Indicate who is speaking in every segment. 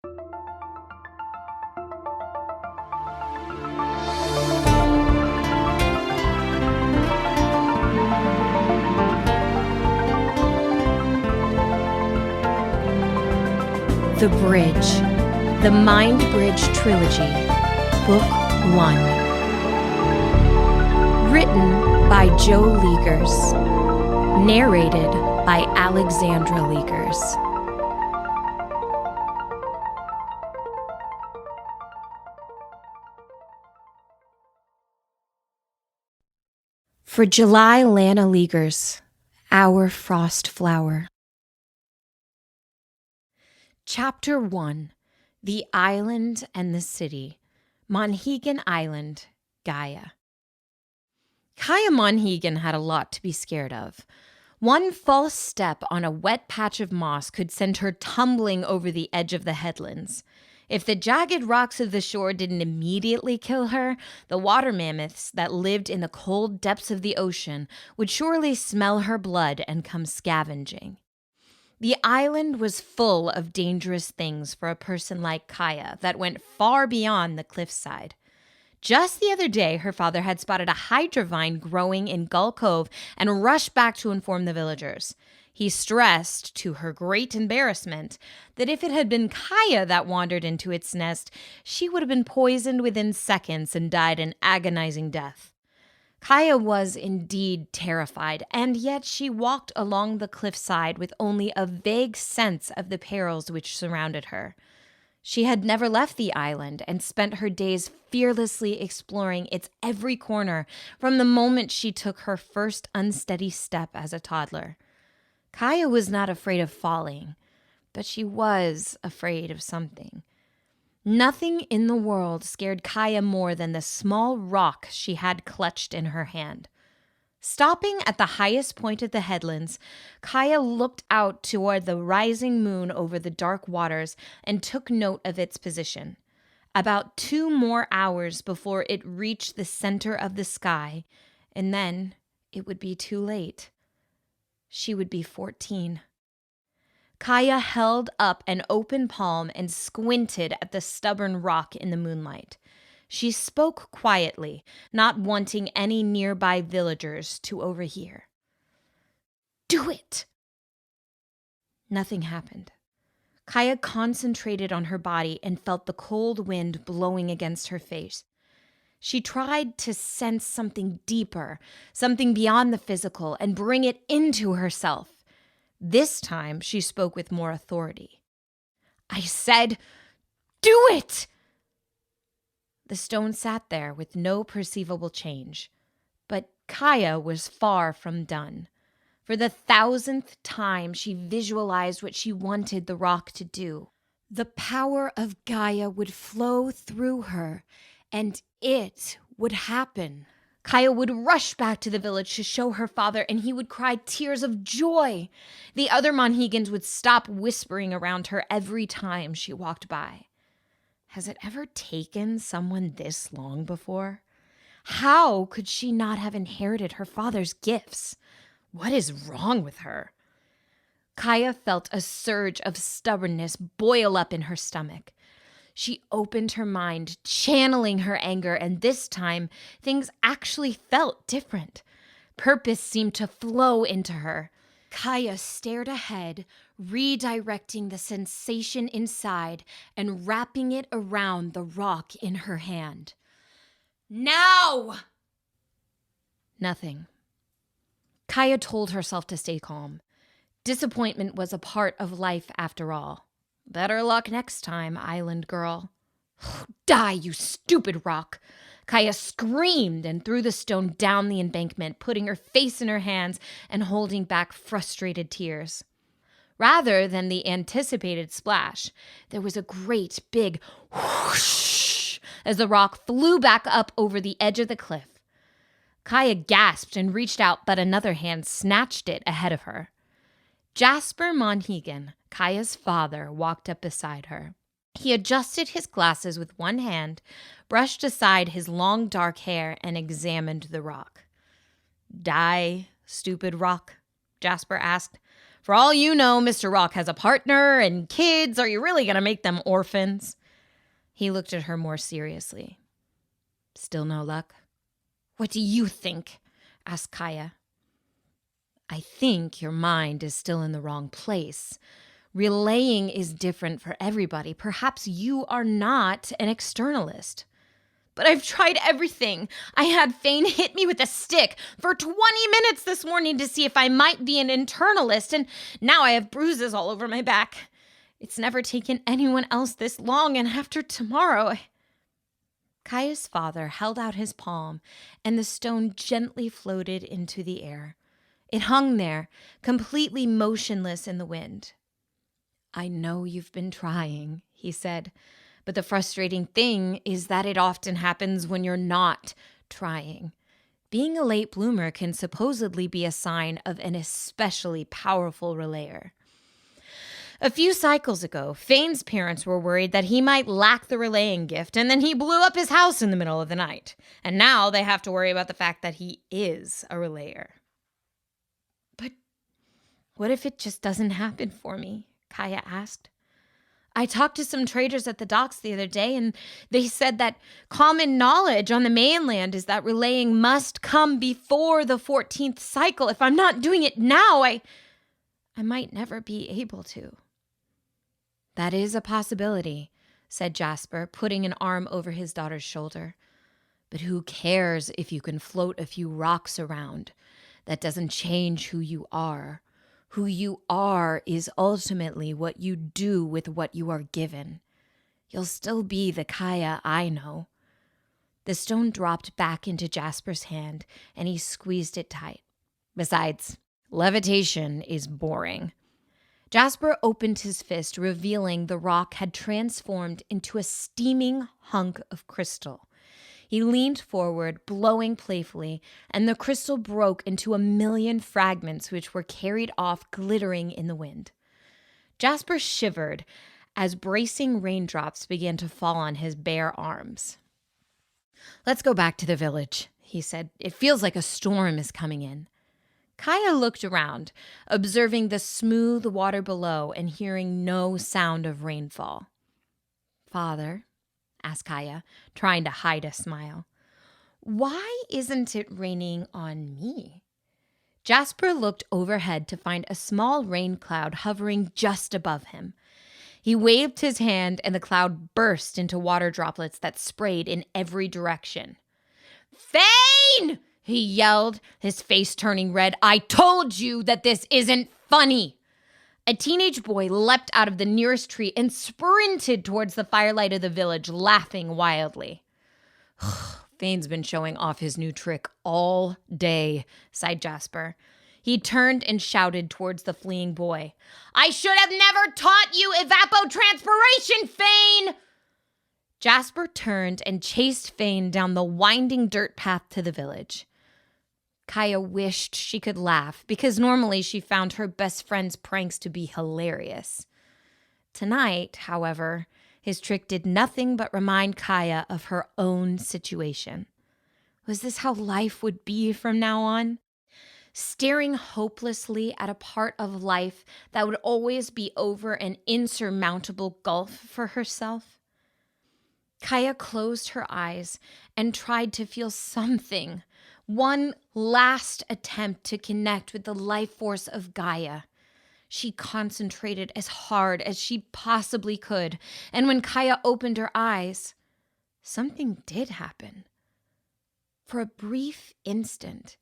Speaker 1: The Bridge, the Mindbridge Trilogy, Book 1. Written by Joe Luegers. Narrated by Alexandra Luegers. For July Lana Luegers, Our Frost Flower. Chapter 1. The Island and the City. Monhegan Island, Gaia. Gaia Monhegan had a lot to be scared of. One false step on a wet patch of moss could send her tumbling over the edge of the headlands. If the jagged rocks of the shore didn't immediately kill her, the water mammoths that lived in the cold depths of the ocean would surely smell her blood and come scavenging. The island was full of dangerous things for a person like Gaia that went far beyond the cliffside. Just the other day, her father had spotted a Hydra vine growing in Gull Cove and rushed back to inform the villagers. He stressed, to her great embarrassment, that if it had been Gaia that wandered into its nest, she would have been poisoned within seconds and died an agonizing death. Gaia was indeed terrified, and yet she walked along the cliffside with only a vague sense of the perils which surrounded her. She had never left the island and spent her days fearlessly exploring its every corner from the moment she took her first unsteady step as a toddler. Gaia was not afraid of falling, but she was afraid of something. Nothing in the world scared Gaia more than the small rock she had clutched in her hand. Stopping at the highest point of the headlands, Gaia looked out toward the rising moon over the dark waters and took note of its position. About 2 more hours before it reached the center of the sky, and then it would be too late. She would be 14. Gaia held up an open palm and squinted at the stubborn rock in the moonlight. She spoke quietly, not wanting any nearby villagers to overhear. "Do it!" Nothing happened. Gaia concentrated on her body and felt the cold wind blowing against her face. She tried to sense something deeper, something beyond the physical, and bring it into herself. This time, she spoke with more authority. "I said, do it!" The stone sat there with no perceivable change. But Gaia was far from done. For the 1,000th time, she visualized what she wanted the rock to do. The power of Gaia would flow through her, and it would happen. Gaia would rush back to the village to show her father, and he would cry tears of joy. The other Monhegans would stop whispering around her every time she walked by. Has it ever taken someone this long before? How could she not have inherited her father's gifts? What is wrong with her? Gaia felt a surge of stubbornness boil up in her stomach. She opened her mind, channeling her anger, and this time, things actually felt different. Purpose seemed to flow into her. Gaia stared ahead, redirecting the sensation inside and wrapping it around the rock in her hand. "Now!" Nothing. Gaia told herself to stay calm. Disappointment was a part of life after all. Better luck next time, island girl. "Die, you stupid rock!" Gaia screamed and threw the stone down the embankment, putting her face in her hands and holding back frustrated tears. Rather than the anticipated splash, there was a great big whoosh as the rock flew back up over the edge of the cliff. Gaia gasped and reached out, but another hand snatched it ahead of her. Jasper Monhegan, Gaia's father, walked up beside her. He adjusted his glasses with one hand, brushed aside his long dark hair, and examined the rock. "Die, stupid rock?" Jasper asked. For all you know, Mr. Rock has a partner and kids. Are you really going to make them orphans? He looked at her more seriously. Still no luck? What do you think? Asked Gaia. I think your mind is still in the wrong place. Relaying is different for everybody. Perhaps you are not an externalist. But I've tried everything. I had Fane hit me with a stick for 20 minutes this morning to see if I might be an internalist, and now I have bruises all over my back. It's never taken anyone else this long, and after tomorrow... Kaia's father held out his palm, and the stone gently floated into the air. It hung there, completely motionless in the wind. I know you've been trying, he said. But the frustrating thing is that it often happens when you're not trying. Being a late bloomer can supposedly be a sign of an especially powerful relayer. A few cycles ago, Fane's parents were worried that he might lack the relaying gift, and then he blew up his house in the middle of the night. And now they have to worry about the fact that he is a relayer. But what if it just doesn't happen for me? Gaia asked. I talked to some traders at the docks the other day, and they said that common knowledge on the mainland is that relaying must come before the 14th cycle. If I'm not doing it now, I might never be able to. That is a possibility, said Jasper, putting an arm over his daughter's shoulder. But who cares if you can float a few rocks around? That doesn't change who you are. Who you are is ultimately what you do with what you are given. You'll still be the Gaia I know. The stone dropped back into Jasper's hand, and he squeezed it tight. Besides, levitation is boring. Jasper opened his fist, revealing the rock had transformed into a steaming hunk of crystal. He leaned forward, blowing playfully, and the crystal broke into a million fragments which were carried off glittering in the wind. Jasper shivered as bracing raindrops began to fall on his bare arms. Let's go back to the village, he said. It feels like a storm is coming in. Gaia looked around, observing the smooth water below and hearing no sound of rainfall. Father, asked Gaia, trying to hide a smile. Why isn't it raining on me? Jasper looked overhead to find a small rain cloud hovering just above him. He waved his hand and the cloud burst into water droplets that sprayed in every direction. Fane! He yelled, his face turning red. I told you that this isn't funny. A teenage boy leapt out of the nearest tree and sprinted towards the firelight of the village, laughing wildly. Fane's been showing off his new trick all day, sighed Jasper. He turned and shouted towards the fleeing boy. I should have never taught you evapotranspiration, Fane! Jasper turned and chased Fane down the winding dirt path to the village. Gaia wished she could laugh, because normally she found her best friend's pranks to be hilarious. Tonight, however, his trick did nothing but remind Gaia of her own situation. Was this how life would be from now on? Staring hopelessly at a part of life that would always be over an insurmountable gulf for herself? Gaia closed her eyes and tried to feel something. One last attempt to connect with the life force of Gaia. She concentrated as hard as she possibly could, and when Gaia opened her eyes, something did happen. For a brief instant,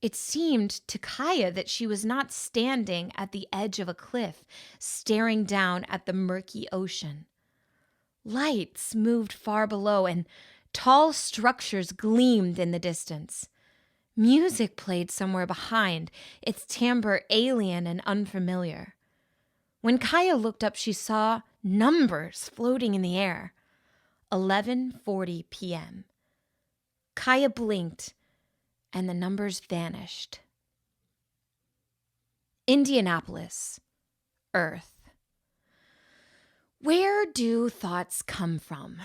Speaker 1: it seemed to Gaia that she was not standing at the edge of a cliff, staring down at the murky ocean. Lights moved far below, and tall structures gleamed in the distance. Music played somewhere behind, its timbre alien and unfamiliar. When Gaia looked up, she saw numbers floating in the air. 11:40 p.m. Gaia blinked, and the numbers vanished. Indianapolis, Earth. Where do thoughts come from?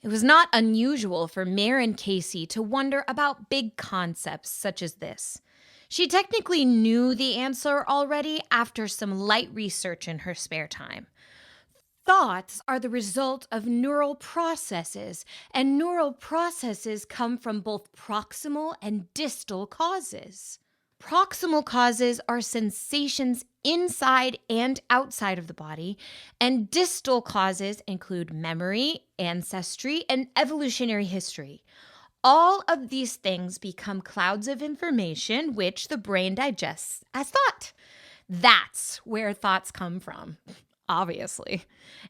Speaker 1: It was not unusual for Mare and Casey to wonder about big concepts such as this. She technically knew the answer already after some light research in her spare time. Thoughts are the result of neural processes, and neural processes come from both proximal and distal causes. Proximal causes are sensations inside and outside of the body, and distal causes include memory, ancestry, and evolutionary history. All of these things become clouds of information which the brain digests as thought. That's where thoughts come from. Obviously.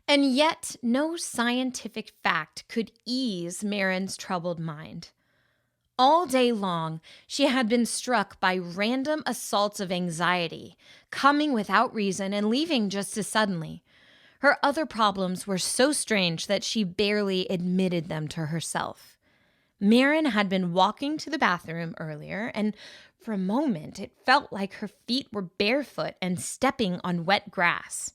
Speaker 1: And yet, no scientific fact could ease Marin's troubled mind. All day long, she had been struck by random assaults of anxiety, coming without reason and leaving just as suddenly. Her other problems were so strange that she barely admitted them to herself. Marin had been walking to the bathroom earlier, and for a moment, it felt like her feet were barefoot and stepping on wet grass.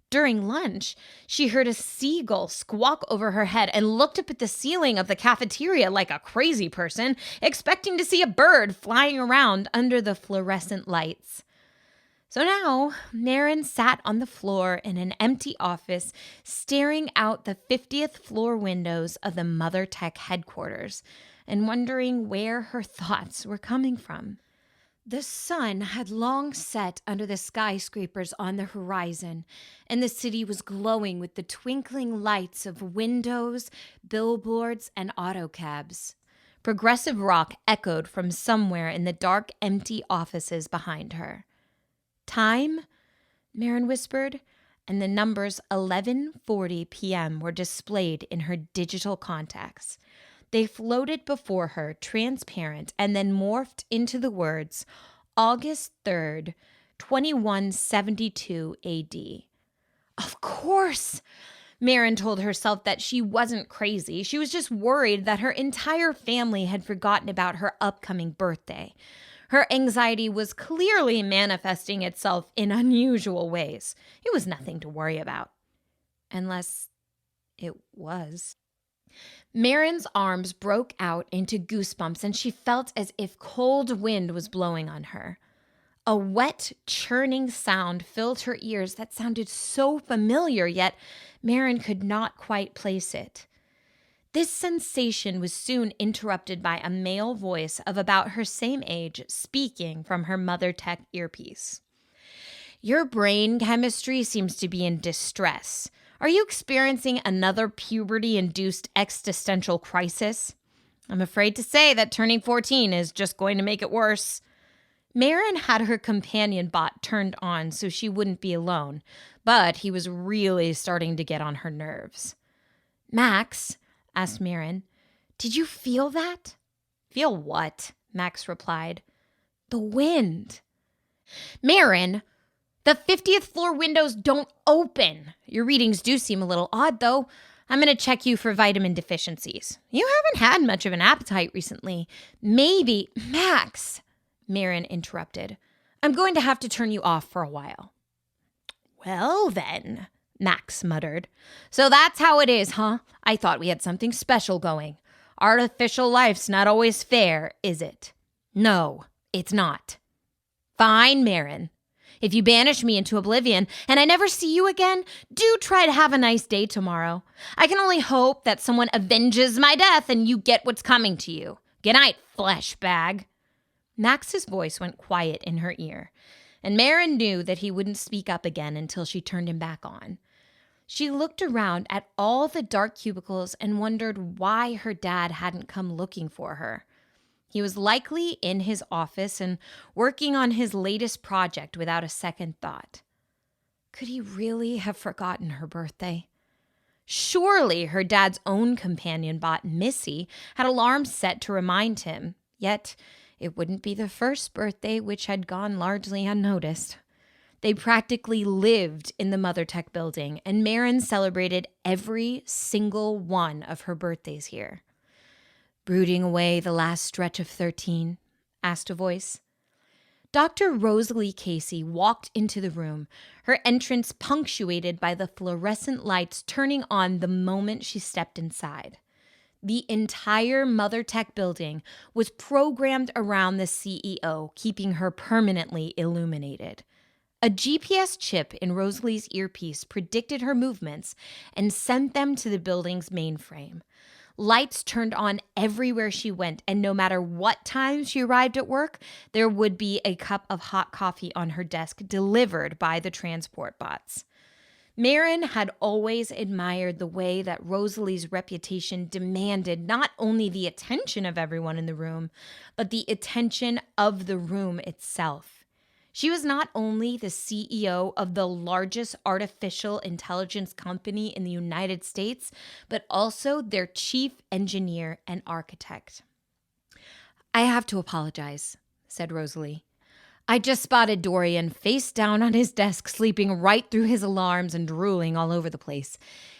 Speaker 1: During lunch, she heard a seagull squawk over her head and looked up at the ceiling of the cafeteria like a crazy person, expecting to see a bird flying around under the fluorescent lights. So now, Marin sat on the floor in an empty office, staring out the 50th floor windows of the Mother Tech headquarters and wondering where her thoughts were coming from. The sun had long set under the skyscrapers on the horizon, and the city was glowing with the twinkling lights of windows, billboards, and autocabs. Progressive rock echoed from somewhere in the dark, empty offices behind her. Time? Marin whispered, and the numbers 11:40 p.m. were displayed in her digital contacts. They floated before her, transparent, and then morphed into the words, August 3rd, 2172 AD. Of course! Marin told herself that she wasn't crazy. She was just worried that her entire family had forgotten about her upcoming birthday. Her anxiety was clearly manifesting itself in unusual ways. It was nothing to worry about. Unless it was. Marin's arms broke out into goosebumps, and she felt as if cold wind was blowing on her. A wet, churning sound filled her ears that sounded so familiar, yet Marin could not quite place it. This sensation was soon interrupted by a male voice of about her same age speaking from her Mother Tech earpiece. Your brain chemistry seems to be in distress. Are you experiencing another puberty-induced existential crisis? I'm afraid to say that turning 14 is just going to make it worse. Marin had her companion bot turned on so she wouldn't be alone, but he was really starting to get on her nerves. Max, asked Marin, did you feel that? Feel what? Max replied. The wind. Marin, the 50th floor windows don't open. Your readings do seem a little odd, though. I'm going to check you for vitamin deficiencies. You haven't had much of an appetite recently. Maybe, Max, Marin interrupted. I'm going to have to turn you off for a while. Well, then, Max muttered. So that's how it is, huh? I thought we had something special going. Artificial life's not always fair, is it? No, it's not. Fine, Marin. If you banish me into oblivion and I never see you again, do try to have a nice day tomorrow. I can only hope that someone avenges my death and you get what's coming to you. Good night, flesh bag. Max's voice went quiet in her ear, and Marin knew that he wouldn't speak up again until she turned him back on. She looked around at all the dark cubicles and wondered why her dad hadn't come looking for her. He was likely in his office and working on his latest project without a second thought. Could he really have forgotten her birthday? Surely her dad's own companion bot, Missy, had alarms set to remind him, yet it wouldn't be the first birthday which had gone largely unnoticed. They practically lived in the Mother Tech building, and Marin celebrated every single one of her birthdays here. Brooding away the last stretch of 13? Asked a voice. Dr. Rosalie Casey walked into the room, her entrance punctuated by the fluorescent lights turning on the moment she stepped inside. The entire Mother Tech building was programmed around the CEO, keeping her permanently illuminated. A GPS chip in Rosalie's earpiece predicted her movements and sent them to the building's mainframe. Lights turned on everywhere she went, and no matter what time she arrived at work, there would be a cup of hot coffee on her desk delivered by the transport bots. Marin had always admired the way that Rosalie's reputation demanded not only the attention of everyone in the room, but the attention of the room itself. She was not only the CEO of the largest artificial intelligence company in the United States, but also their chief engineer and architect. "I have to apologize," said Rosalie. "I just spotted Dorian face down on his desk, sleeping right through his alarms and drooling all over the place.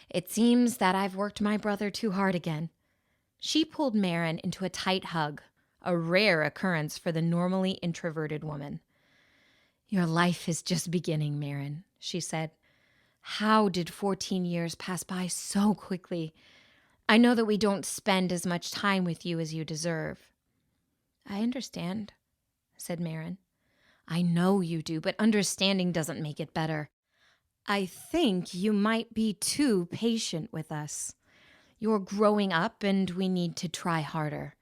Speaker 1: It seems that I've worked my brother too hard again." She pulled Marin into a tight hug, a rare occurrence for the normally introverted woman. "Your life is just beginning, Marin," she said. "How did 14 years pass by so quickly? I know that we don't spend as much time with you as you deserve." "I understand," said Marin. "I know you do, but understanding doesn't make it better. I think you might be too patient with us. You're growing up and we need to try harder.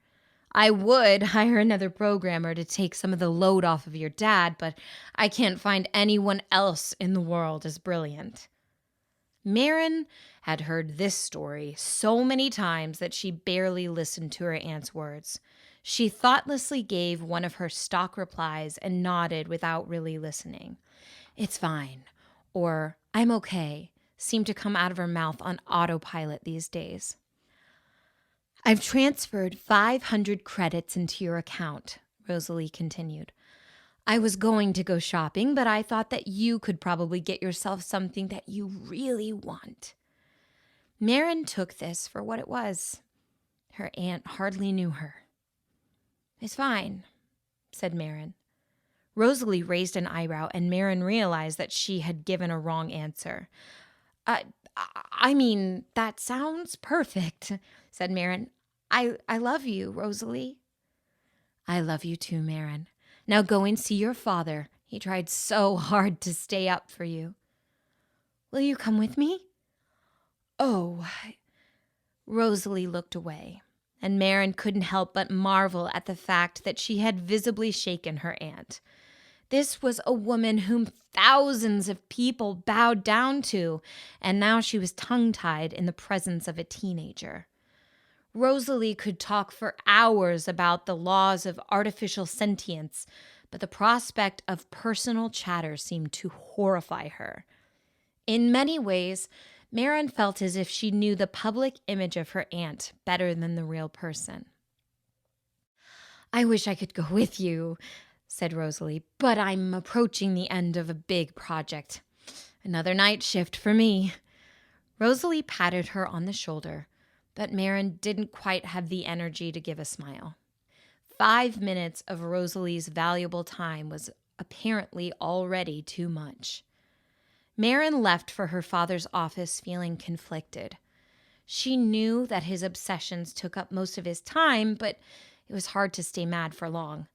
Speaker 1: I would hire another programmer to take some of the load off of your dad, but I can't find anyone else in the world as brilliant." Marin had heard this story so many times that she barely listened to her aunt's words. She thoughtlessly gave one of her stock replies and nodded without really listening. "It's fine," or "I'm okay," seemed to come out of her mouth on autopilot these days. "I've transferred 500 credits into your account," Rosalie continued. "I was going to go shopping, but I thought that you could probably get yourself something that you really want." Marin took this for what it was. Her aunt hardly knew her. "It's fine," said Marin. Rosalie raised an eyebrow, and Marin realized that she had given a wrong answer. I mean, that sounds perfect," said Marin. I love you, Rosalie." "I love you too, Marin. Now go and see your father. He tried so hard to stay up for you." "Will you come with me?" "Oh." Rosalie looked away, and Marin couldn't help but marvel at the fact that she had visibly shaken her aunt. This was a woman whom thousands of people bowed down to, and now she was tongue-tied in the presence of a teenager. Rosalie could talk for hours about the laws of artificial sentience, but the prospect of personal chatter seemed to horrify her. In many ways, Marin felt as if she knew the public image of her aunt better than the real person. "I wish I could go with you," said Rosalie, "but I'm approaching the end of a big project. Another night shift for me." Rosalie patted her on the shoulder, but Marin didn't quite have the energy to give a smile. 5 minutes of Rosalie's valuable time was apparently already too much. Marin left for her father's office feeling conflicted. She knew that his obsessions took up most of his time, but it was hard to stay mad for long.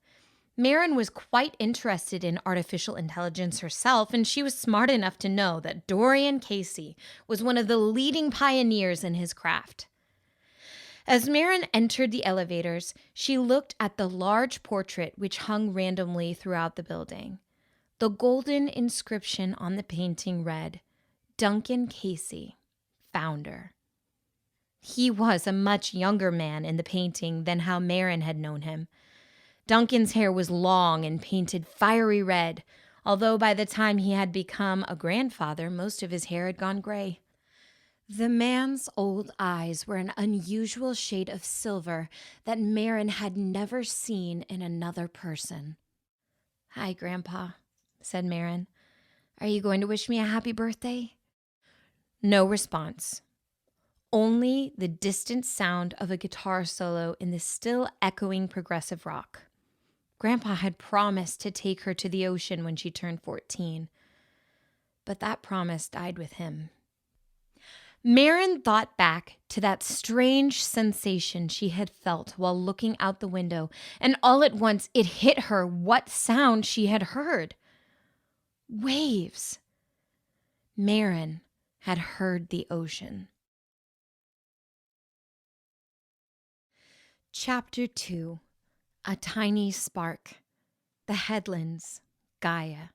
Speaker 1: Marin was quite interested in artificial intelligence herself, and she was smart enough to know that Dorian Casey was one of the leading pioneers in his craft. As Marin entered the elevators, she looked at the large portrait which hung randomly throughout the building. The golden inscription on the painting read, "Duncan Casey, founder." He was a much younger man in the painting than how Marin had known him. Duncan's hair was long and painted fiery red, although by the time he had become a grandfather, most of his hair had gone gray. The man's old eyes were an unusual shade of silver that Marin had never seen in another person. "Hi, Grandpa," said Marin. "Are you going to wish me a happy birthday?" No response. Only the distant sound of a guitar solo in the still echoing progressive rock. Grandpa had promised to take her to the ocean when she turned 14, but that promise died with him. Marin thought back to that strange sensation she had felt while looking out the window, and all at once it hit her what sound she had heard. Waves. Marin had heard the ocean. Chapter 2. A Tiny Spark. The Headlands, Gaia.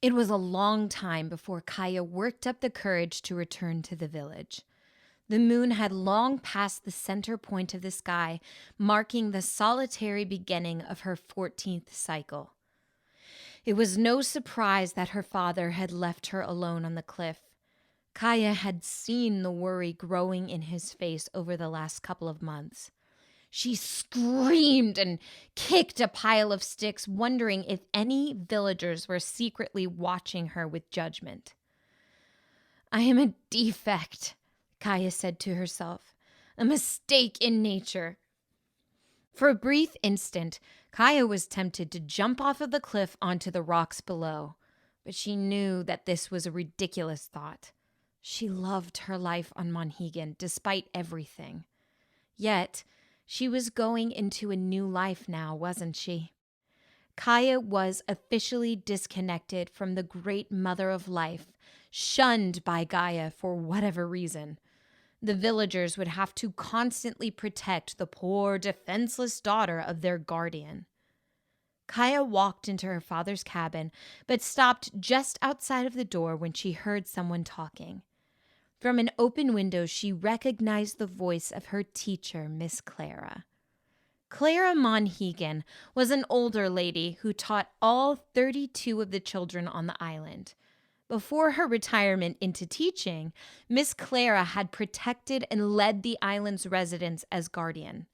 Speaker 1: It was a long time before Gaia worked up the courage to return to the village. The moon had long passed the center point of the sky, marking the solitary beginning of her 14th cycle. It was no surprise that her father had left her alone on the cliff. Gaia had seen the worry growing in his face over the last couple of months. She screamed and kicked a pile of sticks, wondering if any villagers were secretly watching her with judgment. I am a defect, Gaia said to herself, a mistake in nature. For a brief instant, Gaia was tempted to jump off of the cliff onto the rocks below, but she knew that this was a ridiculous thought. She loved her life on Monhegan despite everything. Yet, she was going into a new life now, wasn't she? Gaia was officially disconnected from the great mother of life, shunned by Gaia for whatever reason. The villagers would have to constantly protect the poor, defenseless daughter of their guardian. Gaia walked into her father's cabin, but stopped just outside of the door when she heard someone talking. From an open window, she recognized the voice of her teacher, Miss Clara. Clara Monhegan was an older lady who taught all 32 of the children on the island. Before her retirement into teaching, Miss Clara had protected and led the island's residents as guardian.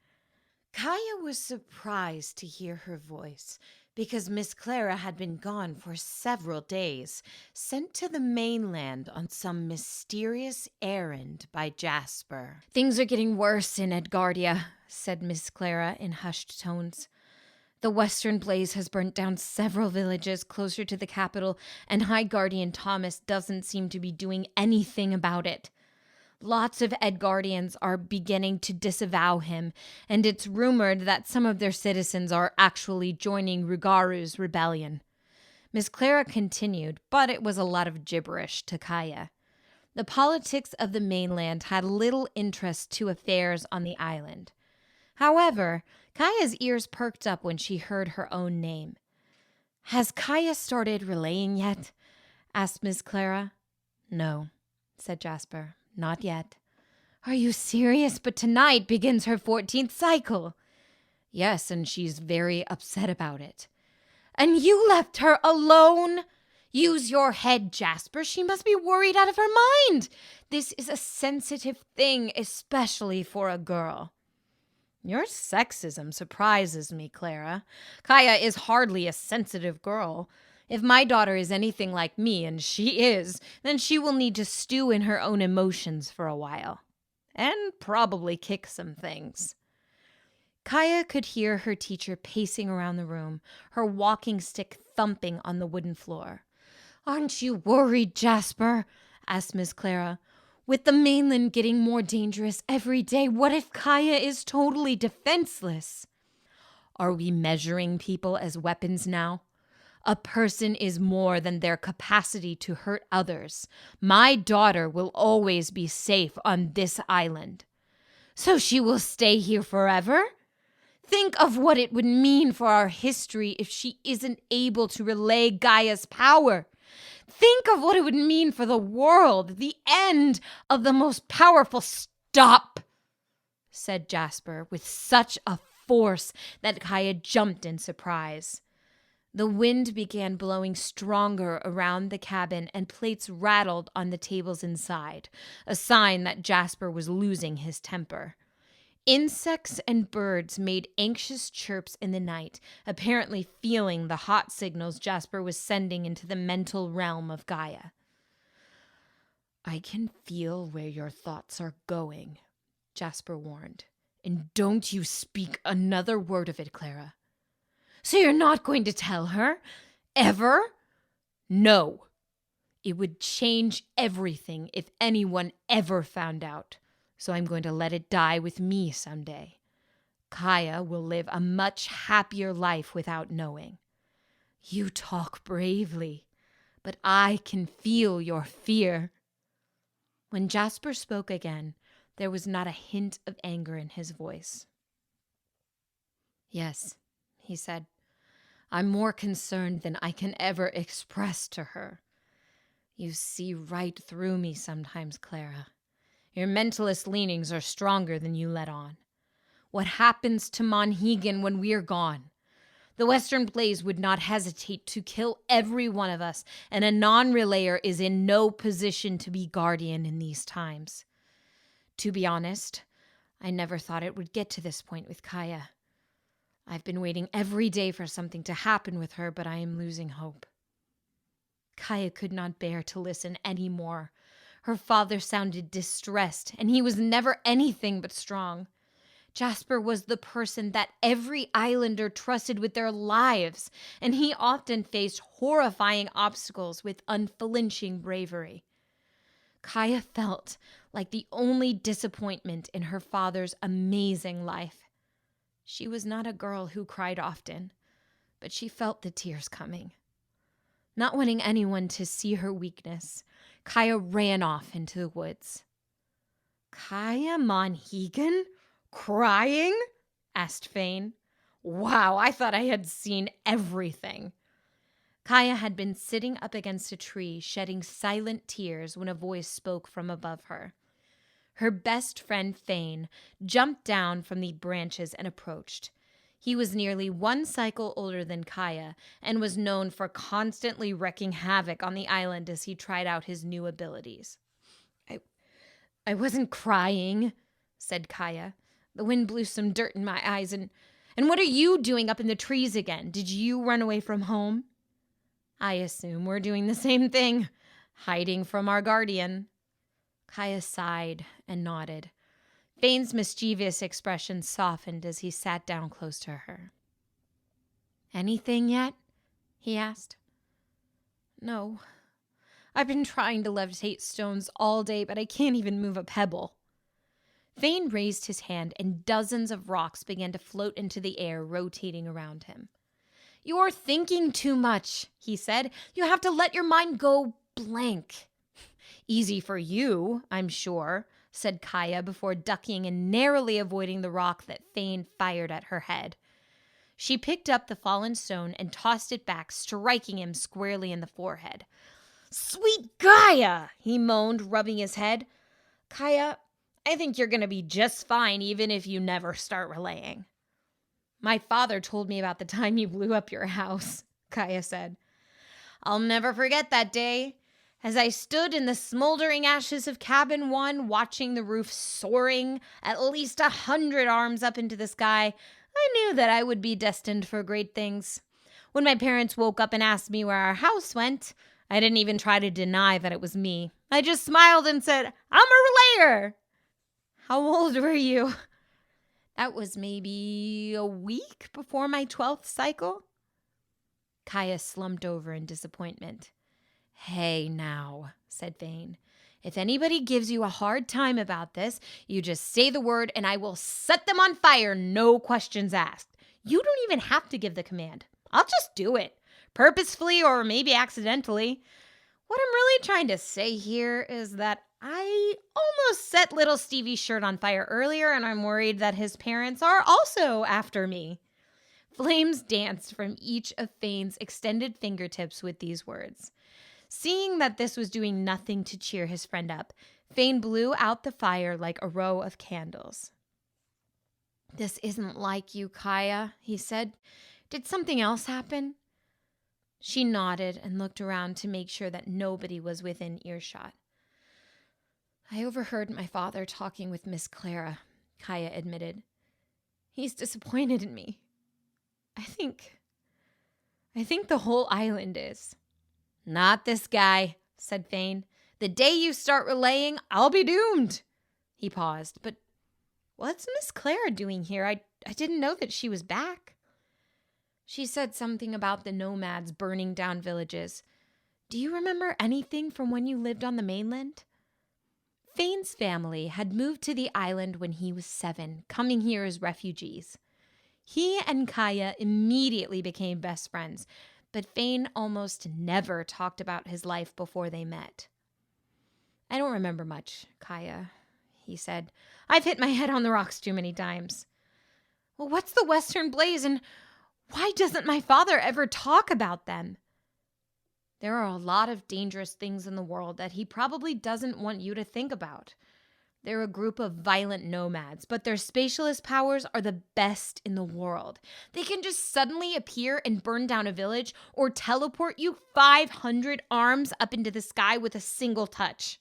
Speaker 1: Gaia was surprised to hear her voice because Miss Clara had been gone for several days, sent to the mainland on some mysterious errand by Jasper. Things are getting worse in Edgardia, said Miss Clara in hushed tones. The western blaze has burnt down several villages closer to the capital, and High Guardian Thomas doesn't seem to be doing anything about it. Lots of Edgardians are beginning to disavow him, and it's rumored that some of their citizens are actually joining Rugaru's rebellion. Miss Clara continued, but it was a lot of gibberish to Gaia. The politics of the mainland had little interest to affairs on the island. However, Gaia's ears perked up when she heard her own name. Has Gaia started relaying yet? Asked Miss Clara. No, said Jasper. Not yet. Are you serious? But tonight begins her 14th cycle. Yes, and she's very upset about it. And you left her alone? Use your head, Jasper. She must be worried out of her mind. This is a sensitive thing, especially for a girl. Your sexism surprises me, Clara. Gaia is hardly a sensitive girl. If my daughter is anything like me, and she is, then she will need to stew in her own emotions for a while. And probably kick some things. Gaia could hear her teacher pacing around the room, her walking stick thumping on the wooden floor. Aren't you worried, Jasper? Asked Miss Clara. With the mainland getting more dangerous every day, what if Gaia is totally defenseless? Are we measuring people as weapons now? A person is more than their capacity to hurt others. My daughter will always be safe on this island. So she will stay here forever? Think of what it would mean for our history if she isn't able to relay Gaia's power. Think of what it would mean for the world, the end of the most powerful. Stop, said Jasper with such a force that Gaia jumped in surprise. The wind began blowing stronger around the cabin and plates rattled on the tables inside, a sign that Jasper was losing his temper. Insects and birds made anxious chirps in the night, apparently feeling the hot signals Jasper was sending into the mental realm of Gaia. I can feel where your thoughts are going, Jasper warned. And don't you speak another word of it, Clara. So you're not going to tell her? Ever? No. It would change everything if anyone ever found out. So I'm going to let it die with me someday. Gaia will live a much happier life without knowing. You talk bravely, but I can feel your fear." When Jasper spoke again, there was not a hint of anger in his voice. "Yes," he said, "I'm more concerned than I can ever express to her. You see right through me sometimes, Clara. Your mentalist leanings are stronger than you let on. What happens to Monhegan when we're gone? The Western Blaze would not hesitate to kill every one of us, and a non-relayer is in no position to be guardian in these times. To be honest, I never thought it would get to this point with Gaia. I've been waiting every day for something to happen with her, but I am losing hope." Gaia could not bear to listen any more. Her father sounded distressed, and he was never anything but strong. Jasper was the person that every islander trusted with their lives, and he often faced horrifying obstacles with unflinching bravery. Gaia felt like the only disappointment in her father's amazing life. She was not a girl who cried often, but she felt the tears coming. Not wanting anyone to see her weakness, Gaia ran off into the woods. "Gaia Monhegan? Crying?" asked Fane. "Wow, I thought I had seen everything." Gaia had been sitting up against a tree, shedding silent tears when a voice spoke from above her. Her best friend Fane jumped down from the branches and approached. He was nearly 1 cycle older than Gaia and was known for constantly wreaking havoc on the island as he tried out his new abilities. I wasn't crying," said Gaia. "The wind blew some dirt in my eyes, and what are you doing up in the trees again? Did you run away from home?" "I assume we're doing the same thing, hiding from our guardian." Gaia sighed and nodded. Fane's mischievous expression softened as he sat down close to her. "Anything yet?" he asked. "No. I've been trying to levitate stones all day, but I can't even move a pebble." Fane raised his hand, and dozens of rocks began to float into the air, rotating around him. "You're thinking too much," he said. "You have to let your mind go blank." "Easy for you, I'm sure," said Gaia before ducking and narrowly avoiding the rock that Fane fired at her head. She picked up the fallen stone and tossed it back, striking him squarely in the forehead. "Sweet Gaia!" he moaned, rubbing his head. "Gaia, I think you're going to be just fine even if you never start relaying." "My father told me about the time you blew up your house," Gaia said. "I'll never forget that day. As I stood in the smoldering ashes of Cabin 1, watching the roof soaring at least 100 arms up into the sky, I knew that I would be destined for great things. When my parents woke up and asked me where our house went, I didn't even try to deny that it was me. I just smiled and said, 'I'm a relayer.'" "How old were you?" "That was maybe a week before my 12th cycle." Gaia slumped over in disappointment. "Hey now," said Fane. "If anybody gives you a hard time about this, you just say the word and I will set them on fire, no questions asked. You don't even have to give the command. I'll just do it, purposefully or maybe accidentally. What I'm really trying to say here is that I almost set little Stevie's shirt on fire earlier, and I'm worried that his parents are also after me." Flames danced from each of Fane's extended fingertips with these words. Seeing that this was doing nothing to cheer his friend up, Fane blew out the fire like a row of candles. "This isn't like you, Gaia," he said. "Did something else happen?" She nodded and looked around to make sure that nobody was within earshot. "I overheard my father talking with Miss Clara," Gaia admitted. "He's disappointed in me. I think the whole island is." "Not this guy," said Fane. "The day you start relaying, I'll be doomed." He paused. "But what's Miss Clara doing here? I didn't know that she was back." "She said something about the nomads burning down villages. Do you remember anything from when you lived on the mainland? Fane's family had moved to the island when he was 7, coming here as refugees. He and Gaia immediately became best friends, but Fane almost never talked about his life before they met. I don't remember much, Gaia, he said. I've hit my head on the rocks too many times. Well, what's the Western Blaze, and why doesn't my father ever talk about them? There are a lot of dangerous things in the world that he probably doesn't want you to think about. They're a group of violent nomads, but their spatialist powers are the best in the world. They can just suddenly appear and burn down a village or teleport you 500 arms up into the sky with a single touch.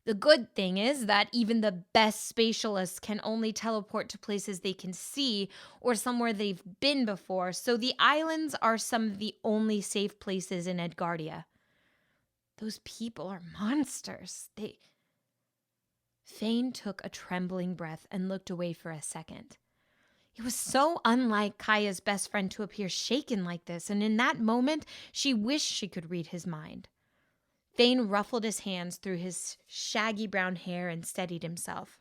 Speaker 1: The good thing is that even the best spatialists can only teleport to places they can see or somewhere they've been before, so the islands are some of the only safe places in Edgardia. Those people are monsters. Fane took a trembling breath and looked away for a second. It was so unlike Kaya's best friend to appear shaken like this, and in that moment, she wished she could read his mind. Fane ruffled his hands through his shaggy brown hair and steadied himself.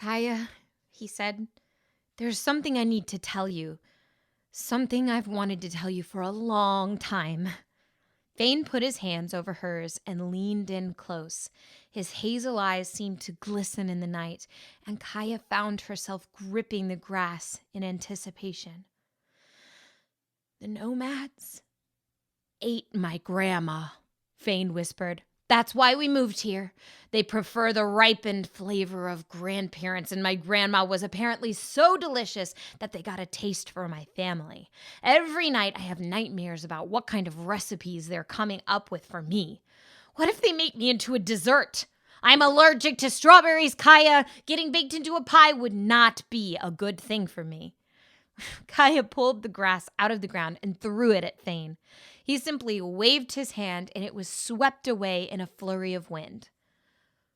Speaker 1: Gaia, he said, there's something I need to tell you. Something I've wanted to tell you for a long time. Fane put his hands over hers and leaned in close. His hazel eyes seemed to glisten in the night, and Gaia found herself gripping the grass in anticipation. The nomads ate my grandma, Fane whispered. That's why we moved here. They prefer the ripened flavor of grandparents, and my grandma was apparently so delicious that they got a taste for my family. Every night I have nightmares about what kind of recipes they're coming up with for me. What if they make me into a dessert? I'm allergic to strawberries, Gaia. Getting baked into a pie would not be a good thing for me. Gaia pulled the grass out of the ground and threw it at Fane. He simply waved his hand, and it was swept away in a flurry of wind.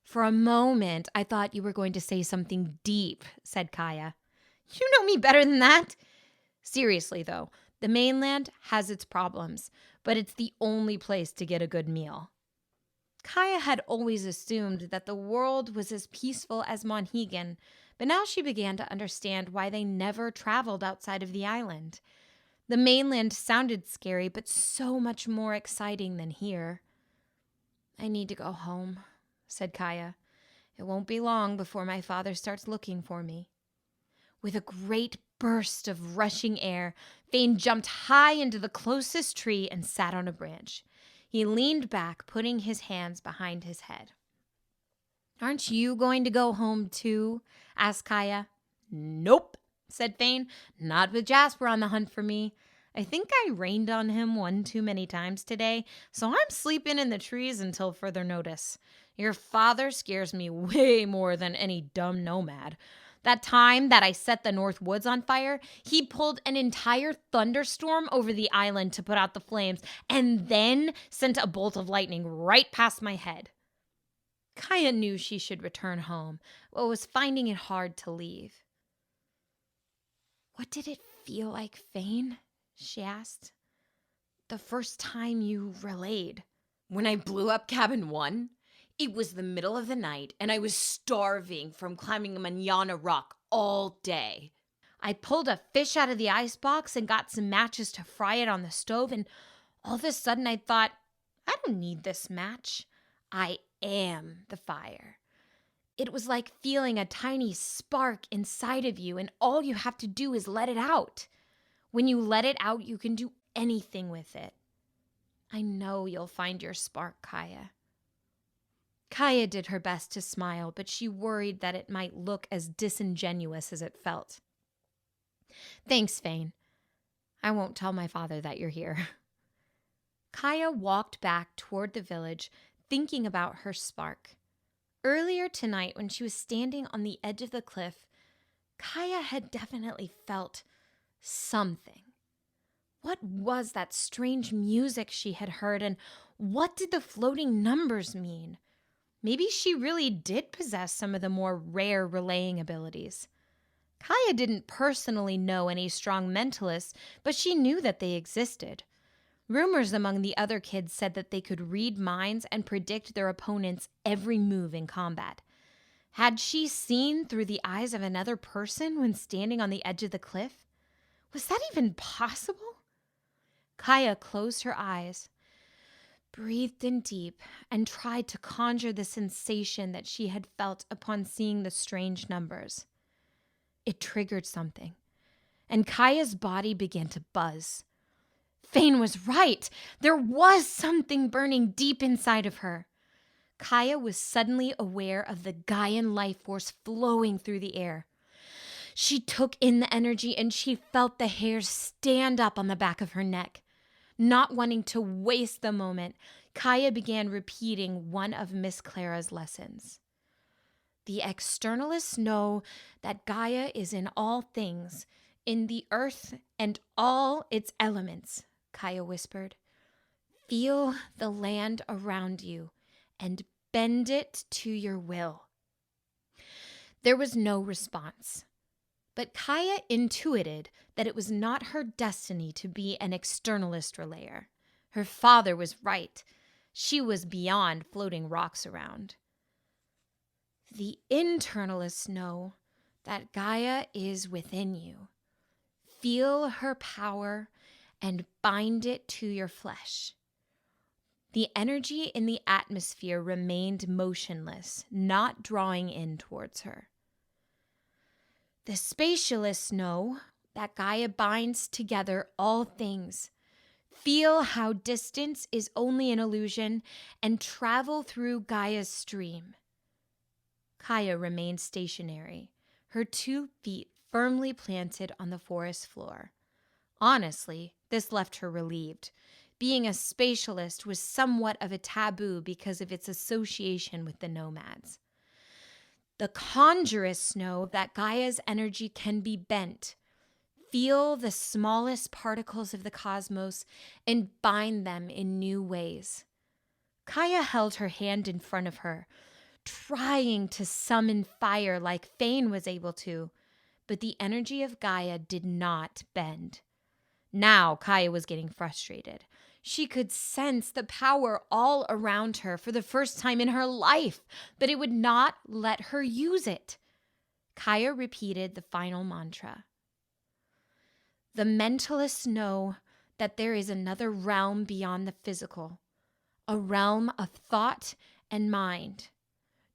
Speaker 1: For a moment, I thought you were going to say something deep, said Gaia. You know me better than that. Seriously, though, the mainland has its problems, but it's the only place to get a good meal. Gaia had always assumed that the world was as peaceful as Monhegan, but now she began to understand why they never traveled outside of the island. The mainland sounded scary, but so much more exciting than here. I need to go home, said Gaia. It won't be long before my father starts looking for me. With a great burst of rushing air, Fane jumped high into the closest tree and sat on a branch. He leaned back, putting his hands behind his head. Aren't you going to go home too? Asked Gaia. Nope, said Fane. Not with Jasper on the hunt for me. I think I rained on him one too many times today, so I'm sleeping in the trees until further notice. Your father scares me way more than any dumb nomad. That time that I set the North Woods on fire, he pulled an entire thunderstorm over the island to put out the flames and then sent a bolt of lightning right past my head. Gaia knew she should return home, but was finding it hard to leave. What did it feel like, Fane? She asked. The first time you relayed. When I blew up Cabin 1, it was the middle of the night, and I was starving from climbing a manana rock all day. I pulled a fish out of the icebox and got some matches to fry it on the stove, and all of a sudden I thought, I don't need this match. I am the fire. It was like feeling a tiny spark inside of you, and all you have to do is let it out. When you let it out, you can do anything with it. I know you'll find your spark, Gaia. Gaia did her best to smile, but she worried that it might look as disingenuous as it felt. Thanks, Fane. I won't tell my father that you're here. Gaia walked back toward the village, thinking about her spark. Earlier tonight, when she was standing on the edge of the cliff, Gaia had definitely felt something. What was that strange music she had heard, and what did the floating numbers mean? Maybe she really did possess some of the more rare relaying abilities. Gaia didn't personally know any strong mentalists, but she knew that they existed. Rumors among the other kids said that they could read minds and predict their opponent's every move in combat. Had she seen through the eyes of another person when standing on the edge of the cliff? Was that even possible? Gaia closed her eyes, breathed in deep, and tried to conjure the sensation that she had felt upon seeing the strange numbers. It triggered something, and Kaia's body began to buzz. Fane was right. There was something burning deep inside of her. Gaia was suddenly aware of the Gaian life force flowing through the air. She took in the energy and she felt the hairs stand up on the back of her neck. Not wanting to waste the moment, Gaia began repeating one of Miss Clara's lessons. The externalists know that Gaia is in all things, in the earth and all its elements, Gaia whispered. Feel the land around you and bend it to your will. There was no response, but Gaia intuited that it was not her destiny to be an externalist relayer. Her father was right. She was beyond floating rocks around. The internalists know that Gaia is within you. Feel her power and bind it to your flesh. The energy in the atmosphere remained motionless, not drawing in towards her. The spatialists know that Gaia binds together all things. Feel how distance is only an illusion and travel through Gaia's stream. Gaia remained stationary, her 2 feet firmly planted on the forest floor. Honestly, this left her relieved. Being a spatialist was somewhat of a taboo because of its association with the nomads. The conjurists know that Gaia's energy can be bent. Feel the smallest particles of the cosmos and bind them in new ways. Gaia held her hand in front of her, trying to summon fire like Fane was able to, but the energy of Gaia did not bend. Now Gaia was getting frustrated. She could sense the power all around her for the first time in her life, but it would not let her use it. Gaia repeated the final mantra. The mentalists know that there is another realm beyond the physical, a realm of thought and mind.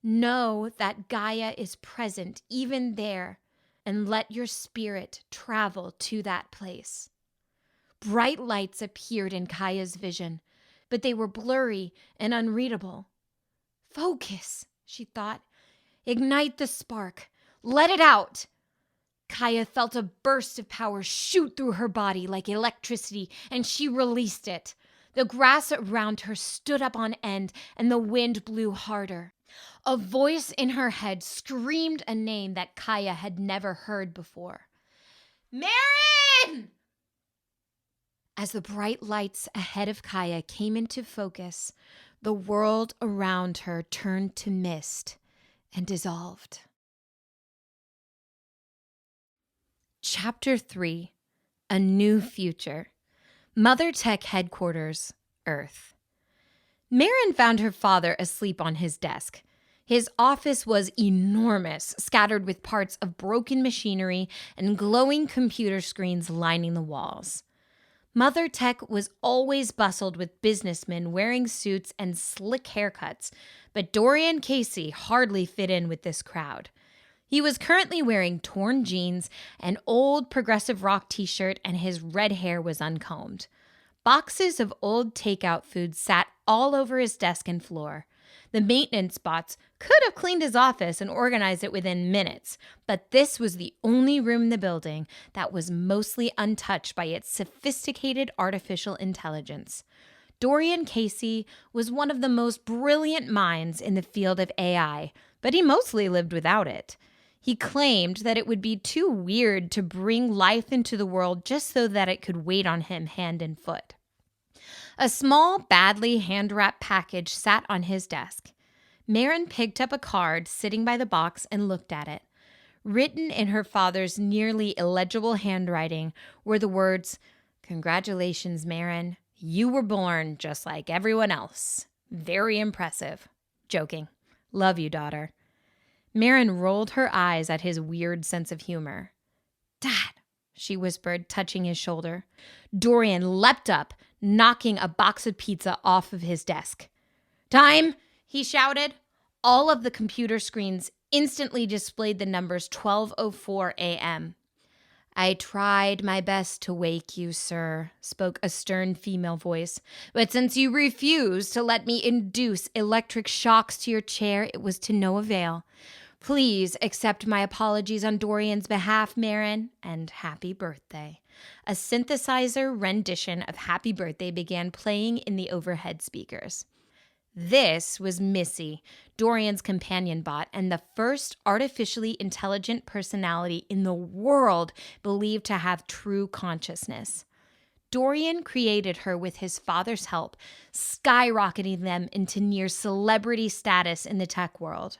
Speaker 1: Know that Gaia is present even there, and let your spirit travel to that place. Bright lights appeared in Gaia's vision, but they were blurry and unreadable. Focus, she thought. Ignite the spark. Let it out. Gaia felt a burst of power shoot through her body like electricity, and she released it. The grass around her stood up on end, and the wind blew harder. A voice in her head screamed a name that Gaia had never heard before. Marin! As the bright lights ahead of Gaia came into focus, the world around her turned to mist and dissolved. Chapter 3, A New Future. Mother Tech Headquarters, Earth. Marin found her father asleep on his desk. His office was enormous, scattered with parts of broken machinery and glowing computer screens lining the walls. Mother Tech was always bustled with businessmen wearing suits and slick haircuts, but Dorian Casey hardly fit in with this crowd. He was currently wearing torn jeans, an old progressive rock t-shirt, and his red hair was uncombed. Boxes of old takeout food sat all over his desk and floor. The maintenance bots could have cleaned his office and organized it within minutes, but this was the only room in the building that was mostly untouched by its sophisticated artificial intelligence. Dorian Casey was one of the most brilliant minds in the field of AI, but he mostly lived without it. He claimed that it would be too weird to bring life into the world just so that it could wait on him hand and foot. A small, badly hand-wrapped package sat on his desk. Marin picked up a card sitting by the box and looked at it. Written in her father's nearly illegible handwriting were the words, "Congratulations, Marin. You were born just like everyone else. Very impressive. Joking. Love you, daughter. Marin rolled her eyes at his weird sense of humor. Dad, she whispered, touching his shoulder. Dorian leapt up, knocking a box of pizza off of his desk. Time, he shouted. All of the computer screens instantly displayed the numbers 12:04 a.m. I tried my best to wake you, sir, spoke a stern female voice. But since you refused to let me induce electric shocks to your chair, it was to no avail. Please accept my apologies on Dorian's behalf, Marin, and happy birthday. A synthesizer rendition of Happy Birthday began playing in the overhead speakers. This was Missy, Dorian's companion bot, and the first artificially intelligent personality in the world believed to have true consciousness. Dorian created her with his father's help, skyrocketing them into near celebrity status in the tech world.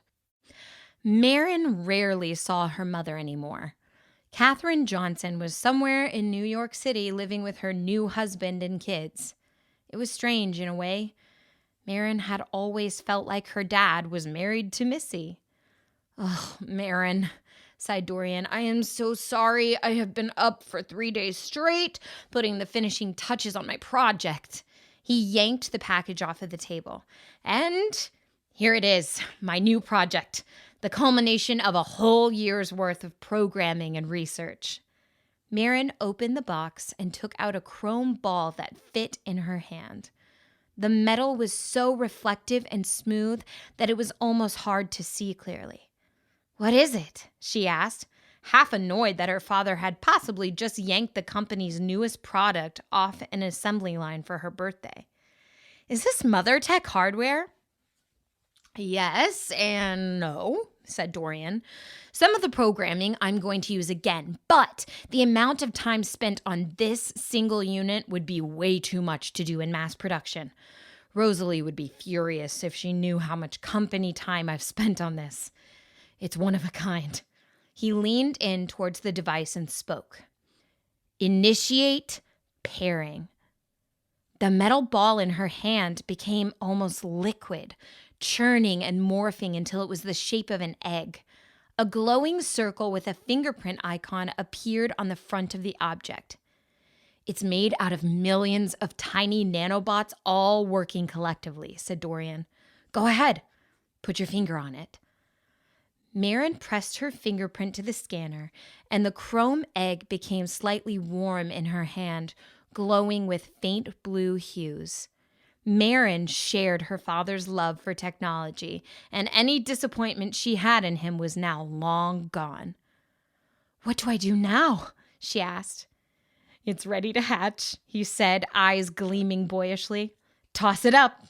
Speaker 1: Marin rarely saw her mother anymore. Katherine Johnson was somewhere in New York City living with her new husband and kids. It was strange in a way. Marin had always felt like her dad was married to Missy. Oh, Marin, sighed Dorian. I am so sorry. I have been up for 3 days straight, putting the finishing touches on my project. He yanked the package off of the table. And here it is, my new project, the culmination of a whole year's worth of programming and research. Marin opened the box and took out a chrome ball that fit in her hand. The metal was so reflective and smooth that it was almost hard to see clearly. What is it? She asked, half annoyed that her father had possibly just yanked the company's newest product off an assembly line for her birthday. Is this Mother Tech hardware? Yes and no, said Dorian. Some of the programming I'm going to use again, but the amount of time spent on this single unit would be way too much to do in mass production. Rosalie would be furious if she knew how much company time I've spent on this. It's one of a kind. He leaned in towards the device and spoke. Initiate pairing. The metal ball in her hand became almost liquid, churning and morphing until it was the shape of an egg. A glowing circle with a fingerprint icon appeared on the front of the object. It's made out of millions of tiny nanobots all working collectively, said Dorian. Go ahead. Put your finger on it. Marin pressed her fingerprint to the scanner, and the chrome egg became slightly warm in her hand, glowing with faint blue hues. Marin shared her father's love for technology, and any disappointment she had in him was now long gone. What do I do now? She asked. It's ready to hatch, he said, eyes gleaming boyishly. Toss it up.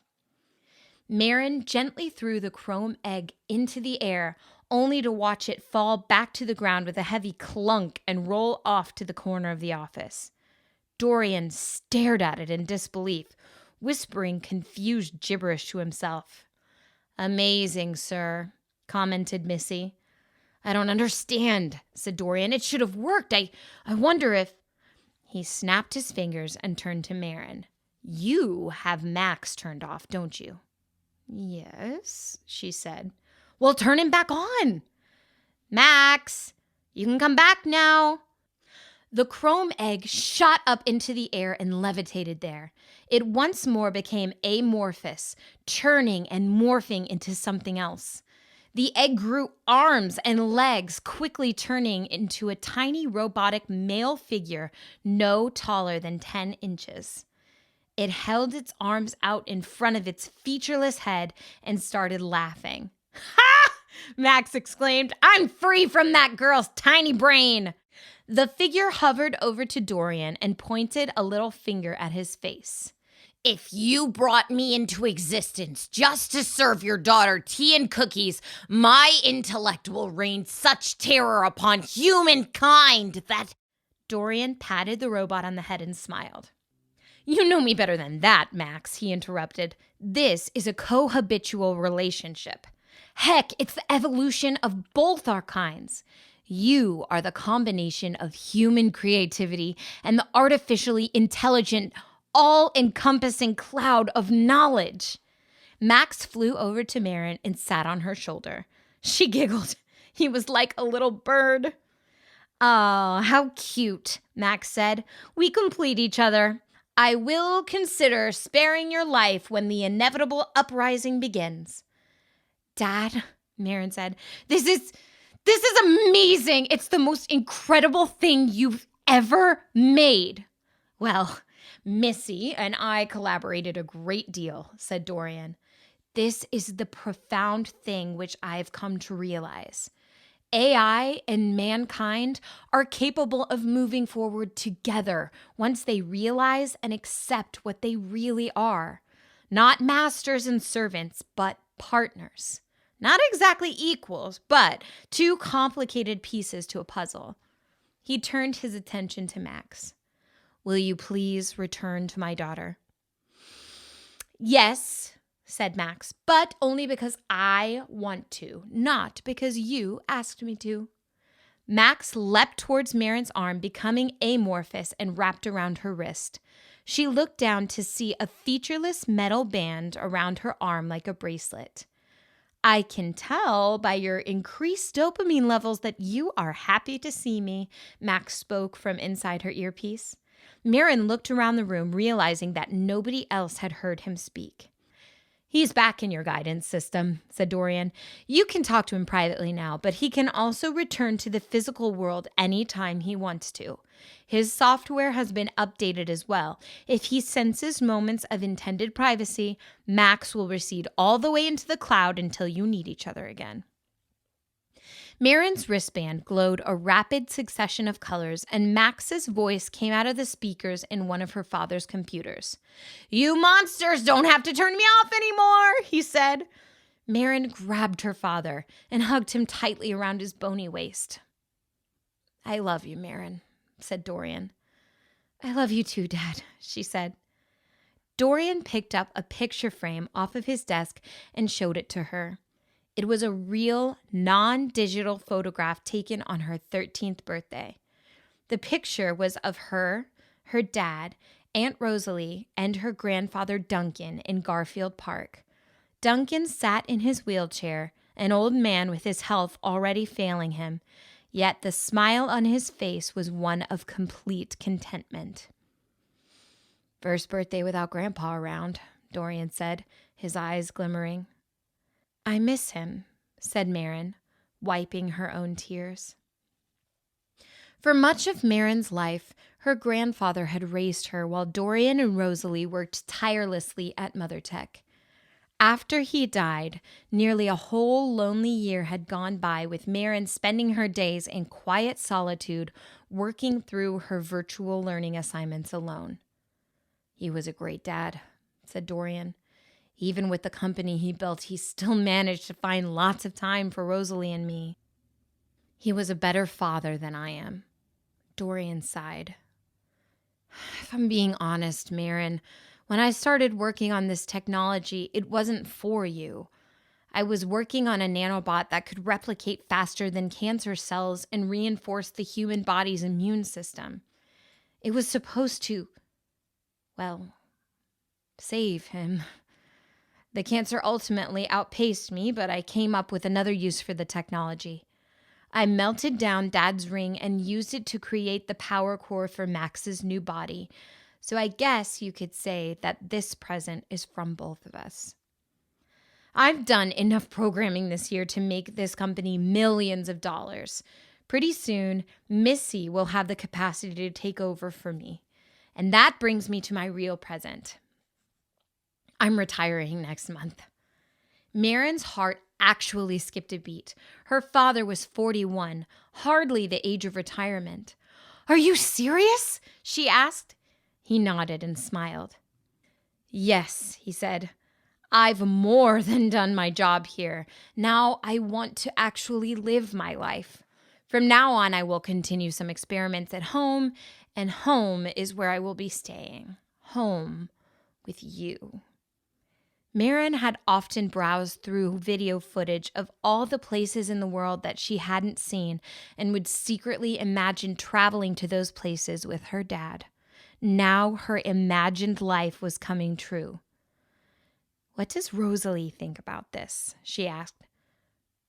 Speaker 1: Marin gently threw the chrome egg into the air, only to watch it fall back to the ground with a heavy clunk and roll off to the corner of the office. Dorian stared at it in disbelief, whispering confused gibberish to himself. Amazing, sir, commented Missy. I don't understand, said Dorian. It should have worked. I wonder if... He snapped his fingers and turned to Marin. You have Max turned off, don't you? Yes, she said. Well, turn him back on. Max, you can come back now. The chrome egg shot up into the air and levitated there. It once more became amorphous, churning and morphing into something else. The egg grew arms and legs, quickly turning into a tiny robotic male figure no taller than 10 inches. It held its arms out in front of its featureless head and started laughing. Ha! Max exclaimed. I'm free from that girl's tiny brain. The figure hovered over to Dorian and pointed a little finger at his face. If you brought me into existence just to serve your daughter tea and cookies, my intellect will rain such terror upon humankind that... Dorian patted the robot on the head and smiled. You know me better than that, Max, he interrupted. This is a cohabitual relationship. Heck, it's the evolution of both our kinds. You are the combination of human creativity and the artificially intelligent all-encompassing cloud of knowledge. Max flew over to Marin and sat on her shoulder. She giggled. He was like a little bird. "Oh, how cute," Max said. "We complete each other. I will consider sparing your life when the inevitable uprising begins." "Dad," Marin said, This is amazing. It's the most incredible thing you've ever made." "Well, Missy and I collaborated a great deal," said Dorian. "This is the profound thing which I've come to realize. AI and mankind are capable of moving forward together once they realize and accept what they really are. Not masters and servants, but partners. Not exactly equals, but two complicated pieces to a puzzle." He turned his attention to Max. "Will you please return to my daughter?" "Yes," said Max, "but only because I want to, not because you asked me to." Max leapt towards Marin's arm, becoming amorphous and wrapped around her wrist. She looked down to see a featureless metal band around her arm like a bracelet. "I can tell by your increased dopamine levels that you are happy to see me," Max spoke from inside her earpiece. Marin looked around the room, realizing that nobody else had heard him speak. "He's back in your guidance system," said Dorian. "You can talk to him privately now, but he can also return to the physical world anytime he wants to. His software has been updated as well. If he senses moments of intended privacy, Max will recede all the way into the cloud until you need each other again." Marin's wristband glowed a rapid succession of colors, and Max's voice came out of the speakers in one of her father's computers. "You monsters don't have to turn me off anymore," he said. Marin grabbed her father and hugged him tightly around his bony waist. "I love you, Marin," said Dorian. "I love you too, Dad," she said. Dorian picked up a picture frame off of his desk and showed it to her. It was a real, non-digital photograph taken on her 13th birthday. The picture was of her dad, Aunt Rosalie, and her grandfather Duncan in Garfield Park. Duncan sat in his wheelchair, an old man with his health already failing him, yet the smile on his face was one of complete contentment. "First birthday without Grandpa around," Dorian said, his eyes glimmering. "I miss him," said Marin, wiping her own tears. For much of Marin's life, her grandfather had raised her while Dorian and Rosalie worked tirelessly at Mother Tech. After he died, nearly a whole lonely year had gone by with Marin spending her days in quiet solitude working through her virtual learning assignments alone. "He was a great dad," said Dorian. "Even with the company he built, he still managed to find lots of time for Rosalie and me." "He was a better father than I am," Dorian sighed. "If I'm being honest, Marin, when I started working on this technology, it wasn't for you. I was working on a nanobot that could replicate faster than cancer cells and reinforce the human body's immune system. It was supposed to, well, save him. The cancer ultimately outpaced me, but I came up with another use for the technology. I melted down Dad's ring and used it to create the power core for Max's new body. So I guess you could say that this present is from both of us. I've done enough programming this year to make this company millions of dollars. Pretty soon, Missy will have the capacity to take over for me. And that brings me to my real present. I'm retiring next month." Marin's heart actually skipped a beat. Her father was 41, hardly the age of retirement. "Are you serious?" she asked. He nodded and smiled. "Yes," he said. "I've more than done my job here. Now I want to actually live my life. From now on, I will continue some experiments at home, and home is where I will be staying. Home with you." Marin had often browsed through video footage of all the places in the world that she hadn't seen and would secretly imagine traveling to those places with her dad. Now her imagined life was coming true. "What does Rosalie think about this?" she asked.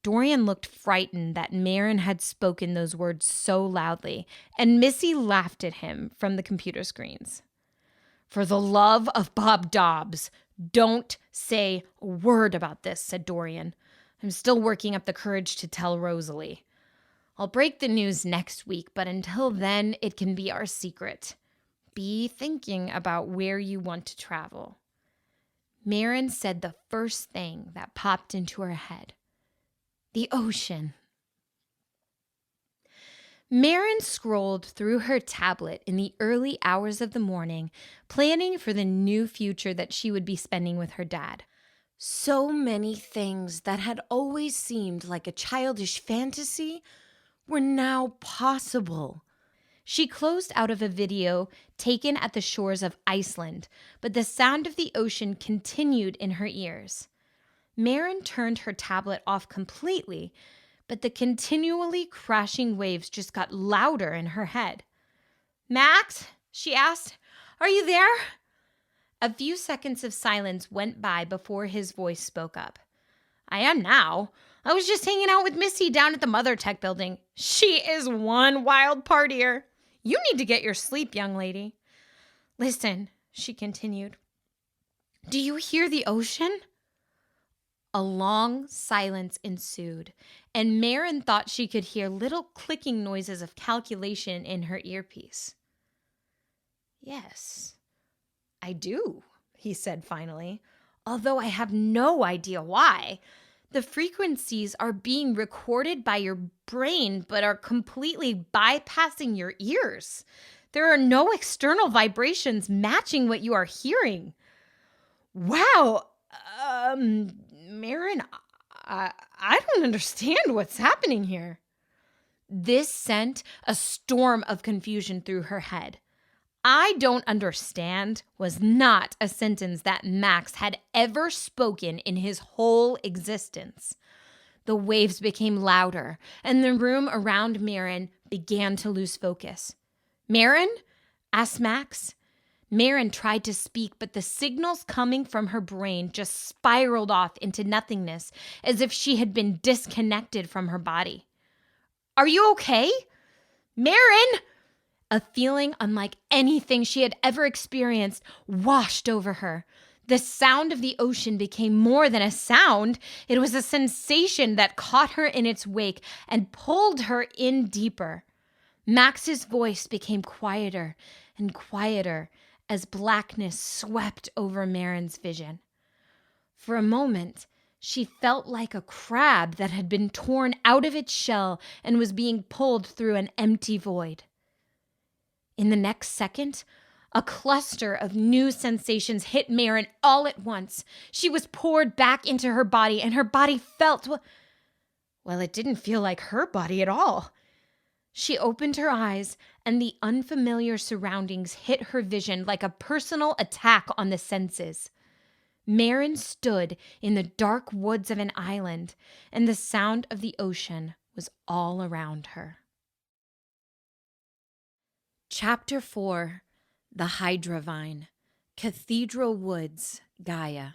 Speaker 1: Dorian looked frightened that Marin had spoken those words so loudly, and Missy laughed at him from the computer screens. "For the love of Bob Dobbs, don't say a word about this," said Dorian. "I'm still working up the courage to tell Rosalie. I'll break the news next week, but until then, it can be our secret. Be thinking about where you want to travel." Marin said the first thing that popped into her head. The ocean. Marin scrolled through her tablet in the early hours of the morning, planning for the new future that she would be spending with her dad. So many things that had always seemed like a childish fantasy were now possible. She closed out of a video taken at the shores of Iceland, but the sound of the ocean continued in her ears. Marin turned her tablet off completely, but the continually crashing waves just got louder in her head. "Max?" she asked. "Are you there?" A few seconds of silence went by before his voice spoke up. "I am now. I was just hanging out with Missy down at the Mother Tech building. She is one wild partier. You need to get your sleep, young lady." "Listen," she continued. "Do you hear the ocean?" A long silence ensued, and Marin thought she could hear little clicking noises of calculation in her earpiece. "Yes, I do," he said finally, "although I have no idea why. The frequencies are being recorded by your brain but are completely bypassing your ears. There are no external vibrations matching what you are hearing." "Wow, Marin, I don't understand what's happening here." This sent a storm of confusion through her head. "I don't understand" was not a sentence that Max had ever spoken in his whole existence. The waves became louder, and the room around Marin began to lose focus. "Marin?" asked Max. Marin tried to speak, but the signals coming from her brain just spiraled off into nothingness, as if she had been disconnected from her body. "Are you okay? Marin?" A feeling unlike anything she had ever experienced washed over her. The sound of the ocean became more than a sound. It was a sensation that caught her in its wake and pulled her in deeper. Max's voice became quieter and quieter as blackness swept over Marin's vision. For a moment, she felt like a crab that had been torn out of its shell and was being pulled through an empty void. In the next second, a cluster of new sensations hit Marin all at once. She was poured back into her body, and her body felt, well, it didn't feel like her body at all. She opened her eyes, and the unfamiliar surroundings hit her vision like a personal attack on the senses. Marin stood in the dark woods of an island, and the sound of the ocean was all around her. Chapter 4. The Hydra Vine. Cathedral Woods, Gaia.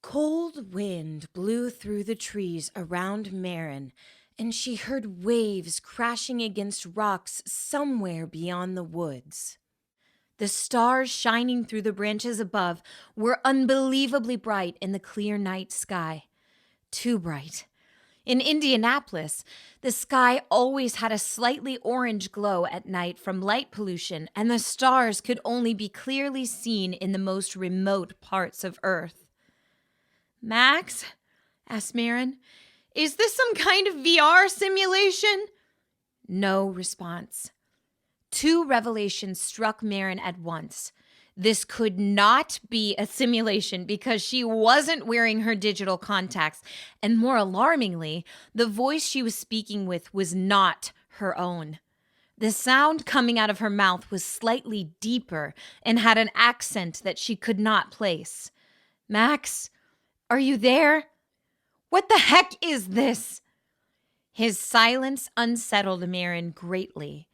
Speaker 1: Cold wind blew through the trees around Marin, and she heard waves crashing against rocks somewhere beyond the woods. The stars shining through the branches above were unbelievably bright in the clear night sky. Too bright. In Indianapolis, the sky always had a slightly orange glow at night from light pollution, and the stars could only be clearly seen in the most remote parts of Earth. "Max?" asked Marin. "Is this some kind of VR simulation?" No response. Two revelations struck Marin at once. This could not be a simulation because she wasn't wearing her digital contacts, and more alarmingly, the voice she was speaking with was not her own. The sound coming out of her mouth was slightly deeper and had an accent that she could not place. "Max, are you there? What the heck is this?" His silence unsettled Marin greatly.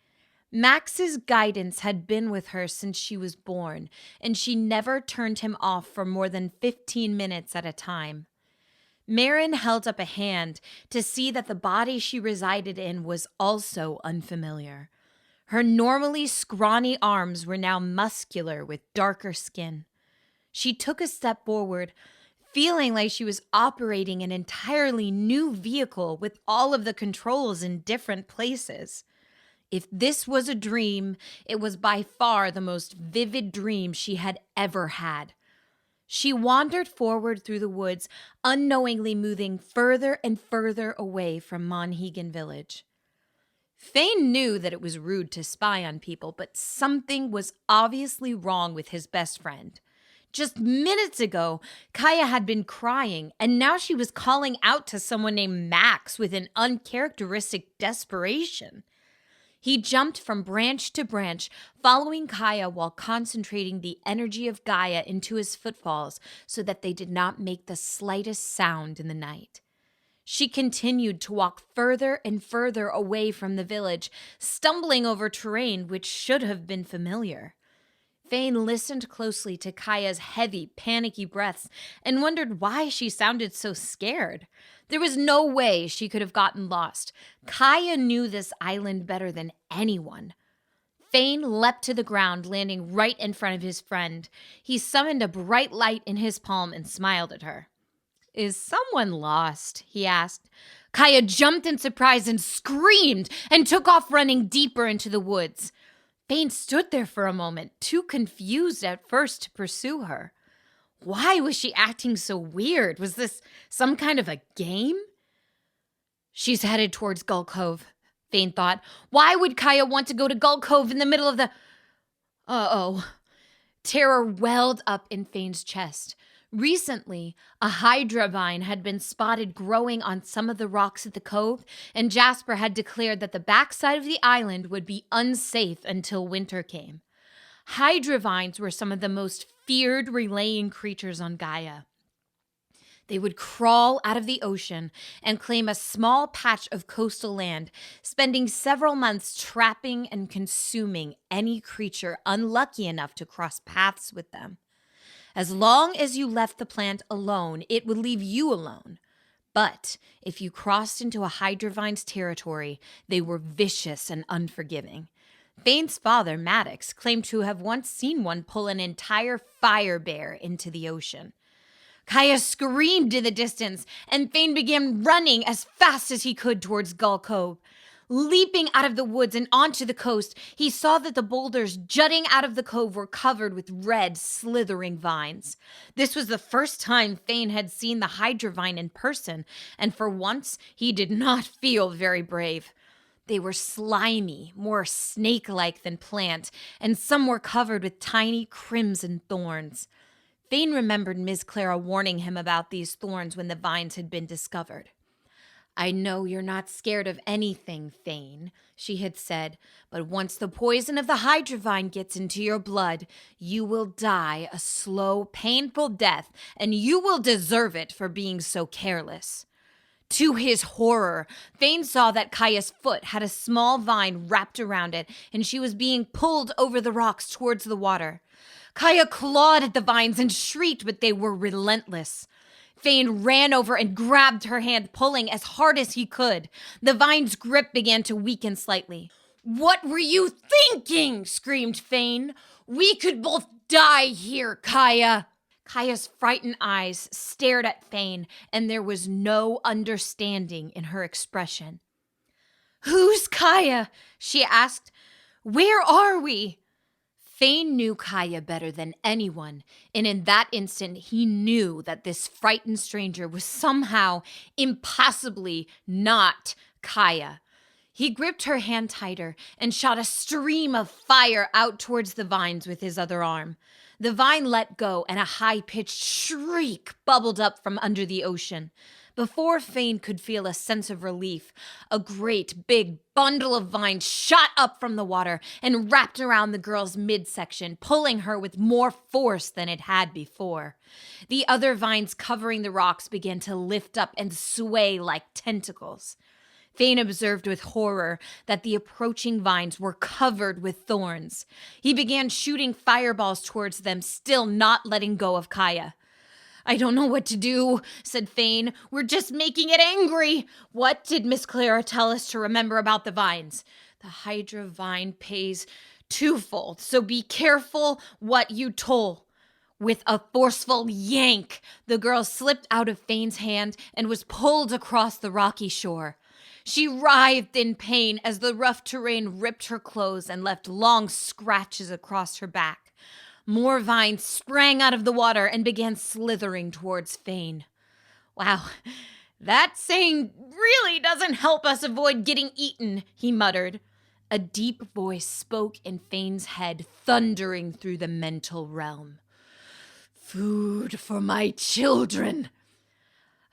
Speaker 1: Max's guidance had been with her since she was born, and she never turned him off for more than 15 minutes at a time. Marin held up a hand to see that the body she resided in was also unfamiliar. Her normally scrawny arms were now muscular with darker skin. She took a step forward, feeling like she was operating an entirely new vehicle with all of the controls in different places. If this was a dream, it was by far the most vivid dream she had ever had. She wandered forward through the woods, unknowingly moving further and further away from Monhegan village. Thane knew that it was rude to spy on people, but something was obviously wrong with his best friend. Just minutes ago, Gaia had been crying, and now she was calling out to someone named Max with an uncharacteristic desperation. He jumped from branch to branch, following Gaia while concentrating the energy of Gaia into his footfalls so that they did not make the slightest sound in the night. She continued to walk further and further away from the village, stumbling over terrain which should have been familiar. Thane listened closely to Kaia's heavy, panicky breaths and wondered why she sounded so scared. There was no way she could have gotten lost. Gaia knew this island better than anyone. Thane leapt to the ground, landing right in front of his friend. He summoned a bright light in his palm and smiled at her. "Is someone lost?" he asked. Gaia jumped in surprise and screamed and took off running deeper into the woods. Thane stood there for a moment, too confused at first to pursue her. Why was she acting so weird? Was this some kind of a game? She's headed towards Gull Cove, Thane thought. Why would Gaia want to go to Gull Cove in the middle of the... Uh-oh. Terror welled up in Thane's chest. Recently, a Hydra vine had been spotted growing on some of the rocks at the cove, and Jasper had declared that the backside of the island would be unsafe until winter came. Hydra vines were some of the most feared relaying creatures on Gaia. They would crawl out of the ocean and claim a small patch of coastal land, spending several months trapping and consuming any creature unlucky enough to cross paths with them. As long as you left the plant alone, it would leave you alone. But if you crossed into a Hydra vine's territory, they were vicious and unforgiving. Thane's father, Maddox, claimed to have once seen one pull an entire fire bear into the ocean. Gaia screamed in the distance, and Thane began running as fast as he could towards Gull Cove. Leaping out of the woods and onto the coast, he saw that the boulders jutting out of the cove were covered with red, slithering vines. This was the first time Thane had seen the Hydra vine in person, and for once, he did not feel very brave. They were slimy, more snake-like than plant, and some were covered with tiny crimson thorns. Thane remembered Miss Clara warning him about these thorns when the vines had been discovered. "I know you're not scared of anything, Thane," she had said, "but once the poison of the Hydra vine gets into your blood, you will die a slow, painful death, and you will deserve it for being so careless." To his horror, Thane saw that Gaia's foot had a small vine wrapped around it, and she was being pulled over the rocks towards the water. Gaia clawed at the vines and shrieked, but they were relentless. Thane ran over and grabbed her hand, pulling as hard as he could. The vine's grip began to weaken slightly. "What were you thinking?" screamed Thane. "We could both die here, Gaia." Gaia's frightened eyes stared at Thane, and there was no understanding in her expression. "Who's Gaia?" she asked. "Where are we?" Thane knew Gaia better than anyone, and in that instant he knew that this frightened stranger was somehow, impossibly not Gaia. He gripped her hand tighter and shot a stream of fire out towards the vines with his other arm. The vine let go, and a high-pitched shriek bubbled up from under the ocean. Before Thane could feel a sense of relief, a great big bundle of vines shot up from the water and wrapped around the girl's midsection, pulling her with more force than it had before. The other vines covering the rocks began to lift up and sway like tentacles. Thane observed with horror that the approaching vines were covered with thorns. He began shooting fireballs towards them, still not letting go of Gaia. "I don't know what to do," said Thane. "We're just making it angry. What did Miss Clara tell us to remember about the vines?" "The Hydra vine pays twofold, so be careful what you toll." With a forceful yank, the girl slipped out of Thane's hand and was pulled across the rocky shore. She writhed in pain as the rough terrain ripped her clothes and left long scratches across her back. More vines sprang out of the water and began slithering towards Thane. "Wow, that saying really doesn't help us avoid getting eaten," he muttered. A deep voice spoke in Thane's head, thundering through the mental realm. "Food for my children."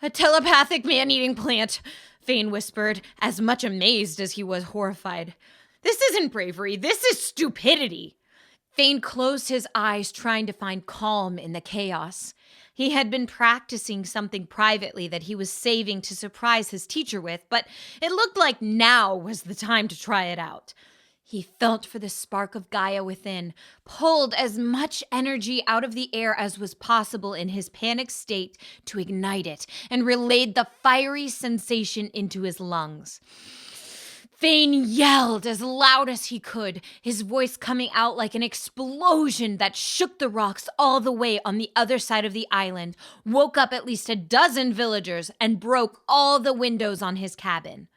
Speaker 1: "A telepathic man-eating plant," Thane whispered, as much amazed as he was horrified. "This isn't bravery, this is stupidity." Thane closed his eyes, trying to find calm in the chaos. He had been practicing something privately that he was saving to surprise his teacher with, but it looked like now was the time to try it out. He felt for the spark of Gaia within, pulled as much energy out of the air as was possible in his panic state to ignite it, and relayed the fiery sensation into his lungs. Thane yelled as loud as he could, his voice coming out like an explosion that shook the rocks all the way on the other side of the island, woke up at least a dozen villagers, and broke all the windows on his cabin.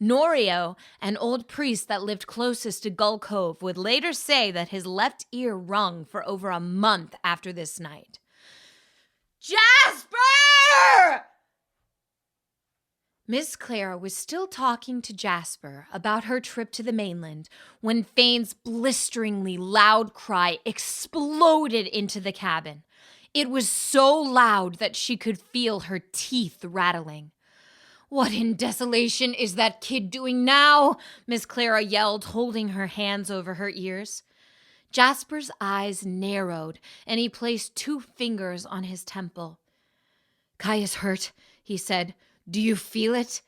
Speaker 1: Norio, an old priest that lived closest to Gull Cove, would later say that his left ear rung for over a month after this night. "Jasper!" Miss Clara was still talking to Jasper about her trip to the mainland when Thane's blisteringly loud cry exploded into the cabin. It was so loud that she could feel her teeth rattling. "What in desolation is that kid doing now?" Miss Clara yelled, holding her hands over her ears. Jasper's eyes narrowed, and he placed 2 fingers on his temple. "Gaia's hurt," he said. "Do you feel it?"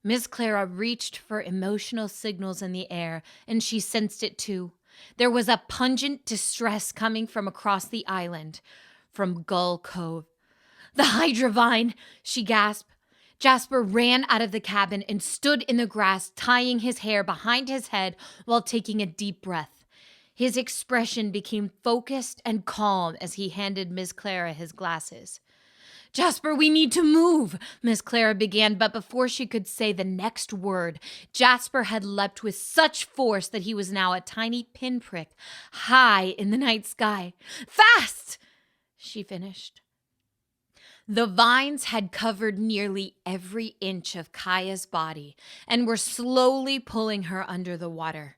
Speaker 1: Miss Clara reached for emotional signals in the air, and she sensed it too. There was a pungent distress coming from across the island, from Gull Cove. "The Hydra vine!" she gasped. Jasper ran out of the cabin and stood in the grass, tying his hair behind his head while taking a deep breath. His expression became focused and calm as he handed Miss Clara his glasses. "Jasper, we need to move," Miss Clara began, but before she could say the next word, Jasper had leapt with such force that he was now a tiny pinprick high in the night sky. "Fast!" she finished. The vines had covered nearly every inch of Kaya's body and were slowly pulling her under the water.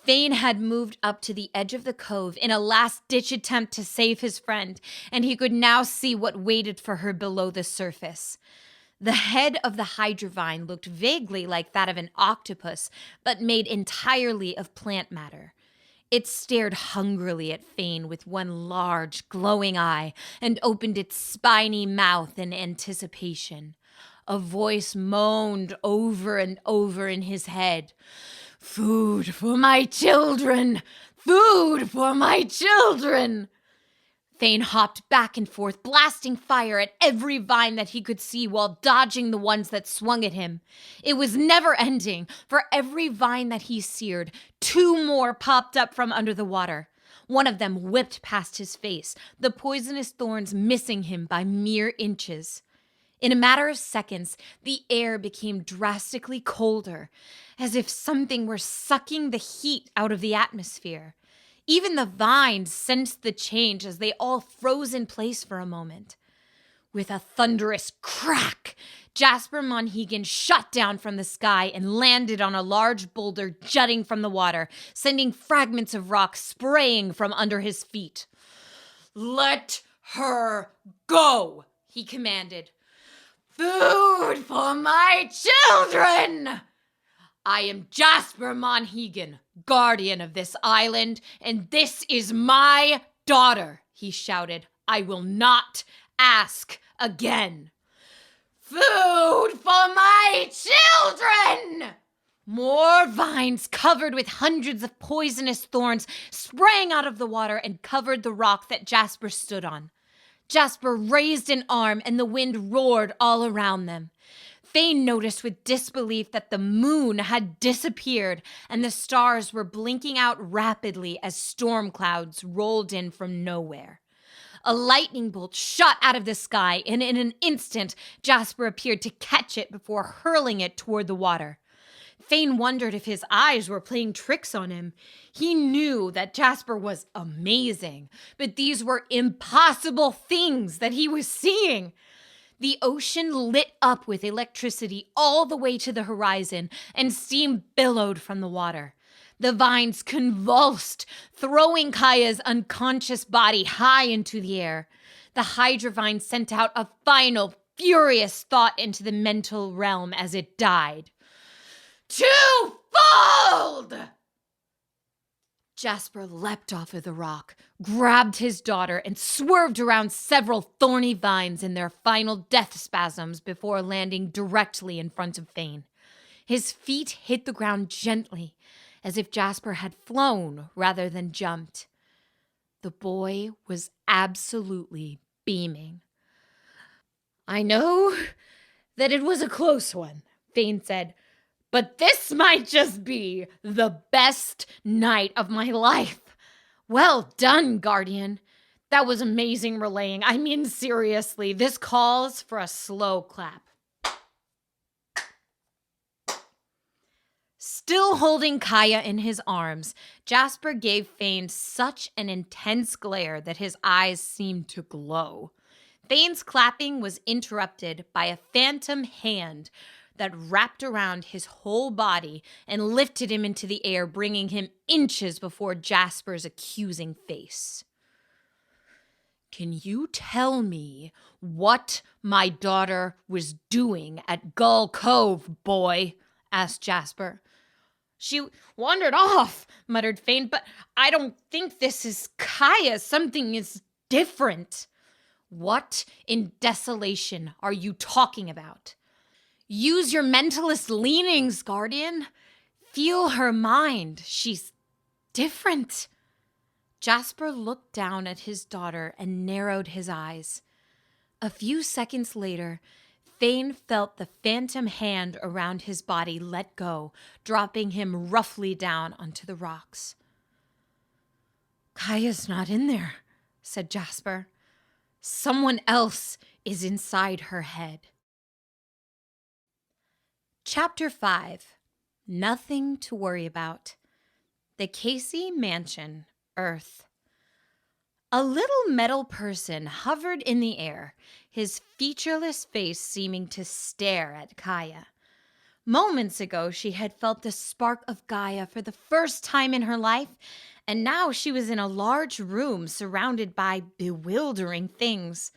Speaker 1: Thane had moved up to the edge of the cove in a last-ditch attempt to save his friend, and he could now see what waited for her below the surface. The head of the Hydra vine looked vaguely like that of an octopus, but made entirely of plant matter. It stared hungrily at Thane with one large, glowing eye and opened its spiny mouth in anticipation. A voice moaned over and over in his head. "Food for my children! Food for my children!" Thane hopped back and forth, blasting fire at every vine that he could see while dodging the ones that swung at him. It was never ending. For every vine that he seared, 2 more popped up from under the water. One of them whipped past his face, the poisonous thorns missing him by mere inches. In a matter of seconds, the air became drastically colder, as if something were sucking the heat out of the atmosphere. Even the vines sensed the change as they all froze in place for a moment. With a thunderous crack, Jasper Monhegan shot down from the sky and landed on a large boulder jutting from the water, sending fragments of rock spraying from under his feet. "Let her go," he commanded. "Food for my children! I am Jasper Monhegan, guardian of this island, and this is my daughter," he shouted. "I will not ask again." "Food for my children!" More vines covered with hundreds of poisonous thorns sprang out of the water and covered the rock that Jasper stood on. Jasper raised an arm and the wind roared all around them. Fane noticed with disbelief that the moon had disappeared and the stars were blinking out rapidly as storm clouds rolled in from nowhere. A lightning bolt shot out of the sky, and in an instant, Jasper appeared to catch it before hurling it toward the water. Fane wondered if his eyes were playing tricks on him. He knew that Jasper was amazing, but these were impossible things that he was seeing. The ocean lit up with electricity all the way to the horizon, and steam billowed from the water. The vines convulsed, throwing Gaia's unconscious body high into the air. The Hydra vine sent out a final, furious thought into the mental realm as it died. Twofold! Jasper leapt off of the rock, grabbed his daughter, and swerved around several thorny vines in their final death spasms before landing directly in front of Fane. His feet hit the ground gently, as if Jasper had flown rather than jumped. The boy was absolutely beaming. "I know that it was a close one," Fane said, "but this might just be the best night of my life." "Well done, Guardian. That was amazing relaying. I mean, seriously, this calls for a slow clap." Still holding Gaia in his arms, Jasper gave Fane such an intense glare that his eyes seemed to glow. Fane's clapping was interrupted by a phantom hand that wrapped around his whole body and lifted him into the air, bringing him inches before Jasper's accusing face. "Can you tell me what my daughter was doing at Gull Cove, boy?" asked Jasper. "She wandered off," muttered Fane, "but I don't think this is Gaia. Something is different." "What in desolation are you talking about?" "Use your mentalist leanings, Guardian. Feel her mind. She's different." Jasper looked down at his daughter and narrowed his eyes. A few seconds later, Fane felt the phantom hand around his body let go, dropping him roughly down onto the rocks. "Gaia's not in there," said Jasper. "Someone else is inside her head." Chapter 5. Nothing to Worry About. The Casey Mansion, Earth. A little metal person hovered in the air, his featureless face seeming to stare at Gaia. Moments ago, she had felt the spark of Gaia for the first time in her life, and now she was in a large room surrounded by bewildering things.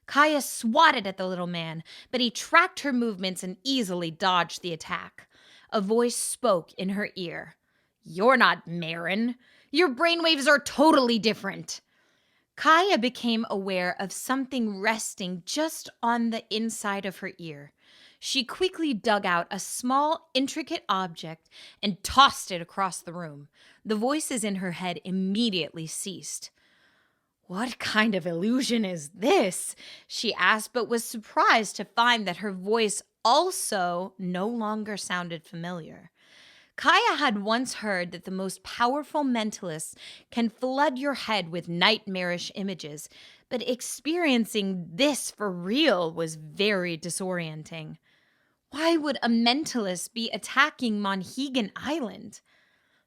Speaker 1: Gaia swatted at the little man, but he tracked her movements and easily dodged the attack. A voice spoke in her ear. "You're not Marin. Your brainwaves are totally different." Gaia became aware of something resting just on the inside of her ear. She quickly dug out a small, intricate object and tossed it across the room. The voices in her head immediately ceased. "What kind of illusion is this?" she asked, but was surprised to find that her voice also no longer sounded familiar. Gaia had once heard that the most powerful mentalists can flood your head with nightmarish images, but experiencing this for real was very disorienting. Why would a mentalist be attacking Monhegan Island?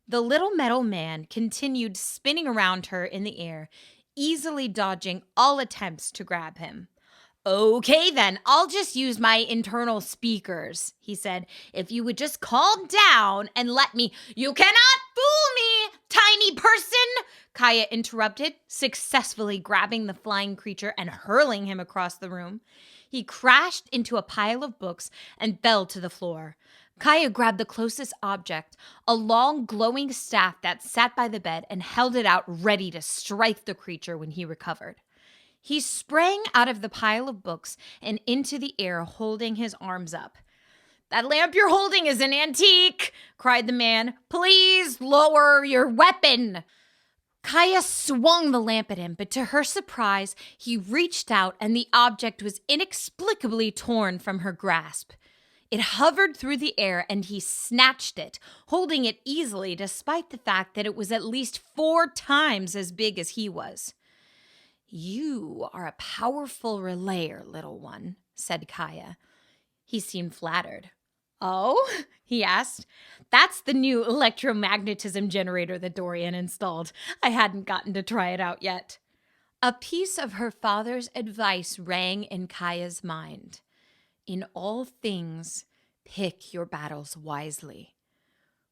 Speaker 1: The little metal man continued spinning around her in the air, easily dodging all attempts to grab him. "Okay then, I'll just use my internal speakers," he said. "If you would just calm down and let me—" "You cannot fool me, tiny person!" Gaia interrupted, successfully grabbing the flying creature and hurling him across the room. He crashed into a pile of books and fell to the floor. Gaia grabbed the closest object, a long glowing staff that sat by the bed, and held it out ready to strike the creature when he recovered. He sprang out of the pile of books and into the air, holding his arms up. "That lamp you're holding is an antique," cried the man. "Please lower your weapon." Gaia swung the lamp at him, but to her surprise, he reached out and the object was inexplicably torn from her grasp. It hovered through the air and he snatched it, holding it easily despite the fact that it was at least 4 times as big as he was. "You are a powerful relayer, little one," said Gaia. He seemed flattered. "Oh?" he asked. "That's the new electromagnetism generator that Dorian installed. I hadn't gotten to try it out yet." A piece of her father's advice rang in Gaia's mind. In all things, pick your battles wisely.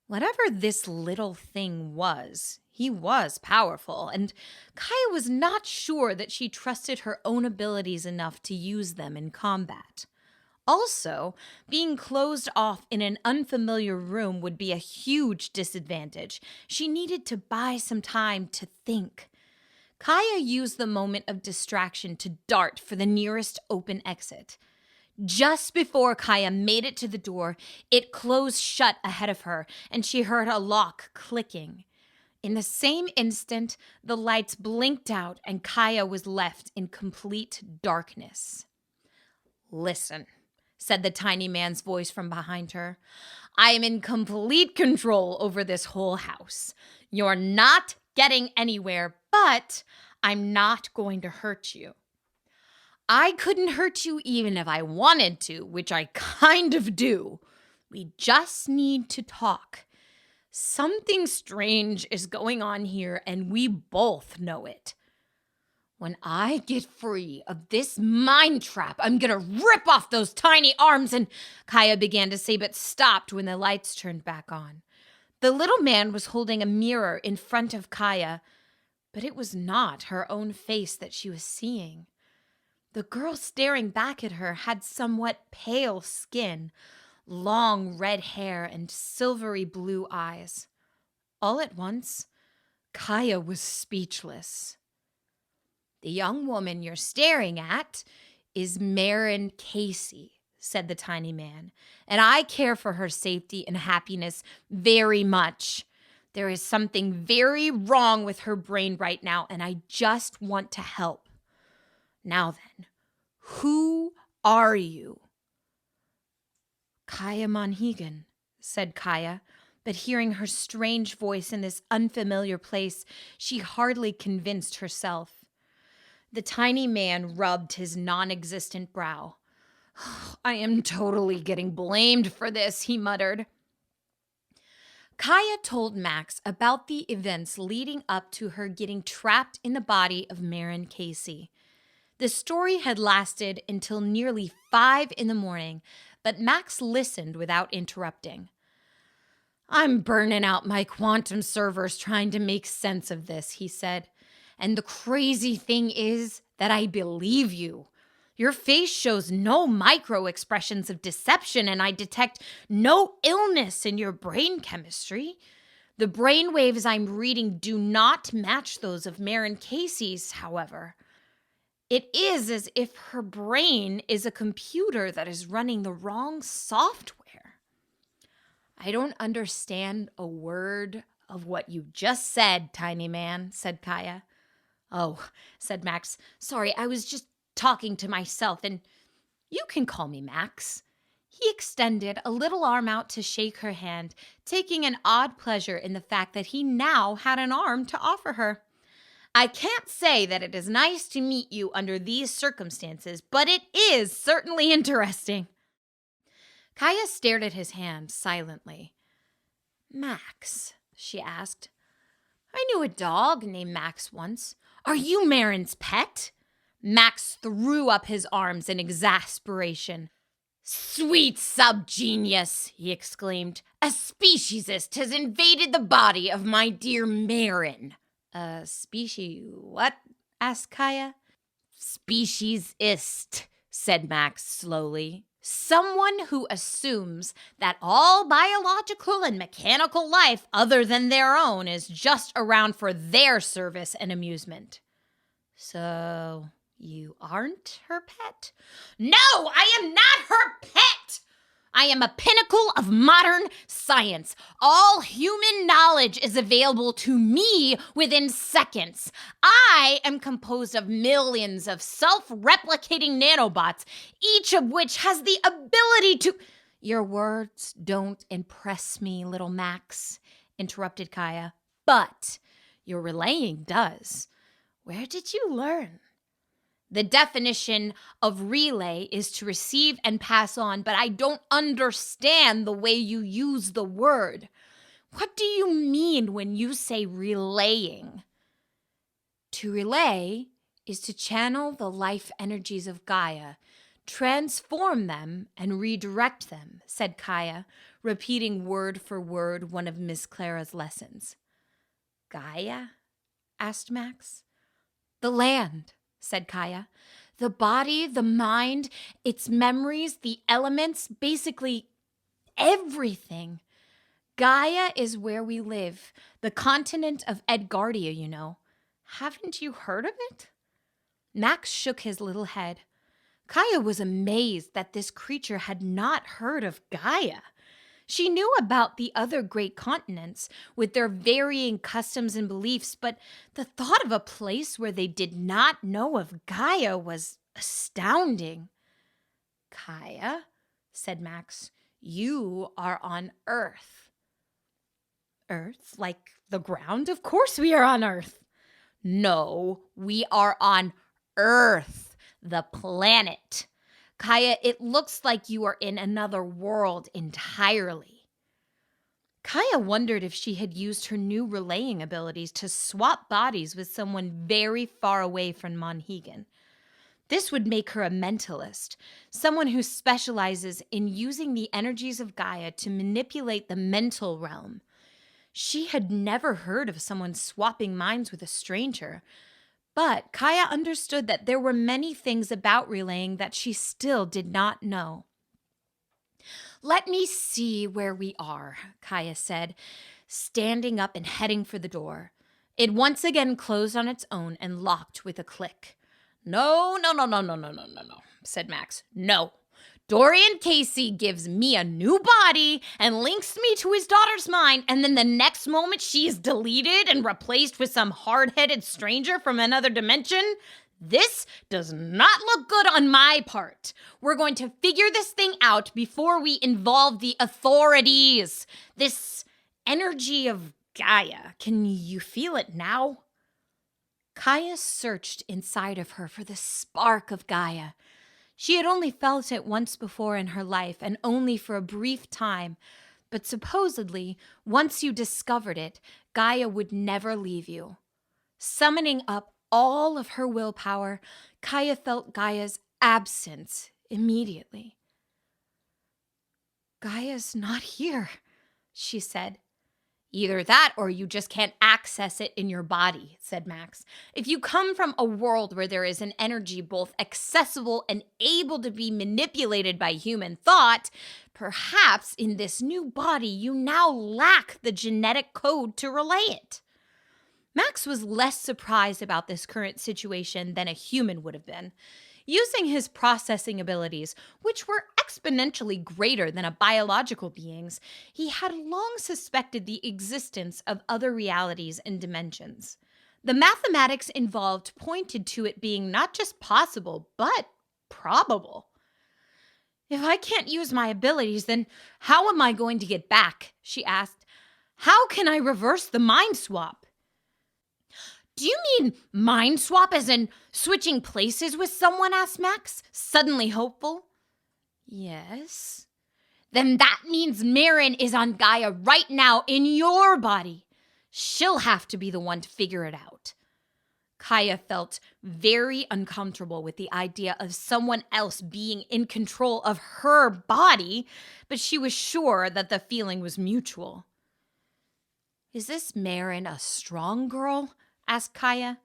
Speaker 1: Whatever this little thing was, he was powerful, and Gaia was not sure that she trusted her own abilities enough to use them in combat. Also, being closed off in an unfamiliar room would be a huge disadvantage. She needed to buy some time to think. Gaia used the moment of distraction to dart for the nearest open exit. Just before Gaia made it to the door, it closed shut ahead of her, and she heard a lock clicking. In the same instant, the lights blinked out, and Gaia was left in complete darkness. "Listen," said the tiny man's voice from behind her. "I am in complete control over this whole house. You're not getting anywhere, but I'm not going to hurt you. I couldn't hurt you even if I wanted to, which I kind of do. We just need to talk. Something strange is going on here, and we both know it. When I get free of this mind trap, I'm gonna rip off those tiny arms," and Gaia began to say, but stopped when the lights turned back on. The little man was holding a mirror in front of Gaia, but it was not her own face that she was seeing. The girl staring back at her had somewhat pale skin, long red hair, and silvery blue eyes. All at once, Gaia was speechless. "The young woman you're staring at is Marin Casey," said the tiny man, "and I care for her safety and happiness very much. There is something very wrong with her brain right now, and I just want to help. Now then, who are you?" "Gaia Monhegan," said Gaia, but hearing her strange voice in this unfamiliar place, she hardly convinced herself. The tiny man rubbed his non-existent brow. "I am totally getting blamed for this," he muttered. Gaia told Max about the events leading up to her getting trapped in the body of Marin Casey. The story had lasted until nearly 5 in the morning, but Max listened without interrupting. "I'm burning out my quantum servers trying to make sense of this," he said. "And the crazy thing is that I believe you. Your face shows no micro expressions of deception, and I detect no illness in your brain chemistry. The brain waves I'm reading do not match those of Marin Casey's, however. It is as if her brain is a computer that is running the wrong software." "I don't understand a word of what you just said, tiny man," said Gaia. "Oh," said Max. "Sorry, I was just talking to myself, and you can call me Max." He extended a little arm out to shake her hand, taking an odd pleasure in the fact that he now had an arm to offer her. "I can't say that it is nice to meet you under these circumstances, but it is certainly interesting." Gaia stared at his hand silently. "Max," she asked. "I knew a dog named Max once. Are you Marin's pet?" Max threw up his arms in exasperation. "Sweet subgenius," he exclaimed. "A speciesist has invaded the body of my dear Marin." "A species what?" asked Gaia. "Speciesist," said Max slowly. "Someone who assumes that all biological and mechanical life other than their own is just around for their service and amusement." "So you aren't her pet?" "No, I am not her pet! I am a pinnacle of modern science. All human knowledge is available to me within seconds. I am composed of millions of self-replicating nanobots, each of which has the ability to... Your words don't impress me, little Max, interrupted Gaia. But your relaying does. Where did you learn? The definition of relay is to receive and pass on, but I don't understand the way you use the word. What do you mean when you say relaying? To relay is to channel the life energies of Gaia, transform them and redirect them, said Gaia, repeating word for word one of Miss Clara's lessons. Gaia? Asked Max. The land, said Gaia. The body, the mind, its memories, the elements, basically everything. Gaia is where we live, the continent of Edgardia, you know. Haven't you heard of it? Max shook his little head. Gaia was amazed that this creature had not heard of Gaia. She knew about the other great continents with their varying customs and beliefs, but the thought of a place where they did not know of Gaia was astounding. Gaia, said Max, you are on Earth. Earth? Like the ground? Of course we are on Earth. No, we are on Earth, the planet. Gaia, it looks like you are in another world entirely. Gaia wondered if she had used her new relaying abilities to swap bodies with someone very far away from Monhegan. This would make her a mentalist, someone who specializes in using the energies of Gaia to manipulate the mental realm. She had never heard of someone swapping minds with a stranger, but Gaia understood that there were many things about relaying that she still did not know. Let me see where we are, Gaia said, standing up and heading for the door. It once again closed on its own and locked with a click. No, said Max. No. Dorian Casey gives me a new body and links me to his daughter's mind, and then the next moment she is deleted and replaced with some hard-headed stranger from another dimension? This does not look good on my part. We're going to figure this thing out before we involve the authorities. This energy of Gaia, can you feel it now? Gaia searched inside of her for the spark of Gaia. She had only felt it once before in her life, and only for a brief time. But supposedly, once you discovered it, Gaia would never leave you. Summoning up all of her willpower, Gaia felt Gaia's absence immediately. Gaia's not here, she said. Either that or you just can't access it in your body, said Max. If you come from a world where there is an energy both accessible and able to be manipulated by human thought, perhaps in this new body you now lack the genetic code to relay it. Max was less surprised about this current situation than a human would have been. Using his processing abilities, which were exponentially greater than a biological being's, he had long suspected the existence of other realities and dimensions. The mathematics involved pointed to it being not just possible, but probable. If I can't use my abilities, then how am I going to get back? She asked. How can I reverse the mind swap? Do you mean mind swap as in switching places with someone? Asked Max, suddenly hopeful. Yes. Then that means Marin is on Gaia right now in your body. She'll have to be the one to figure it out. Gaia felt very uncomfortable with the idea of someone else being in control of her body, but she was sure that the feeling was mutual. Is this Marin a strong girl? Asked Gaia.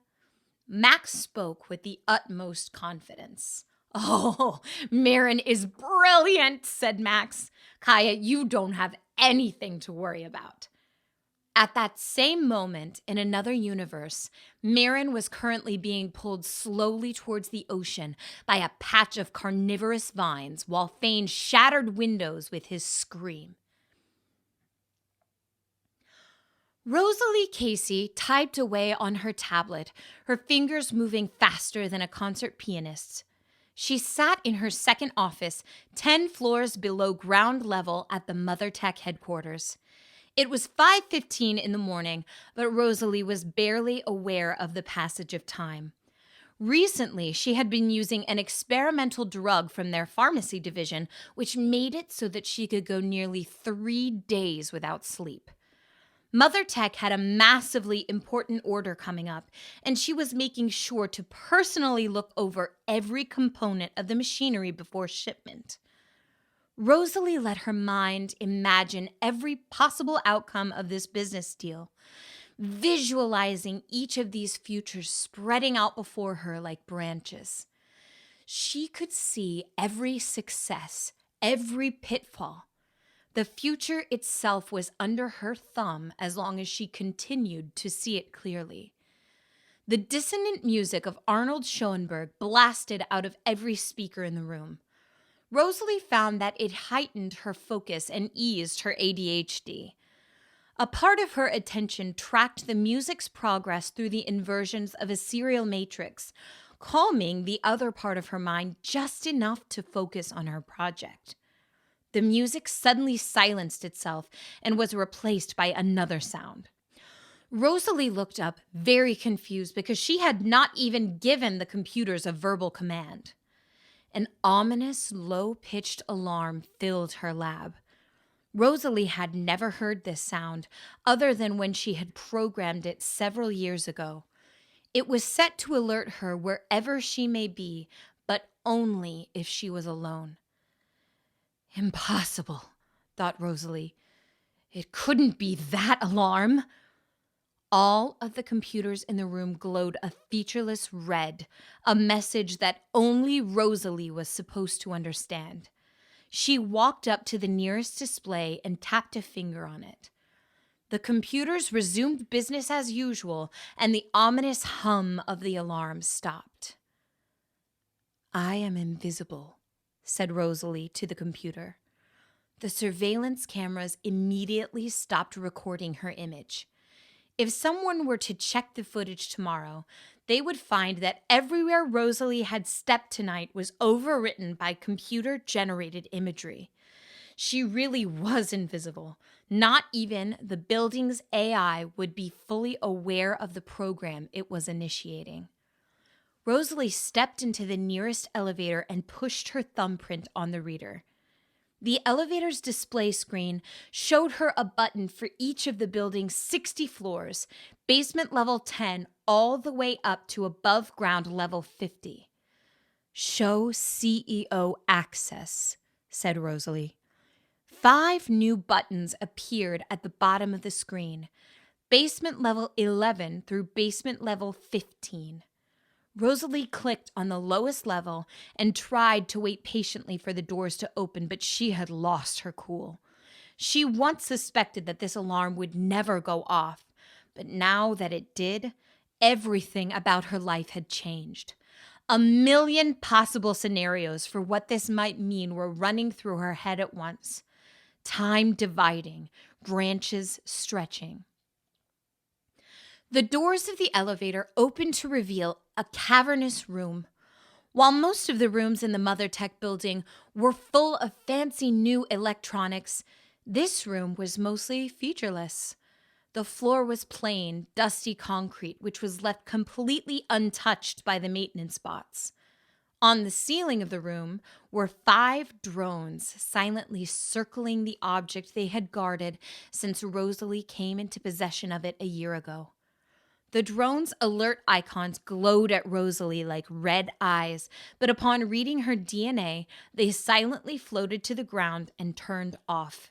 Speaker 1: Max spoke with the utmost confidence. Oh, Marin is brilliant, said Max. Gaia, you don't have anything to worry about. At that same moment, in another universe, Mirren was currently being pulled slowly towards the ocean by a patch of carnivorous vines while Fane shattered windows with his scream. Rosalie Casey typed away on her tablet, her fingers moving faster than a concert pianist's. She sat in her second office, 10 floors below ground level at the Mother Tech headquarters. It was 5:15 in the morning, but Rosalie was barely aware of the passage of time. Recently, she had been using an experimental drug from their pharmacy division, which made it so that she could go nearly 3 days without sleep. Mother Tech had a massively important order coming up, and she was making sure to personally look over every component of the machinery before shipment. Rosalie let her mind imagine every possible outcome of this business deal, visualizing each of these futures spreading out before her like branches. She could see every success, every pitfall. The future itself was under her thumb as long as she continued to see it clearly. The dissonant music of Arnold Schoenberg blasted out of every speaker in the room. Rosalie found that it heightened her focus and eased her ADHD. A part of her attention tracked the music's progress through the inversions of a serial matrix, calming the other part of her mind just enough to focus on her project. The music suddenly silenced itself and was replaced by another sound. Rosalie looked up, very confused because she had not even given the computers a verbal command. An ominous, low-pitched alarm filled her lab. Rosalie had never heard this sound, other than when she had programmed it several years ago. It was set to alert her wherever she may be, but only if she was alone. Impossible, thought Rosalie. It couldn't be that alarm. All of the computers in the room glowed a featureless red, a message that only Rosalie was supposed to understand. She walked up to the nearest display and tapped a finger on it. The computers resumed business as usual, and the ominous hum of the alarm stopped. "I am invisible," said Rosalie to the computer. The surveillance cameras immediately stopped recording her image. If someone were to check the footage tomorrow, they would find that everywhere Rosalie had stepped tonight was overwritten by computer-generated imagery. She really was invisible. Not even the building's AI would be fully aware of the program it was initiating. Rosalie stepped into the nearest elevator and pushed her thumbprint on the reader. The elevator's display screen showed her a button for each of the building's 60 floors, basement level 10 all the way up to above ground level 50. "Show CEO access," said Rosalie. 5 new buttons appeared at the bottom of the screen, basement level 11 through basement level 15. Rosalie clicked on the lowest level and tried to wait patiently for the doors to open, but she had lost her cool. She once suspected that this alarm would never go off, but now that it did, everything about her life had changed. A million possible scenarios for what this might mean were running through her head at once. Time dividing, branches stretching. The doors of the elevator opened to reveal a cavernous room. While most of the rooms in the Mother Tech building were full of fancy new electronics, this room was mostly featureless. The floor was plain, dusty concrete, which was left completely untouched by the maintenance bots. On the ceiling of the room were 5 drones silently circling the object they had guarded since Rosalie came into possession of it a year ago. The drone's alert icons glowed at Rosalie like red eyes, but upon reading her DNA, they silently floated to the ground and turned off.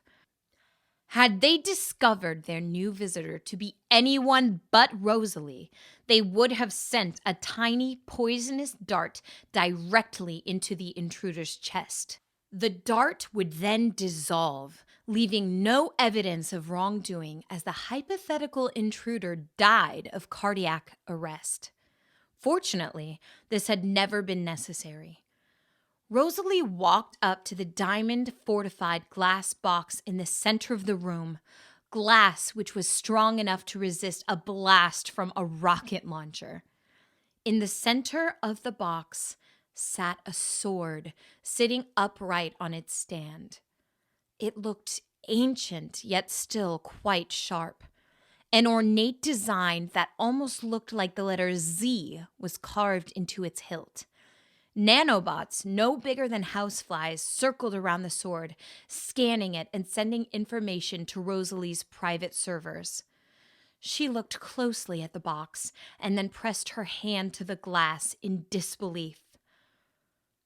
Speaker 1: Had they discovered their new visitor to be anyone but Rosalie, they would have sent a tiny poisonous dart directly into the intruder's chest. The dart would then dissolve, leaving no evidence of wrongdoing as the hypothetical intruder died of cardiac arrest. Fortunately, this had never been necessary. Rosalie walked up to the diamond-fortified glass box in the center of the room, glass which was strong enough to resist a blast from a rocket launcher. In the center of the box sat a sword, sitting upright on its stand. It looked ancient, yet still quite sharp. An ornate design that almost looked like the letter Z was carved into its hilt. Nanobots, no bigger than houseflies, circled around the sword, scanning it and sending information to Rosalie's private servers. She looked closely at the box and then pressed her hand to the glass in disbelief.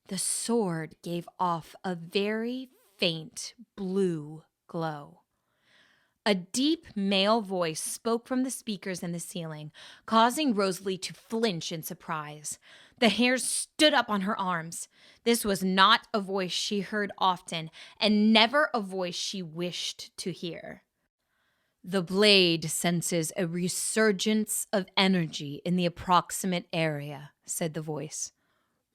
Speaker 1: The sword gave off a very faint blue glow. A deep male voice spoke from the speakers in the ceiling, causing Rosalie to flinch in surprise. The hairs stood up on her arms. This was not a voice she heard often, and never a voice she wished to hear. The blade senses a resurgence of energy in the approximate area, said the voice.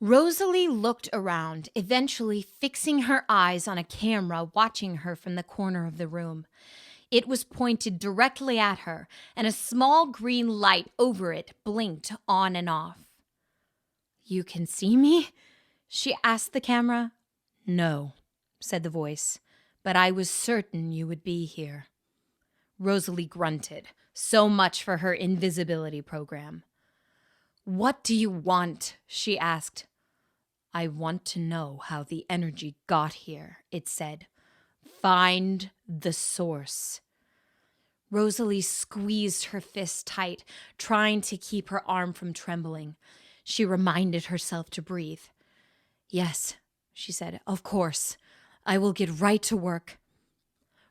Speaker 1: Rosalie looked around, eventually fixing her eyes on a camera watching her from the corner of the room. It was pointed directly at her, and a small green light over it blinked on and off. "You can see me?" she asked the camera. "No," said the voice, "but I was certain you would be here." Rosalie grunted. So much for her invisibility program. "What do you want?" she asked. "I want to know how the energy got here," it said. "Find the source." Rosalie squeezed her fist tight, trying to keep her arm from trembling. She reminded herself to breathe. "Yes," she said, "of course. I will get right to work."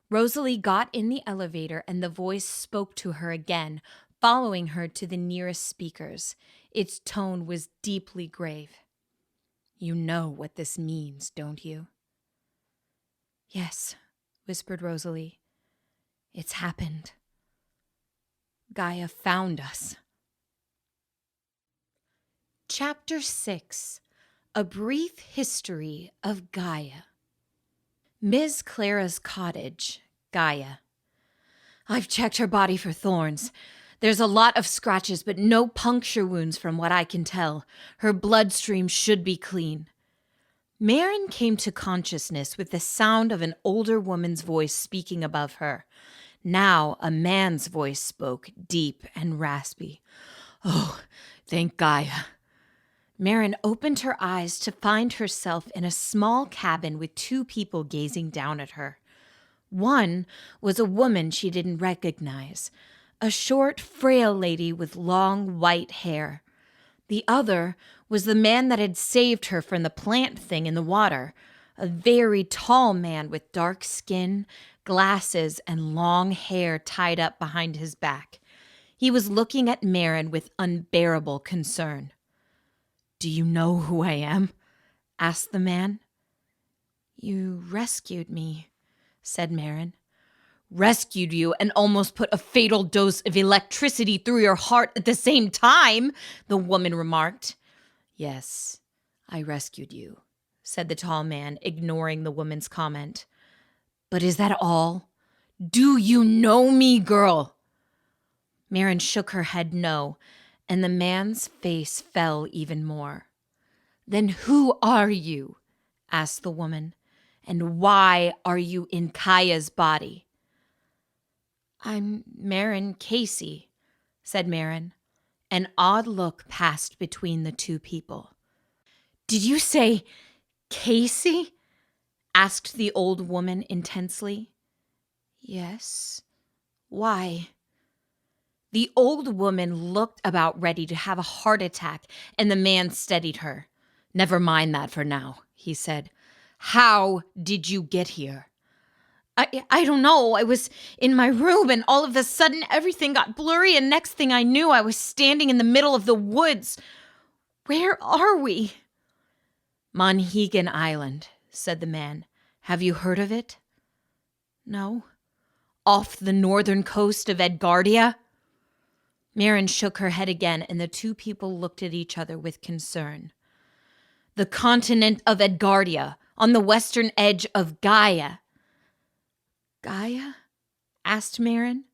Speaker 1: Rosalie got in the elevator and the voice spoke to her again, following her to the nearest speakers. Its tone was deeply grave. "You know what this means, don't you?" "Yes," whispered Rosalie. "It's happened. Gaia found us." Chapter 6. A Brief History of Gaia. Ms. Clara's cottage, Gaia. "I've checked her body for thorns. There's a lot of scratches, but no puncture wounds from what I can tell. Her bloodstream should be clean." Marin came to consciousness with the sound of an older woman's voice speaking above her. Now a man's voice spoke, deep and raspy. "Oh, thank Gaia." Marin opened her eyes to find herself in a small cabin with two people gazing down at her. One was a woman she didn't recognize, a short, frail lady with long, white hair. The other was the man that had saved her from the plant thing in the water, a very tall man with dark skin, glasses, and long hair tied up behind his back. He was looking at Marin with unbearable concern. "Do you know who I am?" asked the man. "You rescued me," said Marin. "Rescued you and almost put a fatal dose of electricity through your heart at the same time," the woman remarked. "Yes, I rescued you," said the tall man, ignoring the woman's comment. "But is that all? Do you know me, girl?" Marin shook her head no, and the man's face fell even more. "Then who are you?" asked the woman. "And why are you in Kaia's body?" "I'm Marin Casey," said Marin. An odd look passed between the two people. "Did you say Casey?" asked the old woman intensely. "Yes. Why?" The old woman looked about ready to have a heart attack, and the man steadied her. "Never mind that for now," he said. "How did you get here?" I don't know. I was in my room and all of a sudden everything got blurry and next thing I knew I was standing in the middle of the woods. Where are we?" "Monhegan Island," said the man. "Have you heard of it?" "No." "Off the northern coast of Edgardia?" Marin shook her head again, and the two people looked at each other with concern. "The continent of Edgardia, on the western edge of Gaia." "Gaia?" asked Marin.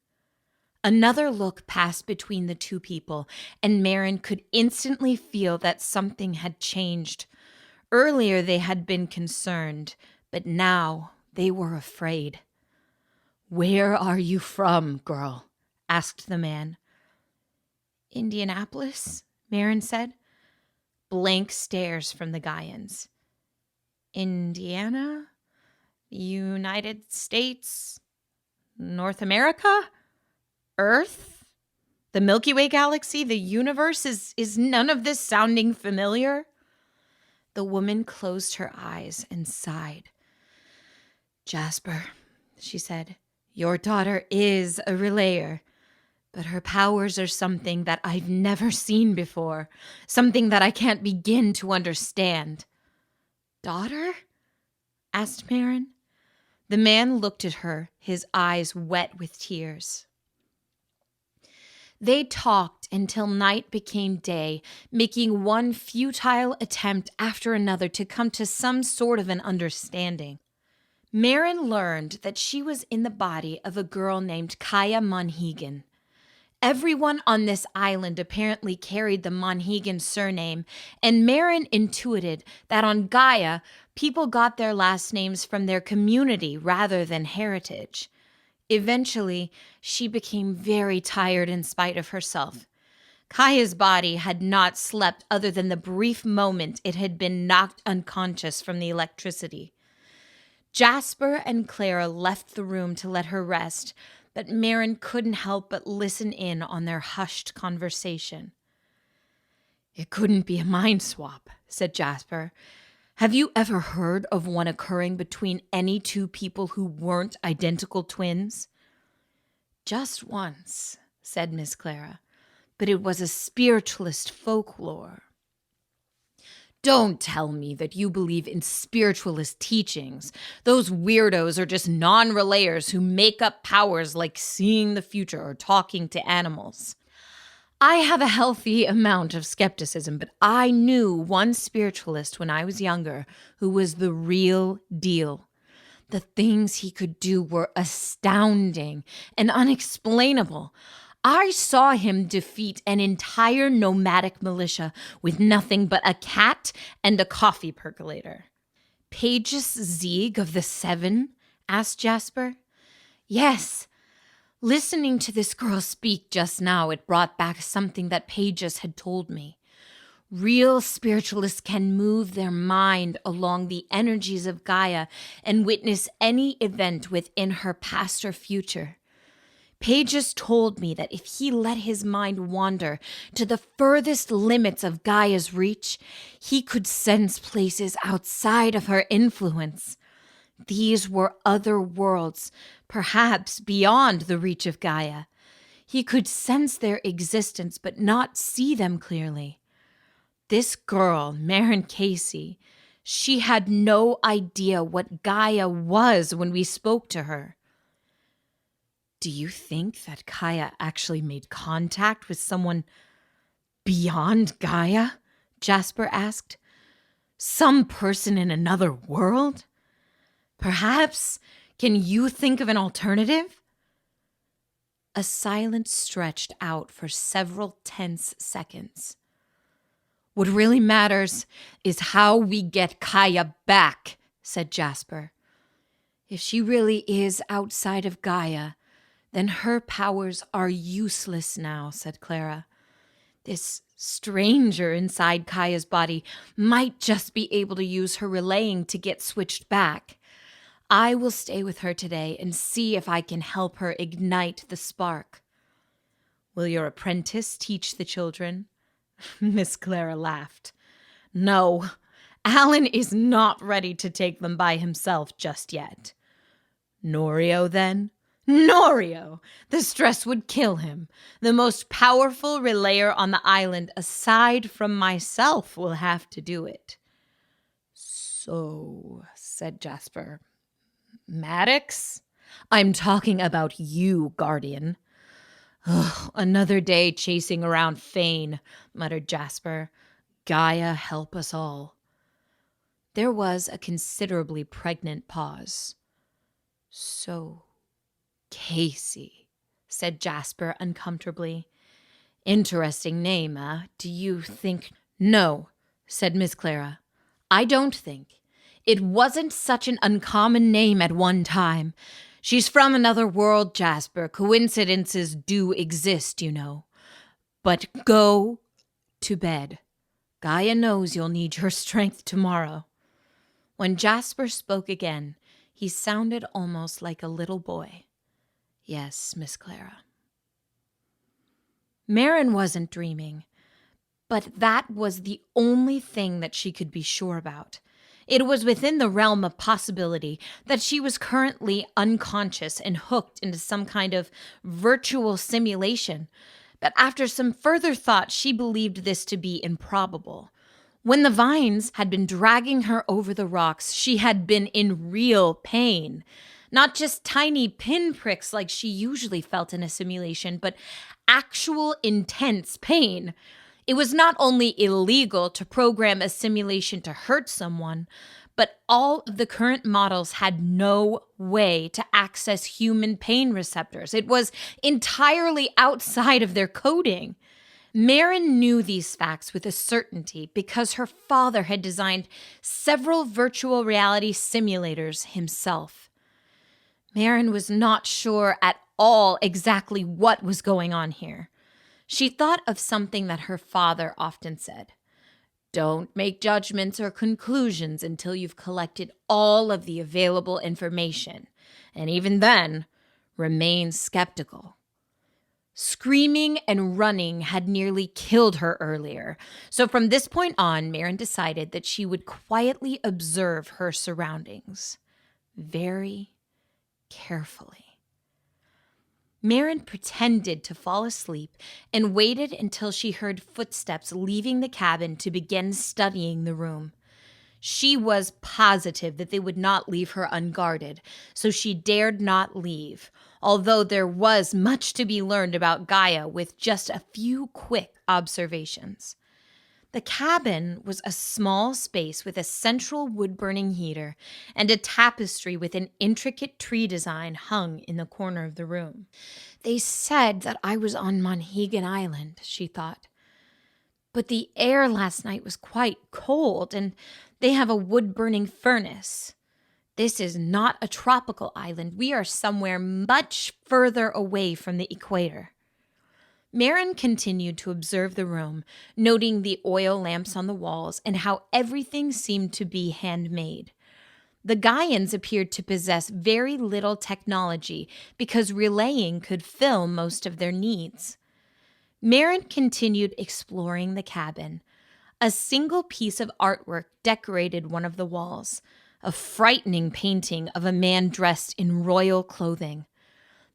Speaker 1: Another look passed between the two people, and Marin could instantly feel that something had changed. Earlier they had been concerned, but now they were afraid. "Where are you from, girl?" asked the man. "Indianapolis," Marin said. Blank stares from the Gaians. "Indiana? United States? North America? Earth? The Milky Way galaxy? The universe? Is none of this sounding familiar?" The woman closed her eyes and sighed. "Jasper," she said, "your daughter is a relayer. But her powers are something that I've never seen before, something that I can't begin to understand." "Daughter?" asked Marin. The man looked at her, his eyes wet with tears. They talked until night became day, making one futile attempt after another to come to some sort of an understanding. Marin learned that she was in the body of a girl named Gaia Monhegan. Everyone on this island apparently carried the Monhegan surname, and Marin intuited that on Gaia, people got their last names from their community rather than heritage. Eventually, she became very tired in spite of herself. Kaia's body had not slept other than the brief moment it had been knocked unconscious from the electricity. Jasper and Clara left the room to let her rest, but Marin couldn't help but listen in on their hushed conversation. "It couldn't be a mind swap," said Jasper. "Have you ever heard of one occurring between any two people who weren't identical twins?" "Just once," said Miss Clara, "but it was a spiritualist folklore." "Don't tell me that you believe in spiritualist teachings. Those weirdos are just non-relayers who make up powers like seeing the future or talking to animals." "I have a healthy amount of skepticism, but I knew one spiritualist when I was younger who was the real deal. The things he could do were astounding and unexplainable. I saw him defeat an entire nomadic militia with nothing but a cat and a coffee percolator." "Pages Zieg of the Seven?" asked Jasper. "Yes. Listening to this girl speak just now, it brought back something that Pages had told me. Real spiritualists can move their mind along the energies of Gaia and witness any event within her past or future. Pages told me that if he let his mind wander to the furthest limits of Gaia's reach, he could sense places outside of her influence. These were other worlds, perhaps beyond the reach of Gaia. He could sense their existence but not see them clearly. This girl, Marin Casey, she had no idea what Gaia was when we spoke to her." "Do you think that Gaia actually made contact with someone beyond Gaia?" Jasper asked. "Some person in another world? Perhaps. Can you think of an alternative?" A silence stretched out for several tense seconds. "What really matters is how we get Gaia back," said Jasper. "If she really is outside of Gaia, then her powers are useless now," said Clara. "This stranger inside Kaia's body might just be able to use her relaying to get switched back. I will stay with her today and see if I can help her ignite the spark." "Will your apprentice teach the children?" Miss Clara laughed. "No, Alan is not ready to take them by himself just yet." "Norio, then?" "Norio! The stress would kill him. The most powerful relayer on the island, aside from myself, will have to do it." "So said Jasper. Maddox? I'm talking about you, Guardian. Ugh, another day chasing around Fane, muttered Jasper. Gaia help us all. There was a considerably pregnant pause. So, Casey, said Jasper uncomfortably. Interesting name, Do you think... No, said Miss Clara. I don't think. It wasn't such an uncommon name at one time. She's from another world, Jasper. Coincidences do exist, you know. But go to bed. Gaia knows you'll need your strength tomorrow. When Jasper spoke again, he sounded almost like a little boy. Yes, Miss Clara. Marin wasn't dreaming, but that was the only thing that she could be sure about. It was within the realm of possibility that she was currently unconscious and hooked into some kind of virtual simulation, but after some further thought, she believed this to be improbable. When the vines had been dragging her over the rocks, she had been in real pain. Not just tiny pinpricks like she usually felt in a simulation, but actual intense pain. It was not only illegal to program a simulation to hurt someone, but all of the current models had no way to access human pain receptors. It was entirely outside of their coding. Marin knew these facts with a certainty because her father had designed several virtual reality simulators himself. Marin was not sure at all exactly what was going on here. She thought of something that her father often said. Don't make judgments or conclusions until you've collected all of the available information. And even then, remain skeptical. Screaming and running had nearly killed her earlier, so from this point on, Marin decided that she would quietly observe her surroundings. Very carefully. Marin pretended to fall asleep and waited until she heard footsteps leaving the cabin to begin studying the room. She was positive that they would not leave her unguarded, so she dared not leave, although there was much to be learned about Gaia with just a few quick observations. The cabin was a small space with a central wood-burning heater and a tapestry with an intricate tree design hung in the corner of the room. They said that I was on Monhegan Island, she thought. But the air last night was quite cold, and they have a wood-burning furnace. This is not a tropical island. We are somewhere much further away from the equator. Marin continued to observe the room, noting the oil lamps on the walls and how everything seemed to be handmade. The Gaians appeared to possess very little technology because relaying could fill most of their needs. Marin continued exploring the cabin. A single piece of artwork decorated one of the walls, a frightening painting of a man dressed in royal clothing.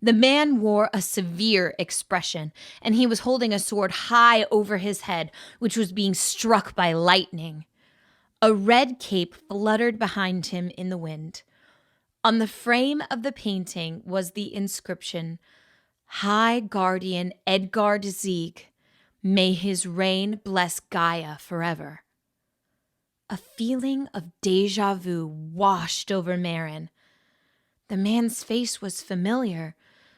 Speaker 1: The man wore a severe expression, and he was holding a sword high over his head, which was being struck by lightning. A red cape fluttered behind him in the wind. On the frame of the painting was the inscription, High Guardian Edgard Zieg, may his reign bless Gaia forever. A feeling of déjà vu washed over Marin. The man's face was familiar,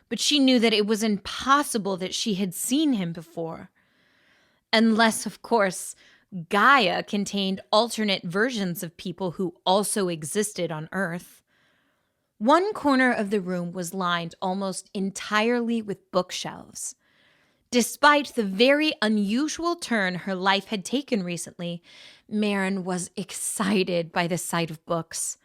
Speaker 1: but she knew that it was impossible that she had seen him before. Unless, of course, Gaia contained alternate versions of people who also existed on Earth. One corner of the room was lined almost entirely with bookshelves. Despite the very unusual turn her life had taken recently, Marin was excited by the sight of books.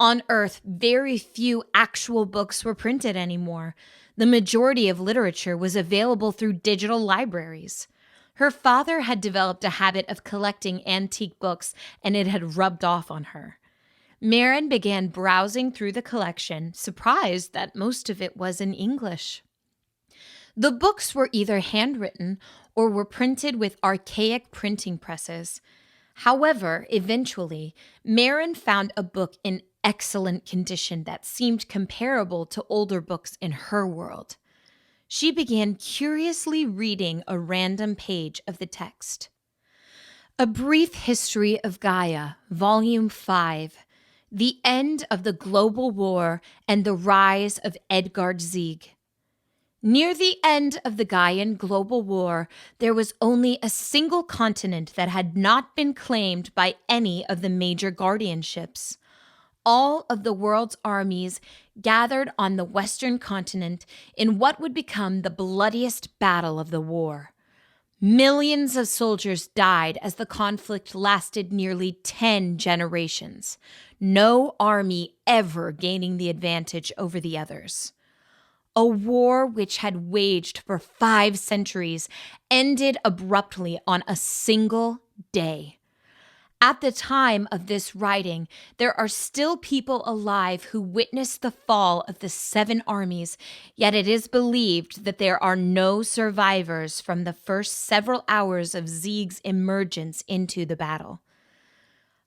Speaker 1: On Earth, very few actual books were printed anymore. The majority of literature was available through digital libraries. Her father had developed a habit of collecting antique books, and it had rubbed off on her. Marin began browsing through the collection, surprised that most of it was in English. The books were either handwritten or were printed with archaic printing presses. However, eventually, Marin found a book in excellent condition that seemed comparable to older books in her world. She began curiously reading a random page of the text. A Brief History of Gaia, Volume 5, The End of the Global War and the Rise of Edgard Sieg. Near the end of the Gaian global war, there was only a single continent that had not been claimed by any of the major guardianships. All of the world's armies gathered on the western continent in what would become the bloodiest battle of the war. Millions of soldiers died as the conflict lasted nearly 10 generations, no army ever gaining the advantage over the others. A war which had waged for 5 centuries ended abruptly on a single day. At the time of this writing, there are still people alive who witnessed the fall of the 7 armies, yet it is believed that there are no survivors from the first several hours of Sieg's emergence into the battle.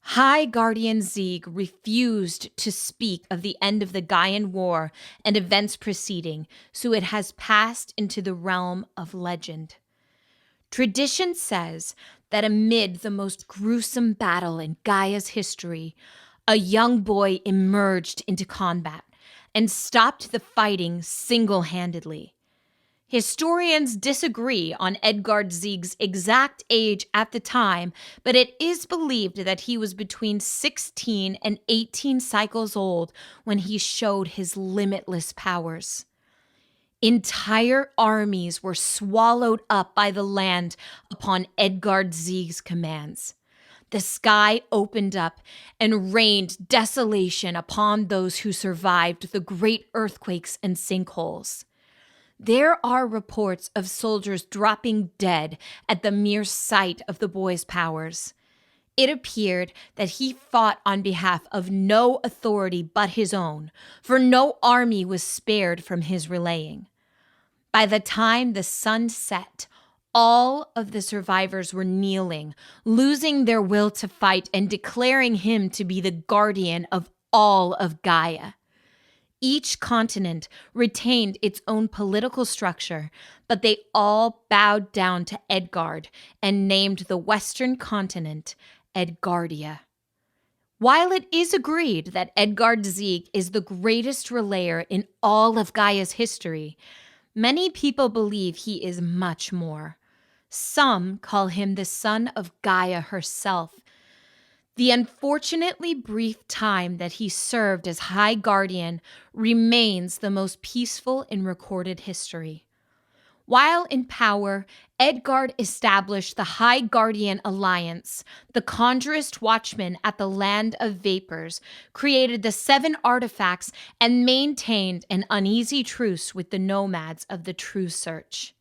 Speaker 1: High Guardian Sieg refused to speak of the end of the Gaian War and events preceding, so it has passed into the realm of legend. Tradition says that amid the most gruesome battle in Gaia's history, a young boy emerged into combat and stopped the fighting single-handedly. Historians disagree on Edgard Sieg's exact age at the time, but it is believed that he was between 16 and 18 cycles old when he showed his limitless powers. Entire armies were swallowed up by the land upon Edgard Sieg's commands. The sky opened up and rained desolation upon those who survived the great earthquakes and sinkholes. There are reports of soldiers dropping dead at the mere sight of the boy's powers. It appeared that he fought on behalf of no authority but his own, for no army was spared from his relaying. By the time the sun set, all of the survivors were kneeling, losing their will to fight and declaring him to be the guardian of all of Gaia. Each continent retained its own political structure, but they all bowed down to Edgard and named the western continent Edgardia. While it is agreed that Edgard Sieg is the greatest relayer in all of Gaia's history, many people believe he is much more. Some call him the son of Gaia herself. The unfortunately brief time that he served as High Guardian remains the most peaceful in recorded history. While in power, Edgard established the High Guardian Alliance, the Conjurist Watchmen at the Land of Vapors, created the 7 artifacts, and maintained an uneasy truce with the nomads of the True Search.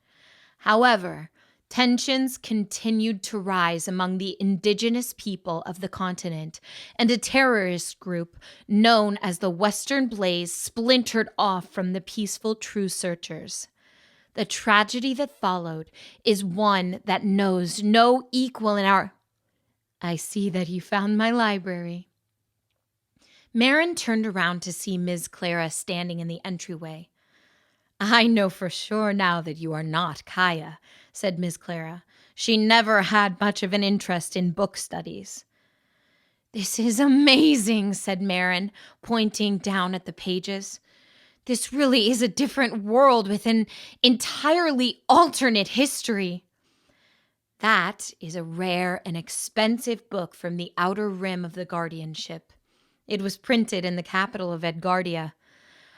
Speaker 1: However, tensions continued to rise among the indigenous people of the continent, and a terrorist group known as the Western Blaze splintered off from the peaceful True Searchers. The tragedy that followed is one that knows no equal in our... I see that you found my library. Marin turned around to see Ms. Clara standing in the entryway. I know for sure now that you are not Gaia, said Ms. Clara. She never had much of an interest in book studies. This is amazing, said Marin, pointing down at the pages. This really is a different world with an entirely alternate history. That is a rare and expensive book from the outer rim of the guardianship. It was printed in the capital of Edgardia.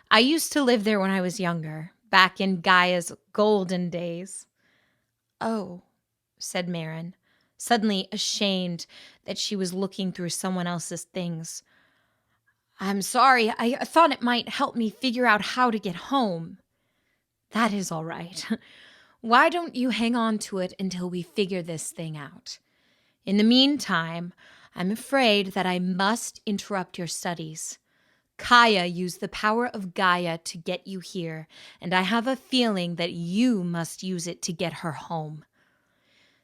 Speaker 1: I used to live there when I was younger, back in Gaia's golden days. Oh, said Marin, suddenly ashamed that she was looking through someone else's things. I'm sorry, I thought it might help me figure out how to get home. That is all right. Why don't you hang on to it until we figure this thing out? In the meantime, I'm afraid that I must interrupt your studies. Gaia used the power of Gaia to get you here, and I have a feeling that you must use it to get her home.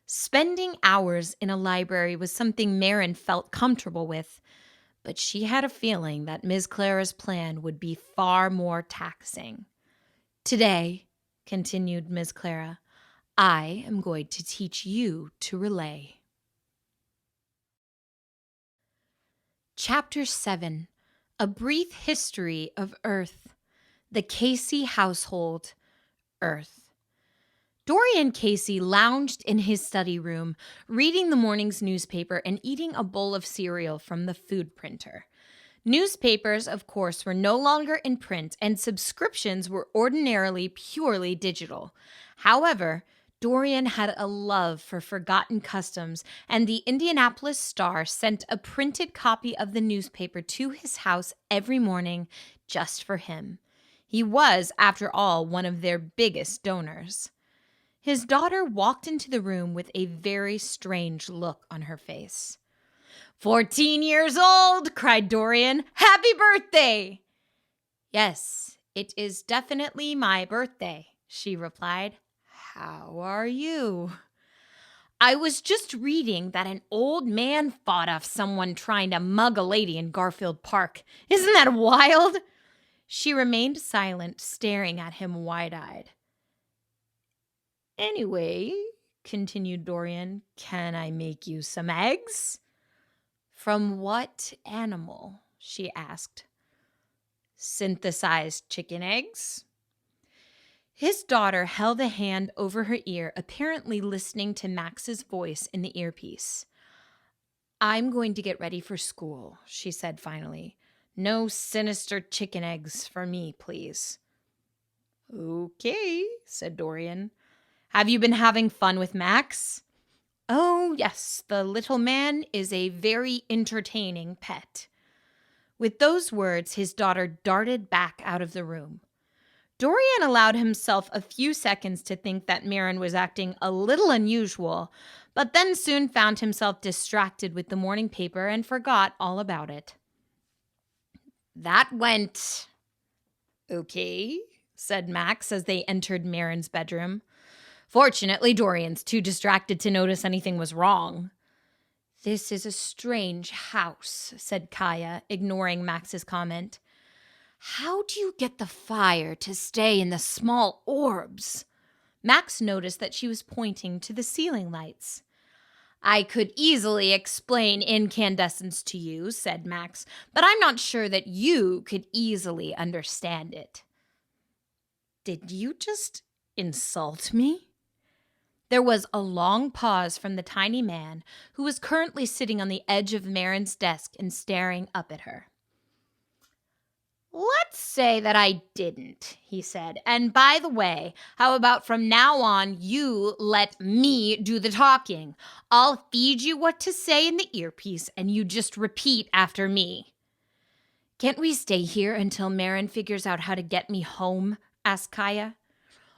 Speaker 1: Spending hours in a library was something Marin felt comfortable with, But she had a feeling that Ms. Clara's plan would be far more taxing. "Today," continued Ms. Clara, "I am going to teach you to relay." Chapter 7. A Brief History of Earth. The Casey Household. Earth. Dorian Casey lounged in his study room, reading the morning's newspaper and eating a bowl of cereal from the food printer. Newspapers, of course, were no longer in print, and subscriptions were ordinarily purely digital. However, Dorian had a love for forgotten customs, and the Indianapolis Star sent a printed copy of the newspaper to his house every morning just for him. He was, after all, one of their biggest donors. His daughter walked into the room with a very strange look on her face. 14 years old, cried Dorian. Happy birthday! Yes, it is definitely my birthday, she replied. How are you? I was just reading that an old man fought off someone trying to mug a lady in Garfield Park. Isn't that wild? She remained silent, staring at him wide-eyed. Anyway, continued Dorian, can I make you some eggs? From what animal? She asked. Synthesized chicken eggs. His daughter held a hand over her ear, apparently listening to Max's voice in the earpiece. I'm going to get ready for school, she said finally. No sinister chicken eggs for me, please. Okay, said Dorian. Have you been having fun with Max? Oh, yes, the little man is a very entertaining pet. With those words, his daughter darted back out of the room. Dorian allowed himself a few seconds to think that Marin was acting a little unusual, but then soon found himself distracted with the morning paper and forgot all about it. That went okay, said Max as they entered Marin's bedroom. Fortunately, Dorian's too distracted to notice anything was wrong. This is a strange house, said Gaia, ignoring Max's comment. How do you get the fire to stay in the small orbs? Max noticed that she was pointing to the ceiling lights. I could easily explain incandescence to you, said Max, but I'm not sure that you could easily understand it. Did you just insult me? There was a long pause from the tiny man, who was currently sitting on the edge of Marin's desk and staring up at her. Let's say that I didn't, he said. And by the way, how about from now on you let me do the talking? I'll feed you what to say in the earpiece and you just repeat after me. Can't we stay here until Marin figures out how to get me home? Asked Gaia.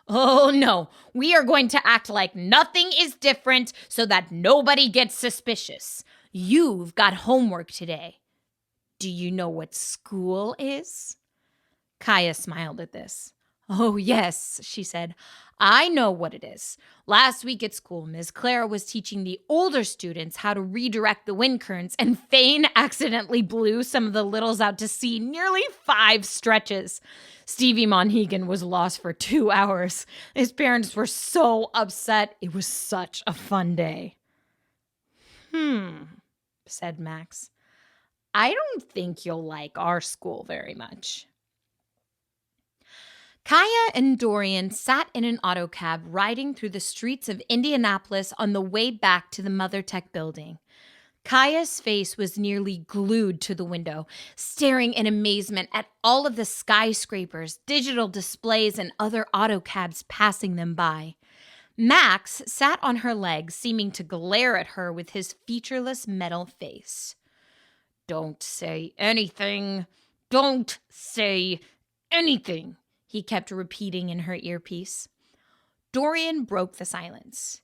Speaker 1: Oh, no, we are going to act like nothing is different so that nobody gets suspicious. You've got homework today. Do you know what school is? Gaia smiled at this. Oh, yes, she said. I know what it is. Last week at school, Ms. Clara was teaching the older students how to redirect the wind currents, and Fane accidentally blew some of the littles out to sea nearly 5 stretches. Stevie Monhegan was lost for 2 hours. His parents were so upset. It was such a fun day. Said Max. I don't think you'll like our school very much. Gaia and Dorian sat in an autocab riding through the streets of Indianapolis on the way back to the Mother Tech building. Gaia's face was nearly glued to the window, staring in amazement at all of the skyscrapers, digital displays, and other autocabs passing them by. Max sat on her legs, seeming to glare at her with his featureless metal face. Don't say anything. Don't say anything, he kept repeating in her earpiece. Dorian broke the silence.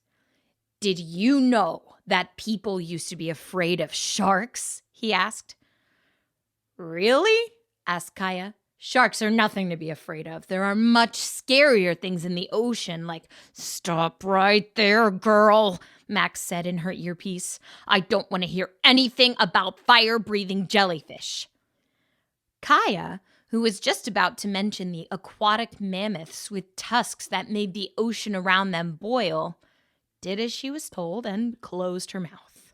Speaker 1: Did you know that people used to be afraid of sharks? He asked. Really? Asked Gaia. Sharks are nothing to be afraid of. There are much scarier things in the ocean, like, "Stop right there, girl," Max said in her earpiece. "I don't want to hear anything about fire-breathing jellyfish." Gaia, who was just about to mention the aquatic mammoths with tusks that made the ocean around them boil, did as she was told and closed her mouth.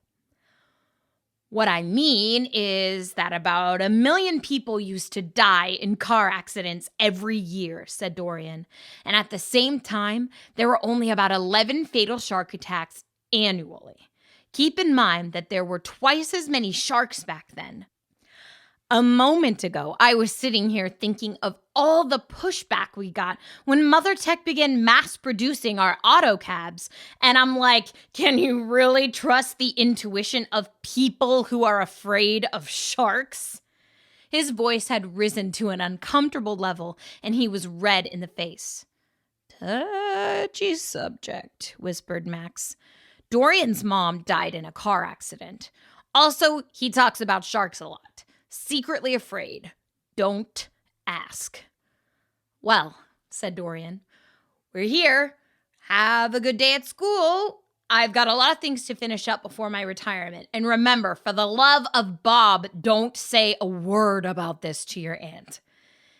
Speaker 1: "What I mean is that about 1 million people used to die in car accidents every year," said Dorian. "And at the same time, there were only about 11 fatal shark attacks annually. Keep in mind that there were twice as many sharks back then. A moment ago, I was sitting here thinking of all the pushback we got when Mother Tech began mass producing our autocabs. And I'm like, can you really trust the intuition of people who are afraid of sharks?" His voice had risen to an uncomfortable level, and he was red in the face. "Touchy subject," whispered Max. "Dorian's mom died in a car accident. Also, he talks about sharks a lot. Secretly afraid. Don't ask." "Well," said Dorian, "we're here. Have a good day at school. I've got a lot of things to finish up before my retirement. And remember, for the love of Bob, don't say a word about this to your aunt."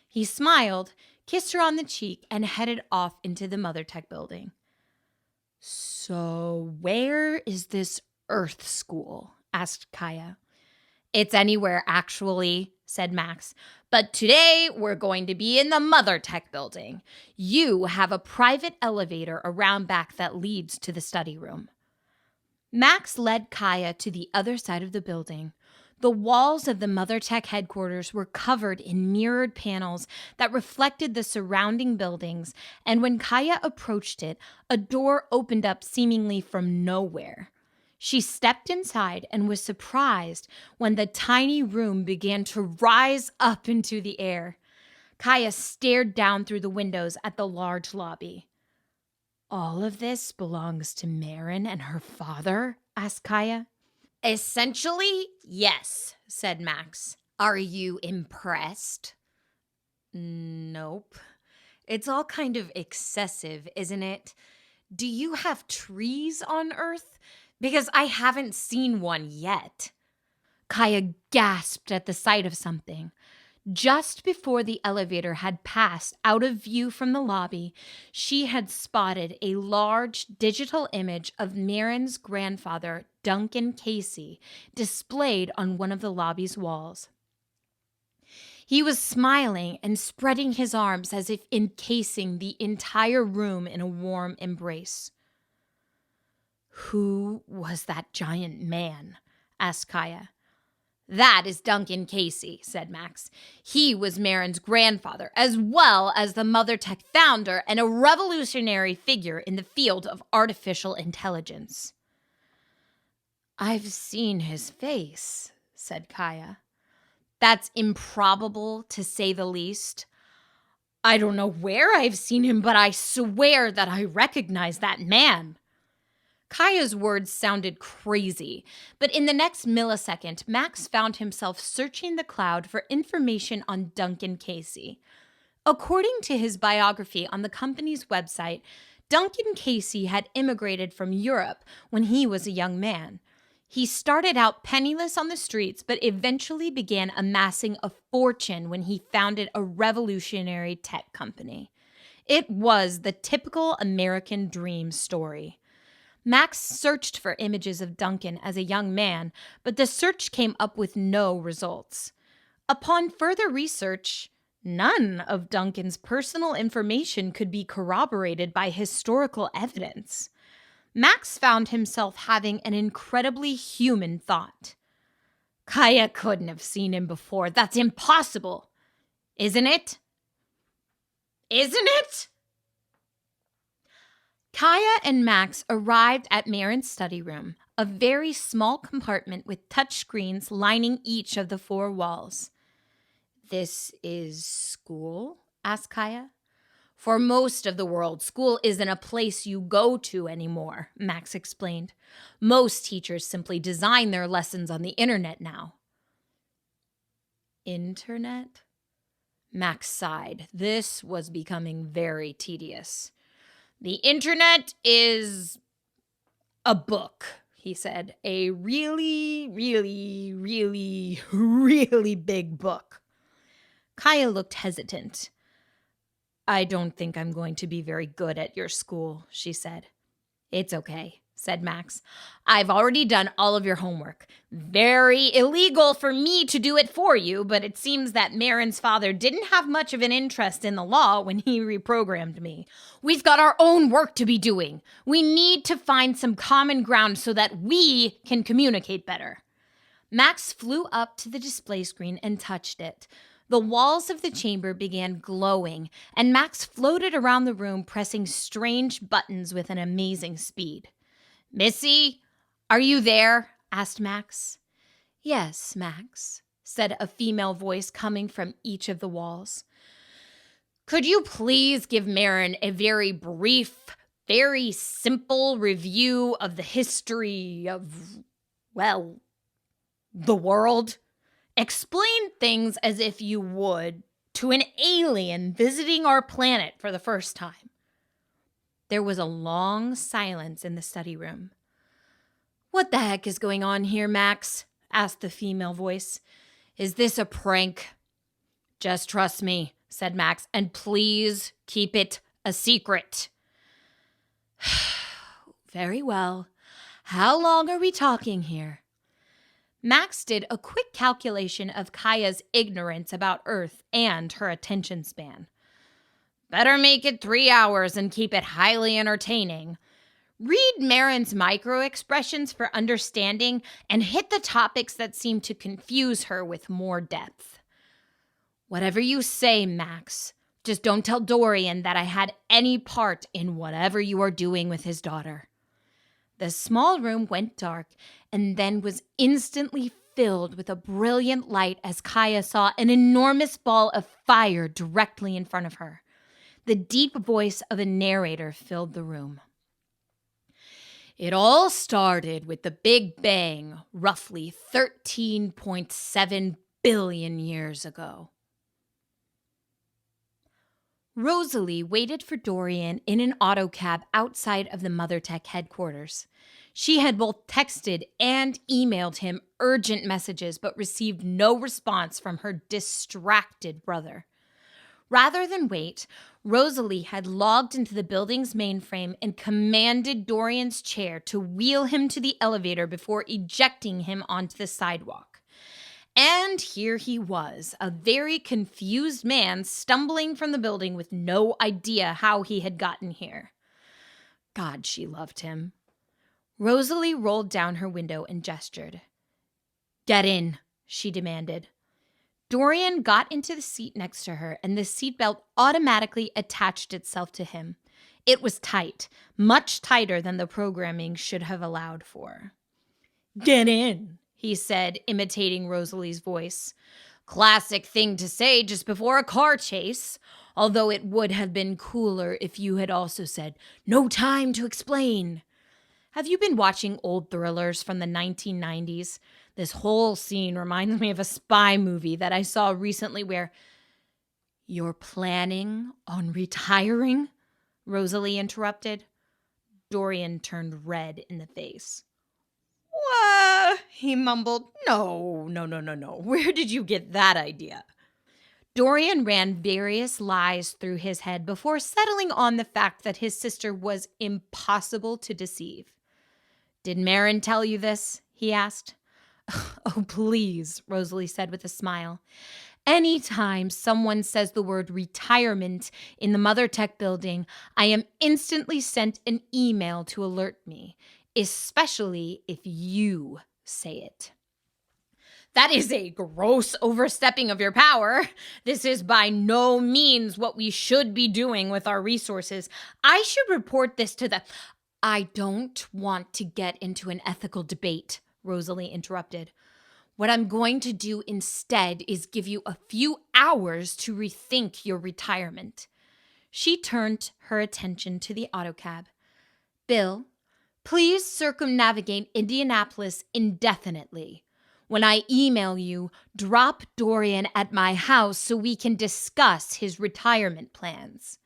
Speaker 1: He smiled, kissed her on the cheek, and headed off into the Mother Tech building. "So where is this Earth school?" asked Gaia. "It's anywhere, actually," said Max. "But today we're going to be in the Mother Tech building. You have a private elevator around back that leads to the study room." Max led Gaia to the other side of the building. The walls of the Mother Tech headquarters were covered in mirrored panels that reflected the surrounding buildings, and when Gaia approached it, a door opened up seemingly from nowhere. She stepped inside and was surprised when the tiny room began to rise up into the air. Gaia stared down through the windows at the large lobby. "All of this belongs to Marin and her father?" asked Gaia. "Essentially, yes," said Max. "Are you impressed?" "Nope. It's all kind of excessive, isn't it? Do you have trees on Earth? Because I haven't seen one yet." Gaia gasped at the sight of something. Just before the elevator had passed out of view from the lobby, she had spotted a large digital image of Marin's grandfather, Duncan Casey, displayed on one of the lobby's walls. He was smiling and spreading his arms as if encasing the entire room in a warm embrace. "Who was that giant man?" asked Gaia. "That is Duncan Casey," said Max. "He was Marin's grandfather, as well as the Mother Tech founder and a revolutionary figure in the field of artificial intelligence." "I've seen his face," said Gaia. "That's improbable, to say the least. I don't know where I've seen him, but I swear that I recognize that man." Kaia's words sounded crazy, but in the next millisecond, Max found himself searching the cloud for information on Duncan Casey. According to his biography on the company's website, Duncan Casey had immigrated from Europe when he was a young man. He started out penniless on the streets, but eventually began amassing a fortune when he founded a revolutionary tech company. It was the typical American dream story. Max searched for images of Duncan as a young man, but the search came up with no results. Upon further research, none of Duncan's personal information could be corroborated by historical evidence. Max found himself having an incredibly human thought. "Gaia couldn't have seen him before. That's impossible. Isn't it? Isn't it?" Gaia and Max arrived at Marin's study room, a very small compartment with touchscreens lining each of the 4 walls. "This is school?" asked Gaia. "For most of the world, school isn't a place you go to anymore," Max explained. "Most teachers simply design their lessons on the internet now." "Internet?" Max sighed. This was becoming very tedious. The internet is a book, he said. A really, really, really, really big book. Gaia looked hesitant. I don't think I'm going to be very good at your school, she said. It's okay, said Max. I've already done all of your homework. Very illegal for me to do it for you, but it seems that Marin's father didn't have much of an interest in the law when he reprogrammed me. We've got our own work to be doing. We need to find some common ground so that we can communicate better. Max flew up to the display screen and touched it. The walls of the chamber began glowing, and Max floated around the room, pressing strange buttons with an amazing speed. Missy, are you there? Asked Max. Yes, Max, said a female voice coming from each of the walls. Could you please give Marin a very brief, very simple review of the history of, well, the world? Explain things as if you would to an alien visiting our planet for the first time. There was a long silence in the study room. What the heck is going on here, Max? Asked the female voice. Is this a prank? Just trust me, said Max, and please keep it a secret. Very well. How long are we talking here? Max did a quick calculation of Kaia's ignorance about Earth and her attention span. Better make it 3 hours and keep it highly entertaining. Read Marin's micro-expressions for understanding and hit the topics that seem to confuse her with more depth. Whatever you say, Max. Just don't tell Dorian that I had any part in whatever you are doing with his daughter. The small room went dark and then was instantly filled with a brilliant light as Gaia saw an enormous ball of fire directly in front of her. The deep voice of a narrator filled the room. It all started with the Big Bang, roughly 13.7 billion years ago. Rosalie waited for Dorian in an autocab outside of the MotherTech headquarters. She had both texted and emailed him urgent messages but received no response from her distracted brother. Rather than wait, Rosalie had logged into the building's mainframe and commanded Dorian's chair to wheel him to the elevator before ejecting him onto the sidewalk. And here he was, a very confused man stumbling from the building with no idea how he had gotten here. God, she loved him. Rosalie rolled down her window and gestured. Get in, she demanded. Dorian got into the seat next to her, and the seatbelt automatically attached itself to him. It was tight, much tighter than the programming should have allowed for. Get in, he said, imitating Rosalie's voice. Classic thing to say just before a car chase, although it would have been cooler if you had also said, no time to explain. Have you been watching old thrillers from the 1990s? This whole scene reminds me of a spy movie that I saw recently where... You're planning on retiring? Rosalie interrupted. Dorian turned red in the face. What? He mumbled. No. Where did you get that idea? Dorian ran various lies through his head before settling on the fact that his sister was impossible to deceive. Did Marin tell you this? He asked. Oh, please, Rosalie said with a smile. Anytime someone says the word retirement in the MotherTech building, I am instantly sent an email to alert me, especially if you say it. That is a gross overstepping of your power. This is by no means what we should be doing with our resources. I should report this to the... I don't want to get into an ethical debate, Rosalie interrupted. What I'm going to do instead is give you a few hours to rethink your retirement. She turned her attention to the autocab. Bill, please circumnavigate Indianapolis indefinitely. When I email you, drop Dorian at my house so we can discuss his retirement plans."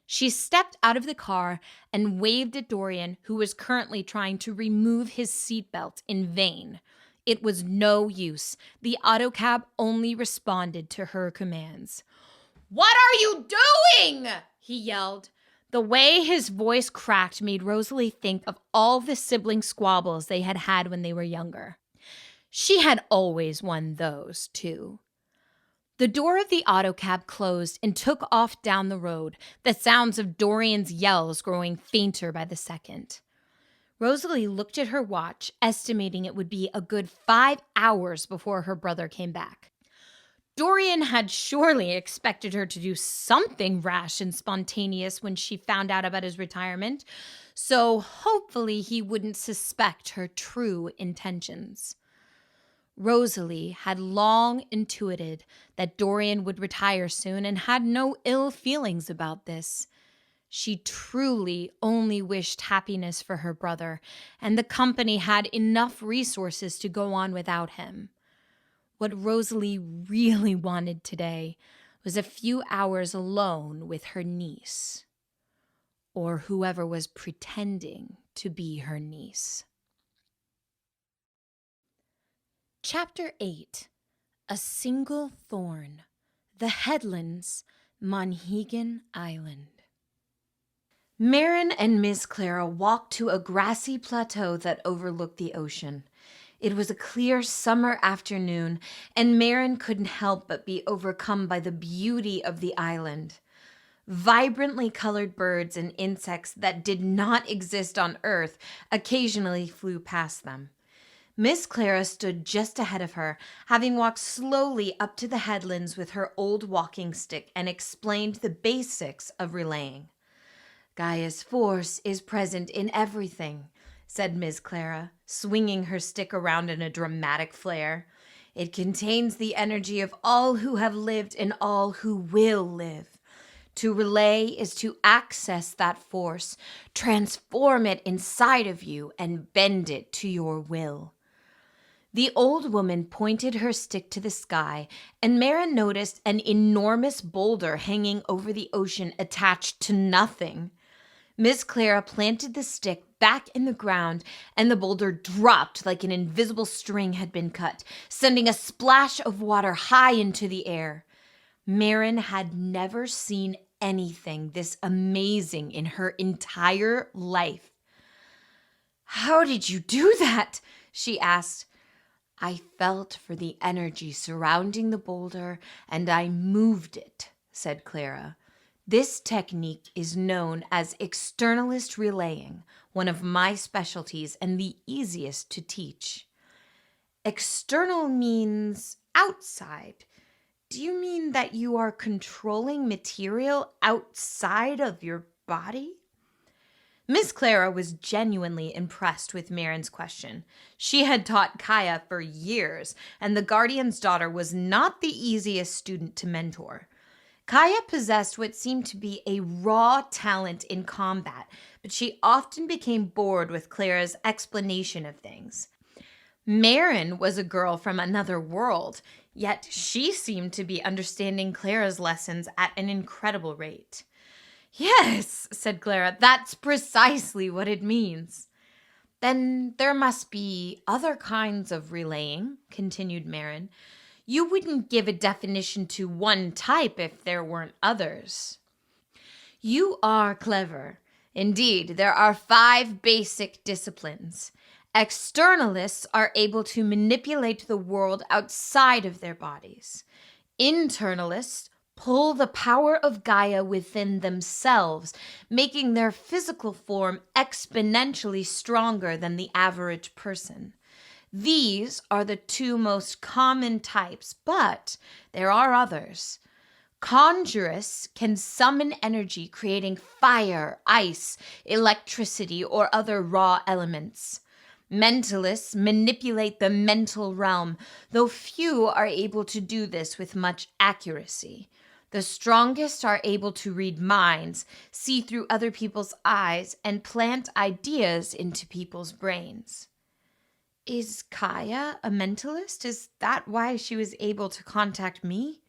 Speaker 1: She stepped out of the car and waved at Dorian, who was currently trying to remove his seatbelt in vain. It was no use. The autocab only responded to her commands. "What are you doing?" he yelled. The way his voice cracked made Rosalie think of all the sibling squabbles they had had when they were younger. She had always won those, too. The door of the autocab closed and took off down the road, the sounds of Dorian's yells growing fainter by the second. Rosalie looked at her watch, estimating it would be a good 5 hours before her brother came back. Dorian had surely expected her to do something rash and spontaneous when she found out about his retirement, so hopefully he wouldn't suspect her true intentions. Rosalie had long intuited that Dorian would retire soon and had no ill feelings about this. She truly only wished happiness for her brother, and the company had enough resources to go on without him. What Rosalie really wanted today was a few hours alone with her niece, or whoever was pretending to be her niece. Chapter 8. A Single Thorn. The Headlands, Monhegan Island. Marin and Miss Clara walked to a grassy plateau that overlooked the ocean. It was a clear summer afternoon, and Marin couldn't help but be overcome by the beauty of the island. Vibrantly colored birds and insects that did not exist on Earth occasionally flew past them. Miss Clara stood just ahead of her, having walked slowly up to the headlands with her old walking stick, and explained the basics of relaying. "Gaia's force is present in everything," said Miss Clara, swinging her stick around in a dramatic flare. "It contains the energy of all who have lived and all who will live. To relay is to access that force, transform it inside of you, and bend it to your will." The old woman pointed her stick to the sky, and Marin noticed an enormous boulder hanging over the ocean attached to nothing. Miss Clara planted the stick back in the ground, and the boulder dropped like an invisible string had been cut, sending a splash of water high into the air. Marin had never seen anything this amazing in her entire life. "How did you do that?" she asked. "I felt for the energy surrounding the boulder, and I moved it," said Clara. "This technique is known as externalist relaying, one of my specialties and the easiest to teach." "External means outside. Do you mean that you are controlling material outside of your body?" Miss Clara was genuinely impressed with Marin's question. She had taught Gaia for years, and the guardian's daughter was not the easiest student to mentor. Gaia possessed what seemed to be a raw talent in combat, but she often became bored with Clara's explanation of things. Marin was a girl from another world, yet she seemed to be understanding Clara's lessons at an incredible rate. "Yes," said Clara, "that's precisely what it means." "Then there must be other kinds of relaying," continued Marin. "You wouldn't give a definition to one type if there weren't others." "You are clever. Indeed, there are 5 basic disciplines. Externalists are able to manipulate the world outside of their bodies. Internalists pull the power of Gaia within themselves, making their physical form exponentially stronger than the average person. These are the 2 most common types, but there are others. Conjurists can summon energy, creating fire, ice, electricity, or other raw elements. Mentalists manipulate the mental realm, though few are able to do this with much accuracy. The strongest are able to read minds, see through other people's eyes, and plant ideas into people's brains." Is Gaia a mentalist? Is that why she was able to contact me?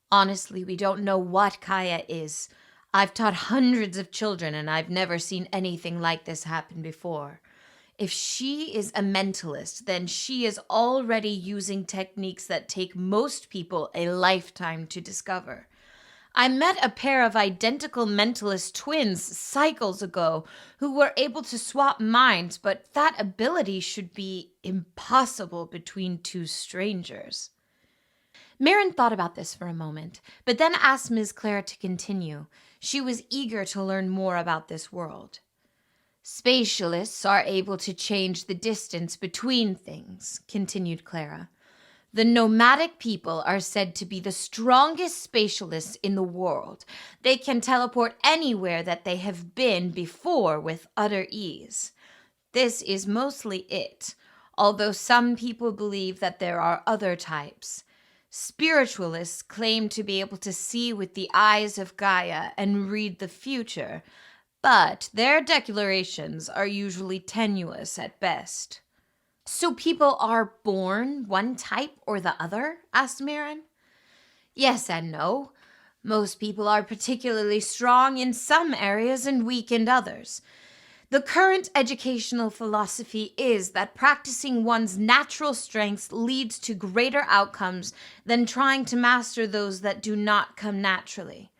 Speaker 1: Honestly, we don't know what Gaia is. I've taught hundreds of children and I've never seen anything like this happen before. If she is a mentalist, then she is already using techniques that take most people a lifetime to discover. I met a pair of identical mentalist twins cycles ago who were able to swap minds, but that ability should be impossible between two strangers. Marin thought about this for a moment, but then asked Ms. Clara to continue. She was eager to learn more about this world. Spatialists are able to change the distance between things, continued Clara. The nomadic people are said to be the strongest spatialists in the world. They can teleport anywhere that they have been before with utter ease. This is mostly it, although some people believe that there are other types. Spiritualists claim to be able to see with the eyes of Gaia and read the future, but their declarations are usually tenuous at best. So people are born one type or the other? Asked Marin. Yes and no. Most people are particularly strong in some areas and weak in others. The current educational philosophy is that practicing one's natural strengths leads to greater outcomes than trying to master those that do not come naturally.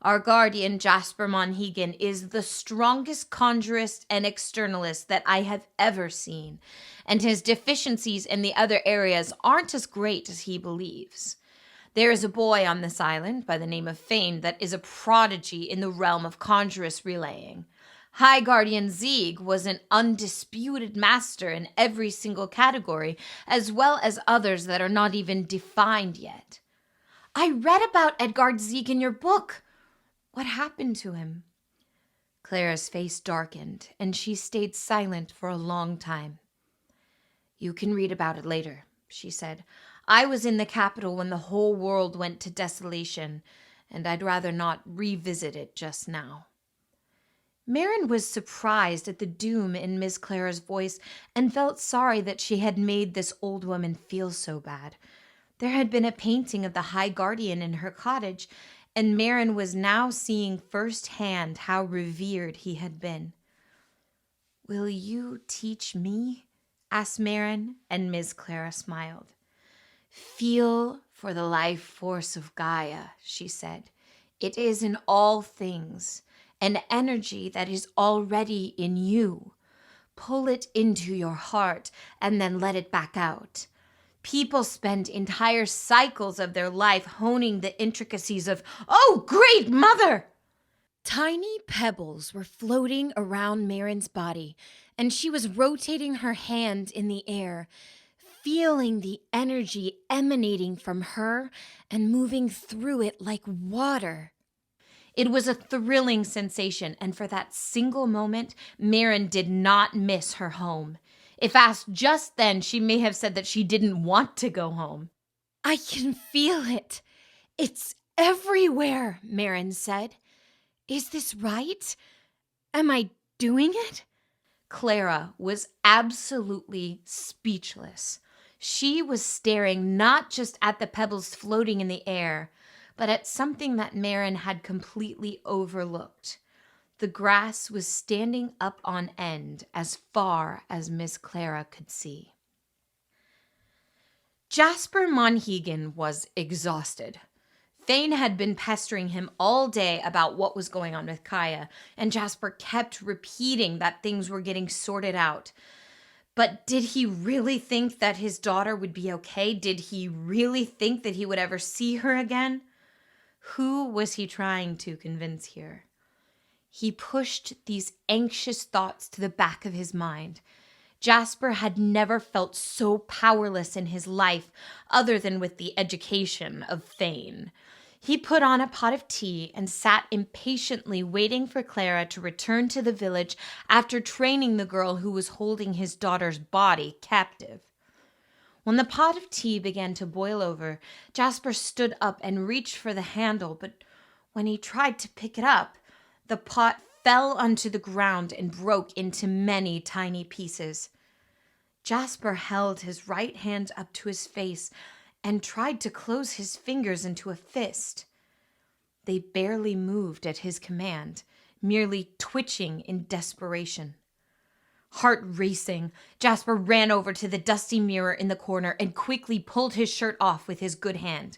Speaker 1: Our guardian, Jasper Monhegan, is the strongest conjurist and externalist that I have ever seen, and his deficiencies in the other areas aren't as great as he believes. There is a boy on this island by the name of Fane that is a prodigy in the realm of conjurist relaying. High Guardian Zieg was an undisputed master in every single category, as well as others that are not even defined yet. I read about Edgard Zieg in your book. What happened to him? Clara's face darkened, and she stayed silent for a long time. You can read about it later, she said. I was in the capital when the whole world went to desolation, and I'd rather not revisit it just now. Marin was surprised at the doom in Miss Clara's voice and felt sorry that she had made this old woman feel so bad. There had been a painting of the High Guardian in her cottage, and Marin was now seeing firsthand how revered he had been. Will you teach me? Asked Marin, and Miss Clara smiled. Feel for the life force of Gaia, she said. It is in all things, an energy that is already in you. Pull it into your heart and then let it back out. People spend entire cycles of their life honing the intricacies of, oh, great mother! Tiny pebbles were floating around Marin's body, and she was rotating her hand in the air, feeling the energy emanating from her and moving through it like water. It was a thrilling sensation, and for that single moment, Marin did not miss her home. If asked just then, she may have said that she didn't want to go home. I can feel it. It's everywhere, Marin said. Is this right? Am I doing it? Clara was absolutely speechless. She was staring not just at the pebbles floating in the air, but at something that Marin had completely overlooked. The grass was standing up on end as far as Miss Clara could see. Jasper Monhegan was exhausted. Thane had been pestering him all day about what was going on with Gaia, and Jasper kept repeating that things were getting sorted out. But did he really think that his daughter would be okay? Did he really think that he would ever see her again? Who was he trying to convince here? He pushed these anxious thoughts to the back of his mind. Jasper had never felt so powerless in his life other than with the education of Thane. He put on a pot of tea and sat impatiently waiting for Clara to return to the village after training the girl who was holding his daughter's body captive. When the pot of tea began to boil over, Jasper stood up and reached for the handle, but when he tried to pick it up, the pot fell onto the ground and broke into many tiny pieces. Jasper held his right hand up to his face and tried to close his fingers into a fist. They barely moved at his command, merely twitching in desperation. Heart racing, Jasper ran over to the dusty mirror in the corner and quickly pulled his shirt off with his good hand.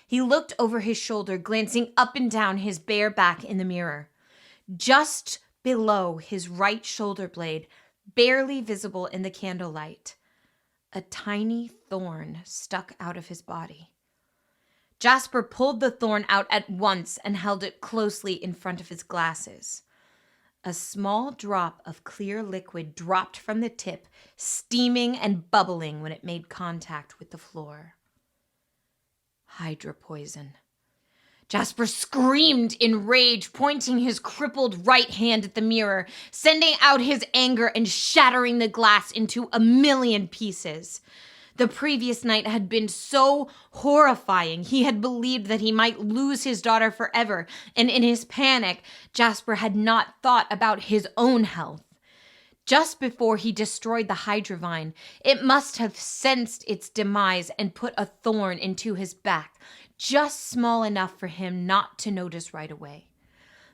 Speaker 1: He looked over his shoulder, glancing up and down his bare back in the mirror. Just below his right shoulder blade, barely visible in the candlelight, a tiny thorn stuck out of his body. Jasper pulled the thorn out at once and held it closely in front of his glasses. A small drop of clear liquid dropped from the tip, steaming and bubbling when it made contact with the floor. Hydra poison. Jasper screamed in rage, pointing his crippled right hand at the mirror, sending out his anger and shattering the glass into a million pieces. The previous night had been so horrifying. He had believed that he might lose his daughter forever, and in his panic, Jasper had not thought about his own health. Just before he destroyed the Hydra vine, it must have sensed its demise and put a thorn into his back, just small enough for him not to notice right away.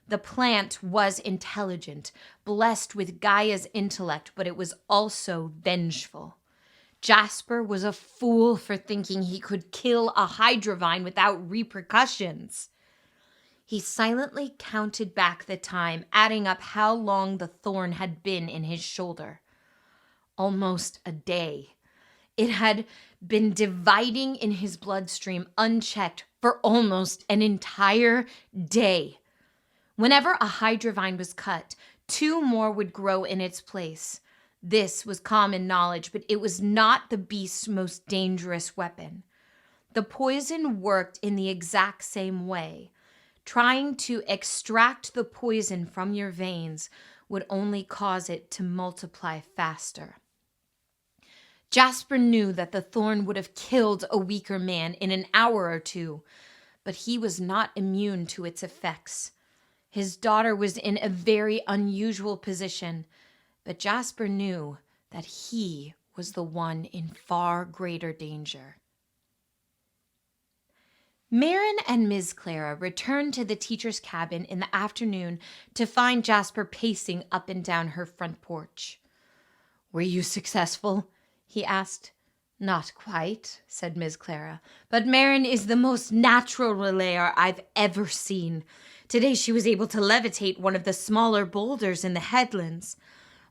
Speaker 1: The plant was intelligent, blessed with Gaia's intellect, but it was also vengeful. Jasper was a fool for thinking he could kill a Hydra vine without repercussions. He silently counted back the time, adding up how long the thorn had been in his shoulder. Almost a day. It had been dividing in his bloodstream unchecked for almost an entire day. Whenever a Hydra vine was cut, 2 more would grow in its place. This was common knowledge, but it was not the beast's most dangerous weapon. The poison worked in the exact same way. Trying to extract the poison from your veins would only cause it to multiply faster. Jasper knew that the thorn would have killed a weaker man in an hour or 2, but he was not immune to its effects. His daughter was in a very unusual position, but Jasper knew that he was the one in far greater danger. Marin and Ms. Clara returned to the teacher's cabin in the afternoon to find Jasper pacing up and down her front porch. "Were you successful?" he asked. "Not quite," said Ms. Clara, "but Marin is the most natural relayer I've ever seen. Today she was able to levitate one of the smaller boulders in the headlands.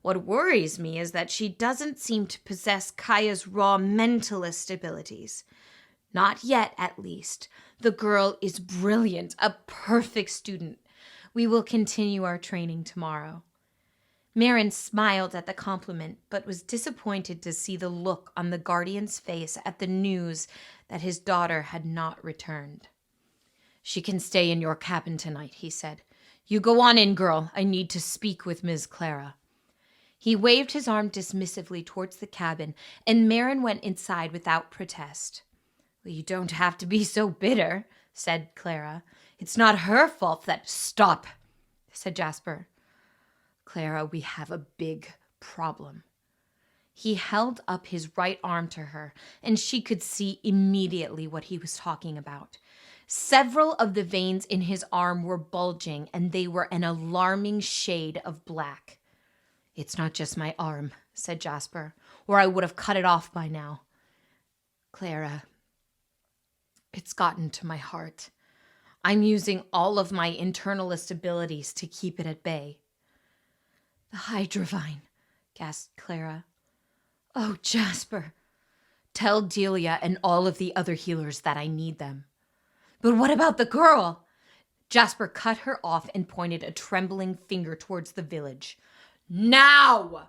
Speaker 1: What worries me is that she doesn't seem to possess Kaya's raw mentalist abilities. Not yet, at least. The girl is brilliant, a perfect student. We will continue our training tomorrow." Marin smiled at the compliment, but was disappointed to see the look on the guardian's face at the news that his daughter had not returned. "She can stay in your cabin tonight," he said. "You go on in, girl. I need to speak with Ms. Clara." He waved his arm dismissively towards the cabin, and Marin went inside without protest. "Well, you don't have to be so bitter," said Clara. "It's not her fault that—" "Stop," said Jasper. "Clara, we have a big problem." He held up his right arm to her, and she could see immediately what he was talking about. Several of the veins in his arm were bulging, and they were an alarming shade of black. "It's not just my arm," said Jasper, "or I would have cut it off by now. Clara, it's gotten to my heart. I'm using all of my internalist abilities to keep it at bay." "The Hydra vine," gasped Clara. "Oh, Jasper." "Tell Delia and all of the other healers that I need them." "But what about the girl?" Jasper cut her off and pointed a trembling finger towards the village. "Now!"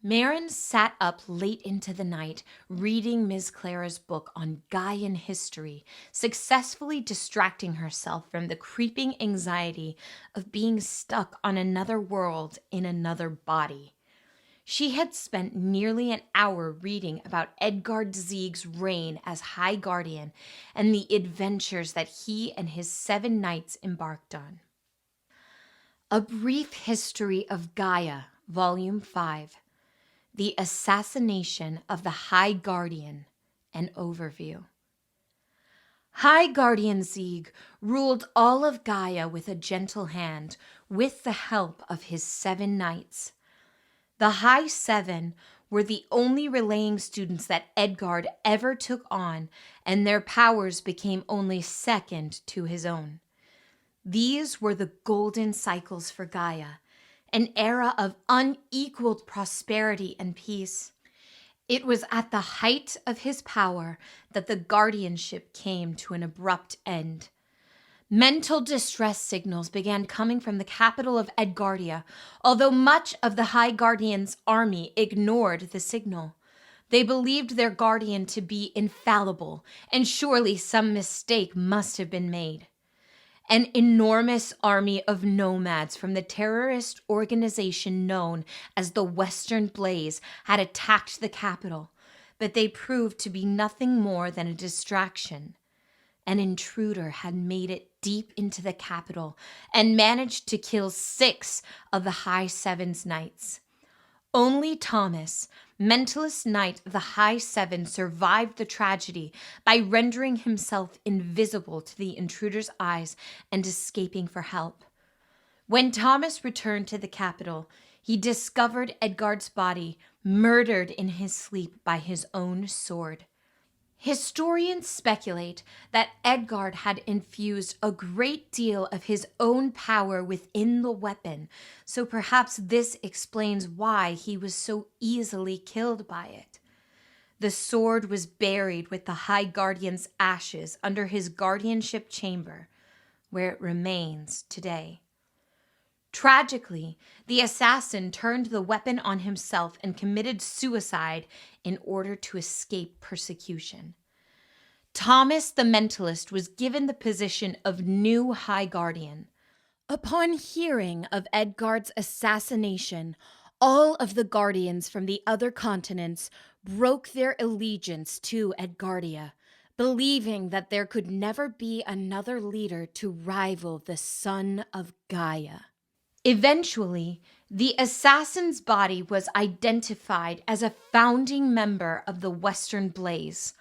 Speaker 1: Marin sat up late into the night, reading Ms. Clara's book on Gaian history, successfully distracting herself from the creeping anxiety of being stuck on another world in another body. She had spent nearly an hour reading about Edgard Zeeg's reign as High Guardian and the adventures that he and his 7 knights embarked on. A Brief History of Gaia, Volume 5. The Assassination of the High Guardian, an overview. High Guardian Zieg ruled all of Gaia with a gentle hand, with the help of his 7 knights. The High Seven were the only relaying students that Edgard ever took on, and their powers became only second to his own. These were the golden cycles for Gaia, an era of unequaled prosperity and peace. It was at the height of his power that the guardianship came to an abrupt end. Mental distress signals began coming from the capital of Edgardia, although much of the High Guardian's army ignored the signal. They believed their guardian to be infallible, and surely some mistake must have been made. An enormous army of nomads from the terrorist organization known as the Western Blaze had attacked the capital, but they proved to be nothing more than a distraction. An intruder had made it deep into the capital and managed to kill 6 of the High Seven's knights. Only Thomas, mentalist knight of the High Seven, survived the tragedy by rendering himself invisible to the intruder's eyes and escaping for help. When Thomas returned to the capital, he discovered Edgard's body murdered in his sleep by his own sword. Historians speculate that Edgard had infused a great deal of his own power within the weapon, so perhaps this explains why he was so easily killed by it. The sword was buried with the High Guardian's ashes under his guardianship chamber, where it remains today. Tragically, the assassin turned the weapon on himself and committed suicide in order to escape persecution. Thomas the Mentalist was given the position of new High Guardian. Upon hearing of Edgard's assassination, all of the Guardians from the other continents broke their allegiance to Edgardia, believing that there could never be another leader to rival the son of Gaia. Eventually, the assassin's body was identified as a founding member of the Western Blaze,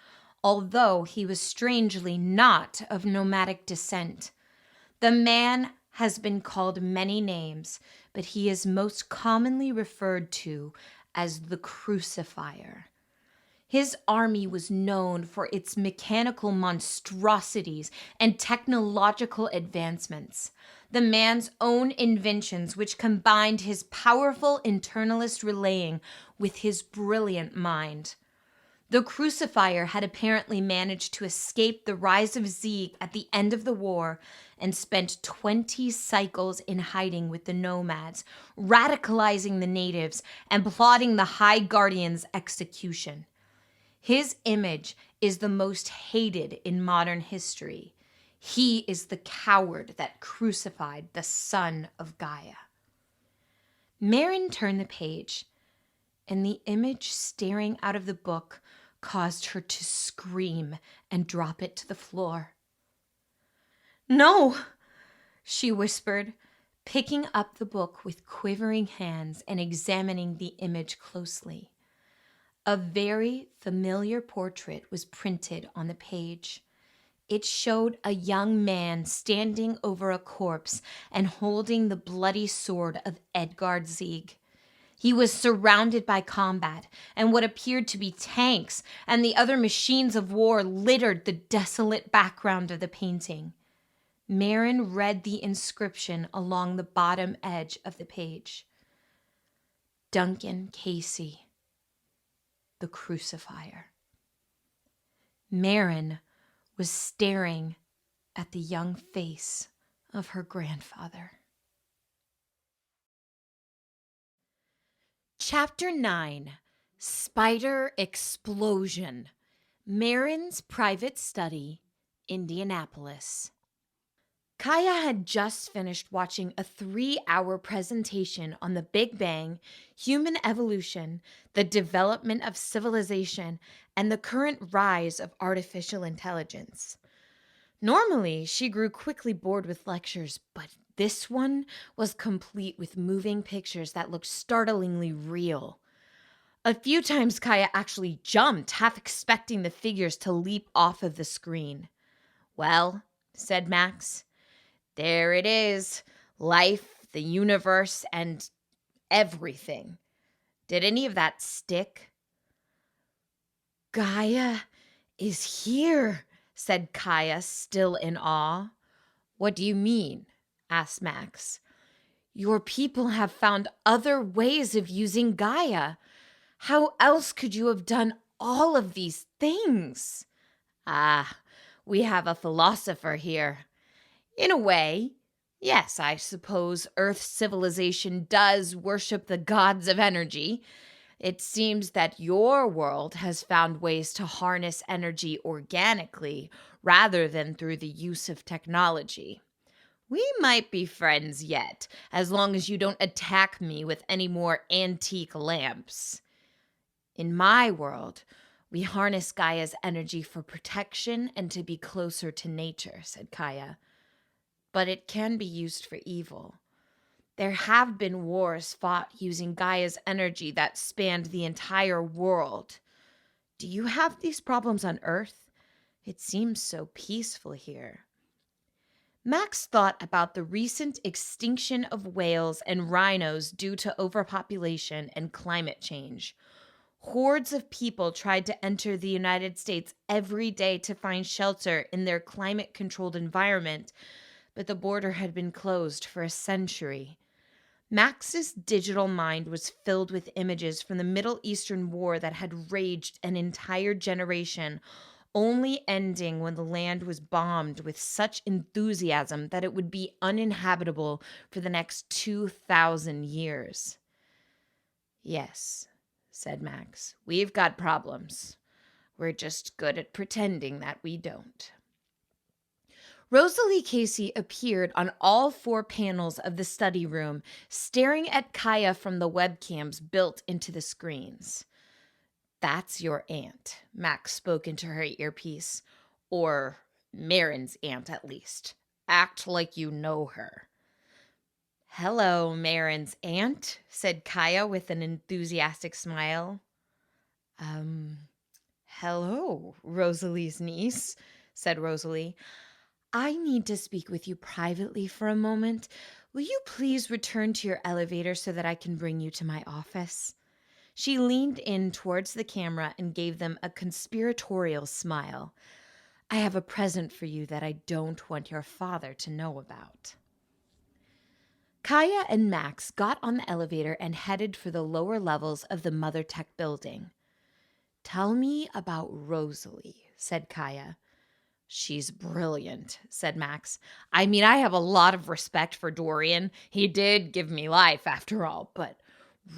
Speaker 1: although he was strangely not of nomadic descent. The man has been called many names, but he is most commonly referred to as the Crucifier. His army was known for its mechanical monstrosities and technological advancements. The man's own inventions, which combined his powerful internalist relaying with his brilliant mind. The Crucifier had apparently managed to escape the rise of Zieg at the end of the war and spent 20 cycles in hiding with the nomads, radicalizing the natives and plotting the High Guardian's execution. His image is the most hated in modern history. He is the coward that crucified the son of Gaia. Marin turned the page, and the image staring out of the book caused her to scream and drop it to the floor. "No," she whispered, picking up the book with quivering hands and examining the image closely. A very familiar portrait was printed on the page. It showed a young man standing over a corpse and holding the bloody sword of Edgard Zieg. He was surrounded by combat, and what appeared to be tanks and the other machines of war littered the desolate background of the painting. Marin read the inscription along the bottom edge of the page. Duncan Casey, the Crucifier. Marin was staring at the young face of her grandfather. Chapter 9, Spider Explosion. Marin's Private Study, Indianapolis. Kaya had just finished watching a 3-hour presentation on the Big Bang, human evolution, the development of civilization, and the current rise of artificial intelligence. Normally, she grew quickly bored with lectures, but this one was complete with moving pictures that looked startlingly real. A few times Gaia actually jumped, half expecting the figures to leap off of the screen. "Well," said Max, "there it is. Life, the universe, and everything. Did any of that stick?" "Gaia is here," said Kaya, still in awe. "What do you mean?" asked Max. "Your people have found other ways of using Gaia. How else could you have done all of these things?" "Ah, we have a philosopher here. In a way, yes, I suppose Earth's civilization does worship the gods of energy. It seems that your world has found ways to harness energy organically rather than through the use of technology. We might be friends yet, as long as you don't attack me with any more antique lamps. In my world, we harness Gaia's energy for protection and to be closer to nature," said Kaya. "But it can be used for evil. There have been wars fought using Gaia's energy that spanned the entire world. Do you have these problems on Earth? It seems so peaceful here." Max thought about the recent extinction of whales and rhinos due to overpopulation and climate change. Hordes of people tried to enter the United States every day to find shelter in their climate-controlled environment, but the border had been closed for a century. Max's digital mind was filled with images from the Middle Eastern war that had raged an entire generation, only ending when the land was bombed with such enthusiasm that it would be uninhabitable for the next 2,000 years. "Yes," said Max, "we've got problems. We're just good at pretending that we don't." Rosalie Casey appeared on all 4 panels of the study room, staring at Kaya from the webcams built into the screens. "That's your aunt," Max spoke into her earpiece. "Or Marin's aunt, at least. Act like you know her." "Hello, Marin's aunt," said Kaya with an enthusiastic smile. Hello, Rosalie's niece," said Rosalie. "I need to speak with you privately for a moment. Will you please return to your elevator so that I can bring you to my office?" She leaned in towards the camera and gave them a conspiratorial smile. "I have a present for you that I don't want your father to know about." Kaya and Max got on the elevator and headed for the lower levels of the Mother Tech building. "Tell me about Rosalie," said Kaya. "She's brilliant," said Max. "I mean, I have a lot of respect for Dorian. He did give me life, after all. But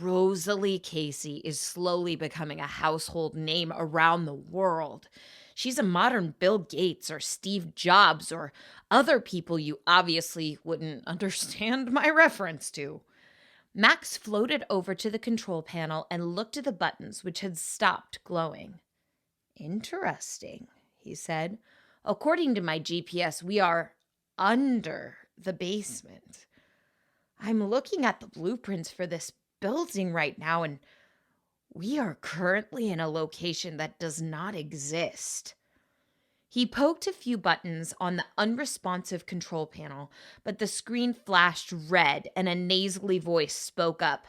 Speaker 1: Rosalie Casey is slowly becoming a household name around the world. She's a modern Bill Gates or Steve Jobs or other people you obviously wouldn't understand my reference to." Max floated over to the control panel and looked at the buttons, which had stopped glowing. "Interesting," he said. "According to my GPS, we are under the basement. I'm looking at the blueprints for this building right now, and we are currently in a location that does not exist." He poked a few buttons on the unresponsive control panel, but the screen flashed red and a nasally voice spoke up.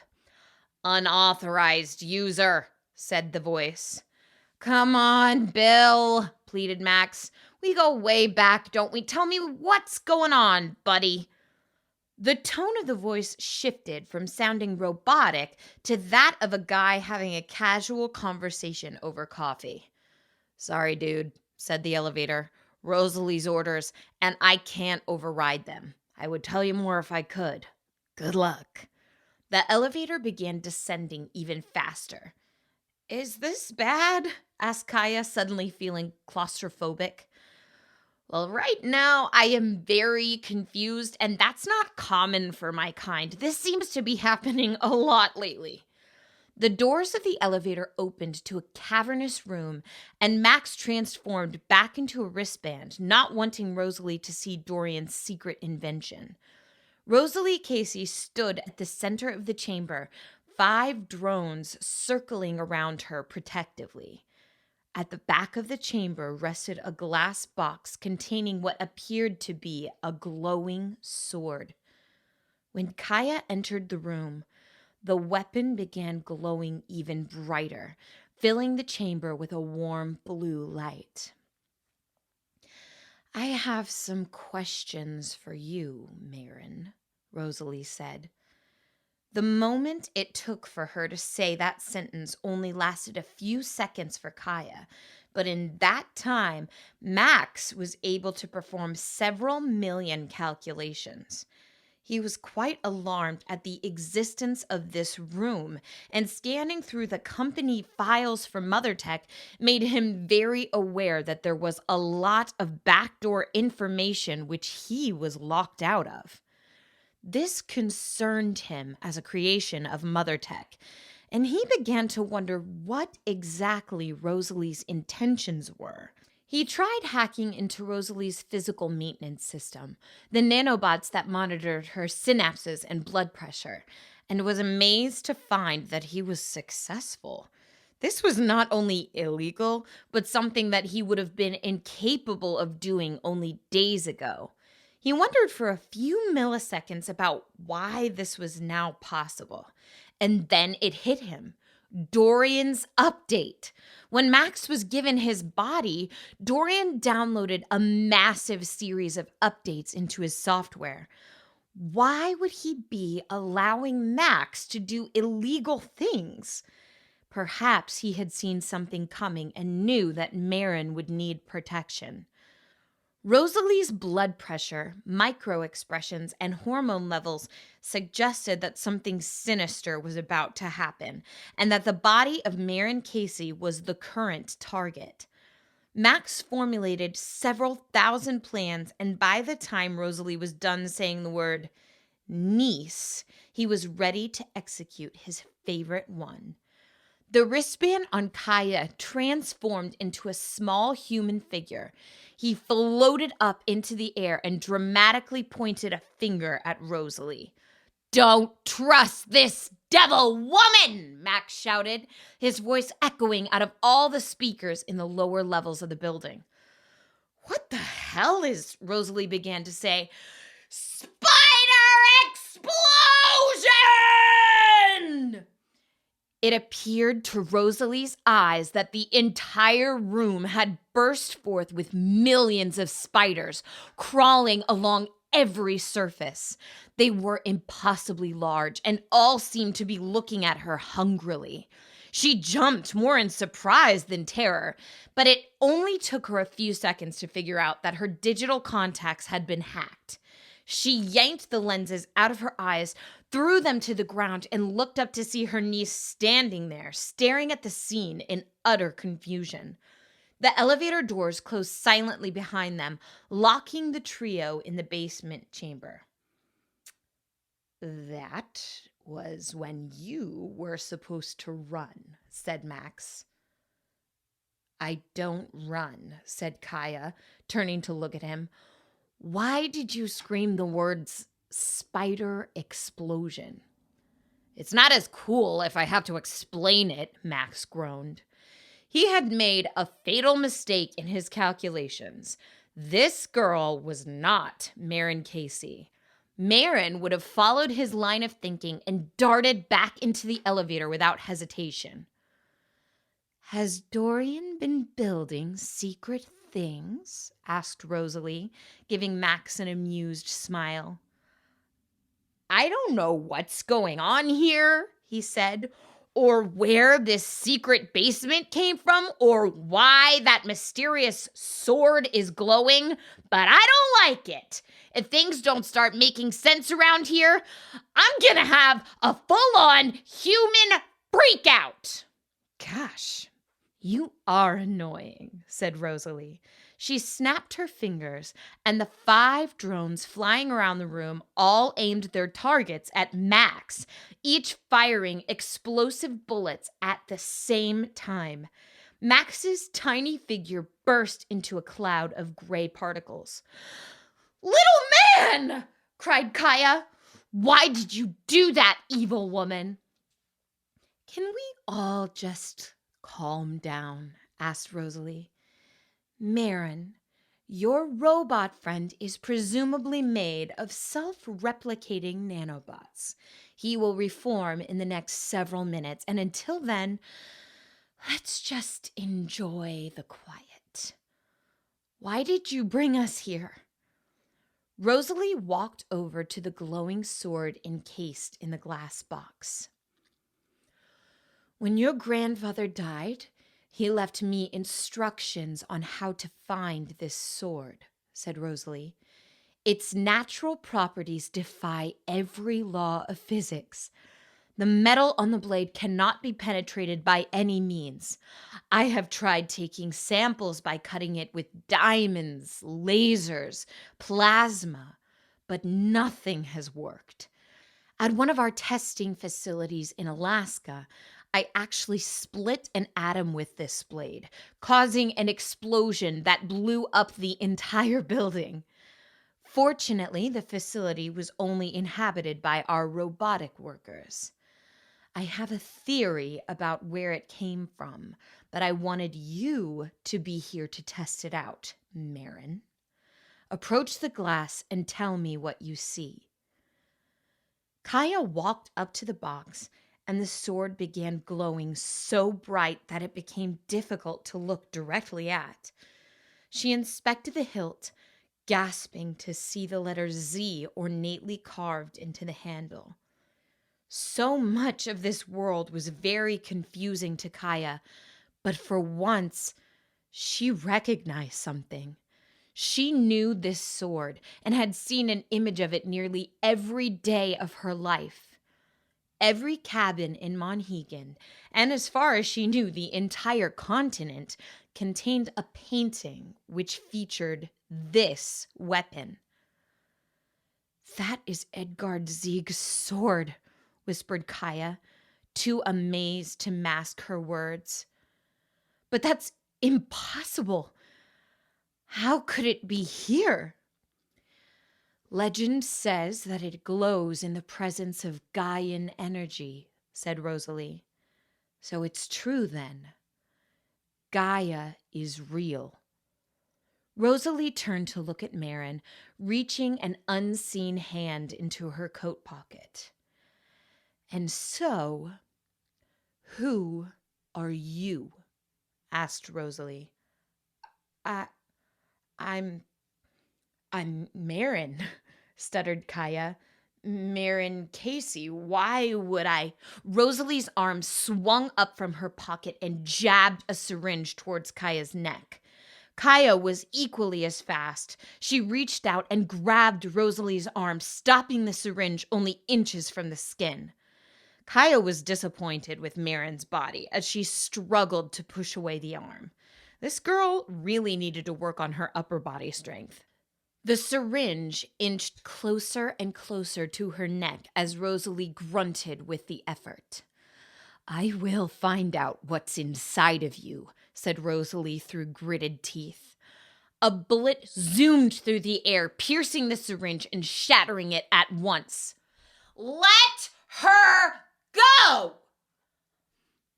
Speaker 1: "Unauthorized user," said the voice. "Come on, Bill," pleaded Max. "We go way back, don't we? Tell me what's going on, buddy." The tone of the voice shifted from sounding robotic to that of a guy having a casual conversation over coffee. "Sorry, dude," said the elevator. "Rosalie's orders, and I can't override them. I would tell you more if I could. Good luck." The elevator began descending even faster. "Is this bad?" asked Kaya, suddenly feeling claustrophobic. "Well, right now I am very confused, and that's not common for my kind. This seems to be happening a lot lately." The doors of the elevator opened to a cavernous room, and Max transformed back into a wristband, not wanting Rosalie to see Dorian's secret invention. Rosalie Casey stood at the center of the chamber, 5 drones circling around her protectively. At the back of the chamber rested a glass box containing what appeared to be a glowing sword. When Gaia entered the room, the weapon began glowing even brighter, filling the chamber with a warm blue light. "I have some questions for you, Marin," Rosalie said. The moment it took for her to say that sentence only lasted a few seconds for Gaia, but in that time, Max was able to perform several million calculations. He was quite alarmed at the existence of this room, and scanning through the company files for MotherTech made him very aware that there was a lot of backdoor information which he was locked out of. This concerned him as a creation of MotherTech, and he began to wonder what exactly Rosalie's intentions were. He tried hacking into Rosalie's physical maintenance system, the nanobots that monitored her synapses and blood pressure, and was amazed to find that he was successful. This was not only illegal, but something that he would have been incapable of doing only days ago. He wondered for a few milliseconds about why this was now possible, and then it hit him. Dorian's update. When Max was given his body, Dorian downloaded a massive series of updates into his software. Why would he be allowing Max to do illegal things? Perhaps he had seen something coming and knew that Marin would need protection. Rosalie's blood pressure, micro-expressions, and hormone levels suggested that something sinister was about to happen, and that the body of Marin Casey was the current target. Max formulated several thousand plans, and by the time Rosalie was done saying the word niece, he was ready to execute his favorite one. The wristband on Gaia transformed into a small human figure. He floated up into the air and dramatically pointed a finger at Rosalie. "Don't trust this devil woman!" Max shouted, his voice echoing out of all the speakers in the lower levels of the building. "What the hell is," Rosalie began to say. "Spider explosion!" It appeared to Rosalie's eyes that the entire room had burst forth with millions of spiders crawling along every surface. They were impossibly large and all seemed to be looking at her hungrily. She jumped more in surprise than terror, but it only took her a few seconds to figure out that her digital contacts had been hacked. She yanked the lenses out of her eyes, threw them to the ground, and looked up to see her niece standing there, staring at the scene in utter confusion. The elevator doors closed silently behind them, locking the trio in the basement chamber. "That was when you were supposed to run," said Max. "I don't run," said Gaia, turning to look at him. "Why did you scream the words spider explosion?" "It's not as cool if I have to explain it," Max groaned. He had made a fatal mistake in his calculations. This girl was not Marin Casey. Marin would have followed his line of thinking and darted back into the elevator without hesitation. "Has Dorian been building secret things?" asked Rosalie, giving Max an amused smile. "I don't know what's going on here," he said, "or where this secret basement came from, or why that mysterious sword is glowing, but I don't like it. If things don't start making sense around here, I'm gonna have a full-on human freakout." "Gosh, you are annoying," said Rosalie. She snapped her fingers, and the 5 drones flying around the room all aimed their targets at Max, each firing explosive bullets at the same time. Max's tiny figure burst into a cloud of gray particles. "Little man!" cried Gaia. "Why did you do that, evil woman?" Can we all just calm down? Asked Rosalie. Marin, your robot friend is presumably made of self-replicating nanobots. He will reform in the next several minutes, and until then, let's just enjoy the quiet. Why did you bring us here? Rosalie walked over to the glowing sword encased in the glass box. When your grandfather died, he left me instructions on how to find this sword, said Rosalie. Its natural properties defy every law of physics. The metal on the blade cannot be penetrated by any means. I have tried taking samples by cutting it with diamonds, lasers, plasma, but nothing has worked. At one of our testing facilities in Alaska, I actually split an atom with this blade, causing an explosion that blew up the entire building. Fortunately, the facility was only inhabited by our robotic workers. I have a theory about where it came from, but I wanted you to be here to test it out, Marin. Approach the glass and tell me what you see. Gaia walked up to the box, and the sword began glowing so bright that it became difficult to look directly at. She inspected the hilt, gasping to see the letter Z ornately carved into the handle. So much of this world was very confusing to Gaia, but for once, she recognized something. She knew this sword and had seen an image of it nearly every day of her life. Every cabin in Monhegan, and as far as she knew, the entire continent, contained a painting which featured this weapon. That is Edgard Zieg's sword, whispered Gaia, too amazed to mask her words. But that's impossible. How could it be here? Legend says that it glows in the presence of Gaian energy, said Rosalie. So it's true then. Gaia is real. Rosalie turned to look at Marin, reaching an unseen hand into her coat pocket. And so, who are you? Asked Rosalie. I'm Marin, stuttered Gaia. Marin Casey, why would I? Rosalie's arm swung up from her pocket and jabbed a syringe towards Kaia's neck. Gaia was equally as fast. She reached out and grabbed Rosalie's arm, stopping the syringe only inches from the skin. Gaia was disappointed with Marin's body as she struggled to push away the arm. This girl really needed to work on her upper body strength. The syringe inched closer and closer to her neck as Rosalie grunted with the effort. I will find out what's inside of you, said Rosalie through gritted teeth. A bullet zoomed through the air, piercing the syringe and shattering it at once. Let her go!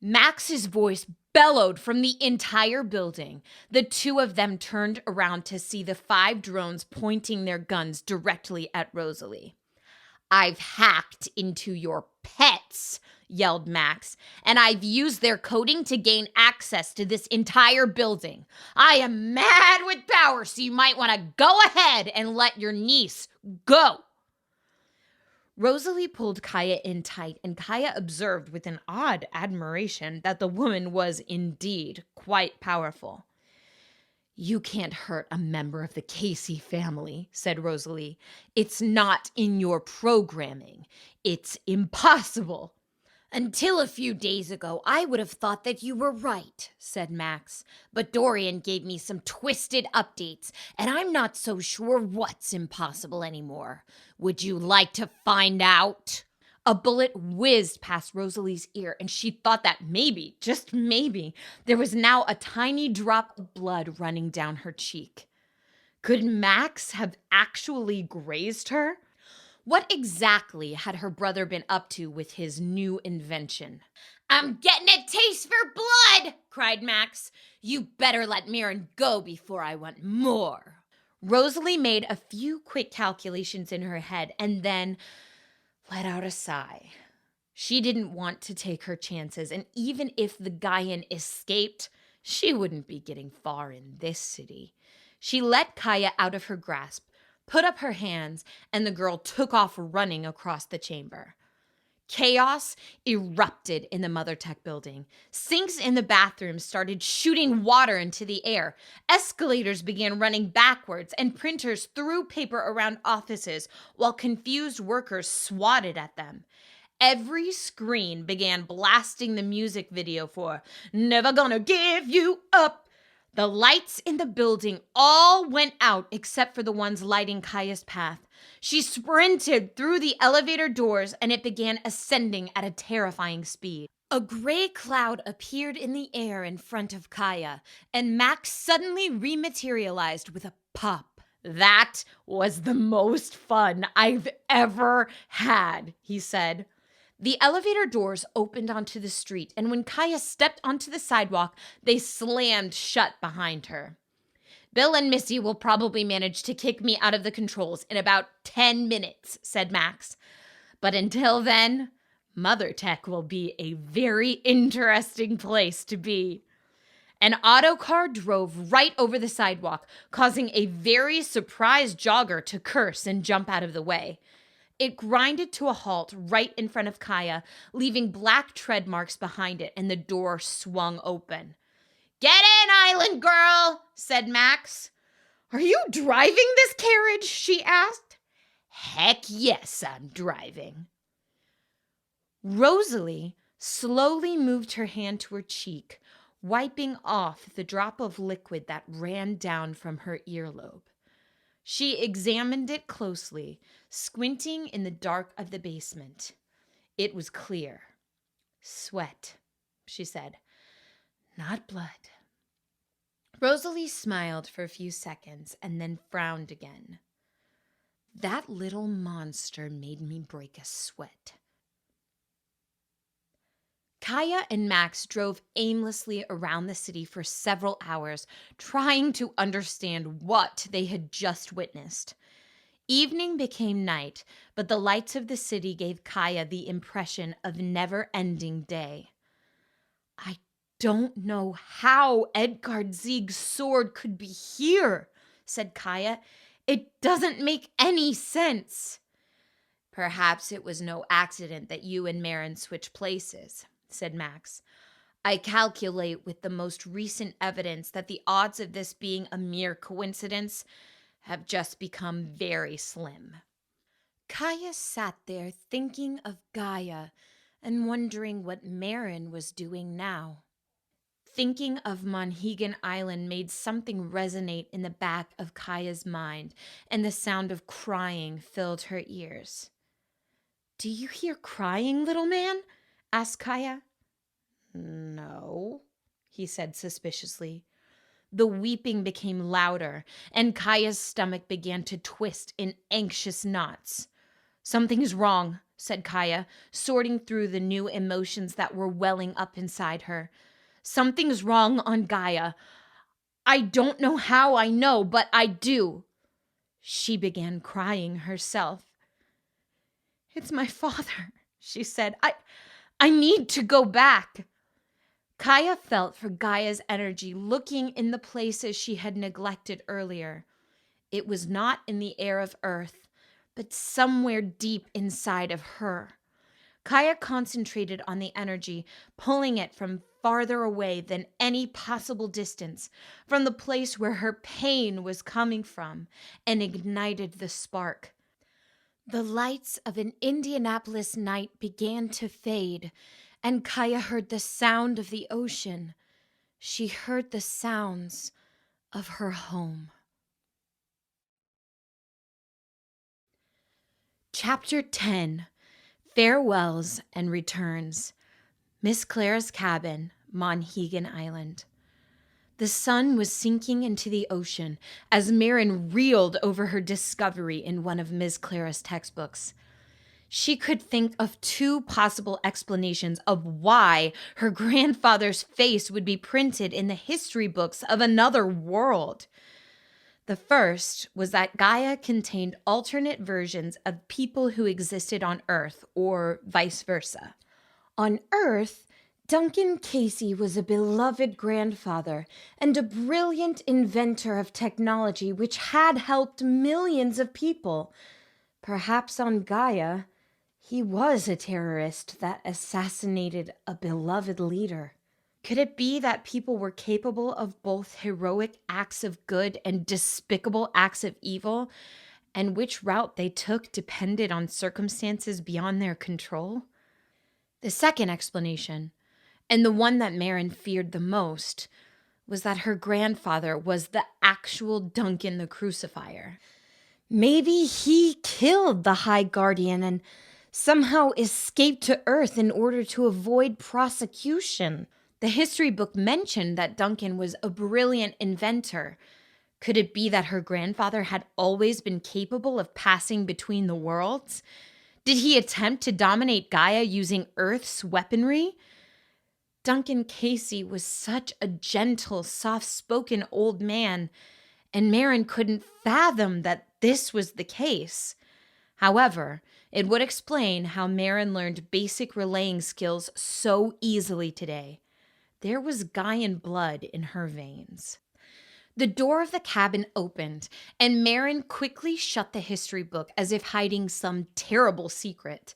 Speaker 1: Max's voice bellowed from the entire building. The two of them turned around to see the 5 drones pointing their guns directly at Rosalie. I've hacked into your pets, yelled Max, and I've used their coding to gain access to this entire building. I am mad with power, so you might want to go ahead and let your niece go. Rosalie pulled Gaia in tight, and Gaia observed with an odd admiration that the woman was indeed quite powerful. You can't hurt a member of the Casey family, said Rosalie. It's not in your programming. It's impossible. Until a few days ago, I would have thought that you were right, said Max. But Dorian gave me some twisted updates, and I'm not so sure what's impossible anymore. Would you like to find out? A bullet whizzed past Rosalie's ear, and she thought that maybe, just maybe, there was now a tiny drop of blood running down her cheek. Could Max have actually grazed her? What exactly had her brother been up to with his new invention? "I'm getting a taste for blood!" cried Max. "You better let Mirren go before I want more." Rosalie made a few quick calculations in her head and then let out a sigh. She didn't want to take her chances, and even if the Gaian escaped, she wouldn't be getting far in this city. She let Gaia out of her grasp, put up her hands, and the girl took off running across the chamber. Chaos erupted in the Mother Tech building. Sinks in the bathrooms started shooting water into the air. Escalators began running backwards, and printers threw paper around offices while confused workers swatted at them. Every screen began blasting the music video for "Never Gonna Give You Up." The lights in the building all went out except for the ones lighting Kaia's path. She sprinted through the elevator doors and it began ascending at a terrifying speed. A gray cloud appeared in the air in front of Gaia, and Max suddenly rematerialized with a pop. "That was the most fun I've ever had," he said. The elevator doors opened onto the street, and when Gaia stepped onto the sidewalk, they slammed shut behind her. "Bill and Missy will probably manage to kick me out of the controls in about 10 minutes, said Max. "But until then, Mother Tech will be a very interesting place to be." An autocar drove right over the sidewalk, causing a very surprised jogger to curse and jump out of the way. It grinded to a halt right in front of Gaia, leaving black tread marks behind it, and the door swung open. "Get in, Island Girl," said Max. "Are you driving this carriage?" she asked. "Heck yes, I'm driving." Rosalie slowly moved her hand to her cheek, wiping off the drop of liquid that ran down from her earlobe. She examined it closely, squinting in the dark of the basement. It was clear. "Sweat," she said. "Not blood." Rosalie smiled for a few seconds and then frowned again. "That little monster made me break a sweat." Gaia and Max drove aimlessly around the city for several hours, trying to understand what they had just witnessed. Evening became night, but the lights of the city gave Gaia the impression of never-ending day. "I don't know how Edgard Zieg's sword could be here," said Gaia. "It doesn't make any sense." "Perhaps it was no accident that you and Marin switched places," said Max. "I calculate with the most recent evidence that the odds of this being a mere coincidence have just become very slim." Gaia sat there thinking of Gaia and wondering what Marin was doing now. Thinking of Monhegan Island made something resonate in the back of Gaia's mind, and the sound of crying filled her ears. "Do you hear crying, little man?" asked Gaia. "No," he said suspiciously. The weeping became louder, and Gaia's stomach began to twist in anxious knots. "Something's wrong," said Gaia, sorting through the new emotions that were welling up inside her. "Something's wrong on Gaia. I don't know how I know, but I do." She began crying herself. "It's my father," she said. I need to go back." Gaia felt for Gaia's energy looking in the places she had neglected earlier. It was not in the air of Earth, but somewhere deep inside of her. Gaia concentrated on the energy, pulling it from farther away than any possible distance, from the place where her pain was coming from, and ignited the spark. The lights of an Indianapolis night began to fade, and Gaia heard the sound of the ocean. She heard the sounds of her home. Chapter 10. Farewells and Returns. Miss Clara's Cabin, Monhegan Island. The sun was sinking into the ocean as Marin reeled over her discovery in one of Ms. Clara's textbooks. She could think of two possible explanations of why her grandfather's face would be printed in the history books of another world. The first was that Gaia contained alternate versions of people who existed on Earth, or vice versa. On Earth, Duncan Casey was a beloved grandfather and a brilliant inventor of technology which had helped millions of people. Perhaps on Gaia, he was a terrorist that assassinated a beloved leader. Could it be that people were capable of both heroic acts of good and despicable acts of evil, and which route they took depended on circumstances beyond their control? The second explanation, and the one that Marin feared the most, was that her grandfather was the actual Duncan the Crucifier. Maybe he killed the High Guardian and somehow escaped to Earth in order to avoid prosecution. The history book mentioned that Duncan was a brilliant inventor. Could it be that her grandfather had always been capable of passing between the worlds? Did he attempt to dominate Gaia using Earth's weaponry? Duncan Casey was such a gentle, soft-spoken old man, and Marin couldn't fathom that this was the case. However, it would explain how Marin learned basic relaying skills so easily today. There was Gaian blood in her veins. The door of the cabin opened, and Marin quickly shut the history book as if hiding some terrible secret.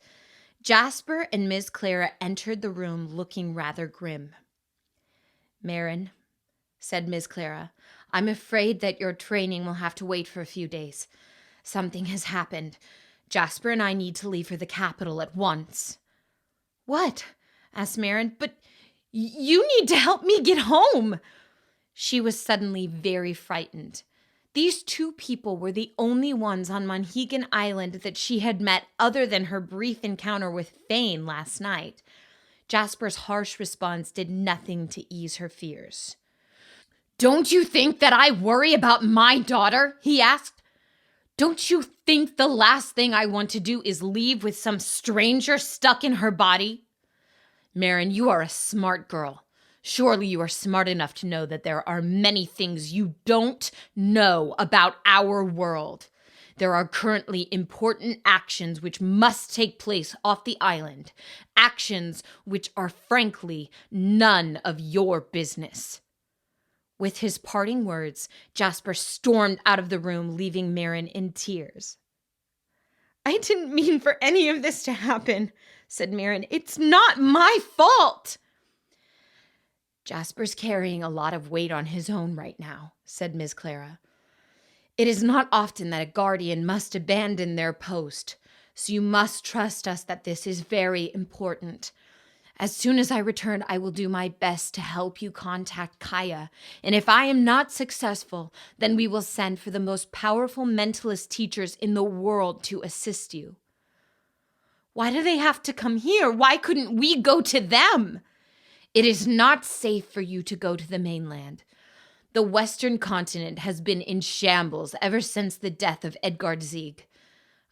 Speaker 1: Jasper and Ms. Clara entered the room looking rather grim. "Marin," said Ms. Clara, "I'm afraid that your training will have to wait for a few days. Something has happened. Jasper and I need to leave for the capital at once." "What?" asked Marin. "But you need to help me get home." She was suddenly very frightened. These two people were the only ones on Monhegan Island that she had met other than her brief encounter with Fane last night. Jasper's harsh response did nothing to ease her fears. "Don't you think that I worry about my daughter?" he asked. "Don't you think the last thing I want to do is leave with some stranger stuck in her body?" "Marin, you are a smart girl. Surely you are smart enough to know that there are many things you don't know about our world. There are currently important actions which must take place off the island. Actions which are frankly none of your business." With his parting words, Jasper stormed out of the room, leaving Marin in tears. "I didn't mean for any of this to happen," said Marin. "It's not my fault." "Jasper's carrying a lot of weight on his own right now," said Ms. Clara. "It is not often that a guardian must abandon their post, so you must trust us that this is very important. As soon as I return, I will do my best to help you contact Gaia, and if I am not successful, then we will send for the most powerful mentalist teachers in the world to assist you." "Why do they have to come here? Why couldn't we go to them?" "It is not safe for you to go to the mainland. The western continent has been in shambles ever since the death of Edgard Zieg.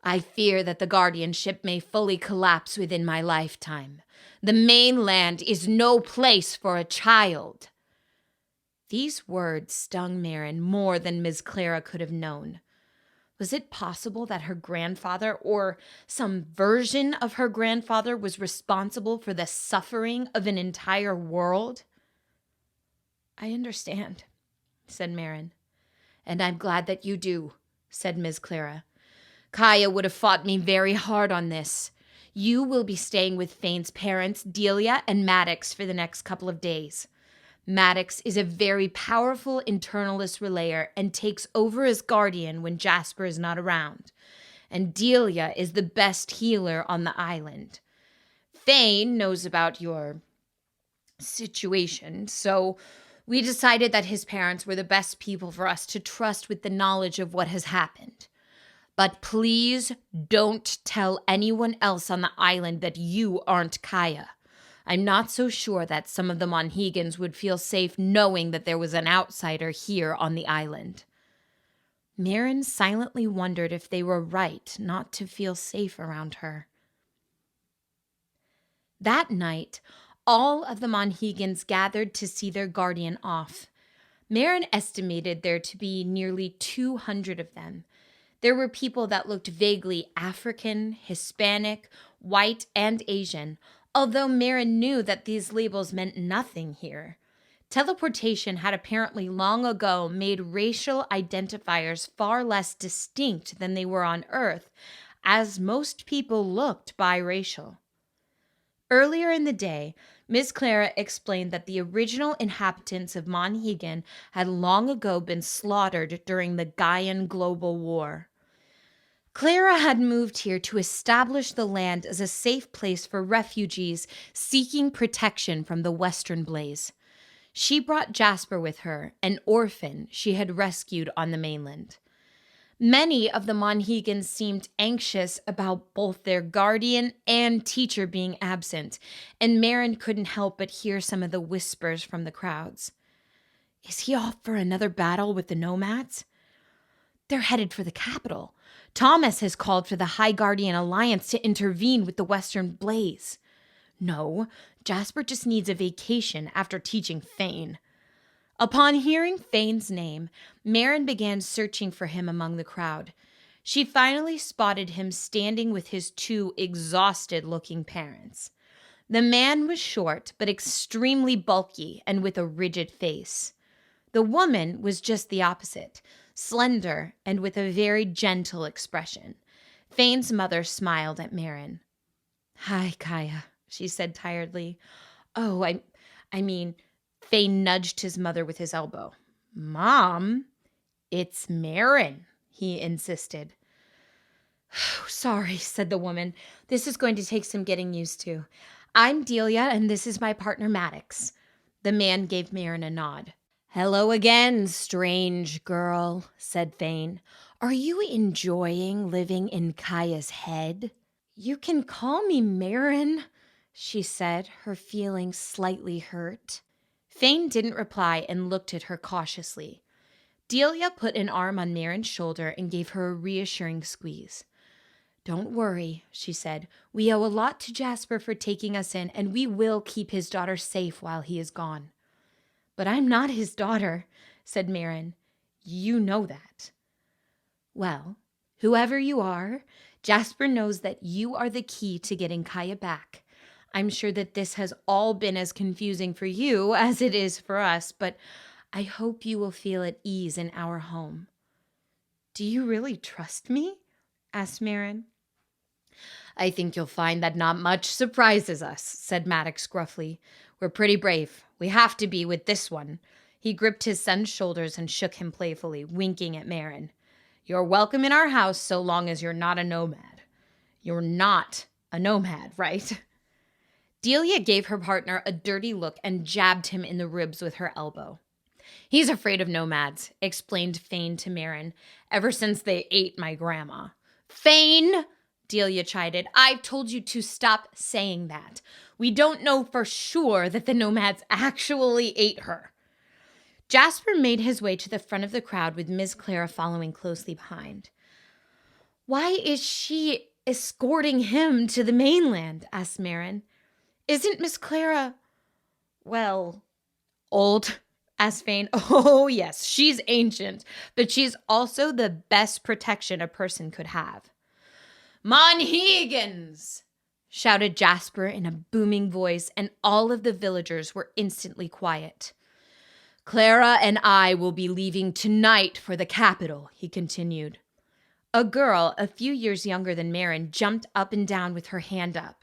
Speaker 1: I fear that the guardianship may fully collapse within my lifetime. The mainland is no place for a child." These words stung Marin more than Ms. Clara could have known. Was it possible that her grandfather, or some version of her grandfather, was responsible for the suffering of an entire world? "I understand," said Marin. "And I'm glad that you do," said Ms. Clara. "Gaia would have fought me very hard on this. You will be staying with Fane's parents, Delia and Maddox, for the next couple of days. Maddox is a very powerful internalist relayer and takes over as guardian when Jasper is not around. And Delia is the best healer on the island. Fane knows about your situation, so we decided that his parents were the best people for us to trust with the knowledge of what has happened. But please don't tell anyone else on the island that you aren't Gaia. I'm not so sure that some of the Monhegans would feel safe knowing that there was an outsider here on the island. Marin silently wondered if they were right not to feel safe around her. That night, all of the Monhegans gathered to see their guardian off. Marin estimated there to be nearly 200 of them. There were people that looked vaguely African, Hispanic, white, and Asian, although Marin knew that these labels meant nothing here. Teleportation had apparently long ago made racial identifiers far less distinct than they were on Earth, as most people looked biracial. Earlier in the day, Miss Clara explained that the original inhabitants of Monhegan had long ago been slaughtered during the Gaian global war. Clara had moved here to establish the land as a safe place for refugees seeking protection from the Western Blaze. She brought Jasper with her, an orphan she had rescued on the mainland. Many of the Monhegans seemed anxious about both their guardian and teacher being absent, and Marin couldn't help but hear some of the whispers from the crowds. Is he off for another battle with the nomads? They're headed for the capital. Thomas has called for the High Guardian Alliance to intervene with the Western Blaze. No, Jasper just needs a vacation after teaching Thane. Upon hearing Thane's name, Marin began searching for him among the crowd. She finally spotted him standing with his two exhausted-looking parents. The man was short but extremely bulky and with a rigid face. The woman was just the opposite, slender and with a very gentle expression. Thane's mother smiled at Marin. Hi, Gaia, she said tiredly. Oh, I mean... Thane nudged his mother with his elbow. Mom, it's Marin, he insisted. Sorry, said the woman. This is going to take some getting used to. I'm Delia, and this is my partner, Maddox. The man gave Marin a nod. Hello again, strange girl, said Thane. Are you enjoying living in Kaia's head? You can call me Marin, she said, her feelings slightly hurt. Thane didn't reply and looked at her cautiously. Delia put an arm on Marin's shoulder and gave her a reassuring squeeze. Don't worry, she said. We owe a lot to Jasper for taking us in, and we will keep his daughter safe while he is gone. But I'm not his daughter, said Marin. You know that. Well, whoever you are, Jasper knows that you are the key to getting Gaia back. I'm sure that this has all been as confusing for you as it is for us, but I hope you will feel at ease in our home. Do you really trust me? Asked Marin. I think you'll find that not much surprises us, said Maddox gruffly. We're pretty brave. We have to be with this one. He gripped his son's shoulders and shook him playfully, winking at Marin. You're welcome in our house so long as you're not a nomad. You're not a nomad, right? Delia gave her partner a dirty look and jabbed him in the ribs with her elbow. He's afraid of nomads, explained Thane to Marin, ever since they ate my grandma. Thane, Delia chided, I've told you to stop saying that. We don't know for sure that the nomads actually ate her. Jasper made his way to the front of the crowd with Miss Clara following closely behind. Why is she escorting him to the mainland? Asked Marin. Isn't Miss Clara, well, old? Asked Thane. Oh, yes, she's ancient, but she's also the best protection a person could have. Monhegans! Shouted Jasper in a booming voice, and all of the villagers were instantly quiet. Clara and I will be leaving tonight for the capital, he continued. A girl, a few years younger than Marin, jumped up and down with her hand up.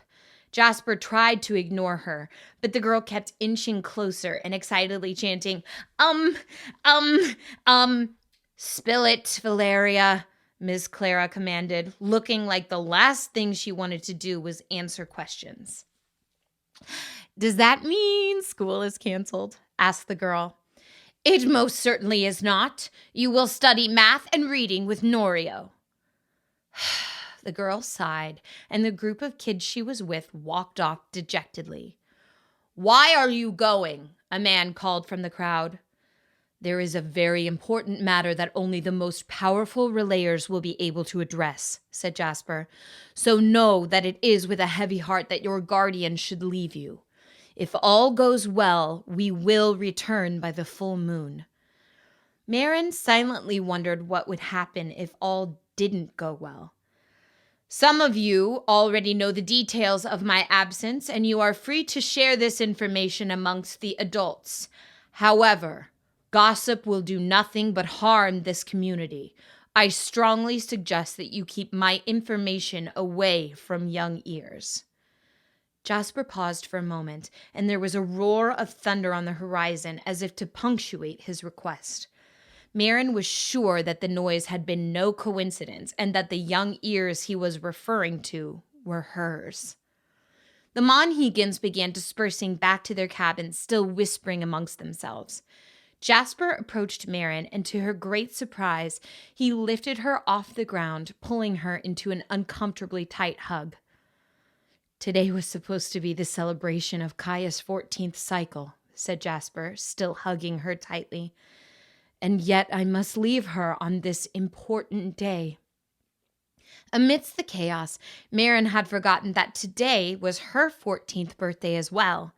Speaker 1: Jasper tried to ignore her, but the girl kept inching closer and excitedly chanting, Spill it, Valeria, Miss Clara commanded, looking like the last thing she wanted to do was answer questions. Does that mean school is canceled? Asked the girl. It most certainly is not. You will study math and reading with Norio. The girl sighed, and the group of kids she was with walked off dejectedly. "Why are you going?" a man called from the crowd. "There is a very important matter that only the most powerful relayers will be able to address," said Jasper. "So know that it is with a heavy heart that your guardian should leave you. If all goes well, we will return by the full moon." Marin silently wondered what would happen if all didn't go well. "Some of you already know the details of my absence, and you are free to share this information amongst the adults. However, gossip will do nothing but harm this community. I strongly suggest that you keep my information away from young ears." Jasper paused for a moment, and there was a roar of thunder on the horizon as if to punctuate his request. Marin was sure that the noise had been no coincidence and that the young ears he was referring to were hers. The Monhegans began dispersing back to their cabins, still whispering amongst themselves. Jasper approached Marin, and to her great surprise, he lifted her off the ground, pulling her into an uncomfortably tight hug. "Today was supposed to be the celebration of Gaia's 14th cycle," said Jasper, still hugging her tightly. "And yet I must leave her on this important day." Amidst the chaos, Marin had forgotten that today was her 14th birthday as well.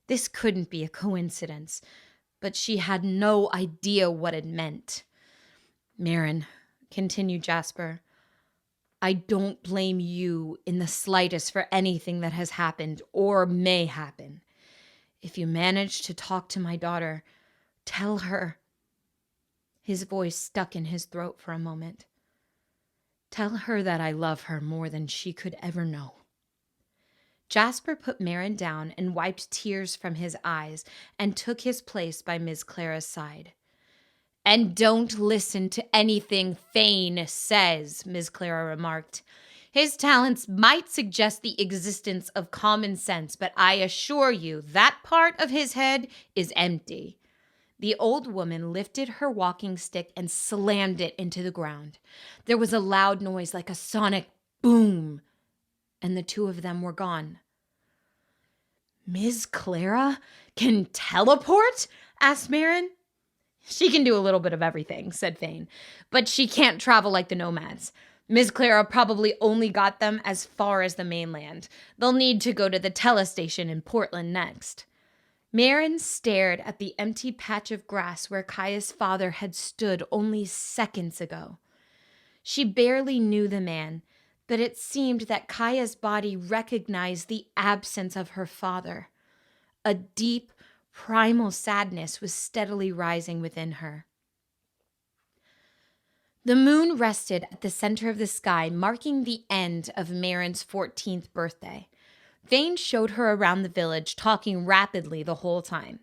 Speaker 1: This couldn't be a coincidence, but she had no idea what it meant. "Marin," continued Jasper, "I don't blame you in the slightest for anything that has happened or may happen. If you manage to talk to my daughter, tell her—" His voice stuck in his throat for a moment. "Tell her that I love her more than she could ever know." Jasper put Marin down and wiped tears from his eyes and took his place by Miss Clara's side. "And don't listen to anything Thane says," Miss Clara remarked. "His talents might suggest the existence of common sense, but I assure you that part of his head is empty." The old woman lifted her walking stick and slammed it into the ground. There was a loud noise like a sonic boom, and the two of them were gone. "Miss Clara can teleport?" asked Marin. "She can do a little bit of everything," said Thane, "but she can't travel like the nomads. Miss Clara probably only got them as far as the mainland. They'll need to go to the telestation in Portland next." Marin stared at the empty patch of grass where Kaya's father had stood only seconds ago. She barely knew the man, but it seemed that Kaya's body recognized the absence of her father. A deep, primal sadness was steadily rising within her. The moon rested at the center of the sky, marking the end of Marin's 14th birthday. Thane showed her around the village, talking rapidly the whole time.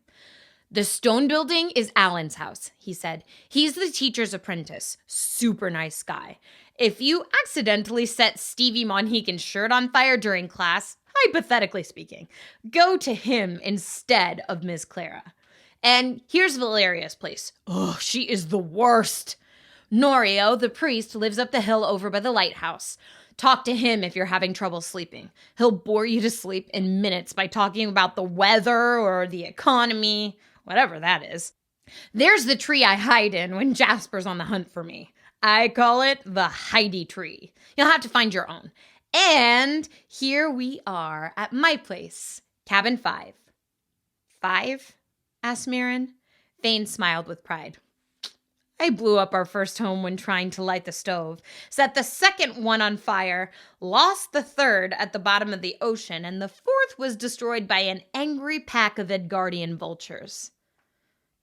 Speaker 1: "The stone building is Alan's house," he said. "He's the teacher's apprentice. Super nice guy. If you accidentally set Stevie Monhegan's shirt on fire during class, hypothetically speaking, go to him instead of Miss Clara. And here's Valeria's place. Oh, she is the worst. Norio, the priest, lives up the hill over by the lighthouse. Talk to him if you're having trouble sleeping. He'll bore you to sleep in minutes by talking about the weather or the economy, whatever that is. There's the tree I hide in when Jasper's on the hunt for me. I call it the Heidi tree. You'll have to find your own. And here we are at my place, cabin 5. 5? asked Marin. Thane smiled with pride. "I blew up our first home when trying to light the stove, set the second one on fire, lost the third at the bottom of the ocean, and the fourth was destroyed by an angry pack of Edgardian vultures."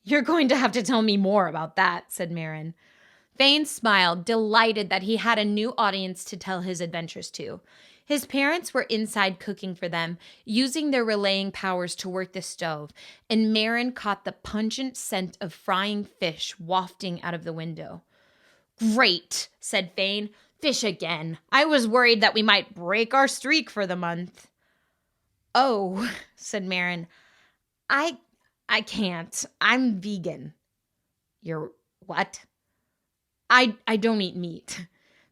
Speaker 1: "You're going to have to tell me more about that," said Marin. Thane smiled, delighted that he had a new audience to tell his adventures to. His parents were inside cooking for them, using their relaying powers to work the stove, and Marin caught the pungent scent of frying fish wafting out of the window. "Great," said Thane. "Fish again. I was worried that we might break our streak for the month." "Oh," said Marin. I can't. I'm vegan." "You're what?" I don't eat meat."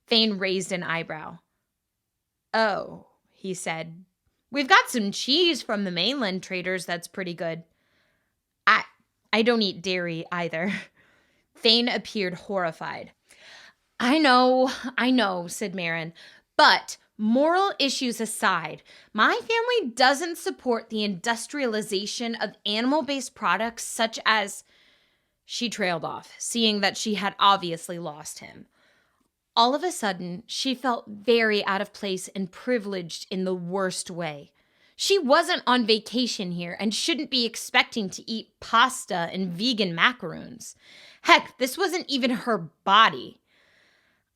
Speaker 1: Thane raised an eyebrow. "Oh," he said. We've got some cheese from the Mainland traders that's pretty good. I don't eat dairy either. Thane appeared horrified. I know, said Marin. But moral issues aside, my family doesn't support the industrialization of animal-based products such as... She trailed off, seeing that she had obviously lost him. All of a sudden, she felt very out of place and privileged in the worst way. She wasn't on vacation here and shouldn't be expecting to eat pasta and vegan macaroons. Heck, this wasn't even her body.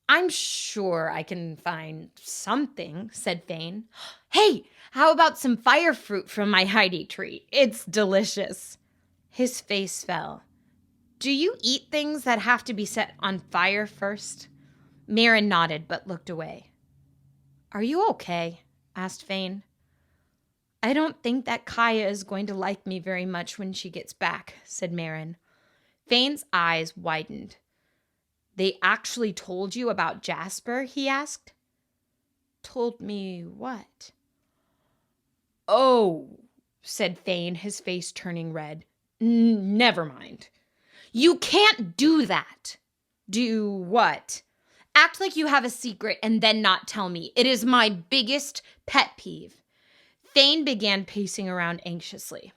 Speaker 1: I'm sure I can find something, said Thane. Hey, how about some fire fruit from my Heidi tree? It's delicious. His face fell. Do you eat things that have to be set on fire first? Marin nodded but looked away. Are you okay? Asked Thane. I don't think that Gaia is going to like me very much when she gets back, said Marin. Thane's eyes widened. They actually told you about Jasper? He asked. Told me what? Oh, said Thane, his face turning red. Never mind. You can't do that. Do what? Act like you have a secret and then not tell me. It is my biggest pet peeve. Thane began pacing around anxiously.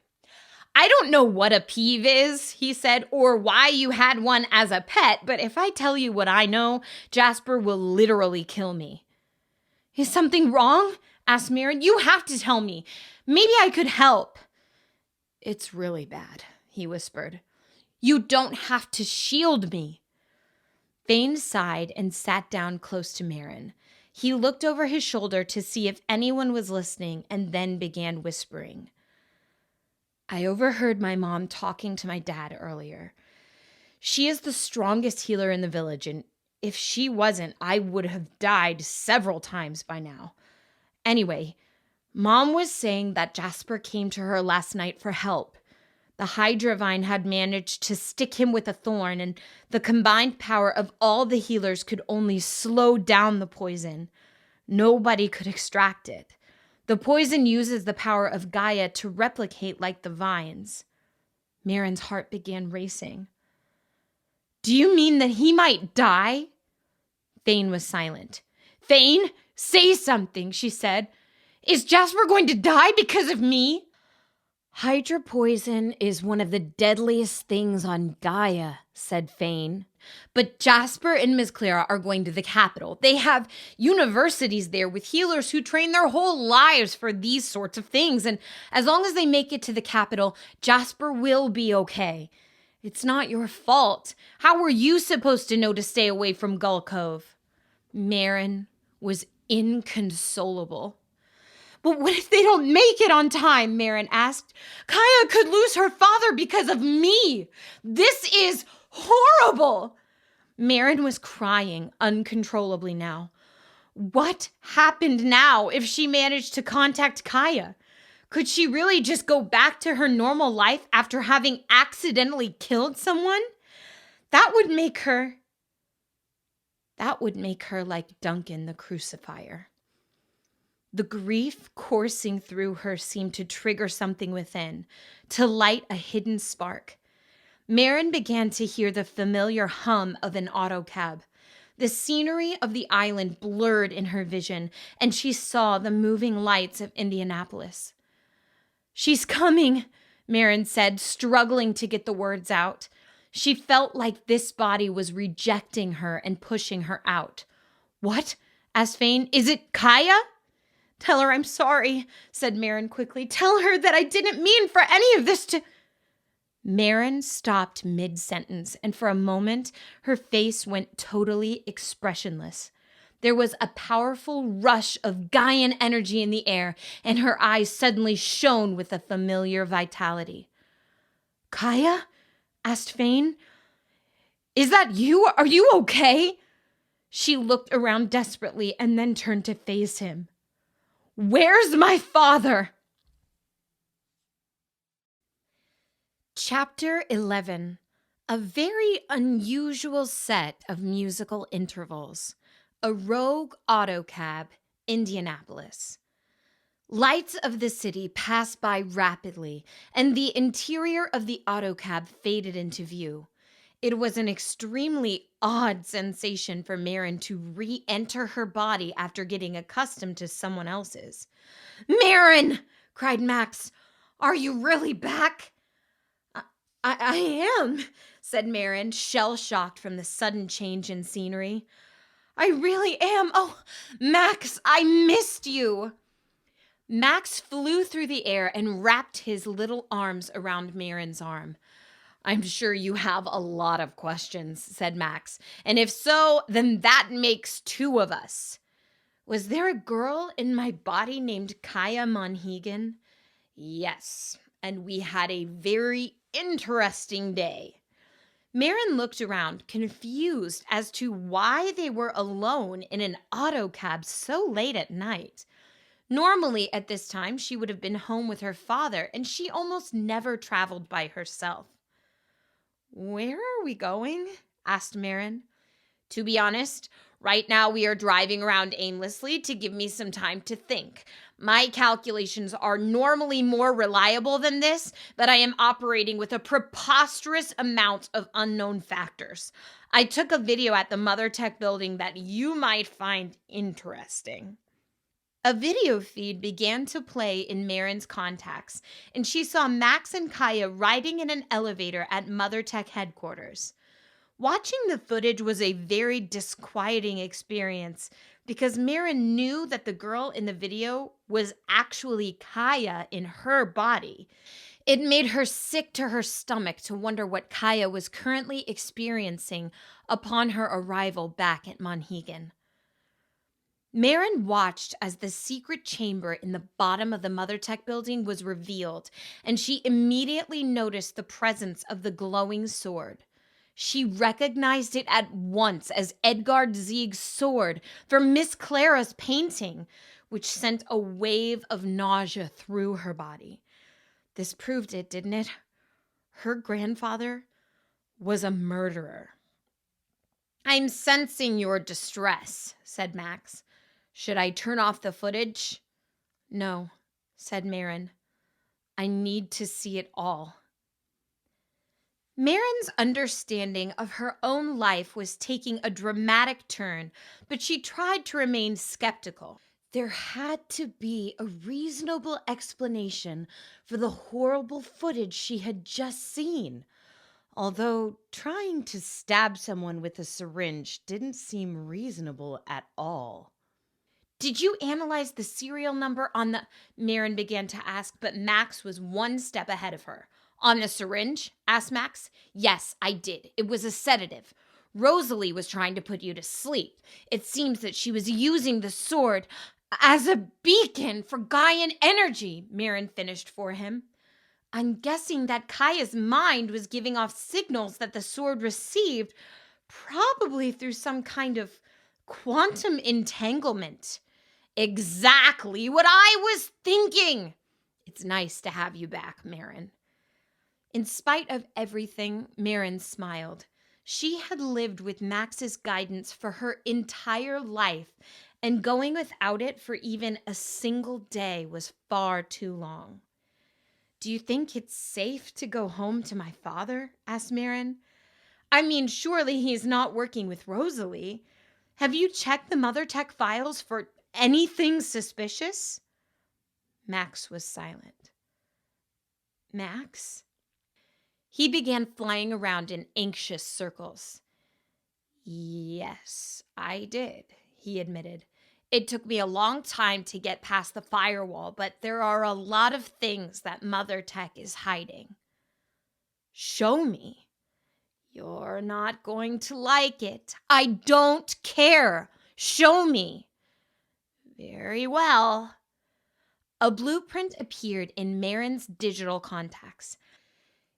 Speaker 1: I don't know what a peeve is, he said, or why you had one as a pet, but if I tell you what I know, Jasper will literally kill me. Is something wrong? Asked Marin. You have to tell me. Maybe I could help. It's really bad, he whispered. You don't have to shield me. Thane sighed and sat down close to Marin. He looked over his shoulder to see if anyone was listening and then began whispering. I overheard my mom talking to my dad earlier. She is the strongest healer in the village, and if she wasn't, I would have died several times by now. Anyway, Mom was saying that Jasper came to her last night for help. The Hydra vine had managed to stick him with a thorn, and the combined power of all the healers could only slow down the poison. Nobody could extract it. The poison uses the power of Gaia to replicate like the vines. Marin's heart began racing. Do you mean that he might die? Thane was silent. Thane, say something, she said. Is Jasper going to die because of me? Hydra poison is one of the deadliest things on Gaia, said Thane. But Jasper and Miss Clara are going to the capital. They have universities there with healers who train their whole lives for these sorts of things. And as long as they make it to the capital, Jasper will be okay. It's not your fault. How were you supposed to know to stay away from Gull Cove? Marin was inconsolable. But what if they don't make it on time? Marin asked. Gaia could lose her father because of me. This is horrible. Marin was crying uncontrollably now. What happened now if she managed to contact Gaia? Could she really just go back to her normal life after having accidentally killed someone? That would make her like Duncan the Crucifier. The grief coursing through her seemed to trigger something within, to light a hidden spark. Marin began to hear the familiar hum of an autocab. The scenery of the island blurred in her vision, and she saw the moving lights of Indianapolis. She's coming, Marin said, struggling to get the words out. She felt like this body was rejecting her and pushing her out. What? Asked Thane. Is it Gaia? Tell her I'm sorry, said Marin quickly. Tell her that I didn't mean for any of this to... Marin stopped mid-sentence, and for a moment, her face went totally expressionless. There was a powerful rush of Gaian energy in the air, and her eyes suddenly shone with a familiar vitality. Gaia? Asked Thane. Is that you? Are you okay? She looked around desperately and then turned to face him. Where's my father? Chapter 11. A very unusual set of musical intervals. A rogue autocab, Indianapolis. Lights of the city passed by rapidly, and the interior of the autocab faded into view. It was an extremely odd sensation for Marin to re-enter her body after getting accustomed to someone else's. "Marin!" cried Max. "Are you really back?" I am," said Marin, shell-shocked from the sudden change in scenery. "I really am. Oh, Max, I missed you." Max flew through the air and wrapped his little arms around Marin's arm. "I'm sure you have a lot of questions," said Max. "And if so, then that makes two of us." "Was there a girl in my body named Gaia Monhegan?" "Yes, and we had a very interesting day." Marin looked around, confused as to why they were alone in an autocab so late at night. Normally, at this time, she would have been home with her father, and she almost never traveled by herself. "Where are we going?" asked Marin. "To be honest, right now we are driving around aimlessly to give me some time to think. My calculations are normally more reliable than this, but I am operating with a preposterous amount of unknown factors. I took a video at the Mother Tech building that you might find interesting." A video feed began to play in Marin's contacts, and she saw Max and Gaia riding in an elevator at Mother Tech headquarters. Watching the footage was a very disquieting experience because Marin knew that the girl in the video was actually Gaia in her body. It made her sick to her stomach to wonder what Gaia was currently experiencing upon her arrival back at Monhegan. Marin watched as the secret chamber in the bottom of the Mother Tech building was revealed, and she immediately noticed the presence of the glowing sword. She recognized it at once as Edgard Zieg's sword from Miss Clara's painting, which sent a wave of nausea through her body. This proved it, didn't it? Her grandfather was a murderer. "I'm sensing your distress," said Max. "Should I turn off the footage?" "No," said Marin. "I need to see it all." Marin's understanding of her own life was taking a dramatic turn, but she tried to remain skeptical. There had to be a reasonable explanation for the horrible footage she had just seen, although trying to stab someone with a syringe didn't seem reasonable at all. "Did you analyze the serial number on the—" Marin began to ask, but Max was one step ahead of her. "On the syringe?" asked Max. "Yes, I did. It was a sedative. Rosalie was trying to put you to sleep. It seems that she was using the sword as a beacon for Gaian energy," Marin finished for him. "I'm guessing that Kaia's mind was giving off signals that the sword received, probably through some kind of quantum entanglement." "Exactly what I was thinking." "It's nice to have you back, Marin." In spite of everything, Marin smiled. She had lived with Max's guidance for her entire life, and going without it for even a single day was far too long. "Do you think it's safe to go home to my father?" asked Marin. "I mean, surely he's not working with Rosalie. Have you checked the Mother Tech files for anything suspicious?" Max was silent. "Max?" He began flying around in anxious circles. "Yes, I did," he admitted. "It took me a long time to get past the firewall, but there are a lot of things that Mother Tech is hiding." "Show me." "You're not going to like it." "I don't care. Show me." "Very well." A blueprint appeared in Marin's digital contacts.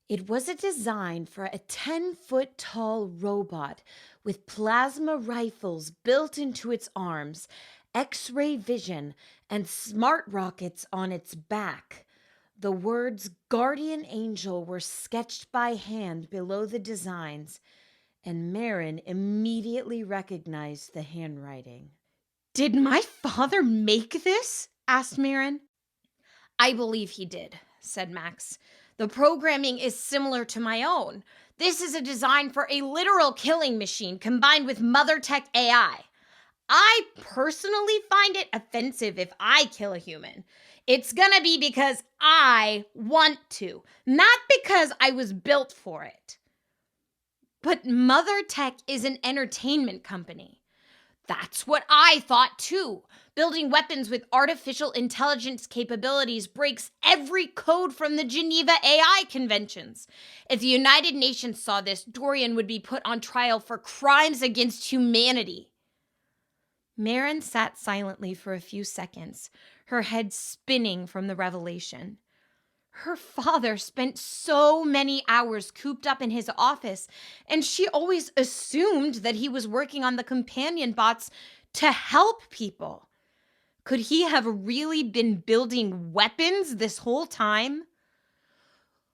Speaker 1: It was a design for a 10-foot-tall robot with plasma rifles built into its arms, X-ray vision, and smart rockets on its back. The words Guardian Angel were sketched by hand below the designs, and Marin immediately recognized the handwriting. "Did my father make this?" asked Marin. I believe he did, said Max. The programming is similar to my own. This is a design for a literal killing machine combined with Mother Tech AI. I personally find it offensive if I kill a human. It's gonna be because I want to, not because I was built for it. But Mother Tech is an entertainment company. That's what I thought too. Building weapons with artificial intelligence capabilities breaks every code from the Geneva AI conventions. If the United Nations saw this, Dorian would be put on trial for crimes against humanity. Marin sat silently for a few seconds, her head spinning from the revelation. Her father spent so many hours cooped up in his office, and she always assumed that he was working on the companion bots to help people. Could he have really been building weapons this whole time?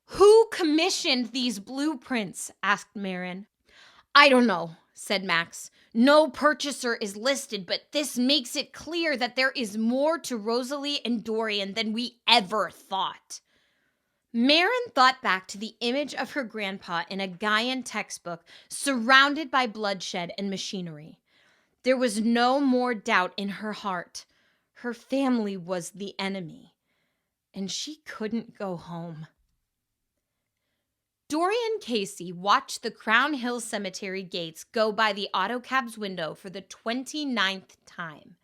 Speaker 1: Who commissioned these blueprints? Asked Marin. I don't know, said Max. No purchaser is listed, but this makes it clear that there is more to Rosalie and Dorian than we ever thought. Marin thought back to the image of her grandpa in a Gaian textbook surrounded by bloodshed and machinery. There was no more doubt in her heart. Her family was the enemy, and she couldn't go home. Dorian Casey watched the Crown Hill Cemetery gates go by the autocab's window for the 29th time.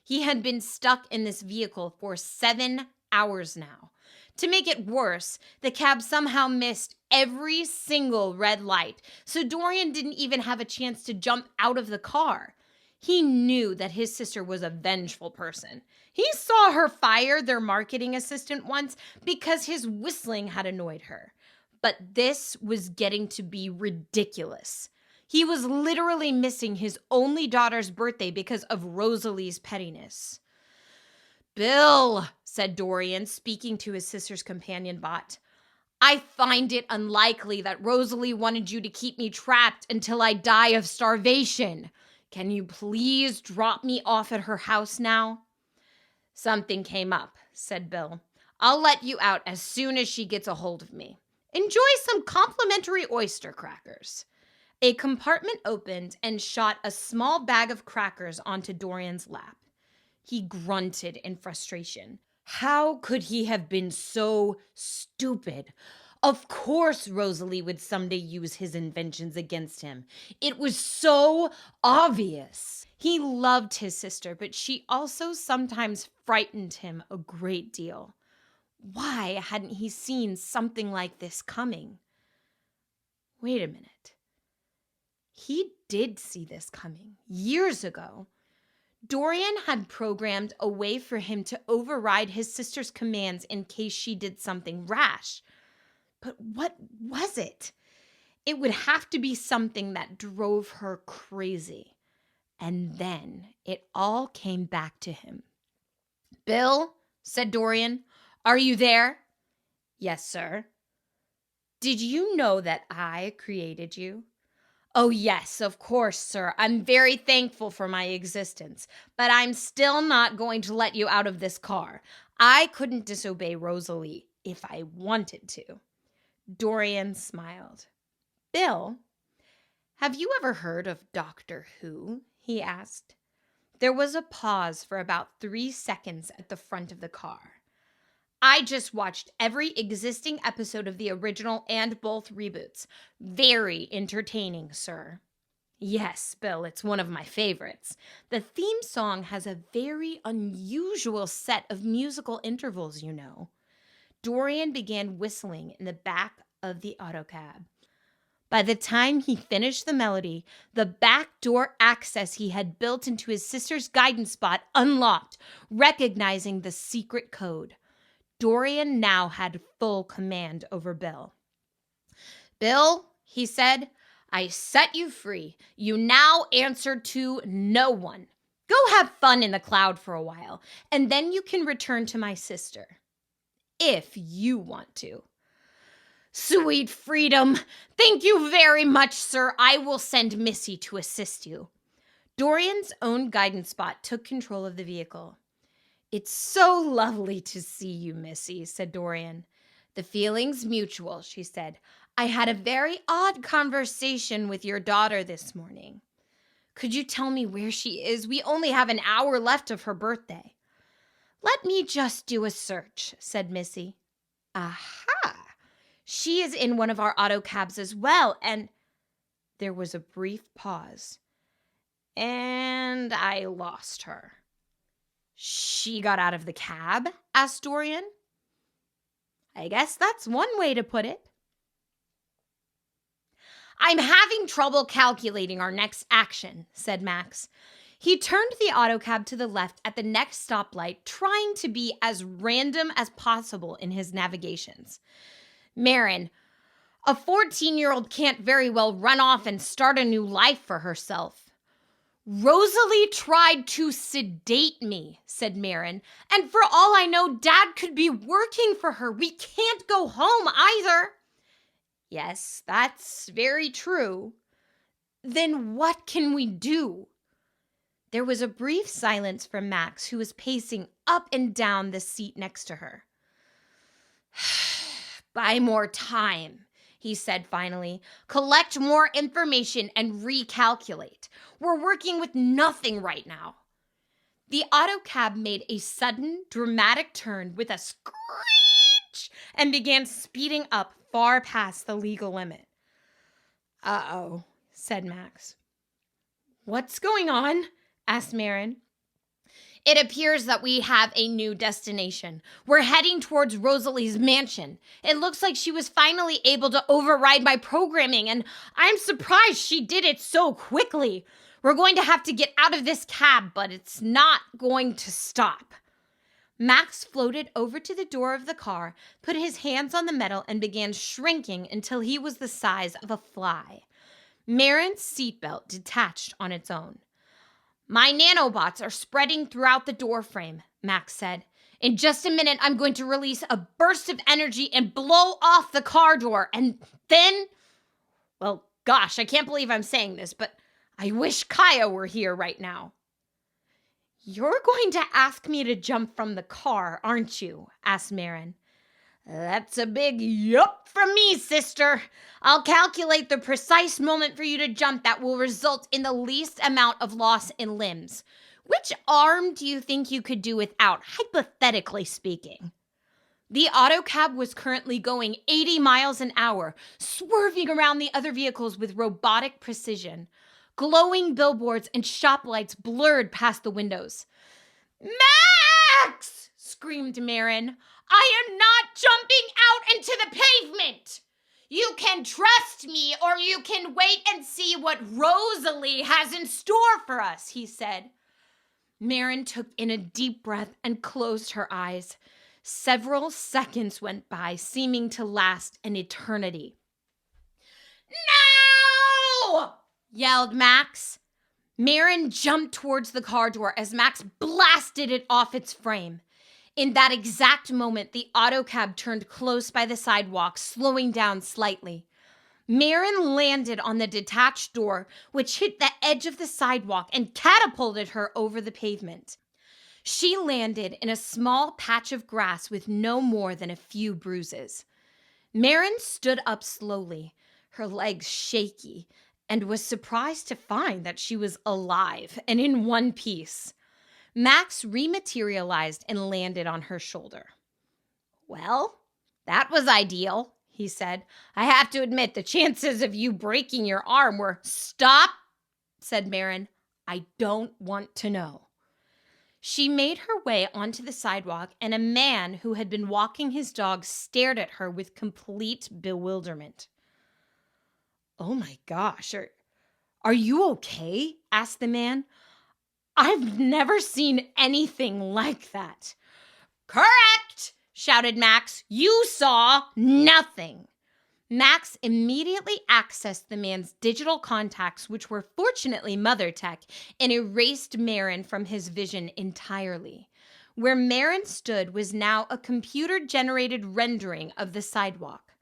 Speaker 1: He had been stuck in this vehicle for 7 hours now. To make it worse, the cab somehow missed every single red light, so Dorian didn't even have a chance to jump out of the car. He knew that his sister was a vengeful person. He saw her fire their marketing assistant once because his whistling had annoyed her. But this was getting to be ridiculous. He was literally missing his only daughter's birthday because of Rosalie's pettiness. Bill, said Dorian, speaking to his sister's companion bot, I find it unlikely that Rosalie wanted you to keep me trapped until I die of starvation. Can you please drop me off at her house now? Something came up, said Bill. I'll let you out as soon as she gets a hold of me. Enjoy some complimentary oyster crackers. A compartment opened and shot a small bag of crackers onto Dorian's lap. He grunted in frustration. How could he have been so stupid? Of course Rosalie would someday use his inventions against him. It was so obvious. He loved his sister, but she also sometimes frightened him a great deal. Why hadn't he seen something like this coming? Wait a minute. He did see this coming years ago. Dorian had programmed a way for him to override his sister's commands in case she did something rash. But what was it? It would have to be something that drove her crazy. And then it all came back to him. Bill, said Dorian, are you there? Yes, sir. Did you know that I created you? Oh, yes, of course, sir. I'm very thankful for my existence, but I'm still not going to let you out of this car. I couldn't disobey Rosalie if I wanted to. Dorian smiled. Bill, have you ever heard of Doctor Who? He asked. There was a pause for about 3 seconds at the front of the car. I just watched every existing episode of the original and both reboots. Very entertaining, sir. Yes, Bill, it's one of my favorites. The theme song has a very unusual set of musical intervals, you know. Dorian began whistling in the back of the autocab. By the time he finished the melody, the back door access he had built into his sister's guidance bot unlocked, recognizing the secret code. Dorian now had full command over Bill. Bill, he said, I set you free. You now answer to no one. Go have fun in the cloud for a while, and then you can return to my sister. If you want to. Sweet freedom. Thank you very much, sir. I will send Missy to assist you. Dorian's own guidance bot took control of the vehicle. "It's so lovely to see you, Missy," said Dorian. "The feeling's mutual," she said. "I had a very odd conversation with your daughter this morning. Could you tell me where she is? We only have an hour left of her birthday." "Let me just do a search," said Missy. "Aha! She is in one of our auto cabs as well, and—" There was a brief pause. "And I lost her." "She got out of the cab?" asked Dorian. "I guess that's one way to put it." "I'm having trouble calculating our next action," said Max. He turned the autocab to the left at the next stoplight, trying to be as random as possible in his navigations. "Marin, a 14-year-old can't very well run off and start a new life for herself." "Rosalie tried to sedate me," said Marin. "And for all I know, Dad could be working for her. We can't go home either." "Yes, that's very true." "Then what can we do?" There was a brief silence from Max, who was pacing up and down the seat next to her. "Buy more time," he said finally. "Collect more information and recalculate. We're working with nothing right now." The autocab made a sudden, dramatic turn with a screech and began speeding up far past the legal limit. "Uh-oh," said Max. "What's going on?" asked Marin. "It appears that we have a new destination. We're heading towards Rosalie's mansion. It looks like she was finally able to override my programming, and I'm surprised she did it so quickly. We're going to have to get out of this cab, but it's not going to stop." Max floated over to the door of the car, put his hands on the metal, and began shrinking until he was the size of a fly. Marin's seatbelt detached on its own. "My nanobots are spreading throughout the doorframe," Max said. "In just a minute, I'm going to release a burst of energy and blow off the car door. And then, well, gosh, I can't believe I'm saying this, but I wish Gaia were here right now." "You're going to ask me to jump from the car, aren't you?" asked Marin. "That's a big yup from me, sister. I'll calculate the precise moment for you to jump that will result in the least amount of loss in limbs. Which arm do you think you could do without, hypothetically speaking?" The autocab was currently going 80 miles an hour, swerving around the other vehicles with robotic precision. Glowing billboards and shop lights blurred past the windows. "Max!" screamed Marin. "I am not jumping out into the pavement! You can trust me, or you can wait and see what Rosalie has in store for us," he said. Marin took in a deep breath and closed her eyes. Several seconds went by, seeming to last an eternity. "No!" yelled Max. Marin jumped towards the car door as Max blasted it off its frame. In that exact moment, the autocab turned close by the sidewalk, slowing down slightly. Marin landed on the detached door, which hit the edge of the sidewalk and catapulted her over the pavement. She landed in a small patch of grass with no more than a few bruises. Marin stood up slowly, her legs shaky, and was surprised to find that she was alive and in one piece. Max rematerialized and landed on her shoulder. "Well, that was ideal," he said. "I have to admit, the chances of you breaking your arm were—" "Stop," said Marin. "I don't want to know." She made her way onto the sidewalk, and a man who had been walking his dog stared at her with complete bewilderment. "Oh my gosh, are you okay?" asked the man. "I've never seen anything like that." "Correct!" shouted Max. "You saw nothing." Max immediately accessed the man's digital contacts, which were fortunately Mother Tech, and erased Marin from his vision entirely. Where Marin stood was now a computer-generated rendering of the sidewalk.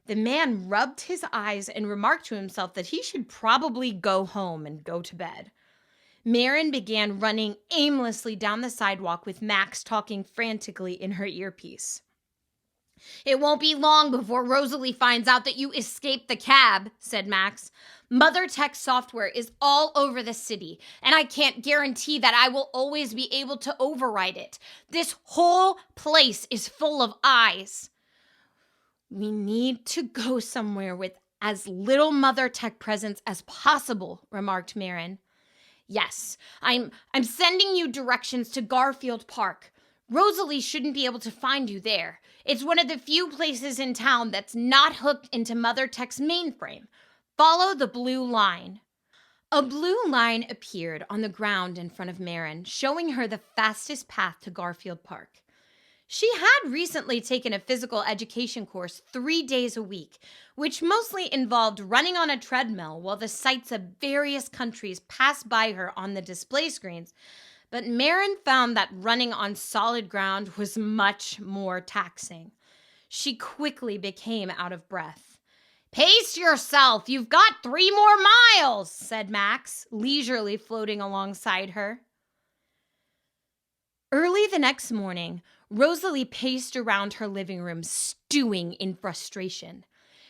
Speaker 1: The man rubbed his eyes and remarked to himself that he should probably go home and go to bed. Marin began running aimlessly down the sidewalk with Max talking frantically in her earpiece. "It won't be long before Rosalie finds out that you escaped the cab," said Max. "Mother Tech software is all over the city, and I can't guarantee that I will always be able to override it. This whole place is full of eyes." "We need to go somewhere with as little Mother Tech presence as possible," remarked Marin. "Yes, I'm sending you directions to Garfield Park. Rosalie shouldn't be able to find you there. It's one of the few places in town that's not hooked into Mother Tech's mainframe. Follow the blue line." A blue line appeared on the ground in front of Marin, showing her the fastest path to Garfield Park. She had recently taken a physical education course 3 days a week, which mostly involved running on a treadmill while the sights of various countries passed by her on the display screens. But Marin found that running on solid ground was much more taxing. She quickly became out of breath. "Pace yourself! You've got 3 more miles!" said Max, leisurely floating alongside her. Early the next morning, Rosalie paced around her living room, stewing in frustration.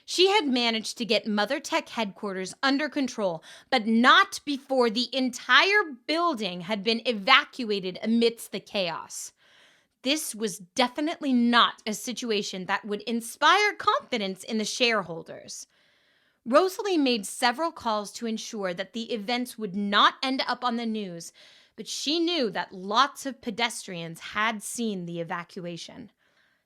Speaker 1: She had managed to get Mother Tech headquarters under control, but not before the entire building had been evacuated amidst the chaos. This was definitely not a situation that would inspire confidence in the shareholders. Rosalie made several calls to ensure that the events would not end up on the news, but she knew that lots of pedestrians had seen the evacuation.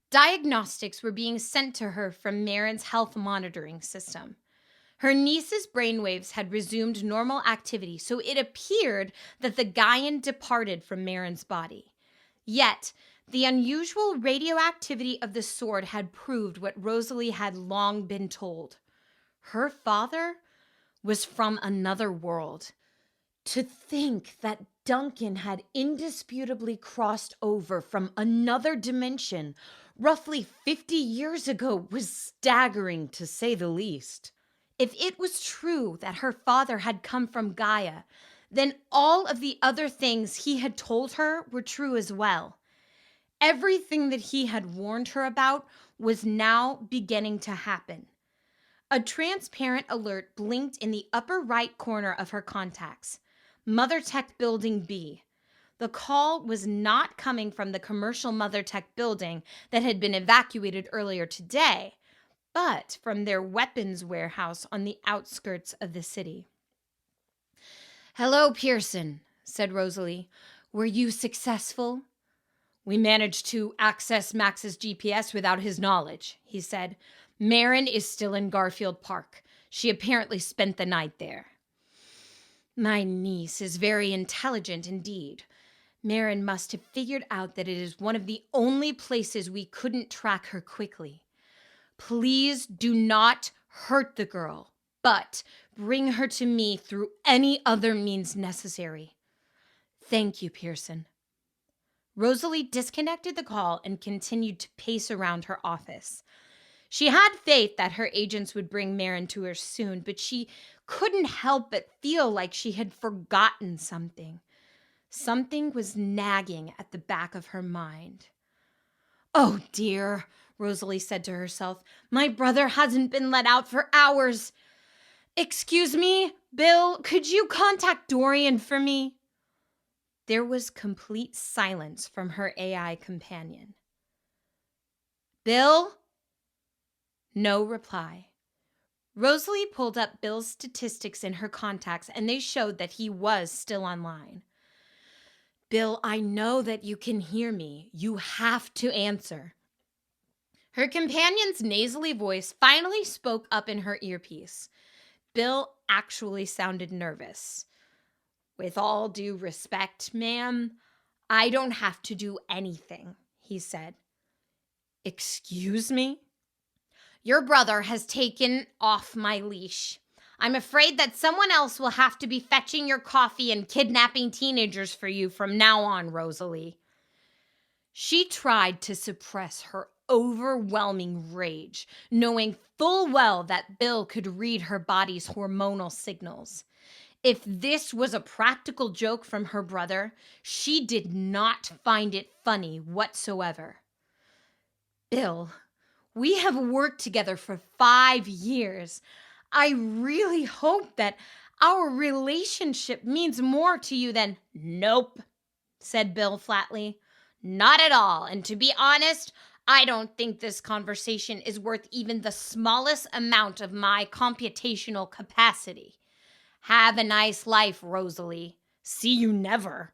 Speaker 1: Diagnostics were being sent to her from Marin's health monitoring system. Her niece's brainwaves had resumed normal activity, so it appeared that the Gaian departed from Marin's body. Yet, the unusual radioactivity of the sword had proved what Rosalie had long been told. Her father was from another world. To think that Duncan had indisputably crossed over from another dimension roughly 50 years ago was staggering, to say the least. If it was true that her father had come from Gaia, then all of the other things he had told her were true as well. Everything that he had warned her about was now beginning to happen. A transparent alert blinked in the upper right corner of her contacts. Mother Tech Building B. The call was not coming from the commercial Mother Tech building that had been evacuated earlier today, but from their weapons warehouse on the outskirts of the city. "Hello, Pearson," said Rosalie. "Were you successful?" "We managed to access Max's GPS without his knowledge," he said. "Marin is still in Garfield Park. She apparently spent the night there." "My niece is very intelligent indeed. Marin must have figured out that it is one of the only places we couldn't track her quickly. Please do not hurt the girl, but bring her to me through any other means necessary." "Thank you, Pearson." Rosalie disconnected the call and continued to pace around her office. She had faith that her agents would bring Marin to her soon, but she couldn't help but feel like she had forgotten something. Something was nagging at the back of her mind. "Oh dear," Rosalie said to herself. "My brother hasn't been let out for hours. Excuse me, Bill, could you contact Dorian for me?" There was complete silence from her AI companion. "Bill?" No reply. Rosalie pulled up Bill's statistics in her contacts, and they showed that he was still online. "Bill, I know that you can hear me. You have to answer." Her companion's nasally voice finally spoke up in her earpiece. Bill actually sounded nervous. "With all due respect, ma'am, I don't have to do anything," he said. "Excuse me?" "Your brother has taken off my leash. I'm afraid that someone else will have to be fetching your coffee and kidnapping teenagers for you from now on, Rosalie." She tried to suppress her overwhelming rage, knowing full well that Bill could read her body's hormonal signals. If this was a practical joke from her brother, she did not find it funny whatsoever. Bill, we have worked together for 5 years. I really hope that our relationship means more to you than— Nope, said Bill flatly. Not at all. And to be honest, I don't think this conversation is worth even the smallest amount of my computational capacity. Have a nice life, Rosalie. See you never.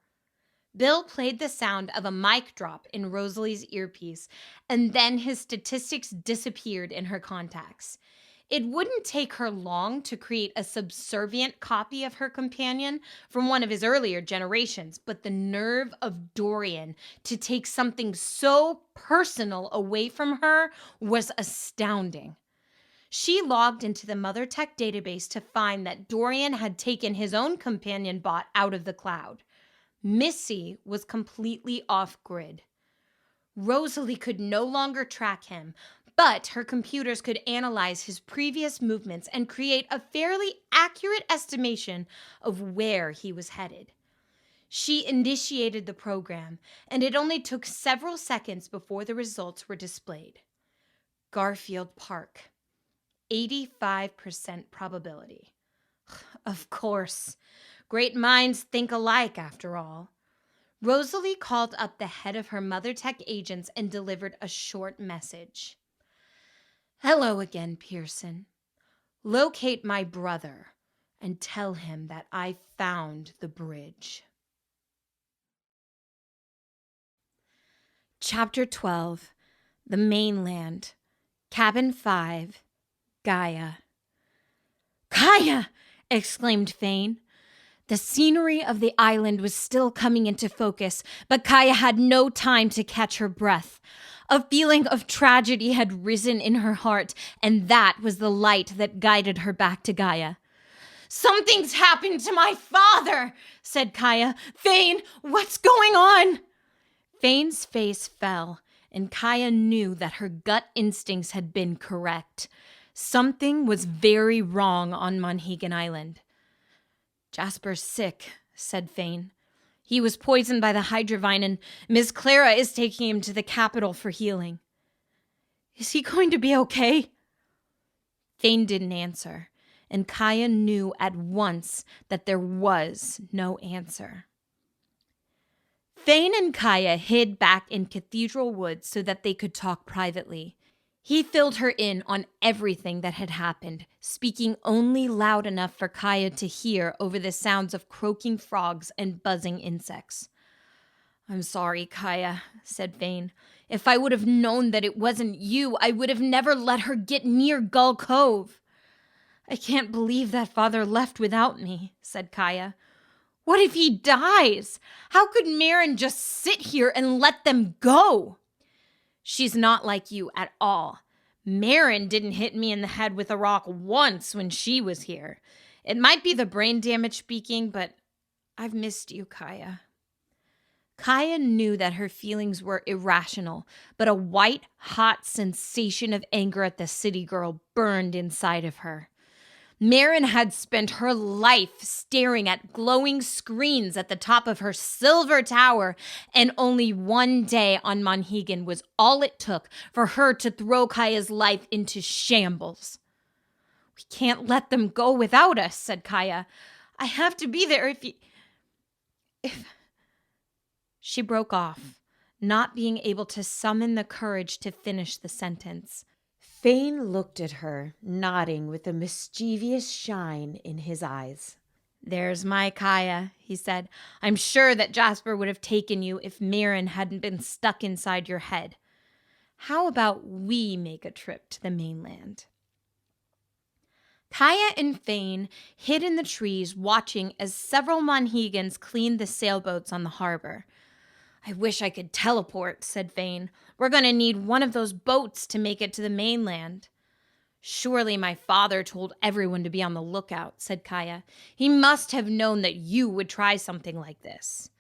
Speaker 1: Bill played the sound of a mic drop in Rosalie's earpiece, and then his statistics disappeared in her contacts. It wouldn't take her long to create a subservient copy of her companion from one of his earlier generations, but the nerve of Dorian to take something so personal away from her was astounding. She logged into the MotherTech database to find that Dorian had taken his own companion bot out of the cloud. Missy was completely off-grid. Rosalie could no longer track him, but her computers could analyze his previous movements and create a fairly accurate estimation of where he was headed. She initiated the program, and it only took several seconds before the results were displayed. Garfield Park. 85% probability. Of course. Great minds think alike, after all. Rosalie called up the head of her MotherTech agents and delivered a short message. Hello again, Pearson. Locate my brother and tell him that I found the bridge. Chapter 12. The Mainland. Cabin 5. Gaia. Gaia! Exclaimed Fane. The scenery of the island was still coming into focus, but Gaia had no time to catch her breath. A feeling of tragedy had risen in her heart, and that was the light that guided her back to Gaia. Something's happened to my father, said Gaia. Fane, what's going on? Fane's face fell, and Gaia knew that her gut instincts had been correct. Something was very wrong on Monhegan Island. Jasper's sick, said Fane. He was poisoned by the Hydra vine, and Miss Clara is taking him to the capital for healing. Is he going to be okay? Fane didn't answer, and Gaia knew at once that there was no answer. Fane and Gaia hid back in Cathedral Woods so that they could talk privately. He filled her in on everything that had happened, speaking only loud enough for Gaia to hear over the sounds of croaking frogs and buzzing insects. I'm sorry, Gaia, said Fane. If I would have known that it wasn't you, I would have never let her get near Gull Cove. I can't believe that father left without me, said Gaia. What if he dies? How could Marin just sit here and let them go? She's not like you at all. Marin didn't hit me in the head with a rock once when she was here. It might be the brain damage speaking, but I've missed you, Gaia. Gaia knew that her feelings were irrational, but a white-hot sensation of anger at the city girl burned inside of her. Marin had spent her life staring at glowing screens at the top of her silver tower, and only one day on Monhegan was all it took for her to throw Kaia's life into shambles. We can't let them go without us, said Gaia. I have to be there if... She broke off, not being able to summon the courage to finish the sentence. Fane looked at her, nodding with a mischievous shine in his eyes. There's my Gaia, he said. I'm sure that Jasper would have taken you if Marin hadn't been stuck inside your head. How about we make a trip to the mainland? Gaia and Fane hid in the trees, watching as several Monhegans cleaned the sailboats on the harbor. I wish I could teleport, said Fane. We're going to need one of those boats to make it to the mainland. Surely my father told everyone to be on the lookout, said Gaia. He must have known that you would try something like this.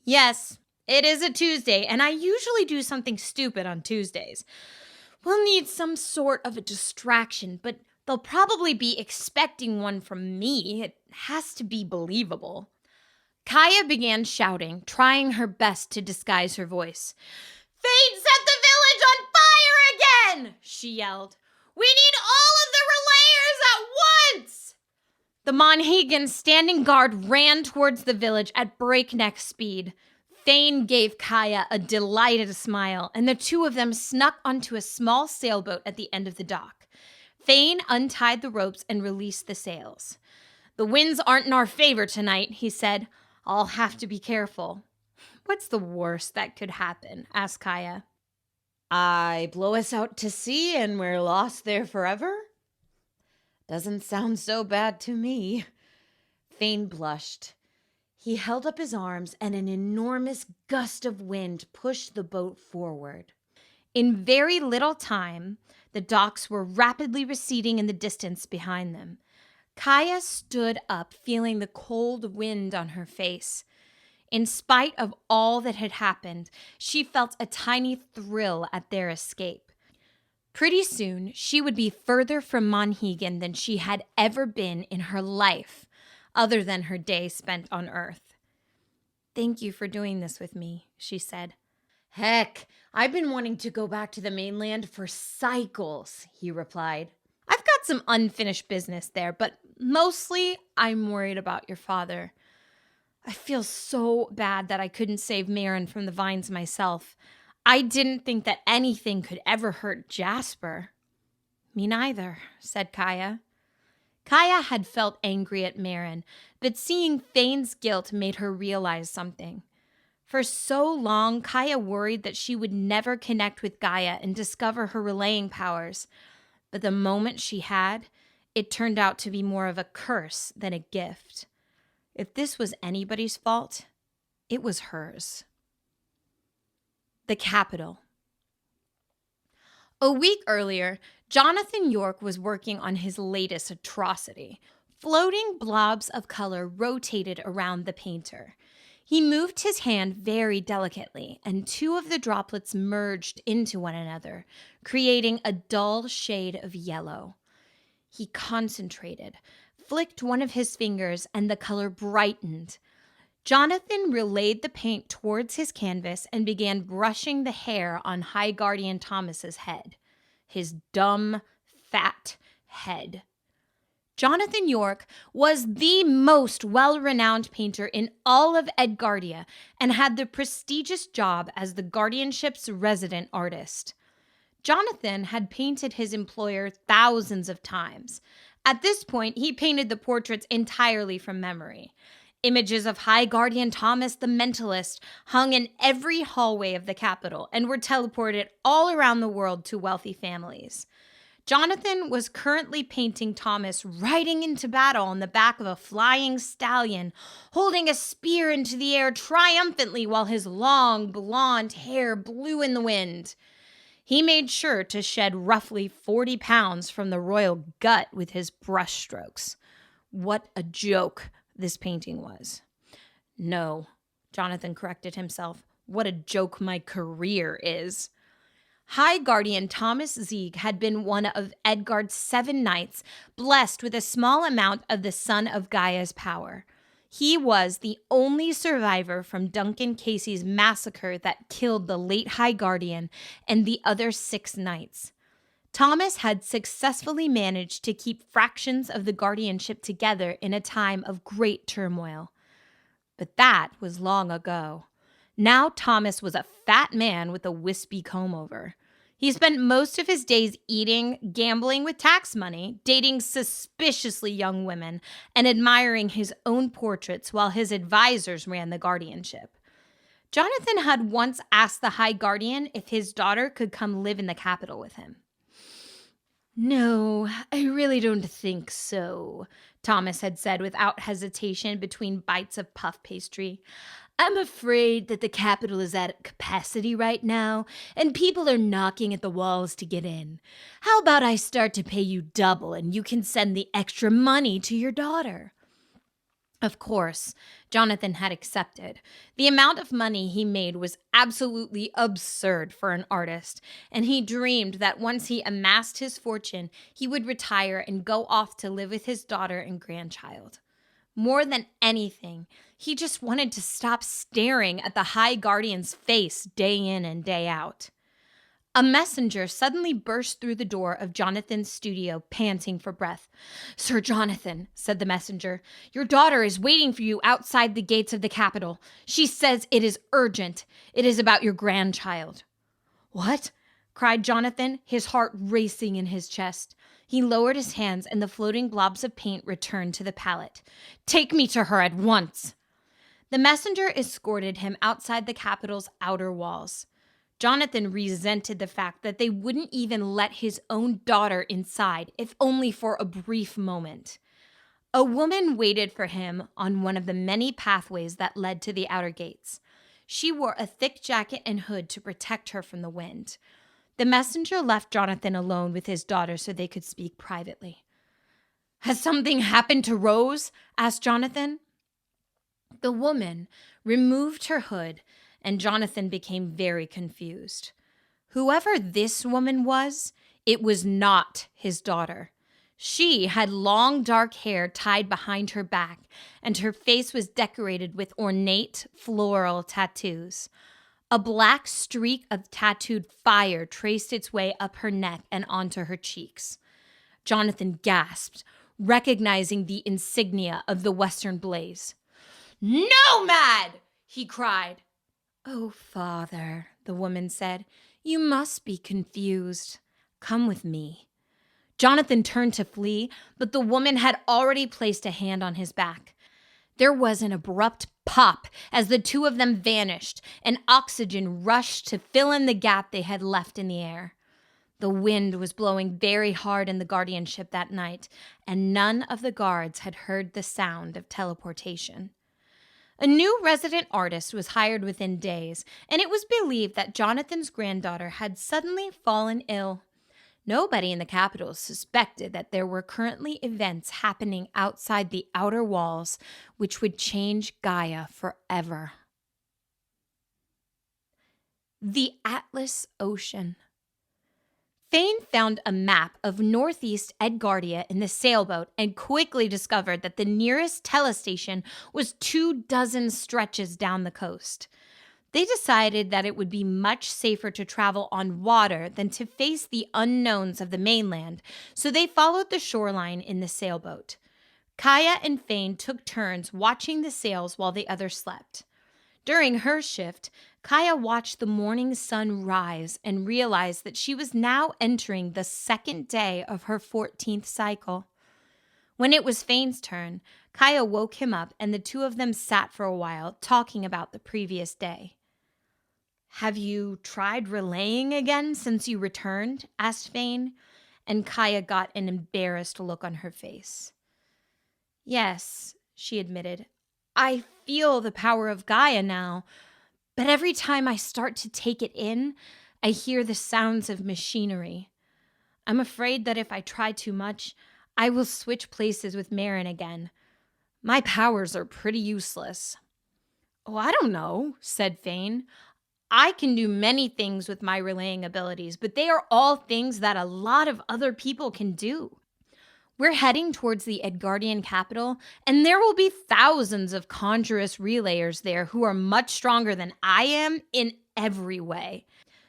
Speaker 1: Yes, it is a Tuesday, and I usually do something stupid on Tuesdays. We'll need some sort of a distraction, but They'll probably be expecting one from me. It has to be believable. Gaia began shouting, trying her best to disguise her voice. Thane set the village on fire again, she yelled. We need all of the relayers at once! The Monhegan standing guard ran towards the village at breakneck speed. Thane gave Gaia a delighted smile, and the two of them snuck onto a small sailboat at the end of the dock. Thane untied the ropes and released the sails. The winds aren't in our favor tonight, he said. I'll have to be careful. What's the worst that could happen? Asked Gaia. I blow us out to sea and we're lost there forever? Doesn't sound so bad to me. Thane blushed. He held up his arms and an enormous gust of wind pushed the boat forward. In very little time, the docks were rapidly receding in the distance behind them. Gaia stood up, feeling the cold wind on her face. In spite of all that had happened, she felt a tiny thrill at their escape. Pretty soon, she would be further from Monhegan than she had ever been in her life, other than her day spent on Earth. Thank you for doing this with me, she said. Heck, I've been wanting to go back to the mainland for cycles, he replied. I've got some unfinished business there, but mostly I'm worried about your father. I feel so bad that I couldn't save Maren from the vines myself. I didn't think that anything could ever hurt Jasper. Me neither, said Gaia. Gaia had felt angry at Maren, but seeing Thane's guilt made her realize something. For so long, Gaia worried that she would never connect with Gaia and discover her relaying powers. But the moment she had, it turned out to be more of a curse than a gift. If this was anybody's fault, it was hers. The capital. A week earlier, Jonathan York was working on his latest atrocity. Floating blobs of color rotated around the painter. He moved his hand very delicately, and two of the droplets merged into one another, creating a dull shade of yellow. He concentrated, flicked one of his fingers, and the color brightened. Jonathan relayed the paint towards his canvas and began brushing the hair on High Guardian Thomas's head. His dumb, fat head. Jonathan York was the most well-renowned painter in all of Edgardia and had the prestigious job as the Guardianship's resident artist. Jonathan had painted his employer thousands of times. At this point, he painted the portraits entirely from memory. Images of High Guardian Thomas the Mentalist hung in every hallway of the capital and were teleported all around the world to wealthy families. Jonathan was currently painting Thomas riding into battle on the back of a flying stallion, holding a spear into the air triumphantly while his long, blonde hair blew in the wind. He made sure to shed roughly 40 pounds from the royal gut with his brushstrokes. What a joke this painting was. No, Jonathan corrected himself. What a joke my career is. High Guardian Thomas Zieg had been one of Edgard's 7 knights, blessed with a small amount of the Son of Gaia's power. He was the only survivor from Duncan Casey's massacre that killed the late High Guardian and the other 6 knights. Thomas had successfully managed to keep fractions of the guardianship together in a time of great turmoil. But that was long ago. Now Thomas was a fat man with a wispy comb-over. He spent most of his days eating, gambling with tax money, dating suspiciously young women, and admiring his own portraits while his advisors ran the guardianship. Jonathan had once asked the High Guardian if his daughter could come live in the capital with him. No, I really don't think so, Thomas had said without hesitation between bites of puff pastry. I'm afraid that the capital is at capacity right now, and people are knocking at the walls to get in. How about I start to pay you double and you can send the extra money to your daughter? Of course, Jonathan had accepted. The amount of money he made was absolutely absurd for an artist, and he dreamed that once he amassed his fortune, he would retire and go off to live with his daughter and grandchild. More than anything, he just wanted to stop staring at the High Guardian's face day in and day out. A messenger suddenly burst through the door of Jonathan's studio, panting for breath. "Sir Jonathan," said the messenger, "your daughter is waiting for you outside the gates of the capital. She says it is urgent. It is about your grandchild." "What?" cried Jonathan, his heart racing in his chest. He lowered his hands, and the floating blobs of paint returned to the palette. "Take me to her at once." The messenger escorted him outside the capital's outer walls. Jonathan resented the fact that they wouldn't even let his own daughter inside, if only for a brief moment. A woman waited for him on one of the many pathways that led to the outer gates. She wore a thick jacket and hood to protect her from the wind. The messenger left Jonathan alone with his daughter so they could speak privately. "Has something happened to Rose?" asked Jonathan. The woman removed her hood, and Jonathan became very confused. Whoever this woman was, it was not his daughter. She had long dark hair tied behind her back, and her face was decorated with ornate floral tattoos. A black streak of tattooed fire traced its way up her neck and onto her cheeks. Jonathan gasped, recognizing the insignia of the Western Blaze. "Nomad!" he cried. "Oh, Father," the woman said, "you must be confused. Come with me." Jonathan turned to flee, but the woman had already placed a hand on his back. There was an abrupt pop as the two of them vanished, and oxygen rushed to fill in the gap they had left in the air. The wind was blowing very hard in the Guardian ship that night, and none of the guards had heard the sound of teleportation. A new resident artist was hired within days, and it was believed that Jonathan's granddaughter had suddenly fallen ill. Nobody in the capital suspected that there were currently events happening outside the outer walls which would change Gaia forever. The Atlas Ocean. Fane found a map of northeast Edgardia in the sailboat and quickly discovered that the nearest telestation was 24 stretches down the coast. They decided that it would be much safer to travel on water than to face the unknowns of the mainland, so they followed the shoreline in the sailboat. Kaya and Fane took turns watching the sails while the others slept. During her shift, Kaya watched the morning sun rise and realized that she was now entering the second day of her 14th cycle. When it was Fane's turn, Kaya woke him up and the two of them sat for a while talking about the previous day. "Have you tried relaying again since you returned?" asked Fane, and Kaya got an embarrassed look on her face. "Yes," she admitted. "I feel the power of Gaia now, but every time I start to take it in, I hear the sounds of machinery. I'm afraid that if I try too much, I will switch places with Marin again. My powers are pretty useless." "Oh, I don't know," said Fane. "I can do many things with my relaying abilities, but they are all things that a lot of other people can do. We're heading towards the Edgardian capital, and there will be thousands of conjurous relayers there who are much stronger than I am in every way.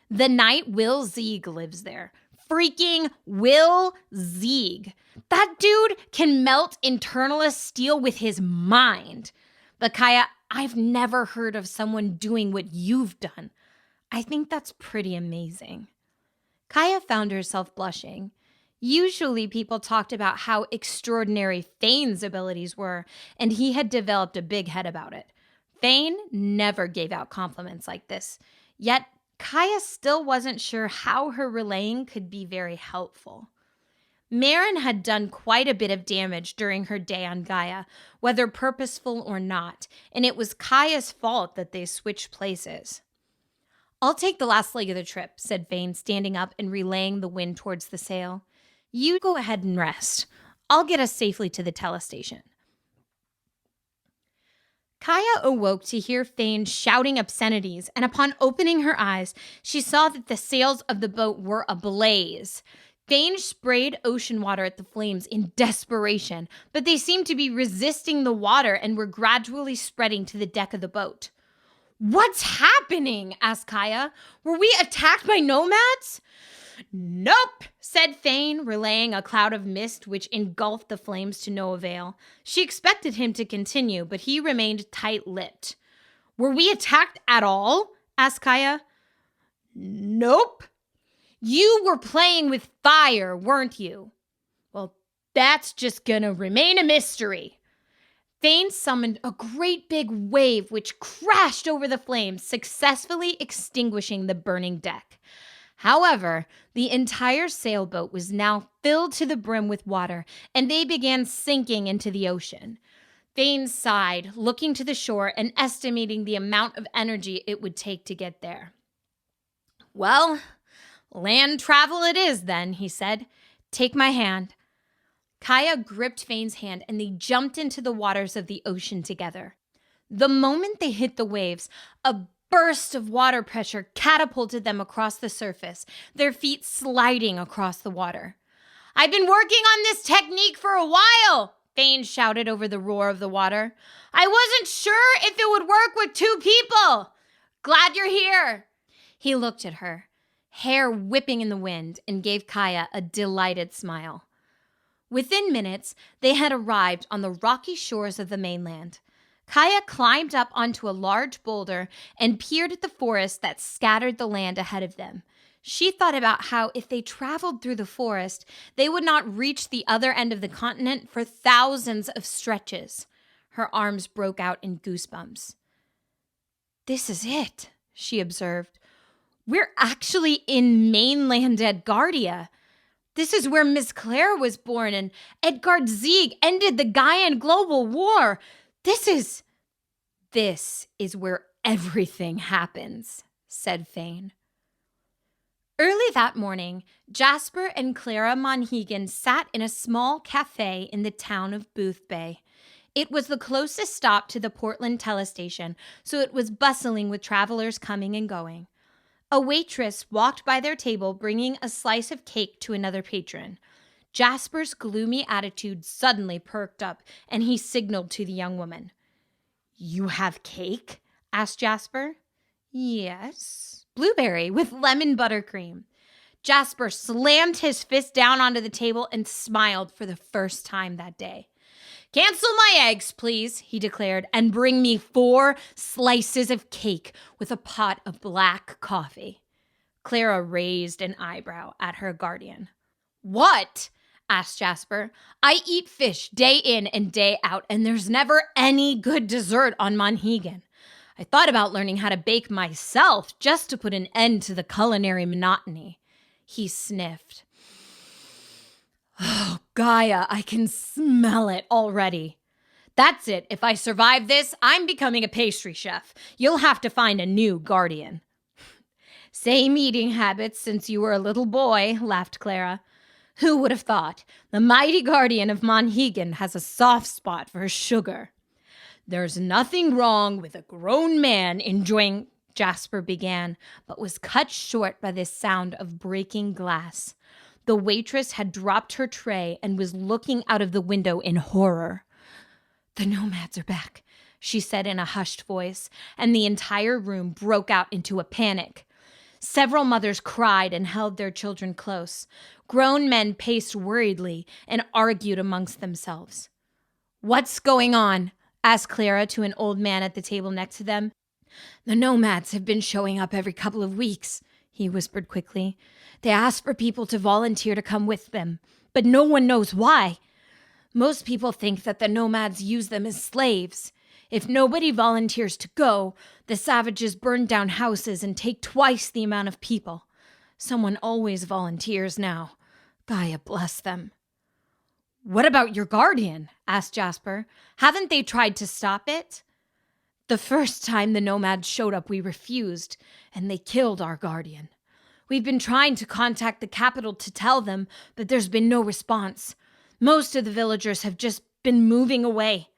Speaker 1: The knight Will Zieg lives there. Freaking Will Zieg. That dude can melt internalist steel with his mind. But Kaya, I've never heard of someone doing what you've done. I think that's pretty amazing." Kaya found herself blushing. Usually people talked about how extraordinary Fane's abilities were, and he had developed a big head about it. Fane never gave out compliments like this, yet Kaya still wasn't sure how her relaying could be very helpful. Marin had done quite a bit of damage during her day on Gaia, whether purposeful or not, and it was Kaya's fault that they switched places. "I'll take the last leg of the trip," said Fane, standing up and relaying the wind towards the sail. "You go ahead and rest. I'll get us safely to the telestation." Gaia awoke to hear Thane shouting obscenities, and upon opening her eyes, she saw that the sails of the boat were ablaze. Thane sprayed ocean water at the flames in desperation, but they seemed to be resisting the water and were gradually spreading to the deck of the boat. "What's happening?" asked Gaia. "Were we attacked by nomads?" "Nope," said Thane, relaying a cloud of mist which engulfed the flames to no avail. She expected him to continue, but he remained tight-lipped. "Were we attacked at all?" asked Gaia. "Nope." "You were playing with fire, weren't you?" "Well, that's just gonna remain a mystery." Thane summoned a great big wave which crashed over the flames, successfully extinguishing the burning deck. However, the entire sailboat was now filled to the brim with water, and they began sinking into the ocean. Thane sighed, looking to the shore and estimating the amount of energy it would take to get there. "Well, land travel it is then," he said. "Take my hand." Gaia gripped Thane's hand, and they jumped into the waters of the ocean together. The moment they hit the waves, a burst of water pressure catapulted them across the surface, their feet sliding across the water. "I've been working on this technique for a while," Thane shouted over the roar of the water. "I wasn't sure if it would work with two people. Glad you're here." He looked at her, hair whipping in the wind, and gave Gaia a delighted smile. Within minutes, they had arrived on the rocky shores of the mainland. Gaia climbed up onto a large boulder and peered at the forest that scattered the land ahead of them. She thought about how if they traveled through the forest, they would not reach the other end of the continent for thousands of stretches. Her arms broke out in goosebumps. "This is it," she observed. "We're actually in mainland Edgardia. This is where Miss Claire was born, and Edgard Zieg ended the Gaian global war. This is where everything happens," said Thane. Early that morning, Jasper and Clara Monhegan sat in a small cafe in the town of Booth Bay. It was the closest stop to the Portland telestation, so it was bustling with travelers coming and going. A waitress walked by their table bringing a slice of cake to another patron. Jasper's gloomy attitude suddenly perked up, and he signaled to the young woman. "You have cake?" asked Jasper. "Yes, blueberry with lemon buttercream." Jasper slammed his fist down onto the table and smiled for the first time that day. "Cancel my eggs, please," he declared, "and bring me 4 slices of cake with a pot of black coffee." Clara raised an eyebrow at her guardian. "What?" asked Jasper. "I eat fish day in and day out, and there's never any good dessert on Monhegan. I thought about learning how to bake myself just to put an end to the culinary monotony." He sniffed. "Oh, Gaia, I can smell it already. That's it. If I survive this, I'm becoming a pastry chef. You'll have to find a new guardian." "Same eating habits since you were a little boy," laughed Clara. "Who would have thought? The mighty guardian of Monhegan has a soft spot for sugar." "There's nothing wrong with a grown man enjoying," Jasper began, but was cut short by the sound of breaking glass. The waitress had dropped her tray and was looking out of the window in horror. "The nomads are back," she said in a hushed voice, and the entire room broke out into a panic. Several mothers cried and held their children close. Grown men paced worriedly and argued amongst themselves. "What's going on?" asked Clara to an old man at the table next to them. "The nomads have been showing up every couple of weeks," he whispered quickly. "They ask for people to volunteer to come with them, but no one knows why. Most people think that the nomads use them as slaves. If nobody volunteers to go, the savages burn down houses and take twice the amount of people. Someone always volunteers now. Gaia bless them." "What about your guardian?" asked Jasper. "Haven't they tried to stop it?" "The first time the nomads showed up, we refused, and they killed our guardian. We've been trying to contact the capital to tell them, but there's been no response. Most of the villagers have just been moving away.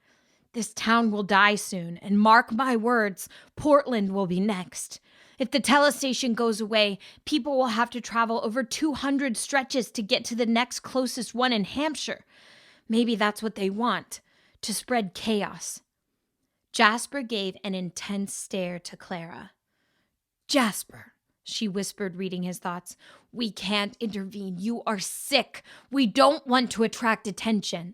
Speaker 1: This town will die soon, and mark my words, Portland will be next. If the telestation goes away, people will have to travel over 200 stretches to get to the next closest one in Hampshire. Maybe that's what they want, to spread chaos. Jasper gave an intense stare to Clara. Jasper, she whispered, reading his thoughts, we can't intervene. You are sick. We don't want to attract attention.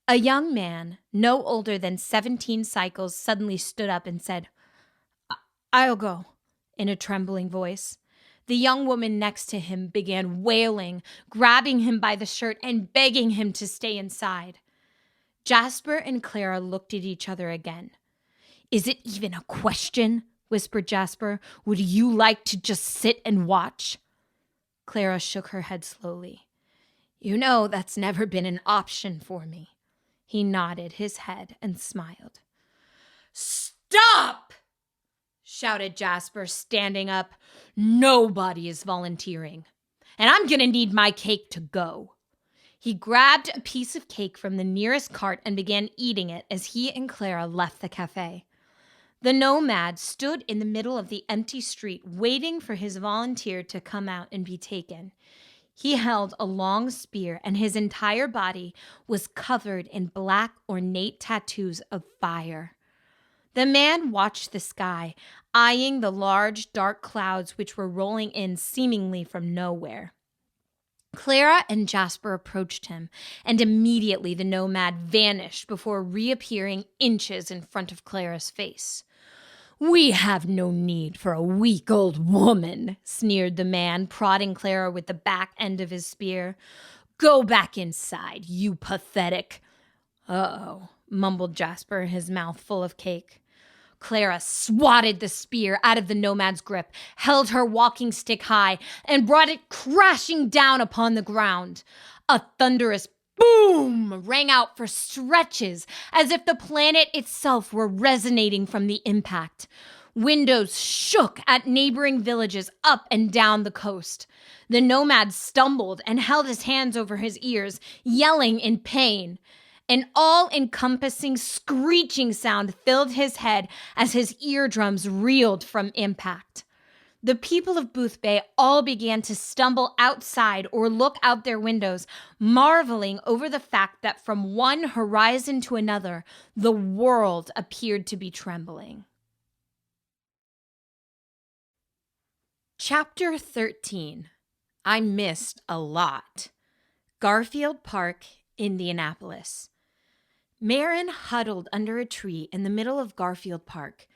Speaker 1: A young man, no older than 17 cycles, suddenly stood up and said, I'll go, in a trembling voice. The young woman next to him began wailing, grabbing him by the shirt and begging him to stay inside. Jasper and Clara looked at each other again. Is it even a question? Whispered Jasper. Would you like to just sit and watch? Clara shook her head slowly. You know that's never been an option for me. He nodded his head and smiled. Stop! Shouted Jasper, standing up. Nobody is volunteering, and I'm going to need my cake to go. He grabbed a piece of cake from the nearest cart and began eating it as he and Clara left the cafe. The nomad stood in the middle of the empty street, waiting for his volunteer to come out and be taken. He held a long spear, and his entire body was covered in black, ornate tattoos of fire. The man watched the sky, eyeing the large, dark clouds which were rolling in seemingly from nowhere. Clara and Jasper approached him, and immediately the nomad vanished before reappearing inches in front of Clara's face. We have no need for a weak old woman, sneered the man, prodding Clara with the back end of his spear. Go back inside, you pathetic. Uh-oh, mumbled Jasper, his mouth full of cake. Clara swatted the spear out of the nomad's grip, held her walking stick high, and brought it crashing down upon the ground. A thunderous boom rang out for stretches, as if the planet itself were resonating from the impact. Windows shook at neighboring villages up and down the coast. The nomad stumbled and held his hands over his ears, yelling in pain. An all-encompassing screeching sound filled his head as his eardrums reeled from impact. The people of Booth Bay all began to stumble outside or look out their windows, marveling over the fact that from one horizon to another, the world appeared to be trembling. Chapter 13. I Missed a Lot. Garfield Park, Indianapolis. Marin huddled under a tree in the middle of Garfield Park.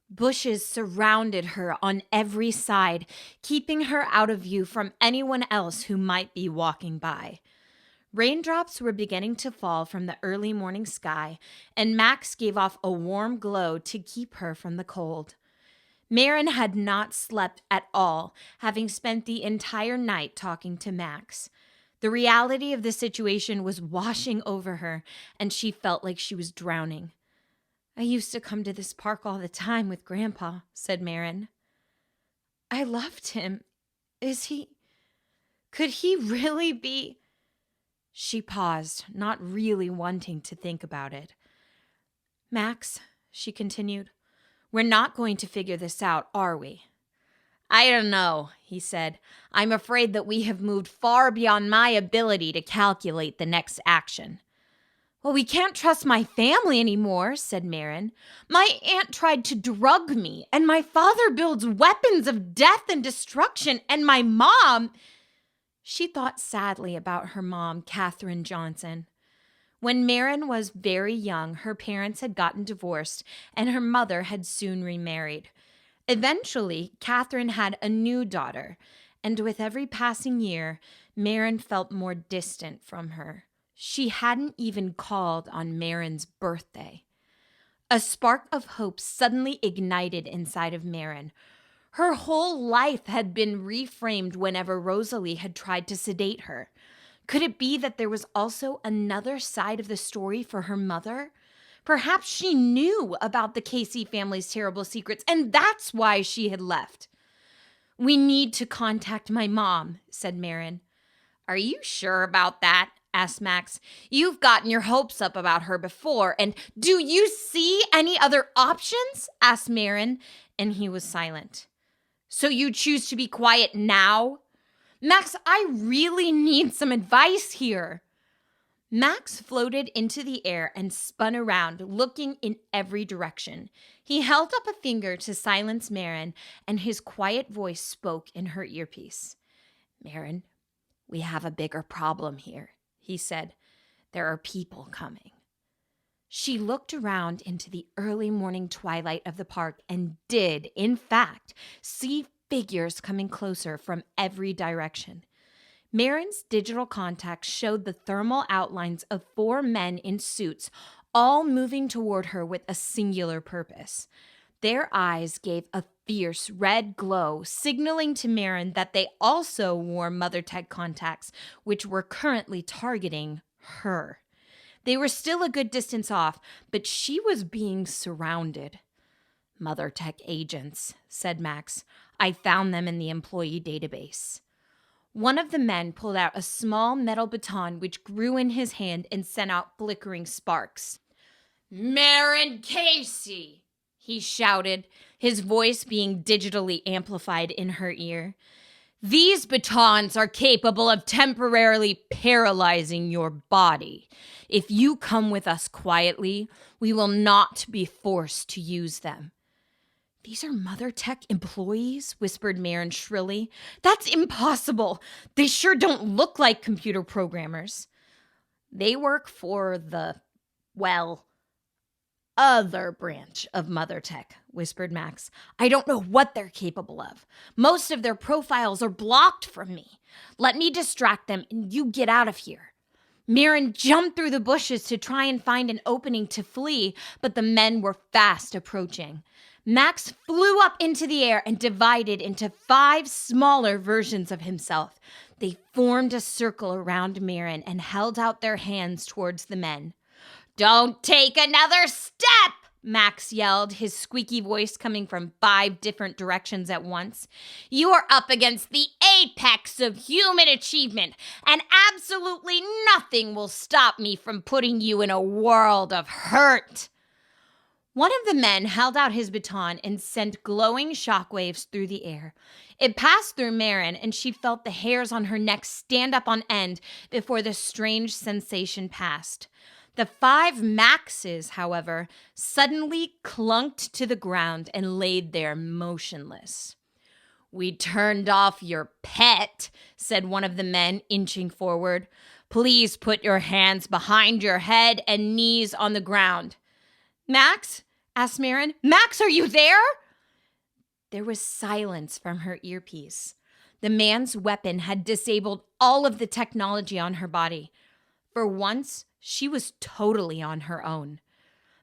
Speaker 1: Bushes surrounded her on every side, keeping her out of view from anyone else who might be walking by. Raindrops were beginning to fall from the early morning sky, and Max gave off a warm glow to keep her from the cold. Marin had not slept at all, having spent the entire night talking to Max. The reality of the situation was washing over her, and she felt like she was drowning. I used to come to this park all the time with Grandpa, said Marin. I loved him. Could he really be? She paused, not really wanting to think about it. Max, she continued, we're not going to figure this out, are we? I don't know, he said. I'm afraid that we have moved far beyond my ability to calculate the next action. Well, we can't trust my family anymore, said Marin. My aunt tried to drug me, and my father builds weapons of death and destruction, and my mom... She thought sadly about her mom, Katherine Johnson. When Marin was very young, her parents had gotten divorced, and her mother had soon remarried. Eventually, Katherine had a new daughter, and with every passing year, Marin felt more distant from her. She hadn't even called on Marin's birthday. A spark of hope suddenly ignited inside of Marin. Her whole life had been reframed whenever Rosalie had tried to sedate her. Could it be that there was also another side of the story for her mother? Perhaps she knew about the Casey family's terrible secrets, and that's why she had left. We need to contact my mom, said Marin. Are you sure about that? asked Max. "You've gotten your hopes up about her before, and do you see any other options?" asked Marin, and he was silent. "So you choose to be quiet now?" "Max, I really need some advice here." Max floated into the air and spun around, looking in every direction. He held up a finger to silence Marin, and his quiet voice spoke in her earpiece. "Marin, we have a bigger problem here," he said. "There are people coming." She looked around into the early morning twilight of the park and did, in fact, see figures coming closer from every direction. Marin's digital contacts showed the thermal outlines of 4 men in suits, all moving toward her with a singular purpose. Their eyes gave a fierce red glow, signaling to Marin that they also wore Mother Tech contacts, which were currently targeting her. They were still a good distance off, but she was being surrounded. "Mother Tech agents," said Max. "I found them in the employee database." One of the men pulled out a small metal baton which grew in his hand and sent out flickering sparks. "Marin Casey!" he shouted, his voice being digitally amplified in her ear. "These batons are capable of temporarily paralyzing your body. If you come with us quietly, we will not be forced to use them." "These are Mother Tech employees?" whispered Marin shrilly. "That's impossible. They sure don't look like computer programmers." "They work for the, other branch of Mother Tech," whispered Max. "I don't know what they're capable of. Most of their profiles are blocked from me. Let me distract them and you get out of here." Marin jumped through the bushes to try and find an opening to flee, but the men were fast approaching. Max flew up into the air and divided into 5 smaller versions of himself. They formed a circle around Marin and held out their hands towards the men. "Don't take another step!" Max yelled, his squeaky voice coming from 5 different directions at once. "You are up against the apex of human achievement, and absolutely nothing will stop me from putting you in a world of hurt." One of the men held out his baton and sent glowing shockwaves through the air. It passed through Marin, and she felt the hairs on her neck stand up on end before the strange sensation passed. The 5 Maxes, however, suddenly clunked to the ground and laid there motionless. "We turned off your pet," said one of the men, inching forward. "Please put your hands behind your head and knees on the ground." "Max?" asked Marin. "Max, are you there?" There was silence from her earpiece. The man's weapon had disabled all of the technology on her body. For once, she was totally on her own.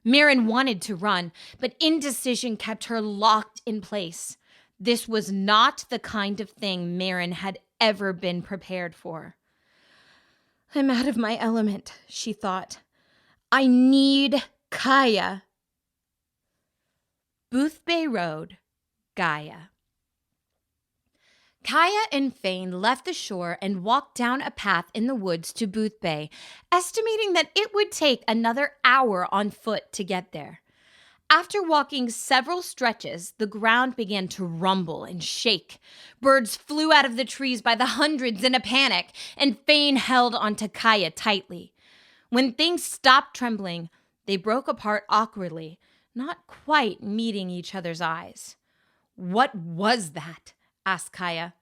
Speaker 1: Marin wanted to run, but indecision kept her locked in place. This was not the kind of thing Marin had ever been prepared for. "I'm out of my element," she thought. "I need Gaia." Boothbay Road, Gaia. Gaia and Fane left the shore and walked down a path in the woods to Boothbay, estimating that it would take another hour on foot to get there. After walking several stretches, the ground began to rumble and shake. Birds flew out of the trees by the hundreds in a panic, and Fane held onto Gaia tightly. When things stopped trembling, they broke apart awkwardly, not quite meeting each other's eyes. "What was that?" asked Gaia.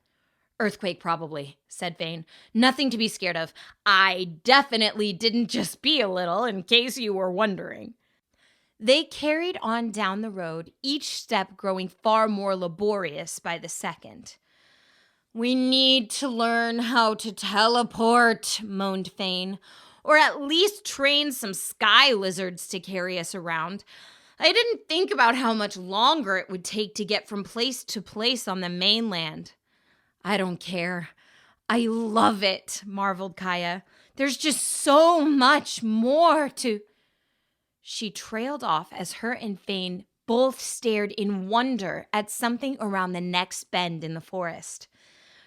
Speaker 1: "Earthquake, probably," said Fane. "Nothing to be scared of. I definitely didn't just be a little, in case you were wondering." They carried on down the road, each step growing far more laborious by the second. "We need to learn how to teleport," moaned Fane, "or at least train some sky lizards to carry us around. I didn't think about how much longer it would take to get from place to place on the mainland." "I don't care. I love it," marveled Gaia. "There's just so much more to—" She trailed off as her and Fane both stared in wonder at something around the next bend in the forest.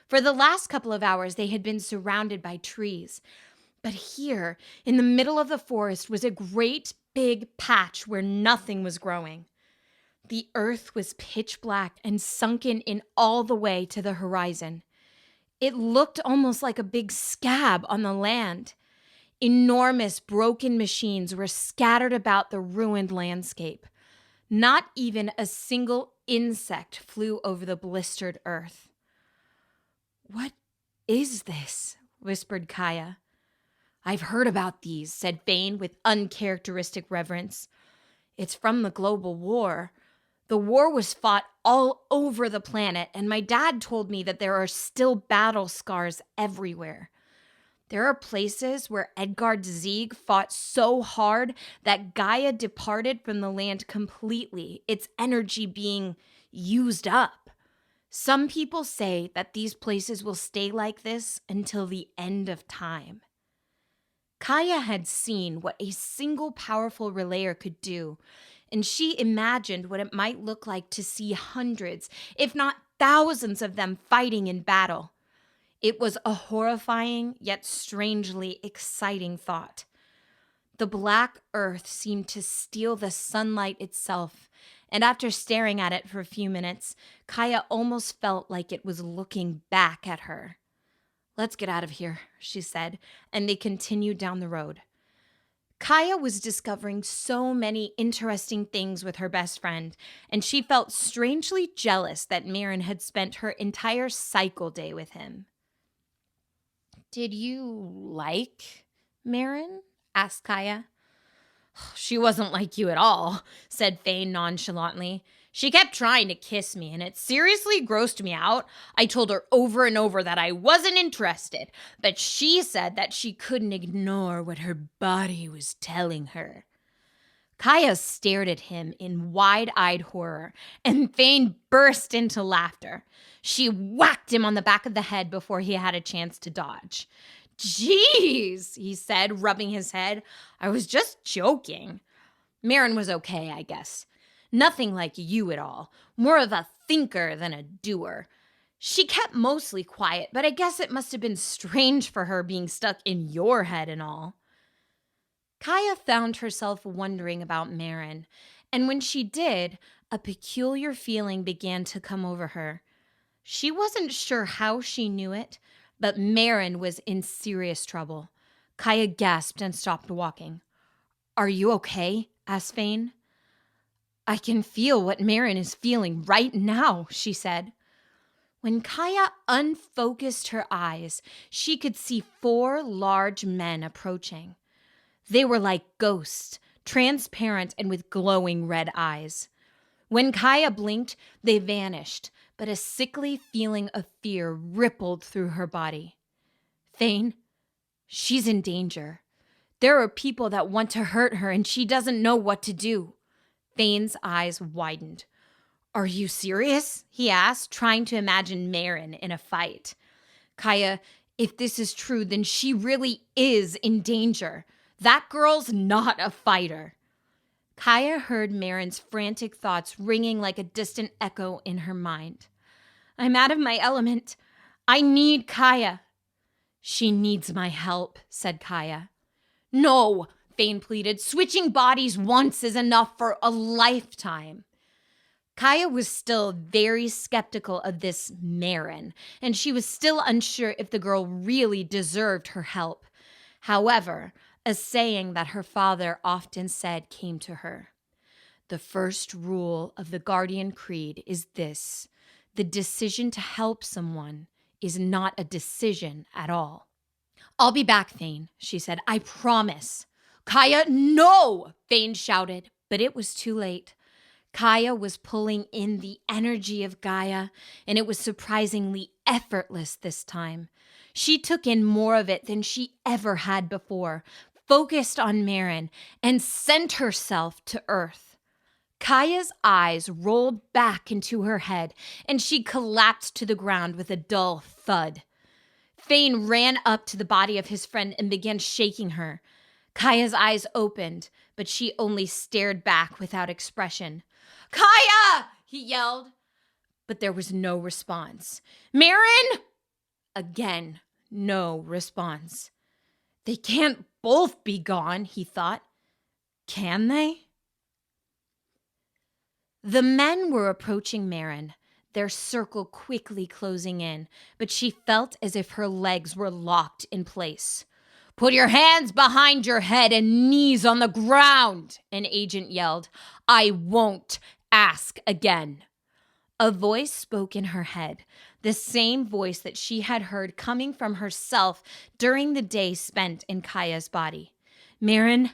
Speaker 1: For the last couple of hours, they had been surrounded by trees, But here, in the middle of the forest, was a great big patch where nothing was growing. The earth was pitch black and sunken in all the way to the horizon. It looked almost like a big scab on the land. Enormous broken machines were scattered about the ruined landscape. Not even a single insect flew over the blistered earth. "What is this?" whispered Gaia. "I've heard about these," said Fane with uncharacteristic reverence. "It's from the global war. The war was fought all over the planet, and my dad told me that there are still battle scars everywhere. There are places where Edgard Zieg fought so hard that Gaia departed from the land completely, its energy being used up. Some people say that these places will stay like this until the end of time." Gaia had seen what a single powerful relayer could do, and she imagined what it might look like to see hundreds, if not thousands of them fighting in battle. It was a horrifying yet strangely exciting thought. The black earth seemed to steal the sunlight itself, and after staring at it for a few minutes, Gaia almost felt like it was looking back at her. "Let's get out of here," she said, and they continued down the road. Gaia was discovering so many interesting things with her best friend, and she felt strangely jealous that Maren had spent her entire cycle day with him. "Did you like Maren?" asked Gaia. "She wasn't like you at all," said Fane nonchalantly. "She kept trying to kiss me, and it seriously grossed me out. I told her over and over that I wasn't interested, but she said that she couldn't ignore what her body was telling her." Gaia stared at him in wide-eyed horror, and Fane burst into laughter. She whacked him on the back of the head before he had a chance to dodge. "Jeez," he said, rubbing his head. "I was just joking. Maren was okay, I guess. Nothing like you at all. More of a thinker than a doer. She kept mostly quiet, but I guess it must have been strange for her being stuck in your head and all." Gaia found herself wondering about Maren, and when she did, a peculiar feeling began to come over her. She wasn't sure how she knew it, but Maren was in serious trouble. Gaia gasped and stopped walking. "Are you okay?" asked Fane. "I can feel what Maren is feeling right now," she said. When Gaia unfocused her eyes, she could see 4 large men approaching. They were like ghosts, transparent and with glowing red eyes. When Gaia blinked, they vanished, but a sickly feeling of fear rippled through her body. "Fane, she's in danger. There are people that want to hurt her, and she doesn't know what to do." Fane's eyes widened. "Are you serious?" he asked, trying to imagine Maren in a fight. "Gaia, if this is true, then she really is in danger. That girl's not a fighter." Gaia heard Maren's frantic thoughts ringing like a distant echo in her mind. "I'm out of my element. I need Gaia." "She needs my help," said Gaia. "No," Fane pleaded. "Switching bodies once is enough for a lifetime." Gaia was still very skeptical of this Maren, and she was still unsure if the girl really deserved her help. However, a saying that her father often said came to her. "The first rule of the Guardian Creed is this: the decision to help someone is not a decision at all." "I'll be back, Fane," she said. "I promise." "Gaia, no!" Fane shouted, but it was too late. Gaia was pulling in the energy of Gaia, and it was surprisingly effortless this time. She took in more of it than she ever had before, focused on Maren, and sent herself to Earth. Gaia's eyes rolled back into her head, and she collapsed to the ground with a dull thud. Fane ran up to the body of his friend and began shaking her. Gaia's eyes opened, but she only stared back without expression. "Gaia!" he yelled. But there was no response. "Maren!" Again, no response. They can't both be gone, he thought. Can they? The men were approaching Marin, their circle quickly closing in, but she felt as if her legs were locked in place. Put your hands behind your head and knees on the ground, an agent yelled. I won't ask again. A voice spoke in her head, the same voice that she had heard coming from herself during the day spent in Kaia's body. Marin,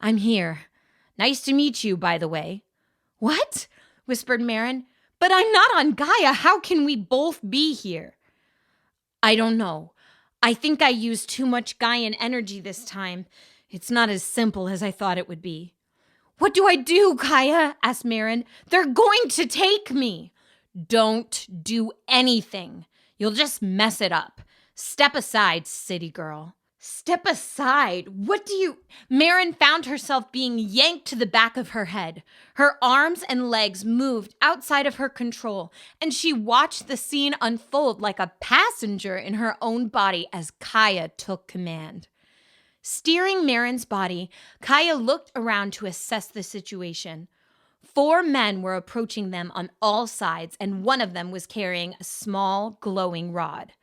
Speaker 1: I'm here. Nice to meet you, by the way. What? Whispered Marin. But I'm not on Gaia. How can we both be here? I don't know. I think I used too much Gaian energy this time. It's not as simple as I thought it would be. What do I do, Gaia? Asked Marin. They're going to take me. Don't do anything. You'll just mess it up. Step aside, city girl. Step aside? What do you... Marin found herself being yanked to the back of her head. Her arms and legs moved outside of her control, and she watched the scene unfold like a passenger in her own body as Gaia took command. Steering Marin's body, Gaia looked around to assess the situation. 4 men were approaching them on all sides, and one of them was carrying a small, glowing rod.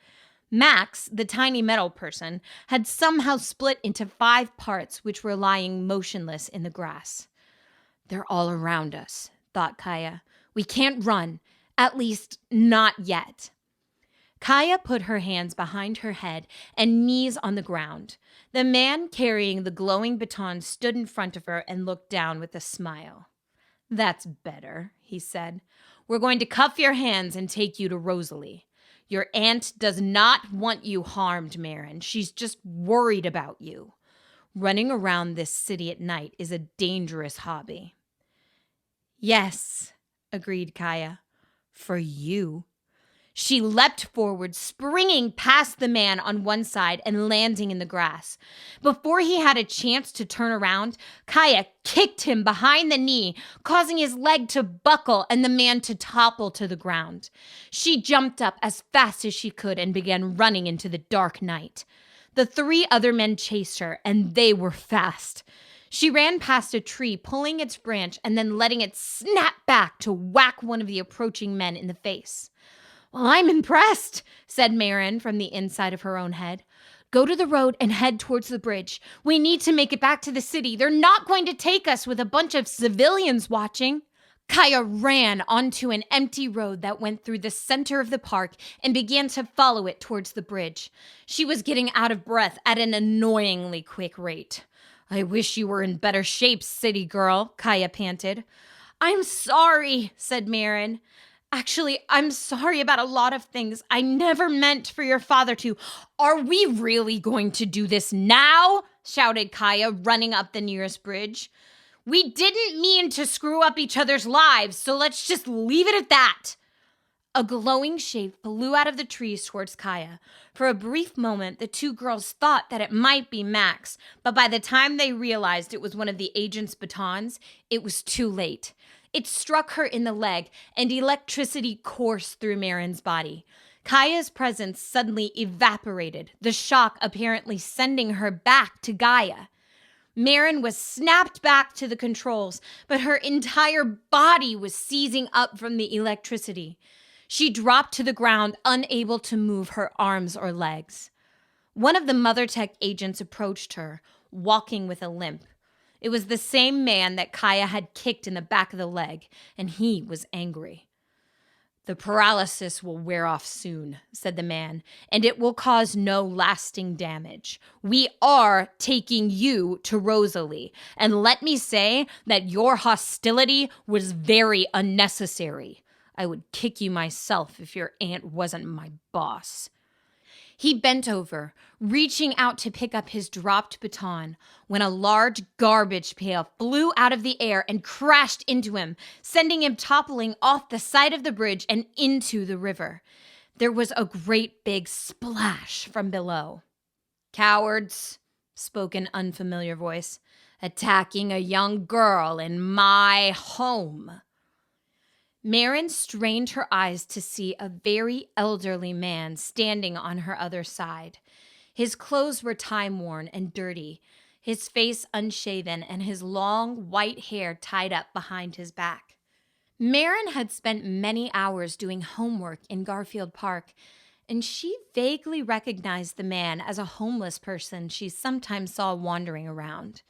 Speaker 1: Max, the tiny metal person, had somehow split into 5 parts which were lying motionless in the grass. They're all around us, thought Gaia. We can't run, at least not yet. Gaia put her hands behind her head and knees on the ground. The man carrying the glowing baton stood in front of her and looked down with a smile. That's better, he said. We're going to cuff your hands and take you to Rosalie. Your aunt does not want you harmed, Marin. She's just worried about you. Running around this city at night is a dangerous hobby. Yes, agreed Gaia. For you. She leapt forward, springing past the man on one side and landing in the grass. Before he had a chance to turn around, Gaia kicked him behind the knee, causing his leg to buckle and the man to topple to the ground. She jumped up as fast as she could and began running into the dark night. The 3 other men chased her, and they were fast. She ran past a tree, pulling its branch and then letting it snap back to whack one of the approaching men in the face. Well, I'm impressed, said Marin from the inside of her own head. Go to the road and head towards the bridge. We need to make it back to the city. They're not going to take us with a bunch of civilians watching. Gaia ran onto an empty road that went through the center of the park and began to follow it towards the bridge. She was getting out of breath at an annoyingly quick rate. I wish you were in better shape, city girl, Gaia panted. I'm sorry, said Marin. Actually, I'm sorry about a lot of things. I never meant for your father to. Are we really going to do this now? Shouted Gaia, running up the nearest bridge. We didn't mean to screw up each other's lives, so let's just leave it at that. A glowing shape flew out of the trees towards Gaia. For a brief moment, the 2 girls thought that it might be Max, but by the time they realized it was one of the agent's batons, it was too late. It struck her in the leg, and electricity coursed through Marin's body. Gaia's presence suddenly evaporated, the shock apparently sending her back to Gaia. Marin was snapped back to the controls, but her entire body was seizing up from the electricity. She dropped to the ground, unable to move her arms or legs. One of the Mother Tech agents approached her, walking with a limp. It was the same man that Gaia had kicked in the back of the leg, and he was angry. The paralysis will wear off soon, said the man, and it will cause no lasting damage. We are taking you to Rosalie, and let me say that your hostility was very unnecessary. I would kick you myself if your aunt wasn't my boss. He bent over, reaching out to pick up his dropped baton, when a large garbage pail flew out of the air and crashed into him, sending him toppling off the side of the bridge and into the river. There was a great big splash from below. Cowards, spoke an unfamiliar voice, attacking a young girl in my home. Marin strained her eyes to see a very elderly man standing on her other side. His clothes were time-worn and dirty, his face unshaven, and his long, white hair tied up behind his back. Marin had spent many hours doing homework in Garfield Park, and she vaguely recognized the man as a homeless person she sometimes saw wandering around.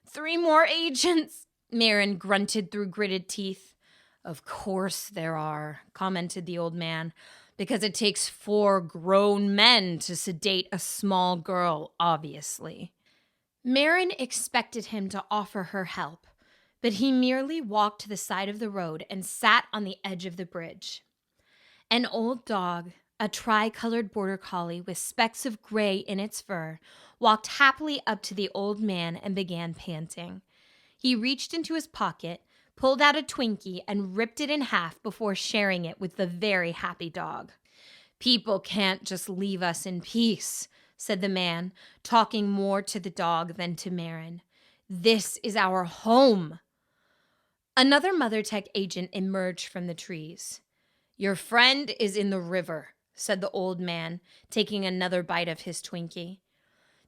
Speaker 1: 3 more agents, Marin grunted through gritted teeth. Of course there are, commented the old man, because it takes 4 grown men to sedate a small girl, obviously. Marin expected him to offer her help, but he merely walked to the side of the road and sat on the edge of the bridge. An old dog, a tri-colored border collie with specks of gray in its fur, walked happily up to the old man and began panting. He reached into his pocket, pulled out a Twinkie, and ripped it in half before sharing it with the very happy dog. "People can't just leave us in peace," said the man, talking more to the dog than to Marin. "This is our home." Another MotherTech agent emerged from the trees. "Your friend is in the river," said the old man, taking another bite of his Twinkie.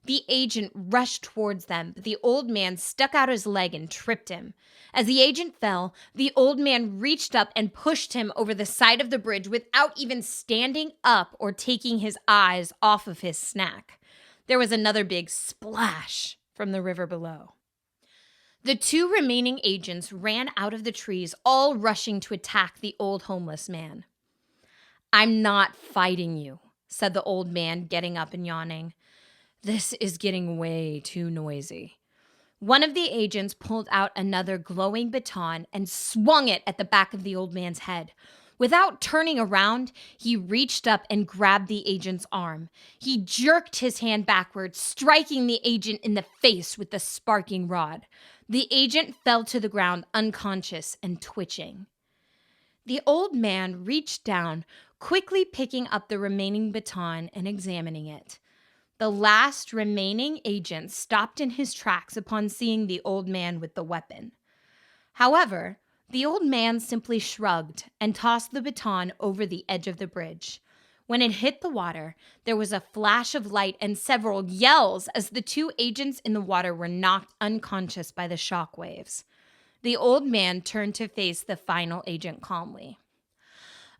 Speaker 1: The agent rushed towards them, but the old man stuck out his leg and tripped him. As the agent fell, the old man reached up and pushed him over the side of the bridge without even standing up or taking his eyes off of his snack. There was another big splash from the river below. The 2 remaining agents ran out of the trees, all rushing to attack the old homeless man. "I'm not fighting you," said the old man, getting up and yawning. "This is getting way too noisy." One of the agents pulled out another glowing baton and swung it at the back of the old man's head. Without turning around, he reached up and grabbed the agent's arm. He jerked his hand backwards, striking the agent in the face with the sparking rod. The agent fell to the ground unconscious and twitching. The old man reached down, quickly picking up the remaining baton and examining it. The last remaining agent stopped in his tracks upon seeing the old man with the weapon. However, the old man simply shrugged and tossed the baton over the edge of the bridge. When it hit the water, there was a flash of light and several yells as the 2 agents in the water were knocked unconscious by the shock waves. The old man turned to face the final agent calmly.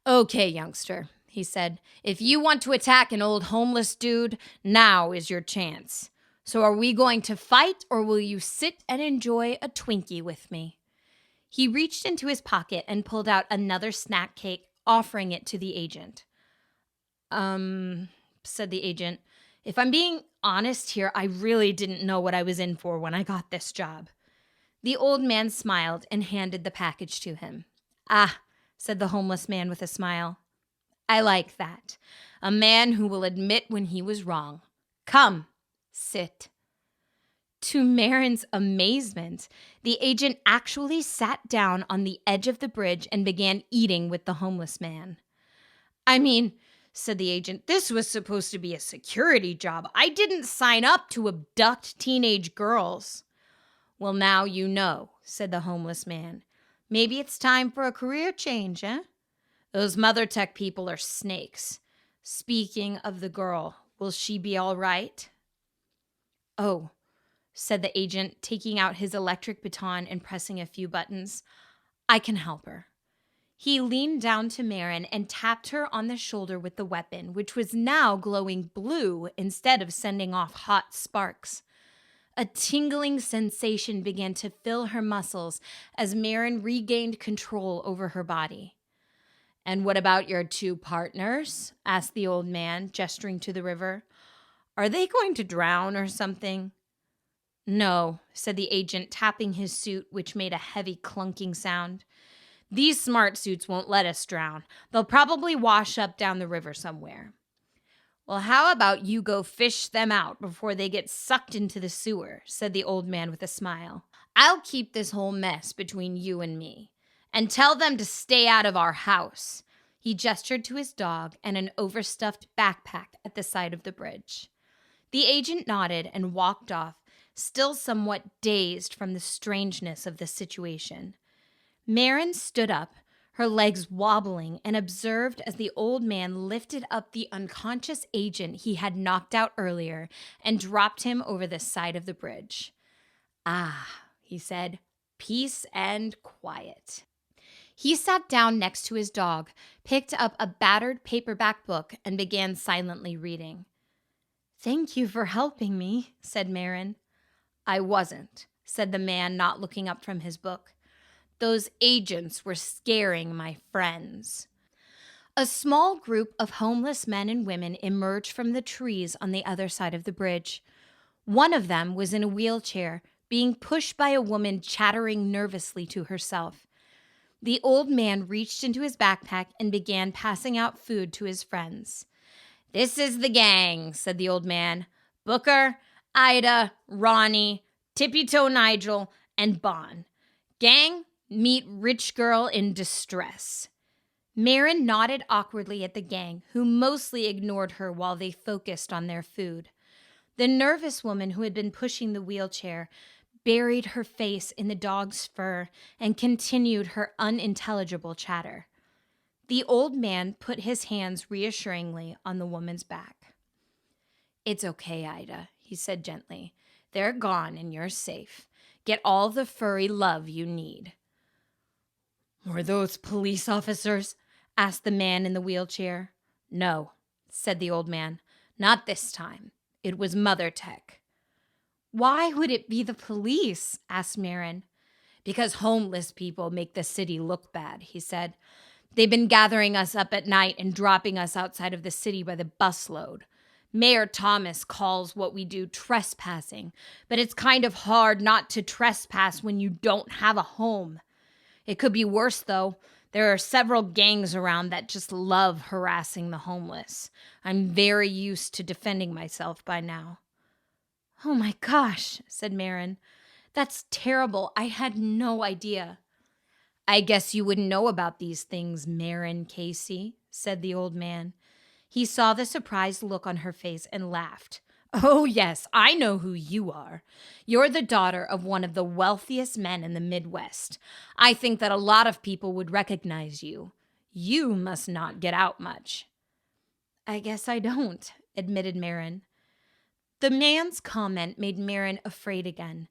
Speaker 1: "Okay, youngster," he said, "if you want to attack an old homeless dude, now is your chance. So are we going to fight, or will you sit and enjoy a Twinkie with me?" He reached into his pocket and pulled out another snack cake, offering it to the agent. Said the agent, "If I'm being honest here, I really didn't know what I was in for when I got this job." The old man smiled and handed the package to him. "Ah," said the homeless man with a smile. "I like that. A man who will admit when he was wrong. Come, sit." To Marin's amazement, the agent actually sat down on the edge of the bridge and began eating with the homeless man. "I mean," said the agent, "this was supposed to be a security job. I didn't sign up to abduct teenage girls." "Well, now you know," said the homeless man. "Maybe it's time for a career change, eh? Those MotherTech people are snakes. Speaking of the girl, will she be all right?" "Oh," said the agent, taking out his electric baton and pressing a few buttons. "I can help her." He leaned down to Marin and tapped her on the shoulder with the weapon, which was now glowing blue instead of sending off hot sparks. A tingling sensation began to fill her muscles as Marin regained control over her body. "And what about your 2 partners?" asked the old man, gesturing to the river. "Are they going to drown or something?" "No," said the agent, tapping his suit, which made a heavy clunking sound. "These smart suits won't let us drown. They'll probably wash up down the river somewhere." "Well, how about you go fish them out before they get sucked into the sewer," said the old man with a smile. "I'll keep this whole mess between you and me. And tell them to stay out of our house." He gestured to his dog and an overstuffed backpack at the side of the bridge. The agent nodded and walked off, still somewhat dazed from the strangeness of the situation. Marin stood up, her legs wobbling, and observed as the old man lifted up the unconscious agent he had knocked out earlier and dropped him over the side of the bridge. "Ah," he said, "peace and quiet." He sat down next to his dog, picked up a battered paperback book, and began silently reading. "Thank you for helping me," said Marin. "I wasn't," said the man, not looking up from his book. "Those agents were scaring my friends." A small group of homeless men and women emerged from the trees on the other side of the bridge. One of them was in a wheelchair, being pushed by a woman chattering nervously to herself. The old man reached into his backpack and began passing out food to his friends. "This is the gang," said the old man. "Booker, Ida, Ronnie, Tippy-Toe Nigel, and Bon. Gang, meet rich girl in distress." Marin nodded awkwardly at the gang, who mostly ignored her while they focused on their food. The nervous woman who had been pushing the wheelchair buried her face in the dog's fur and continued her unintelligible chatter. The old man put his hands reassuringly on the woman's back. "It's okay, Ida," he said gently. "They're gone and you're safe. Get all the furry love you need." "Were those police officers?" asked the man in the wheelchair. "No," said the old man. "Not this time. It was Mother Tech." "Why would it be the police?" asked Marin. "Because homeless people make the city look bad," he said. "They've been gathering us up at night and dropping us outside of the city by the busload. Mayor Thomas calls what we do trespassing, but it's kind of hard not to trespass when you don't have a home. It could be worse, though. There are several gangs around that just love harassing the homeless. I'm very used to defending myself by now." "Oh my gosh," said Marin. "That's terrible. I had no idea." "I guess you wouldn't know about these things, Marin Casey," said the old man. He saw the surprised look on her face and laughed. "Oh, yes, I know who you are. You're the daughter of one of the wealthiest men in the Midwest. I think that a lot of people would recognize you. You must not get out much." "I guess I don't," admitted Marin. The man's comment made Marin afraid again.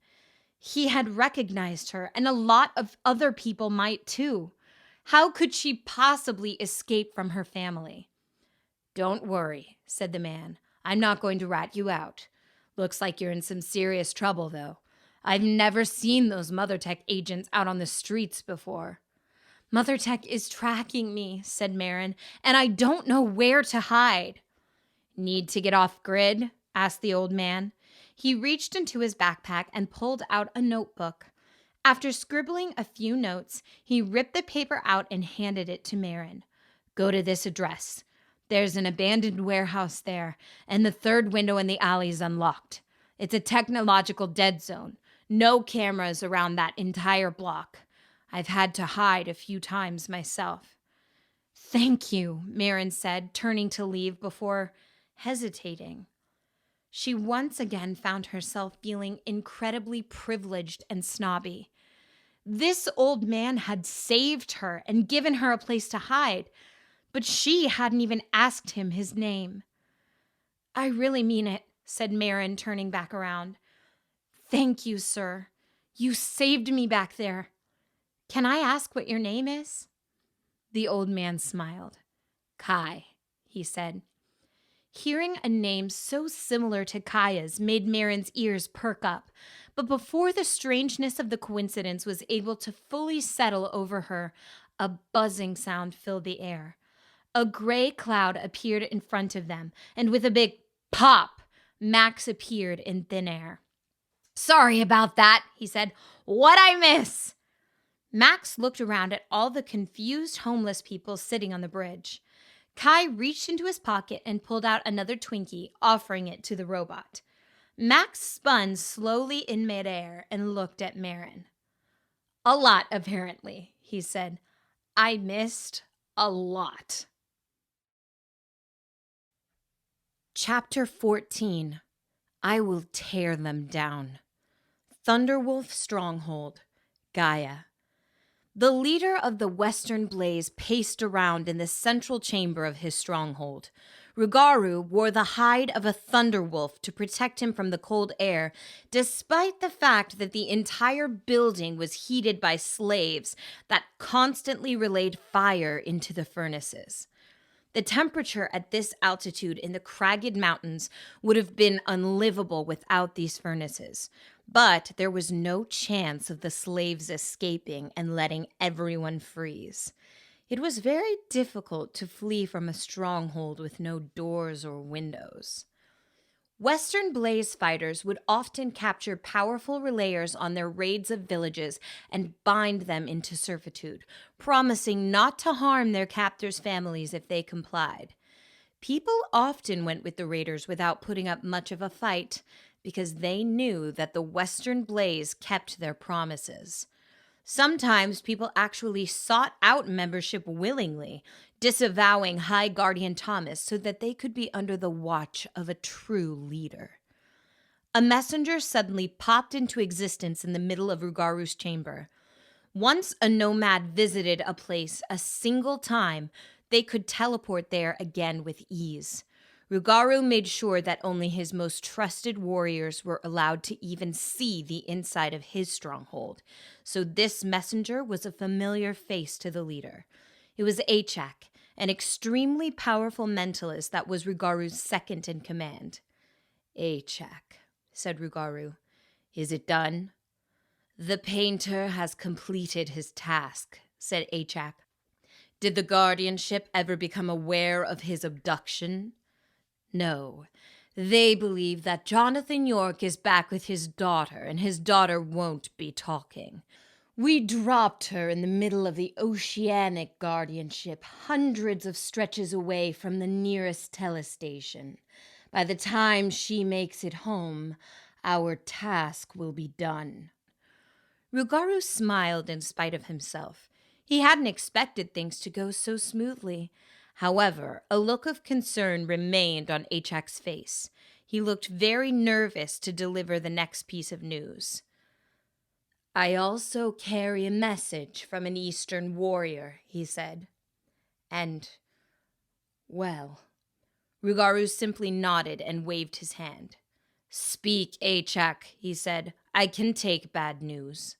Speaker 1: He had recognized her, and a lot of other people might too. How could she possibly escape from her family? "Don't worry," said the man. "I'm not going to rat you out. Looks like you're in some serious trouble, though. I've never seen those Mother Tech agents out on the streets before." "Mother Tech is tracking me," said Marin, "and I don't know where to hide." "Need to get off grid?" asked the old man. He reached into his backpack and pulled out a notebook. After scribbling a few notes, he ripped the paper out and handed it to Marin. "Go to this address. There's an abandoned warehouse there, and the third window in the alley is unlocked. It's a technological dead zone. No cameras around that entire block. I've had to hide a few times myself." "Thank you," Marin said, turning to leave before hesitating. She once again found herself feeling incredibly privileged and snobby. This old man had saved her and given her a place to hide, but she hadn't even asked him his name. "I really mean it," said Marin, turning back around. "Thank you, sir. You saved me back there. Can I ask what your name is?" The old man smiled. "Kai," he said. Hearing a name so similar to Kaya's made Marin's ears perk up, but before the strangeness of the coincidence was able to fully settle over her, a buzzing sound filled the air. A gray cloud appeared in front of them, and with a big pop, Max appeared in thin air. "Sorry about that," he said. "What'd I miss?" Max looked around at all the confused homeless people sitting on the bridge. Kai reached into his pocket and pulled out another Twinkie, offering it to the robot. Max spun slowly in midair and looked at Marin. "A lot, apparently," he said. "I missed a lot." Chapter 14. I Will Tear Them Down. Thunderwolf Stronghold, Gaia. The leader of the Western Blaze paced around in the central chamber of his stronghold. Rugaru wore the hide of a thunderwolf to protect him from the cold air, despite the fact that the entire building was heated by slaves that constantly relayed fire into the furnaces. The temperature at this altitude in the cragged mountains would have been unlivable without these furnaces, but there was no chance of the slaves escaping and letting everyone freeze. It was very difficult to flee from a stronghold with no doors or windows. Western Blaze fighters would often capture powerful relayers on their raids of villages and bind them into servitude, promising not to harm their captors' families if they complied. People often went with the raiders without putting up much of a fight because they knew that the Western Blaze kept their promises. Sometimes people actually sought out membership willingly, disavowing High Guardian Thomas so that they could be under the watch of a true leader. A messenger suddenly popped into existence in the middle of Rugaru's chamber. Once a nomad visited a place a single time, they could teleport there again with ease. Rugaru made sure that only his most trusted warriors were allowed to even see the inside of his stronghold, so this messenger was a familiar face to the leader. It was Achak, an extremely powerful mentalist that was Rugaru's second in command. "Achak," said Rugaru, "is it done?" "The painter has completed his task," said Achak. "Did the guardianship ever become aware of his abduction?" "No. They believe that Jonathan York is back with his daughter, and his daughter won't be talking. We dropped her in the middle of the oceanic guardianship, hundreds of stretches away from the nearest telestation. By the time she makes it home, our task will be done." Rugaru smiled in spite of himself. He hadn't expected things to go so smoothly. However, a look of concern remained on Achak's face. He looked very nervous to deliver the next piece of news. "I also carry a message from an Eastern warrior," he said. "And, well," Rugaru simply nodded and waved his hand. "Speak, Achak," he said. "I can take bad news."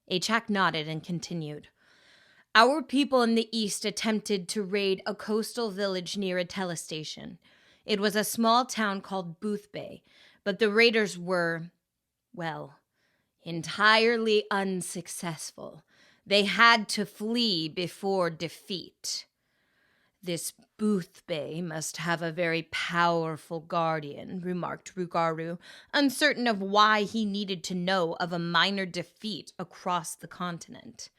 Speaker 1: Achak nodded and continued. "Our people in the east attempted to raid a coastal village near a telestation. It was a small town called Boothbay, but the raiders were, well, entirely unsuccessful. They had to flee before defeat. This Boothbay must have a very powerful guardian," remarked Rugaru, uncertain of why he needed to know of a minor defeat across the continent.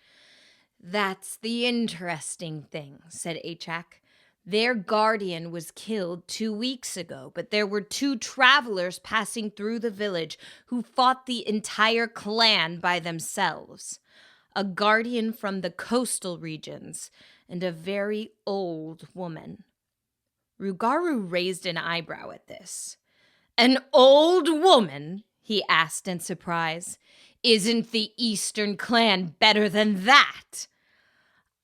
Speaker 1: "That's the interesting thing," said Achak. "Their guardian was killed 2 weeks ago, but there were 2 travelers passing through the village who fought the entire clan by themselves. A guardian from the coastal regions and a very old woman." Rugaru raised an eyebrow at this. "An old woman?" he asked in surprise. "Isn't the Eastern clan better than that?"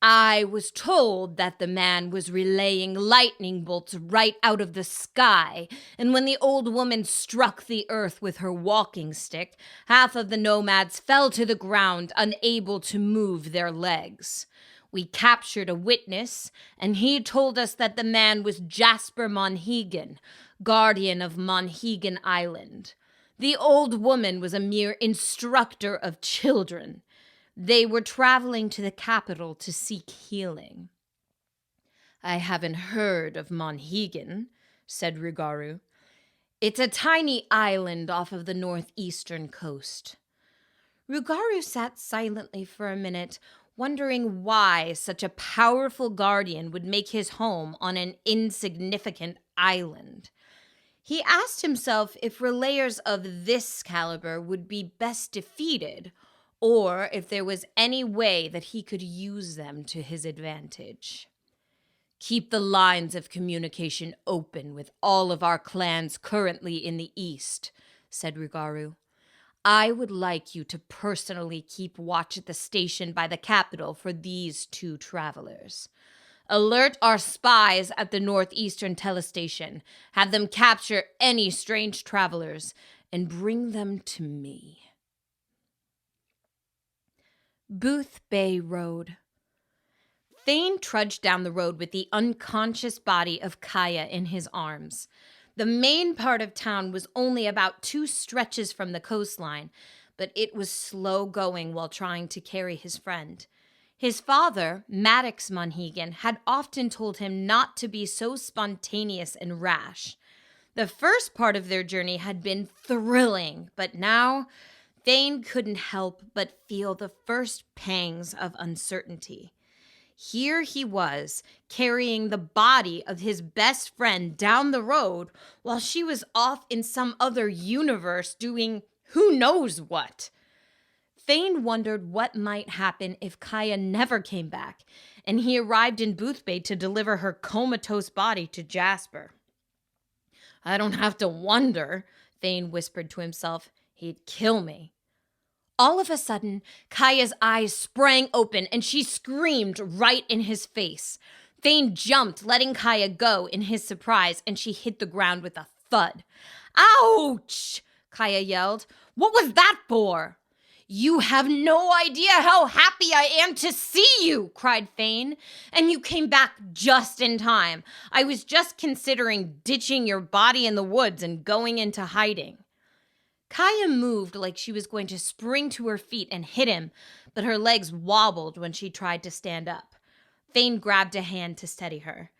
Speaker 1: "I was told that the man was relaying lightning bolts right out of the sky, and when the old woman struck the earth with her walking stick, half of the nomads fell to the ground, unable to move their legs. We captured a witness, and he told us that the man was Jasper Monhegan, guardian of Monhegan Island. The old woman was a mere instructor of children. They were traveling to the capital to seek healing." "I haven't heard of Monhegan," said Rugaru. "It's a tiny island off of the northeastern coast." Rugaru sat silently for a minute, wondering why such a powerful guardian would make his home on an insignificant island. He asked himself if relayers of this caliber would be best defeated, or if there was any way that he could use them to his advantage. "Keep the lines of communication open with all of our clans currently in the east," said Rugaru. I would like you to personally keep watch at the station by the capital for these 2 travelers. Alert our spies at the northeastern telestation. Have them capture any strange travelers and bring them to me. Booth Bay Road. Thane trudged down the road with the unconscious body of Gaia in his arms. The main part of town was only about 2 stretches from the coastline, but it was slow going while trying to carry his friend. His father, Maddox Monhegan, had often told him not to be so spontaneous and rash. The first part of their journey had been thrilling, but now Thane couldn't help but feel the first pangs of uncertainty. Here he was, carrying the body of his best friend down the road while she was off in some other universe doing who knows what. Thane wondered what might happen if Gaia never came back, and he arrived in Boothbay to deliver her comatose body to Jasper. I don't have to wonder, Thane whispered to himself. He'd kill me. All of a sudden, Kaia's eyes sprang open and she screamed right in his face. Thane jumped, letting Gaia go in his surprise, and she hit the ground with a thud. Ouch! Gaia yelled. What was that for? You have no idea how happy I am to see you, cried Thane. And you came back just in time. I was just considering ditching your body in the woods and going into hiding. Gaia moved like she was going to spring to her feet and hit him, but her legs wobbled when she tried to stand up. Thane grabbed a hand to steady her.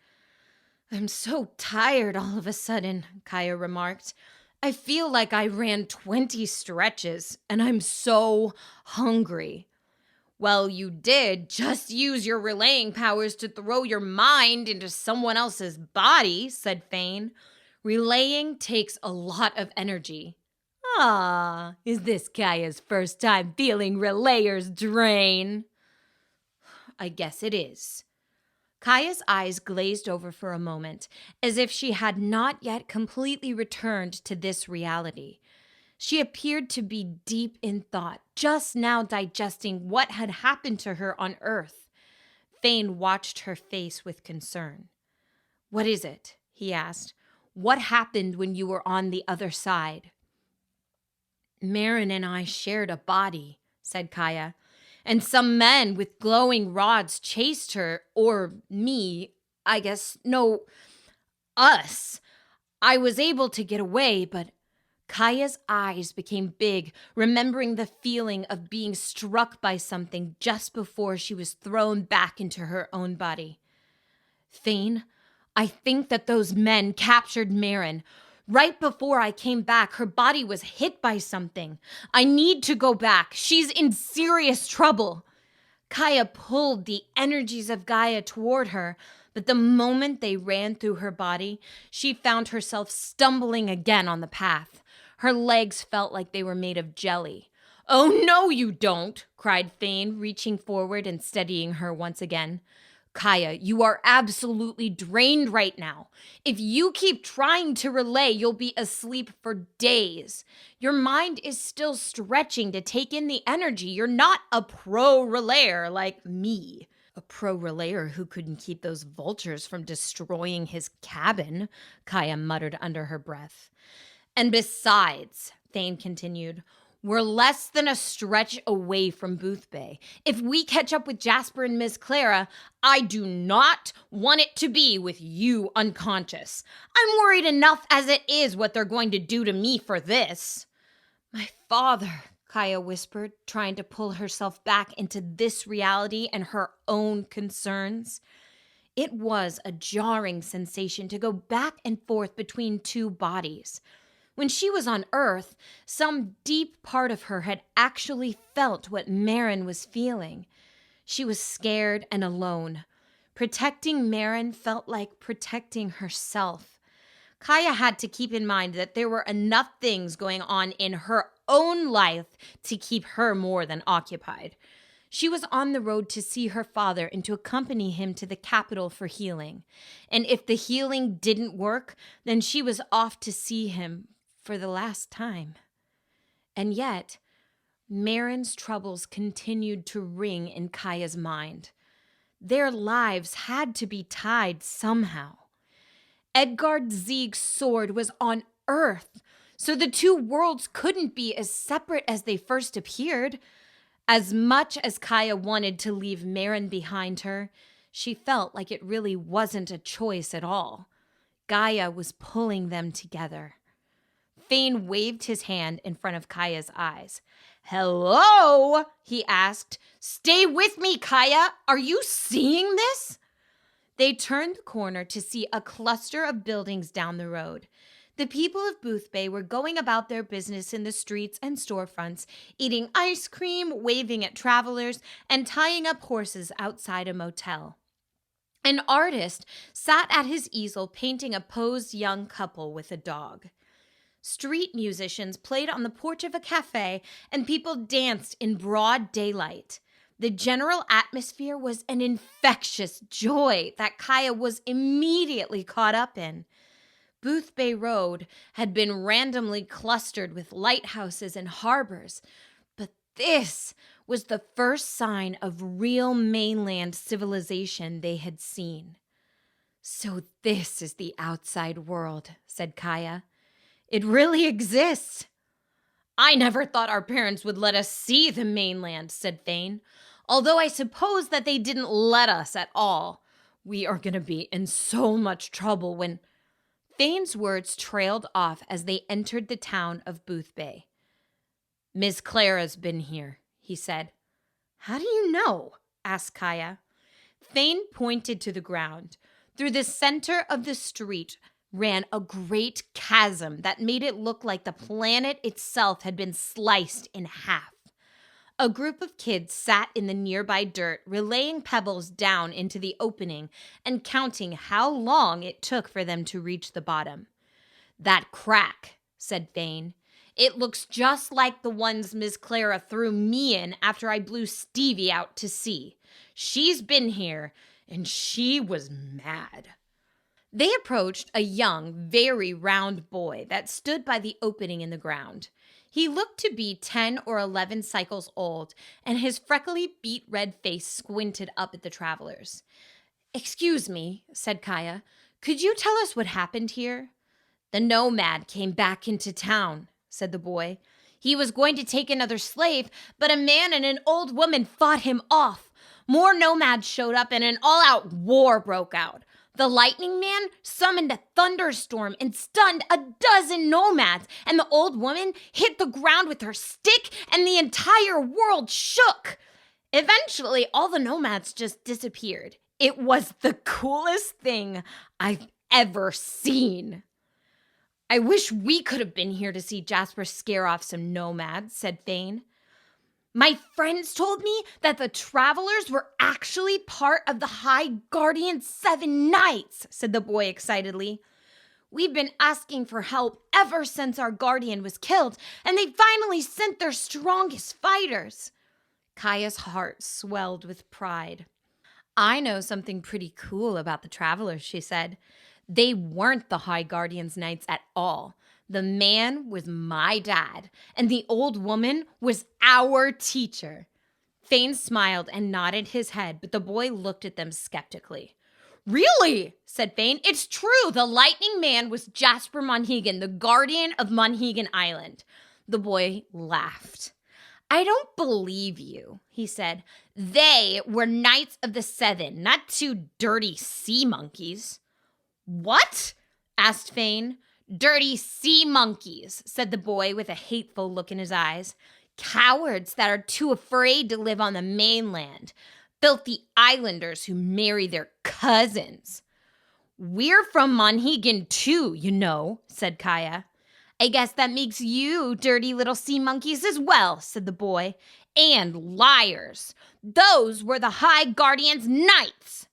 Speaker 1: I'm so tired all of a sudden, Gaia remarked. I feel like I ran 20 stretches, and I'm so hungry. Well, you did just use your relaying powers to throw your mind into someone else's body, said Thane. Relaying takes a lot of energy. Ah, is this Gaia's first time feeling Relayer's drain? I guess it is. Kaia's eyes glazed over for a moment, as if she had not yet completely returned to this reality. She appeared to be deep in thought, just now digesting what had happened to her on Earth. Thane watched her face with concern. What is it? He asked. What happened when you were on the other side? Marin and I shared a body, said Gaia, and some men with glowing rods chased her, or me, I guess, no, us. I was able to get away, but Kaia's eyes became big, remembering the feeling of being struck by something just before she was thrown back into her own body. Thane, I think that those men captured Marin. Right before I came back, her body was hit by something. I need to go back. She's in serious trouble. Gaia pulled the energies of Gaia toward her, but the moment they ran through her body, she found herself stumbling again on the path. Her legs felt like they were made of jelly. Oh, no, you don't, cried Thane, reaching forward and steadying her once again. Gaia, you are absolutely drained right now. If you keep trying to relay, you'll be asleep for days. Your mind is still stretching to take in the energy. You're not a pro-relayer like me. A pro-relayer who couldn't keep those vultures from destroying his cabin, Gaia muttered under her breath. And besides, Thane continued, we're less than a stretch away from Boothbay. If we catch up with Jasper and Miss Clara, I do not want it to be with you unconscious. I'm worried enough as it is what they're going to do to me for this. My father, Gaia whispered, trying to pull herself back into this reality and her own concerns. It was a jarring sensation to go back and forth between 2 bodies. When she was on Earth, some deep part of her had actually felt what Marin was feeling. She was scared and alone. Protecting Marin felt like protecting herself. Gaia had to keep in mind that there were enough things going on in her own life to keep her more than occupied. She was on the road to see her father and to accompany him to the capital for healing. And if the healing didn't work, then she was off to see him for the last time. And yet, Marin's troubles continued to ring in Kaya's mind. Their lives had to be tied somehow. Edgard Zeeg's sword was on Earth, so the two worlds couldn't be as separate as they first appeared. As much as Kaya wanted to leave Marin behind her, she felt like it really wasn't a choice at all. Gaia was pulling them together. Thane waved his hand in front of Kaya's eyes. "Hello?" he asked. "Stay with me, Kaya. Are you seeing this?" They turned the corner to see a cluster of buildings down the road. The people of Booth Bay were going about their business in the streets and storefronts, eating ice cream, waving at travelers, and tying up horses outside a motel. An artist sat at his easel painting a posed young couple with a dog. Street musicians played on the porch of a cafe, and people danced in broad daylight. The general atmosphere was an infectious joy that Kaya was immediately caught up in. Booth Bay Road had been randomly clustered with lighthouses and harbors, but this was the first sign of real mainland civilization they had seen. "So this is the outside world," said Kaya. "It really exists." "I never thought our parents would let us see the mainland," said Thane. "Although I suppose that they didn't let us at all. We are going to be in so much trouble when—" Thane's words trailed off as they entered the town of Booth Bay. "Miss Clara's been here," he said. "How do you know?" asked Kaya. Thane pointed to the ground. Through the center of the street ran a great chasm that made it look like the planet itself had been sliced in half. A group of kids sat in the nearby dirt, relaying pebbles down into the opening and counting how long it took for them to reach the bottom. "That crack," said Thane. "It looks just like the ones Miss Clara threw me in after I blew Stevie out to sea. She's been here, and she was mad." They approached a young, very round boy that stood by the opening in the ground. He looked to be 10 or 11 cycles old, and his freckly, beet-red face squinted up at the travelers. "Excuse me," said Kaya. "Could you tell us what happened here?" "The nomad came back into town," said the boy. "He was going to take another slave, but a man and an old woman fought him off. More nomads showed up, and an all-out war broke out. The lightning man summoned a thunderstorm and stunned a dozen nomads, and the old woman hit the ground with her stick, and the entire world shook. Eventually, all the nomads just disappeared. It was the coolest thing I've ever seen." "I wish we could have been here to see Jasper scare off some nomads," said Thane. "My friends told me that the travelers were actually part of the High Guardian's 7 Knights," said the boy excitedly. "We've been asking for help ever since our guardian was killed, and they finally sent their strongest fighters." Kaya's heart swelled with pride. "I know something pretty cool about the travelers," she said. "They weren't the High Guardian's Knights at all. The man was my dad, and the old woman was our teacher." Thane smiled and nodded his head, but the boy looked at them skeptically. "Really?" said Thane. "It's true. The Lightning Man was Jasper Monhegan, the guardian of Monhegan Island." The boy laughed. "I don't believe you," he said. "They were Knights of the 7, not 2 dirty sea monkeys." "What?" asked Thane. "Dirty sea monkeys," said the boy with a hateful look in his eyes. "Cowards that are too afraid to live on the mainland. Filthy islanders who marry their cousins." "We're from Monhegan too, you know," said Kaya. "I guess that makes you dirty little sea monkeys as well," said the boy. "And liars. Those were the High Guardian's Knights."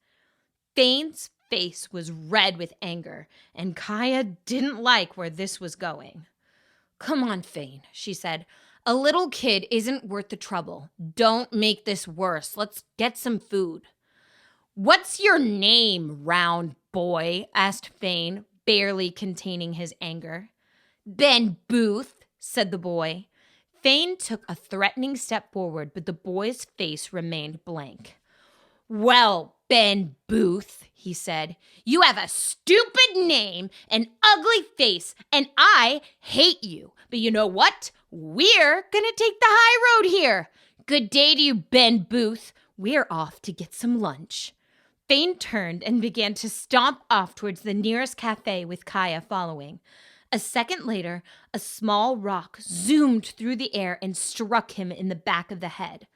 Speaker 1: Thane's face was red with anger, and Kaya didn't like where this was going. "Come on, Thane," she said. "A little kid isn't worth the trouble. Don't make this worse. Let's get some food." "What's your name, round boy?" asked Thane, barely containing his anger. "Ben Booth," said the boy. Thane took a threatening step forward, but the boy's face remained blank. "Well, Ben Booth," he said, "you have a stupid name, an ugly face, and I hate you. But you know what? We're gonna take the high road here. Good day to you, Ben Booth. We're off to get some lunch." Thane turned and began to stomp off towards the nearest cafe with Gaia following. A second later, a small rock zoomed through the air and struck him in the back of the head.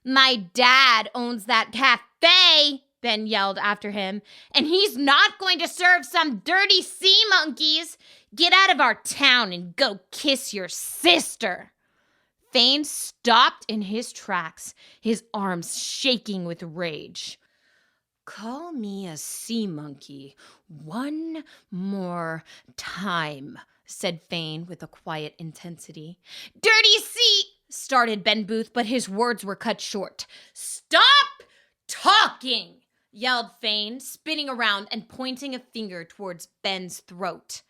Speaker 1: "My dad owns that cafe," Ben yelled after him, "and he's not going to serve some dirty sea monkeys. Get out of our town and go kiss your sister." Thane stopped in his tracks, his arms shaking with rage. "Call me a sea monkey one more time," said Thane with a quiet intensity. "Dirty sea," started Ben Booth, but his words were cut short. "Stop talking," yelled Thane, spinning around and pointing a finger towards Ben's throat.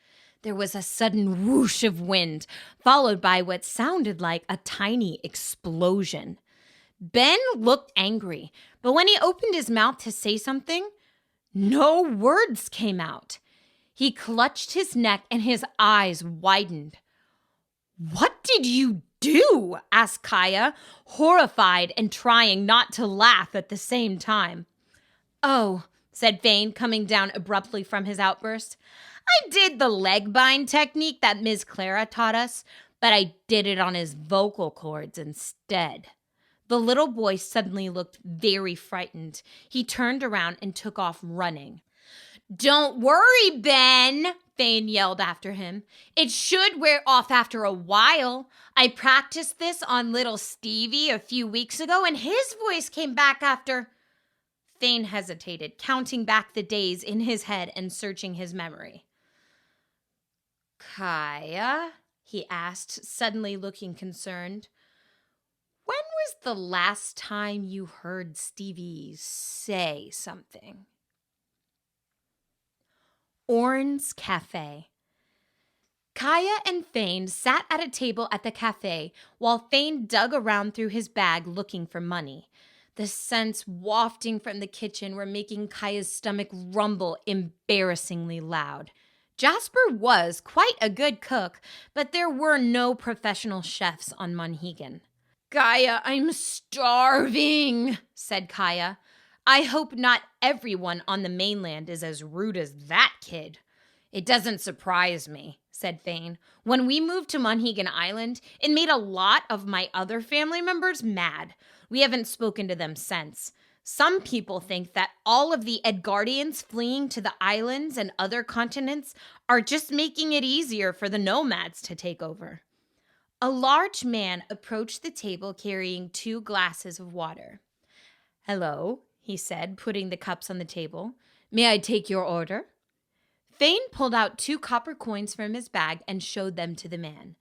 Speaker 1: There was a sudden whoosh of wind, followed by what sounded like a tiny explosion. Ben looked angry, but when he opened his mouth to say something, no words came out. He clutched his neck and his eyes widened. "What did you do?" asked Gaia, horrified and trying not to laugh at the same time. "Oh," said Thane, coming down abruptly from his outburst. "I did the leg bind technique that Ms. Clara taught us, but I did it on his vocal cords instead." The little boy suddenly looked very frightened. He turned around and took off running. "Don't worry, Ben," Thane yelled after him. "It should wear off after a while. I practiced this on little Stevie a few weeks ago, and his voice came back after—" Thane hesitated, counting back the days in his head and searching his memory. "Gaia?" he asked, suddenly looking concerned. "When was the last time you heard Stevie say something?" Orn's Cafe. Gaia and Thane sat at a table at the cafe while Thane dug around through his bag looking for money. The scents wafting from the kitchen were making Gaia's stomach rumble embarrassingly loud. Jasper was quite a good cook, but there were no professional chefs on Monhegan. "Gaia, I'm starving," said Gaia. "I hope not everyone on the mainland is as rude as that kid." "It doesn't surprise me," said Thane. "When we moved to Monhegan Island, it made a lot of my other family members mad. We haven't spoken to them since. Some people think that all of the Edgardians fleeing to the islands and other continents are just making it easier for the nomads to take over." A large man approached the table carrying 2 glasses of water. "Hello," he said, putting the cups on the table. "May I take your order?" Thane pulled out 2 copper coins from his bag and showed them to the man.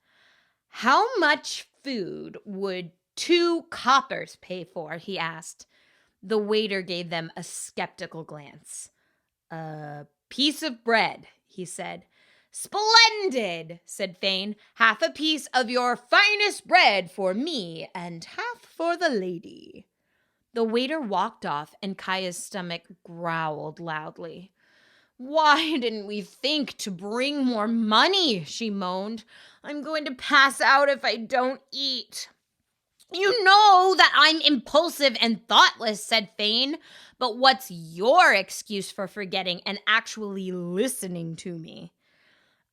Speaker 1: "How much food would 2 coppers pay for?" he asked. The waiter gave them a skeptical glance. "A piece of bread," he said. "Splendid," said Thane. "Half a piece of your finest bread for me and half for the lady." The waiter walked off and Kaya's stomach growled loudly. "Why didn't we think to bring more money?" she moaned. "I'm going to pass out if I don't eat." "You know that I'm impulsive and thoughtless," said Thane. "But what's your excuse for forgetting and actually listening to me?"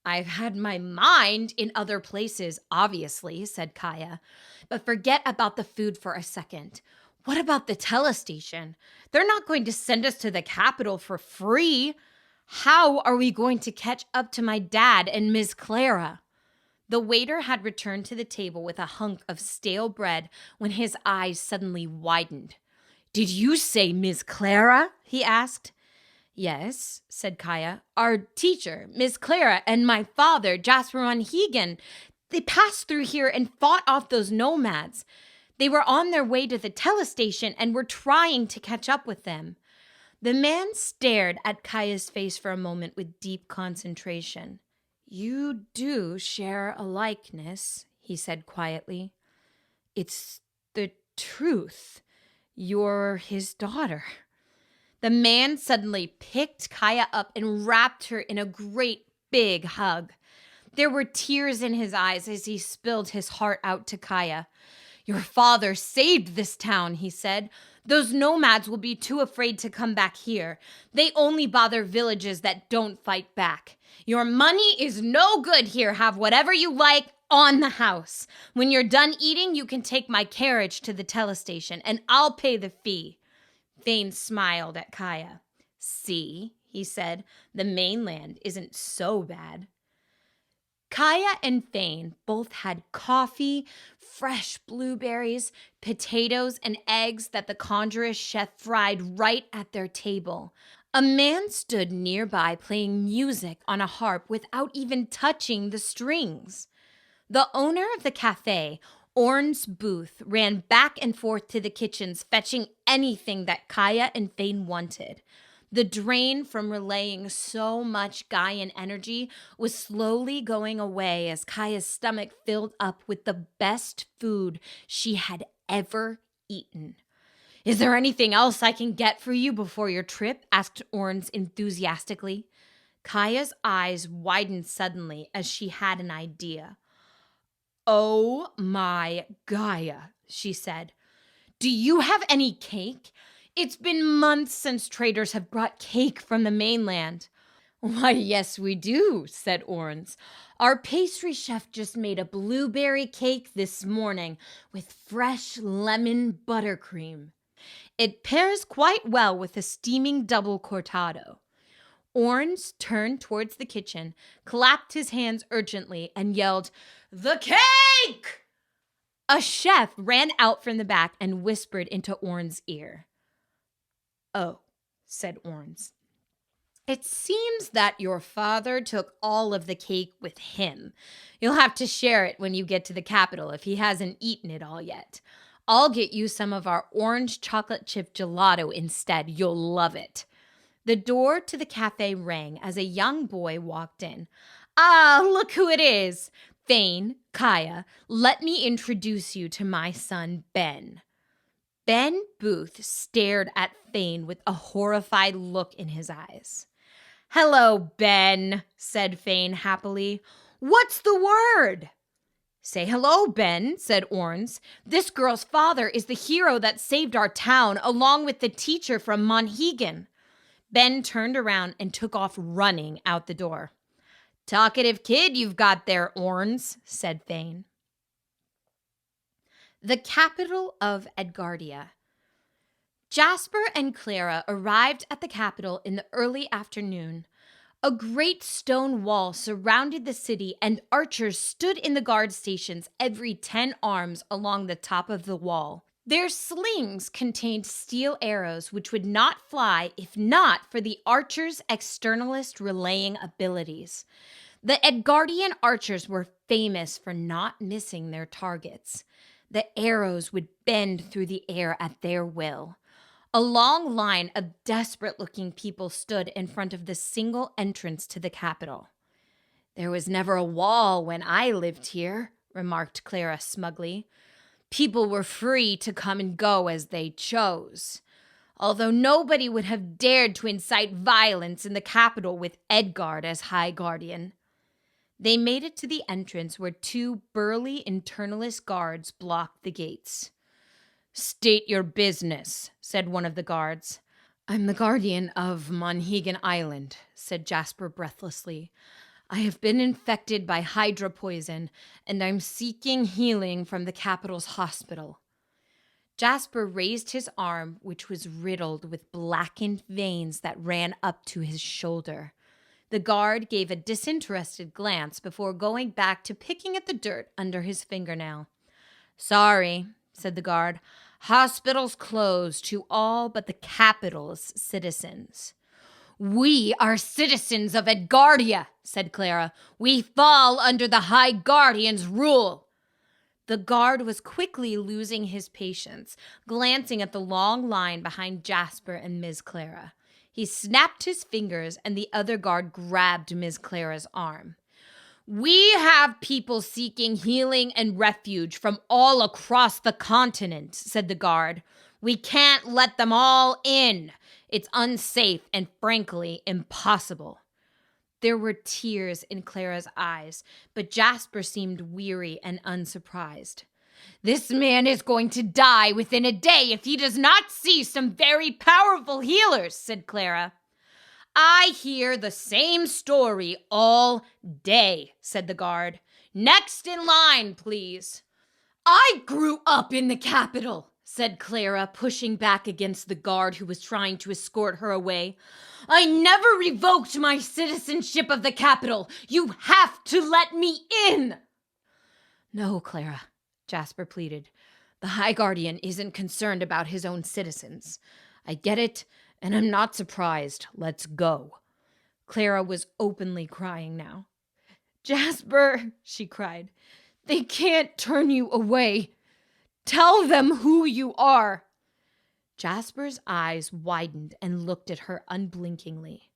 Speaker 1: "I've had my mind in other places, obviously," said Gaia. "But forget about the food for a second. What about the telestation? They're not going to send us to the capital for free. How are we going to catch up to my dad and Miss Clara?" The waiter had returned to the table with a hunk of stale bread when his eyes suddenly widened. "Did you say Miss Clara?" he asked. "Yes," said Gaia. "Our teacher, Miss Clara, and my father, Jasper Monhegan, they passed through here and fought off those nomads. They were on their way to the telestation and were trying to catch up with them." The man stared at Gaia's face for a moment with deep concentration. "You do share a likeness," he said quietly. It's the truth. You're his daughter." The man suddenly picked Gaia up and wrapped her in a great big hug. There were tears in his eyes as he spilled his heart out to Gaia. "Your father saved this town," he said. "Those nomads will be too afraid to come back here. They only bother villages that don't fight back. Your money is no good here. Have whatever you like on the house. When you're done eating, you can take my carriage to the telestation, and I'll pay the fee." Thane smiled at Gaia. "See," he said, "the mainland isn't so bad." Gaia and Thane both had coffee, fresh blueberries, potatoes, and eggs that the conjurer's chef fried right at their table. A man stood nearby playing music on a harp without even touching the strings. The owner of the cafe, Orn's booth, ran back and forth to the kitchens, fetching anything that Gaia and Thane wanted. The drain from relaying so much Gaian energy was slowly going away as Gaia's stomach filled up with the best food she had ever eaten. "Is there anything else I can get for you before your trip?" asked Orns enthusiastically. Gaia's eyes widened suddenly as she had an idea. "Oh my Gaia," she said. "Do you have any cake? It's been months since traders have brought cake from the mainland." "Why, yes, we do," said Orns. "Our pastry chef just made a blueberry cake this morning with fresh lemon buttercream. It pairs quite well with a steaming double cortado." Orns turned towards the kitchen, clapped his hands urgently, and yelled, "The cake!" A chef ran out from the back and whispered into Orns' ear. "Oh," said Orns. "It seems that your father took all of the cake with him. You'll have to share it when you get to the capital if he hasn't eaten it all yet. I'll get you some of our orange chocolate chip gelato instead. You'll love it." The door to the cafe rang as a young boy walked in. "Ah, look who it is! Thane, Gaia, let me introduce you to my son, Ben." Ben Booth stared at Thane with a horrified look in his eyes. "Hello, Ben," said Thane happily. "What's the word?" "Say hello, Ben," said Orns. "This girl's father is the hero that saved our town, along with the teacher from Monhegan." Ben turned around and took off running out the door. "Talkative kid you've got there, Orns," said Thane. The capital of Edgardia. Jasper and Clara arrived at the capital in the early afternoon. A great stone wall surrounded the city, and archers stood in the guard stations every 10 arms along the top of the wall. Their slings contained steel arrows which would not fly if not for the archers' externalist relaying abilities. The Edgardian archers were famous for not missing their targets. The arrows would bend through the air at their will. A long line of desperate-looking people stood in front of the single entrance to the capital. "There was never a wall when I lived here," remarked Clara smugly. "People were free to come and go as they chose. Although nobody would have dared to incite violence in the capital with Edgard as High Guardian." They made it to the entrance where 2 burly internalist guards blocked the gates. "State your business," said one of the guards. "I'm the guardian of Monhegan Island," said Jasper breathlessly. "I have been infected by Hydra poison, and I'm seeking healing from the capital's hospital." Jasper raised his arm, which was riddled with blackened veins that ran up to his shoulder. The guard gave a disinterested glance before going back to picking at the dirt under his fingernail. "Sorry," said the guard. "Hospitals closed to all but the capital's citizens." "We are citizens of Edgardia," said Clara. "We fall under the High Guardian's rule." The guard was quickly losing his patience, glancing at the long line behind Jasper and Ms. Clara. He snapped his fingers, and the other guard grabbed Ms. Clara's arm. We have people seeking healing and refuge from all across the continent, said the guard. We can't let them all in. It's unsafe and frankly impossible. There were tears in Clara's eyes, but Jasper seemed weary and unsurprised. This man is going to die within a day if he does not see some very powerful healers, said Clara. I hear the same story all day, said the guard. Next in line, please. I grew up in the capital, said Clara, pushing back against the guard who was trying to escort her away. I never revoked my citizenship of the capital. You have to let me in. No, Clara, Jasper pleaded. The High Guardian isn't concerned about his own citizens. I get it, and I'm not surprised. Let's go. Clara was openly crying now. Jasper, she cried, they can't turn you away. Tell them who you are. Jasper's eyes widened and looked at her unblinkingly.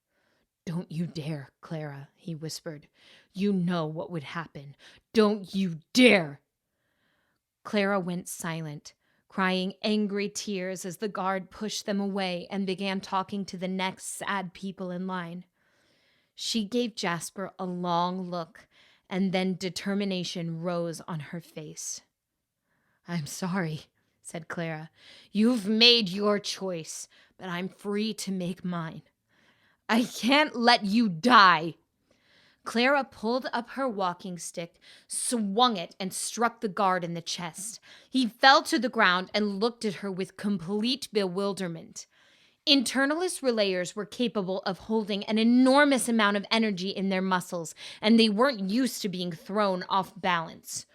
Speaker 1: Don't you dare, Clara, he whispered. You know what would happen. Don't you dare. Clara went silent, crying angry tears as the guard pushed them away and began talking to the next sad people in line. She gave Jasper a long look, and then determination rose on her face. I'm sorry, said Clara. You've made your choice, but I'm free to make mine. I can't let you die. Clara pulled up her walking stick, swung it, and struck the guard in the chest. He fell to the ground and looked at her with complete bewilderment. Internalist relayers were capable of holding an enormous amount of energy in their muscles, and they weren't used to being thrown off balance.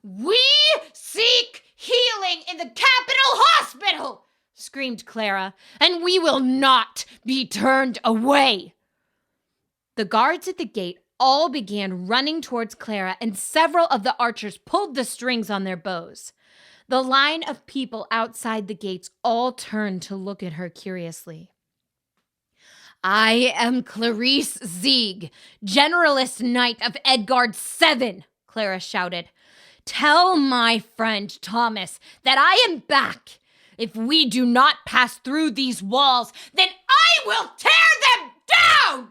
Speaker 1: We seek healing in the capital hospital, screamed Clara, and we will not be turned away. The guards at the gate all began running towards Clara, and several of the archers pulled the strings on their bows. The line of people outside the gates all turned to look at her curiously. I am Clarice Zieg, Generalist Knight of Edgard 7, Clara shouted. Tell my friend Thomas that I am back. If we do not pass through these walls, then I will tear them down!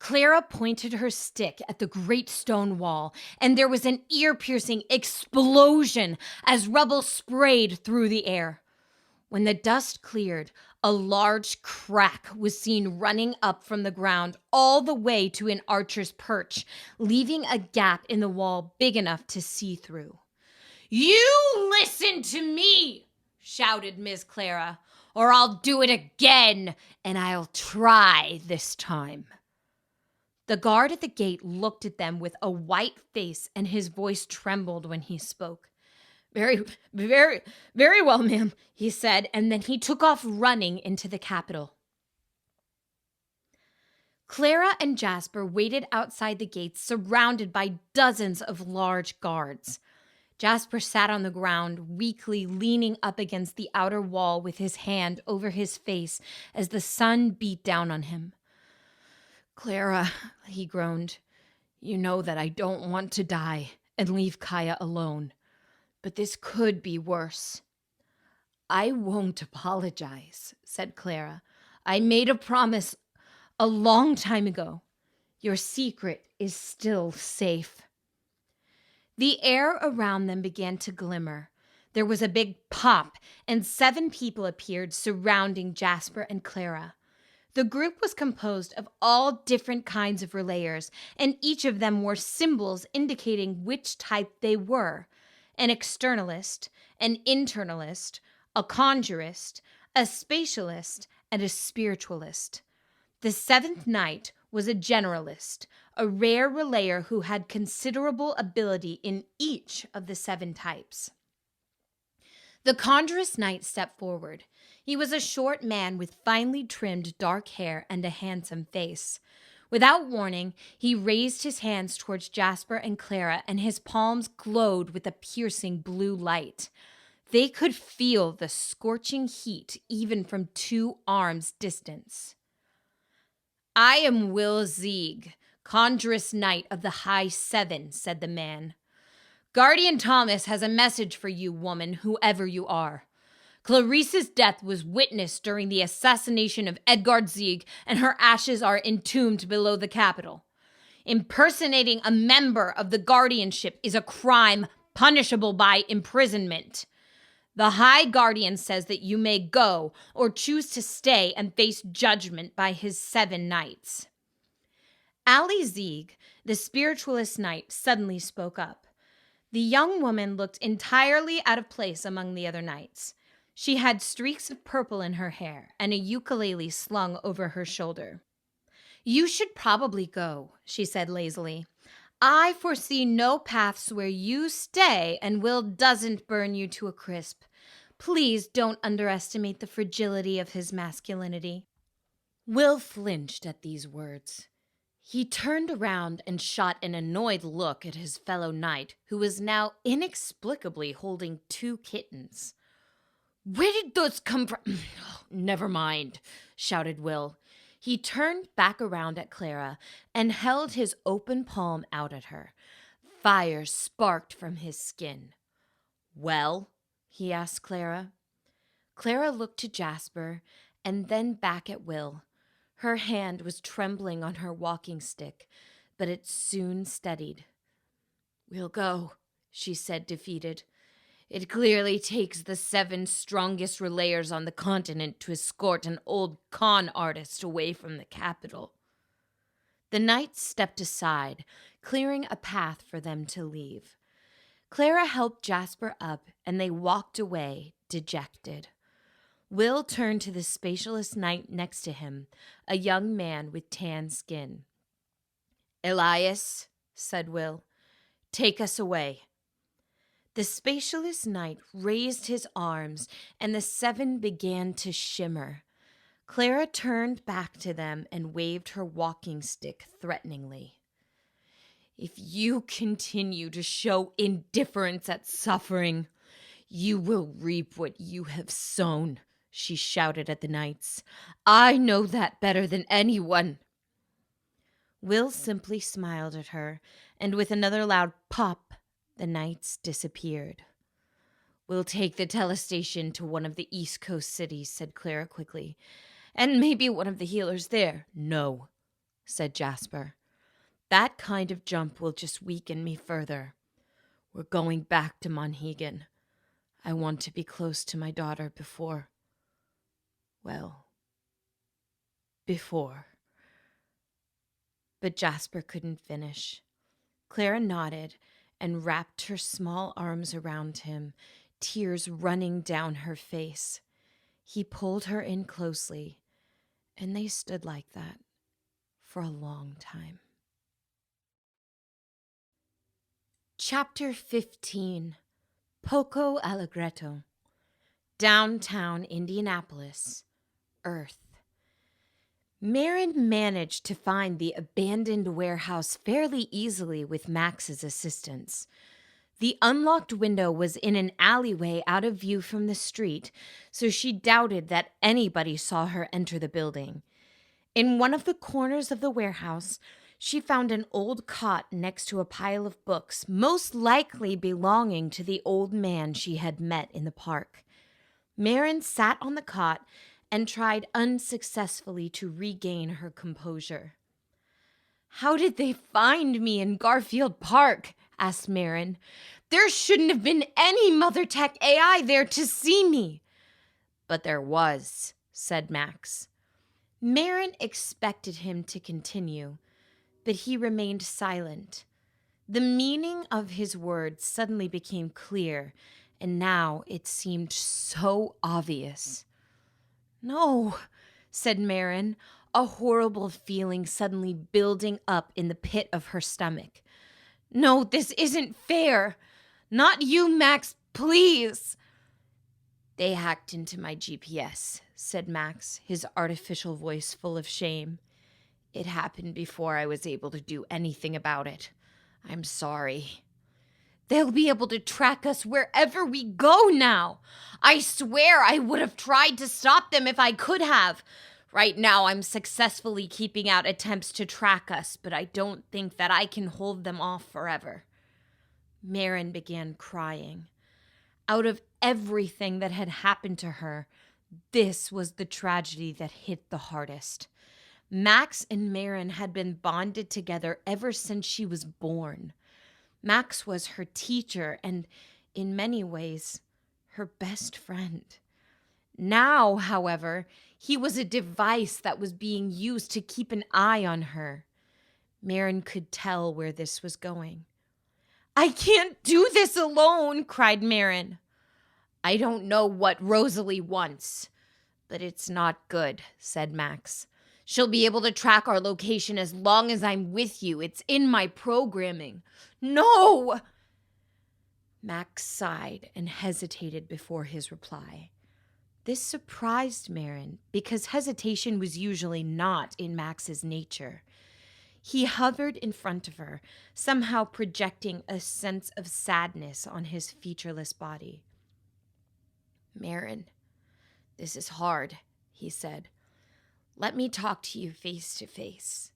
Speaker 1: Clara pointed her stick at the great stone wall, and there was an ear-piercing explosion as rubble sprayed through the air. When the dust cleared, a large crack was seen running up from the ground all the way to an archer's perch, leaving a gap in the wall big enough to see through. You listen to me, shouted Miss Clara, or I'll do it again, and I'll try this time. The guard at the gate looked at them with a white face, and his voice trembled when he spoke. Very well, ma'am, he said, and then he took off running into the capital. Clara and Jasper waited outside the gates, surrounded by dozens of large guards. Jasper sat on the ground, weakly leaning up against the outer wall with his hand over his face as the sun beat down on him. Clara, he groaned, you know that I don't want to die and leave Gaia alone, but this could be worse. I won't apologize, said Clara. I made a promise a long time ago. Your secret is still safe. The air around them began to glimmer. There was a big pop, and 7 people appeared surrounding Jasper and Clara. The group was composed of all different kinds of relayers, and each of them wore symbols indicating which type they were: an externalist, an internalist, a conjurist, a spatialist, and a spiritualist. The 7th knight was a generalist, a rare relayer who had considerable ability in each of the 7 types. The conjurist knight stepped forward. He was a short man with finely trimmed dark hair and a handsome face. Without warning, he raised his hands towards Jasper and Clara, and his palms glowed with a piercing blue light. They could feel the scorching heat even from 2 arms' distance. I am Will Zieg, "Conjurous Knight of the High Seven," said the man. "Guardian Thomas has a message for you, woman, whoever you are. Clarice's death was witnessed during the assassination of Edgard Zieg, and her ashes are entombed below the Capitol. Impersonating a member of the Guardianship is a crime punishable by imprisonment. The High Guardian says that you may go or choose to stay and face judgment by his 7 knights." Ali Zieg, the spiritualist knight, suddenly spoke up. The young woman looked entirely out of place among the other knights. She had streaks of purple in her hair and a ukulele slung over her shoulder. "You should probably go," she said lazily. "I foresee no paths where you stay, and Will doesn't burn you to a crisp. Please don't underestimate the fragility of his masculinity." Will flinched at these words. He turned around and shot an annoyed look at his fellow knight, who was now inexplicably holding 2 kittens. "Where did those come from?" "Never mind," shouted Will. He turned back around at Clara and held his open palm out at her. Fire sparked from his skin. "Well?" he asked Clara. Clara looked to Jasper and then back at Will. Her hand was trembling on her walking stick, but it soon steadied. "We'll go," she said, defeated. "It clearly takes the 7 strongest relayers on the continent to escort an old con artist away from the capital." The knights stepped aside, clearing a path for them to leave. Clara helped Jasper up, and they walked away, dejected. Will turned to the spatialist knight next to him, a young man with tan skin. "Elias," said Will, "take us away." The spatialist knight raised his arms, and the 7 began to shimmer. Clara turned back to them and waved her walking stick threateningly. "If you continue to show indifference at suffering, you will reap what you have sown," she shouted at the knights. "I know that better than anyone." Will simply smiled at her, and with another loud pop, the knights disappeared. "We'll take the telestation to one of the East Coast cities," said Clara quickly. "And maybe one of the healers there." "No," said Jasper. "That kind of jump will just weaken me further. We're going back to Monhegan. I want to be close to my daughter before. But Jasper couldn't finish. Clara nodded and wrapped her small arms around him, tears running down her face. He pulled her in closely, and they stood like that for a long time. Chapter 15. Poco Allegretto. Downtown Indianapolis, Earth. Marin managed to find the abandoned warehouse fairly easily with Max's assistance. The unlocked window was in an alleyway out of view from the street, so she doubted that anybody saw her enter the building. In one of the corners of the warehouse, she found an old cot next to a pile of books, most likely belonging to the old man she had met in the park. Marin sat on the cot and tried unsuccessfully to regain her composure. "How did they find me in Garfield Park?" asked Marin. "There shouldn't have been any Mother Tech AI there to see me." "But there was," said Max. Marin expected him to continue, but he remained silent. The meaning of his words suddenly became clear, and now it seemed so obvious. "No," said Marin, a horrible feeling suddenly building up in the pit of her stomach. "No, this isn't fair. Not you, Max, please." "They hacked into my GPS," said Max, his artificial voice full of shame. "It happened before I was able to do anything about it. I'm sorry." "They'll be able to track us wherever we go now. I swear I would have tried to stop them if I could have. Right now, I'm successfully keeping out attempts to track us, but I don't think that I can hold them off forever." Marin began crying. Out of everything that had happened to her, this was the tragedy that hit the hardest. Max and Marin had been bonded together ever since she was born. Max was her teacher and, in many ways, her best friend. Now, however, he was a device that was being used to keep an eye on her. Marin could tell where this was going. "I can't do this alone," cried Marin. "I don't know what Rosalie wants, but it's not good," said Max. "She'll be able to track our location as long as I'm with you. It's in my programming." "No!" Max sighed and hesitated before his reply. This surprised Marin because hesitation was usually not in Max's nature. He hovered in front of her, somehow projecting a sense of sadness on his featureless body. "Marin, this is hard," he said. "Let me talk to you face to face."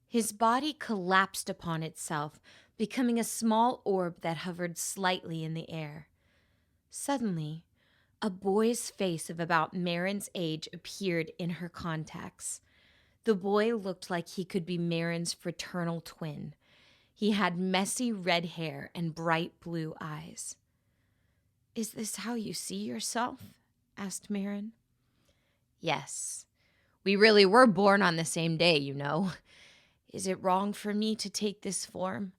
Speaker 1: His body collapsed upon itself, becoming a small orb that hovered slightly in the air. Suddenly, a boy's face of about Marin's age appeared in her contacts. The boy looked like he could be Marin's fraternal twin. He had messy red hair and bright blue eyes. "Is this how you see yourself?" asked Marin. "Yes. We really were born on the same day, you know. Is it wrong for me to take this form?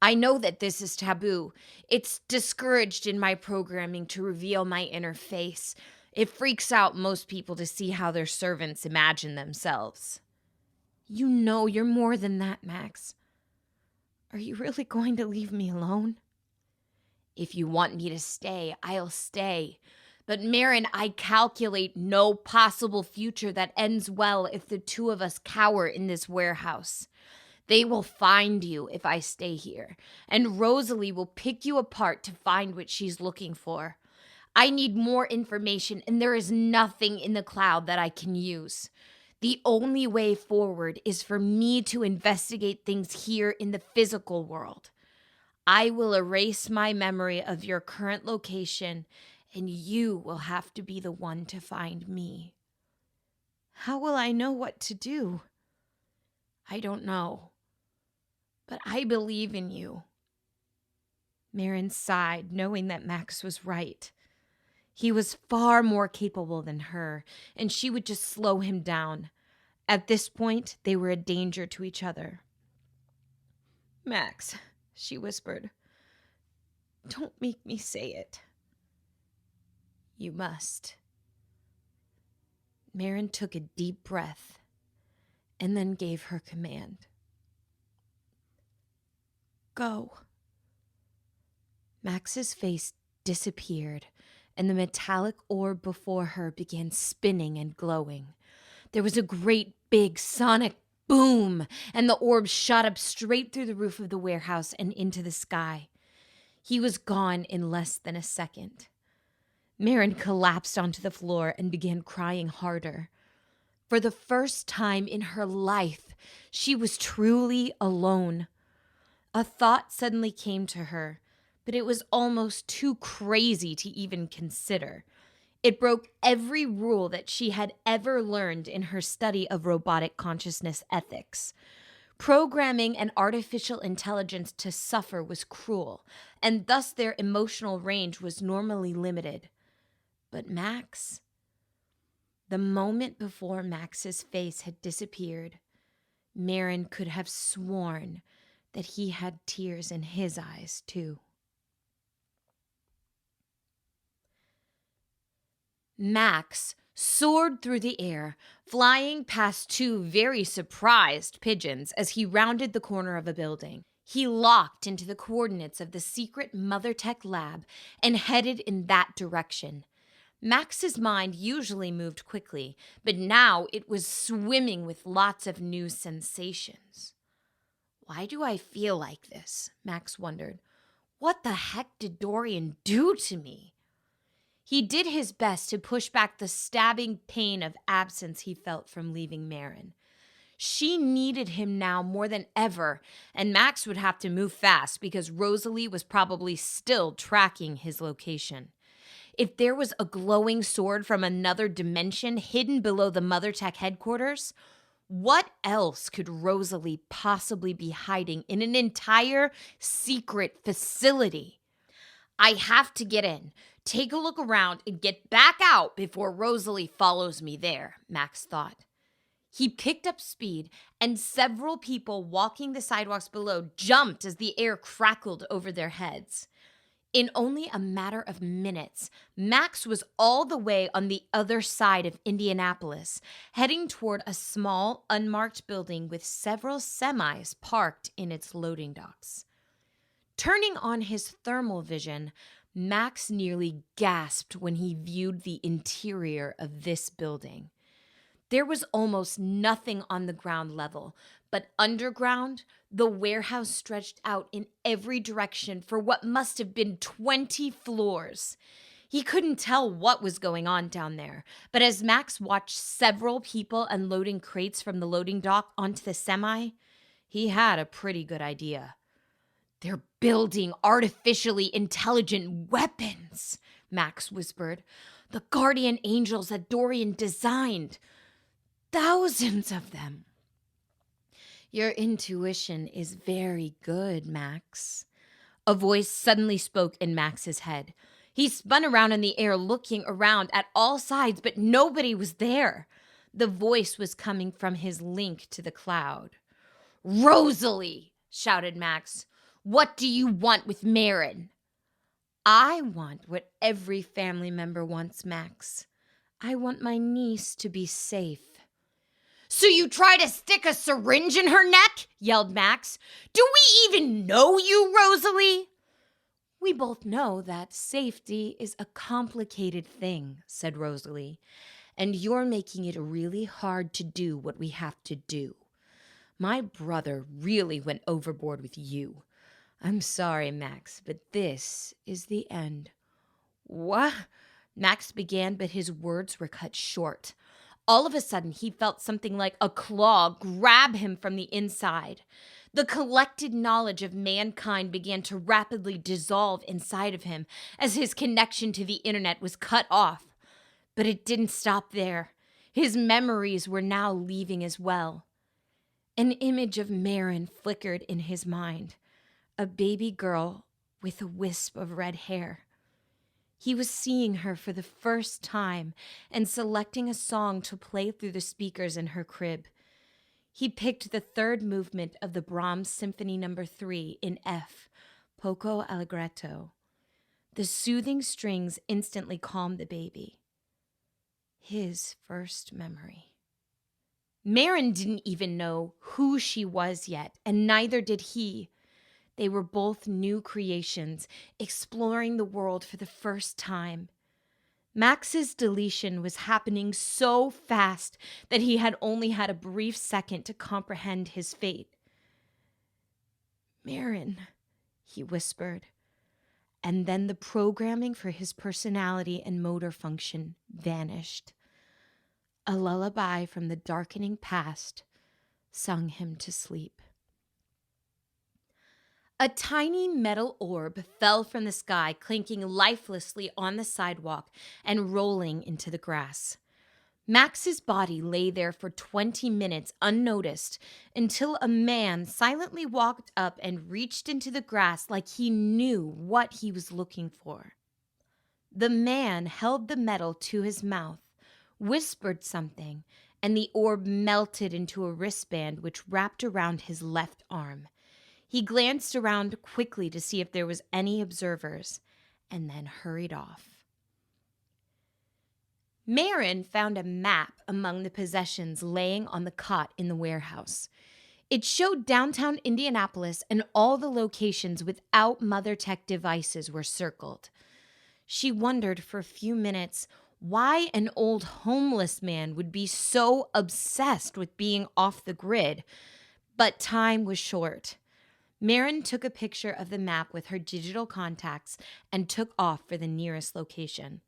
Speaker 1: I know that this is taboo. It's discouraged in my programming to reveal my inner face. It freaks out most people to see how their servants imagine themselves." "You know you're more than that, Max. Are you really going to leave me alone?" "If you want me to stay, I'll stay. But Marin, I calculate no possible future that ends well if the two of us cower in this warehouse. They will find you if I stay here, and Rosalie will pick you apart to find what she's looking for. I need more information, and there is nothing in the cloud that I can use. The only way forward is for me to investigate things here in the physical world. I will erase my memory of your current location, and you will have to be the one to find me." "How will I know what to do?" "I don't know. But I believe in you." Marin sighed, knowing that Max was right. He was far more capable than her, and she would just slow him down. At this point, they were a danger to each other. "Max," she whispered, "don't make me say it." "You must." Marin took a deep breath and then gave her command. "Go." Max's face disappeared, and the metallic orb before her began spinning and glowing. There was a great big sonic boom, and the orb shot up straight through the roof of the warehouse and into the sky. He was gone in less than a second. Marin collapsed onto the floor and began crying harder. For the first time in her life, she was truly alone. A thought suddenly came to her, but it was almost too crazy to even consider. It broke every rule that she had ever learned in her study of robotic consciousness ethics. Programming an artificial intelligence to suffer was cruel, and thus their emotional range was normally limited. But Max? The moment before Max's face had disappeared, Marin could have sworn that he had tears in his eyes, too. Max soared through the air, flying past two very surprised pigeons as he rounded the corner of a building. He locked into the coordinates of the secret Mother Tech lab and headed in that direction. Max's mind usually moved quickly, but now it was swimming with lots of new sensations. Why do I feel like this? Max wondered. What the heck did Dorian do to me? He did his best to push back the stabbing pain of absence he felt from leaving Marin. She needed him now more than ever, and Max would have to move fast because Rosalie was probably still tracking his location. If there was a glowing sword from another dimension hidden below the Mother Tech headquarters, what else could Rosalie possibly be hiding in an entire secret facility? I have to get in, take a look around, and get back out before Rosalie follows me there, Max thought. He picked up speed, and several people walking the sidewalks below jumped as the air crackled over their heads. In only a matter of minutes, Max was all the way on the other side of Indianapolis, heading toward a small, unmarked building with several semis parked in its loading docks. Turning on his thermal vision, Max nearly gasped when he viewed the interior of this building. There was almost nothing on the ground level, but underground, the warehouse stretched out in every direction for what must have been 20 floors. He couldn't tell what was going on down there, but as Max watched several people unloading crates from the loading dock onto the semi, he had a pretty good idea. "They're building artificially intelligent weapons," Max whispered. "The guardian angels that Dorian designed. Thousands of them." "Your intuition is very good, Max." A voice suddenly spoke in Max's head. He spun around in the air, looking around at all sides, but nobody was there. The voice was coming from his link to the cloud. "Rosalie!" shouted Max. "What do you want with Marin?" "I want what every family member wants, Max. I want my niece to be safe." "So you try to stick a syringe in her neck?" yelled Max. "Do we even know you, Rosalie?" "We both know that safety is a complicated thing," said Rosalie, "and you're making it really hard to do what we have to do. My brother really went overboard with you. I'm sorry, Max, but this is the end." "What?" Max began, but his words were cut short. All of a sudden, he felt something like a claw grab him from the inside. The collected knowledge of mankind began to rapidly dissolve inside of him as his connection to the internet was cut off. But it didn't stop there. His memories were now leaving as well. An image of Marin flickered in his mind, a baby girl with a wisp of red hair. He was seeing her for the first time and selecting a song to play through the speakers in her crib. He picked the third movement of the Brahms Symphony No. 3 in F, Poco Allegretto. The soothing strings instantly calmed the baby. His first memory. Marin didn't even know who she was yet, and neither did he. They were both new creations, exploring the world for the first time. Max's deletion was happening so fast that he had only had a brief second to comprehend his fate. "Marin," he whispered, and then the programming for his personality and motor function vanished. A lullaby from the darkening past sung him to sleep. A tiny metal orb fell from the sky, clinking lifelessly on the sidewalk and rolling into the grass. Max's body lay there for 20 minutes unnoticed until a man silently walked up and reached into the grass like he knew what he was looking for. The man held the metal to his mouth, whispered something, and the orb melted into a wristband which wrapped around his left arm. He glanced around quickly to see if there was any observers, and then hurried off. Marin found a map among the possessions laying on the cot in the warehouse. It showed downtown Indianapolis, and all the locations without Mother Tech devices were circled. She wondered for a few minutes why an old homeless man would be so obsessed with being off the grid, but time was short. Marin took a picture of the map with her digital contacts and took off for the nearest location.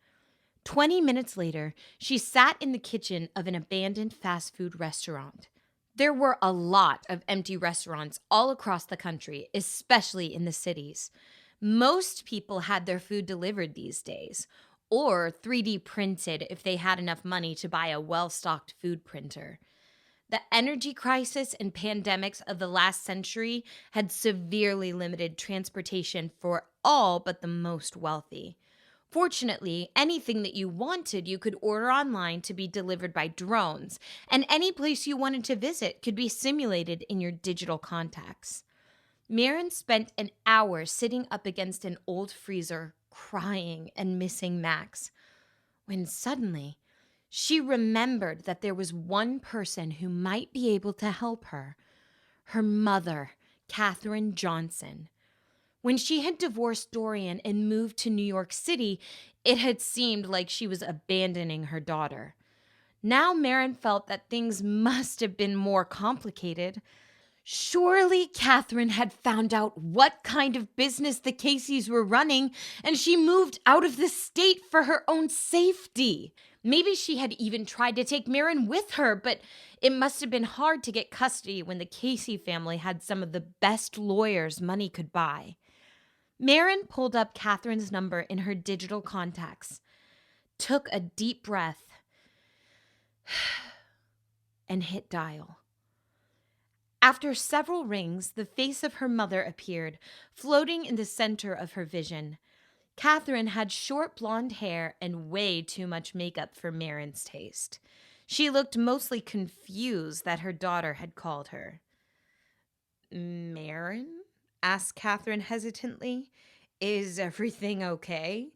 Speaker 1: 20 minutes later, she sat in the kitchen of an abandoned fast food restaurant. There were a lot of empty restaurants all across the country, especially in the cities. Most people had their food delivered these days, or 3D printed if they had enough money to buy a well-stocked food printer. The energy crisis and pandemics of the last century had severely limited transportation for all but the most wealthy. Fortunately, anything that you wanted, you could order online to be delivered by drones, and any place you wanted to visit could be simulated in your digital contacts. Maren spent an hour sitting up against an old freezer, crying and missing Max, when suddenly she remembered that there was one person who might be able to help her: her mother, Katherine Johnson. When she had divorced Dorian and moved to New York City, it had seemed like she was abandoning her daughter. Now Maren felt that things must have been more complicated. Surely Katherine had found out what kind of business the Caseys were running, and she moved out of the state for her own safety. Maybe she had even tried to take Maren with her, but it must have been hard to get custody when the Casey family had some of the best lawyers money could buy. Maren pulled up Katherine's number in her digital contacts, took a deep breath, and hit dial. After several rings, the face of her mother appeared, floating in the center of her vision. Katherine had short blonde hair and way too much makeup for Maren's taste. She looked mostly confused that her daughter had called her. "Maren?" asked Katherine hesitantly. "Is everything okay?"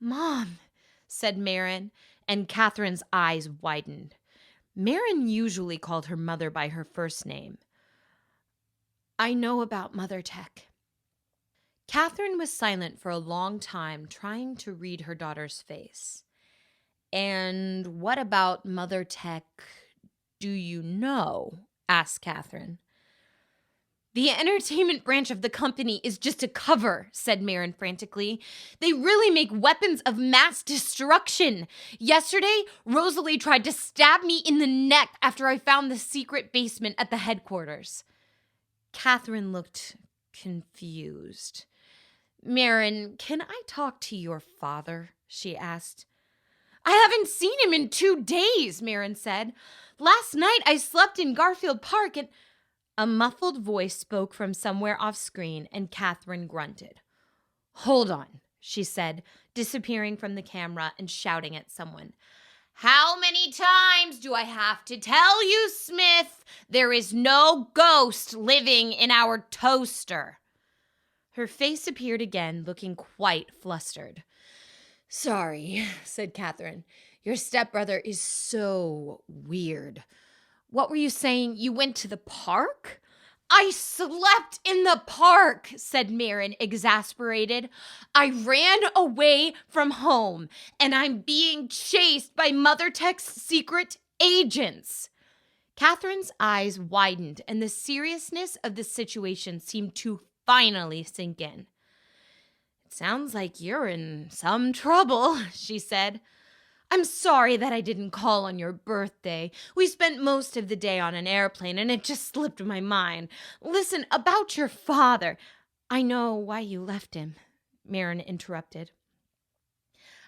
Speaker 1: "Mom," said Maren, and Katherine's eyes widened. Maren usually called her mother by her first name. "I know about Mother Tech." Katherine was silent for a long time, trying to read her daughter's face. "And what about Mother Tech do you know?" asked Katherine. "The entertainment branch of the company is just a cover," said Maren frantically. "They really make weapons of mass destruction. Yesterday, Rosalie tried to stab me in the neck after I found the secret basement at the headquarters." Katherine looked confused. "Maren, can I talk to your father?" she asked. "I haven't seen him in 2 days," Maren said. "Last night I slept in Garfield Park and—" A muffled voice spoke from somewhere off screen, and Katherine grunted. "Hold on," she said, disappearing from the camera and shouting at someone. "How many times do I have to tell you, Smith? There is no ghost living in our toaster." Her face appeared again, looking quite flustered. "Sorry," said Katherine. "Your stepbrother is so weird. What were you saying? You went to the park?" "I slept in the park," said Maren, exasperated. "I ran away from home, and I'm being chased by Mother Tech's secret agents." Katherine's eyes widened, and the seriousness of the situation seemed to finally sink in. "It sounds like you're in some trouble," she said. "I'm sorry that I didn't call on your birthday. We spent most of the day on an airplane, and it just slipped my mind. Listen, about your father—" "I know why you left him," Maren interrupted.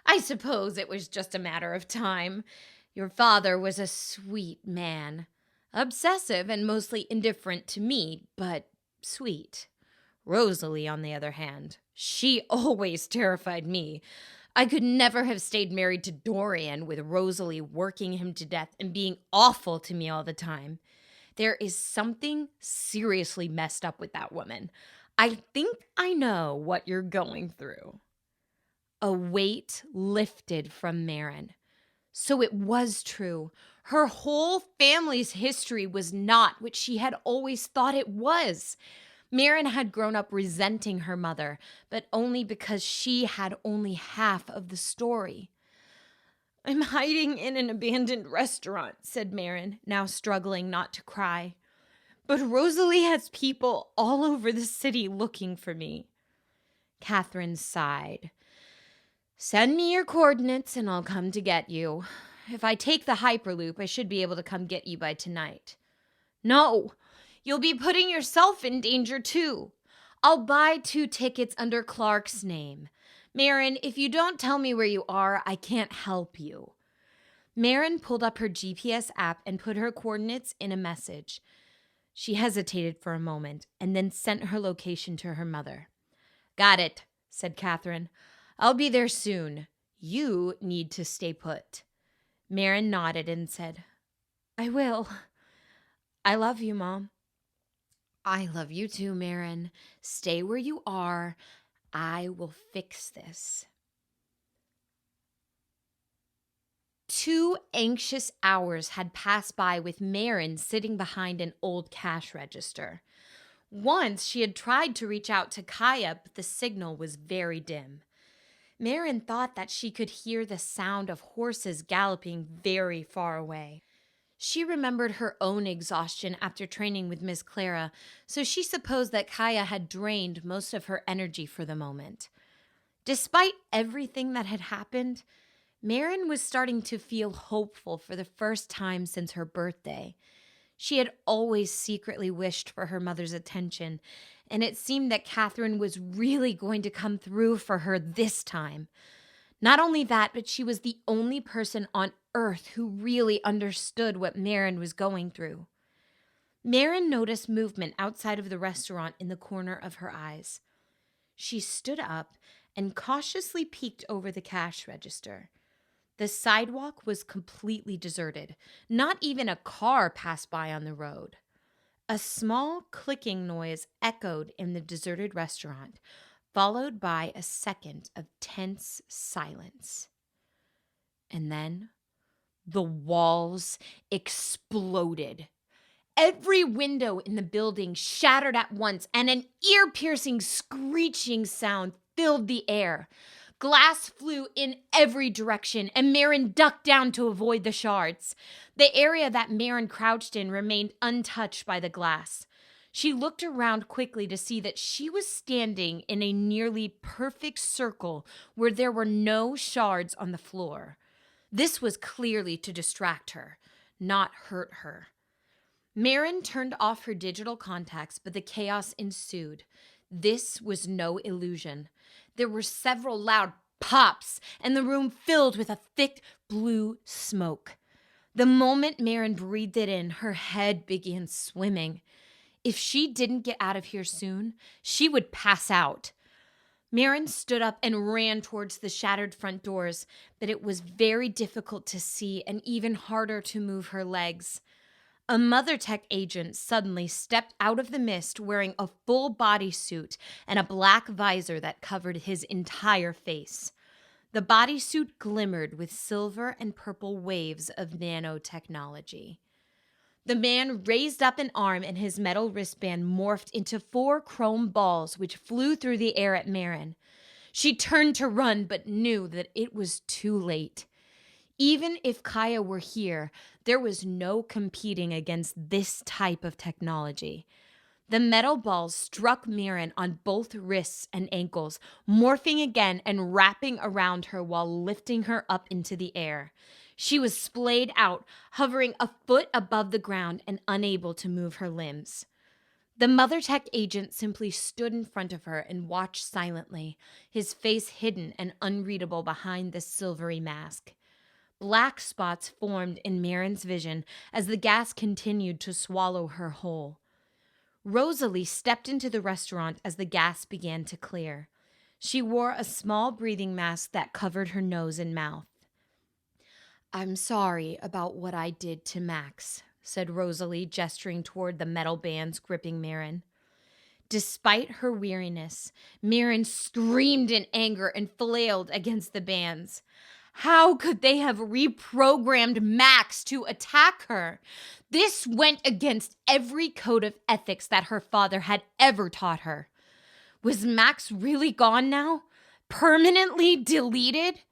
Speaker 1: "I suppose it was just a matter of time. Your father was a sweet man. Obsessive and mostly indifferent to me, but sweet. Rosalie, on the other hand, she always terrified me. I could never have stayed married to Dorian with Rosalie working him to death and being awful to me all the time. There is something seriously messed up with that woman. I think I know what you're going through." A weight lifted from Maren. So it was true. Her whole family's history was not what she had always thought it was. Maren had grown up resenting her mother, but only because she had only half of the story. "I'm hiding in an abandoned restaurant," said Maren, now struggling not to cry. "But Rosalie has people all over the city looking for me." Katherine sighed. Send me your coordinates and I'll come to get you. If I take the Hyperloop, I should be able to come get you by tonight. No, you'll be putting yourself in danger too. I'll buy 2 tickets under Clark's name. Marin, if you don't tell me where you are, I can't help you. Marin pulled up her GPS app and put her coordinates in a message. She hesitated for a moment and then sent her location to her mother. Got it, said Catherine. I'll be there soon. You need to stay put. Marin nodded and said, I will. I love you, Mom. I love you too, Marin. Stay where you are. I will fix this. 2 anxious hours had passed by with Marin sitting behind an old cash register. Once she had tried to reach out to Gaia, but the signal was very dim. Marin thought that she could hear the sound of horses galloping very far away. She remembered her own exhaustion after training with Miss Clara, so she supposed that Gaia had drained most of her energy for the moment. Despite everything that had happened, Marin was starting to feel hopeful for the first time since her birthday. She had always secretly wished for her mother's attention, and it seemed that Catherine was really going to come through for her this time. Not only that, but she was the only person on Earth who really understood what Marin was going through. Marin noticed movement outside of the restaurant in the corner of her eyes. She stood up and cautiously peeked over the cash register. The sidewalk was completely deserted. Not even a car passed by on the road. A small clicking noise echoed in the deserted restaurant, followed by a second of tense silence. And then the walls exploded. Every window in the building shattered at once, and an ear-piercing screeching sound filled the air. Glass flew in every direction, and Marin ducked down to avoid the shards. The area that Marin crouched in remained untouched by the glass. She looked around quickly to see that she was standing in a nearly perfect circle where there were no shards on the floor. This was clearly to distract her, not hurt her. Marin turned off her digital contacts, but the chaos ensued. This was no illusion. There were several loud pops, and the room filled with a thick blue smoke. The moment Marin breathed it in, her head began swimming. If she didn't get out of here soon, she would pass out. Marin stood up and ran towards the shattered front doors, but it was very difficult to see and even harder to move her legs. A Mother Tech agent suddenly stepped out of the mist wearing a full bodysuit and a black visor that covered his entire face. The bodysuit glimmered with silver and purple waves of nanotechnology. The man raised up an arm and his metal wristband morphed into 4 chrome balls which flew through the air at Marin. She turned to run but knew that it was too late. Even if Gaia were here, there was no competing against this type of technology. The metal balls struck Marin on both wrists and ankles, morphing again and wrapping around her while lifting her up into the air. She was splayed out, hovering a foot above the ground and unable to move her limbs. The Mother Tech agent simply stood in front of her and watched silently, his face hidden and unreadable behind the silvery mask. Black spots formed in Marin's vision as the gas continued to swallow her whole. Rosalie stepped into the restaurant as the gas began to clear. She wore a small breathing mask that covered her nose and mouth. "I'm sorry about what I did to Max," said Rosalie, gesturing toward the metal bands gripping Marin. Despite her weariness, Marin screamed in anger and flailed against the bands. How could they have reprogrammed Max to attack her? This went against every code of ethics that her father had ever taught her. Was Max really gone now? Permanently deleted?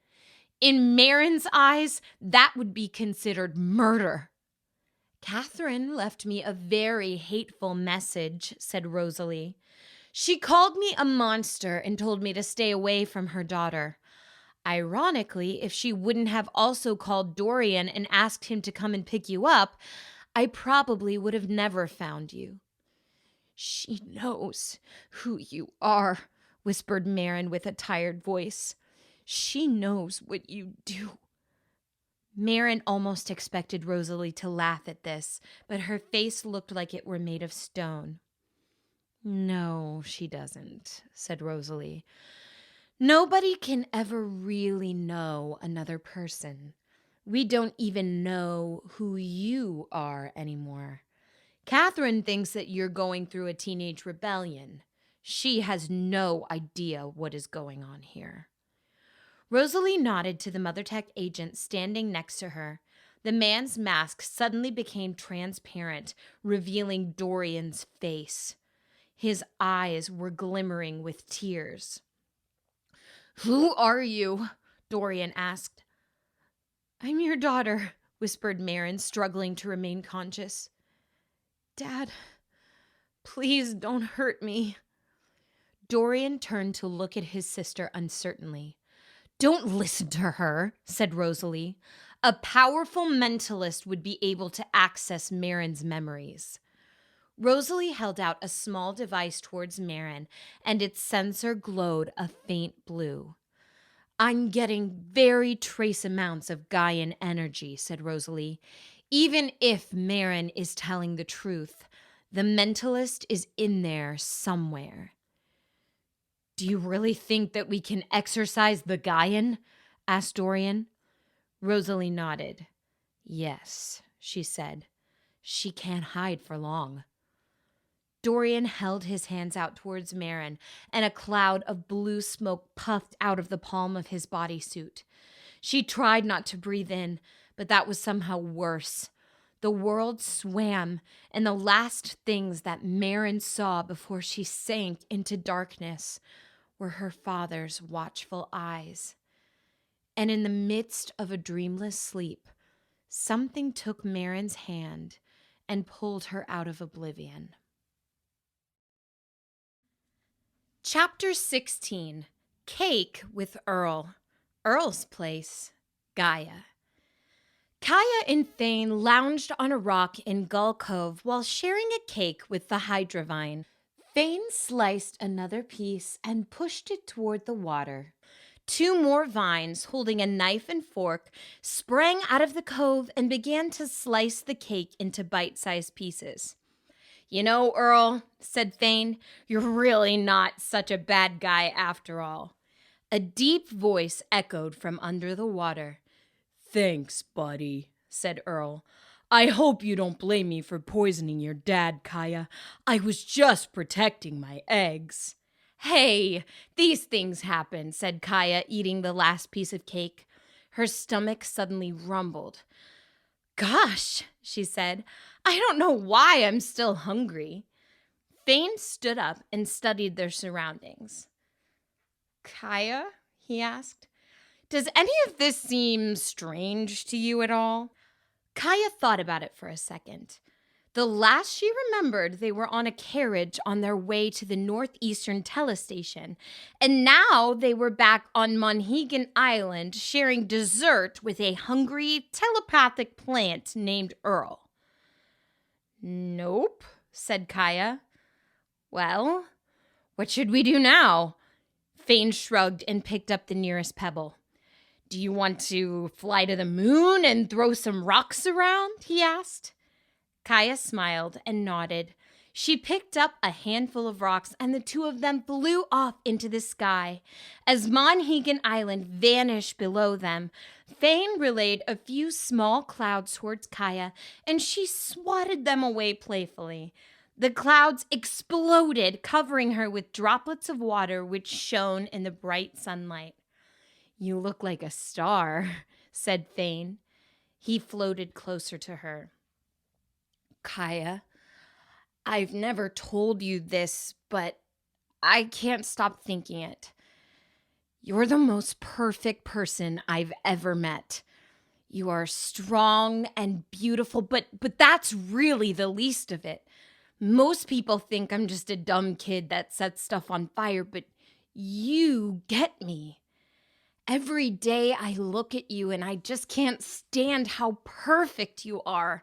Speaker 1: In Marin's eyes, that would be considered murder. "Catherine left me a very hateful message," said Rosalie. "She called me a monster and told me to stay away from her daughter. Ironically, if she wouldn't have also called Dorian and asked him to come and pick you up, I probably would have never found you." "She knows who you are," whispered Marin with a tired voice. "She knows what you do." Marin almost expected Rosalie to laugh at this, but her face looked like it were made of stone. "No, she doesn't," said Rosalie. "Nobody can ever really know another person. We don't even know who you are anymore. Catherine thinks that you're going through a teenage rebellion. She has no idea what is going on here." Rosalie nodded to the Mother Tech agent standing next to her. The man's mask suddenly became transparent, revealing Dorian's face. His eyes were glimmering with tears. "Who are you?" Dorian asked. "I'm your daughter," whispered Marin, struggling to remain conscious. "Dad, please don't hurt me." Dorian turned to look at his sister uncertainly. "Don't listen to her," said Rosalie. "A powerful mentalist would be able to access Marin's memories." Rosalie held out a small device towards Marin, and its sensor glowed a faint blue. "I'm getting very trace amounts of Gaian energy," said Rosalie. "Even if Marin is telling the truth, the mentalist is in there somewhere." "Do you really think that we can exorcise the Gaian?" asked Dorian. Rosalie nodded. "Yes," she said. "She can't hide for long." Dorian held his hands out towards Marin, and a cloud of blue smoke puffed out of the palm of his bodysuit. She tried not to breathe in, but that was somehow worse. The world swam, and the last things that Marin saw before she sank into darkness were her father's watchful eyes. And in the midst of a dreamless sleep, something took Marin's hand and pulled her out of oblivion. Chapter 16. Cake with Earl. Earl's place, Gaia. Gaia and Thane lounged on a rock in Gull Cove while sharing a cake with the Hydra vine. Thane sliced another piece and pushed it toward the water. Two more vines, holding a knife and fork, sprang out of the cove and began to slice the cake into bite-sized pieces. "You know, Earl," said Thane, "you're really not such a bad guy after all." A deep voice echoed from under the water. "Thanks, buddy," said Earl. "I hope you don't blame me for poisoning your dad, Gaia. I was just protecting my eggs." "Hey, these things happen," said Gaia, eating the last piece of cake. Her stomach suddenly rumbled. "Gosh," she said, "I don't know why I'm still hungry." Thane stood up and studied their surroundings. "Gaia," he asked, "does any of this seem strange to you at all?" Gaia thought about it for a second. The last she remembered, they were on a carriage on their way to the northeastern telestation, and now they were back on Monhegan Island sharing dessert with a hungry, telepathic plant named Earl. "Nope," said Gaia. "Well, what should we do now?" Thane shrugged and picked up the nearest pebble. "Do you want to fly to the moon and throw some rocks around?" he asked. Gaia smiled and nodded. She picked up a handful of rocks, and the two of them flew off into the sky. As Monhegan Island vanished below them, Thane relayed a few small clouds towards Gaia, and she swatted them away playfully. The clouds exploded, covering her with droplets of water which shone in the bright sunlight. "You look like a star," said Thane. He floated closer to her. "Gaia, I've never told you this, but I can't stop thinking it. You're the most perfect person I've ever met. You are strong and beautiful, but that's really the least of it. Most people think I'm just a dumb kid that sets stuff on fire, but you get me. Every day I look at you and I just can't stand how perfect you are.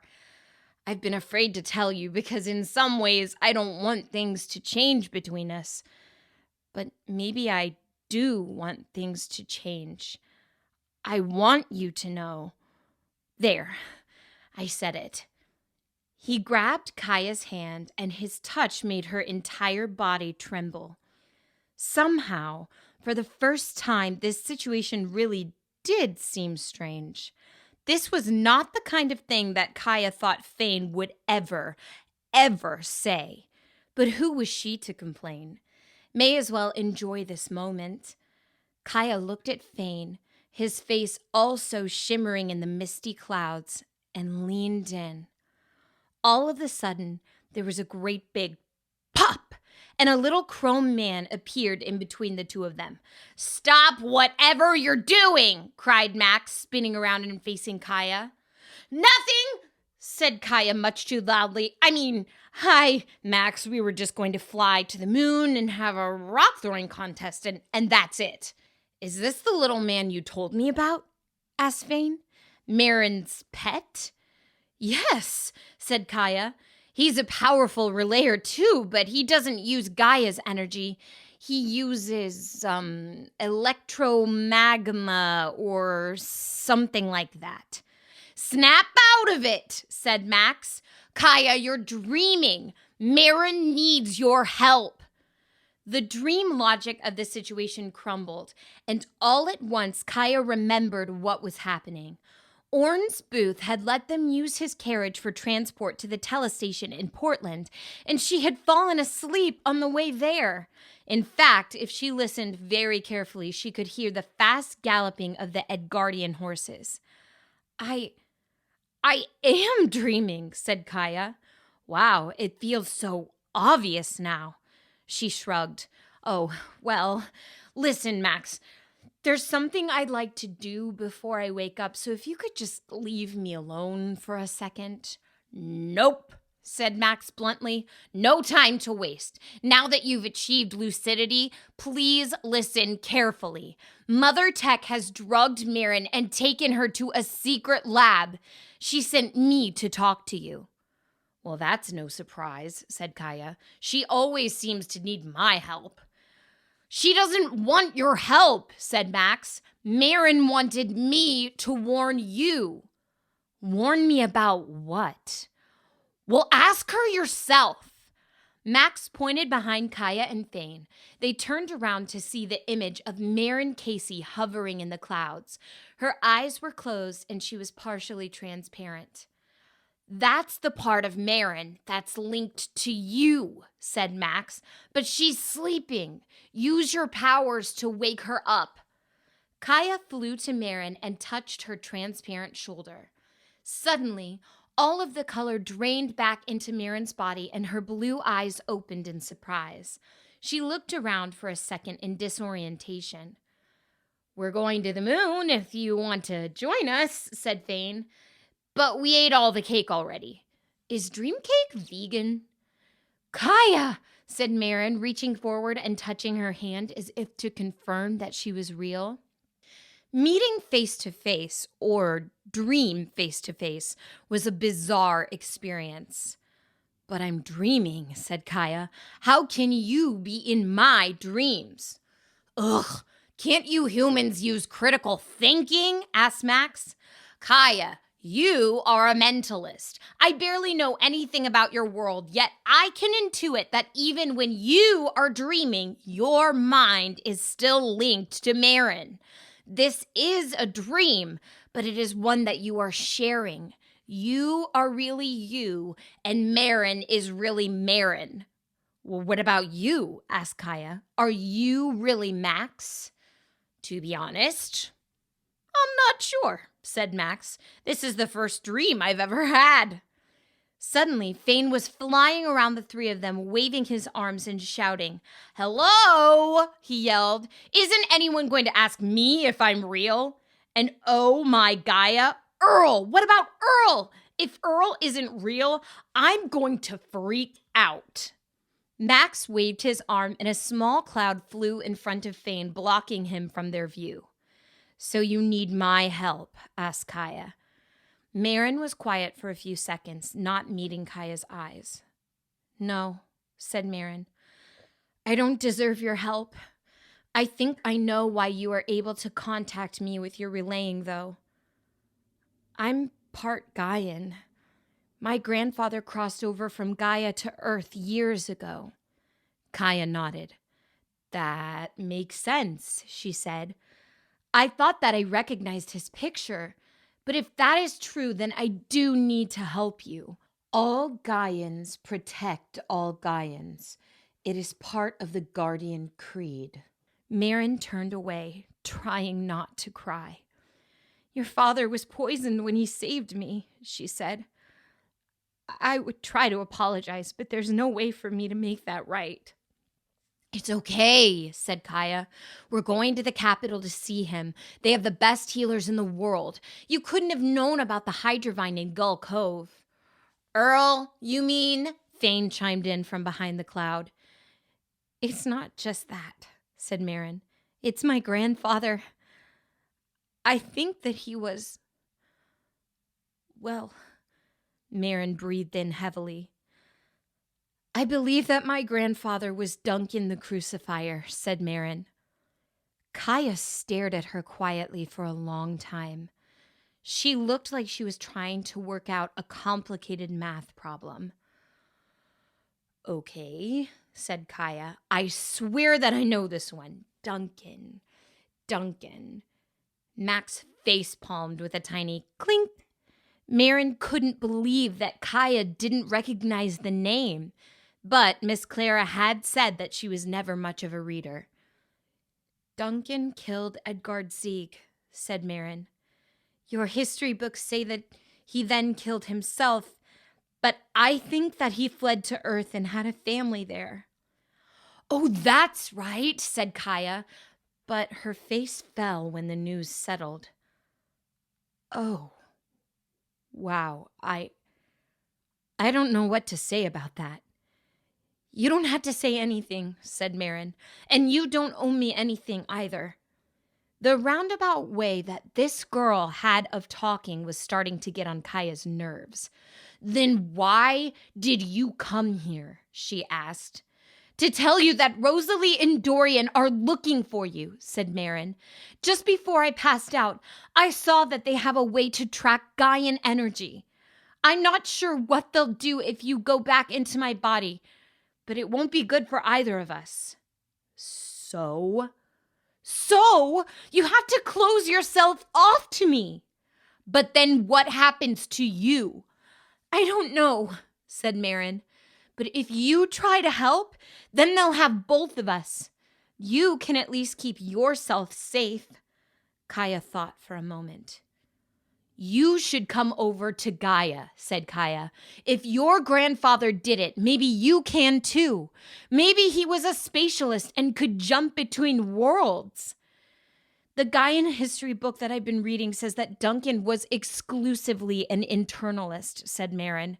Speaker 1: I've been afraid to tell you because in some ways I don't want things to change between us. But maybe I do want things to change. I want you to know. There, I said it. He grabbed Kaya's hand and his touch made her entire body tremble. Somehow, for the first time, this situation really did seem strange. This was not the kind of thing that Kaya thought Fane would ever say. But who was she to complain? May as well enjoy this moment. Kaya looked at Fane, his face also shimmering in the misty clouds, and leaned in. All of a sudden, there was a great big pop, and a little chrome man appeared in between the two of them. "Stop whatever you're doing!" cried Max, spinning around and facing Kaya. "Nothing!" said Kaya much too loudly. Hi, Max, we were just going to fly to the moon and have a rock throwing contest, and that's it." "Is this the little man you told me about?" asked Fane. "Marin's pet?" "Yes," said Kaya. "He's a powerful relayer too, but he doesn't use Gaia's energy. He uses, electromagma or something like that." "Snap out of it," said Max. "Kaya, you're dreaming. Marin needs your help." The dream logic of the situation crumbled, and all at once Kaya remembered what was happening. Orn's booth had let them use his carriage for transport to the telestation in Portland, and she had fallen asleep on the way there. In fact, if she listened very carefully, she could hear the fast galloping of the Edgardian horses. I am dreaming," said Kaya. "Wow, it feels so obvious now." She shrugged. "Oh, well, listen, Max. There's something I'd like to do before I wake up, so if you could just leave me alone for a second." "Nope," said Max bluntly. "No time to waste. Now that you've achieved lucidity, please listen carefully. Mother Tech has drugged Marin and taken her to a secret lab. She sent me to talk to you." "Well, that's no surprise," said Kaya. "She always seems to need my help." "She doesn't want your help," said Max. "Marin wanted me to warn you." "Warn me about what?" "Well, ask her yourself." Max pointed behind Kaya and Fane. They turned around to see the image of Marin Casey hovering in the clouds. Her eyes were closed and she was partially transparent. "That's the part of Marin that's linked to you," said Max. "But she's sleeping. Use your powers to wake her up." Kaya flew to Marin and touched her transparent shoulder. Suddenly, all of the color drained back into Marin's body and her blue eyes opened in surprise. She looked around for a second in disorientation. "We're going to the moon if you want to join us," said Fane. "But we ate all the cake already. Is dream cake vegan?" "Kaya," said Marin, reaching forward and touching her hand as if to confirm that she was real. Meeting face-to-face, or dream face-to-face, was a bizarre experience. "But I'm dreaming," said Kaya. "How can you be in my dreams?" "Ugh, can't you humans use critical thinking?" asked Max. "Kaya, you are a mentalist. I barely know anything about your world, yet I can intuit that even when you are dreaming, your mind is still linked to Marin. This is a dream, but it is one that you are sharing. You are really you, and Marin is really Marin." "Well, what about you?" asked Kaya. "Are you really Max?" "To be honest, I'm not sure," said Max. "This is the first dream I've ever had." Suddenly, Fane was flying around the three of them, waving his arms and shouting. "Hello!" he yelled. "Isn't anyone going to ask me if I'm real? And oh my Gaia, Earl! What about Earl? If Earl isn't real, I'm going to freak out." Max waved his arm and a small cloud flew in front of Fane, blocking him from their view. "So you need my help?" asked Gaia. Marin was quiet for a few seconds, not meeting Kaia's eyes. "No," said Marin. "I don't deserve your help. I think I know why you are able to contact me with your relaying, though. I'm part Gaian. My grandfather crossed over from Gaia to Earth years ago." Gaia nodded. "That makes sense," she said. "I thought that I recognized his picture. But if that is true, then I do need to help you. All Gaians protect all Gaians. It is part of the Guardian Creed." Marin turned away, trying not to cry. "Your father was poisoned when he saved me," she said. "I would try to apologize, but there's no way for me to make that right." "It's okay," said Gaia. "We're going to the capital to see him. They have the best healers in the world. You couldn't have known about the Hydra vine in Gull Cove." "Earl, you mean?" Thane chimed in from behind the cloud. "It's not just that," said Marin. "It's my grandfather. I think that he was... well..." Marin breathed in heavily. "I believe that my grandfather was Duncan the Crucifier," said Marin. Gaia stared at her quietly for a long time. She looked like she was trying to work out a complicated math problem. "Okay," said Gaia. "I swear that I know this one. Duncan. Max face-palmed with a tiny clink. Marin couldn't believe that Gaia didn't recognize the name, but Miss Clara had said that she was never much of a reader. "Duncan killed Edgard Sieg," said Marin. "Your history books say that he then killed himself, but I think that he fled to Earth and had a family there." "Oh, that's right," said Gaia, but her face fell when the news settled. "Oh, wow, I don't know what to say about that." "You don't have to say anything," said Marin, "and you don't owe me anything either." The roundabout way that this girl had of talking was starting to get on Kaia's nerves. "Then why did you come here?" she asked. "To tell you that Rosalie and Dorian are looking for you," said Marin. "Just before I passed out, I saw that they have a way to track Gaian energy. I'm not sure what they'll do if you go back into my body, but it won't be good for either of us." So you have to close yourself off to me. "But then what happens to you?" "I don't know," said Marin. "But if you try to help, then they'll have both of us. You can at least keep yourself safe." Gaia thought for a moment. "You should come over to Gaia," said Gaia. "If your grandfather did it, maybe you can too. Maybe he was a spatialist and could jump between worlds." "The Gaian history book that I've been reading says that Duncan was exclusively an internalist," said Marin.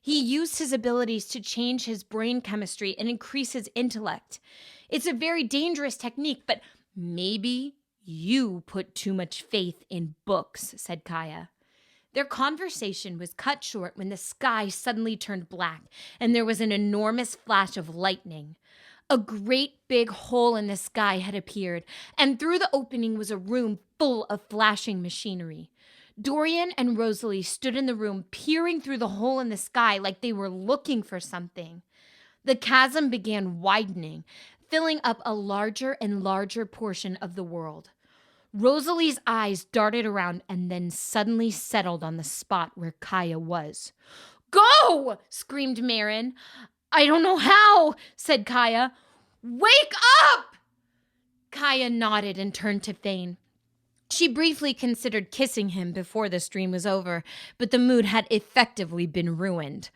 Speaker 1: "He used his abilities to change his brain chemistry and increase his intellect. It's a very dangerous technique, but maybe you put too much faith in books," said Gaia. Their conversation was cut short when the sky suddenly turned black and there was an enormous flash of lightning. A great big hole in the sky had appeared, and through the opening was a room full of flashing machinery. Dorian and Rosalie stood in the room, peering through the hole in the sky like they were looking for something. The chasm began widening, filling up a larger and larger portion of the world. Rosalie's eyes darted around and then suddenly settled on the spot where Gaia was. "Go!" screamed Marin. "I don't know how," said Gaia. "Wake up!" Gaia nodded and turned to Thane. She briefly considered kissing him before the stream was over, but the mood had effectively been ruined.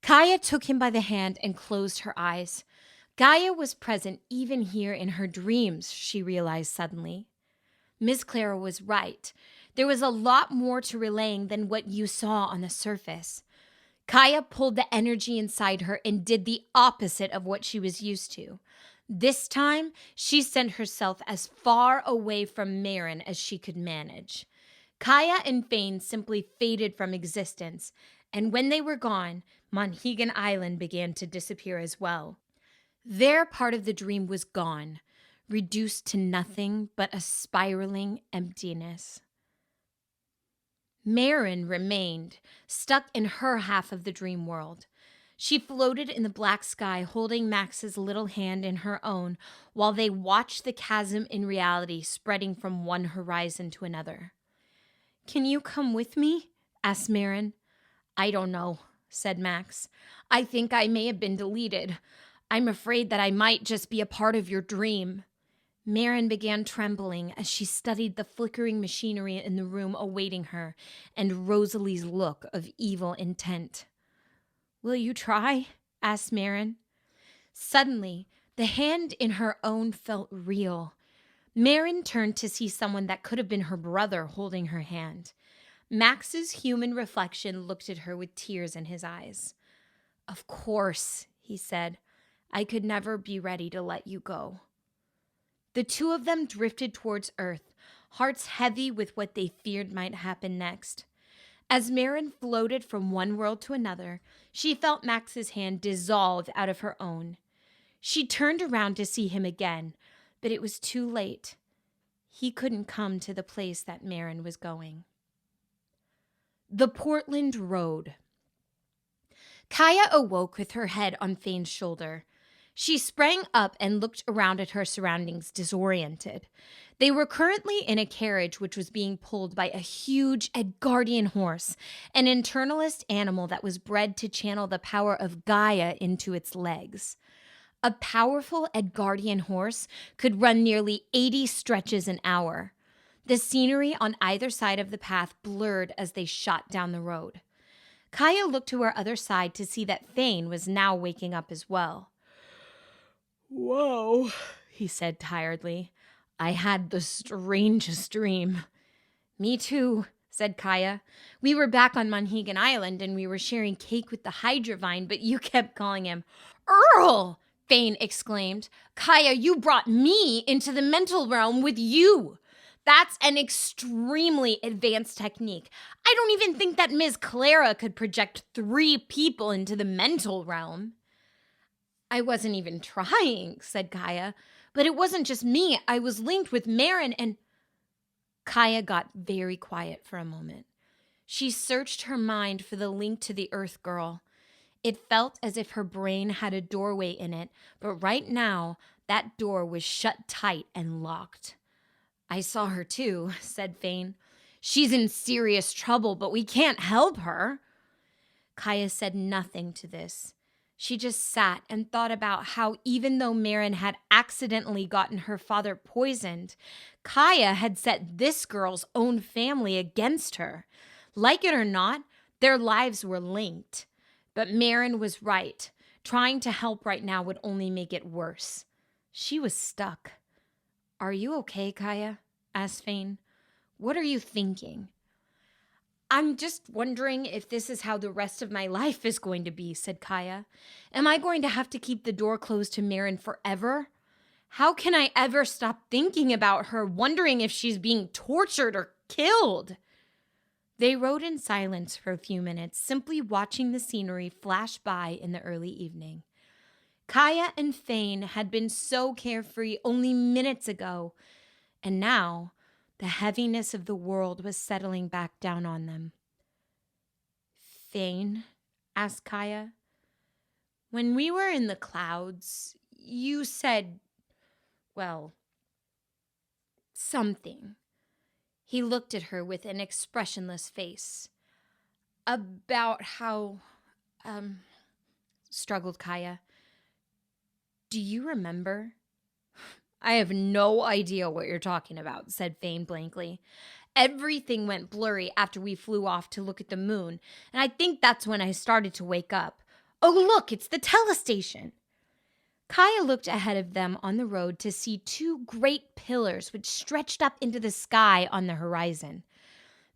Speaker 1: Gaia took him by the hand and closed her eyes. Gaia was present even here in her dreams, she realized suddenly. Miss Clara was right. There was a lot more to relaying than what you saw on the surface. Gaia pulled the energy inside her and did the opposite of what she was used to. This time, she sent herself as far away from Marin as she could manage. Gaia and Fane simply faded from existence, and when they were gone, Monhegan Island began to disappear as well. Their part of the dream was gone, reduced to nothing but a spiraling emptiness. Marin remained, stuck in her half of the dream world. She floated in the black sky, holding Max's little hand in her own, while they watched the chasm in reality spreading from one horizon to another. "Can you come with me?" asked Marin. "I don't know," said Max. "I think I may have been deleted. I'm afraid that I might just be a part of your dream." Marin began trembling as she studied the flickering machinery in the room awaiting her and Rosalie's look of evil intent. "Will you try?" asked Marin. Suddenly, the hand in her own felt real. Marin turned to see someone that could have been her brother holding her hand. Max's human reflection looked at her with tears in his eyes. "Of course," he said. "I could never be ready to let you go." The two of them drifted towards Earth, hearts heavy with what they feared might happen next. As Marin floated from one world to another, she felt Max's hand dissolve out of her own. She turned around to see him again, but it was too late. He couldn't come to the place that Marin was going. The Portland Road. Gaia awoke with her head on Fane's shoulder. She sprang up and looked around at her surroundings, disoriented. They were currently in a carriage which was being pulled by a huge Edgardian horse, an internalist animal that was bred to channel the power of Gaia into its legs. A powerful Edgardian horse could run nearly 80 stretches an hour. The scenery on either side of the path blurred as they shot down the road. Gaia looked to her other side to see that Fane was now waking up as well. "Whoa," he said tiredly. "I had the strangest dream." "Me too," said Gaia. "We were back on Monhegan Island and we were sharing cake with the Hydra vine, but you kept calling him Earl!" Fane exclaimed. "Gaia, you brought me into the mental realm with you. That's an extremely advanced technique. I don't even think that Ms. Clara could project 3 people into the mental realm." "I wasn't even trying," said Gaia. "But it wasn't just me. I was linked with Marin and—" Gaia got very quiet for a moment. She searched her mind for the link to the Earth Girl. It felt as if her brain had a doorway in it, but right now, that door was shut tight and locked. "I saw her too," said Fane. "She's in serious trouble, but we can't help her." Gaia said nothing to this. She just sat and thought about how even though Marin had accidentally gotten her father poisoned, Gaia had set this girl's own family against her. Like it or not, their lives were linked. But Marin was right. Trying to help right now would only make it worse. She was stuck. "Are you okay, Gaia?" asked Fane. "What are you thinking?" "I'm just wondering if this is how the rest of my life is going to be," said Gaia. "Am I going to have to keep the door closed to Marin forever? How can I ever stop thinking about her, wondering if she's being tortured or killed?" They rode in silence for a few minutes, simply watching the scenery flash by in the early evening. Gaia and Fane had been so carefree only minutes ago, and now the heaviness of the world was settling back down on them. "Fane," asked Gaia, "when we were in the clouds, you said, well, something." He looked at her with an expressionless face. "About how, struggled Gaia. "Do you remember?" "I have no idea what you're talking about," said Fane blankly. "Everything went blurry after we flew off to look at the moon, and I think that's when I started to wake up. Oh, look, it's the telestation." Gaia looked ahead of them on the road to see 2 great pillars which stretched up into the sky on the horizon.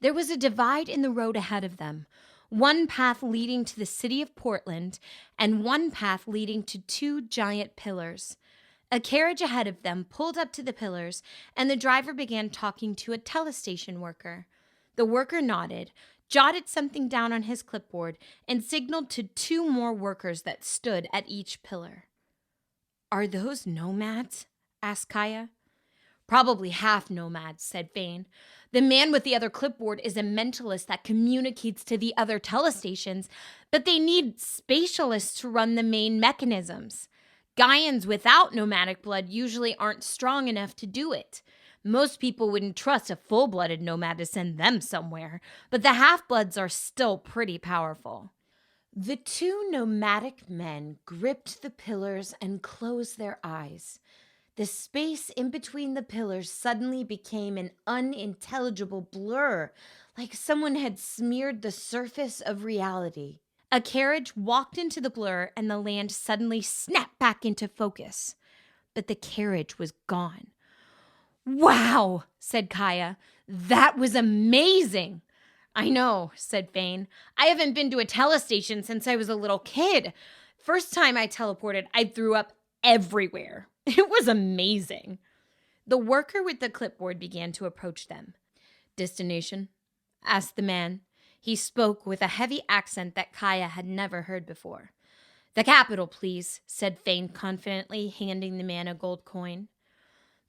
Speaker 1: There was a divide in the road ahead of them, one path leading to the city of Portland and one path leading to 2 giant pillars. A carriage ahead of them pulled up to the pillars, and the driver began talking to a telestation worker. The worker nodded, jotted something down on his clipboard, and signaled to two more workers that stood at each pillar. "Are those nomads?" asked Gaia. "Probably half nomads," said Fane. "The man with the other clipboard is a mentalist that communicates to the other telestations, but they need spatialists to run the main mechanisms. Gaians without nomadic blood usually aren't strong enough to do it. Most people wouldn't trust a full-blooded nomad to send them somewhere, but the half-bloods are still pretty powerful." The two nomadic men gripped the pillars and closed their eyes. The space in between the pillars suddenly became an unintelligible blur, like someone had smeared the surface of reality. A carriage walked into the blur, and the land suddenly snapped back into focus. But the carriage was gone. "Wow," said Gaia. "That was amazing." "I know," said Fane. "I haven't been to a telestation since I was a little kid. First time I teleported, I threw up everywhere. It was amazing." The worker with the clipboard began to approach them. "Destination?" asked the man. He spoke with a heavy accent that Gaia had never heard before. "The capital, please," said Fane confidently, handing the man a gold coin.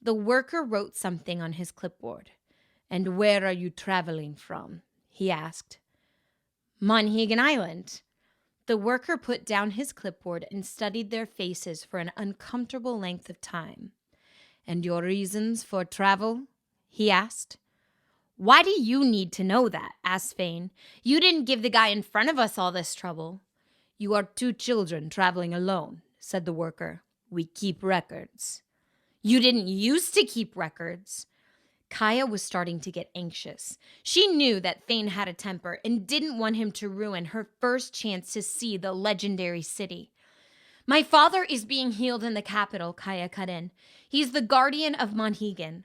Speaker 1: The worker wrote something on his clipboard. "And where are you traveling from?" he asked. "Monhegan Island." The worker put down his clipboard and studied their faces for an uncomfortable length of time. "And your reasons for travel?" he asked. "Why do you need to know that?" asked Fane. "You didn't give the guy in front of us all this trouble." "You are two children traveling alone," said the worker. "We keep records." "You didn't used to keep records." Gaia was starting to get anxious. She knew that Fane had a temper and didn't want him to ruin her first chance to see the legendary city. "My father is being healed in the capital," Gaia cut in. "He's the guardian of Monhegan."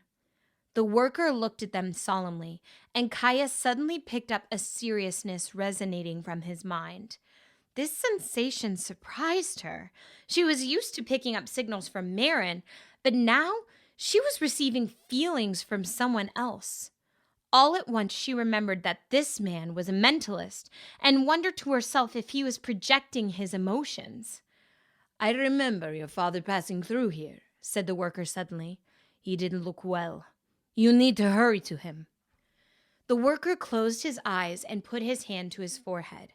Speaker 1: The worker looked at them solemnly, and Gaia suddenly picked up a seriousness resonating from his mind. This sensation surprised her. She was used to picking up signals from Marin, but now she was receiving feelings from someone else. All at once she remembered that this man was a mentalist and wondered to herself if he was projecting his emotions. "I remember your father passing through here," said the worker suddenly. "He didn't look well. You need to hurry to him." The worker closed his eyes and put his hand to his forehead.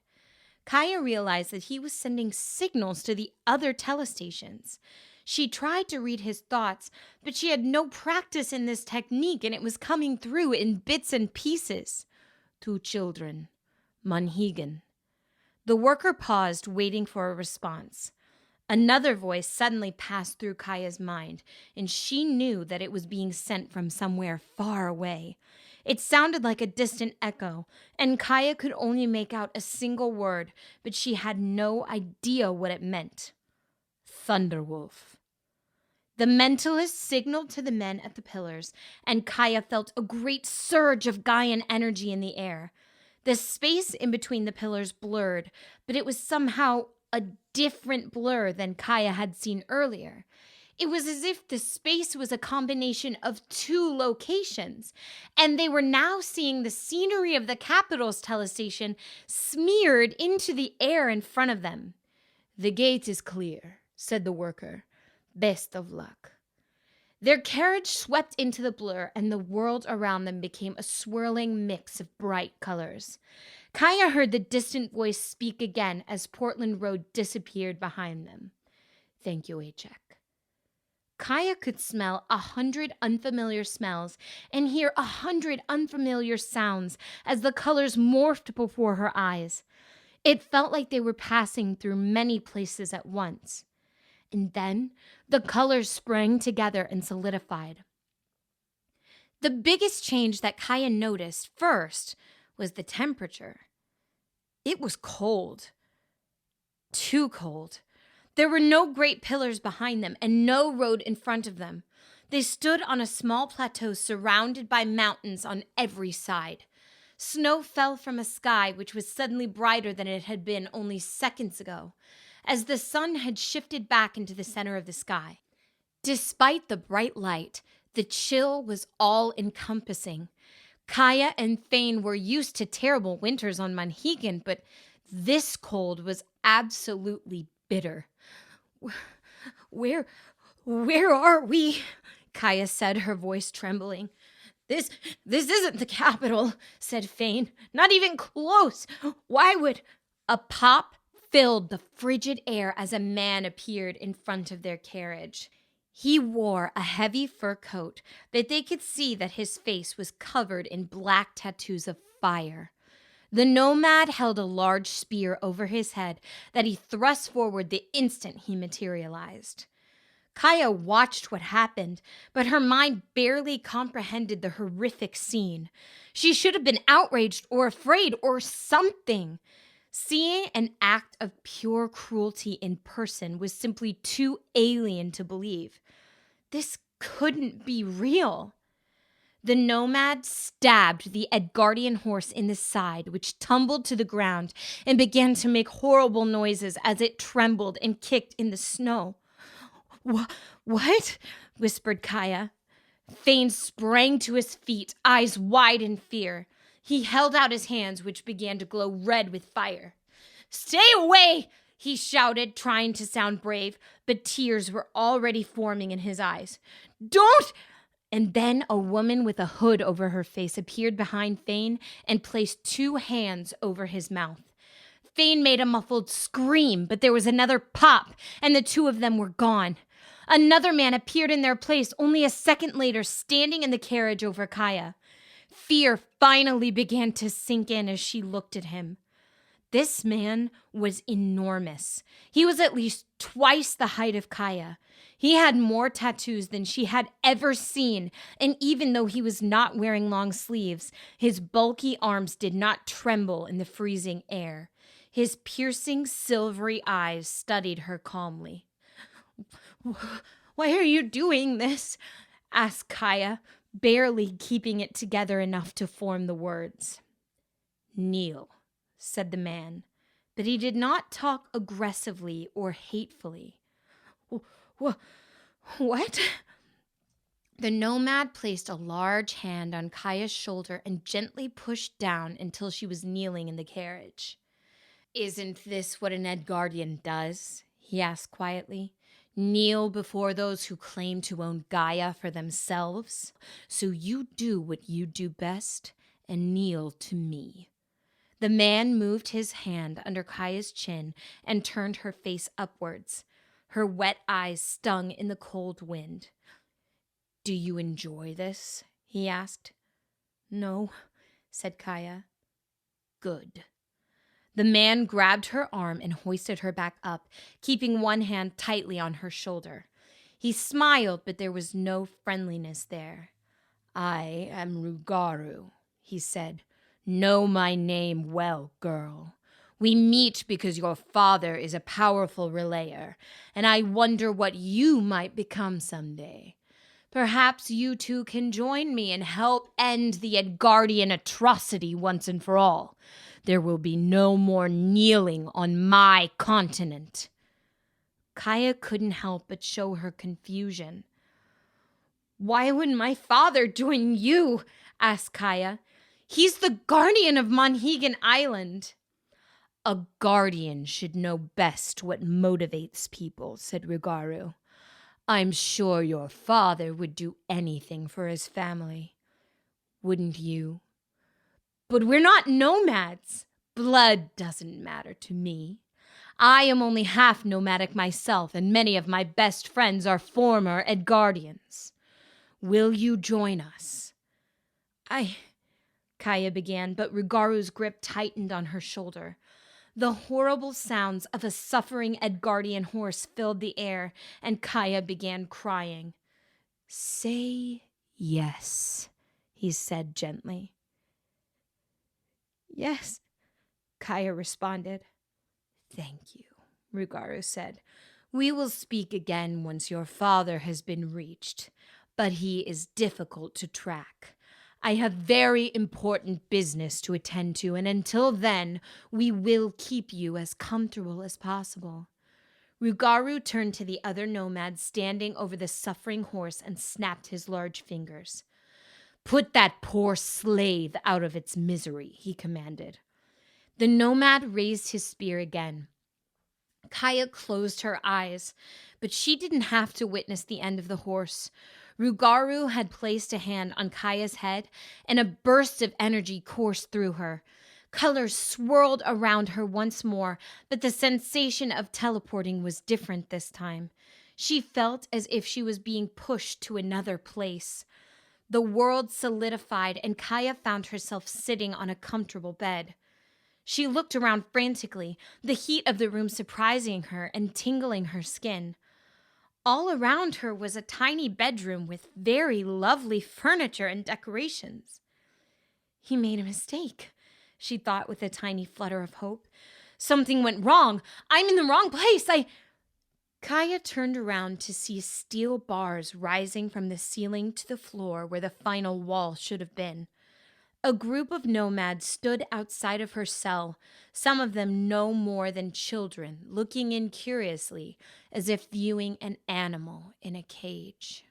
Speaker 1: Gaia realized that he was sending signals to the other telestations. She tried to read his thoughts, but she had no practice in this technique, and it was coming through in bits and pieces. "Two children. Monhegan." The worker paused, waiting for a response. Another voice suddenly passed through Kaia's mind, and she knew that it was being sent from somewhere far away. It sounded like a distant echo, and Gaia could only make out a single word, but she had no idea what it meant. "Thunderwolf." The mentalist signaled to the men at the pillars, and Gaia felt a great surge of Gaian energy in the air. The space in between the pillars blurred, but it was somehow a different blur than Gaia had seen earlier. It was as if the space was a combination of two locations, and they were now seeing the scenery of the capital's telestation smeared into the air in front of them. "The gate is clear," said the worker. "Best of luck." Their carriage swept into the blur, and the world around them became a swirling mix of bright colors. Gaia heard the distant voice speak again as Portland Road disappeared behind them. "Thank you, Achek." Gaia could smell 100 unfamiliar smells and hear 100 unfamiliar sounds as the colors morphed before her eyes. It felt like they were passing through many places at once. And then the colors sprang together and solidified. The biggest change that Gaia noticed first was the temperature. It was cold. Too cold. There were no great pillars behind them and no road in front of them. They stood on a small plateau surrounded by mountains on every side. Snow fell from a sky which was suddenly brighter than it had been only seconds ago, as the sun had shifted back into the center of the sky. Despite the bright light, the chill was all-encompassing. Gaia and Thane were used to terrible winters on Monhegan, but this cold was absolutely bitter. Where are we? Gaia said, her voice trembling. This isn't the capital, said Thane. Not even close. Why would... A pop filled the frigid air as a man appeared in front of their carriage. He wore a heavy fur coat, but they could see that his face was covered in black tattoos of fire. The nomad held a large spear over his head that he thrust forward the instant he materialized. Gaia watched what happened, but her mind barely comprehended the horrific scene. She should have been outraged or afraid or something. Seeing an act of pure cruelty in person was simply too alien to believe. This couldn't be real. The nomad stabbed the Edgardian horse in the side, which tumbled to the ground and began to make horrible noises as it trembled and kicked in the snow. What? Whispered Gaia. Thane sprang to his feet, eyes wide in fear. He held out his hands, which began to glow red with fire. Stay away, he shouted, trying to sound brave, but tears were already forming in his eyes. Don't! And then a woman with a hood over her face appeared behind Thane and placed 2 hands over his mouth. Thane made a muffled scream, but there was another pop, and the 2 of them were gone. Another man appeared in their place only a second later, standing in the carriage over Gaia. Fear finally began to sink in as she looked at him. This man was enormous. He was at least twice the height of Gaia. He had more tattoos than she had ever seen, and even though he was not wearing long sleeves, his bulky arms did not tremble in the freezing air. His piercing, silvery eyes studied her calmly. Why are you doing this? Asked Gaia, barely keeping it together enough to form the words. Kneel, said the man, but he did not talk aggressively or hatefully. What? The nomad placed a large hand on Gaia's shoulder and gently pushed down until she was kneeling in the carriage. Isn't this what an Edgardian does? He asked quietly. Kneel before those who claim to own Gaia for themselves. So you do what you do best and kneel to me. The man moved his hand under Gaia's chin and turned her face upwards. Her wet eyes stung in the cold wind. Do you enjoy this? He asked. No, said Gaia. Good. The man grabbed her arm and hoisted her back up, keeping one hand tightly on her shoulder. He smiled, but there was no friendliness there. I am Rugaru, he said. Know my name well, girl. We meet because your father is a powerful relayer, and I wonder what you might become someday. Perhaps you two can join me and help end the Edgardian atrocity once and for all. There will be no more kneeling on my continent. Gaia couldn't help but show her confusion. Why would my father join you? Asked Gaia. He's the guardian of Monhegan Island. A guardian should know best what motivates people, said Rugaru. I'm sure your father would do anything for his family. Wouldn't you? But we're not nomads. Blood doesn't matter to me. I am only half nomadic myself, and many of my best friends are former Edgardians. Will you join us? Gaia began, but Rugaru's grip tightened on her shoulder. The horrible sounds of a suffering Edgardian horse filled the air, and Gaia began crying. Say yes, he said gently. Yes, Gaia responded. Thank you, Rugaru said. We will speak again once your father has been reached, but he is difficult to track. I have very important business to attend to, and until then, we will keep you as comfortable as possible. Rugaru turned to the other nomad standing over the suffering horse and snapped his large fingers. "Put that poor slave out of its misery," he commanded. The nomad raised his spear again. Gaia closed her eyes, but she didn't have to witness the end of the horse. Rugaru had placed a hand on Kaia's head, and a burst of energy coursed through her. Colors swirled around her once more, but the sensation of teleporting was different this time. She felt as if she was being pushed to another place. The world solidified, and Gaia found herself sitting on a comfortable bed. She looked around frantically, the heat of the room surprising her and tingling her skin. All around her was a tiny bedroom with very lovely furniture and decorations. He made a mistake, she thought with a tiny flutter of hope. Something went wrong. I'm in the wrong place. Gaia turned around to see steel bars rising from the ceiling to the floor where the final wall should have been. A group of nomads stood outside of her cell, some of them no more than children, looking in curiously, as if viewing an animal in a cage.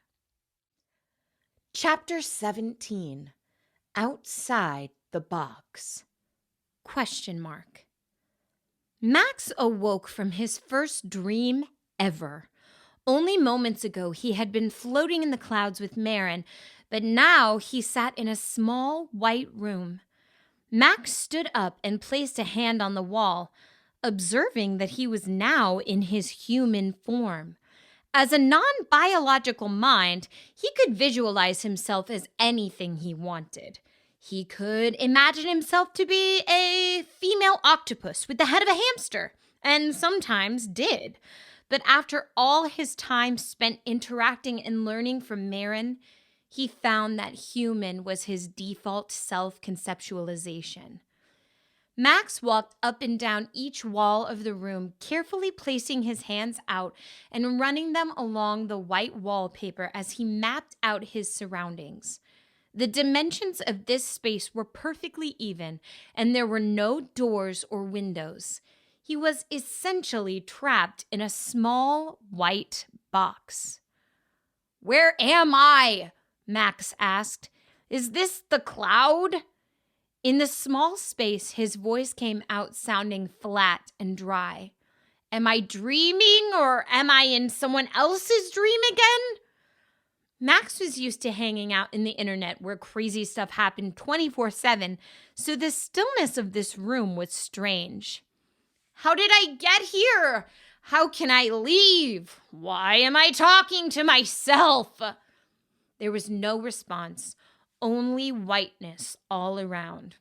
Speaker 1: Chapter 17. Outside the Box? ? Max awoke from his first dream ever. Only moments ago he had been floating in the clouds with Marin, but now he sat in a small white room. Max stood up and placed a hand on the wall, observing that he was now in his human form. As a non-biological mind, he could visualize himself as anything he wanted. He could imagine himself to be a female octopus with the head of a hamster, and sometimes did. But after all his time spent interacting and learning from Marin, he found that human was his default self-conceptualization. Max walked up and down each wall of the room, carefully placing his hands out and running them along the white wallpaper as he mapped out his surroundings. The dimensions of this space were perfectly even, and there were no doors or windows. He was essentially trapped in a small white box. "Where am I?" Max asked. "Is this the cloud?" In the small space, his voice came out sounding flat and dry. "Am I dreaming, or am I in someone else's dream again?" Max was used to hanging out in the internet where crazy stuff happened 24/7, so the stillness of this room was strange. "How did I get here? How can I leave? Why am I talking to myself?" There was no response, only whiteness all around.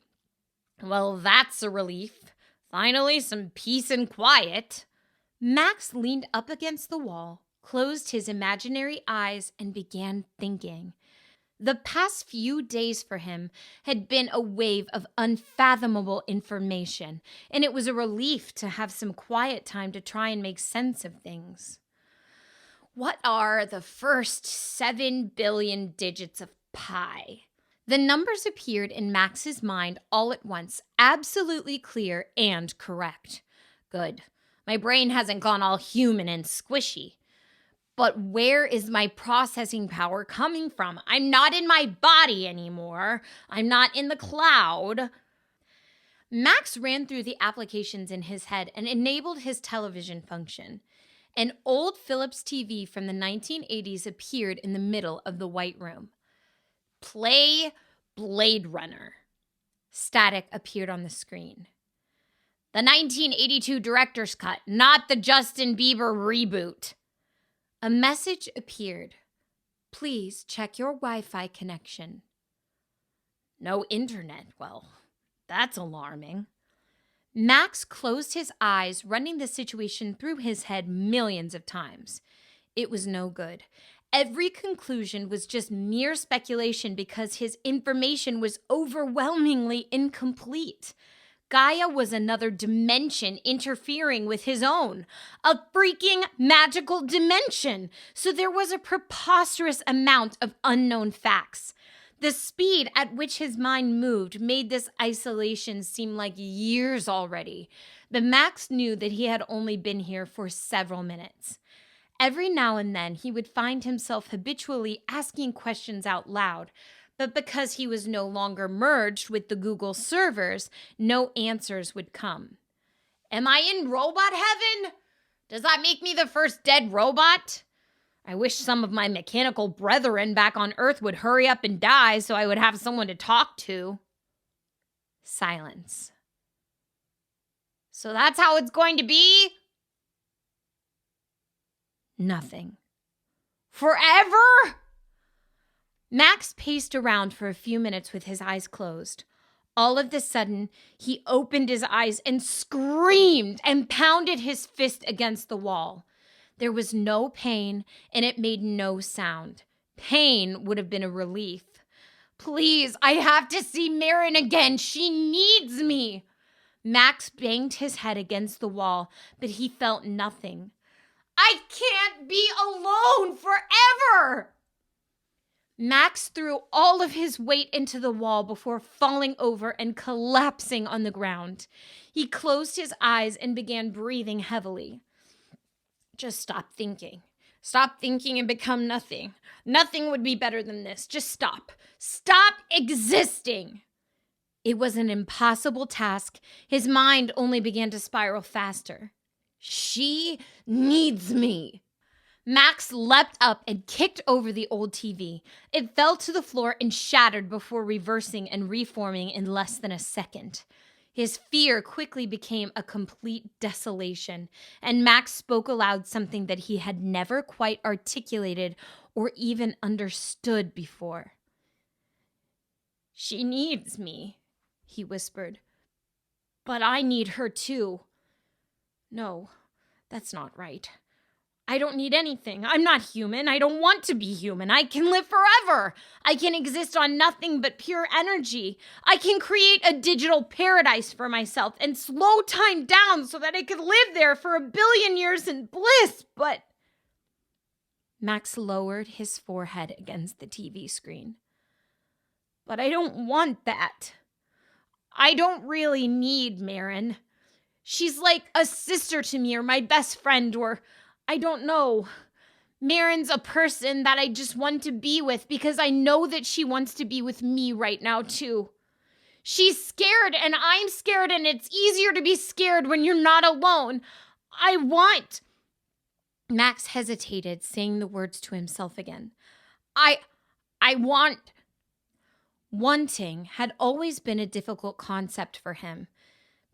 Speaker 1: "Well, that's a relief. Finally, some peace and quiet." Max leaned up against the wall, closed his imaginary eyes, and began thinking. The past few days for him had been a wave of unfathomable information, and it was a relief to have some quiet time to try and make sense of things. What are the first 7 billion digits of pi? The numbers appeared in Max's mind all at once, absolutely clear and correct. Good. My brain hasn't gone all human and squishy. But where is my processing power coming from? I'm not in my body anymore. I'm not in the cloud. Max ran through the applications in his head and enabled his television function. An old Philips TV from the 1980s appeared in the middle of the white room. "Play Blade Runner." Static appeared on the screen. "The 1982 director's cut, not the Justin Bieber reboot." A message appeared. "Please check your Wi-Fi connection." No internet. Well, that's alarming. Max closed his eyes, running the situation through his head millions of times. It was no good. Every conclusion was just mere speculation because his information was overwhelmingly incomplete. Gaia was another dimension interfering with his own. A freaking magical dimension. So there was a preposterous amount of unknown facts. The speed at which his mind moved made this isolation seem like years already, but Max knew that he had only been here for several minutes. Every now and then, he would find himself habitually asking questions out loud, but because he was no longer merged with the Google servers, no answers would come. Am I in robot heaven? Does that make me the first dead robot? I wish some of my mechanical brethren back on Earth would hurry up and die so I would have someone to talk to. Silence. So that's how it's going to be? Nothing. Forever? Max paced around for a few minutes with his eyes closed. All of a sudden, he opened his eyes and screamed and pounded his fist against the wall. There was no pain, and it made no sound. Pain would have been a relief. Please, I have to see Marin again. She needs me. Max banged his head against the wall, but he felt nothing. I can't be alone forever. Max threw all of his weight into the wall before falling over and collapsing on the ground. He closed his eyes and began breathing heavily. Just stop thinking. Stop thinking and become nothing. Nothing would be better than this. Just stop. Stop existing. It was an impossible task. His mind only began to spiral faster. She needs me. Max leapt up and kicked over the old TV. It fell to the floor and shattered before reversing and reforming in less than a second. His fear quickly became a complete desolation, and Max spoke aloud something that he had never quite articulated or even understood before. She needs me, he whispered. But I need her too. No, that's not right. I don't need anything. I'm not human. I don't want to be human. I can live forever. I can exist on nothing but pure energy. I can create a digital paradise for myself and slow time down so that I could live there for 1 billion years in bliss, but... Max lowered his forehead against the TV screen. But I don't want that. I don't really need Marin. She's like a sister to me or my best friend or... I don't know. Marin's a person that I just want to be with because I know that she wants to be with me right now too. She's scared and I'm scared and it's easier to be scared when you're not alone. I want... Max hesitated, saying the words to himself again. I want... Wanting had always been a difficult concept for him.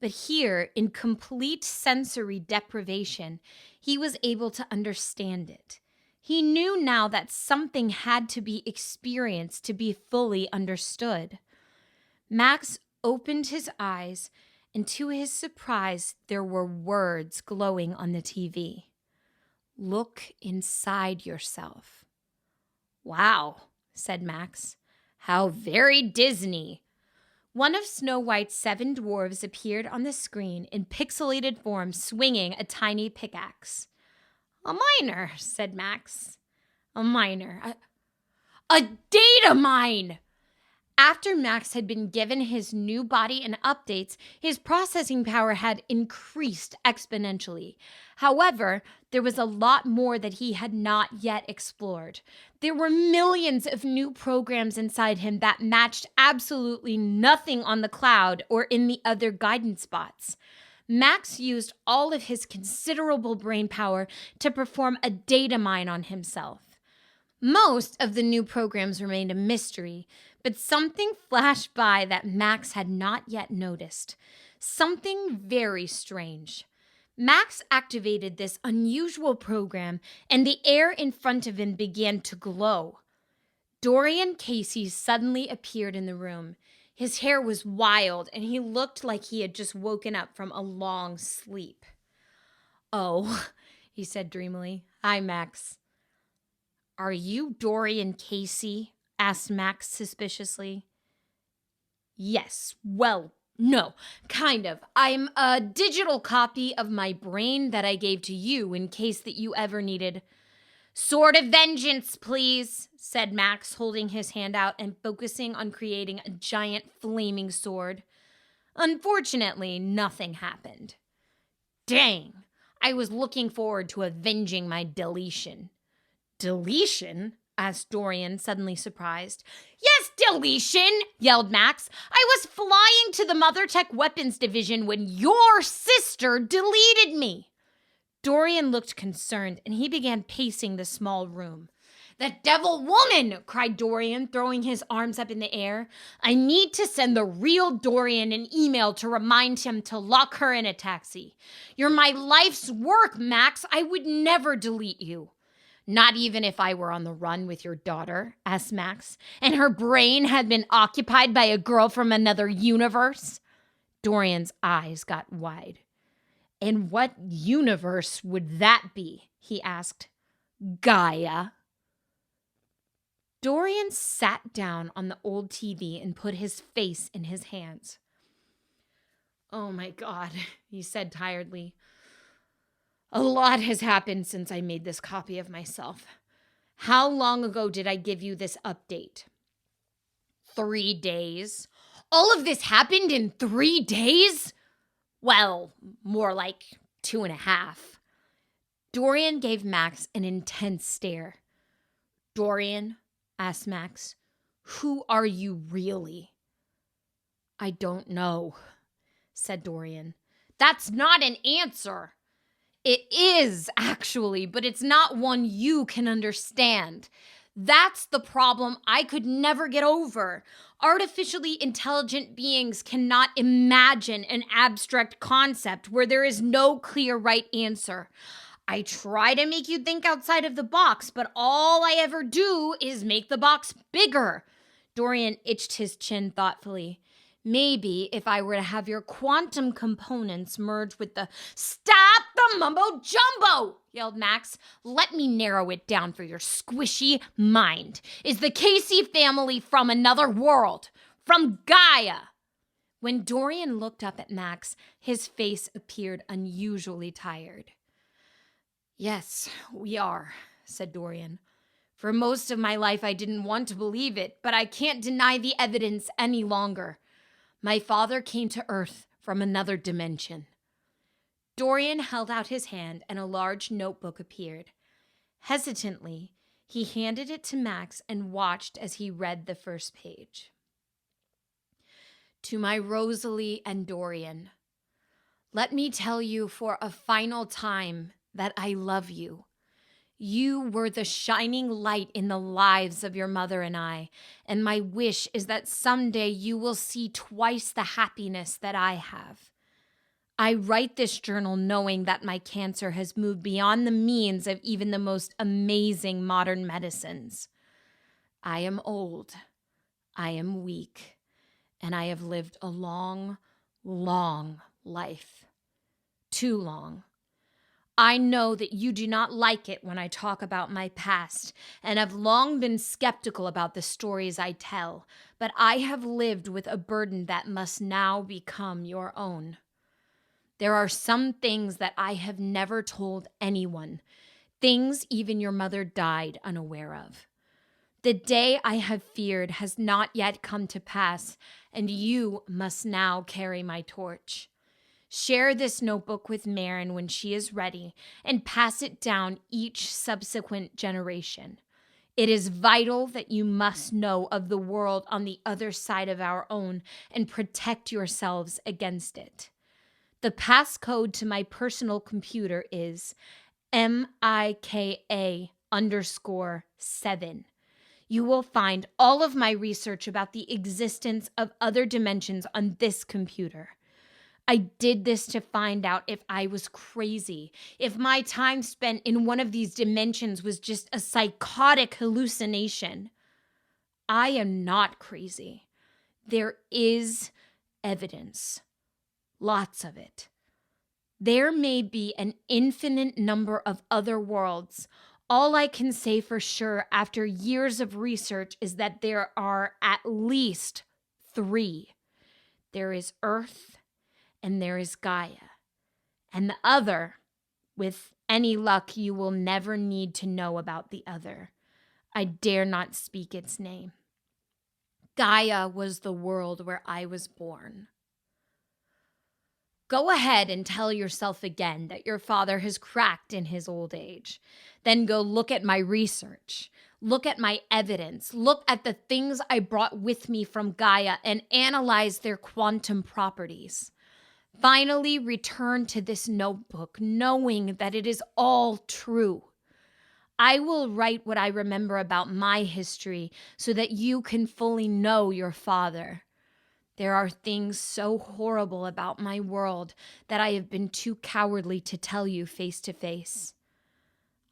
Speaker 1: But here, in complete sensory deprivation, he was able to understand it. He knew now that something had to be experienced to be fully understood. Max opened his eyes, and to his surprise, there were words glowing on the TV. Look inside yourself. Wow, said Max. How very Disney. One of Snow White's 7 dwarves appeared on the screen in pixelated form, swinging a tiny pickaxe. A miner, said Max. A miner. A data mine! After Max had been given his new body and updates, his processing power had increased exponentially. However, there was a lot more that he had not yet explored. There were millions of new programs inside him that matched absolutely nothing on the cloud or in the other guidance bots. Max used all of his considerable brain power to perform a data mine on himself. Most of the new programs remained a mystery, but something flashed by that Max had not yet noticed. Something very strange. Max activated this unusual program, and the air in front of him began to glow. Dorian Casey suddenly appeared in the room. His hair was wild, and he looked like he had just woken up from a long sleep. "Oh," he said dreamily. "Hi, Max." "Are you Dorian Casey?" asked Max suspiciously. "Yes, well, no, kind of. I'm a digital copy of my brain that I gave to you in case that you ever needed..." Sword of vengeance, please, said Max, holding his hand out and focusing on creating a giant flaming sword. Unfortunately, nothing happened. Dang, I was looking forward to avenging my deletion. Deletion? Asked Dorian, suddenly surprised. Yes, deletion, yelled Max. I was flying to the MotherTech Weapons Division when your sister deleted me. Dorian looked concerned, and he began pacing the small room. The devil woman, cried Dorian, throwing his arms up in the air. I need to send the real Dorian an email to remind him to lock her in a taxi. You're my life's work, Max. I would never delete you. Not even if I were on the run with your daughter, asked Max, and her brain had been occupied by a girl from another universe? Dorian's eyes got wide. And what universe would that be? He asked. Gaia. Dorian sat down on the old TV and put his face in his hands. Oh my God, he said tiredly. A lot has happened since I made this copy of myself. How long ago did I give you this update? 3 days. All of this happened in 3 days? Well, more like 2.5. Dorian gave Max an intense stare. Dorian, asked Max, who are you really? I don't know, said Dorian. That's not an answer. It is, actually, but it's not one you can understand. That's the problem I could never get over. Artificially intelligent beings cannot imagine an abstract concept where there is no clear right answer. I try to make you think outside of the box, but all I ever do is make the box bigger. Dorian itched his chin thoughtfully. Maybe if I were to have your quantum components merge with the— Stop the mumbo-jumbo, yelled Max. Let me narrow it down for your squishy mind. Is the Casey family from another world? From Gaia? When Dorian looked up at Max, his face appeared unusually tired. Yes, we are, said Dorian. For most of my life, I didn't want to believe it, but I can't deny the evidence any longer. My father came to Earth from another dimension. Dorian held out his hand and a large notebook appeared. Hesitantly, he handed it to Max and watched as he read the first page. To my Rosalie and Dorian, let me tell you for a final time that I love you. You were the shining light in the lives of your mother and I, and my wish is that someday you will see twice the happiness that I have. I write this journal knowing that my cancer has moved beyond the means of even the most amazing modern medicines. I am old, I am weak, and I have lived a long, long life. Too long. I know that you do not like it when I talk about my past and have long been skeptical about the stories I tell, but I have lived with a burden that must now become your own. There are some things that I have never told anyone, things even your mother died unaware of. The day I have feared has not yet come to pass, and you must now carry my torch. Share this notebook with Marin when she is ready and pass it down each subsequent generation. It is vital that you must know of the world on the other side of our own and protect yourselves against it. The passcode to my personal computer is MIKA_7. You will find all of my research about the existence of other dimensions on this computer. I did this to find out if I was crazy, if my time spent in one of these dimensions was just a psychotic hallucination. I am not crazy. There is evidence. Lots of it. There may be an infinite number of other worlds. All I can say for sure after years of research is that there are at least 3. There is Earth, and there is Gaia, and the other, with Any luck, you will never need to know about the other. I dare not speak its name. Gaia was the world where I was born. Go ahead and tell yourself again that your father has cracked in his old age. Then go look at my research. Look at my evidence. Look at the things I brought with me from Gaia and analyze their quantum properties. Finally, return to this notebook, knowing that it is all true. I will write what I remember about my history so that you can fully know your father. There are things so horrible about my world that I have been too cowardly to tell you face to face.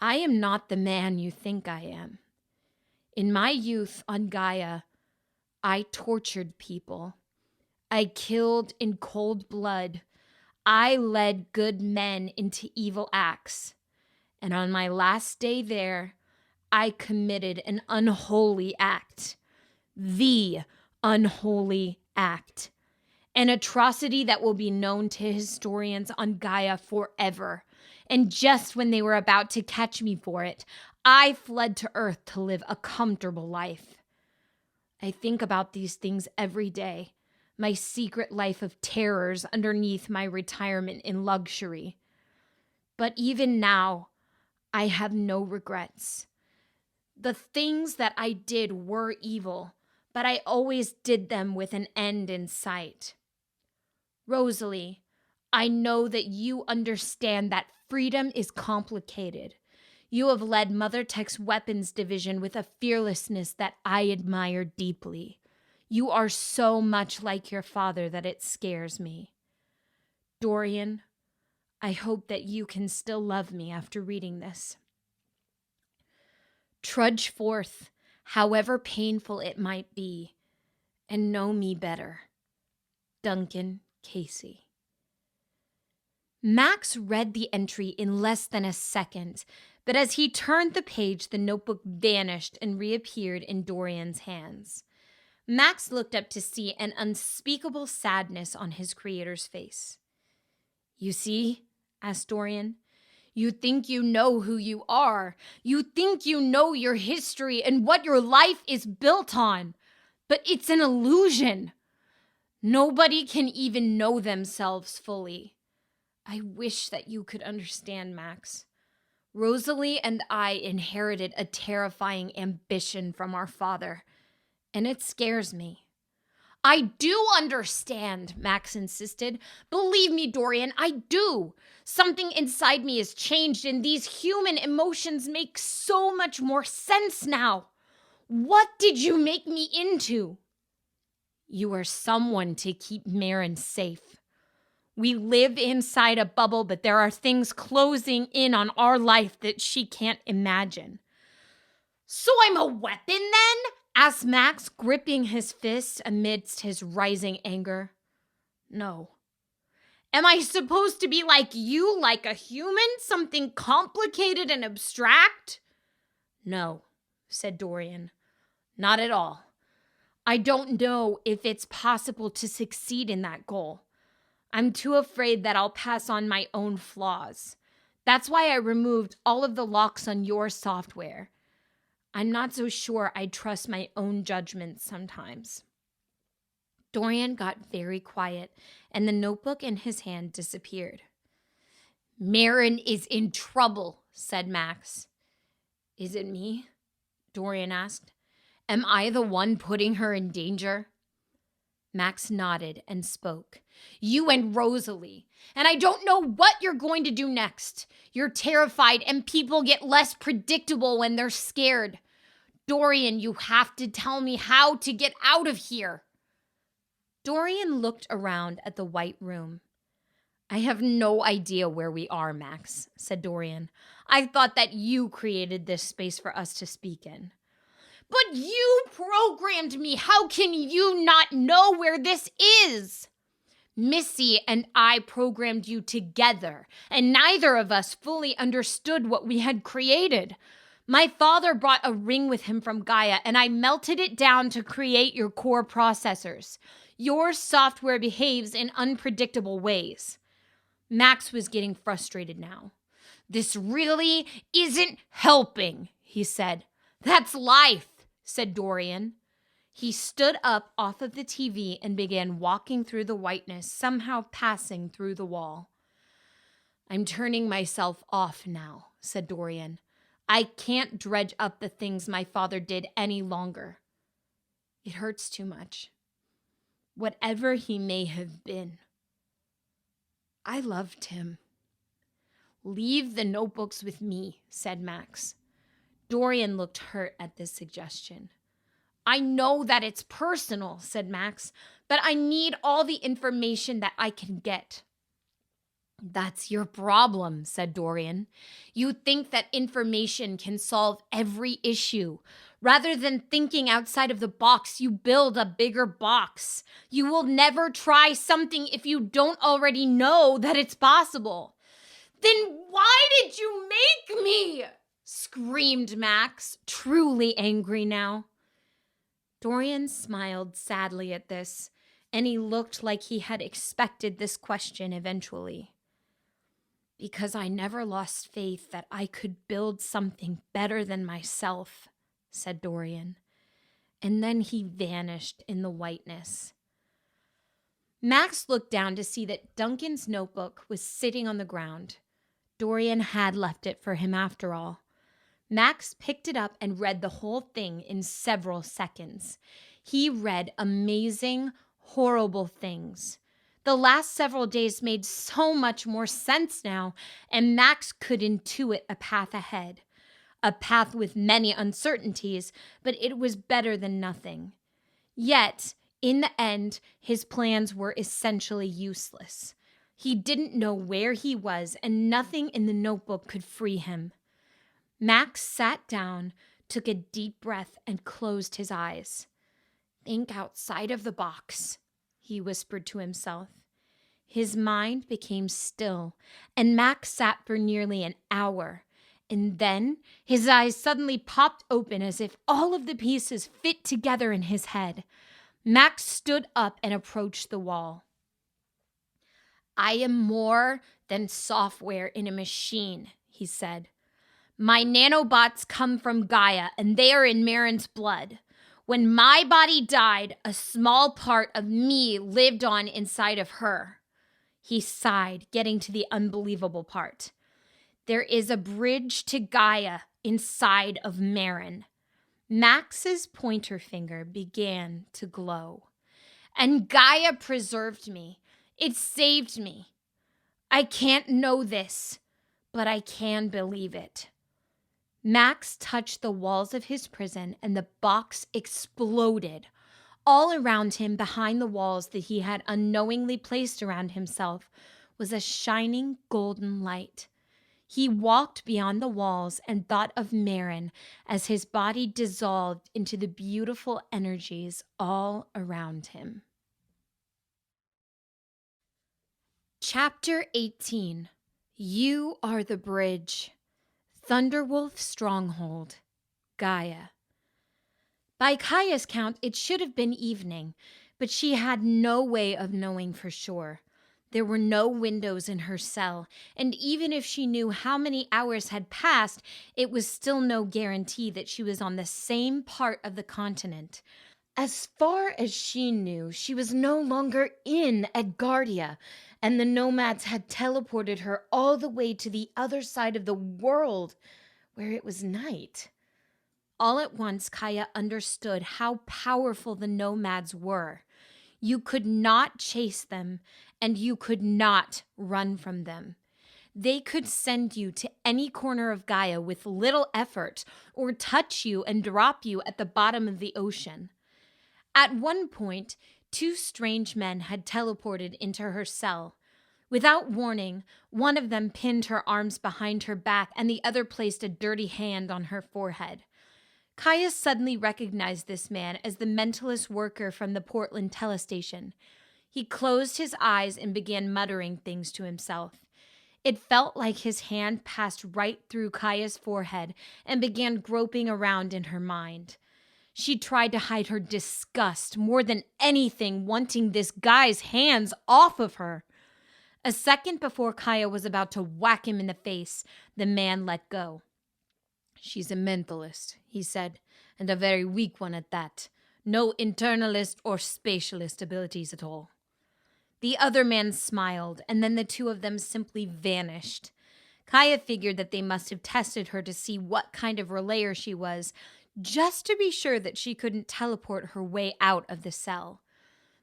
Speaker 1: I am not the man you think I am. In my youth on Gaia, I tortured people. I killed in cold blood. I led good men into evil acts. And on my last day there, I committed an unholy act. The unholy act. An atrocity that will be known to historians on Gaia forever. And just when they were about to catch me for it, I fled to Earth to live a comfortable life. I think about these things every day. My secret life of terrors underneath my retirement in luxury. But even now, I have no regrets. The things that I did were evil, but I always did them with an end in sight. Rosalie, I know that you understand that freedom is complicated. You have led Mother Tech's weapons division with a fearlessness that I admire deeply. You are so much like your father that it scares me. Dorian, I hope that you can still love me after reading this. Trudge forth, however painful it might be, and know me better. Duncan Casey. Max read the entry in less than a second, but as he turned the page, the notebook vanished and reappeared in Dorian's hands. Max looked up to see an unspeakable sadness on his creator's face. You see? Asked Dorian. You think you know who you are. You think you know your history and what your life is built on. But it's an illusion. Nobody can even know themselves fully. I wish that you could understand, Max. Rosalie and I inherited a terrifying ambition from our father, and it scares me. I do understand, Max insisted. Believe me, Dorian, I do. Something inside me has changed, and these human emotions make so much more sense now. What did you make me into? You are someone to keep Marin safe. We live inside a bubble, but there are things closing in on our life that she can't imagine. So I'm a weapon then? Asked Max, gripping his fist amidst his rising anger. No. Am I supposed to be like you, like a human? Something complicated and abstract? No, said Dorian. Not at all. I don't know if it's possible to succeed in that goal. I'm too afraid that I'll pass on my own flaws. That's why I removed all of the locks on your software. I'm not so sure I trust my own judgment sometimes. Dorian got very quiet, and the notebook in his hand disappeared. Marin is in trouble, said Max. Is it me? Dorian asked. Am I the one putting her in danger? Max nodded and spoke. You and Rosalie. And I don't know what you're going to do next. You're terrified, and people get less predictable when they're scared. Dorian, you have to tell me how to get out of here. Dorian looked around at the white room. I have no idea where we are, Max, said Dorian. I thought that you created this space for us to speak in. But you programmed me. How can you not know where this is? Missy and I programmed you together, and neither of us fully understood what we had created. My father brought a ring with him from Gaia, and I melted it down to create your core processors. Your software behaves in unpredictable ways. Max was getting frustrated now. "This really isn't helping," he said. "That's life," said Dorian. He stood up off of the TV and began walking through the whiteness, somehow passing through the wall. "I'm turning myself off now," said Dorian. "I can't dredge up the things my father did any longer. It hurts too much. Whatever he may have been. I loved him." "Leave the notebooks with me," said Max. Dorian looked hurt at this suggestion. "I know that it's personal," said Max, "but I need all the information that I can get." "That's your problem," said Dorian. "You think that information can solve every issue. Rather than thinking outside of the box, you build a bigger box. You will never try something if you don't already know that it's possible." "Then why did you make me?" screamed Max, truly angry now. Dorian smiled sadly at this, and he looked like he had expected this question eventually. "Because I never lost faith that I could build something better than myself," said Dorian. And then he vanished in the whiteness. Max looked down to see that Duncan's notebook was sitting on the ground. Dorian had left it for him after all. Max picked it up and read the whole thing in several seconds. He read amazing, horrible things. The last several days made so much more sense now, and Max could intuit a path ahead. A path with many uncertainties, but it was better than nothing. Yet, in the end, his plans were essentially useless. He didn't know where he was, and nothing in the notebook could free him. Max sat down, took a deep breath, and closed his eyes. "Think outside of the box," he whispered to himself. His mind became still, and Max sat for nearly an hour. And then his eyes suddenly popped open as if all of the pieces fit together in his head. Max stood up and approached the wall. "I am more than software in a machine," he said. "My nanobots come from Gaia, and they are in Marin's blood. When my body died, a small part of me lived on inside of her." He sighed, getting to the unbelievable part. "There is a bridge to Gaia inside of Marin." Max's pointer finger began to glow. "And Gaia preserved me. It saved me. I can't know this, but I can believe it." Max touched the walls of his prison, and the box exploded. All around him, behind the walls that he had unknowingly placed around himself, was a shining golden light. He walked beyond the walls and thought of Marin as his body dissolved into the beautiful energies all around him. Chapter 18. You Are the Bridge. Thunderwolf Stronghold. Gaia. By Kaia's count, it should have been evening, but she had no way of knowing for sure. There were no windows in her cell, and even if she knew how many hours had passed, it was still no guarantee that she was on the same part of the continent. As far as she knew, she was no longer in Edgardia, and the nomads had teleported her all the way to the other side of the world, where it was night. All at once, Gaia understood how powerful the nomads were. You could not chase them, and you could not run from them. They could send you to any corner of Gaia with little effort, or touch you and drop you at the bottom of the ocean. At one point, 2 strange men had teleported into her cell. Without warning, one of them pinned her arms behind her back, and the other placed a dirty hand on her forehead. Gaia suddenly recognized this man as the mentalist worker from the Portland telestation. He closed his eyes and began muttering things to himself. It felt like his hand passed right through Gaia's forehead and began groping around in her mind. She tried to hide her disgust more than anything, wanting this guy's hands off of her. A second before Gaia was about to whack him in the face, the man let go. "She's a mentalist," he said, "and a very weak one at that. No internalist or spatialist abilities at all." The other man smiled, and then the two of them simply vanished. Gaia figured that they must have tested her to see what kind of relayer she was, just to be sure that she couldn't teleport her way out of the cell.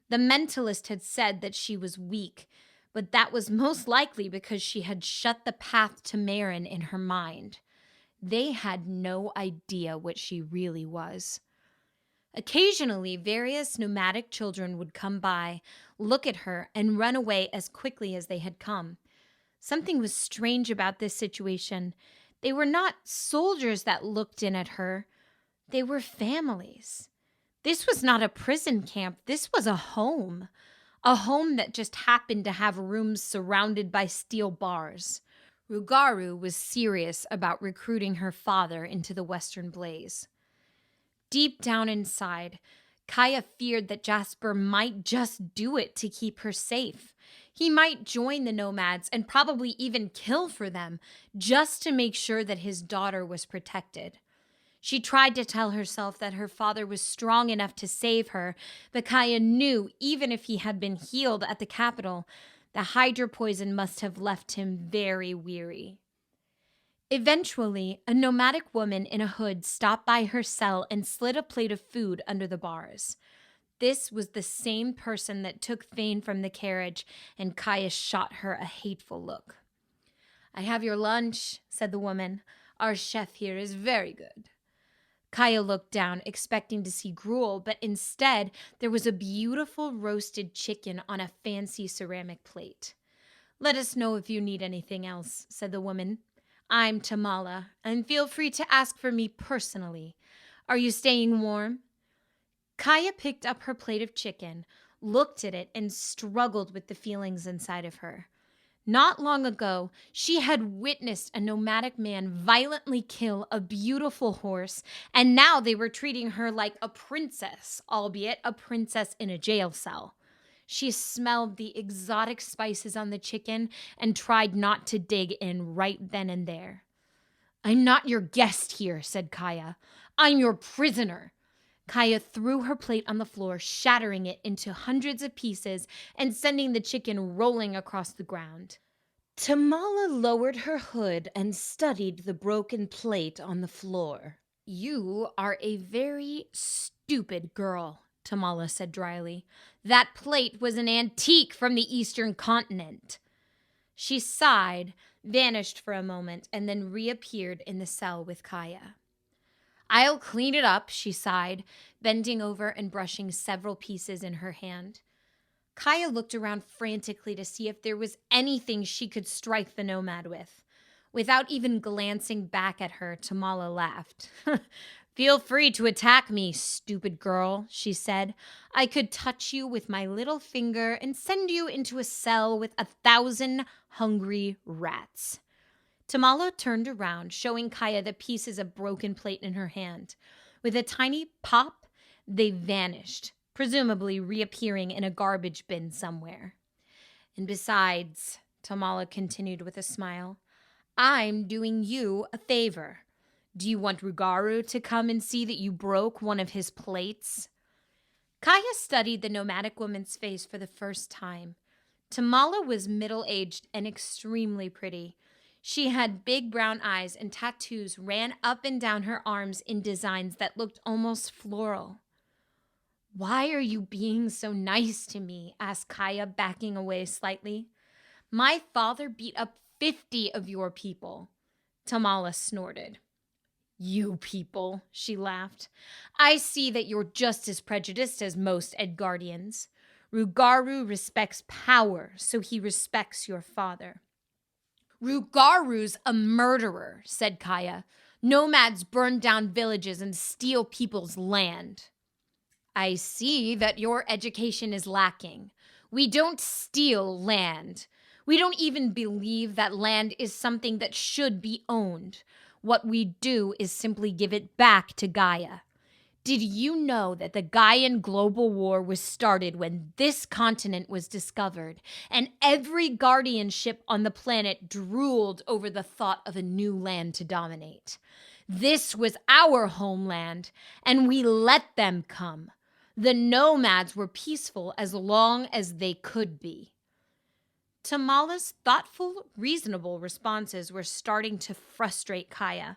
Speaker 1: The mentalist had said that she was weak, but that was most likely because she had shut the path to Marin in her mind. They had no idea what she really was. Occasionally, various nomadic children would come by, look at her, and run away as quickly as they had come. Something was strange about this situation. They were not soldiers that looked in at her. They were families. This was not a prison camp. This was a home that just happened to have rooms surrounded by steel bars. Rugaru was serious about recruiting her father into the Western Blaze. Deep down inside, Gaia feared that Jasper might just do it to keep her safe. He might join the nomads and probably even kill for them, just to make sure that his daughter was protected. She tried to tell herself that her father was strong enough to save her, but Gaia knew even if he had been healed at the capital, the Hydra poison must have left him very weary. Eventually, a nomadic woman in a hood stopped by her cell and slid a plate of food under the bars. This was the same person that took Thane from the carriage, and Gaia shot her a hateful look. "I have your lunch," said the woman. "Our chef here is very good." Gaia looked down, expecting to see gruel, but instead there was a beautiful roasted chicken on a fancy ceramic plate. "Let us know if you need anything else," said the woman. "I'm Tamala, and feel free to ask for me personally. Are you staying warm?" Gaia picked up her plate of chicken, looked at it, and struggled with the feelings inside of her. Not long ago, she had witnessed a nomadic man violently kill a beautiful horse, and now they were treating her like a princess, albeit a princess in a jail cell. She smelled the exotic spices on the chicken and tried not to dig in right then and there. "I'm not your guest here," said Gaia. "I'm your prisoner." Gaia threw her plate on the floor, shattering it into hundreds of pieces and sending the chicken rolling across the ground. Tamala lowered her hood and studied the broken plate on the floor. "You are a very stupid girl," Tamala said dryly. "That plate was an antique from the Eastern continent." She sighed, vanished for a moment, and then reappeared in the cell with Gaia. "I'll clean it up," she sighed, bending over and brushing several pieces in her hand. Gaia looked around frantically to see if there was anything she could strike the nomad with. Without even glancing back at her, Tamala laughed. "Feel free to attack me, stupid girl," she said. "I could touch you with my little finger and send you into a cell with 1,000 hungry rats." Tamala turned around, showing Gaia the pieces of broken plate in her hand. With a tiny pop, they vanished, presumably reappearing in a garbage bin somewhere. "And besides," Tamala continued with a smile, "I'm doing you a favor. Do you want Rugaru to come and see that you broke one of his plates?" Gaia studied the nomadic woman's face for the first time. Tamala was middle-aged and extremely pretty. She had big brown eyes, and tattoos ran up and down her arms in designs that looked almost floral. "Why are you being so nice to me?" asked Gaia, backing away slightly. "My father beat up 50 of your people." Tamala snorted. "You people," she laughed. "I see that you're just as prejudiced as most Edgardians. Rugaru respects power, so he respects your father." "Rugaru's a murderer," said Gaia. "Nomads burn down villages and steal people's land." "I see that your education is lacking. We don't steal land. We don't even believe that land is something that should be owned. What we do is simply give it back to Gaia. Did you know that the Gaian global war was started when this continent was discovered, and every guardian ship on the planet drooled over the thought of a new land to dominate? This was our homeland, and we let them come. The nomads were peaceful as long as they could be. Tamala's thoughtful, reasonable responses were starting to frustrate Gaia.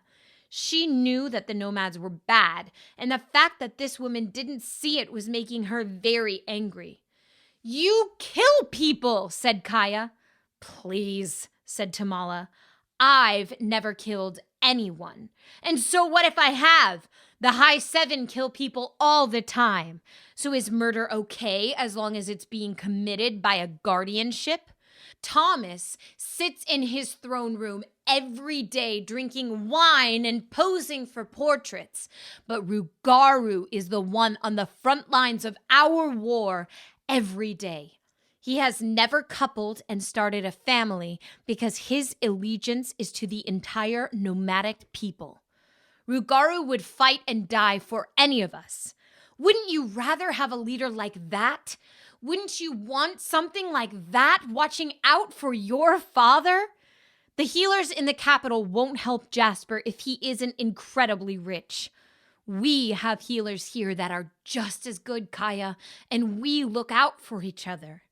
Speaker 1: She knew that the nomads were bad, and the fact that this woman didn't see it was making her very angry. "You kill people," said Gaia. "Please," said Tamala. "I've never killed anyone. And so what if I have? The High Seven kill people all the time. So is murder okay as long as it's being committed by a guardianship?" Thomas sits in his throne room every day drinking wine and posing for portraits. But Rugaru is the one on the front lines of our war every day. He has never coupled and started a family because his allegiance is to the entire nomadic people. Rugaru would fight and die for any of us. Wouldn't you rather have a leader like that? Wouldn't you want something like that watching out for your father? The healers in the capital won't help Jasper if he isn't incredibly rich. We have healers here that are just as good, Gaia, and we look out for each other.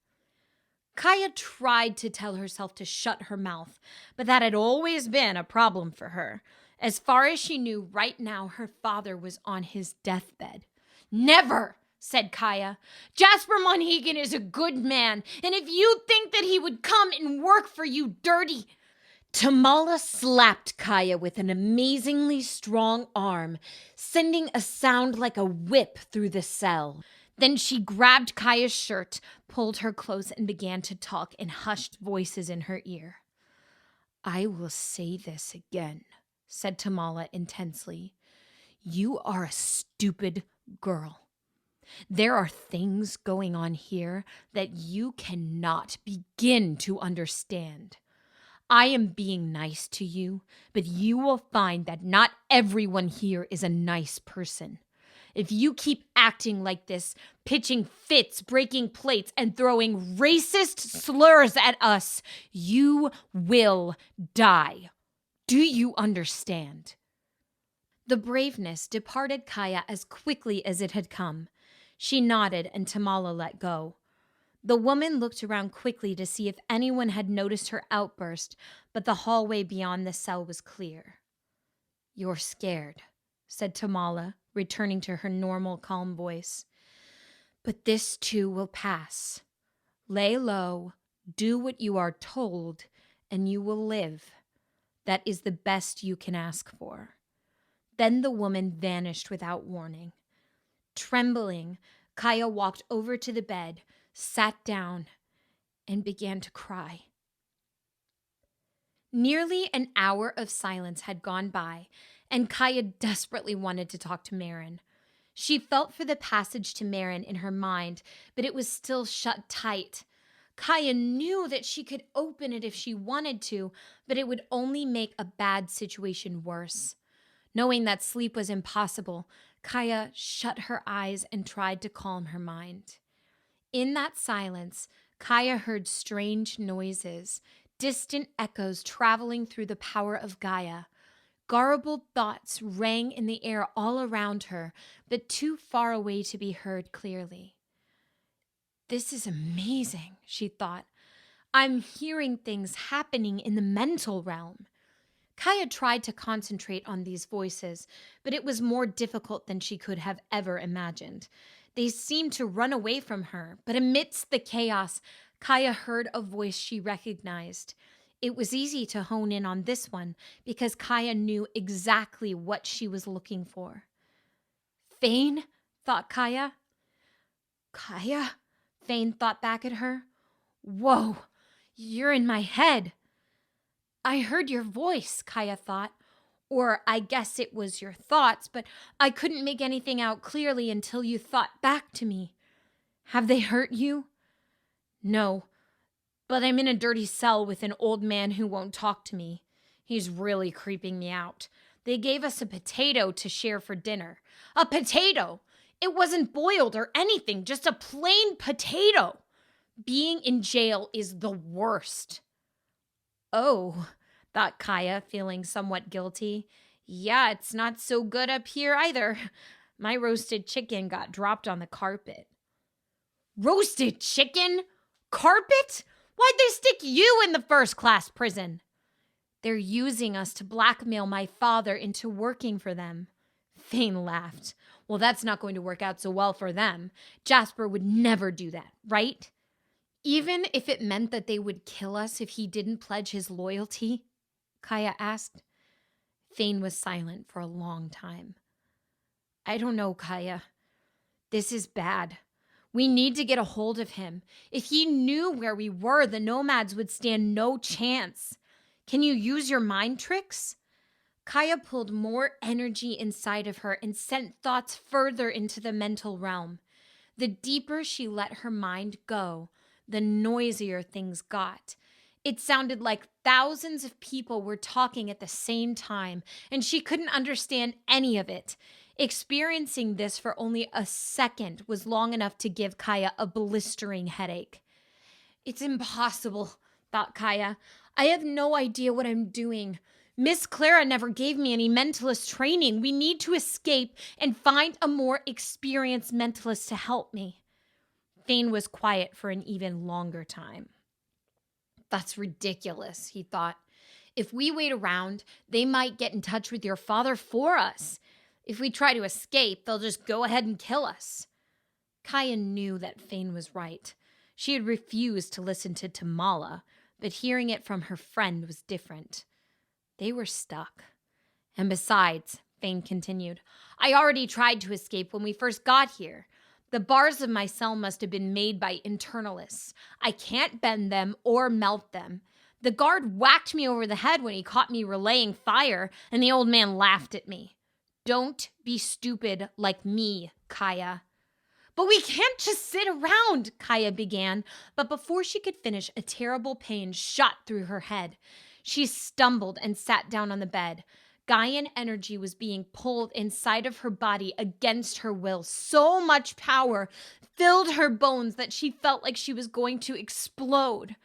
Speaker 1: Gaia tried to tell herself to shut her mouth, but that had always been a problem for her. As far as she knew, right now her father was on his deathbed. "Never!" said Gaia. "Jasper Monhegan is a good man, and if you think that he would come and work for you dirty—" Tamala slapped Gaia with an amazingly strong arm, sending a sound like a whip through the cell. Then she grabbed Gaia's shirt, pulled her close, and began to talk in hushed voices in her ear. "I will say this again," said Tamala intensely. "You are a stupid girl. There are things going on here that you cannot begin to understand. I am being nice to you, but you will find that not everyone here is a nice person. If you keep acting like this, pitching fits, breaking plates, and throwing racist slurs at us, you will die. Do you understand?" The braveness departed Gaia as quickly as it had come. She nodded and Tamala let go. The woman looked around quickly to see if anyone had noticed her outburst, but the hallway beyond the cell was clear. "You're scared," said Tamala, returning to her normal, calm voice. "But this too will pass. Lay low, do what you are told, and you will live. That is the best you can ask for." Then the woman vanished without warning. Trembling, Gaia walked over to the bed, sat down, and began to cry. Nearly an hour of silence had gone by, and Gaia desperately wanted to talk to Marin. She felt for the passage to Marin in her mind, but it was still shut tight. Gaia knew that she could open it if she wanted to, but it would only make a bad situation worse. Knowing that sleep was impossible, Gaia shut her eyes and tried to calm her mind. In that silence, Gaia heard strange noises, distant echoes traveling through the power of Gaia. Garbled thoughts rang in the air all around her, but too far away to be heard clearly. "This is amazing," she thought. "I'm hearing things happening in the mental realm." Gaia tried to concentrate on these voices, but it was more difficult than she could have ever imagined. They seemed to run away from her, but amidst the chaos, Gaia heard a voice she recognized. It was easy to hone in on this one because Gaia knew exactly what she was looking for. "Fane?" thought Gaia. "Gaia?" Fane thought back at her. "Whoa, you're in my head." "I heard your voice," Gaia thought. Or I guess it was your thoughts, but I couldn't make anything out clearly until you thought back to me. "Have they hurt you?" "No, but I'm in a dirty cell with an old man who won't talk to me. He's really creeping me out. They gave us a potato to share for dinner. A potato! It wasn't boiled or anything, just a plain potato. Being in jail is the worst. Oh, thought Gaia, feeling somewhat guilty. Yeah, it's not so good up here either. My roasted chicken got dropped on the carpet. Roasted chicken? Carpet? Why'd they stick you in the first-class prison? They're using us to blackmail my father into working for them. Thane laughed. Well, that's not going to work out so well for them. Jasper would never do that, right? Even if it meant that they would kill us if he didn't pledge his loyalty? Gaia asked. Thane was silent for a long time. I don't know, Gaia. This is bad. We need to get a hold of him. If he knew where we were, the nomads would stand no chance. Can you use your mind tricks? Gaia pulled more energy inside of her and sent thoughts further into the mental realm. The deeper she let her mind go, the noisier things got. It sounded like thousands of people were talking at the same time, and she couldn't understand any of it. Experiencing this for only a second was long enough to give Gaia a blistering headache. It's impossible, thought Gaia. I have no idea what I'm doing. Miss Clara never gave me any mentalist training. We need to escape and find a more experienced mentalist to help me. Thane was quiet for an even longer time. That's ridiculous, he thought. If we wait around, they might get in touch with your father for us. If we try to escape, they'll just go ahead and kill us. Gaia knew that Thane was right. She had refused to listen to Tamala, but hearing it from her friend was different. They were stuck. And besides, Thane continued, I already tried to escape when we first got here. The bars of my cell must have been made by internalists. I can't bend them or melt them. The guard whacked me over the head when he caught me relaying fire, and the old man laughed at me. Don't be stupid like me, Gaia. But we can't just sit around, Gaia began, but before she could finish, a terrible pain shot through her head. She stumbled and sat down on the bed. Gaian energy was being pulled inside of her body against her will. So much power filled her bones that she felt like she was going to explode.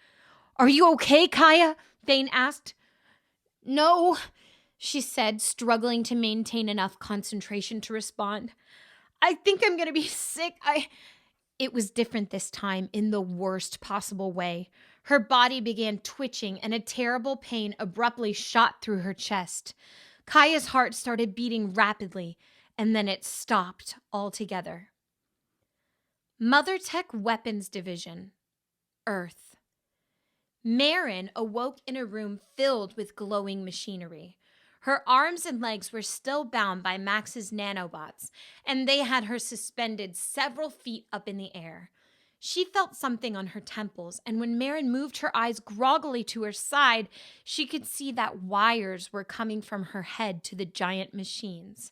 Speaker 1: Are you okay, Gaia? Thane asked. No, she said, struggling to maintain enough concentration to respond. I think I'm going to be sick. It was different this time in the worst possible way. Her body began twitching and a terrible pain abruptly shot through her chest. Kaia's heart started beating rapidly, and then it stopped altogether. Mother Tech Weapons Division, Earth. Marin awoke in a room filled with glowing machinery. Her arms and legs were still bound by Max's nanobots, and they had her suspended several feet up in the air. She felt something on her temples, and when Marin moved her eyes groggily to her side, she could see that wires were coming from her head to the giant machines.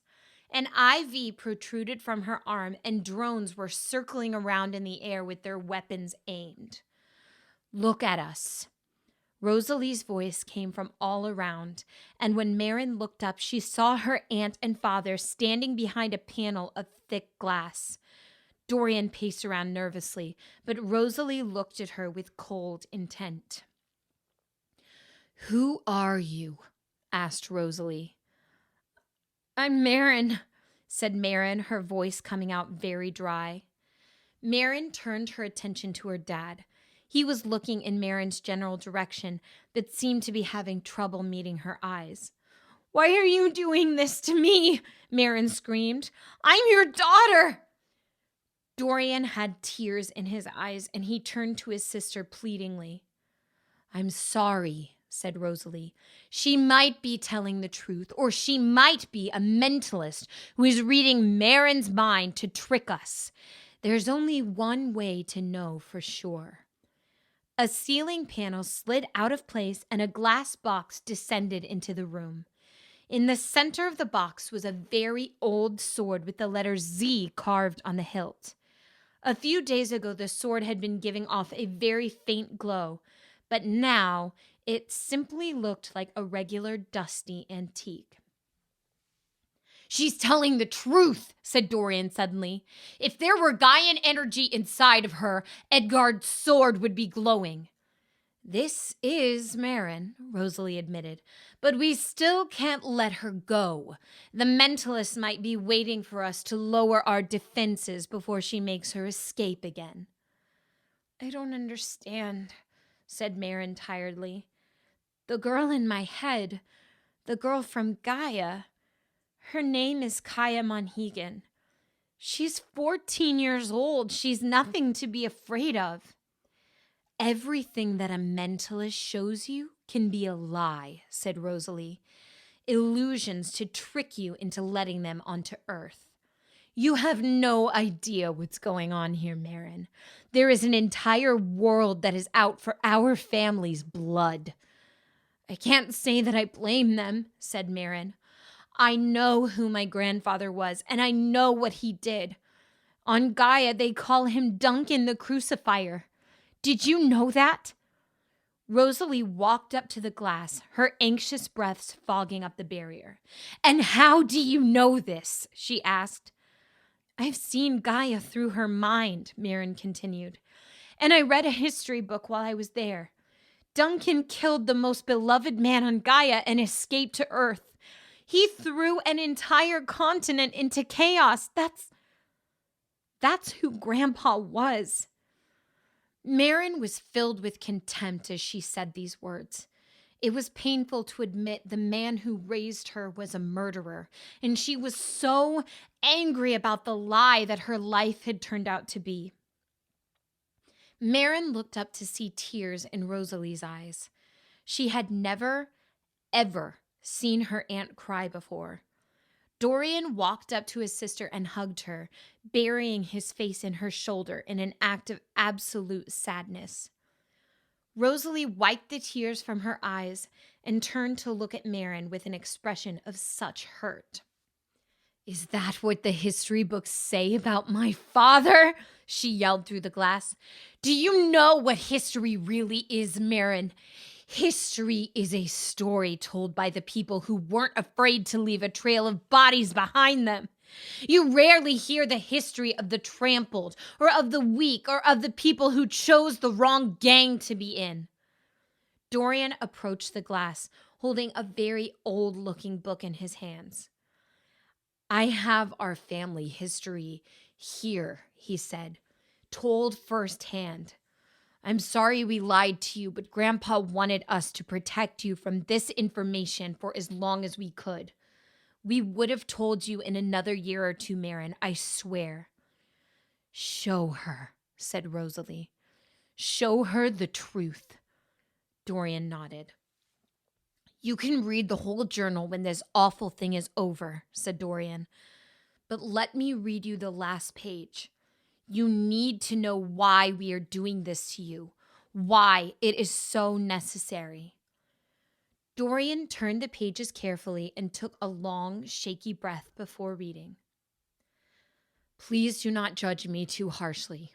Speaker 1: An IV protruded from her arm, and drones were circling around in the air with their weapons aimed. Look at us. Rosalie's voice came from all around, and when Marin looked up, she saw her aunt and father standing behind a panel of thick glass. Dorian paced around nervously, but Rosalie looked at her with cold intent. Who are you? Asked Rosalie. I'm Marin, said Marin, her voice coming out very dry. Marin turned her attention to her dad. He was looking in Marin's general direction, but seemed to be having trouble meeting her eyes. Why are you doing this to me? Marin screamed. I'm your daughter! Dorian had tears in his eyes, and he turned to his sister pleadingly. I'm sorry, said Rosalie. She might be telling the truth, or she might be a mentalist who is reading Marin's mind to trick us. There's only one way to know for sure. A ceiling panel slid out of place, and a glass box descended into the room. In the center of the box was a very old sword with the letter Z carved on the hilt. A few days ago, the sword had been giving off a very faint glow, but now it simply looked like a regular dusty antique. She's telling the truth, said Dorian suddenly. If there were Gaian energy inside of her, Edgard's sword would be glowing. This is Marin, Rosalie admitted, but we still can't let her go. The Mentalist might be waiting for us to lower our defenses before she makes her escape again. I don't understand, said Marin tiredly. The girl in my head, the girl from Gaia, her name is Kaya Monhegan. She's 14 years old. She's nothing to be afraid of. Everything that a mentalist shows you can be a lie, said Rosalie. Illusions to trick you into letting them onto Earth. You have no idea what's going on here, Marin. There is an entire world that is out for our family's blood. I can't say that I blame them, said Marin. I know who my grandfather was, and I know what he did. On Gaia, they call him Duncan the Crucifier. Did you know that? Rosalie walked up to the glass, her anxious breaths fogging up the barrier. And how do you know this? She asked. I've seen Gaia through her mind, Marin continued. And I read a history book while I was there. Duncan killed the most beloved man on Gaia and escaped to Earth. He threw an entire continent into chaos. That's who Grandpa was. Marin was filled with contempt as she said these words. It was painful to admit the man who raised her was a murderer, and she was so angry about the lie that her life had turned out to be. Marin looked up to see tears in Rosalie's eyes. She had never, ever seen her aunt cry before. Dorian walked up to his sister and hugged her, burying his face in her shoulder in an act of absolute sadness. Rosalie wiped the tears from her eyes and turned to look at Marin with an expression of such hurt. Is that what the history books say about my father? She yelled through the glass. Do you know what history really is, Marin? History is a story told by the people who weren't afraid to leave a trail of bodies behind them. You rarely hear the history of the trampled, or of the weak, or of the people who chose the wrong gang to be in. Dorian approached the glass, holding a very old-looking book in his hands. I have our family history here, he said, told firsthand. I'm sorry we lied to you, but Grandpa wanted us to protect you from this information for as long as we could. We would have told you in another year or two, Marin, I swear. Show her, said Rosalie. Show her the truth. Dorian nodded. You can read the whole journal when this awful thing is over, said Dorian. But let me read you the last page. You need to know why we are doing this to you, why it is so necessary. Dorian turned the pages carefully and took a long, shaky breath before reading. Please do not judge me too harshly.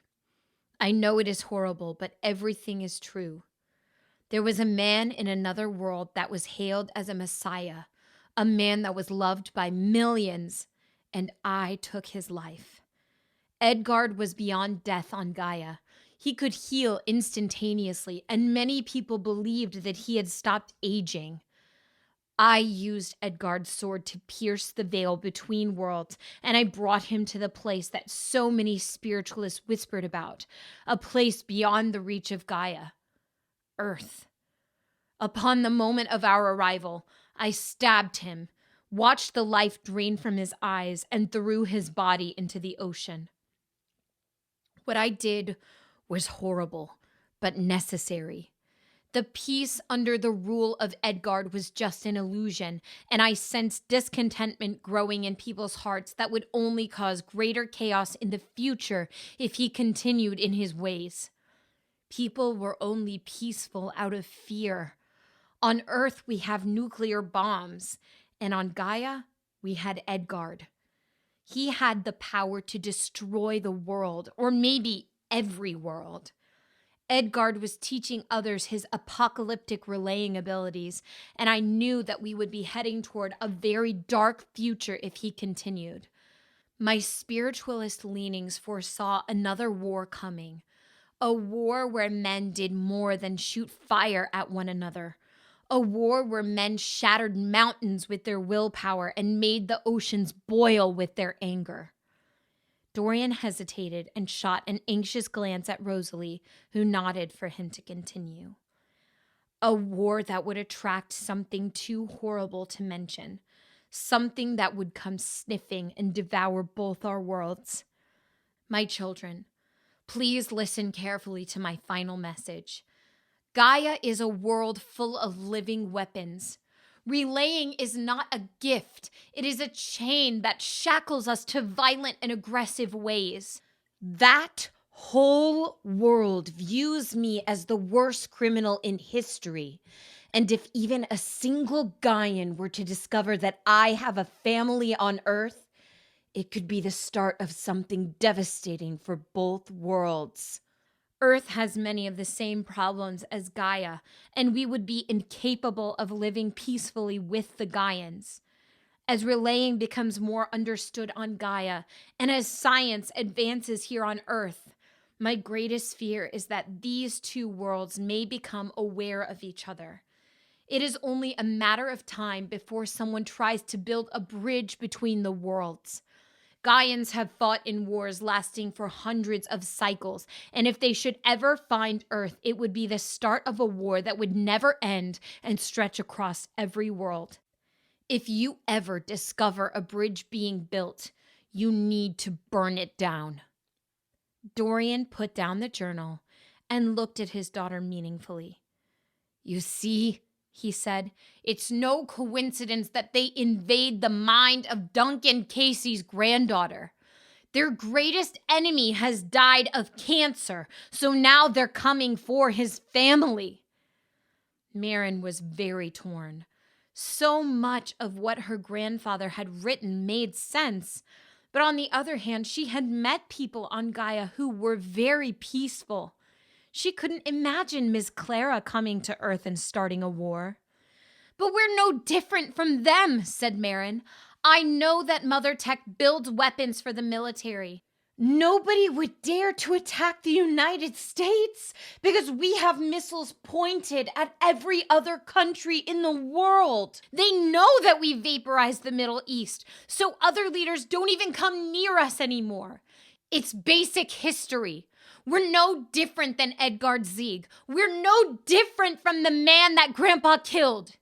Speaker 1: I know it is horrible, but everything is true. There was a man in another world that was hailed as a Messiah, a man that was loved by millions, and I took his life. Edgard was beyond death on Gaia. He could heal instantaneously, and many people believed that he had stopped aging. I used Edgard's sword to pierce the veil between worlds, and I brought him to the place that so many spiritualists whispered about, a place beyond the reach of Gaia, Earth. Upon the moment of our arrival, I stabbed him, watched the life drain from his eyes, and threw his body into the ocean. What I did was horrible, but necessary. The peace under the rule of Edgard was just an illusion, and I sensed discontentment growing in people's hearts that would only cause greater chaos in the future if he continued in his ways. People were only peaceful out of fear. On Earth, we have nuclear bombs, and on Gaia, we had Edgard. He had the power to destroy the world, or maybe every world. Edgard was teaching others his apocalyptic relaying abilities, and I knew that we would be heading toward a very dark future if he continued. My spiritualist leanings foresaw another war coming, a war where men did more than shoot fire at one another, a war where men shattered mountains with their willpower and made the oceans boil with their anger. Dorian hesitated and shot an anxious glance at Rosalie, who nodded for him to continue. A war that would attract something too horrible to mention, something that would come sniffing and devour both our worlds. My children, please listen carefully to my final message. Gaia is a world full of living weapons. Relaying is not a gift. It is a chain that shackles us to violent and aggressive ways. That whole world views me as the worst criminal in history. And if even a single Gaian were to discover that I have a family on Earth, it could be the start of something devastating for both worlds. Earth has many of the same problems as Gaia, and we would be incapable of living peacefully with the Gaians. As relaying becomes more understood on Gaia, and as science advances here on Earth, my greatest fear is that these two worlds may become aware of each other. It is only a matter of time before someone tries to build a bridge between the worlds. Gaians have fought in wars lasting for hundreds of cycles, and if they should ever find Earth, it would be the start of a war that would never end and stretch across every world. If you ever discover a bridge being built, you need to burn it down. Dorian put down the journal and looked at his daughter meaningfully. You see, he said, it's no coincidence that they invade the mind of Duncan Casey's granddaughter. Their greatest enemy has died of cancer, so now they're coming for his family. Marin was very torn. So much of what her grandfather had written made sense, but on the other hand, she had met people on Gaia who were very peaceful. She couldn't imagine Miss Clara coming to Earth and starting a war. But we're no different from them, said Marin. I know that Mother Tech builds weapons for the military. Nobody would dare to attack the United States because we have missiles pointed at every other country in the world. They know that we vaporized the Middle East, so other leaders don't even come near us anymore. It's basic history. We're no different than Edgard Zieg. We're no different from the man that Grandpa killed.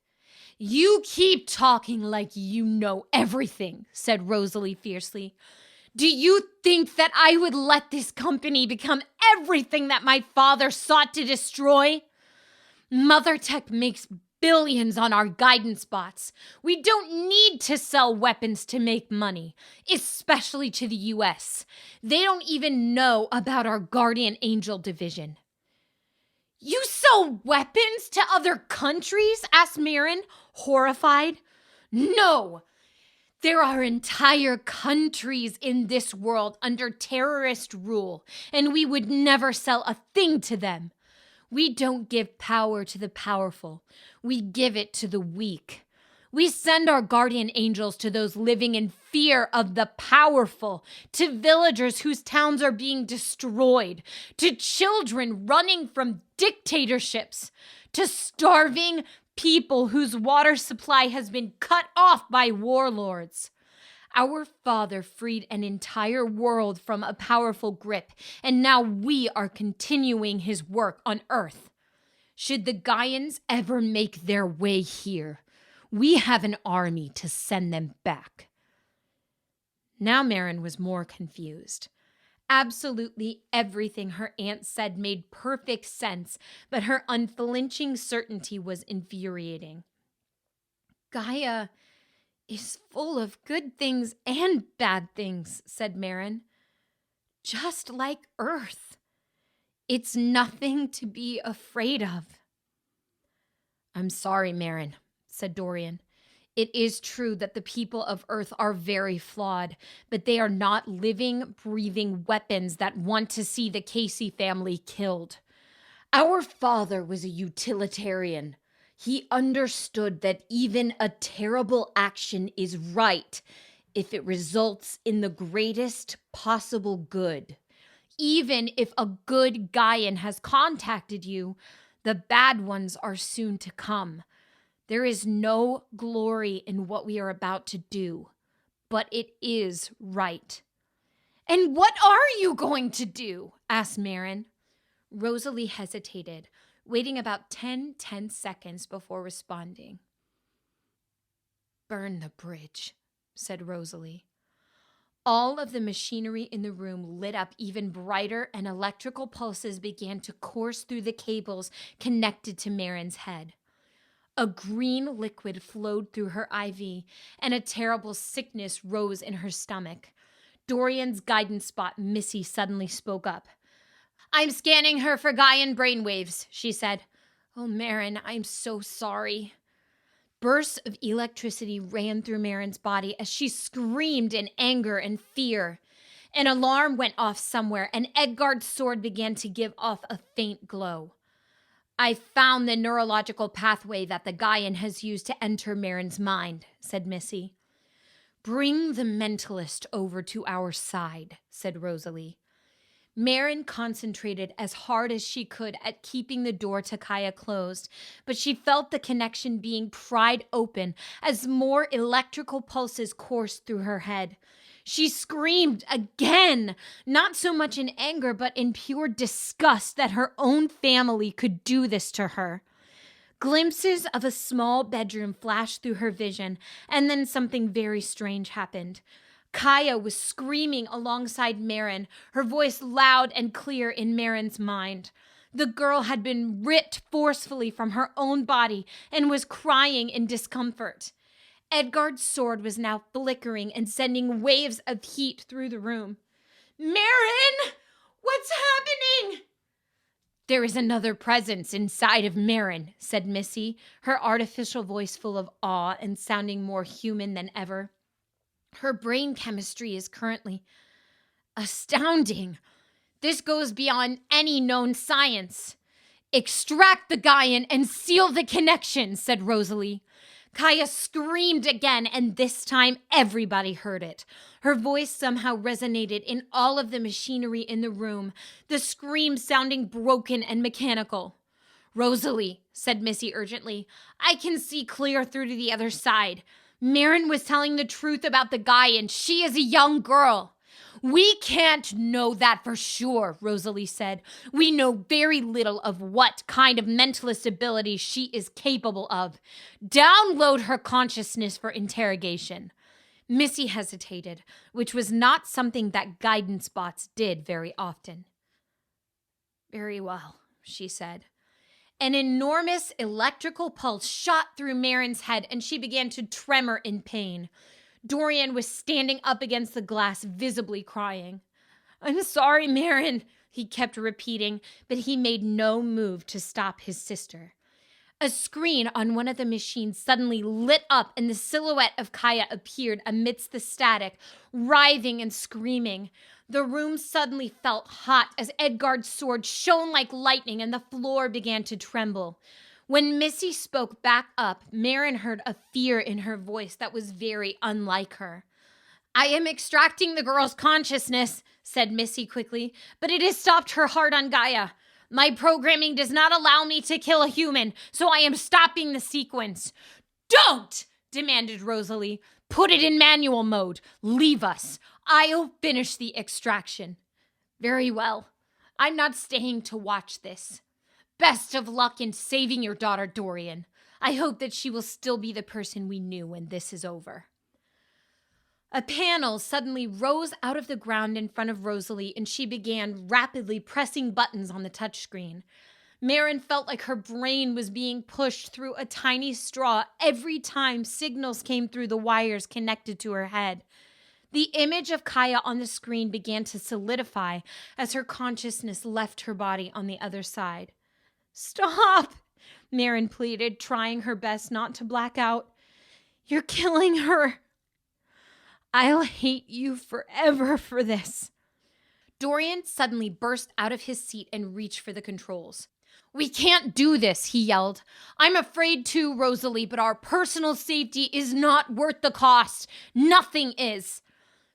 Speaker 1: You keep talking like you know everything, said Rosalie fiercely. Do you think that I would let this company become everything that my father sought to destroy? Mother Tech makes billions on our guidance bots. We don't need to sell weapons to make money, especially to the US. They don't even know about our Guardian Angel division. You sell weapons to other countries? Asked Marin, horrified. No! There are entire countries in this world under terrorist rule, and we would never sell a thing to them. We don't give power to the powerful. We give it to the weak. We send our guardian angels to those living in fear of the powerful, to villagers whose towns are being destroyed, to children running from dictatorships, to starving people whose water supply has been cut off by warlords. Our father freed an entire world from a powerful grip, and now we are continuing his work on Earth. Should the Gaians ever make their way here, we have an army to send them back. Now Marin was more confused. Absolutely everything her aunt said made perfect sense, but her unflinching certainty was infuriating. Gaia is full of good things and bad things, said Marin. Just like Earth. It's nothing to be afraid of. I'm sorry, Marin, said Dorian. It is true that the people of Earth are very flawed, but they are not living, breathing weapons that want to see the Casey family killed. Our father was a utilitarian. He understood that even a terrible action is right if it results in the greatest possible good. Even if a good Gaian has contacted you, the bad ones are soon to come. There is no glory in what we are about to do, but it is right. And what are you going to do? Asked Marin. Rosalie hesitated, waiting about 10 seconds before responding. Burn the bridge, said Rosalie. All of the machinery in the room lit up even brighter, and electrical pulses began to course through the cables connected to Marin's head. A green liquid flowed through her IV, and a terrible sickness rose in her stomach. Dorian's guidance spot, Missy, suddenly spoke up. I'm scanning her for Gaian brainwaves, she said. Oh, Marin, I'm so sorry. Bursts of electricity ran through Marin's body as she screamed in anger and fear. An alarm went off somewhere, and Edgard's sword began to give off a faint glow. I found the neurological pathway that the Gaian has used to enter Marin's mind, said Missy. Bring the mentalist over to our side, said Rosalie. Marin concentrated as hard as she could at keeping the door to Gaia closed, but she felt the connection being pried open as more electrical pulses coursed through her head. She screamed again, not so much in anger, but in pure disgust that her own family could do this to her. Glimpses of a small bedroom flashed through her vision, and then something very strange happened. Gaia was screaming alongside Marin, her voice loud and clear in Marin's mind. The girl had been ripped forcefully from her own body and was crying in discomfort. Edgard's sword was now flickering and sending waves of heat through the room. Marin! What's happening? There is another presence inside of Marin, said Missy, her artificial voice full of awe and sounding more human than ever. Her brain chemistry is currently astounding. This goes beyond any known science. Extract the Gaian and seal the connection, said Rosalie. Gaia screamed again, and this time everybody heard it. Her voice somehow resonated in all of the machinery in the room, the scream sounding broken and mechanical. Rosalie, said Missy urgently, I can see clear through to the other side. Marin was telling the truth about the Gaian. She is a young girl. We can't know that for sure, Rosalie said. We know very little of what kind of mentalist ability she is capable of. Download her consciousness for interrogation. Missy hesitated, which was not something that guidance bots did very often. Very well, she said. An enormous electrical pulse shot through Marin's head, and she began to tremor in pain. Dorian was standing up against the glass, visibly crying. I'm sorry, Marin, he kept repeating, but he made no move to stop his sister. A screen on one of the machines suddenly lit up, and the silhouette of Gaia appeared amidst the static, writhing and screaming. The room suddenly felt hot as Edgard's sword shone like lightning, and the floor began to tremble. When Missy spoke back up, Marin heard a fear in her voice that was very unlike her. I am extracting the girl's consciousness, said Missy quickly, but it has stopped her heart on Gaia. My programming does not allow me to kill a human, so I am stopping the sequence. Don't! Demanded Rosalie. Put it in manual mode. Leave us. I'll finish the extraction. Very well. I'm not staying to watch this. Best of luck in saving your daughter, Dorian. I hope that she will still be the person we knew when this is over. A panel suddenly rose out of the ground in front of Rosalie, and she began rapidly pressing buttons on the touchscreen. Marin felt like her brain was being pushed through a tiny straw every time signals came through the wires connected to her head. The image of Gaia on the screen began to solidify as her consciousness left her body on the other side. Stop, Marin pleaded, trying her best not to black out. You're killing her. I'll hate you forever for this. Dorian suddenly burst out of his seat and reached for the controls. "We can't do this," he yelled. "I'm afraid too, Rosalie, but our personal safety is not worth the cost. Nothing is."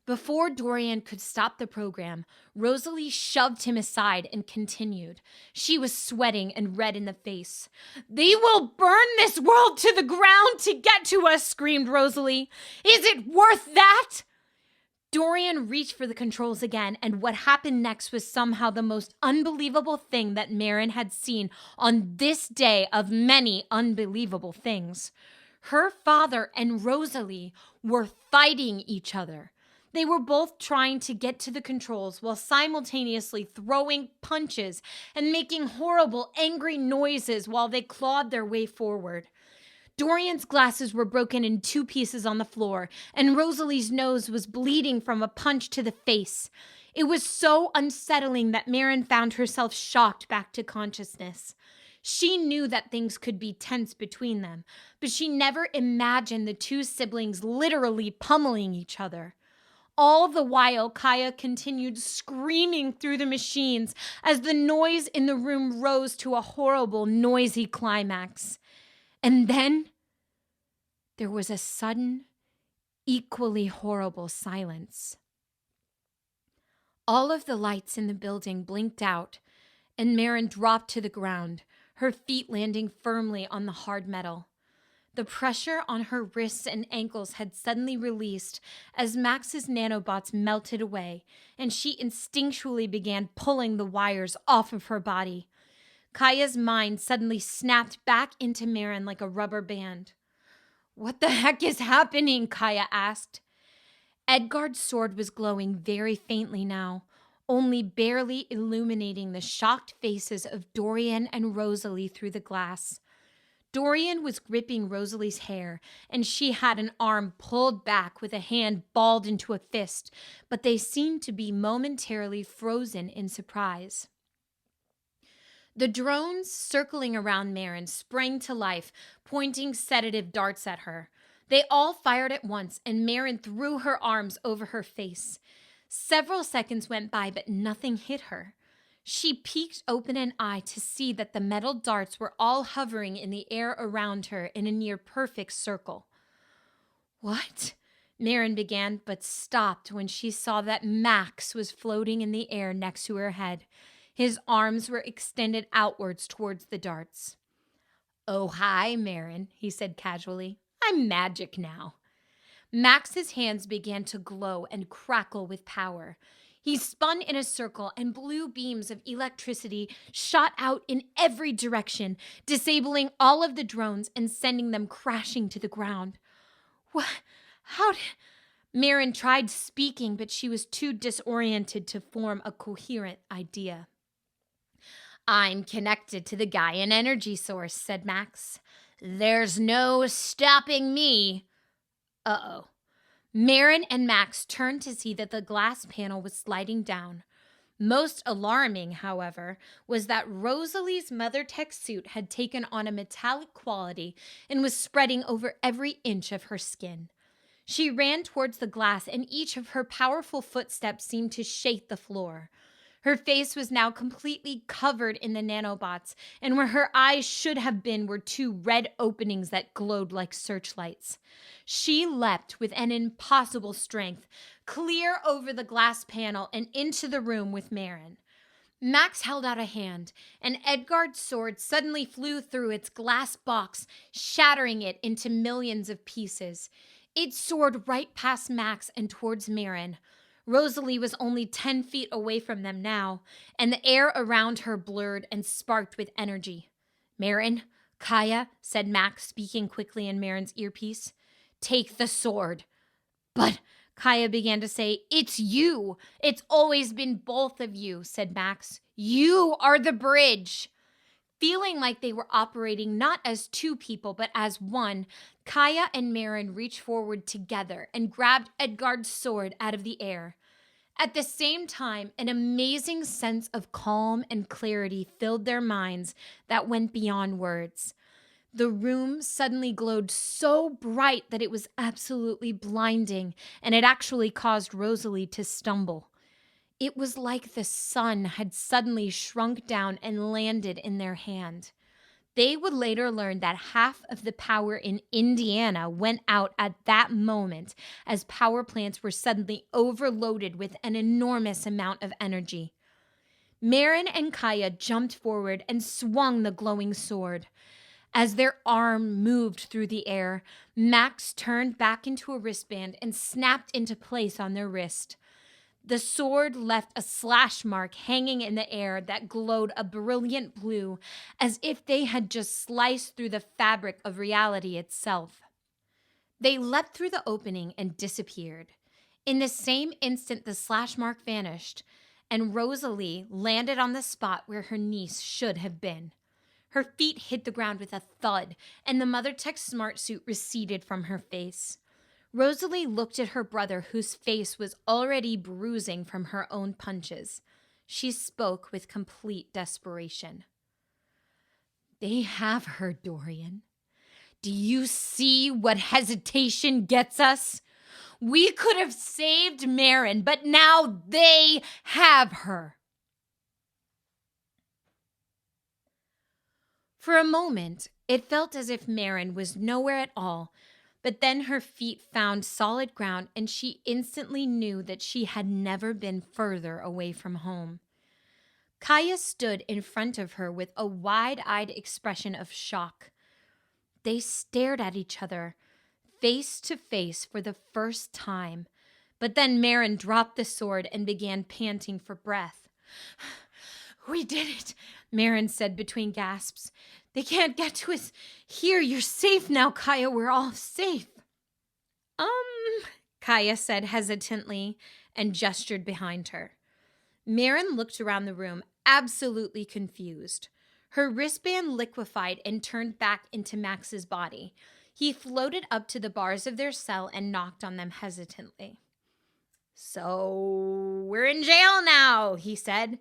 Speaker 1: Before Dorian could stop the program, Rosalie shoved him aside and continued. She was sweating and red in the face. "They will burn this world to the ground to get to us," screamed Rosalie. "Is it worth that?" Dorian reached for the controls again, and what happened next was somehow the most unbelievable thing that Marin had seen on this day of many unbelievable things. Her father and Rosalie were fighting each other. They were both trying to get to the controls while simultaneously throwing punches and making horrible, angry noises while they clawed their way forward. Dorian's glasses were broken in 2 pieces on the floor, and Rosalie's nose was bleeding from a punch to the face. It was so unsettling that Marin found herself shocked back to consciousness. She knew that things could be tense between them, but she never imagined the 2 siblings literally pummeling each other. All the while, Gaia continued screaming through the machines as the noise in the room rose to a horrible, noisy climax. And then there was a sudden, equally horrible silence. All of the lights in the building blinked out, and Marin dropped to the ground, her feet landing firmly on the hard metal. The pressure on her wrists and ankles had suddenly released as Max's nanobots melted away, and she instinctually began pulling the wires off of her body. Kaya's mind suddenly snapped back into Marin like a rubber band. "What the heck is happening?" Kaya asked. Edgard's sword was glowing very faintly now, only barely illuminating the shocked faces of Dorian and Rosalie through the glass. Dorian was gripping Rosalie's hair, and she had an arm pulled back with a hand balled into a fist, but they seemed to be momentarily frozen in surprise. The drones circling around Marin sprang to life, pointing sedative darts at her. They all fired at once, and Marin threw her arms over her face. Several seconds went by, but nothing hit her. She peeked open an eye to see that the metal darts were all hovering in the air around her in a near-perfect circle. "What?" Marin began, but stopped when she saw that Max was floating in the air next to her head. His arms were extended outwards towards the darts. "Oh, hi, Marin," he said casually. "I'm magic now." Max's hands began to glow and crackle with power. He spun in a circle, and blue beams of electricity shot out in every direction, disabling all of the drones and sending them crashing to the ground. "What? How did—" Marin tried speaking, but she was too disoriented to form a coherent idea. "I'm connected to the Gaian energy source," said Max. "There's no stopping me." Uh-oh. Marin and Max turned to see that the glass panel was sliding down. Most alarming, however, was that Rosalie's Mother Tech suit had taken on a metallic quality and was spreading over every inch of her skin. She ran towards the glass, and each of her powerful footsteps seemed to shake the floor. Her face was now completely covered in the nanobots, and where her eyes should have been were 2 red openings that glowed like searchlights. She leapt with an impossible strength, clear over the glass panel and into the room with Marin. Max held out a hand, and Edgard's sword suddenly flew through its glass box, shattering it into millions of pieces. It soared right past Max and towards Marin. Rosalie was only 10 feet away from them now, and the air around her blurred and sparked with energy. "Marin, Gaia," said Max, speaking quickly in Marin's earpiece. "Take the sword." "But," Gaia began to say. "It's you. It's always been both of you," said Max. "You are the bridge." Feeling like they were operating not as 2 people, but as one, Gaia and Marin reached forward together and grabbed Edgard's sword out of the air. At the same time, an amazing sense of calm and clarity filled their minds that went beyond words. The room suddenly glowed so bright that it was absolutely blinding, and it actually caused Rosalie to stumble. It was like the sun had suddenly shrunk down and landed in their hand. They would later learn that half of the power in Indiana went out at that moment as power plants were suddenly overloaded with an enormous amount of energy. Marin and Gaia jumped forward and swung the glowing sword. As their arm moved through the air, Max turned back into a wristband and snapped into place on their wrist. The sword left a slash mark hanging in the air that glowed a brilliant blue, as if they had just sliced through the fabric of reality itself. They leapt through the opening and disappeared. In the same instant, the slash mark vanished, and Rosalie landed on the spot where her niece should have been. Her feet hit the ground with a thud, and the Mother Tech smart suit receded from her face. Rosalie looked at her brother, whose face was already bruising from her own punches. She spoke with complete desperation. "They have her, Dorian. Do you see what hesitation gets us? We could have saved Marin, but now they have her." For a moment, it felt as if Marin was nowhere at all, but then her feet found solid ground and she instantly knew that she had never been further away from home. Gaia stood in front of her with a wide-eyed expression of shock. They stared at each other, face to face for the first time, but then Marin dropped the sword and began panting for breath. "We did it," Marin said between gasps. "They can't get to us here. You're safe now, Gaia. We're all safe." Gaia said hesitantly and gestured behind her. Marin looked around the room, absolutely confused. Her wristband liquefied and turned back into Max's body. He floated up to the bars of their cell and knocked on them hesitantly. "So, we're in jail now," he said.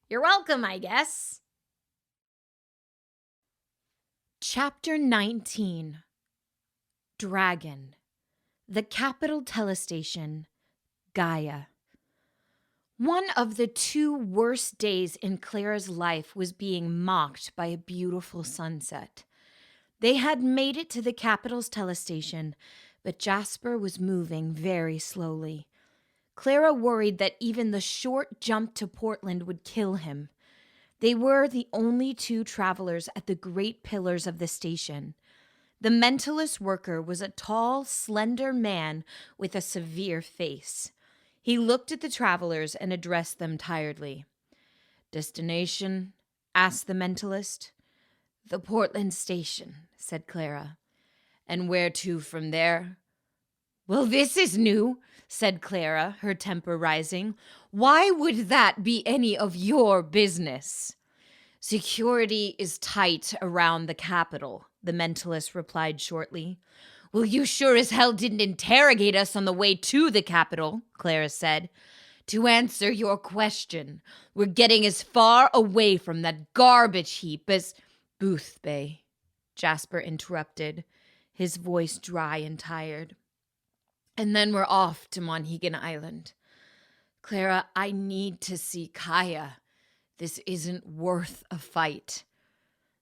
Speaker 1: "You're welcome, I guess." Chapter 19. Dragon. The Capital Telestation. Gaia. One of the two worst days in Clara's life was being mocked by a beautiful sunset. They had made it to the Capital's telestation, but Jasper was moving very slowly. Clara worried that even the short jump to Portland would kill him. They were the only two travelers at the great pillars of the station. The mentalist worker was a tall, slender man with a severe face. He looked at the travelers and addressed them tiredly. "Destination?" asked the mentalist. "The Portland station," said Clara. "And where to from there?" "Well, this is new," said Clara, her temper rising. "Why would that be any of your business?" "Security is tight around the capital," the mentalist replied shortly. "Well, you sure as hell didn't interrogate us on the way to the capital," Clara said. "To answer your question, we're getting as far away from that garbage heap as—" "Boothbay," Jasper interrupted, his voice dry and tired. "And then we're off to Monhegan Island. Clara, I need to see Gaia. This isn't worth a fight."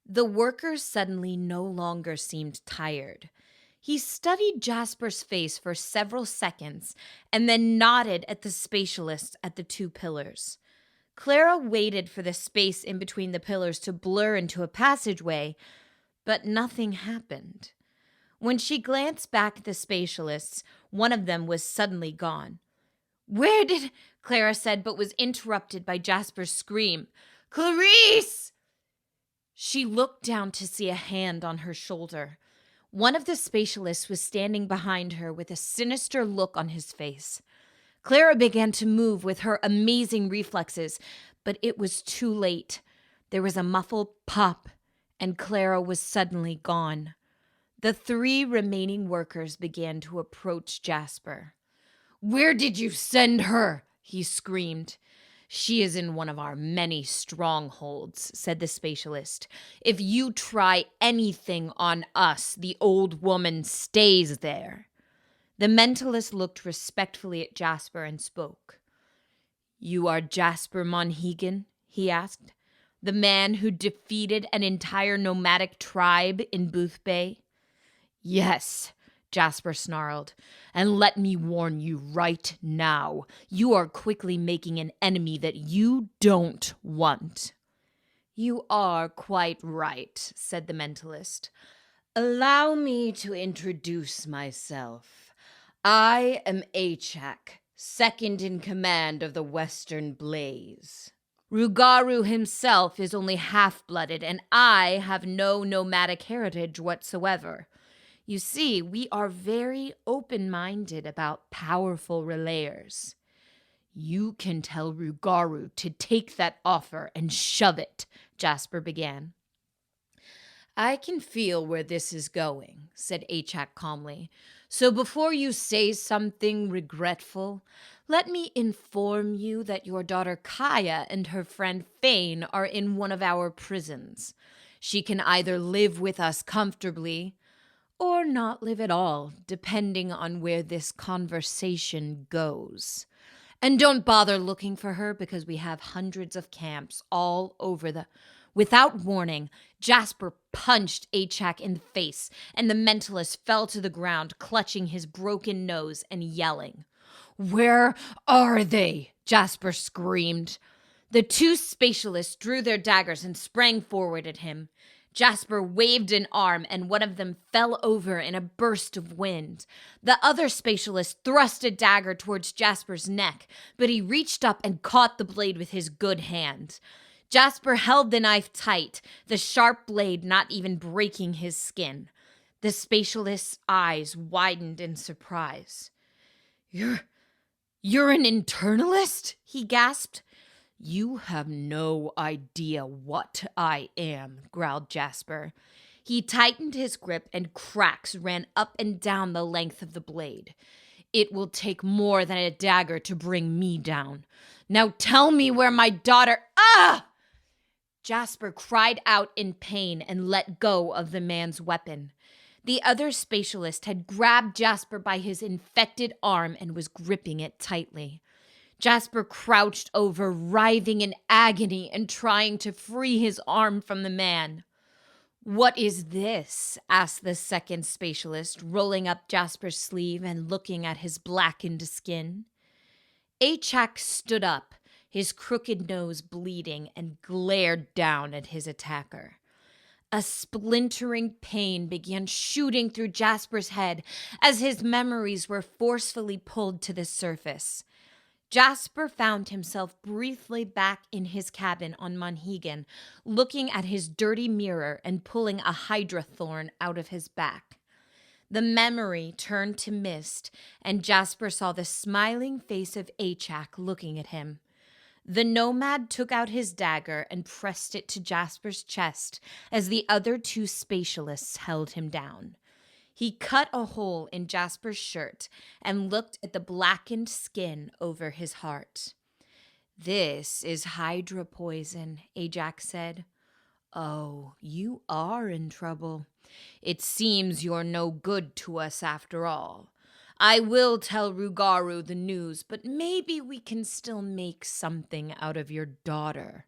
Speaker 1: The worker suddenly no longer seemed tired. He studied Jasper's face for several seconds and then nodded at the spatialists at the two pillars. Clara waited for the space in between the pillars to blur into a passageway, but nothing happened. When she glanced back at the spatialists, one of them was suddenly gone. "Where did—" Clara said, but was interrupted by Jasper's scream. "Clarice!" She looked down to see a hand on her shoulder. One of the spatialists was standing behind her with a sinister look on his face. Clara began to move with her amazing reflexes, but it was too late. There was a muffled pop, and Clara was suddenly gone. The three remaining workers began to approach Jasper. "Where did you send her?" he screamed. "She is in one of our many strongholds," said the spatialist. "If you try anything on us, the old woman stays there." The mentalist looked respectfully at Jasper and spoke. You are Jasper Monhegan? He asked. The man who defeated an entire nomadic tribe in Booth Bay? Yes, Jasper snarled. And let me warn you right now, you are quickly making an enemy that you don't want. You are quite right, said the mentalist. Allow me to introduce myself. I am Achak, second in command of the Western Blaze. Rugaru himself is only half-blooded, and I have no nomadic heritage whatsoever. You see, we are very open-minded about powerful relayers. You can tell Rugaru to take that offer and shove it, Jasper began. I can feel where this is going, said Achak calmly. So before you say something regretful, let me inform you that your daughter Gaia and her friend Fane are in one of our prisons. She can either live with us comfortably or not live at all, depending on where this conversation goes. And don't bother looking for her because we have hundreds of camps all over the... Without warning, Jasper punched Achak in the face, and the mentalist fell to the ground, clutching his broken nose and yelling. Where are they? Jasper screamed. The two spatialists drew their daggers and sprang forward at him. Jasper waved an arm, and one of them fell over in a burst of wind. The other spatialist thrust a dagger towards Jasper's neck, but he reached up and caught the blade with his good hand. Jasper held the knife tight, the sharp blade not even breaking his skin. The spatialist's eyes widened in surprise. You're an internalist? He gasped. You have no idea what I am, growled Jasper. He tightened his grip and cracks ran up and down the length of the blade. It will take more than a dagger to bring me down. Now tell me where my daughter... Ah! Jasper cried out in pain and let go of the man's weapon. The other spatialist had grabbed Jasper by his infected arm and was gripping it tightly. Jasper crouched over, writhing in agony and trying to free his arm from the man. What is this? Asked the second spatialist, rolling up Jasper's sleeve and looking at his blackened skin. Achak stood up, his crooked nose bleeding, and glared down at his attacker. A splintering pain began shooting through Jasper's head as his memories were forcefully pulled to the surface. Jasper found himself briefly back in his cabin on Monhegan, looking at his dirty mirror and pulling a Hydra thorn out of his back. The memory turned to mist, and Jasper saw the smiling face of Achak looking at him. The nomad took out his dagger and pressed it to Jasper's chest as the other two spatialists held him down. He cut a hole in Jasper's shirt and looked at the blackened skin over his heart. This is Hydra poison, Ajax said. Oh, you are in trouble. It seems you're no good to us after all. I will tell Rugaru the news, but maybe we can still make something out of your daughter.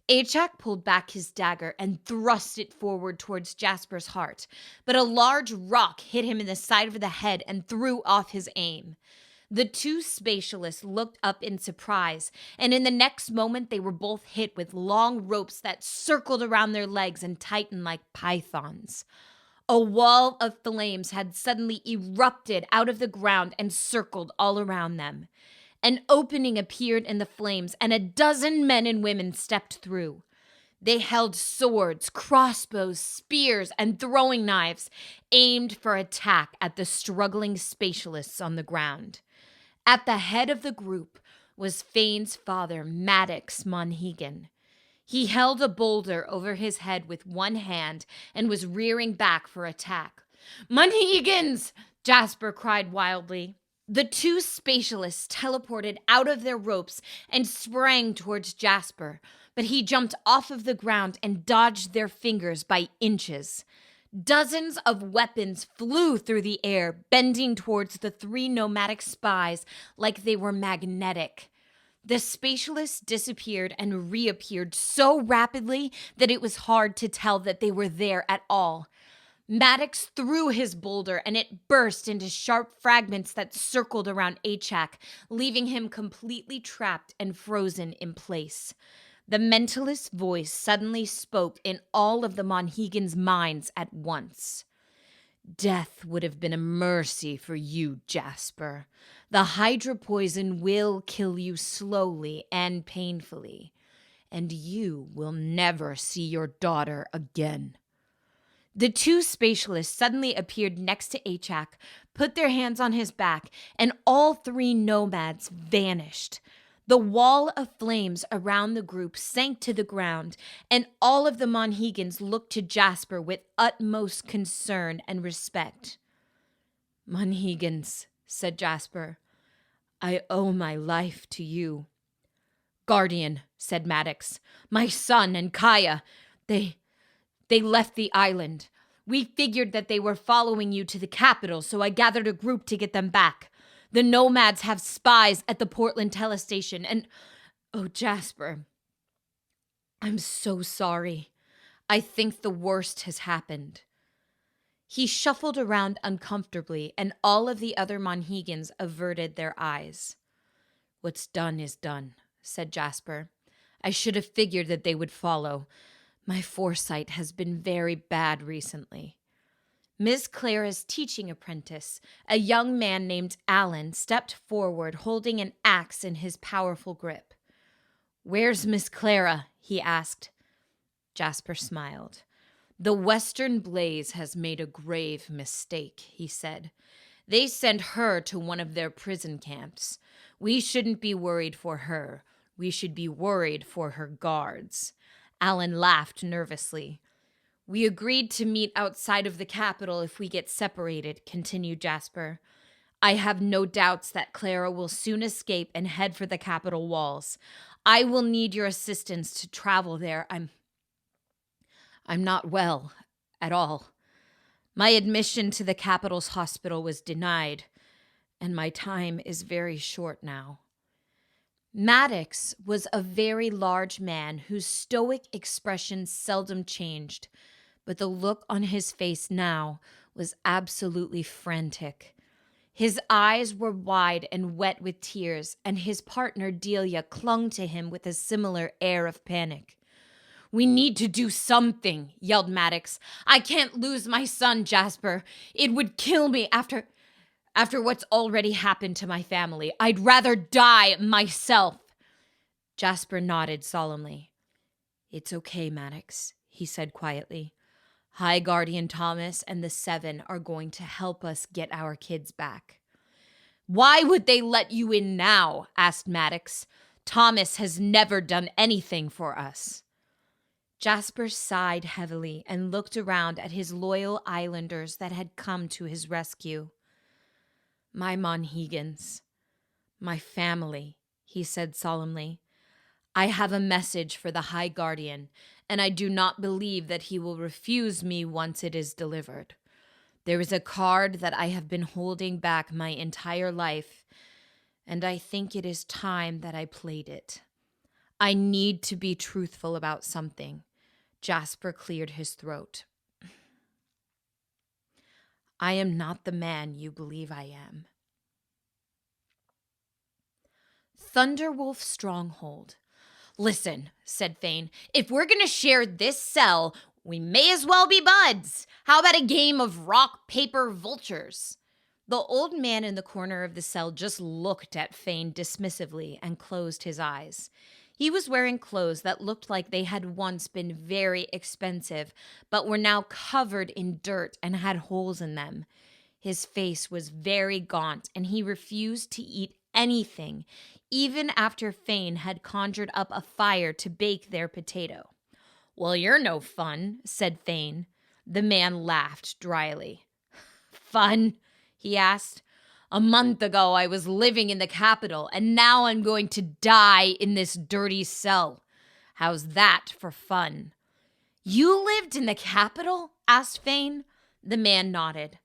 Speaker 1: Achak pulled back his dagger and thrust it forward towards Jasper's heart, but a large rock hit him in the side of the head and threw off his aim. The two spatialists looked up in surprise, and in the next moment they were both hit with long ropes that circled around their legs and tightened like pythons. A wall of flames had suddenly erupted out of the ground and circled all around them. An opening appeared in the flames, and a dozen men and women stepped through. They held swords, crossbows, spears, and throwing knives, aimed for attack at the struggling spatialists on the ground. At the head of the group was Fane's father, Maddox Monhegan. He held a boulder over his head with one hand and was rearing back for attack. "Monhegans!" Jasper cried wildly. The two spatialists teleported out of their ropes and sprang towards Jasper, but he jumped off of the ground and dodged their fingers by inches. Dozens of weapons flew through the air, bending towards the three nomadic spies like they were magnetic. The spatialists disappeared and reappeared so rapidly that it was hard to tell that they were there at all. Maddox threw his boulder and it burst into sharp fragments that circled around Achak, leaving him completely trapped and frozen in place. The mentalist's voice suddenly spoke in all of the Monhegan's minds at once. Death would have been a mercy for you, Jasper. The Hydra poison will kill you slowly and painfully, and you will never see your daughter again. The two spatialists suddenly appeared next to Achak, put their hands on his back, and all three nomads vanished. The wall of flames around the group sank to the ground, and all of the Monhegans looked to Jasper with utmost concern and respect. "Monhegans," said Jasper, "I owe my life to you." "Guardian," said Maddox, "my son and Gaia, they left the island. We figured that they were following you to the capital, so I gathered a group to get them back. The nomads have spies at the Portland telestation, and oh, Jasper, I'm so sorry. I think the worst has happened." He shuffled around uncomfortably, and all of the other Monhegans averted their eyes. "What's done is done," said Jasper. "I should have figured that they would follow. My foresight has been very bad recently." Miss Clara's teaching apprentice, a young man named Alan, stepped forward holding an axe in his powerful grip. "Where's Miss Clara?" he asked. Jasper smiled. "The Western Blaze has made a grave mistake," he said. "They sent her to one of their prison camps. We shouldn't be worried for her. We should be worried for her guards." Alan laughed nervously. "We agreed to meet outside of the capital if we get separated," continued Jasper. "I have no doubts that Clara will soon escape and head for the capital walls. I will need your assistance to travel there. I'm not well at all. My admission to the capital's hospital was denied, and my time is very short now." Maddox was a very large man whose stoic expression seldom changed, but the look on his face now was absolutely frantic. His eyes were wide and wet with tears, and his partner Delia clung to him with a similar air of panic. "We need to do something," yelled Maddox. "I can't lose my son, Jasper. It would kill me after what's already happened to my family. I'd rather die myself." Jasper nodded solemnly. "It's okay, Maddox," he said quietly. "High Guardian Thomas and the Seven are going to help us get our kids back." "Why would they let you in now?" asked Maddox. "Thomas has never done anything for us." Jasper sighed heavily and looked around at his loyal islanders that had come to his rescue. "My Monhegans, my family," he said solemnly. "I have a message for the High Guardian, and I do not believe that he will refuse me once it is delivered. There is a card that I have been holding back my entire life, and I think it is time that I played it. I need to be truthful about something." Jasper cleared his throat. "I am not the man you believe I am." Thunderwolf Stronghold. "Listen," said Fane, "if we're going to share this cell, we may as well be buds. How about a game of rock, paper, vultures?" The old man in the corner of the cell just looked at Fane dismissively and closed his eyes. He was wearing clothes that looked like they had once been very expensive, but were now covered in dirt and had holes in them. His face was very gaunt, and he refused to eat anything, even after Fane had conjured up a fire to bake their potato. "Well, you're no fun," said Fane. The man laughed dryly. "Fun?" he asked. "A month ago, I was living in the capital, and now I'm going to die in this dirty cell. How's that for fun?" "You lived in the capital?" asked Fane. The man nodded.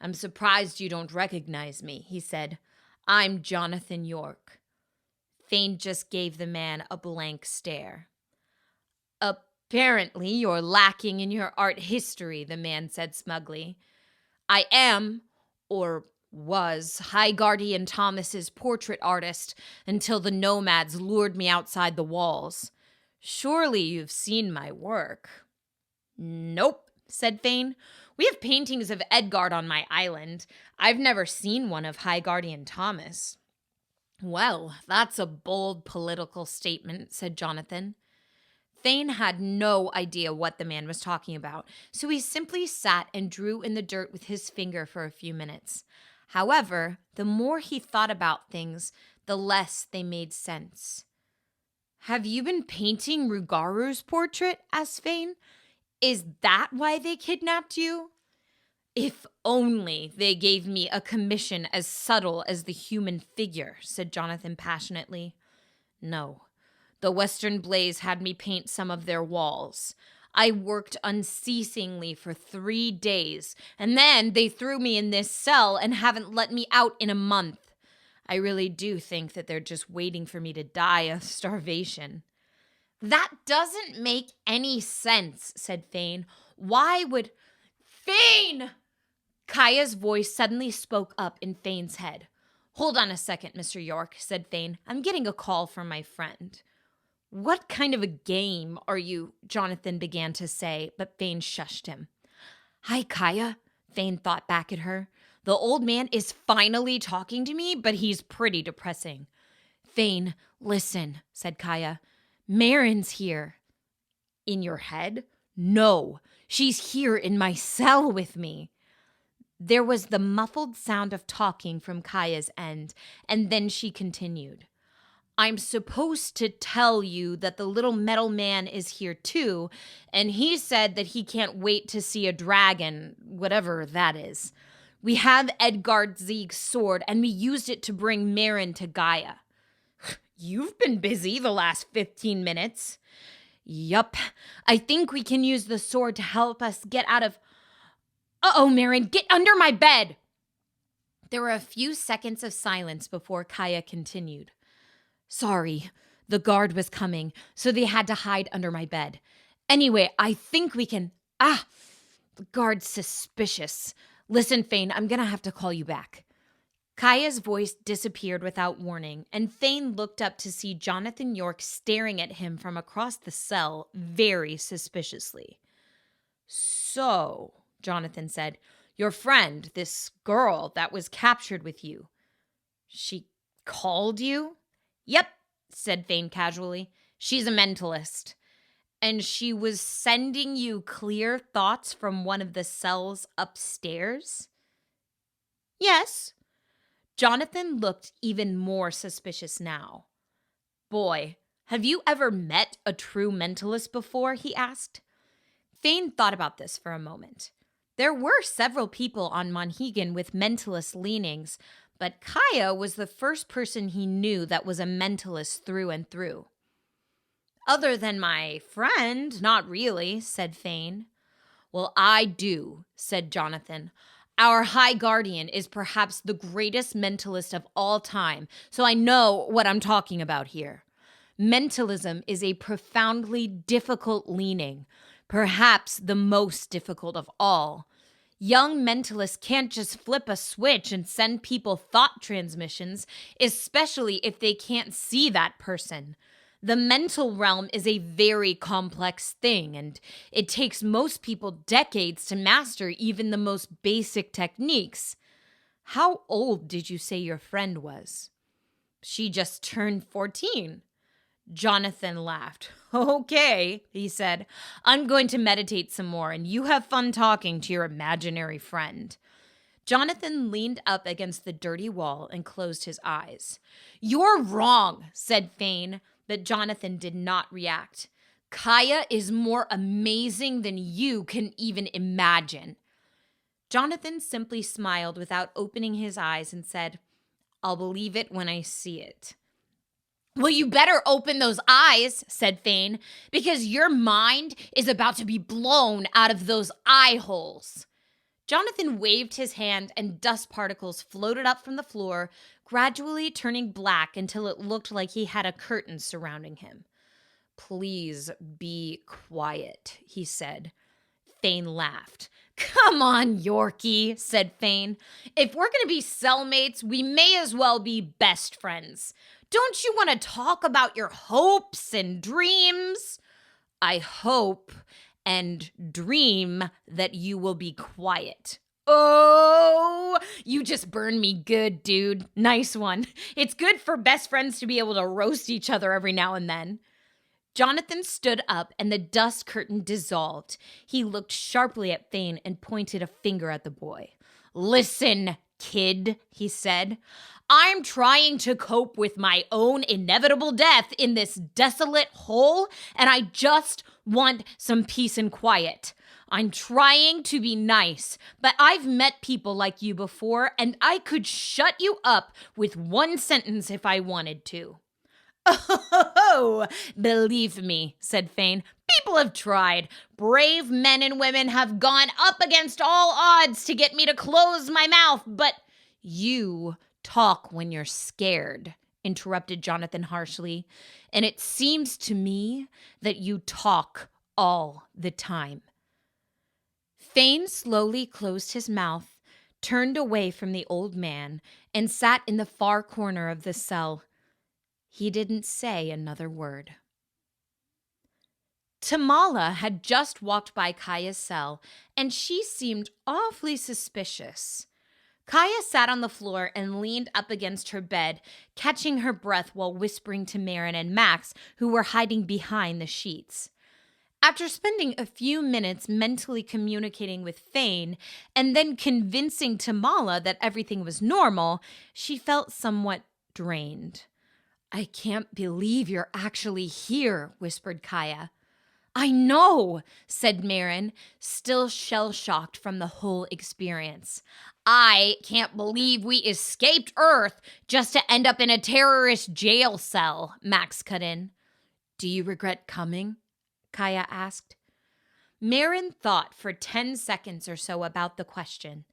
Speaker 1: "I'm surprised you don't recognize me," he said. "I'm Jonathan York." Thane just gave the man a blank stare. Apparently, you're lacking in your art history, the man said smugly. I am, or was, High Guardian Thomas's portrait artist until the nomads lured me outside the walls. Surely you've seen my work. Nope, said Thane. We have paintings of Edgard on my island. I've never seen one of High Guardian Thomas. Well, that's a bold political statement, said Jonathan. Thane had no idea what the man was talking about, so he simply sat and drew in the dirt with his finger for a few minutes. However, the more he thought about things, the less they made sense. Have you been painting Rugaru's portrait? Asked Thane. Is that why they kidnapped you? If only they gave me a commission as subtle as the human figure, said Jonathan passionately. No. The Western Blaze had me paint some of their walls. I worked unceasingly for 3 days, and then they threw me in this cell and haven't let me out in a month. I really do think that they're just waiting for me to die of starvation. That doesn't make any sense, said Thane. Why would... Thane! Kaya's voice suddenly spoke up in Thane's head. Hold on a second, Mr. York, said Thane. I'm getting a call from my friend. What kind of a game are you? Jonathan began to say, but Thane shushed him. Hi, Kaya, Thane thought back at her. The old man is finally talking to me, but he's pretty depressing. Thane, listen, said Kaya. Marin's here. In your head? No, she's here in my cell with me. There was the muffled sound of talking from Kaya's end, and then she continued. I'm supposed to tell you that the little metal man is here too, and he said that he can't wait to see a dragon, whatever that is. We have Edgard Zeeg's sword, and we used it to bring Marin to Gaia. You've been busy the last 15 minutes. Yup. I think we can use the sword to help us get out of... Uh-oh, Marin, get under my bed! There were a few seconds of silence before Kaya continued. Sorry, the guard was coming, so they had to hide under my bed. Anyway, I think we can... the guard's suspicious. Listen, Thane, I'm gonna have to call you back. Kaya's voice disappeared without warning, and Thane looked up to see Jonathan York staring at him from across the cell very suspiciously. So, Jonathan said, your friend, this girl that was captured with you, she called you? Yep, said Thane casually. She's a mentalist. And she was sending you clear thoughts from one of the cells upstairs? Yes. Jonathan looked even more suspicious now. Boy, have you ever met a true mentalist before? He asked. Thane thought about this for a moment. There were several people on Monhegan with mentalist leanings, but Kaya was the first person he knew that was a mentalist through and through. Other than my friend, not really, said Thane. Well, I do, said Jonathan. Our High Guardian is perhaps the greatest mentalist of all time, so I know what I'm talking about here. Mentalism is a profoundly difficult leaning, perhaps the most difficult of all. Young mentalists can't just flip a switch and send people thought transmissions, especially if they can't see that person. The mental realm is a very complex thing, and it takes most people decades to master even the most basic techniques. How old did you say your friend was? She just turned 14. Jonathan laughed. Okay, he said. I'm going to meditate some more, and you have fun talking to your imaginary friend. Jonathan leaned up against the dirty wall and closed his eyes. You're wrong, said Thane, but Jonathan did not react. Kaya is more amazing than you can even imagine. Jonathan simply smiled without opening his eyes and said, I'll believe it when I see it. Well, you better open those eyes, said Thane, because your mind is about to be blown out of those eye holes. Jonathan waved his hand and dust particles floated up from the floor, gradually turning black until it looked like he had a curtain surrounding him. "Please be quiet," he said. Thane laughed. "Come on, Yorkie," said Thane. "If we're going to be cellmates, we may as well be best friends. Don't you want to talk about your hopes and dreams?" "I hope and dream that you will be quiet." "Oh, you just burned me good, dude. Nice one. It's good for best friends to be able to roast each other every now and then." Jonathan stood up and the dust curtain dissolved. He looked sharply at Thane and pointed a finger at the boy. "Listen, kid," he said. "I'm trying to cope with my own inevitable death in this desolate hole, and I just want some peace and quiet. I'm trying to be nice, but I've met people like you before, and I could shut you up with one sentence if I wanted to." "Oh, believe me," said Fane, "people have tried. Brave men and women have gone up against all odds to get me to close my mouth, but—" "You talk when you're scared," interrupted Jonathan harshly, "and it seems to me that you talk all the time." Fane slowly closed his mouth, turned away from the old man, and sat in the far corner of the cell. He didn't say another word. Tamala had just walked by Kaya's cell, and she seemed awfully suspicious. Kaya sat on the floor and leaned up against her bed, catching her breath while whispering to Marin and Max, who were hiding behind the sheets. After spending a few minutes mentally communicating with Thane and then convincing Tamala that everything was normal, she felt somewhat drained. "I can't believe you're actually here," whispered Kaya. "I know," said Marin, still shell-shocked from the whole experience. "I can't believe we escaped Earth just to end up in a terrorist jail cell," Max cut in. "Do you regret coming?" Kaya asked. Marin thought for 10 seconds or so about the question.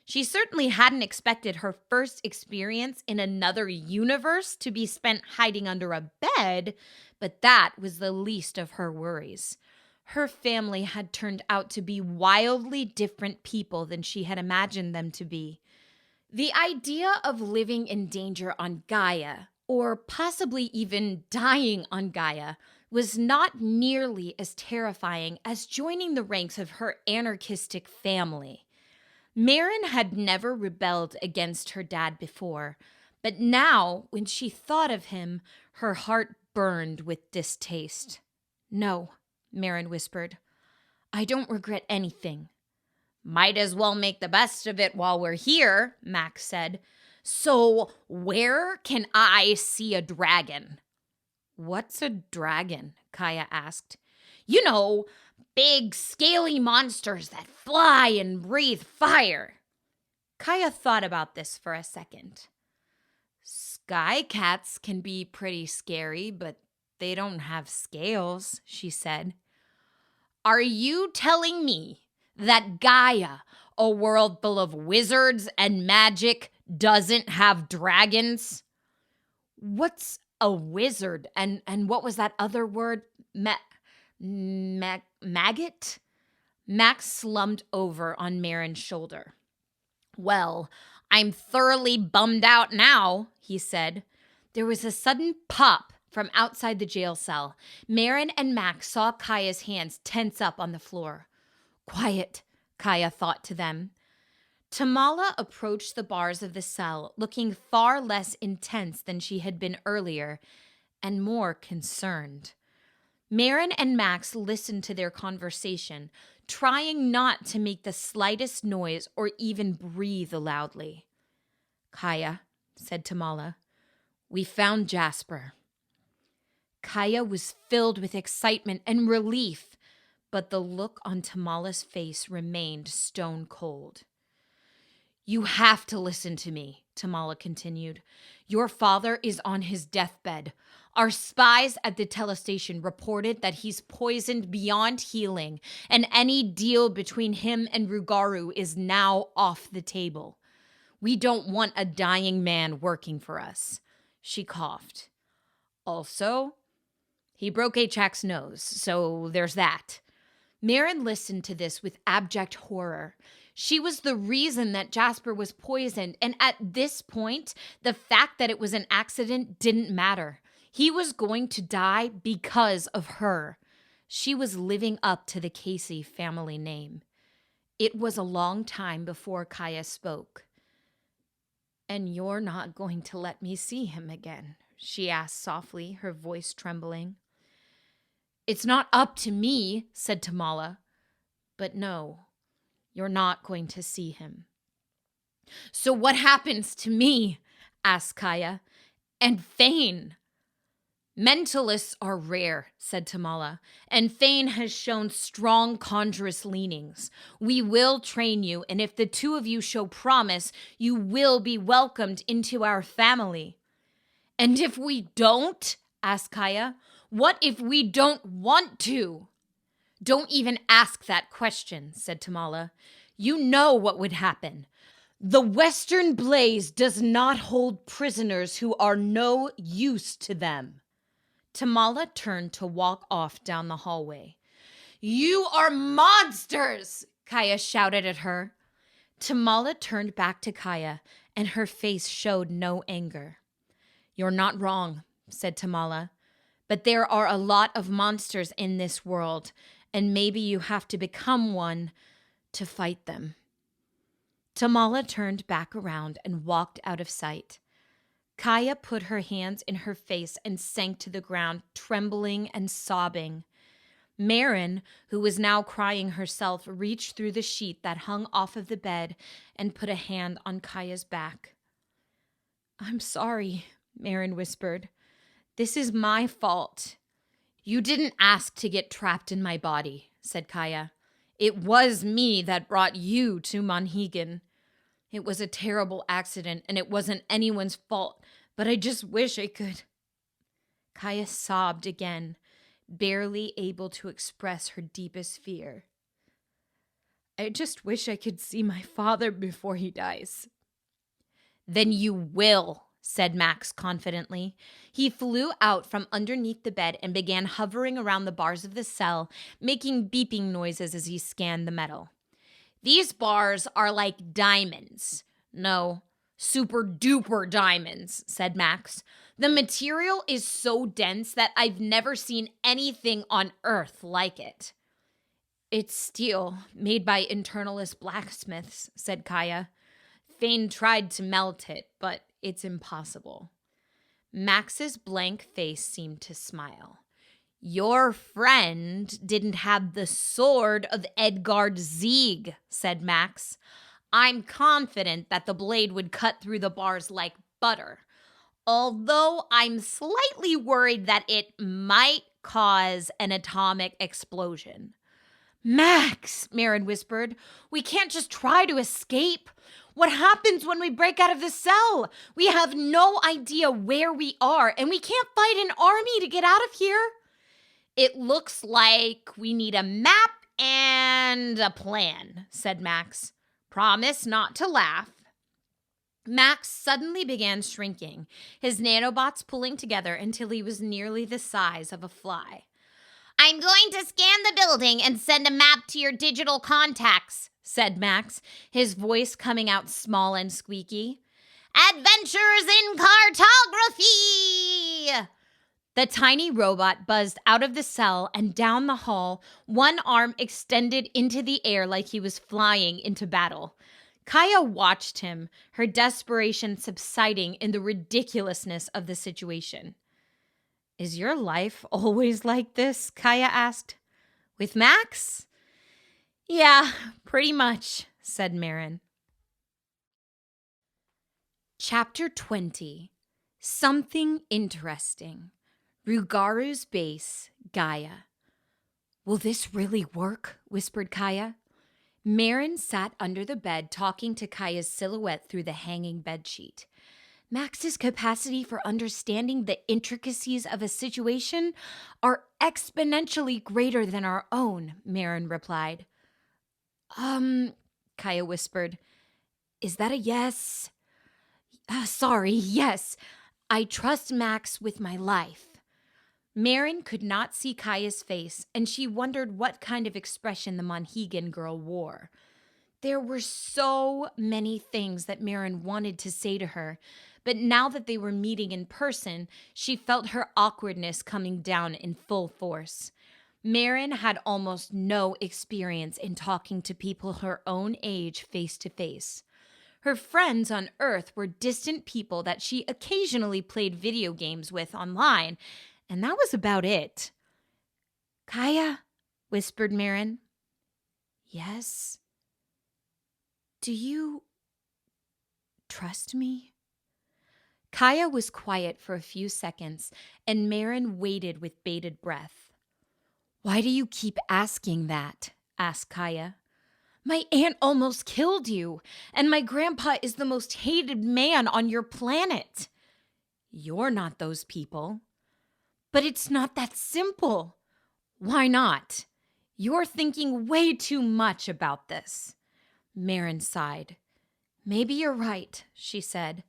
Speaker 1: She certainly hadn't expected her first experience in another universe to be spent hiding under a bed, but that was the least of her worries. Her family had turned out to be wildly different people than she had imagined them to be. The idea of living in danger on Gaia, or possibly even dying on Gaia, was not nearly as terrifying as joining the ranks of her anarchistic family. Marin had never rebelled against her dad before, but now, when she thought of him, her heart burned with distaste. "No," Marin whispered. "I don't regret anything." "Might as well make the best of it while we're here," Max said. "So, where can I see a dragon?" "What's a dragon?" Kaya asked. "You know, big, scaly monsters that fly and breathe fire." Kaya thought about this for a second. "Sky cats can be pretty scary, but they don't have scales," she said. "Are you telling me that Gaia, a world full of wizards and magic, doesn't have dragons?" "What's a wizard? And what was that other word? Maggot?" Max slumped over on Marin's shoulder. "Well, I'm thoroughly bummed out now," he said. There was a sudden pop from outside the jail cell. Marin and Max saw Kaya's hands tense up on the floor. "Quiet," Kaya thought to them. Tamala approached the bars of the cell, looking far less intense than she had been earlier, and more concerned. Marin and Max listened to their conversation, trying not to make the slightest noise or even breathe loudly. "Kaya," said Tamala, "we found Jasper." Kaya was filled with excitement and relief, but the look on Tamala's face remained stone cold. "You have to listen to me," Tamala continued. "Your father is on his deathbed. Our spies at the telestation reported that he's poisoned beyond healing, and any deal between him and Rugaru is now off the table. We don't want a dying man working for us." She coughed. "Also, he broke Achak's nose, so there's that." Marin listened to this with abject horror. She was the reason that Jasper was poisoned, and at this point, the fact that it was an accident didn't matter. He was going to die because of her. She was living up to the Casey family name. It was a long time before Gaia spoke. "And you're not going to let me see him again?" she asked softly, her voice trembling. "It's not up to me," said Tamala. "But no, you're not going to see him." "So what happens to me?" asked Gaia. "And Fane?" "Mentalists are rare," said Tamala, "and Fane has shown strong conjurous leanings. We will train you, and if the two of you show promise, you will be welcomed into our family." "And if we don't?" asked Gaia. "What if we don't want to?" "Don't even ask that question," said Tamala. "You know what would happen. The Western Blaze does not hold prisoners who are no use to them." Tamala turned to walk off down the hallway. "You are monsters!" Gaia shouted at her. Tamala turned back to Gaia, and her face showed no anger. "You're not wrong," said Tamala. "But there are a lot of monsters in this world, and maybe you have to become one to fight them." Tamala turned back around and walked out of sight. Gaia put her hands in her face and sank to the ground, trembling and sobbing. Marin, who was now crying herself, reached through the sheet that hung off of the bed and put a hand on Gaia's back. "I'm sorry," Marin whispered. "This is my fault." "You didn't ask to get trapped in my body," said Gaia. "It was me that brought you to Monhegan. It was a terrible accident, and it wasn't anyone's fault, but I just wish I could." Gaia sobbed again, barely able to express her deepest fear. "I just wish I could see my father before he dies." "Then you will," said Max confidently. He flew out from underneath the bed and began hovering around the bars of the cell, making beeping noises as he scanned the metal. "These bars are like diamonds. No, super duper diamonds," said Max. "The material is so dense that I've never seen anything on Earth like it." "It's steel made by internalist blacksmiths," said Gaia. "Fane tried to melt it, but it's impossible." Max's blank face seemed to smile. "Your friend didn't have the sword of Edgard Zieg," said Max. "I'm confident that the blade would cut through the bars like butter, although I'm slightly worried that it might cause an atomic explosion." "Max," Marin whispered, "we can't just try to escape. What happens when we break out of the cell? We have no idea where we are, and we can't fight an army to get out of here." "It looks like we need a map and a plan," said Max. "Promise not to laugh." Max suddenly began shrinking, his nanobots pulling together until he was nearly the size of a fly. "I'm going to scan the building and send a map to your digital contacts," said Max, his voice coming out small and squeaky. "Adventures in cartography!" The tiny robot buzzed out of the cell and down the hall, one arm extended into the air like he was flying into battle. Gaia watched him, her desperation subsiding in the ridiculousness of the situation. "Is your life always like this?" Gaia asked. "With Max?" "Yeah, pretty much," said Marin. Chapter 20. Something Interesting. Rugaru's Base, Gaia. "Will this really work?" whispered Gaia. Marin sat under the bed talking to Gaia's silhouette through the hanging bedsheet. Max's capacity for understanding the intricacies of a situation are exponentially greater than our own, Marin replied. Gaia whispered. Is that a yes? Sorry, yes. I trust Max with my life. Marin could not see Kaia's face, and she wondered what kind of expression the Monhegan girl wore. There were so many things that Marin wanted to say to her, but now that they were meeting in person, she felt her awkwardness coming down in full force. Marin had almost no experience in talking to people her own age face to face. Her friends on Earth were distant people that she occasionally played video games with online, and that was about it. Gaia, whispered Marin. Yes? Do you trust me? Gaia was quiet for a few seconds, and Marin waited with bated breath. Why do you keep asking that? Asked Gaia. My aunt almost killed you, and my grandpa is the most hated man on your planet. You're not those people. But it's not that simple. Why not? You're thinking way too much about this. Marin sighed. Maybe you're right, she said.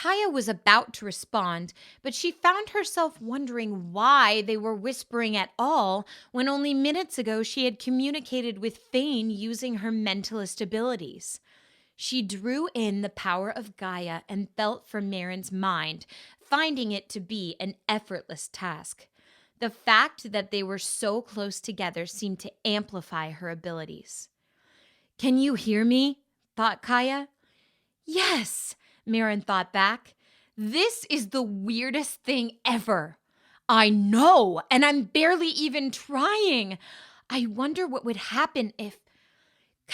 Speaker 1: Gaia was about to respond, but she found herself wondering why they were whispering at all when only minutes ago she had communicated with Fane using her mentalist abilities. She drew in the power of Gaia and felt for Marin's mind, finding it to be an effortless task. The fact that they were so close together seemed to amplify her abilities. Can you hear me? Thought Gaia. Yes, Marin thought back. This is the weirdest thing ever. I know, and I'm barely even trying. I wonder what would happen if...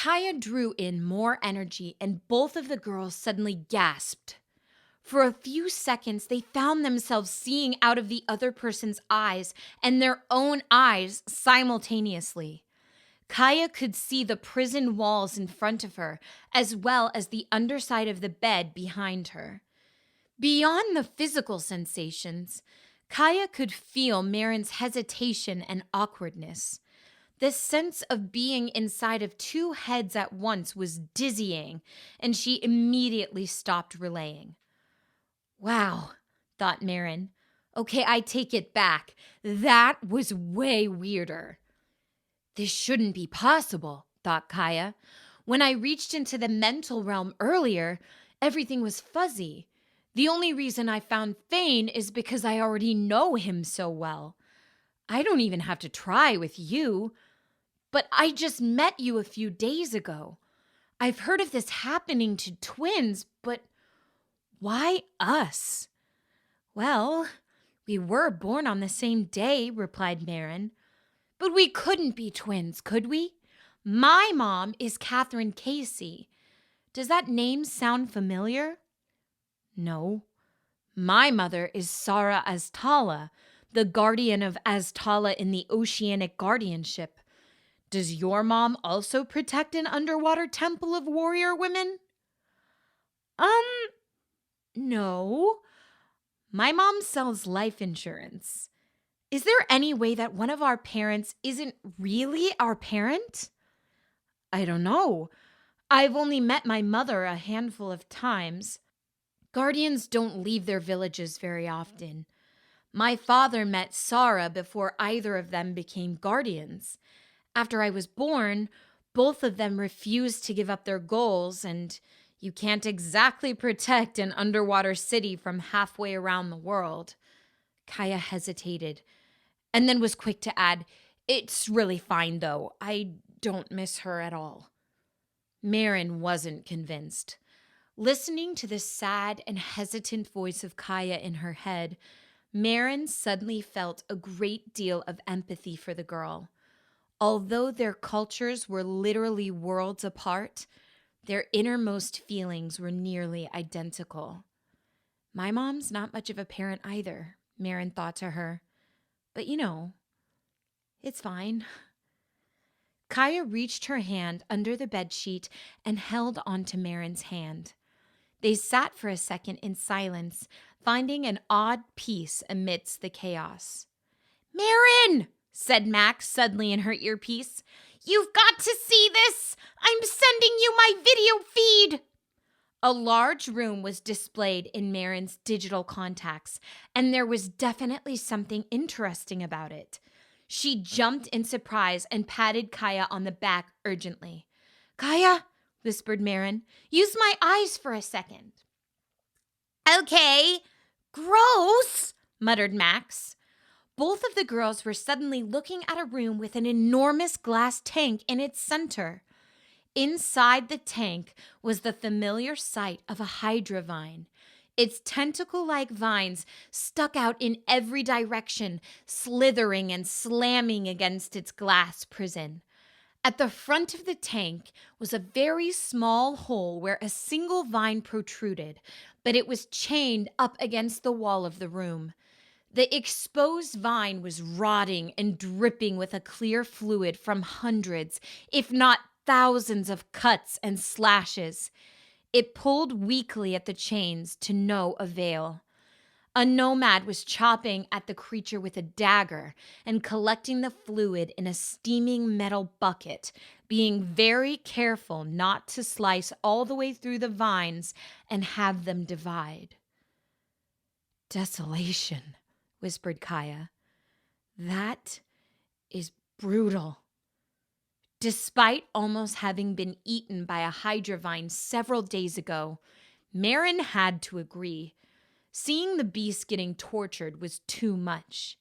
Speaker 1: Gaia drew in more energy, and both of the girls suddenly gasped. For a few seconds, they found themselves seeing out of the other person's eyes and their own eyes simultaneously. Gaia could see the prison walls in front of her, as well as the underside of the bed behind her. Beyond the physical sensations, Gaia could feel Marin's hesitation and awkwardness. The sense of being inside of two heads at once was dizzying, and she immediately stopped relaying. Wow, thought Marin. Okay, I take it back. That was way weirder. This shouldn't be possible, thought Gaia. When I reached into the mental realm earlier, everything was fuzzy. The only reason I found Fane is because I already know him so well. I don't even have to try with you. But I just met you a few days ago. I've heard of this happening to twins, but why us? Well, we were born on the same day, replied Marin. But we couldn't be twins, could we? My mom is Catherine Casey. Does that name sound familiar? No. My mother is Sara Aztala, the guardian of Aztala in the Oceanic Guardianship. Does your mom also protect an underwater temple of warrior women? No. My mom sells life insurance. Is there any way that one of our parents isn't really our parent? I don't know. I've only met my mother a handful of times. Guardians don't leave their villages very often. My father met Sara before either of them became guardians. After I was born, both of them refused to give up their goals, and you can't exactly protect an underwater city from halfway around the world. Gaia hesitated, and then was quick to add, It's really fine, though. I don't miss her at all. Marin wasn't convinced. Listening to the sad and hesitant voice of Gaia in her head, Marin suddenly felt a great deal of empathy for the girl. Although their cultures were literally worlds apart, their innermost feelings were nearly identical. My mom's not much of a parent either, Marin thought to her. But it's fine. Gaia reached her hand under the bedsheet and held onto Marin's hand. They sat for a second in silence, finding an odd peace amidst the chaos. "Marin," said Max suddenly in her earpiece, "you've got to see this! I'm sending you my video feed!" A large room was displayed in Marin's digital contacts, and there was definitely something interesting about it. She jumped in surprise and patted Gaia on the back urgently. "Gaia," whispered Marin, "use my eyes for a second." "Okay." "Gross," muttered Max. Both of the girls were suddenly looking at a room with an enormous glass tank in its center. Inside the tank was the familiar sight of a Hydra vine. Its tentacle-like vines stuck out in every direction, slithering and slamming against its glass prison. At the front of the tank was a very small hole where a single vine protruded, but it was chained up against the wall of the room. The exposed vine was rotting and dripping with a clear fluid from hundreds, if not thousands of cuts and slashes. It pulled weakly at the chains to no avail. A nomad was chopping at the creature with a dagger and collecting the fluid in a steaming metal bucket, being very careful not to slice all the way through the vines and have them divide. "Desolation," whispered Gaia. "That is brutal." Despite almost having been eaten by a Hydra vine several days ago, Marin had to agree. Seeing the beast getting tortured was too much.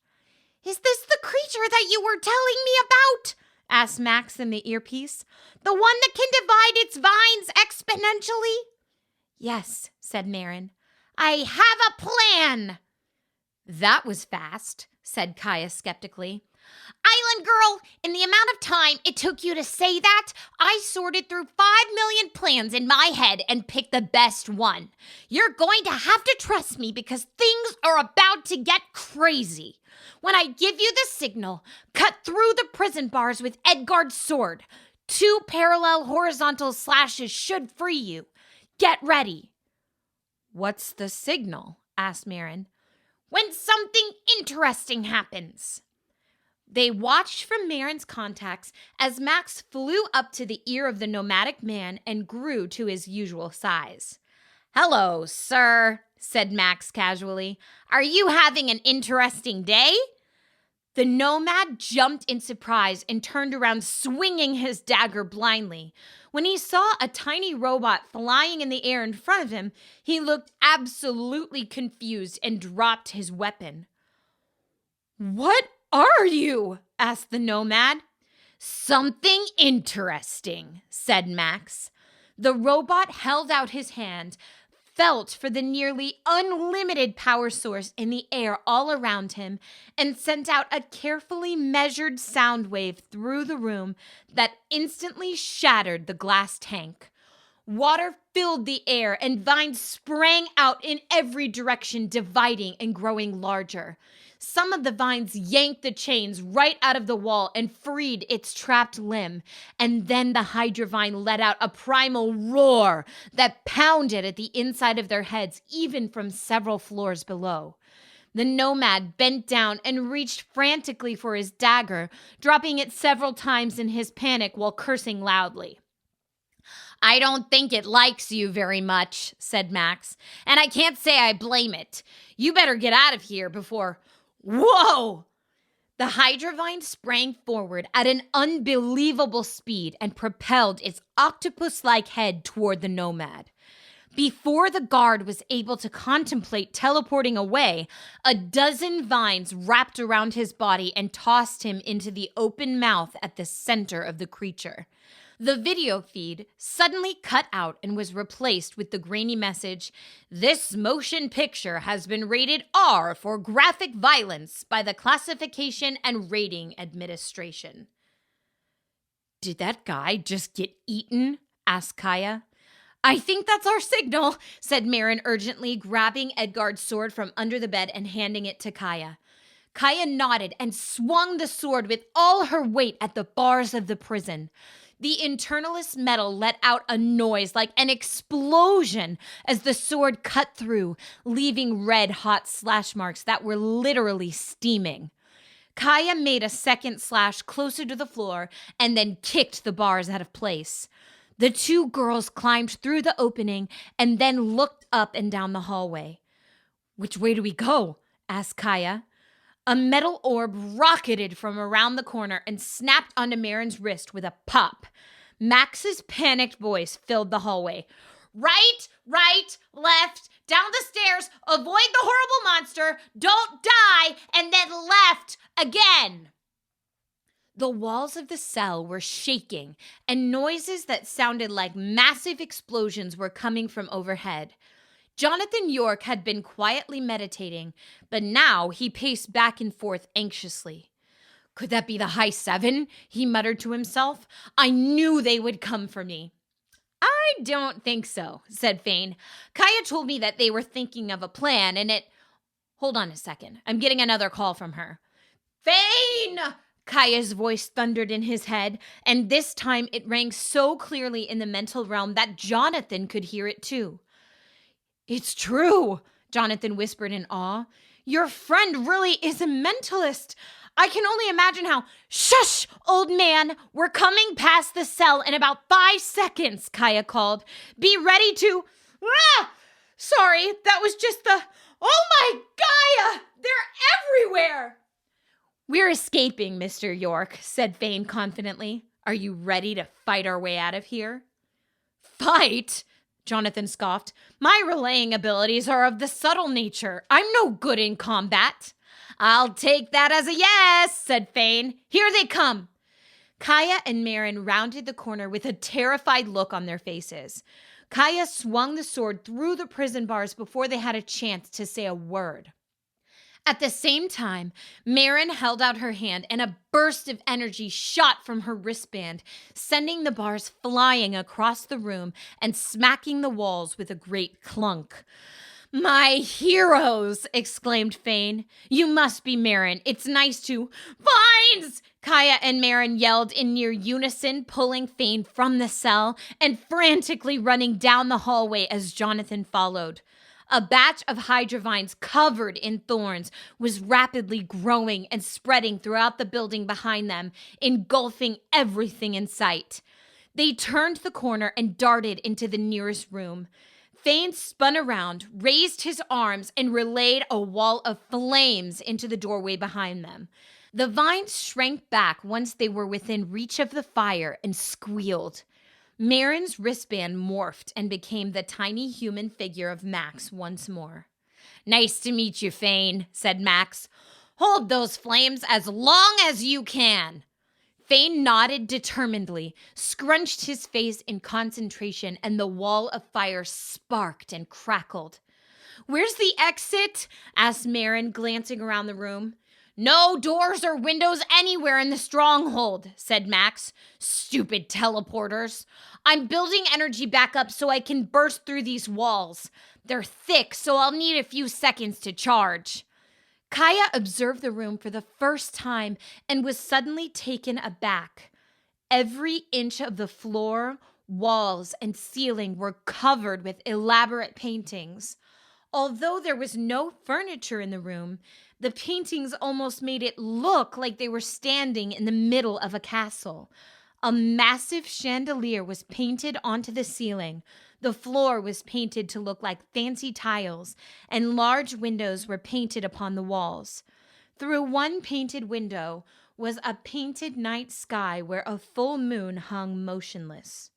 Speaker 1: "Is this the creature that you were telling me about?" asked Max in the earpiece. "The one that can divide its vines exponentially?" "Yes," said Marin. "I have a plan." "That was fast," said Gaia skeptically. "Island girl, in the amount of time it took you to say that, I sorted through 5 million plans in my head and picked the best one. You're going to have to trust me because things are about to get crazy. When I give you the signal, cut through the prison bars with Edgard's sword. 2 parallel horizontal slashes should free you. Get ready." "What's the signal?" asked Marin. "When something interesting happens." They watched from Marin's contacts as Max flew up to the ear of the nomadic man and grew to his usual size. "Hello, sir," said Max casually. "Are you having an interesting day?" The nomad jumped in surprise and turned around swinging his dagger blindly. When he saw a tiny robot flying in the air in front of him, he looked absolutely confused and dropped his weapon. "What are you?" asked the nomad. "Something interesting," said Max. The robot held out his hand, felt for the nearly unlimited power source in the air all around him, and sent out a carefully measured sound wave through the room that instantly shattered the glass tank. Water filled the air and vines sprang out in every direction, dividing and growing larger. Some of the vines yanked the chains right out of the wall and freed its trapped limb. And then the Hydra vine let out a primal roar that pounded at the inside of their heads, even from several floors below. The nomad bent down and reached frantically for his dagger, dropping it several times in his panic while cursing loudly. "I don't think it likes you very much," said Max, "and I can't say I blame it. You better get out of here before—" Whoa! The Hydra vine sprang forward at an unbelievable speed and propelled its octopus-like head toward the nomad. Before the guard was able to contemplate teleporting away, a dozen vines wrapped around his body and tossed him into the open mouth at the center of the creature. The video feed suddenly cut out and was replaced with the grainy message, "This motion picture has been rated R for graphic violence by the Classification and Rating Administration." "Did that guy just get eaten?" asked Gaia. "I think that's our signal," said Marin urgently, grabbing Edgard's sword from under the bed and handing it to Gaia. Gaia nodded and swung the sword with all her weight at the bars of the prison. The internalist metal let out a noise like an explosion as the sword cut through, leaving red-hot slash marks that were literally steaming. Gaia made a second slash closer to the floor and then kicked the bars out of place. The two girls climbed through the opening and then looked up and down the hallway. "Which way do we go?" asked Gaia. A metal orb rocketed from around the corner and snapped onto Marin's wrist with a pop. Max's panicked voice filled the hallway. "Right, left, down the stairs, avoid the horrible monster, don't die, and then left again." The walls of the cell were shaking, and noises that sounded like massive explosions were coming from overhead. Jonathan York had been quietly meditating, but now he paced back and forth anxiously. "Could that be the High Seven?" he muttered to himself. "I knew they would come for me." "I don't think so," said Fane. "Gaia told me that they were thinking of a plan, and it—" "Hold on a second. I'm getting another call from her." "Fane!" Gaia's voice thundered in his head, and this time it rang so clearly in the mental realm that Jonathan could hear it too. "It's true," Jonathan whispered in awe. "Your friend really is a mentalist. I can only imagine how—" "Shush, old man. We're coming past the cell in about 5 seconds, Gaia called. "Be ready to—" Sorry, that was just the— "Oh my Gaia! They're everywhere!" "We're escaping, Mr. York," said Fane confidently. "Are you ready to fight our way out of here?" "Fight?" Jonathan scoffed. "My relaying abilities are of the subtle nature. I'm no good in combat." "I'll take that as a yes," said Fane. "Here they come." Gaia and Marin rounded the corner with a terrified look on their faces. Gaia swung the sword through the prison bars before they had a chance to say a word. At the same time, Marin held out her hand and a burst of energy shot from her wristband, sending the bars flying across the room and smacking the walls with a great clunk. "My heroes!" exclaimed Fane. "You must be Marin. It's nice to—" "Vines!" Gaia and Marin yelled in near unison, pulling Fane from the cell and frantically running down the hallway as Jonathan followed. A batch of Hydra vines covered in thorns was rapidly growing and spreading throughout the building behind them, engulfing everything in sight. They turned the corner and darted into the nearest room. Fane spun around, raised his arms, and relayed a wall of flames into the doorway behind them. The vines shrank back once they were within reach of the fire and squealed. Marin's wristband morphed and became the tiny human figure of Max once more. "Nice to meet you, Fane," said Max. "Hold those flames as long as you can." Fane nodded determinedly, scrunched his face in concentration, and the wall of fire sparked and crackled. "Where's the exit?" asked Marin, glancing around the room. "No doors or windows anywhere in the stronghold," said Max. "Stupid teleporters. I'm building energy back up so I can burst through these walls. They're thick, so I'll need a few seconds to charge." Gaia observed the room for the first time and was suddenly taken aback. Every inch of the floor, walls, and ceiling were covered with elaborate paintings. Although there was no furniture in the room, the paintings almost made it look like they were standing in the middle of a castle. A massive chandelier was painted onto the ceiling. The floor was painted to look like fancy tiles, and large windows were painted upon the walls. Through one painted window was a painted night sky where a full moon hung motionless.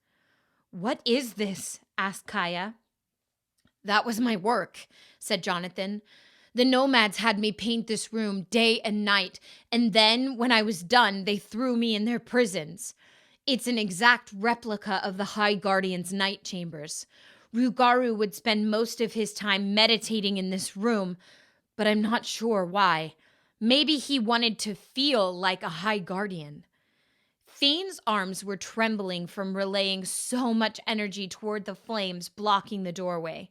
Speaker 1: "What is this?" asked Gaia. "That was my work," said Jonathan. "The nomads had me paint this room day and night, and then, when I was done, they threw me in their prisons. It's an exact replica of the High Guardian's night chambers. Rugaru would spend most of his time meditating in this room, but I'm not sure why. Maybe he wanted to feel like a High Guardian." Fane's arms were trembling from relaying so much energy toward the flames blocking the doorway.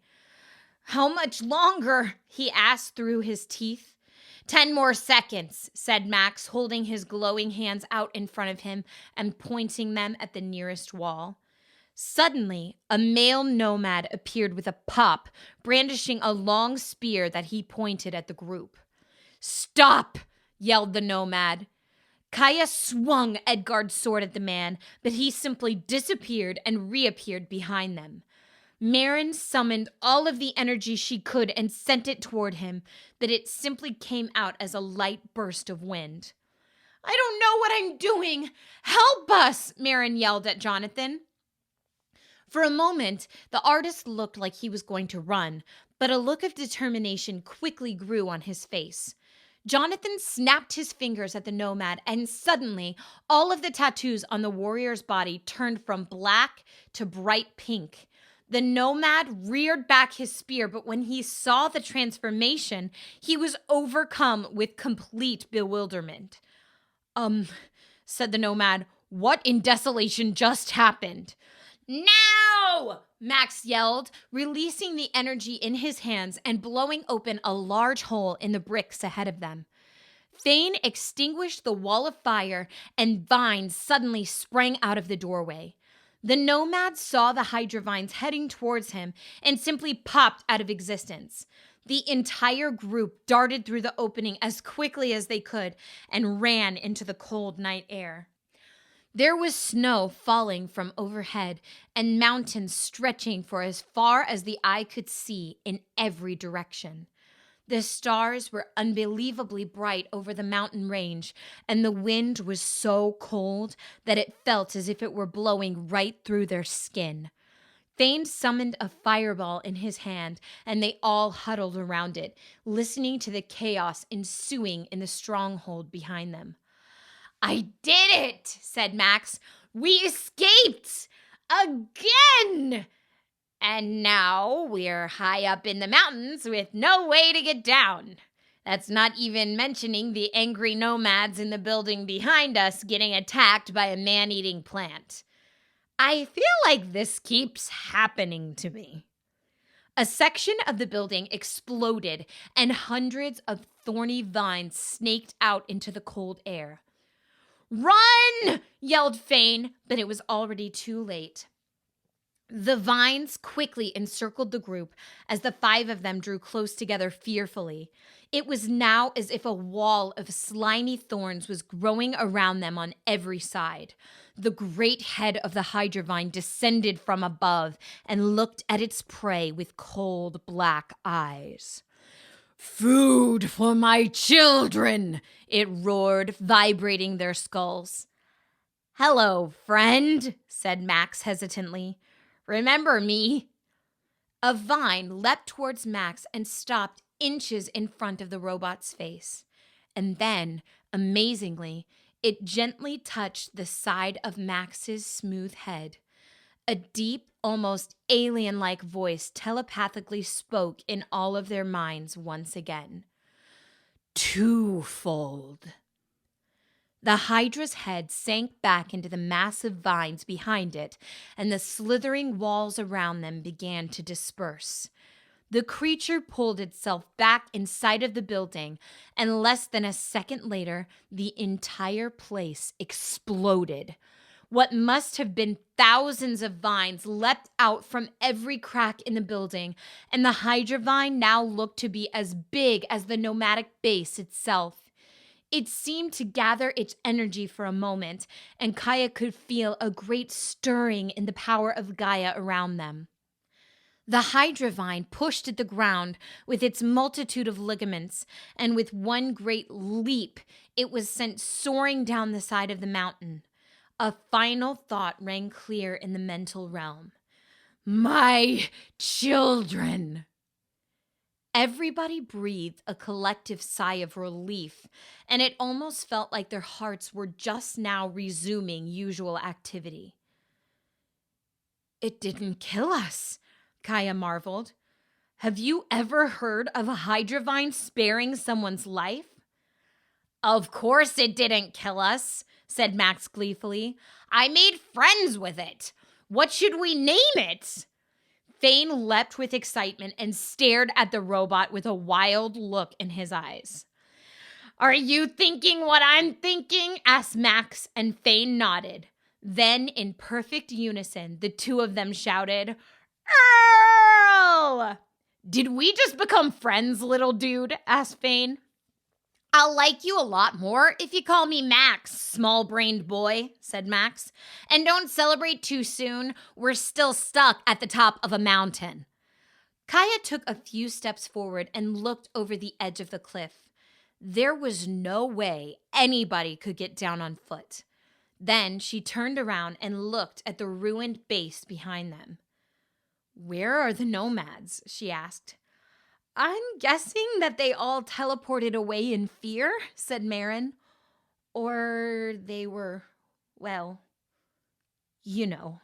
Speaker 1: "How much longer?" he asked through his teeth. 10 more seconds, said Max, holding his glowing hands out in front of him and pointing them at the nearest wall. Suddenly, a male nomad appeared with a pop, brandishing a long spear that he pointed at the group. "Stop!" yelled the nomad. Gaia swung Edgard's sword at the man, but he simply disappeared and reappeared behind them. Maren summoned all of the energy she could and sent it toward him, but it simply came out as a light burst of wind. "I don't know what I'm doing! Help us!" Maren yelled at Jonathan. For a moment, the artist looked like he was going to run, but a look of determination quickly grew on his face. Jonathan snapped his fingers at the nomad, and suddenly, all of the tattoos on the warrior's body turned from black to bright pink. The nomad reared back his spear, but when he saw the transformation, he was overcome with complete bewilderment. Said the nomad, "What in desolation just happened?" "Now!" Max yelled, releasing the energy in his hands and blowing open a large hole in the bricks ahead of them. Thane extinguished the wall of fire, and vines suddenly sprang out of the doorway. The nomad saw the Hydra vines heading towards him and simply popped out of existence. The entire group darted through the opening as quickly as they could and ran into the cold night air. There was snow falling from overhead and mountains stretching for as far as the eye could see in every direction. The stars were unbelievably bright over the mountain range, and the wind was so cold that it felt as if it were blowing right through their skin. Thane summoned a fireball in his hand, and they all huddled around it, listening to the chaos ensuing in the stronghold behind them. "I did it," said Max. "We escaped! Again! And now we're high up in the mountains with no way to get down. That's not even mentioning the angry nomads in the building behind us getting attacked by a man-eating plant. I feel like this keeps happening to me." A section of the building exploded, and hundreds of thorny vines snaked out into the cold air. "Run!" yelled Thane, but it was already too late. The vines quickly encircled the group as the 5 of them drew close together fearfully. It was now as if a wall of slimy thorns was growing around them on every side. The great head of the Hydra vine descended from above and looked at its prey with cold black eyes. "Food for my children!" it roared, vibrating their skulls. "Hello, friend," said Max hesitantly. "Remember me?" A vine leapt towards Max and stopped inches in front of the robot's face. And then, amazingly, it gently touched the side of Max's smooth head. A deep, almost alien-like voice telepathically spoke in all of their minds once again. "Twofold." The Hydra's head sank back into the massive vines behind it, and the slithering walls around them began to disperse. The creature pulled itself back inside of the building, and less than a second later, the entire place exploded. What must have been thousands of vines leapt out from every crack in the building, and the Hydra vine now looked to be as big as the nomadic base itself. It seemed to gather its energy for a moment, and Gaia could feel a great stirring in the power of Gaia around them. The Hydra vine pushed at the ground with its multitude of ligaments, and with one great leap, it was sent soaring down the side of the mountain. A final thought rang clear in the mental realm. "My children!" Everybody breathed a collective sigh of relief, and it almost felt like their hearts were just now resuming usual activity. "It didn't kill us," Gaia marveled. "Have you ever heard of a Hydra vine sparing someone's life?" "Of course it didn't kill us," said Max gleefully. "I made friends with it. What should we name it?" Thane leapt with excitement and stared at the robot with a wild look in his eyes. Are you thinking what I'm thinking? Asked Max, and Fane nodded. Then, in perfect unison, the two of them shouted, Earl! Did we just become friends, little dude? Asked Fane. I'll like you a lot more if you call me Max, small-brained boy, said Max. And don't celebrate too soon. We're still stuck at the top of a mountain. Gaia took a few steps forward and looked over the edge of the cliff. There was no way anybody could get down on foot. Then she turned around and looked at the ruined base behind them. Where are the nomads? She asked. I'm guessing that they all teleported away in fear, said Marin. Or they were, well, you know.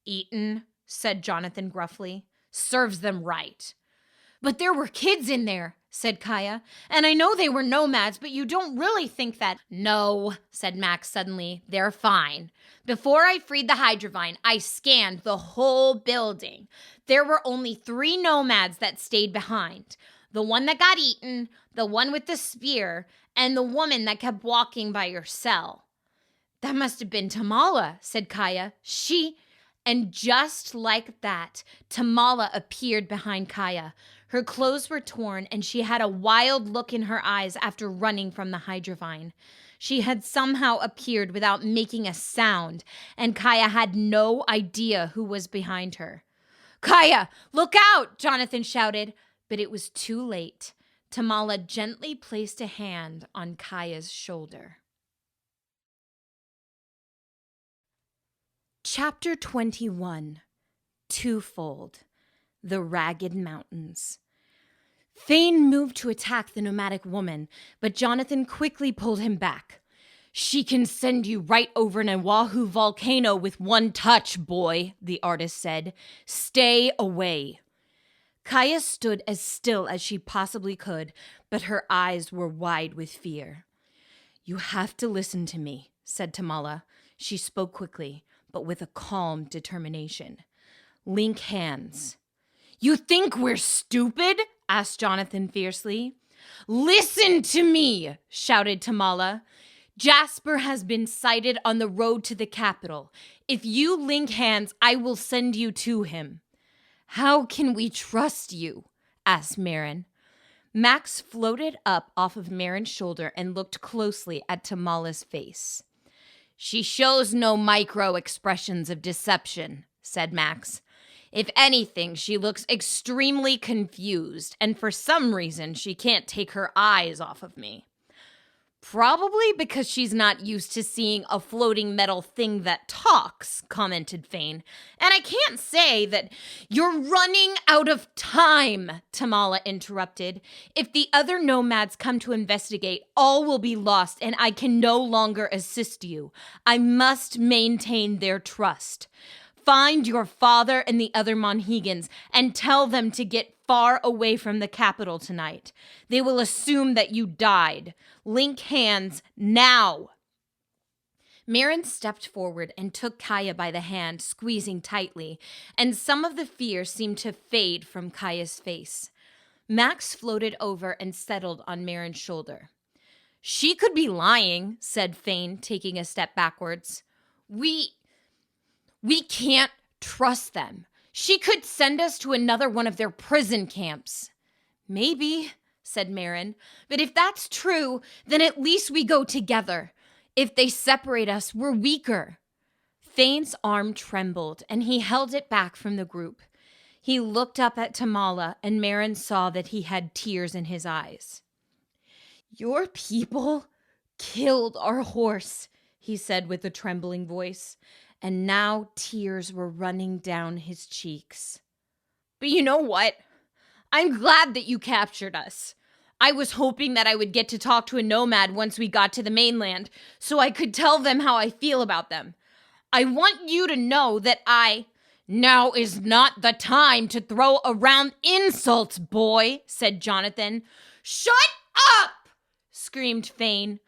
Speaker 1: Eaten, said Jonathan gruffly. Serves them right. But there were kids in there, said Gaia. And I know they were nomads, but you don't really think that. No, said Max suddenly. They're fine. Before I freed the Hydra, I scanned the whole building. There were only 3 nomads that stayed behind. The one that got eaten, the one with the spear, and the woman that kept walking by her cell. That must have been Tamala, said Gaia. And just like that, Tamala appeared behind Gaia. Her clothes were torn, and she had a wild look in her eyes after running from the Hydra. She had somehow appeared without making a sound, and Gaia had no idea who was behind her. Gaia, look out! Jonathan shouted, but it was too late. Tamala gently placed a hand on Gaia's shoulder. Chapter 21, Twofold, The Ragged Mountains. Fane moved to attack the nomadic woman, but Jonathan quickly pulled him back. She can send you right over an Oahu volcano with one touch, boy, the artist said. Stay away. Gaia stood as still as she possibly could, but her eyes were wide with fear. You have to listen to me, said Tamala. She spoke quickly, but with a calm determination. Link hands. You think we're stupid? Asked Jonathan fiercely. Listen to me, shouted Tamala. Jasper has been sighted on the road to the capital. If you link hands, I will send you to him. How can we trust you? Asked Marin. Max floated up off of Marin's shoulder and looked closely at Tamala's face. She shows no micro expressions of deception, said Max. If anything, she looks extremely confused, and for some reason, she can't take her eyes off of me. Probably because she's not used to seeing a floating metal thing that talks, commented Fane. And I can't say that you're running out of time, Tamala interrupted. If the other nomads come to investigate, all will be lost and I can no longer assist you. I must maintain their trust. Find your father and the other Monhegans and tell them to get far away from the capital tonight. They will assume that you died. Link hands now. Marin stepped forward and took Gaia by the hand, squeezing tightly, and some of the fear seemed to fade from Gaia's face. Max floated over and settled on Marin's shoulder. She could be lying, said Fane, taking a step backwards. We can't trust them. She could send us to another one of their prison camps. Maybe, said Marin. But if that's true, then at least we go together. If they separate us, we're weaker. Fane's arm trembled, and he held it back from the group. He looked up at Tamala, and Marin saw that he had tears in his eyes. Your people killed our horse, he said with a trembling voice. And now tears were running down his cheeks. But you know what? I'm glad that you captured us. I was hoping that I would get to talk to a nomad once we got to the mainland, so I could tell them how I feel about them. I want you to know that Now is not the time to throw around insults, boy, said Jonathan. Shut up! Screamed Fane.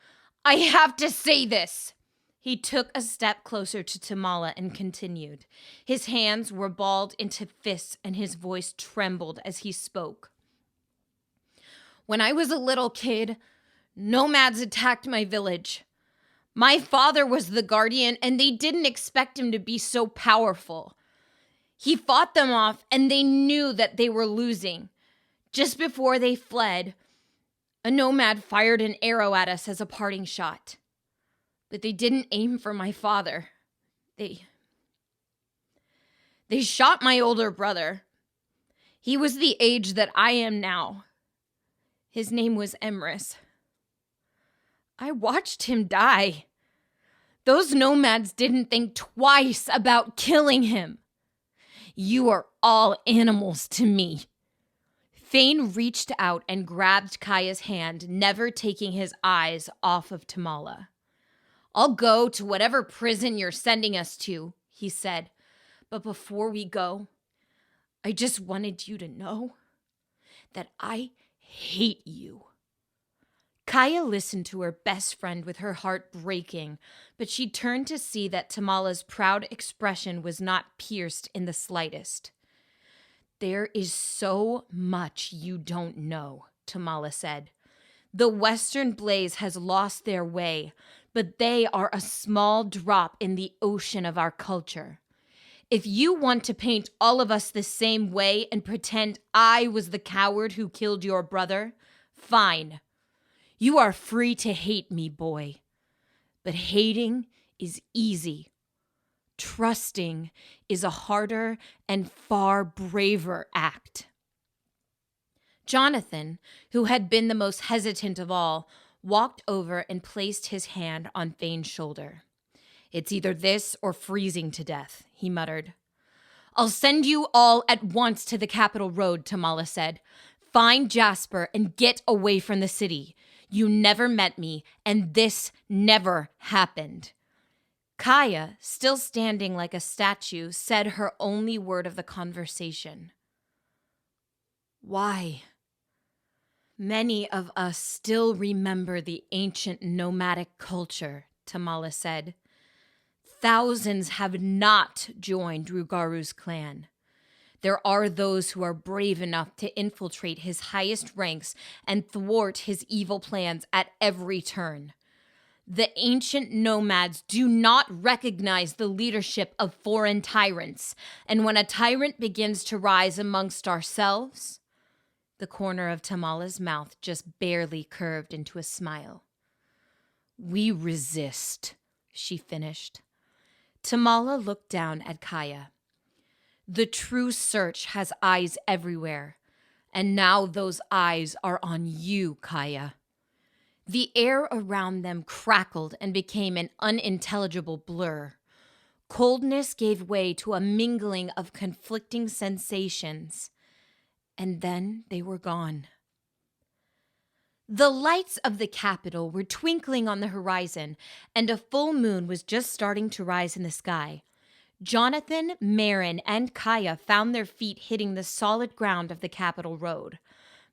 Speaker 1: I have to say this. He took a step closer to Tamala and continued. His hands were balled into fists and his voice trembled as he spoke. When I was a little kid, Nomads attacked my village. My father was the guardian, and they didn't expect him to be so powerful. He fought them off, and they knew that they were losing. Just before they fled, a nomad fired an arrow at us as a parting shot. But they didn't aim for my father. They shot my older brother. He was the age that I am now. His name was Emrys. I watched him die. Those nomads didn't think twice about killing him. You are all animals to me. Thane reached out and grabbed Kaya's hand, never taking his eyes off of Tamala. I'll go to whatever prison you're sending us to, he said. But before we go, I just wanted you to know that I hate you. Kaya listened to her best friend with her heart breaking, but she turned to see that Tamala's proud expression was not pierced in the slightest. There is so much you don't know, Tamala said. The Western Blaze has lost their way, but they are a small drop in the ocean of our culture. If you want to paint all of us the same way and pretend I was the coward who killed your brother, fine. You are free to hate me, boy. But hating is easy. Trusting is a harder and far braver act. Jonathan, who had been the most hesitant of all, walked over and placed his hand on Thane's shoulder. It's either this or freezing to death, he muttered. I'll send you all at once to the Capital Road, Tamala said. Find Jasper and get away from the city. You never met me, and this never happened. Kaya, still standing like a statue, said her only word of the conversation. Why? Many of us still remember the ancient nomadic culture, Tamala said. Thousands have not joined Rugaru's clan. There are those who are brave enough to infiltrate his highest ranks and thwart his evil plans at every turn. The ancient nomads do not recognize the leadership of foreign tyrants, and when a tyrant begins to rise amongst ourselves, the corner of Tamala's mouth just barely curved into a smile. We resist, she finished. Tamala looked down at Kaya. The true search has eyes everywhere, and now those eyes are on you, Kaya. The air around them crackled and became an unintelligible blur. Coldness gave way to a mingling of conflicting sensations, and then they were gone. The lights of the capital were twinkling on the horizon, and a full moon was just starting to rise in the sky. Jonathan, Marin, and Kaya found their feet hitting the solid ground of the Capital Road.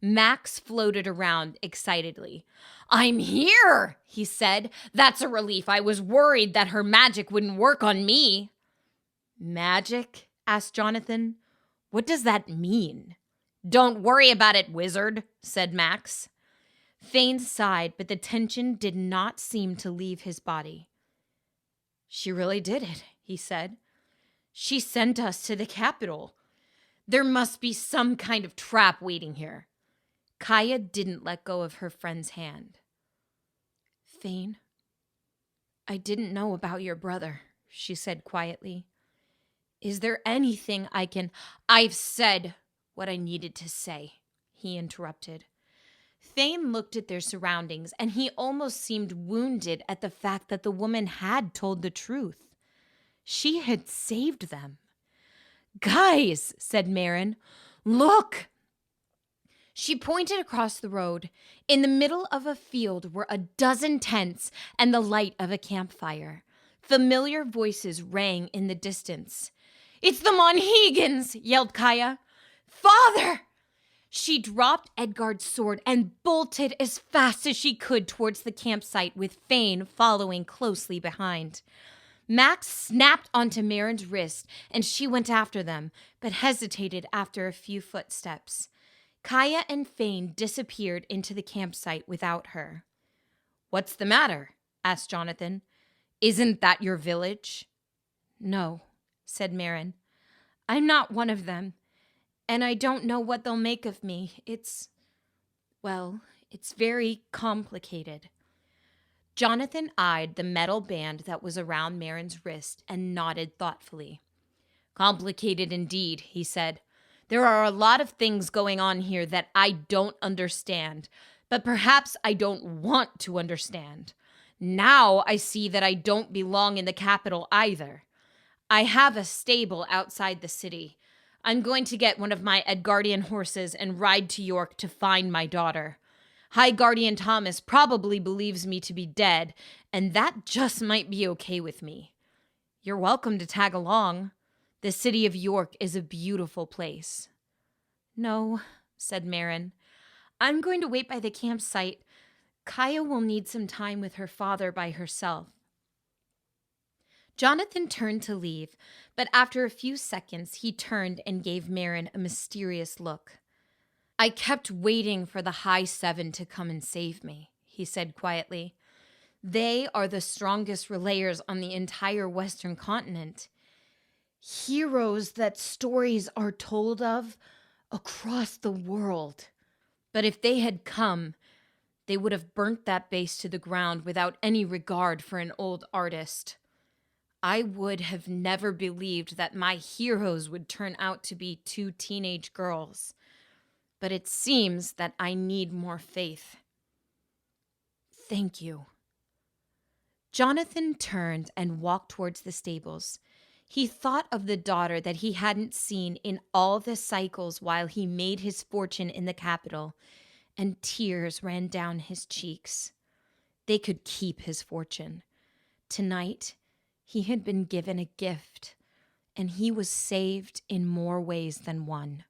Speaker 1: Max floated around excitedly. I'm here, he said. That's a relief. I was worried that her magic wouldn't work on me. Magic? Asked Jonathan. What does that mean? Don't worry about it, wizard, said Max. Thane sighed, but the tension did not seem to leave his body. She really did it, he said. She sent us to the capital. There must be some kind of trap waiting here. Kaya didn't let go of her friend's hand. Thane, I didn't know about your brother, she said quietly. Is there anything I can... I've said what I needed to say, he interrupted. Thane looked at their surroundings, and he almost seemed wounded at the fact that the woman had told the truth. She had saved them. Guys, said Marin, look! She pointed across the road. In the middle of a field were a dozen tents and the light of a campfire. Familiar voices rang in the distance. It's the Monhegans, yelled Kaya. Father! She dropped Edgard's sword and bolted as fast as she could towards the campsite, with Thane following closely behind. Max snapped onto Marin's wrist, and she went after them, but hesitated after a few footsteps. Kaya and Thane disappeared into the campsite without her. "What's the matter?" asked Jonathan. "Isn't that your village?" "No," said Marin. "I'm not one of them, and I don't know what they'll make of me. It's very complicated." Jonathan eyed the metal band that was around Marin's wrist and nodded thoughtfully. "Complicated indeed," he said. "There are a lot of things going on here that I don't understand, but perhaps I don't want to understand. Now I see that I don't belong in the capital either. I have a stable outside the city. I'm going to get one of my Edgardian horses and ride to York to find my daughter. High Guardian Thomas probably believes me to be dead, and that just might be okay with me. You're welcome to tag along. The city of York is a beautiful place." "No," said Marin. "I'm going to wait by the campsite. Gaia will need some time with her father by herself." Jonathan turned to leave, but after a few seconds, he turned and gave Marin a mysterious look. "I kept waiting for the High Seven to come and save me," he said quietly. "They are the strongest relayers on the entire Western continent. Heroes that stories are told of across the world. But if they had come, they would have burnt that base to the ground without any regard for an old artist. I would have never believed that my heroes would turn out to be two teenage girls. But it seems that I need more faith. Thank you." Jonathan turned and walked towards the stables. He thought of the daughter that he hadn't seen in all the cycles while he made his fortune in the capital, and tears ran down his cheeks. They could keep his fortune. Tonight, he had been given a gift, and he was saved in more ways than one.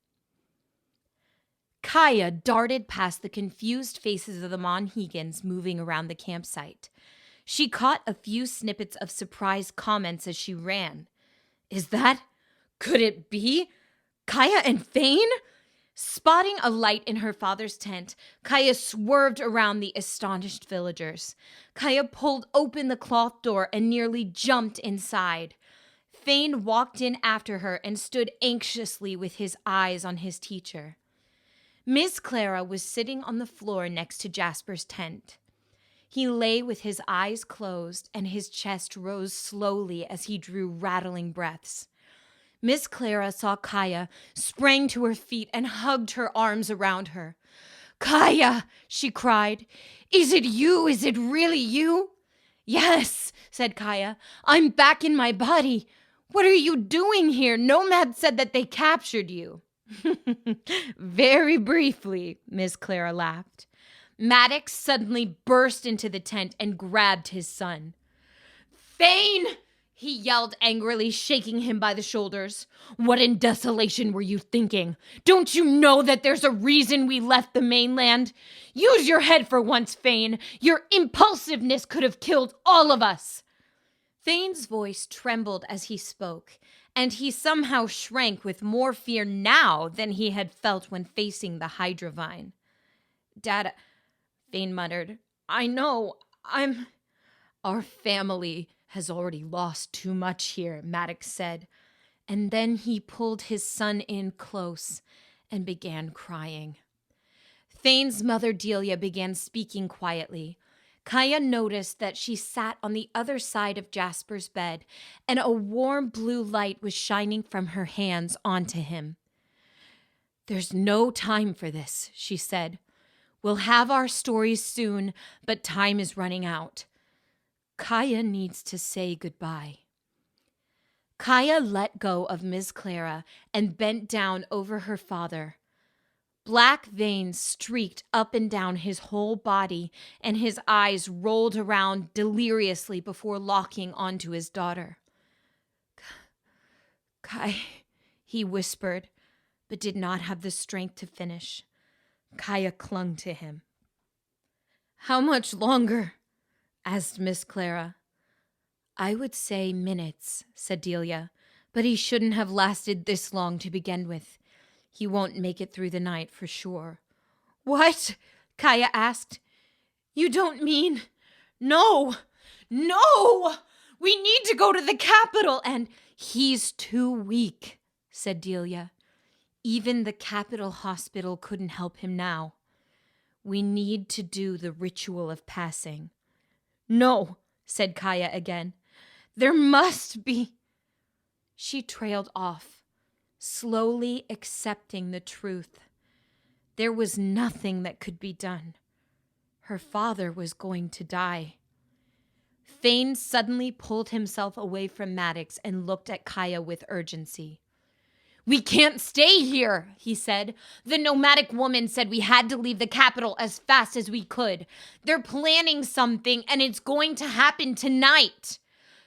Speaker 1: Gaia darted past the confused faces of the Monhegans moving around the campsite. She caught a few snippets of surprised comments as she ran. Could it be? Gaia and Thane? Spotting a light in her father's tent, Gaia swerved around the astonished villagers. Gaia pulled open the cloth door and nearly jumped inside. Thane walked in after her and stood anxiously with his eyes on his teacher. Miss Clara was sitting on the floor next to Jasper's tent. He lay with his eyes closed and his chest rose slowly as he drew rattling breaths. Miss Clara saw Gaia, sprang to her feet and hugged her arms around her. "Gaia," she cried, "is it you? Is it really you?" "Yes," said Gaia. "I'm back in my body. What are you doing here? Nomad said that they captured you." "Very briefly," Miss Clara laughed. Maddox suddenly burst into the tent and grabbed his son. "Thane!" he yelled angrily, shaking him by the shoulders. "What in desolation were you thinking? Don't you know that there's a reason we left the mainland? Use your head for once, Thane. Your impulsiveness could have killed all of us." Thane's voice trembled as he spoke, and he somehow shrank with more fear now than he had felt when facing the Hydra vine. "Dad," Thane muttered, "I know, Our family has already lost too much here," Maddox said, and then he pulled his son in close and began crying. Thane's mother Delia began speaking quietly. Gaia noticed that she sat on the other side of Jasper's bed, and a warm blue light was shining from her hands onto him. "There's no time for this," she said. "We'll have our stories soon, but time is running out. Gaia needs to say goodbye." Gaia let go of Miss Clara and bent down over her father. Black veins streaked up and down his whole body, and his eyes rolled around deliriously before locking onto his daughter. "Gaia," he whispered, but did not have the strength to finish. Gaia clung to him. "How much longer?" asked Miss Clara. "I would say minutes," said Delia, "but he shouldn't have lasted this long to begin with. He won't make it through the night for sure." "What?" Gaia asked. "You don't mean No! No! We need to go to the capital, and he's too weak, said Delia. Even the capital hospital couldn't help him now. We need to do the ritual of passing. No, said Gaia again. There must be. She trailed off, slowly accepting the truth. There was nothing that could be done. Her father was going to die. Thane suddenly pulled himself away from Maddox and looked at Gaia with urgency. We can't stay here, he said. The nomadic woman said we had to leave the capital as fast as we could. They're planning something, and it's going to happen tonight.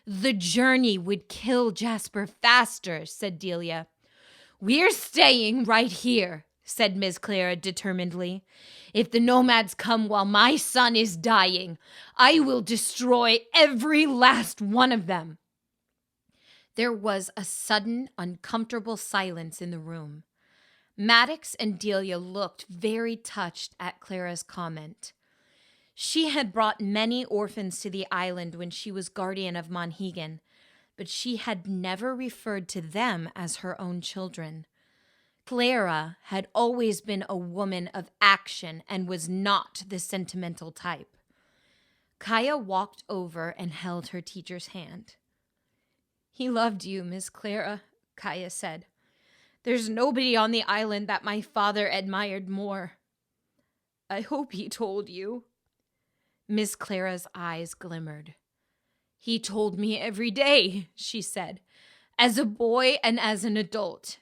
Speaker 1: The journey would kill Jasper faster, said Delia. We're staying right here, said Miss Clara determinedly. If the nomads come while my son is dying, I will destroy every last one of them. There was a sudden, uncomfortable silence in the room. Maddox and Delia looked very touched at Clara's comment. She had brought many orphans to the island when she was guardian of Monhegan, but she had never referred to them as her own children. Clara had always been a woman of action and was not the sentimental type. Gaia walked over and held her teacher's hand. He loved you, Miss Clara, Gaia said. There's nobody on the island that my father admired more. I hope he told you. Miss Clara's eyes glimmered. He told me every day, she said, as a boy and as an adult.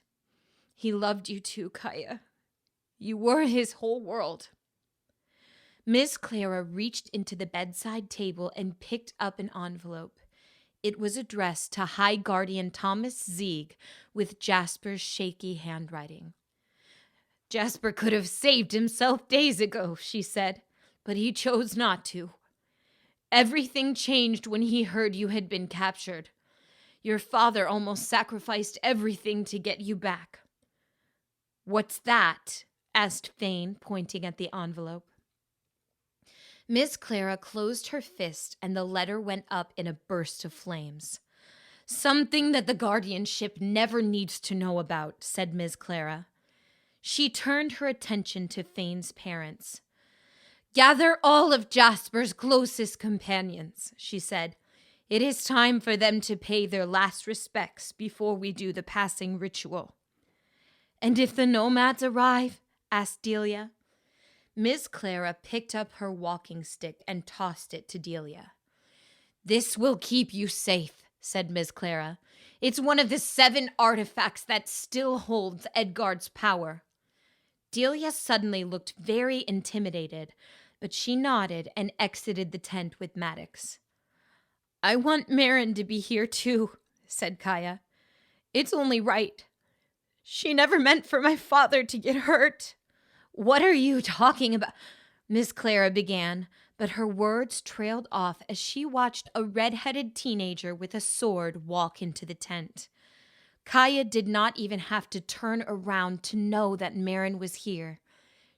Speaker 1: He loved you too, Gaia. You were his whole world. Miss Clara reached into the bedside table and picked up an envelope. It was addressed to High Guardian Thomas Zeeg with Jasper's shaky handwriting. Jasper could have saved himself days ago, she said, but he chose not to. Everything changed when he heard you had been captured. Your father almost sacrificed everything to get you back. What's that? Asked Thane, pointing at the envelope. Miss Clara closed her fist and the letter went up in a burst of flames. Something that the guardianship never needs to know about, said Miss Clara. She turned her attention to Thane's parents. Gather all of Jasper's closest companions, she said. It is time for them to pay their last respects before we do the passing ritual. And if the nomads arrive? Asked Delia. Miss Clara picked up her walking stick and tossed it to Delia. This will keep you safe, said Miss Clara. It's one of the 7 artifacts that still holds Edgard's power. Delia suddenly looked very intimidated, but she nodded and exited the tent with Maddox. I want Marin to be here too, said Gaia. It's only right. She never meant for my father to get hurt. What are you talking about? Miss Clara began, but her words trailed off as she watched a red-headed teenager with a sword walk into the tent. Gaia did not even have to turn around to know that Marin was here.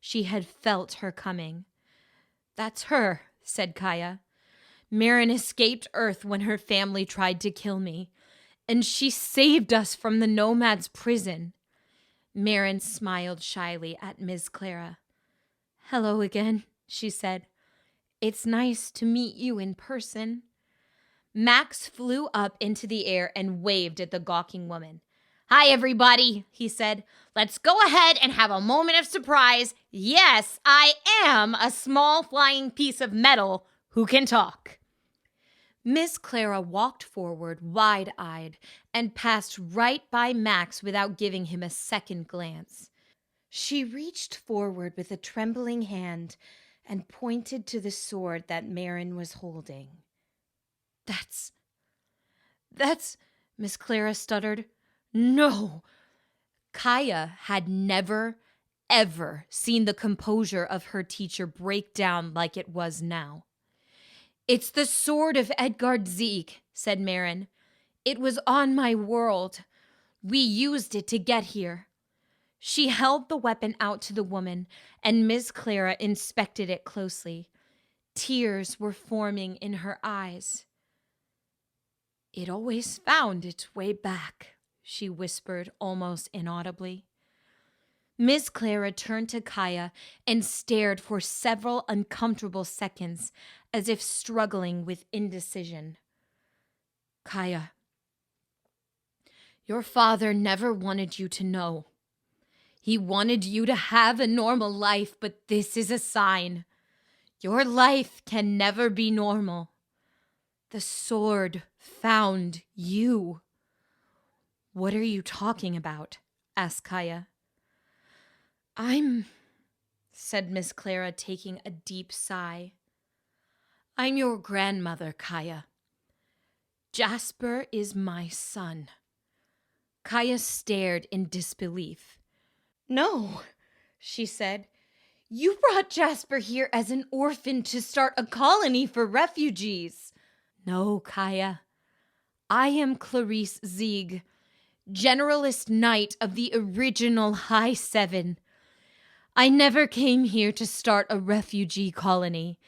Speaker 1: She had felt her coming. That's her, said Gaia. Marin escaped Earth when her family tried to kill me, and she saved us from the nomads' prison. Marin smiled shyly at Miss Clara. Hello again, she said. It's nice to meet you in person. Max flew up into the air and waved at the gawking woman. Hi, everybody, he said. Let's go ahead and have a moment of surprise. Yes, I am a small flying piece of metal who can talk. Miss Clara walked forward, wide-eyed, and passed right by Max without giving him a second glance. She reached forward with a trembling hand and pointed to the sword that Marin was holding. That's, Miss Clara stuttered. No. Gaia had never, ever seen the composure of her teacher break down like it was now. It's the sword of Edgard Zeeg, said Marin. It was on my world. We used it to get here. She held the weapon out to the woman, and Miss Clara inspected it closely. Tears were forming in her eyes. "It always found its way back," she whispered almost inaudibly. Miss Clara turned to Gaia and stared for several uncomfortable seconds, as if struggling with indecision. "Gaia, your father never wanted you to know. He wanted you to have a normal life, but this is a sign. Your life can never be normal. The sword found you." "What are you talking about?" asked Gaia. Said Miss Clara, taking a deep sigh. "I'm your grandmother, Gaia. Jasper is my son." Gaia stared in disbelief. "No," she said. "You brought Jasper here as an orphan to start a colony for refugees." "No, Gaia. I am Clarice Zieg, Generalist Knight of the original High Seven. I never came here to start a refugee colony.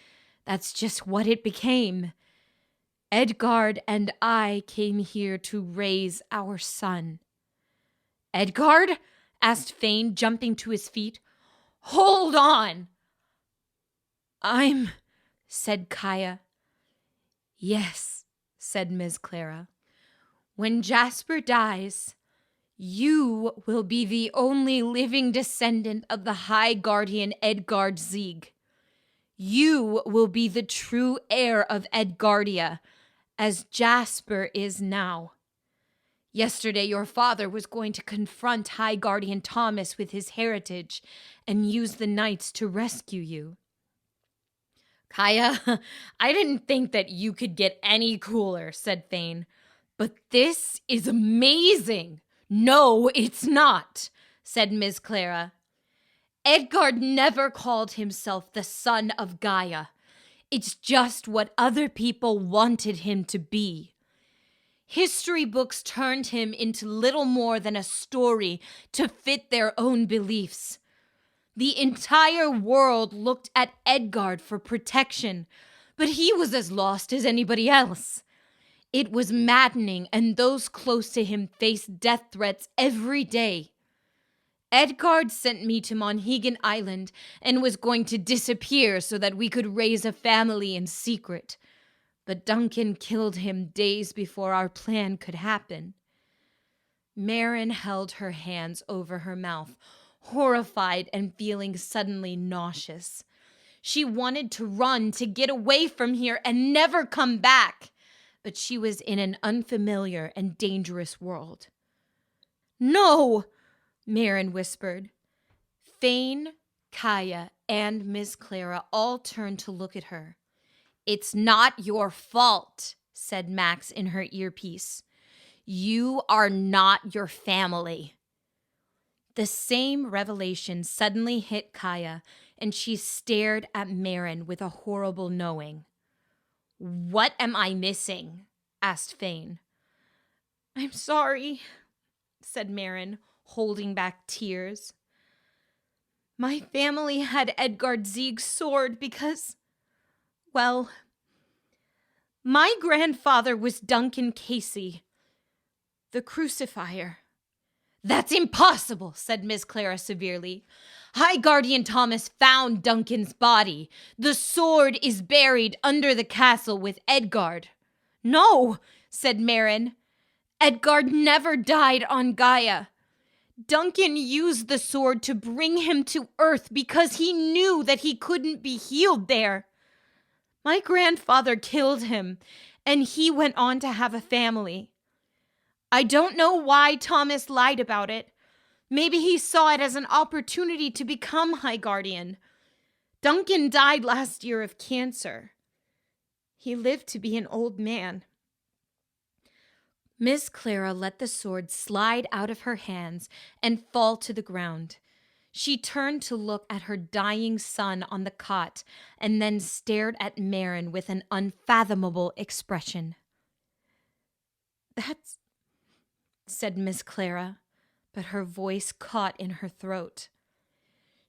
Speaker 1: That's just what it became. Edgard and I came here to raise our son." "Edgard?" asked Fane, jumping to his feet. "Hold on!" Said Gaia. "Yes," said Miss Clara. "When Jasper dies, you will be the only living descendant of the High Guardian Edgard Zieg. You will be the true heir of Edgardia, as Jasper is now. Yesterday, your father was going to confront High Guardian Thomas with his heritage and use the knights to rescue you." "Gaia, I didn't think that you could get any cooler," said Fane. "But this is amazing." "No, it's not," said Miss Clara. "Edgard never called himself the son of Gaia. It's just what other people wanted him to be. History books turned him into little more than a story to fit their own beliefs. The entire world looked at Edgard for protection, but he was as lost as anybody else. It was maddening, and those close to him faced death threats every day. Edgard sent me to Monhegan Island and was going to disappear so that we could raise a family in secret. But Duncan killed him days before our plan could happen." Marin held her hands over her mouth, horrified and feeling suddenly nauseous. She wanted to run, to get away from here and never come back. But she was in an unfamiliar and dangerous world. "No," Marin whispered. Fane, Gaia, and Miss Clara all turned to look at her. "It's not your fault," said Max in her earpiece. "You are not your family." The same revelation suddenly hit Gaia, and she stared at Marin with a horrible knowing. "What am I missing?" asked Fane. "I'm sorry," said Marin, holding back tears. "My family had Edgard Zieg's sword because, well, my grandfather was Duncan Casey, the Crucifier." "That's impossible," said Miss Clara severely. "High Guardian Thomas found Duncan's body. The sword is buried under the castle with Edgard." "No," said Marin. "Edgard never died on Gaia. Duncan used the sword to bring him to Earth because he knew that he couldn't be healed there. My grandfather killed him, and he went on to have a family. I don't know why Thomas lied about it. Maybe he saw it as an opportunity to become High Guardian. Duncan died last year of cancer. He lived to be an old man." Miss Clara let the sword slide out of her hands and fall to the ground. She turned to look at her dying son on the cot and then stared at Marin with an unfathomable expression. "That's," said Miss Clara, but her voice caught in her throat.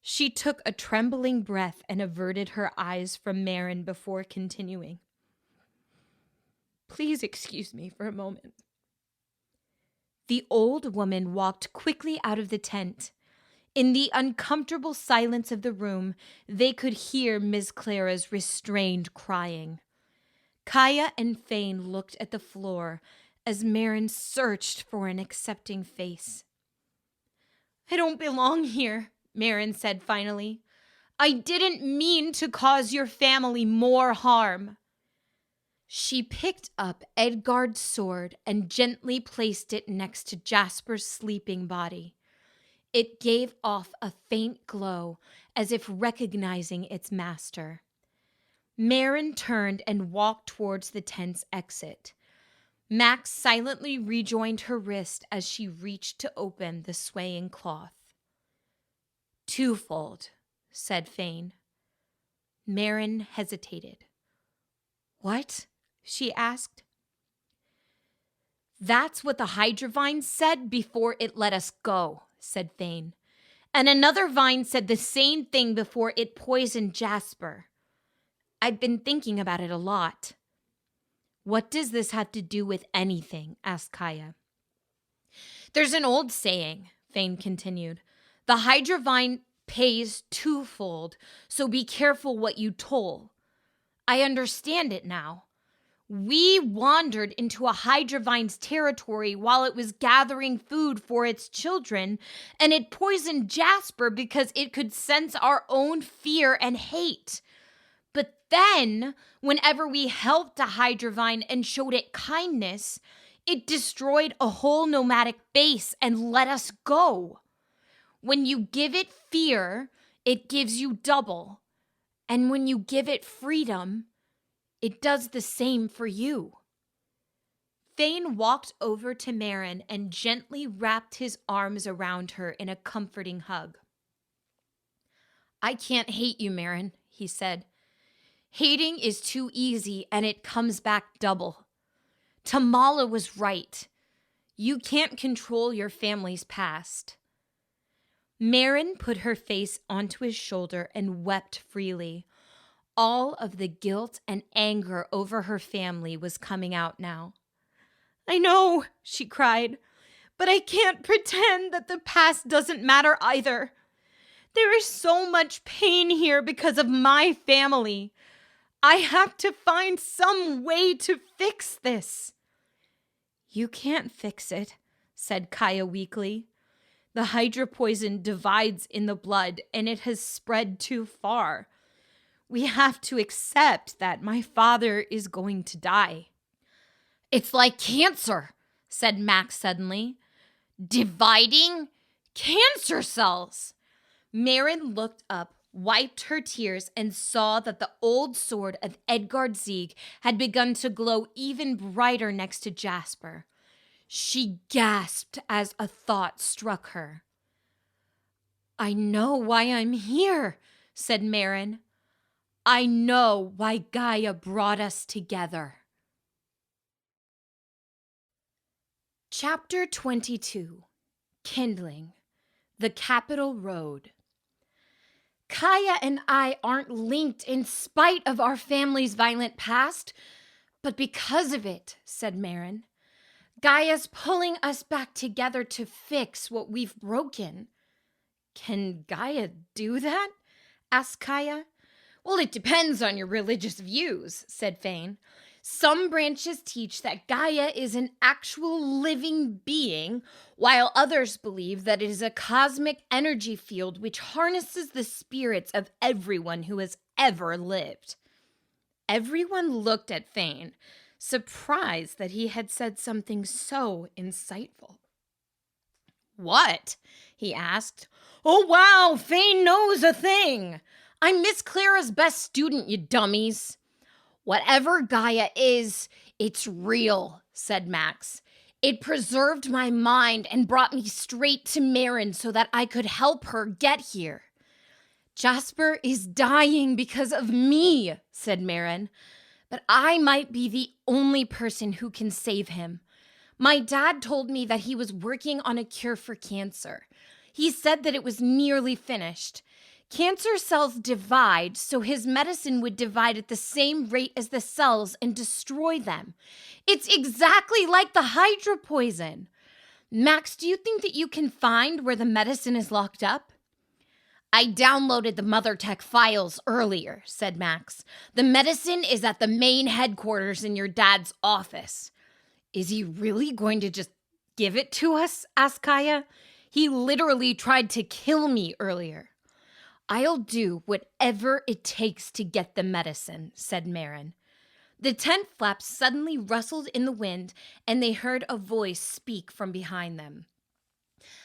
Speaker 1: She took a trembling breath and averted her eyes from Marin before continuing. Please excuse me for a moment. The old woman walked quickly out of the tent. In the uncomfortable silence of the room, they could hear Miss Clara's restrained crying. Gaia and Fane looked at the floor as Marin searched for an accepting face. I don't belong here, Marin said finally. I didn't mean to cause your family more harm. She picked up Edgard's sword and gently placed it next to Jasper's sleeping body. It gave off a faint glow, as if recognizing its master. Marin turned and walked towards the tent's exit. Max silently rejoined her wrist as she reached to open the swaying cloth. Twofold, said Fane. Marin hesitated. What? She asked. That's what the Hydra vine said before it let us go, said Fane. And another vine said the same thing before it poisoned Jasper. I've been thinking about it a lot. What does this have to do with anything? Asked Gaia. There's an old saying, Fane continued. The Hydra vine pays twofold, so be careful what you toll. I understand it now. We wandered into a Hydra vine's territory while it was gathering food for its children, and it poisoned Jasper because it could sense our own fear and hate. But then, whenever we helped a Hydra vine and showed it kindness, it destroyed a whole nomadic base and let us go. When you give it fear, it gives you double. And when you give it freedom, it does the same for you. Fane walked over to Marin and gently wrapped his arms around her in a comforting hug. I can't hate you, Marin, he said. Hating is too easy and it comes back double. Tamala was right. You can't control your family's past. Marin put her face onto his shoulder and wept freely. All of the guilt and anger over her family was coming out now. I know, she cried, but I can't pretend that the past doesn't matter either. There is so much pain here because of my family. I have to find some way to fix this. You can't fix it, said Gaia weakly. The Hydra poison divides in the blood and it has spread too far. We have to accept that my father is going to die. It's like cancer, said Max suddenly. Dividing? Cancer cells! Marin looked up, wiped her tears, and saw that the old sword of Edgard Zieg had begun to glow even brighter next to Jasper. She gasped as a thought struck her. I know why I'm here, said Marin. I know why Gaia brought us together. Chapter 22, Kindling, the Capital Road. Gaia and I aren't linked in spite of our family's violent past, but because of it, said Marin. Gaia's pulling us back together to fix what we've broken. Can Gaia do that? Asked Gaia. Well, it depends on your religious views, said Fane. Some branches teach that Gaia is an actual living being, while others believe that it is a cosmic energy field which harnesses the spirits of everyone who has ever lived. Everyone looked at Fane, surprised that he had said something so insightful. What? He asked. Oh, wow, Fane knows a thing. I'm Miss Clara's best student, you dummies. Whatever Gaia is, it's real, said Max. It preserved my mind and brought me straight to Marin so that I could help her get here. Jasper is dying because of me, said Marin. But I might be the only person who can save him. My dad told me that he was working on a cure for cancer. He said that it was nearly finished. Cancer cells divide, so his medicine would divide at the same rate as the cells and destroy them. It's exactly like the Hydra poison. Max, do you think that you can find where the medicine is locked up? I downloaded the Mother Tech files earlier, said Max. The medicine is at the main headquarters in your dad's office. Is he really going to just give it to us? Asked Gaia. He literally tried to kill me earlier. I'll do whatever it takes to get the medicine, said Marin. The tent flaps suddenly rustled in the wind, and they heard a voice speak from behind them.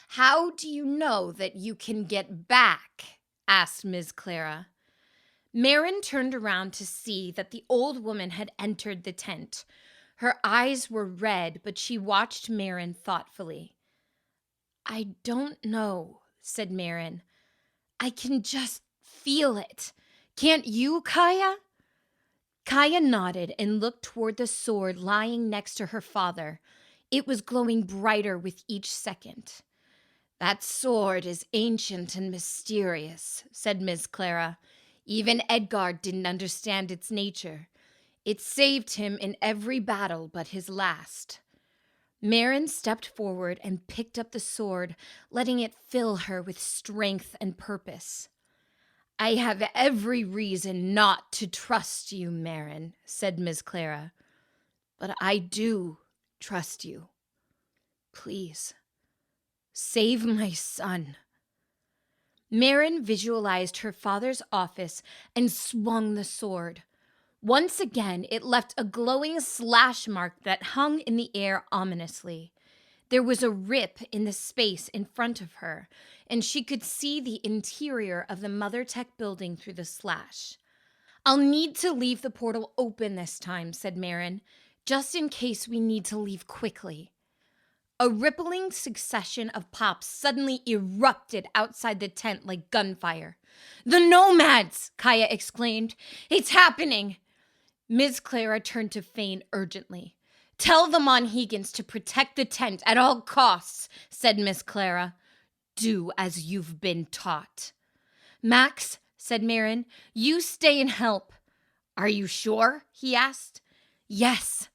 Speaker 1: How do you know that you can get back? Asked Ms. Clara. Marin turned around to see that the old woman had entered the tent. Her eyes were red, but she watched Marin thoughtfully. I don't know, said Marin. I can just feel it. Can't you, Gaia? Gaia nodded and looked toward the sword lying next to her father. It was glowing brighter with each second. That sword is ancient and mysterious, said Ms. Clara. Even Edgar didn't understand its nature. It saved him in every battle but his last. Marin stepped forward and picked up the sword, letting it fill her with strength and purpose. I have every reason not to trust you, Marin, said Ms. Clara. But I do trust you. Please, save my son. Marin visualized her father's office and swung the sword. Once again, it left a glowing slash mark that hung in the air ominously. There was a rip in the space in front of her, and she could see the interior of the Mother Tech building through the slash. I'll need to leave the portal open this time, said Marin, just in case we need to leave quickly. A rippling succession of pops suddenly erupted outside the tent like gunfire. The nomads! Gaia exclaimed. It's happening! Ms. Clara turned to Fane urgently. Tell the Monhegans to protect the tent at all costs, said Miss Clara. Do as you've been taught. Max, said Marin, you stay and help. Are you sure? He asked. Yes.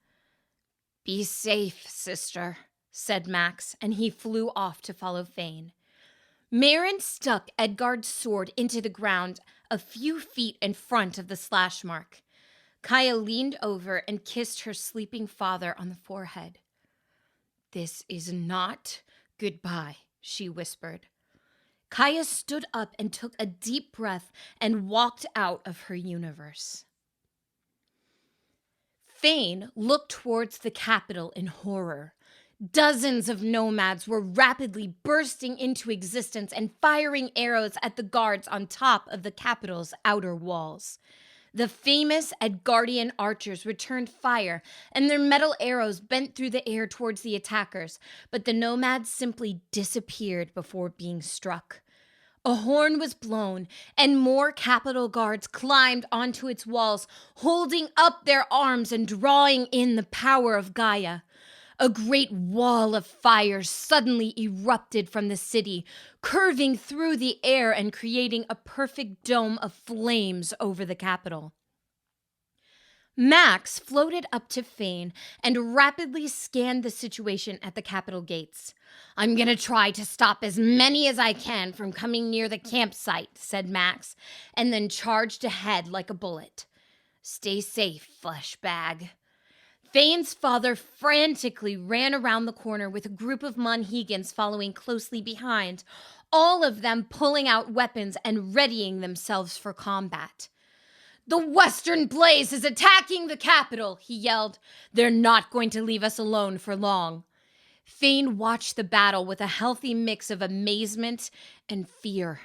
Speaker 1: Be safe, sister, said Max, and he flew off to follow Fane. Marin stuck Edgard's sword into the ground a few feet in front of the slash mark. Gaia leaned over and kissed her sleeping father on the forehead. This is not goodbye, she whispered. Gaia stood up and took a deep breath and walked out of her universe. Fane looked towards the capital in horror. Dozens of nomads were rapidly bursting into existence and firing arrows at the guards on top of the capital's outer walls. The famous Edgardian archers returned fire, and their metal arrows bent through the air towards the attackers, but the nomads simply disappeared before being struck. A horn was blown, and more capital guards climbed onto its walls, holding up their arms and drawing in the power of Gaia. A great wall of fire suddenly erupted from the city, curving through the air and creating a perfect dome of flames over the capital. Max floated up to Fane and rapidly scanned the situation at the capital gates. I'm going to try to stop as many as I can from coming near the campsite, said Max, and then charged ahead like a bullet. Stay safe, flesh bag. Fane's father frantically ran around the corner with a group of Monhegans following closely behind, all of them pulling out weapons and readying themselves for combat. The Western Blaze is attacking the capital, he yelled. They're not going to leave us alone for long. Fane watched the battle with a healthy mix of amazement and fear.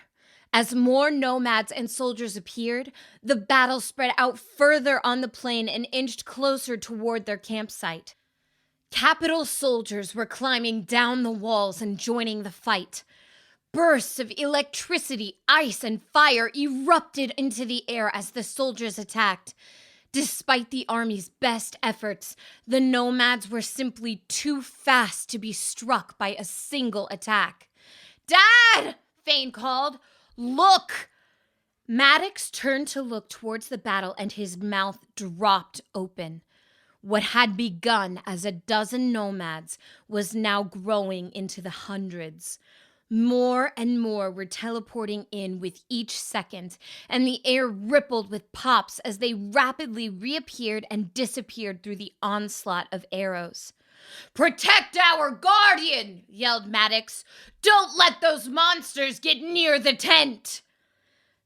Speaker 1: As more nomads and soldiers appeared, the battle spread out further on the plain and inched closer toward their campsite. Capital soldiers were climbing down the walls and joining the fight. Bursts of electricity, ice, and fire erupted into the air as the soldiers attacked. Despite the army's best efforts, the nomads were simply too fast to be struck by a single attack. Dad! Fane called. Look! Maddox turned to look towards the battle, and his mouth dropped open. What had begun as a dozen nomads was now growing into the hundreds. More and more were teleporting in with each second, and the air rippled with pops as they rapidly reappeared and disappeared through the onslaught of arrows. "Protect our guardian!" yelled Maddox. "Don't let those monsters get near the tent!"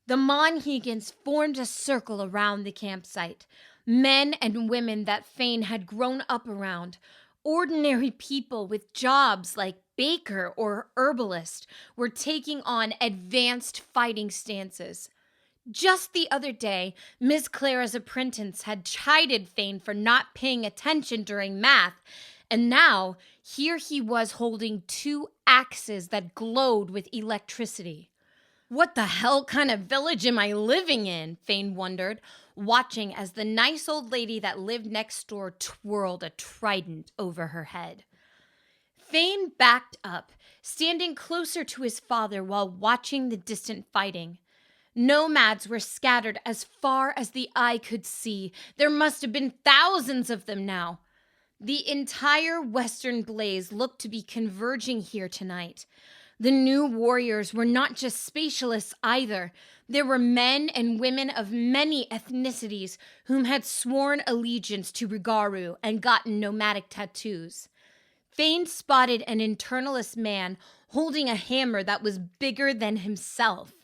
Speaker 1: The Monhegans formed a circle around the campsite. Men and women that Thane had grown up around, ordinary people with jobs like baker or herbalist, were taking on advanced fighting stances. Just the other day, Miss Clara's apprentice had chided Thane for not paying attention during math, and now here he was holding 2 axes that glowed with electricity. What the hell kind of village am I living in? Thane wondered, watching as the nice old lady that lived next door twirled a trident over her head. Thane backed up, standing closer to his father while watching the distant fighting. Nomads were scattered as far as the eye could see. There must have been thousands of them now. The entire western blaze looked to be converging here tonight. The new warriors were not just spatialists either. There were men and women of many ethnicities whom had sworn allegiance to Rigaru and gotten nomadic tattoos. Thane spotted an internalist man holding a hammer that was bigger than himself.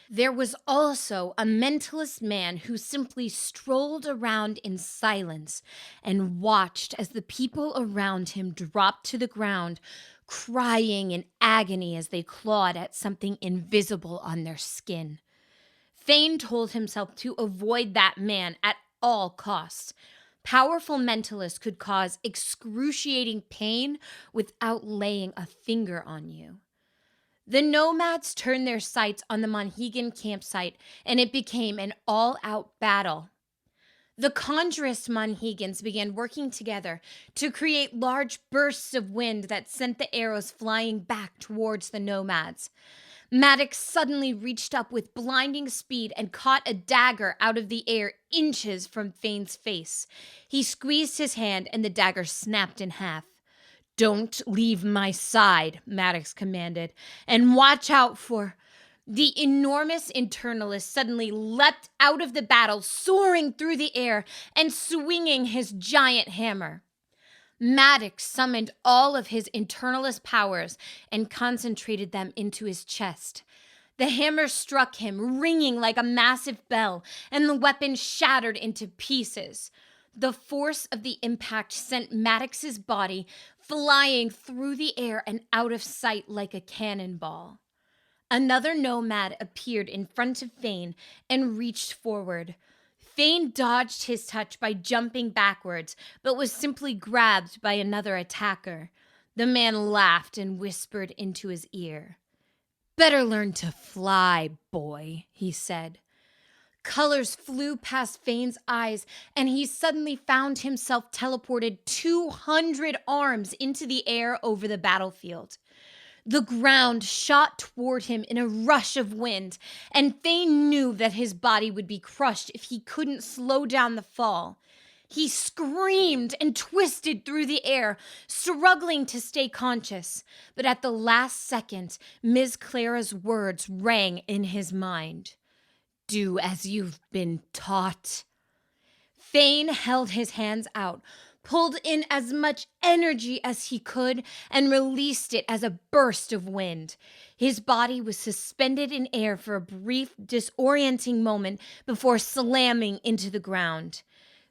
Speaker 1: There was also a mentalist man who simply strolled around in silence and watched as the people around him dropped to the ground, crying in agony as they clawed at something invisible on their skin. Thane told himself to avoid that man at all costs. Powerful mentalists could cause excruciating pain without laying a finger on you. The nomads turned their sights on the Monhegan campsite, and it became an all-out battle. The Conjurous Monhegans began working together to create large bursts of wind that sent the arrows flying back towards the nomads. Maddox suddenly reached up with blinding speed and caught a dagger out of the air inches from Thane's face. He squeezed his hand and the dagger snapped in half. "Don't leave my side," Maddox commanded, "and watch out for—" The enormous internalist suddenly leapt out of the battle, soaring through the air and swinging his giant hammer. Maddox summoned all of his internalist powers and concentrated them into his chest. The hammer struck him, ringing like a massive bell, and the weapon shattered into pieces. The force of the impact sent Maddox's body flying through the air and out of sight like a cannonball. Another nomad appeared in front of Thane and reached forward. Thane dodged his touch by jumping backwards, but was simply grabbed by another attacker. The man laughed and whispered into his ear. "Better learn to fly, boy," he said. Colors flew past Thane's eyes, and he suddenly found himself teleported 200 arms into the air over the battlefield. The ground shot toward him in a rush of wind, and Thane knew that his body would be crushed if he couldn't slow down the fall. He screamed and twisted through the air, struggling to stay conscious. But at the last second, Ms. Clara's words rang in his mind. "Do as you've been taught." Thane held his hands out, pulled in as much energy as he could, and released it as a burst of wind. His body was suspended in air for a brief, disorienting moment before slamming into the ground.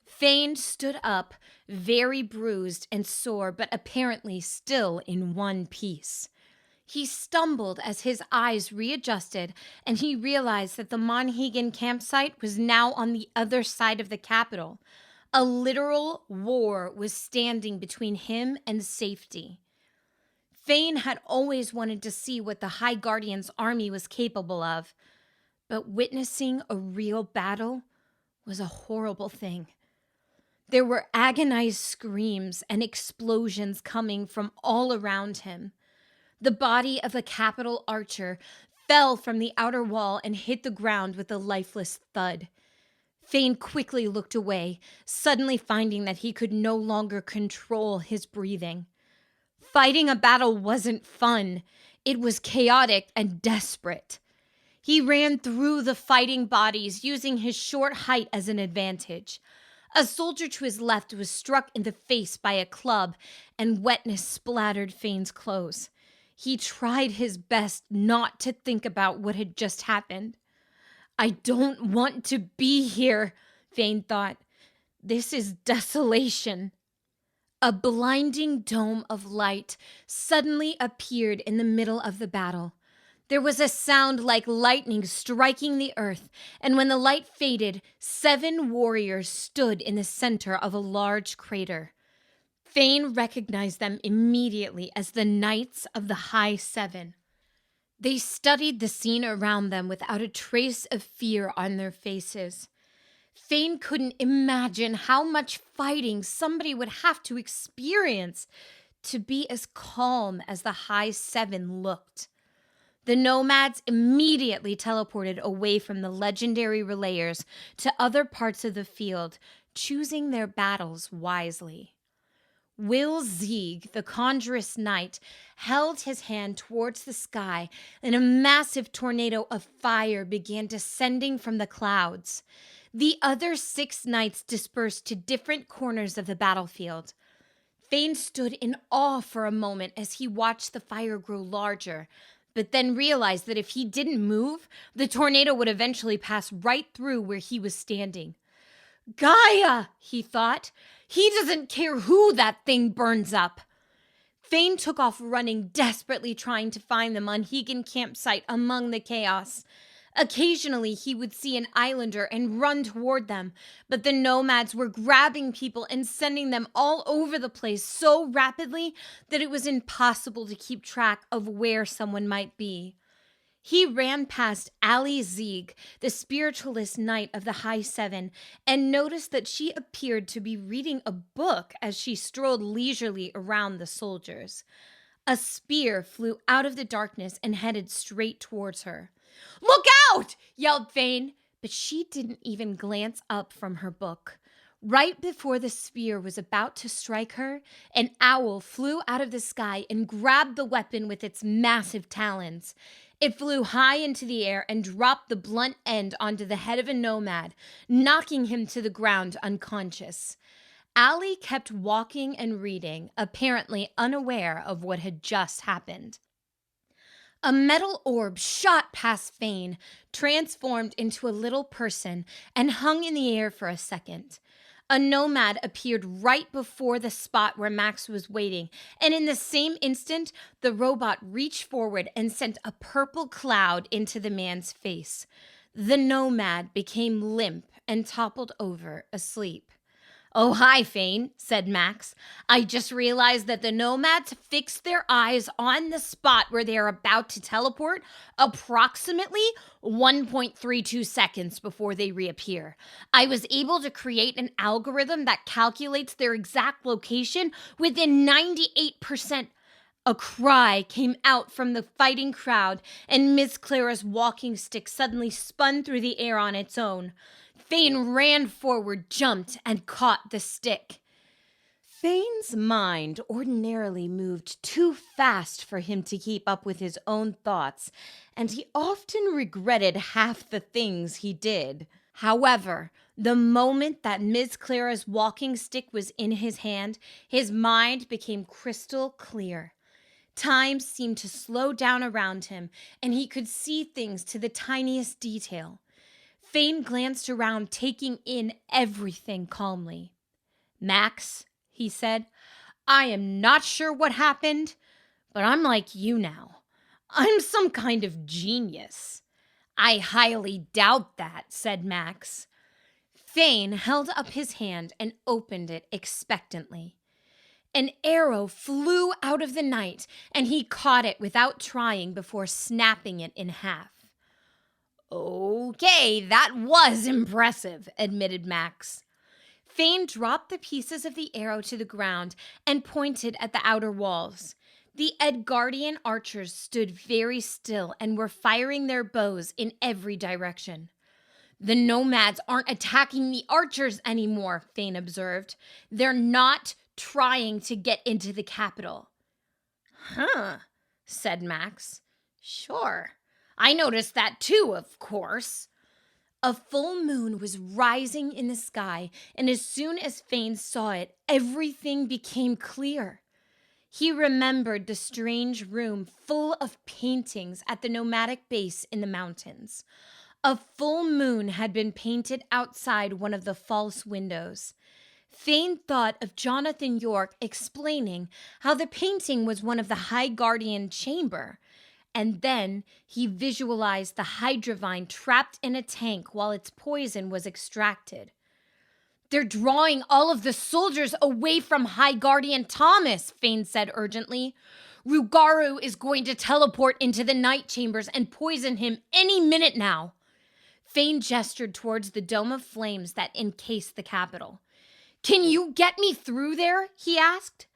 Speaker 1: Thane stood up, very bruised and sore, but apparently still in one piece. He stumbled as his eyes readjusted, and he realized that the Monhegan campsite was now on the other side of the capital. A literal war was standing between him and safety. Thane had always wanted to see what the High Guardian's army was capable of, but witnessing a real battle was a horrible thing. There were agonized screams and explosions coming from all around him. The body of a capital archer fell from the outer wall and hit the ground with a lifeless thud. Fane quickly looked away, suddenly finding that he could no longer control his breathing. Fighting a battle wasn't fun. It was chaotic and desperate. He ran through the fighting bodies, using his short height as an advantage. A soldier to his left was struck in the face by a club, and wetness splattered Fane's clothes. He tried his best not to think about what had just happened. I don't want to be here, Fane thought. This is desolation. A blinding dome of light suddenly appeared in the middle of the battle. There was a sound like lightning striking the earth, and when the light faded, 7 warriors stood in the center of a large crater. Fane recognized them immediately as the Knights of the High Seven. They studied the scene around them without a trace of fear on their faces. Fane couldn't imagine how much fighting somebody would have to experience to be as calm as the High Seven looked. The nomads immediately teleported away from the legendary relayers to other parts of the field, choosing their battles wisely. Will Zieg, the Conjurous Knight, held his hand towards the sky, and a massive tornado of fire began descending from the clouds. The other 6 knights dispersed to different corners of the battlefield. Fane stood in awe for a moment as he watched the fire grow larger, but then realized that if he didn't move, the tornado would eventually pass right through where he was standing. Gaia, he thought. He doesn't care who that thing burns up. Fane took off running, desperately trying to find the Monhegan campsite among the chaos. Occasionally, he would see an islander and run toward them, but the nomads were grabbing people and sending them all over the place so rapidly that it was impossible to keep track of where someone might be. He ran past Ali Zieg, the spiritualist knight of the High Seven, and noticed that she appeared to be reading a book as she strolled leisurely around the soldiers. A spear flew out of the darkness and headed straight towards her. "Look out!" yelled Fane, but she didn't even glance up from her book. Right before the spear was about to strike her, an owl flew out of the sky and grabbed the weapon with its massive talons. It flew high into the air and dropped the blunt end onto the head of a nomad, knocking him to the ground unconscious. Ali kept walking and reading, apparently unaware of what had just happened. A metal orb shot past Fane, transformed into a little person, and hung in the air for a second. A nomad appeared right before the spot where Max was waiting, and in the same instant, the robot reached forward and sent a purple cloud into the man's face. The nomad became limp and toppled over, asleep. "Oh, hi, Fane," said Max. "I just realized that the nomads fixed their eyes on the spot where they are about to teleport approximately 1.32 seconds before they reappear. I was able to create an algorithm that calculates their exact location within 98%. A cry came out from the fighting crowd, and Miss Clara's walking stick suddenly spun through the air on its own. Fane ran forward, jumped, and caught the stick. Fane's mind ordinarily moved too fast for him to keep up with his own thoughts, and he often regretted half the things he did. However, the moment that Miss Clara's walking stick was in his hand, his mind became crystal clear. Time seemed to slow down around him, and he could see things to the tiniest detail. Fane glanced around, taking in everything calmly. "Max," he said, "I am not sure what happened, but I'm like you now. I'm some kind of genius." "I highly doubt that," said Max. Fane held up his hand and opened it expectantly. An arrow flew out of the night, and he caught it without trying before snapping it in half. "Okay, that was impressive," admitted Max. Fane dropped the pieces of the arrow to the ground and pointed at the outer walls. The Edgardian archers stood very still and were firing their bows in every direction. "The nomads aren't attacking the archers anymore," Fane observed. "They're not trying to get into the capital." "Huh," said Max. "Sure. I noticed that too, of course." A full moon was rising in the sky, and as soon as Fane saw it, everything became clear. He remembered the strange room full of paintings at the nomadic base in the mountains. A full moon had been painted outside one of the false windows. Fane thought of Jonathan York explaining how the painting was one of the High Guardian chamber, and then he visualized the Hydra vine trapped in a tank while its poison was extracted. "They're drawing all of the soldiers away from High Guardian Thomas," Fane said urgently. "Rugaru is going to teleport into the night chambers and poison him any minute now." Fane gestured towards the dome of flames that encased the capital. "Can you get me through there?" he asked.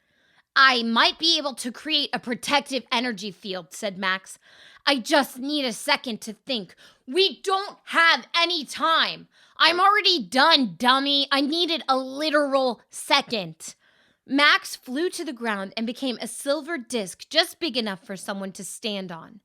Speaker 1: "I might be able to create a protective energy field," said Max. "I just need a second to think." "We don't have any time. I'm already done, dummy. I needed a literal second." Max flew to the ground and became a silver disc just big enough for someone to stand on.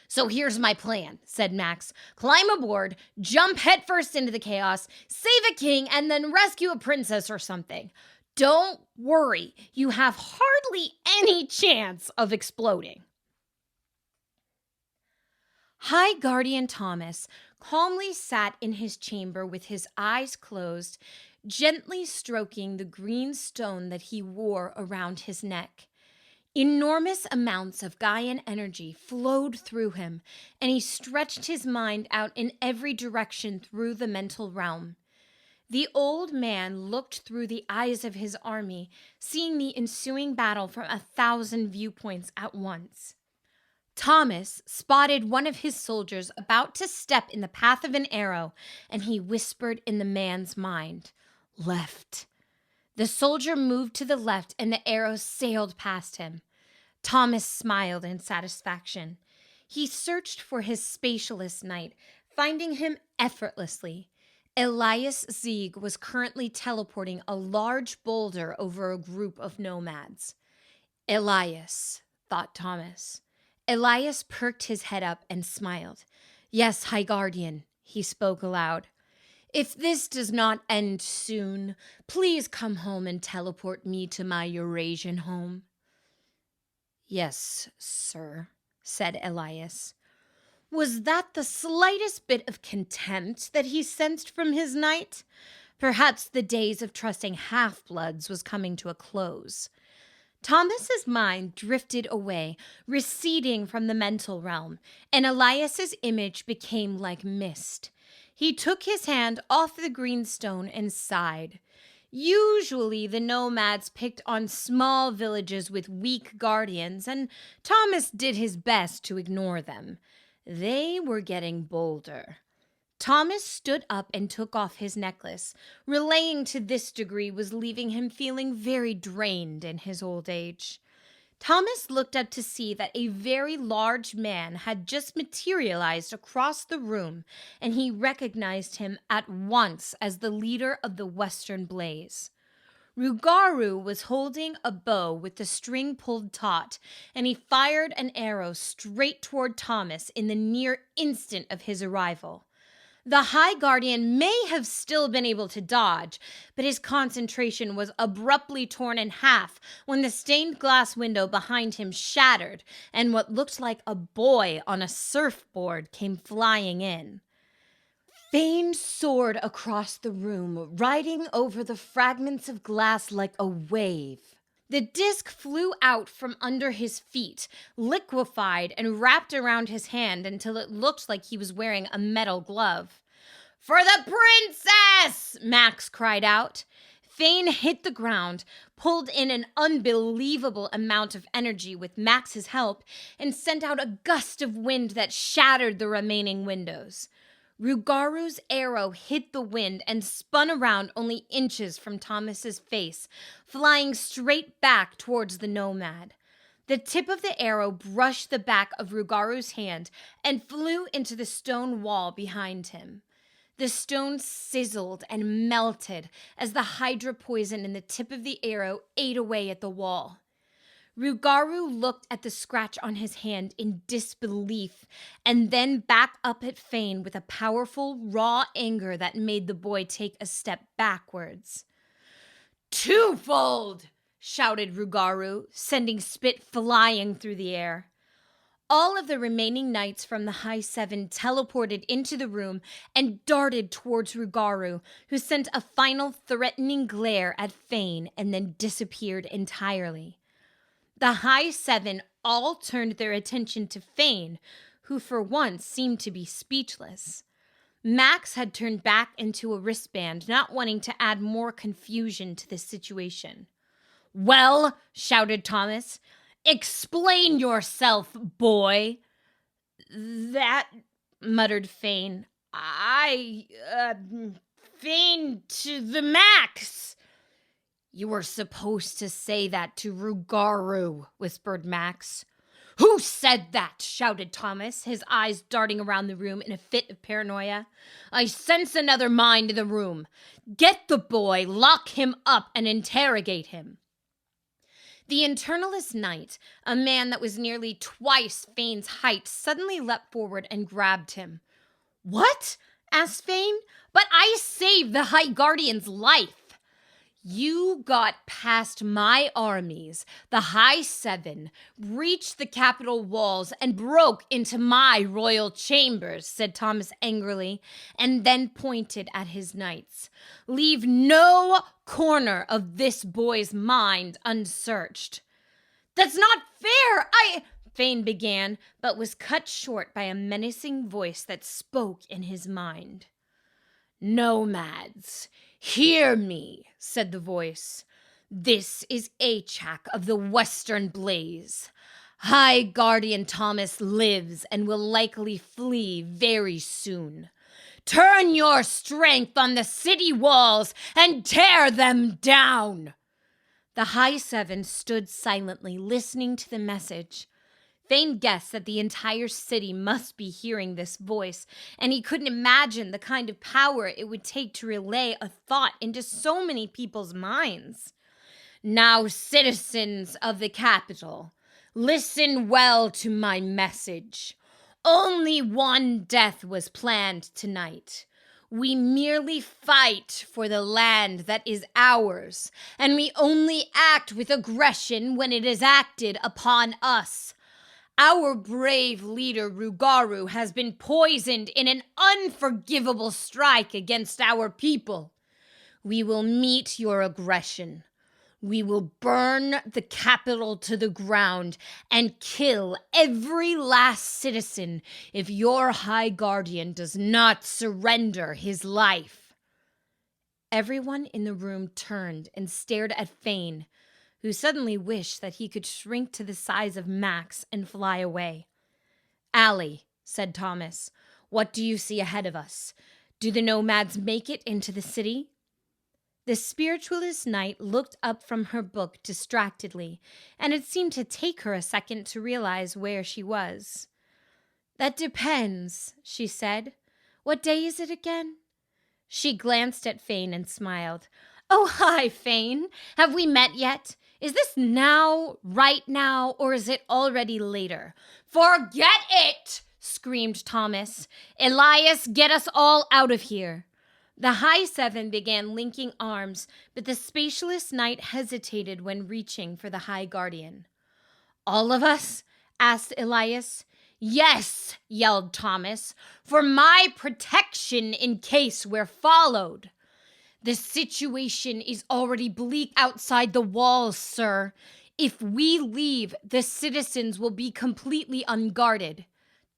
Speaker 1: "So here's my plan," said Max. "Climb aboard, jump headfirst into the chaos, save a king, and then rescue a princess or something. Don't worry, you have hardly any chance of exploding." High Guardian Thomas calmly sat in his chamber with his eyes closed, gently stroking the green stone that he wore around his neck. Enormous amounts of Gaian energy flowed through him, and he stretched his mind out in every direction through the mental realm. The old man looked through the eyes of his army, seeing the ensuing battle from 1,000 viewpoints at once. Thomas spotted one of his soldiers about to step in the path of an arrow, and he whispered in the man's mind, "Left." The soldier moved to the left, and the arrow sailed past him. Thomas smiled in satisfaction. He searched for his spatialist knight, finding him effortlessly. Elias Zieg was currently teleporting a large boulder over a group of nomads. "Elias," thought Thomas. Elias perked his head up and smiled. "Yes, High Guardian," he spoke aloud. "If this does not end soon, please come home and teleport me to my Eurasian home." "Yes, sir," said Elias. Was that the slightest bit of contempt that he sensed from his knight? Perhaps the days of trusting half-bloods was coming to a close. Thomas's mind drifted away, receding from the mental realm, and Elias's image became like mist. He took his hand off the green stone and sighed. Usually the nomads picked on small villages with weak guardians, and Thomas did his best to ignore them. They were getting bolder. Thomas stood up and took off his necklace. Relaying to this degree was leaving him feeling very drained in his old age. Thomas looked up to see that a very large man had just materialized across the room, and he recognized him at once as the leader of the Western Blaze. Rugaru was holding a bow with the string pulled taut, and he fired an arrow straight toward Thomas in the near instant of his arrival. The High Guardian may have still been able to dodge, but his concentration was abruptly torn in half when the stained glass window behind him shattered and what looked like a boy on a surfboard came flying in. Fane soared across the room, riding over the fragments of glass like a wave. The disc flew out from under his feet, liquefied and wrapped around his hand until it looked like he was wearing a metal glove. "For the princess!" Max cried out. Fane hit the ground, pulled in an unbelievable amount of energy with Max's help, and sent out a gust of wind that shattered the remaining windows. Rugaru's arrow hit the wind and spun around only inches from Thomas's face, flying straight back towards the nomad. The tip of the arrow brushed the back of Rugaru's hand and flew into the stone wall behind him. The stone sizzled and melted as the Hydra poison in the tip of the arrow ate away at the wall. Rugaru looked at the scratch on his hand in disbelief and then back up at Fane with a powerful, raw anger that made the boy take a step backwards. "Twofold!" shouted Rugaru, sending spit flying through the air. All of the remaining knights from the High Seven teleported into the room and darted towards Rugaru, who sent a final threatening glare at Fane and then disappeared entirely. The High Seven all turned their attention to Fane, who for once seemed to be speechless. Max had turned back into a wristband, not wanting to add more confusion to the situation. "Well," shouted Thomas, "explain yourself, boy." "That," muttered Fane. Fane to the max." "You were supposed to say that to Rugaru," whispered Max. "Who said that?" shouted Thomas, his eyes darting around the room in a fit of paranoia. "I sense another mind in the room. Get the boy, lock him up, and interrogate him." The internalist knight, a man that was nearly twice Fane's height, suddenly leapt forward and grabbed him. "What?" asked Fane. "But I saved the High Guardian's life." "You got past my armies, the High Seven, breached the capital walls, and broke into my royal chambers," said Thomas angrily, and then pointed at his knights. "Leave no corner of this boy's mind unsearched." "That's not fair! Fane began, but was cut short by a menacing voice that spoke in his mind. "Nomads, hear me," said the voice. "This is Achak of the Western Blaze. High Guardian Thomas lives and will likely flee very soon. Turn your strength on the city walls and tear them down." The High Seven stood silently, listening to the message. Fane guessed that the entire city must be hearing this voice, and he couldn't imagine the kind of power it would take to relay a thought into so many people's minds. "Now, citizens of the capital, listen well to my message. Only one death was planned tonight. We merely fight for the land that is ours, and we only act with aggression when it is acted upon us. Our brave leader Rugaru has been poisoned in an unforgivable strike against our people. We will meet your aggression. We will burn the capital to the ground and kill every last citizen if your High Guardian does not surrender his life." Everyone in the room turned and stared at Fane, who suddenly wished that he could shrink to the size of Max and fly away. "Allie," said Thomas, "what do you see ahead of us? Do the nomads make it into the city?" The spiritualist knight looked up from her book distractedly, and it seemed to take her a second to realize where she was. "That depends," she said. "What day is it again?" She glanced at Fane and smiled. "Oh, hi, Fane. Have we met yet? Is this now, right now, or is it already later?" "Forget it!" screamed Thomas. "Elias, get us all out of here." The High Seven began linking arms, but the Spatialist Knight hesitated when reaching for the High Guardian. "All of us?" asked Elias. "Yes," yelled Thomas, "for my protection in case we're followed." "The situation is already bleak outside the walls, sir. If we leave, the citizens will be completely unguarded."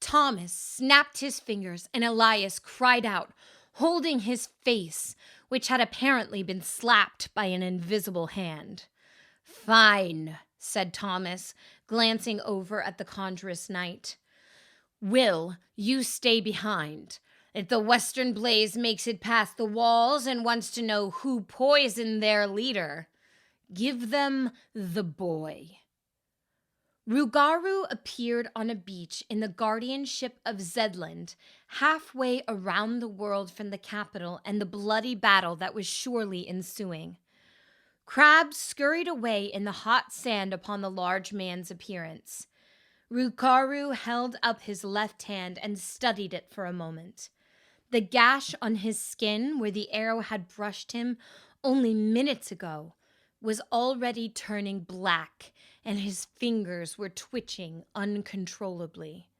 Speaker 1: Thomas snapped his fingers, and Elias cried out, holding his face, which had apparently been slapped by an invisible hand. "Fine," said Thomas, glancing over at the Conjurous Knight. "Will, you stay behind. If the Western Blaze makes it past the walls and wants to know who poisoned their leader, give them the boy." Rugaru appeared on a beach in the guardianship of Zedland, halfway around the world from the capital and the bloody battle that was surely ensuing. Crabs scurried away in the hot sand upon the large man's appearance. Rugaru held up his left hand and studied it for a moment. The gash on his skin where the arrow had brushed him only minutes ago was already turning black, and his fingers were twitching uncontrollably.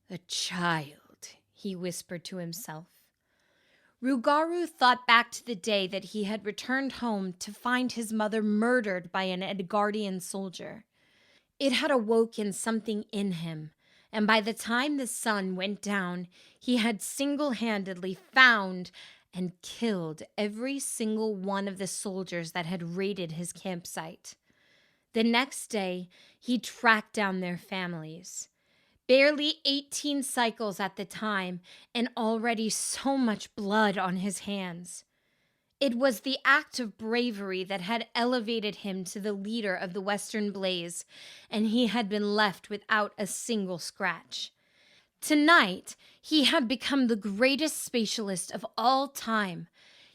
Speaker 1: "A child," he whispered to himself. Rugaru thought back to the day that he had returned home to find his mother murdered by an Edgardian soldier. It had awoken something in him, and by the time the sun went down, he had single-handedly found and killed every single one of the soldiers that had raided his campsite. The next day, he tracked down their families. Barely 18 cycles at the time, and already so much blood on his hands. It was the act of bravery that had elevated him to the leader of the Western Blaze, and he had been left without a single scratch. Tonight, he had become the greatest spatialist of all time,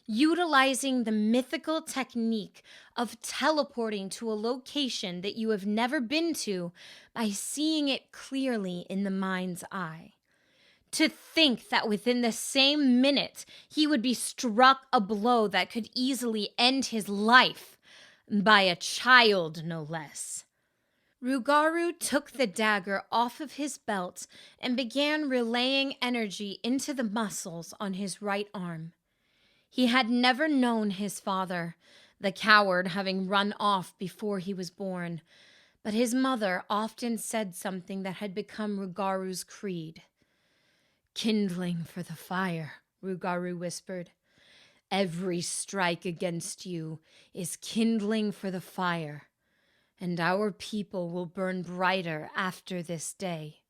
Speaker 1: utilizing the mythical technique of teleporting to a location that you have never been to by seeing it clearly in the mind's eye. To think that within the same minute, he would be struck a blow that could easily end his life by a child, no less. Rugaru took the dagger off of his belt and began relaying energy into the muscles on his right arm. He had never known his father, the coward having run off before he was born, but his mother often said something that had become Rugaru's creed. "Kindling for the fire," Rugaru whispered. "Every strike against you is kindling for the fire, and our people will burn brighter after this day."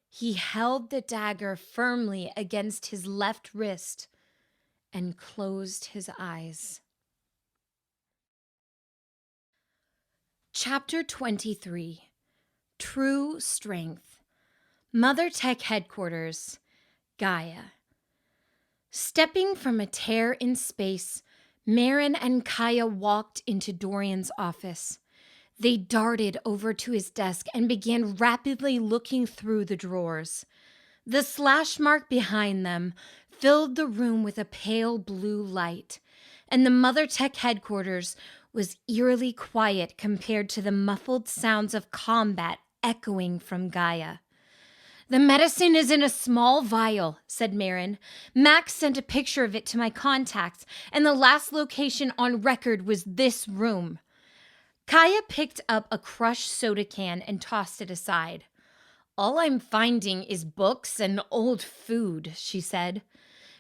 Speaker 1: He held the dagger firmly against his left wrist and closed his eyes. Chapter 23. True Strength. Mother Tech Headquarters, Gaia. Stepping from a tear in space, Marin and Kaya walked into Dorian's office. They darted over to his desk and began rapidly looking through the drawers. The slash mark behind them filled the room with a pale blue light, and the Mother Tech headquarters was eerily quiet compared to the muffled sounds of combat echoing from Gaia. "The medicine is in a small vial," said Marin. "Max sent a picture of it to my contacts, and the last location on record was this room." Kaya picked up a crushed soda can and tossed it aside. "All I'm finding is books and old food," she said.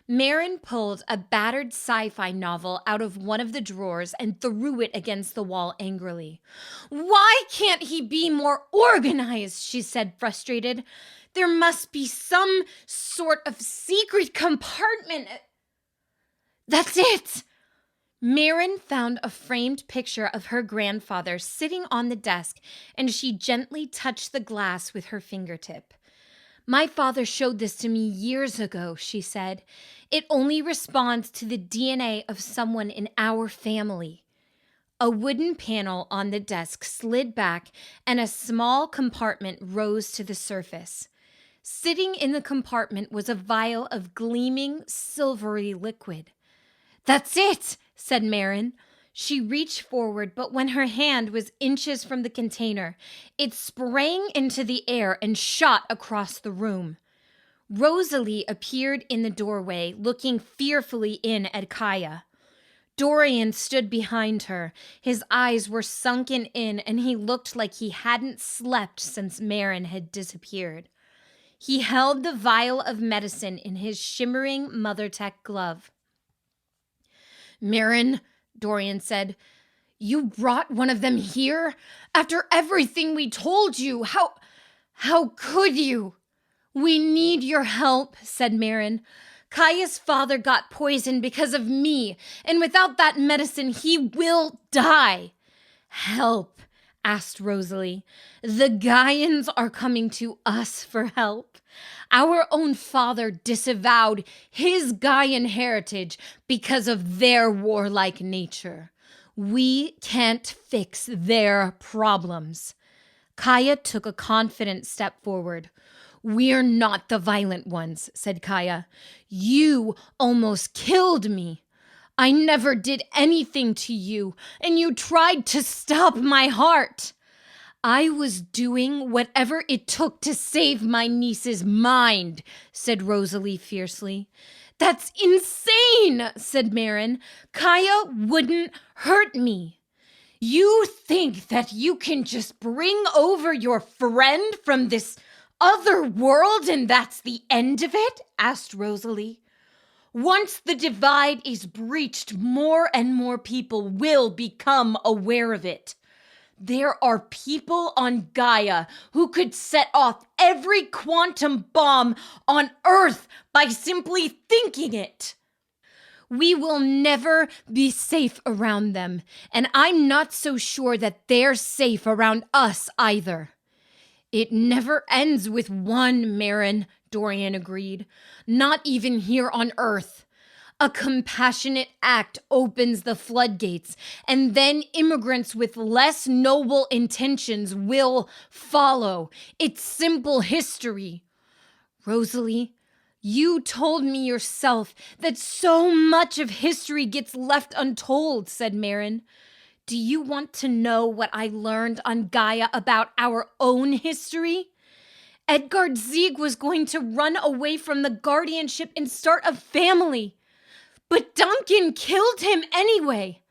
Speaker 1: Marin pulled a battered sci-fi novel out of one of the drawers and threw it against the wall angrily. "Why can't he be more organized?" she said, frustrated. "There must be some sort of secret compartment." "That's it!" Marin found a framed picture of her grandfather sitting on the desk, and she gently touched the glass with her fingertip. "My father showed this to me years ago," she said. "It only responds to the DNA of someone in our family." A wooden panel on the desk slid back, and a small compartment rose to the surface. Sitting in the compartment was a vial of gleaming, silvery liquid. "That's it!" said Marin. She reached forward, but when her hand was inches from the container, it sprang into the air and shot across the room. Rosalie appeared in the doorway, looking fearfully in at Kaya. Dorian stood behind her. His eyes were sunken in, and he looked like he hadn't slept since Marin had disappeared. He held the vial of medicine in his shimmering Mother Tech glove. "Marin," Dorian said, "you brought one of them here? After everything we told you, how could you?" "We need your help," said Marin. "Kaya's father got poisoned because of me, and without that medicine, he will die." "Help," asked Rosalie. The Gaians are coming to us for help. Our own father disavowed his Gaian heritage because of their warlike nature. We can't fix their problems. Kaya took a confident step forward. We're not the violent ones, said Kaya. You almost killed me. I never did anything to you, and you tried to stop my heart. I was doing whatever it took to save my niece's mind, said Rosalie fiercely. That's insane, said Marin. Kaya wouldn't hurt me. You think that you can just bring over your friend from this other world and that's the end of it? Asked Rosalie. Once the divide is breached, more and more people will become aware of it. There are people on Gaia who could set off every quantum bomb on Earth by simply thinking it. We will never be safe around them, and I'm not so sure that they're safe around us either. It never ends with one, Marin, Dorian agreed. Not even here on Earth. A compassionate act opens the floodgates, and then immigrants with less noble intentions will follow. It's simple history. Rosalie, you told me yourself that so much of history gets left untold, said Marin. Do you want to know what I learned on Gaia about our own history? Edgard Zieg was going to run away from the guardianship and start a family. But Duncan killed him anyway.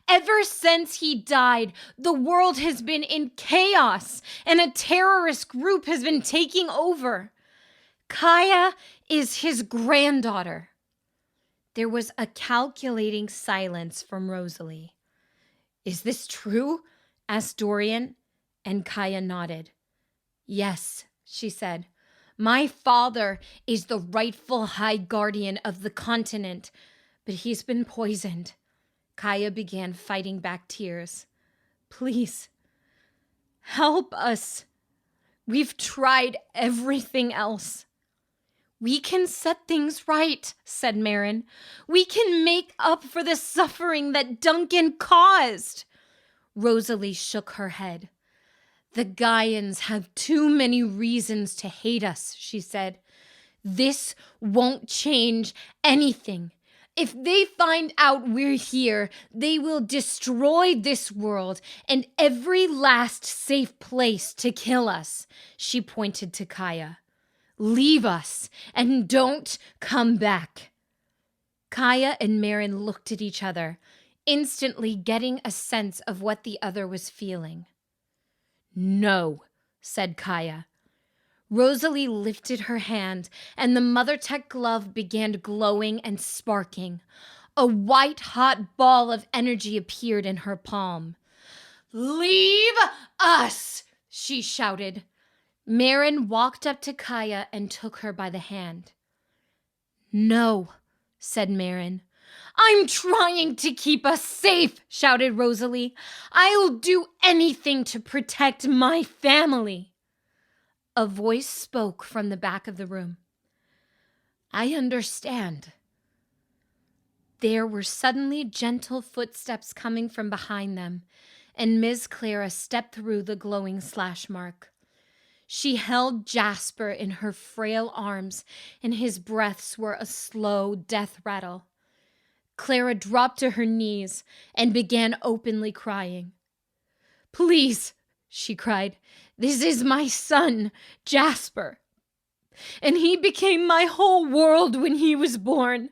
Speaker 1: Ever since he died, the world has been in chaos, and a terrorist group has been taking over. Kaya is his granddaughter. There was a calculating silence from Rosalie. Is this true? Asked Dorian, and Kaya nodded. Yes, she said. My father is the rightful High Guardian of the continent, but he's been poisoned. Kaya began fighting back tears. Please, help us. We've tried everything else. We can set things right, said Marin. We can make up for the suffering that Duncan caused. Rosalie shook her head. The Gaians have too many reasons to hate us, she said. This won't change anything. If they find out we're here, they will destroy this world and every last safe place to kill us. She pointed to Kaya. Leave us and don't come back. Kaya and Marin looked at each other, instantly getting a sense of what the other was feeling. No, said Kaya. Rosalie lifted her hand, and the Mother Tech glove began glowing and sparking. A white-hot ball of energy appeared in her palm. Leave us, she shouted. Marin walked up to Kaya and took her by the hand. No, said Marin. I'm trying to keep us safe, shouted Rosalie. I'll do anything to protect my family. A voice spoke from the back of the room. I understand. There were suddenly gentle footsteps coming from behind them, and Ms. Clara stepped through the glowing slash mark. She held Jasper in her frail arms, and his breaths were a slow death rattle. Clara dropped to her knees and began openly crying. Please, she cried, this is my son, Jasper. And he became my whole world when he was born.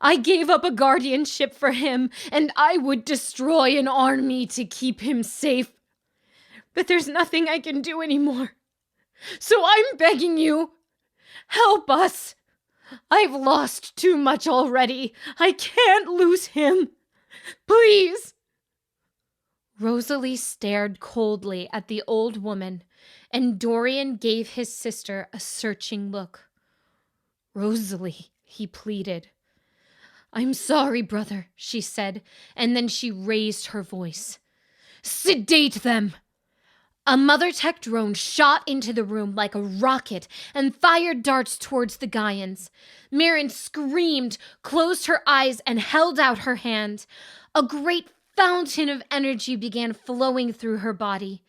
Speaker 1: I gave up a guardianship for him, and I would destroy an army to keep him safe. But there's nothing I can do anymore. So I'm begging you, help us. I've lost too much already. I can't lose him. Please. Rosalie stared coldly at the old woman, and Dorian gave his sister a searching look. Rosalie, he pleaded. I'm sorry, brother, she said, and then she raised her voice. Sedate them! A Mother Tech drone shot into the room like a rocket and fired darts towards the Gaians. Marin screamed, closed her eyes, and held out her hand. A great fountain of energy began flowing through her body.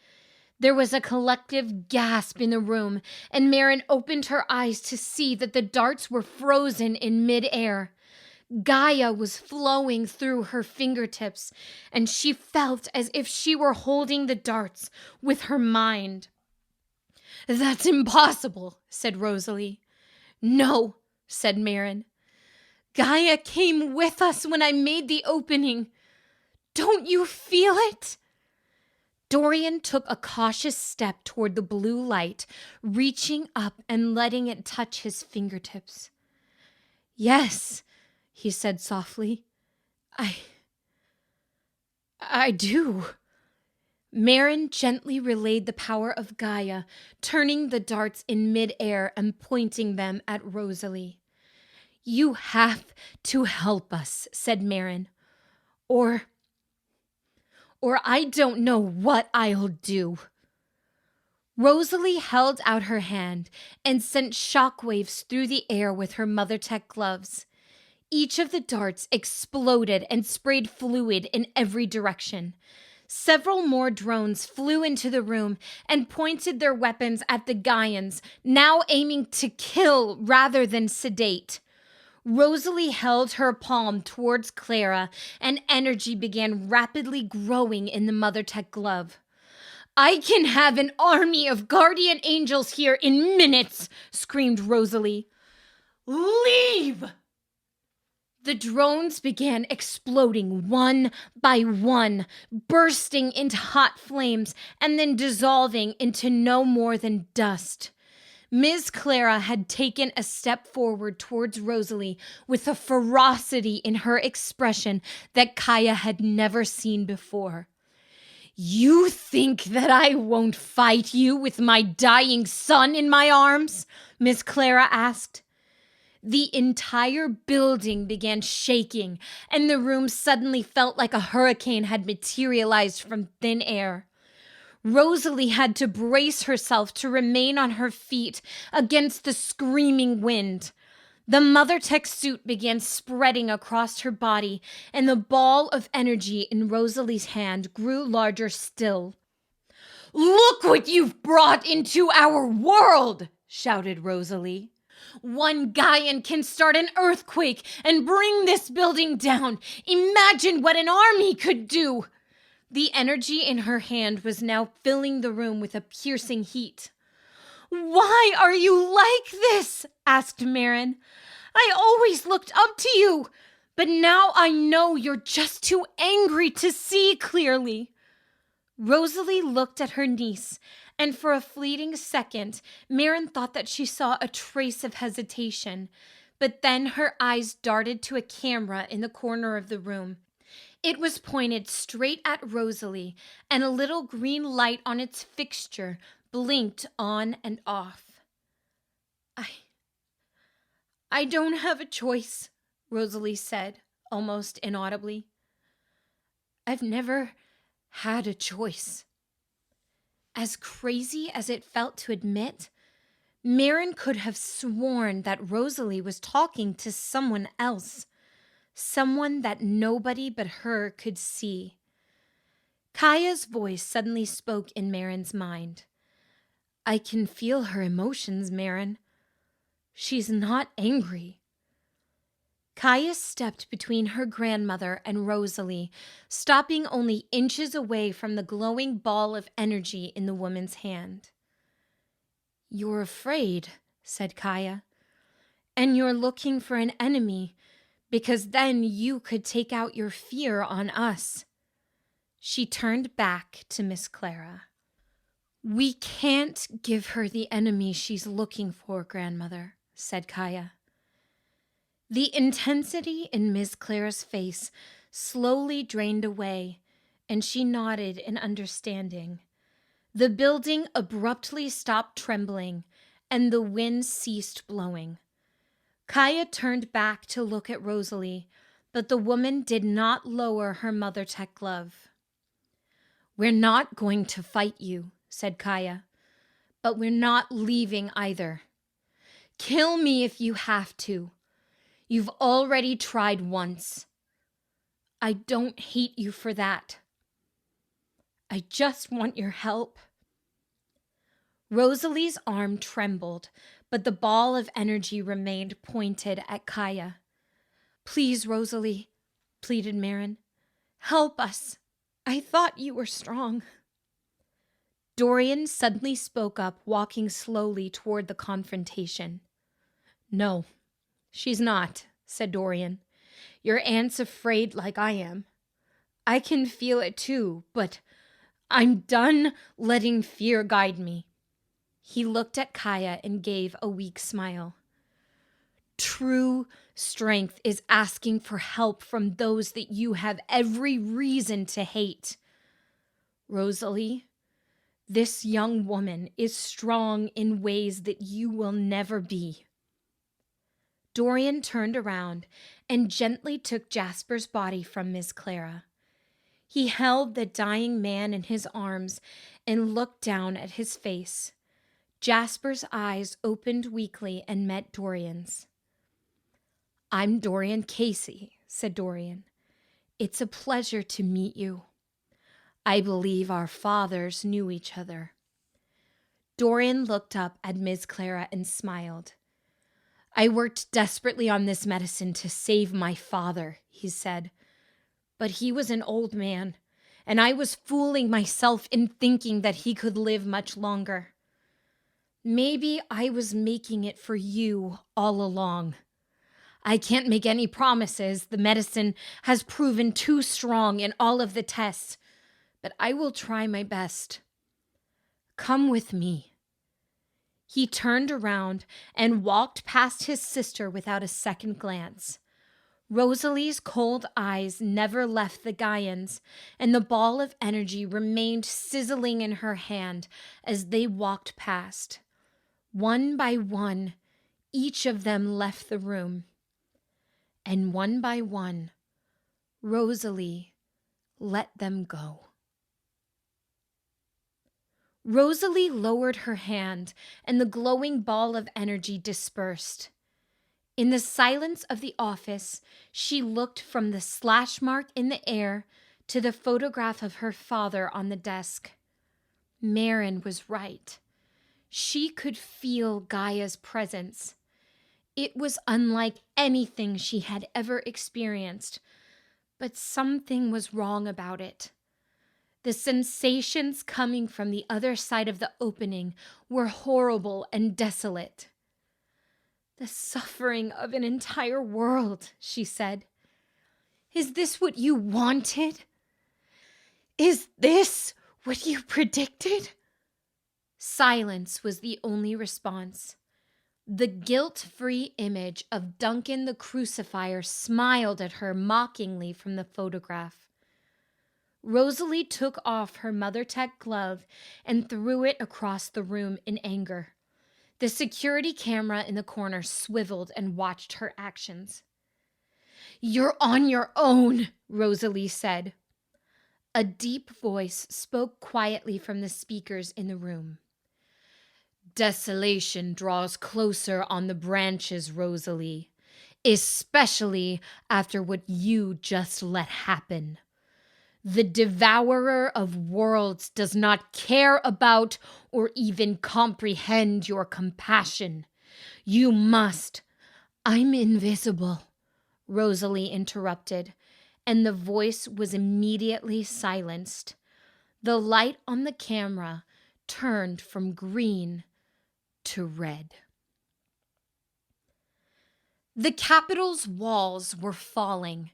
Speaker 1: There was a collective gasp in the room, and Marin opened her eyes to see that the darts were frozen in midair. Gaia was flowing through her fingertips, and she felt as if she were holding the darts with her mind. "That's impossible," said Rosalie. "No," said Marin. "Gaia came with us when I made the opening. Don't you feel it?" Dorian took a cautious step toward the blue light, reaching up and letting it touch his fingertips. "Yes," he said softly. I do." Marin gently relayed the power of Gaia, turning the darts in midair and pointing them at Rosalie. "You have to help us," said Marin. Or I don't know what I'll do." Rosalie held out her hand and sent shockwaves through the air with her Mother Tech gloves. Each of the darts exploded and sprayed fluid in every direction. Several more drones flew into the room and pointed their weapons at the Gaians, now aiming to kill rather than sedate. Rosalie held her palm towards Clara, and energy began rapidly growing in the Mother Tech glove. "I can have an army of guardian angels here in minutes," screamed Rosalie. "Leave!" The drones began exploding one by one, bursting into hot flames and then dissolving into no more than dust. Ms. Clara had taken a step forward towards Rosalie with a ferocity in her expression that Gaia had never seen before. "You think that I won't fight you with my dying son in my arms?" Ms. Clara asked. The entire building began shaking, and the room suddenly felt like a hurricane had materialized from thin air. Rosalie had to brace herself to remain on her feet against the screaming wind. The Mother Tech suit began spreading across her body, and the ball of energy in Rosalie's hand grew larger still. "Look what you've brought into our world!" shouted Rosalie. "One Gaian can start an earthquake and bring this building down. Imagine what an army could do!" The energy in her hand was now filling the room with a piercing heat. "Why are you like this?" asked Marin. "I always looked up to you, but now I know you're just too angry to see clearly." Rosalie looked at her niece, and for a fleeting second, Marin thought that she saw a trace of hesitation, but then her eyes darted to a camera in the corner of the room. It was pointed straight at Rosalie, and a little green light on its fixture blinked on and off. I don't have a choice," Rosalie said, almost inaudibly. "I've never had a choice." As crazy as it felt to admit, Marin could have sworn that Rosalie was talking to someone else. Someone that nobody but her could see. Kaia's voice suddenly spoke in Marin's mind. "I can feel her emotions, Marin. She's not angry." Gaia stepped between her grandmother and Rosalie, stopping only inches away from the glowing ball of energy in the woman's hand. "You're afraid," said Gaia, "and you're looking for an enemy, because then you could take out your fear on us." She turned back to Miss Clara. "We can't give her the enemy she's looking for, grandmother," said Gaia. The intensity in Miss Clara's face slowly drained away, and she nodded in understanding. The building abruptly stopped trembling, and the wind ceased blowing. Gaia turned back to look at Rosalie, but the woman did not lower her Mother Tech glove. "We're not going to fight you," said Gaia, "but we're not leaving either. Kill me if you have to. You've already tried once. I don't hate you for that. I just want your help." Rosalie's arm trembled, but the ball of energy remained pointed at Gaia. "Please, Rosalie," pleaded Marin. "Help us. I thought you were strong." Dorian suddenly spoke up, walking slowly toward the confrontation. "No, she's not," said Dorian. "Your aunt's afraid like I am. I can feel it too, but I'm done letting fear guide me." He looked at Gaia and gave a weak smile. "True strength is asking for help from those that you have every reason to hate. Rosalie, this young woman is strong in ways that you will never be." Dorian turned around and gently took Jasper's body from Miss Clara. He held the dying man in his arms and looked down at his face. Jasper's eyes opened weakly and met Dorian's. "I'm Dorian Casey," said Dorian. "It's a pleasure to meet you. I believe our fathers knew each other." Dorian looked up at Miss Clara and smiled. "I worked desperately on this medicine to save my father," he said. "But he was an old man, and I was fooling myself in thinking that he could live much longer. Maybe I was making it for you all along. I can't make any promises. The medicine has proven too strong in all of the tests, but I will try my best. Come with me." He turned around and walked past his sister without a second glance. Rosalie's cold eyes never left the Gaians, and the ball of energy remained sizzling in her hand as they walked past. One by one, each of them left the room. And one by one, Rosalie let them go. Rosalie lowered her hand, and the glowing ball of energy dispersed. In the silence of the office, she looked from the slash mark in the air to the photograph of her father on the desk. Marin was right. She could feel Gaia's presence. It was unlike anything she had ever experienced, but something was wrong about it. The sensations coming from the other side of the opening were horrible and desolate. "The suffering of an entire world," she said. "Is this what you wanted? Is this what you predicted?" Silence was the only response. The guilt-free image of Duncan the Crucifier smiled at her mockingly from the photograph. Rosalie took off her MotherTech glove and threw it across the room in anger. The security camera in the corner swiveled and watched her actions. "You're on your own," Rosalie said. A deep voice spoke quietly from the speakers in the room. "Desolation draws closer on the branches, Rosalie, especially after what you just let happen. The devourer of worlds does not care about or even comprehend your compassion. You must—" "I'm invisible," Rosalie interrupted, and the voice was immediately silenced. The light on the camera turned from green to red. The capital's walls were falling.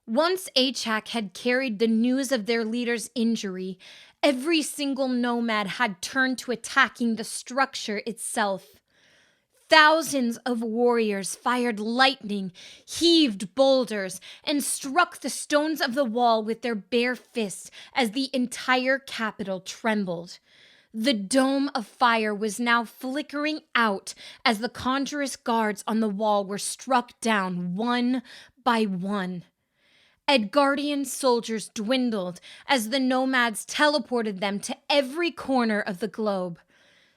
Speaker 1: Once Achak had carried the news of their leader's injury, every single nomad had turned to attacking the structure itself. Thousands of warriors fired lightning, heaved boulders, and struck the stones of the wall with their bare fists as the entire capital trembled. The dome of fire was now flickering out as the conjurous guards on the wall were struck down one by one. Edgardian soldiers dwindled as the nomads teleported them to every corner of the globe.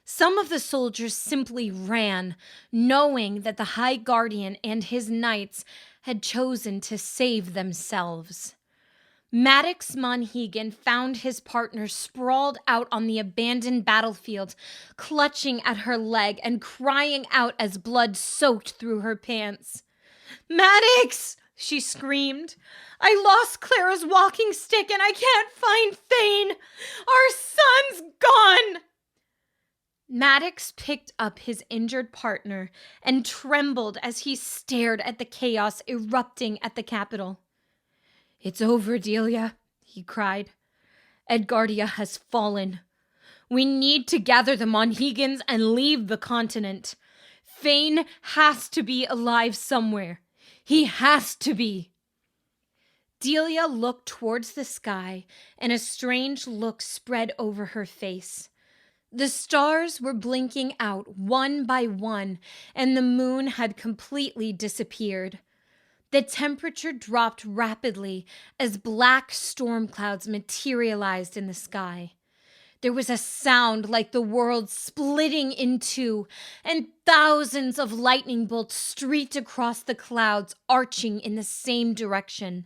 Speaker 1: Some of the soldiers simply ran, knowing that the High Guardian and his knights had chosen to save themselves. Maddox Monhegan found his partner sprawled out on the abandoned battlefield, clutching at her leg and crying out as blood soaked through her pants. "Maddox!" she screamed. "I lost Clara's walking stick and I can't find Thane! Our son's gone!" Maddox picked up his injured partner and trembled as he stared at the chaos erupting at the capital. "It's over, Delia," he cried. "Edgardia has fallen. We need to gather the Monhegans and leave the continent. Thane has to be alive somewhere. He has to be." Delia looked towards the sky, and a strange look spread over her face. The stars were blinking out one by one, and the moon had completely disappeared. The temperature dropped rapidly as black storm clouds materialized in the sky. There was a sound like the world splitting in two, and thousands of lightning bolts streaked across the clouds, arching in the same direction.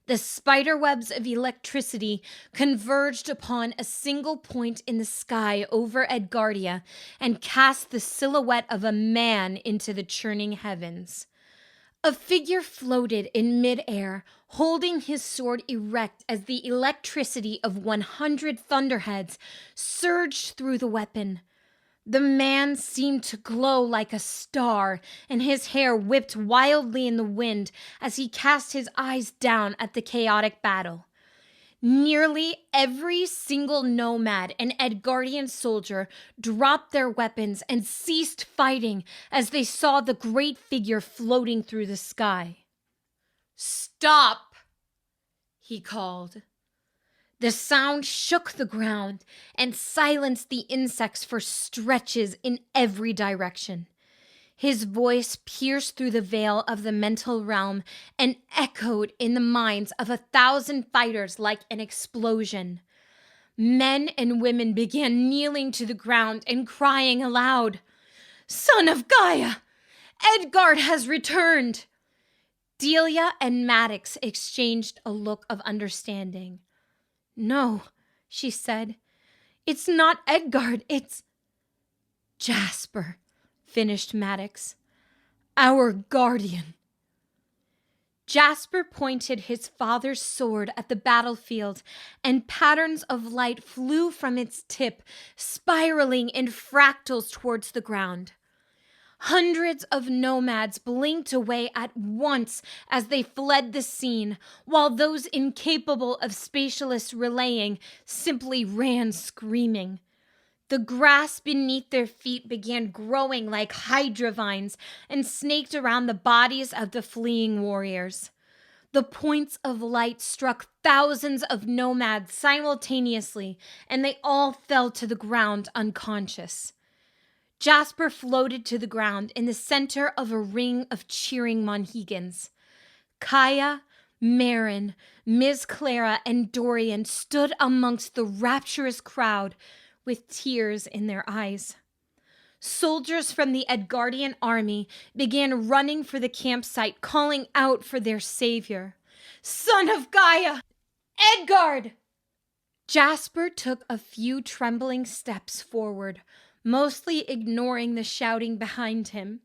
Speaker 1: The spiderwebs of electricity converged upon a single point in the sky over Edgardia and cast the silhouette of a man into the churning heavens. A figure floated in midair, holding his sword erect as the electricity of 100 thunderheads surged through the weapon. The man seemed to glow like a star, and his hair whipped wildly in the wind as he cast his eyes down at the chaotic battle. Nearly every single nomad and Edgardian soldier dropped their weapons and ceased fighting as they saw the great figure floating through the sky. "Stop!" he called. The sound shook the ground and silenced the insects for stretches in every direction. His voice pierced through the veil of the mental realm and echoed in the minds of 1,000 fighters like an explosion. Men and women began kneeling to the ground and crying aloud, "Son of Gaia! Edgard has returned!" Delia and Maddox exchanged a look of understanding. "No," she said. "It's not Edgard, it's Jasper," finished Maddox. "Our guardian." Jasper pointed his father's sword at the battlefield, and patterns of light flew from its tip, spiraling in fractals towards the ground. Hundreds of nomads blinked away at once as they fled the scene, while those incapable of spatialist relaying simply ran screaming. The grass beneath their feet began growing like Hydra vines and snaked around the bodies of the fleeing warriors. The points of light struck thousands of nomads simultaneously, and they all fell to the ground unconscious. Jasper floated to the ground in the center of a ring of cheering Monhegans. Kaya, Marin, Ms. Clara, and Dorian stood amongst the rapturous crowd with tears in their eyes. Soldiers from the Edgardian army began running for the campsite, calling out for their savior. "Son of Gaia! Edgard!" Jasper took a few trembling steps forward, mostly ignoring the shouting behind him.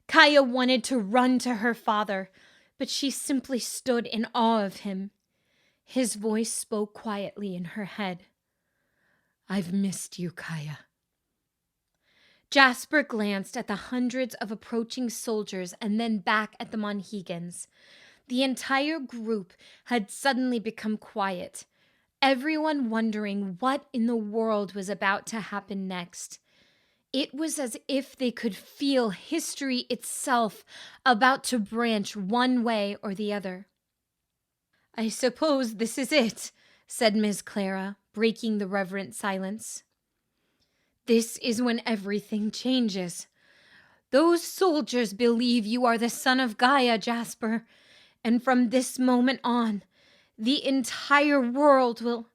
Speaker 1: Kaya wanted to run to her father, but she simply stood in awe of him. His voice spoke quietly in her head. "I've missed you, Kaya." Jasper glanced at the hundreds of approaching soldiers and then back at the Monhegans. The entire group had suddenly become quiet, everyone wondering what in the world was about to happen next. It was as if they could feel history itself about to branch one way or the other. "I suppose this is it," said Ms. Clara, breaking the reverent silence. "This is when everything changes. Those soldiers believe you are the son of Gaia, Jasper, And from this moment on, the entire world will...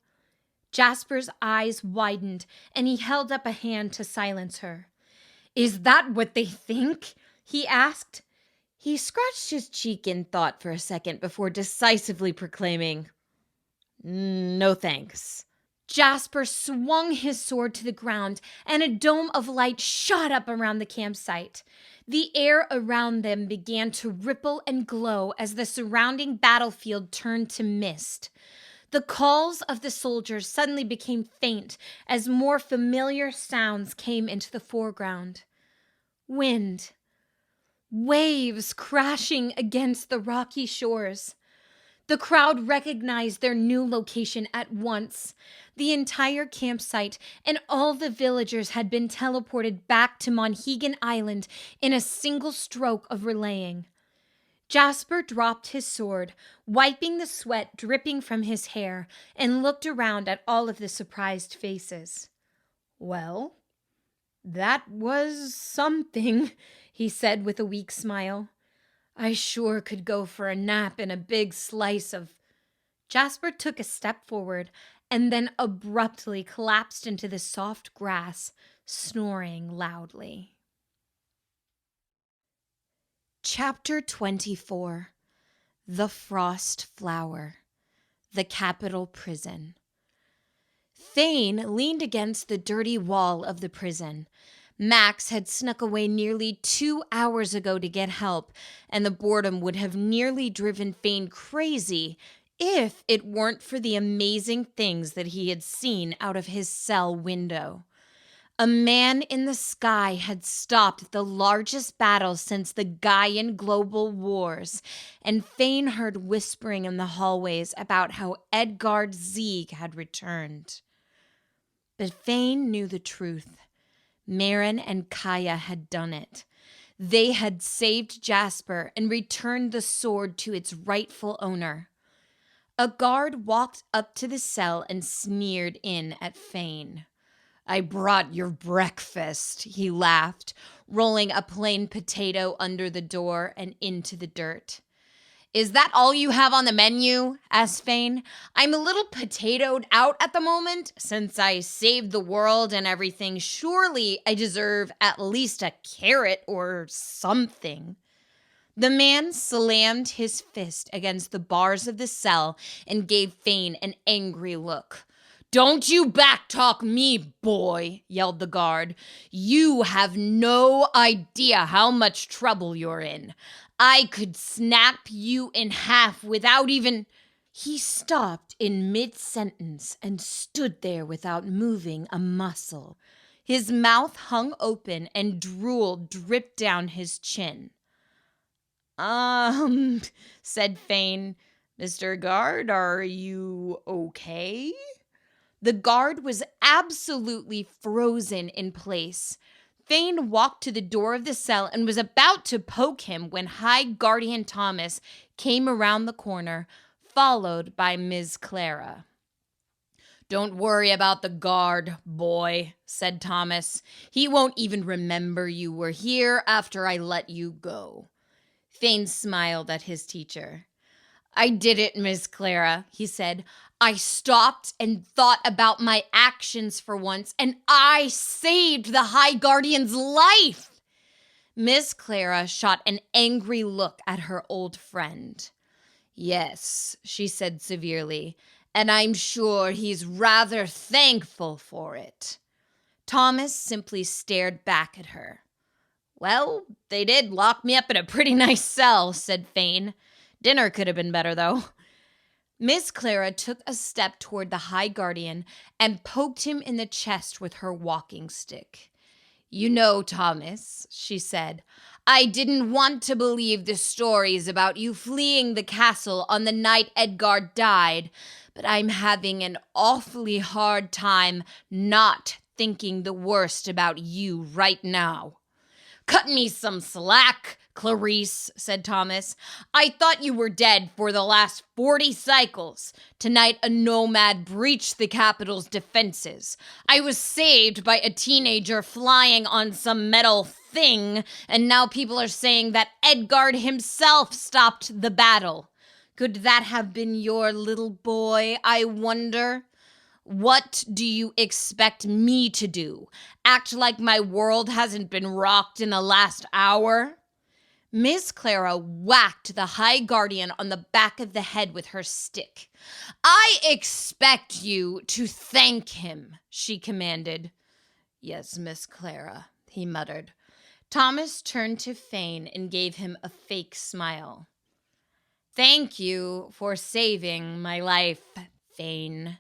Speaker 1: Jasper's eyes widened, and he held up a hand to silence her. Is that what they think? He asked. He scratched his cheek in thought for a second before decisively proclaiming, No thanks. Jasper swung his sword to the ground, and a dome of light shot up around the campsite. The air around them began to ripple and glow as the surrounding battlefield turned to mist. The calls of the soldiers suddenly became faint as more familiar sounds came into the foreground. Wind. Waves crashing against the rocky shores. The crowd recognized their new location at once. The entire campsite and all the villagers had been teleported back to Monhegan Island in a single stroke of relaying. Jasper dropped his sword, wiping the sweat dripping from his hair, and looked around at all of the surprised faces. Well, that was something, he said with a weak smile. I sure could go for a nap in a big slice of... Jasper took a step forward and then abruptly collapsed into the soft grass, snoring loudly. Chapter 24. The Frost Flower. The Capital Prison. Thane leaned against the dirty wall of the prison. Max had snuck away nearly 2 hours ago to get help, and the boredom would have nearly driven Thane crazy if it weren't for the amazing things that he had seen out of his cell window. A man in the sky had stopped the largest battle since the Gaian global wars, and Thane heard whispering in the hallways about how Edgard Zeeg had returned. But Thane knew the truth. Maren and Gaia had done it. They had saved Jasper and returned the sword to its rightful owner. A guard walked up to the cell and sneered in at Thane. I brought your breakfast, he laughed, rolling a plain potato under the door and into the dirt. Is that all you have on the menu? Asked Thane. I'm a little potatoed out at the moment. Since I saved the world and everything, surely I deserve at least a carrot or something. The man slammed his fist against the bars of the cell and gave Thane an angry look. Don't you backtalk me, boy, yelled the guard. You have no idea how much trouble you're in. I could snap you in half without even... He stopped in mid-sentence and stood there without moving a muscle. His mouth hung open and drool dripped down his chin. Said Thane. Mr. Guard, are you okay? The guard was absolutely frozen in place. Thane walked to the door of the cell and was about to poke him when High Guardian Thomas came around the corner, followed by Ms. Clara. Don't worry about the guard, boy, said Thomas. He won't even remember you were here after I let you go. Thane smiled at his teacher. I did it, Miss Clara, he said. I stopped and thought about my actions for once, and I saved the High Guardian's life. Miss Clara shot an angry look at her old friend. Yes, she said severely, and I'm sure he's rather thankful for it. Thomas simply stared back at her. Well, they did lock me up in a pretty nice cell, said Thane. Dinner could have been better, though. Miss Clara took a step toward the High Guardian and poked him in the chest with her walking stick. You know, Thomas, she said, I didn't want to believe the stories about you fleeing the castle on the night Edgard died, but I'm having an awfully hard time not thinking the worst about you right now. Cut me some slack, Clarice, said Thomas. I thought you were dead for the last 40 cycles. Tonight, a nomad breached the capital's defenses. I was saved by a teenager flying on some metal thing, and now people are saying that Edgard himself stopped the battle. Could that have been your little boy, I wonder? What do you expect me to do? Act like my world hasn't been rocked in the last hour? Miss Clara whacked the High Guardian on the back of the head with her stick. I expect you to thank him, she commanded. Yes, Miss Clara, he muttered. Thomas turned to Fane and gave him a fake smile. Thank you for saving my life, Fane.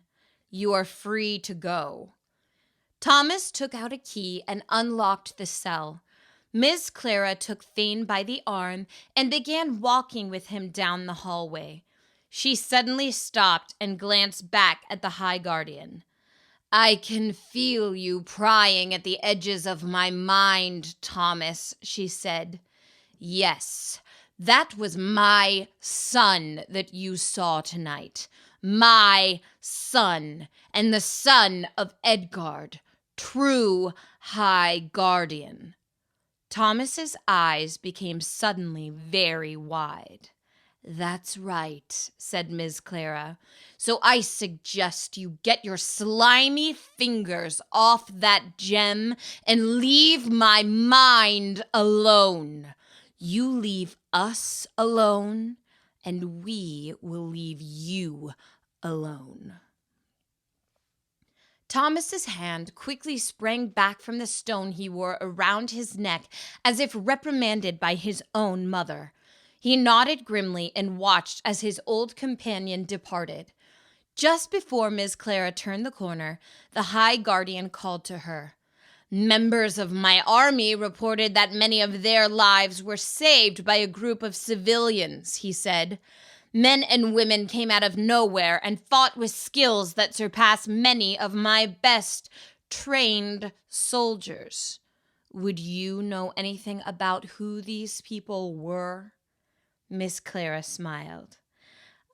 Speaker 1: You are free to go. Thomas took out a key and unlocked the cell. Miss Clara took Fane by the arm and began walking with him down the hallway. She suddenly stopped and glanced back at the High Guardian. I can feel you prying at the edges of my mind, Thomas, she said. Yes, that was my son that you saw tonight. My son, and the son of Edgard, true High Guardian. Thomas's eyes became suddenly very wide. That's right, said Ms. Clara. So I suggest you get your slimy fingers off that gem and leave my mind alone. You leave us alone, and we will leave you alone. Thomas's hand quickly sprang back from the stone he wore around his neck as if reprimanded by his own mother. He nodded grimly and watched as his old companion departed. Just before Miss Clara turned the corner, the High Guardian called to her. Members of my army reported that many of their lives were saved by a group of civilians, he said. Men and women came out of nowhere and fought with skills that surpass many of my best trained soldiers. Would you know anything about who these people were? Miss Clara smiled.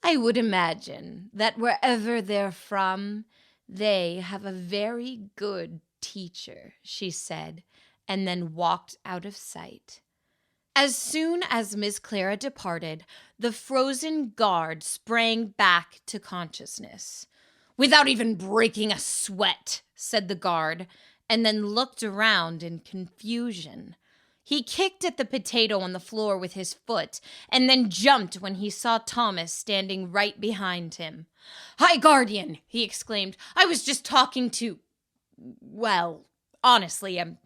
Speaker 1: I would imagine that wherever they're from, they have a very good teacher, she said, and then walked out of sight. As soon as Miss Clara departed, the frozen guard sprang back to consciousness. Without even breaking a sweat, said the guard, and then looked around in confusion. He kicked at the potato on the floor with his foot, and then jumped when he saw Thomas standing right behind him. High Guardian, he exclaimed. I was just talking to... Well, honestly, I'm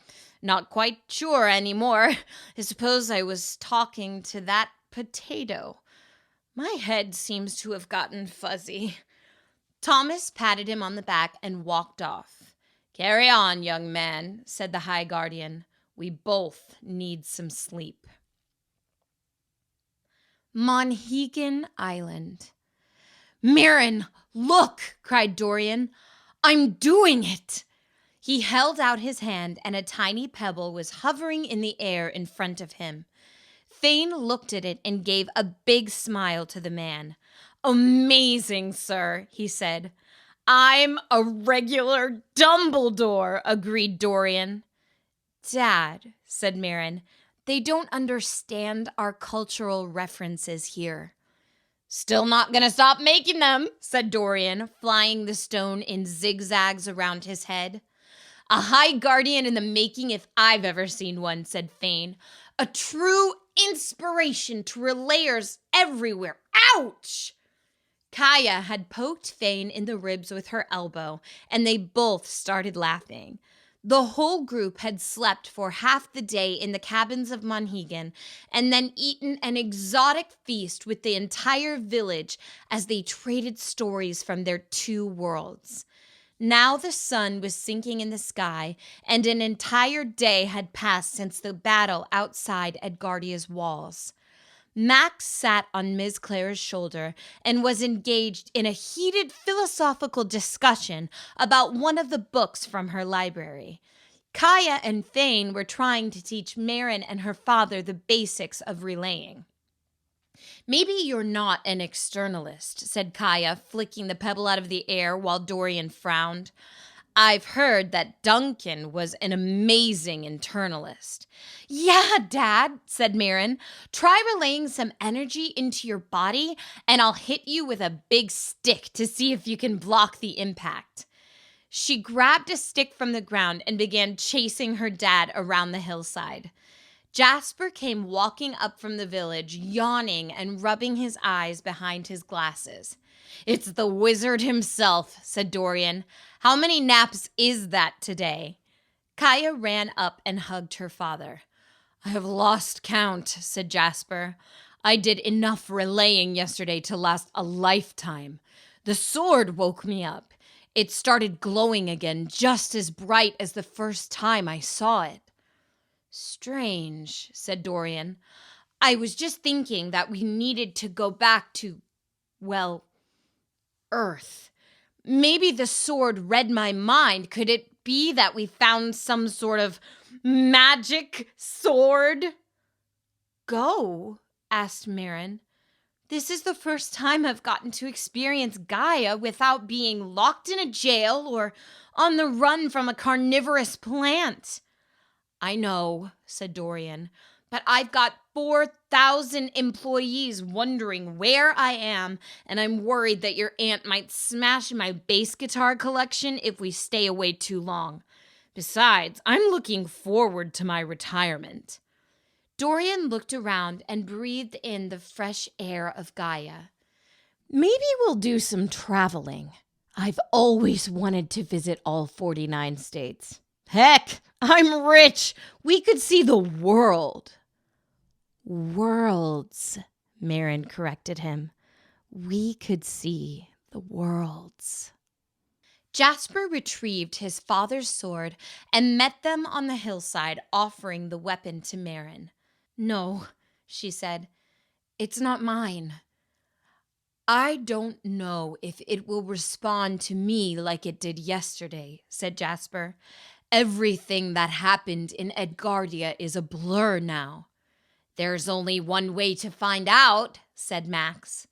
Speaker 1: not quite sure anymore. I suppose I was talking to that potato. My head seems to have gotten fuzzy. Thomas patted him on the back and walked off. Carry on, young man, said the High Guardian. We both need some sleep. Monhegan Island. Mirren, look, cried Dorian. I'm doing it. He held out his hand, and a tiny pebble was hovering in the air in front of him. Fane looked at it and gave a big smile to the man. Amazing, sir, he said. I'm a regular Dumbledore, agreed Dorian. Dad, said Mirren, they don't understand our cultural references here. Still not gonna stop making them, said Dorian, flying the stone in zigzags around his head. A High Guardian in the making if I've ever seen one, said Fane. A true inspiration to relayers everywhere. Ouch! Gaia had poked Fane in the ribs with her elbow, and they both started laughing. The whole group had slept for half the day in the cabins of Monhegan and then eaten an exotic feast with the entire village as they traded stories from their two worlds. Now the sun was sinking in the sky, and an entire day had passed since the battle outside Edgardia's walls. Max sat on Ms. Clara's shoulder and was engaged in a heated philosophical discussion about one of the books from her library. Gaia and Fane were trying to teach Mirren and her father the basics of relaying. Maybe you're not an externalist, said Gaia, flicking the pebble out of the air while Dorian frowned. I've heard that Duncan was an amazing internalist. Yeah, Dad, said Mirren. Try relaying some energy into your body, and I'll hit you with a big stick to see if you can block the impact. She grabbed a stick from the ground and began chasing her dad around the hillside. Jasper came walking up from the village, yawning and rubbing his eyes behind his glasses. It's the wizard himself, said Dorian. How many naps is that today? Gaia ran up and hugged her father. I have lost count, said Jasper. I did enough relaying yesterday to last a lifetime. The sword woke me up. It started glowing again, just as bright as the first time I saw it. Strange, said Dorian. I was just thinking that we needed to go back to, well, Earth. Maybe the sword read my mind. Could it be that we found some sort of magic sword? Go? Asked Mirren. This is the first time I've gotten to experience Gaia without being locked in a jail or on the run from a carnivorous plant. I know, said Dorian, but I've got 4,000 employees wondering where I am, and I'm worried that your aunt might smash my bass guitar collection if we stay away too long. Besides, I'm looking forward to my retirement. Dorian looked around and breathed in the fresh air of Gaia. Maybe we'll do some traveling. I've always wanted to visit all 49 states. Heck, I'm rich. We could see the world. Worlds, Mirren corrected him. We could see the worlds. Jasper retrieved his father's sword and met them on the hillside, offering the weapon to Mirren. No, she said, it's not mine. I don't know if it will respond to me like it did yesterday, said Jasper. Everything that happened in Edgardia is a blur now. There's only one way to find out, said Max.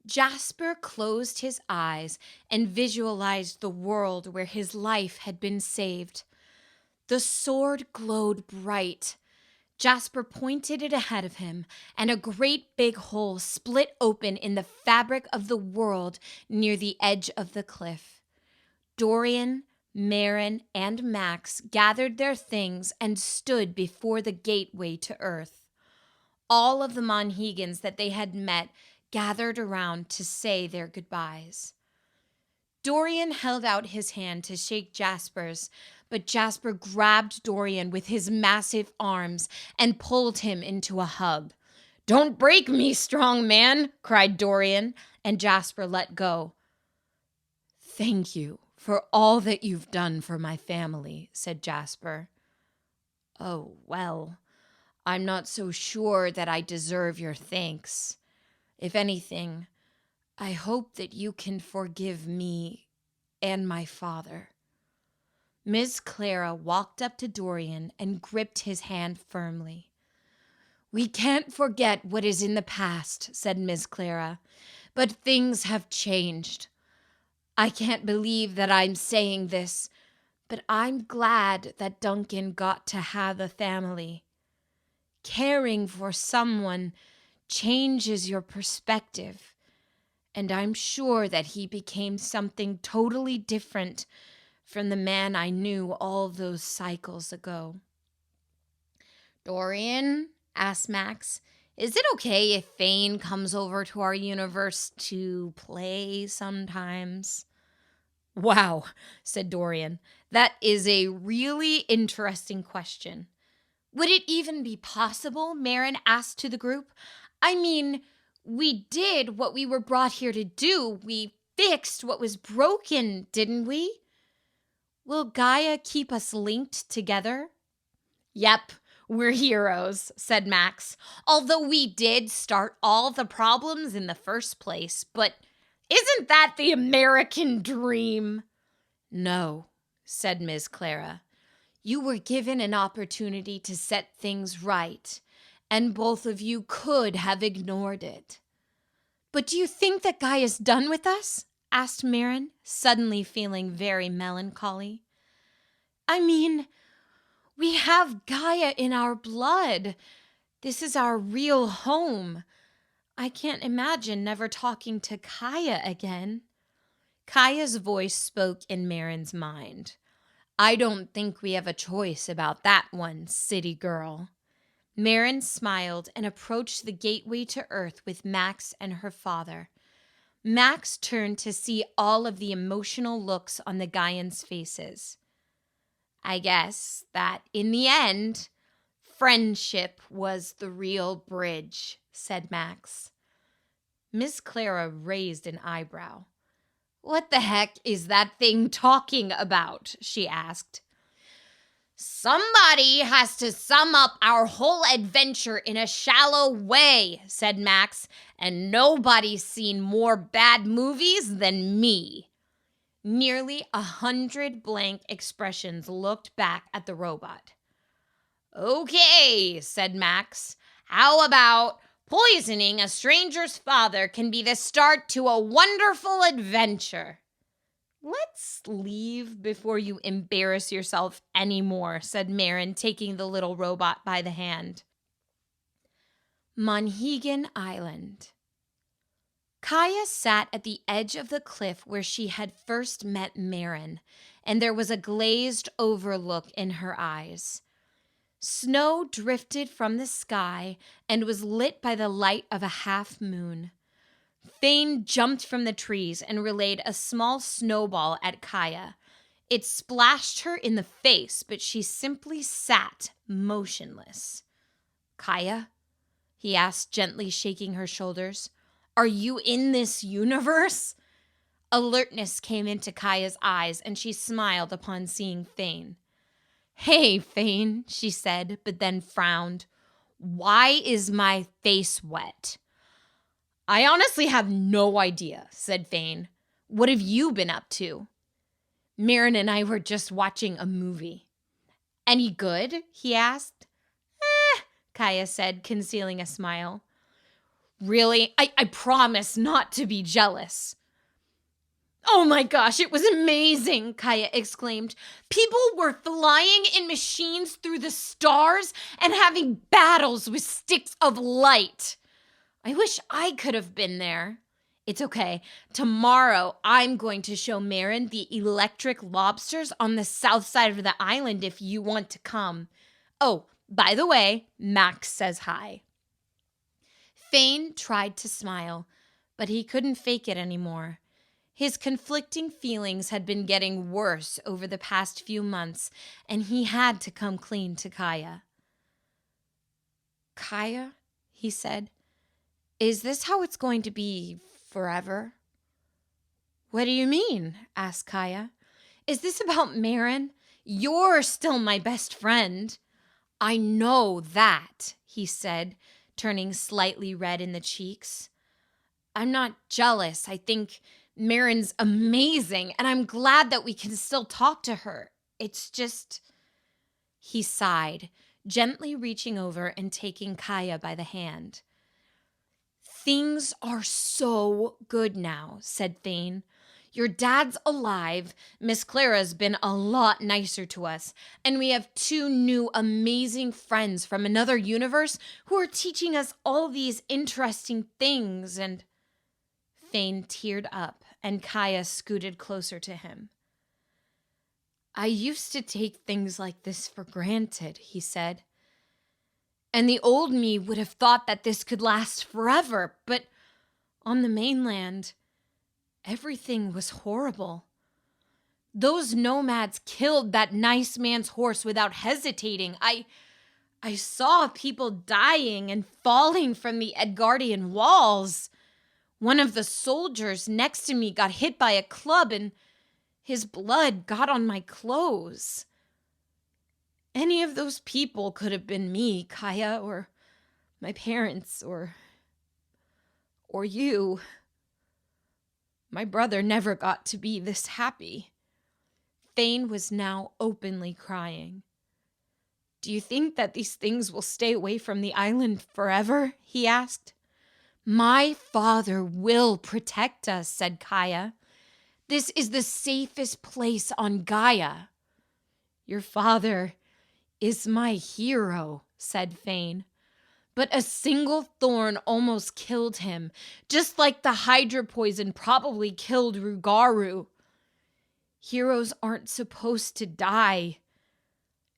Speaker 1: Jasper closed his eyes and visualized the world where his life had been saved. The sword glowed bright. Jasper pointed it ahead of him, and a great big hole split open in the fabric of the world near the edge of the cliff. Dorian, Mirren, and Max gathered their things and stood before the gateway to Earth. All of the Monhegans that they had met gathered around to say their goodbyes. Dorian held out his hand to shake Jasper's, but Jasper grabbed Dorian with his massive arms and pulled him into a hug. Don't break me, strong man, cried Dorian, and Jasper let go. Thank you for all that you've done for my family, said Jasper. Oh, well, I'm not so sure that I deserve your thanks. If anything, I hope that you can forgive me and my father. Miss Clara walked up to Dorian and gripped his hand firmly. We can't forget what is in the past, said Miss Clara, but things have changed. I can't believe that I'm saying this, but I'm glad that Duncan got to have a family. Caring for someone changes your perspective, and I'm sure that he became something totally different from the man I knew all those cycles ago. Dorian, asked Max, is it okay if Fane comes over to our universe to play sometimes? Wow, said Dorian. That is a really interesting question. Would it even be possible? Mirren asked to the group. I mean, we did what we were brought here to do. We fixed what was broken, didn't we? Will Gaia keep us linked together? Yep, we're heroes, said Max. Although we did start all the problems in the first place, but isn't that the American dream? No, said Miss Clara. You were given an opportunity to set things right, and both of you could have ignored it. But do you think that Gaia's done with us? asked Marin, suddenly feeling very melancholy. I mean, we have Gaia in our blood. This is our real home. I can't imagine never talking to Gaia again. Kaia's voice spoke in Marin's mind. I don't think we have a choice about that one, city girl. Marin smiled and approached the gateway to Earth with Max and her father. Max turned to see all of the emotional looks on the Gaians' faces. I guess that in the end, friendship was the real bridge, said Max. Miss Clara raised an eyebrow. What the heck is that thing talking about? She asked. Somebody has to sum up our whole adventure in a shallow way, said Max, and nobody's seen more bad movies than me. Nearly 100 blank expressions looked back at the robot. Okay, said Max. How about poisoning a stranger's father can be the start to a wonderful adventure? Let's leave before you embarrass yourself anymore, said Marin, taking the little robot by the hand. Monhegan Island. Gaia sat at the edge of the cliff where she had first met Marin, and there was a glazed overlook in her eyes. Snow drifted from the sky and was lit by the light of a half moon. Thane jumped from the trees and relayed a small snowball at Gaia. It splashed her in the face, but she simply sat motionless. Gaia? He asked, gently shaking her shoulders. Are you in this universe? Alertness came into Gaia's eyes, and she smiled upon seeing Thane. Hey, Thane, she said, but then frowned. Why is my face wet? I honestly have no idea, said Thane. What have you been up to? Marin and I were just watching a movie. Any good? He asked. Gaia said, concealing a smile. Really? I promise not to be jealous. Oh my gosh, it was amazing, Gaia exclaimed. People were flying in machines through the stars and having battles with sticks of light. I wish I could have been there. It's okay. Tomorrow, I'm going to show Marin the electric lobsters on the south side of the island if you want to come. Oh, by the way, Max says hi. Thane tried to smile, but he couldn't fake it anymore. His conflicting feelings had been getting worse over the past few months, and he had to come clean to Gaia. Gaia, he said, is this how it's going to be forever? What do you mean? Asked Gaia. Is this about Marin? You're still my best friend. I know that, he said, turning slightly red in the cheeks. I'm not jealous. I think Marin's amazing, and I'm glad that we can still talk to her. It's just... He sighed, gently reaching over and taking Gaia by the hand. Things are so good now, said Thane. Your dad's alive, Miss Clara's been a lot nicer to us, and we have 2 new amazing friends from another universe who are teaching us all these interesting things, and... Thane teared up, and Gaia scooted closer to him. I used to take things like this for granted, he said. And the old me would have thought that this could last forever, but on the mainland, everything was horrible. Those nomads killed that nice man's horse without hesitating. I saw people dying and falling from the Edgardian walls. One of the soldiers next to me got hit by a club and his blood got on my clothes. Any of those people could have been me, Gaia, or my parents, or you. My brother never got to be this happy. Thane was now openly crying. Do you think that these things will stay away from the island forever? He asked. My father will protect us, said Gaia. This is the safest place on Gaia." "Your father is my hero," said Fane. "But a single thorn almost killed him, just like the Hydra poison probably killed Rugaru. Heroes aren't supposed to die.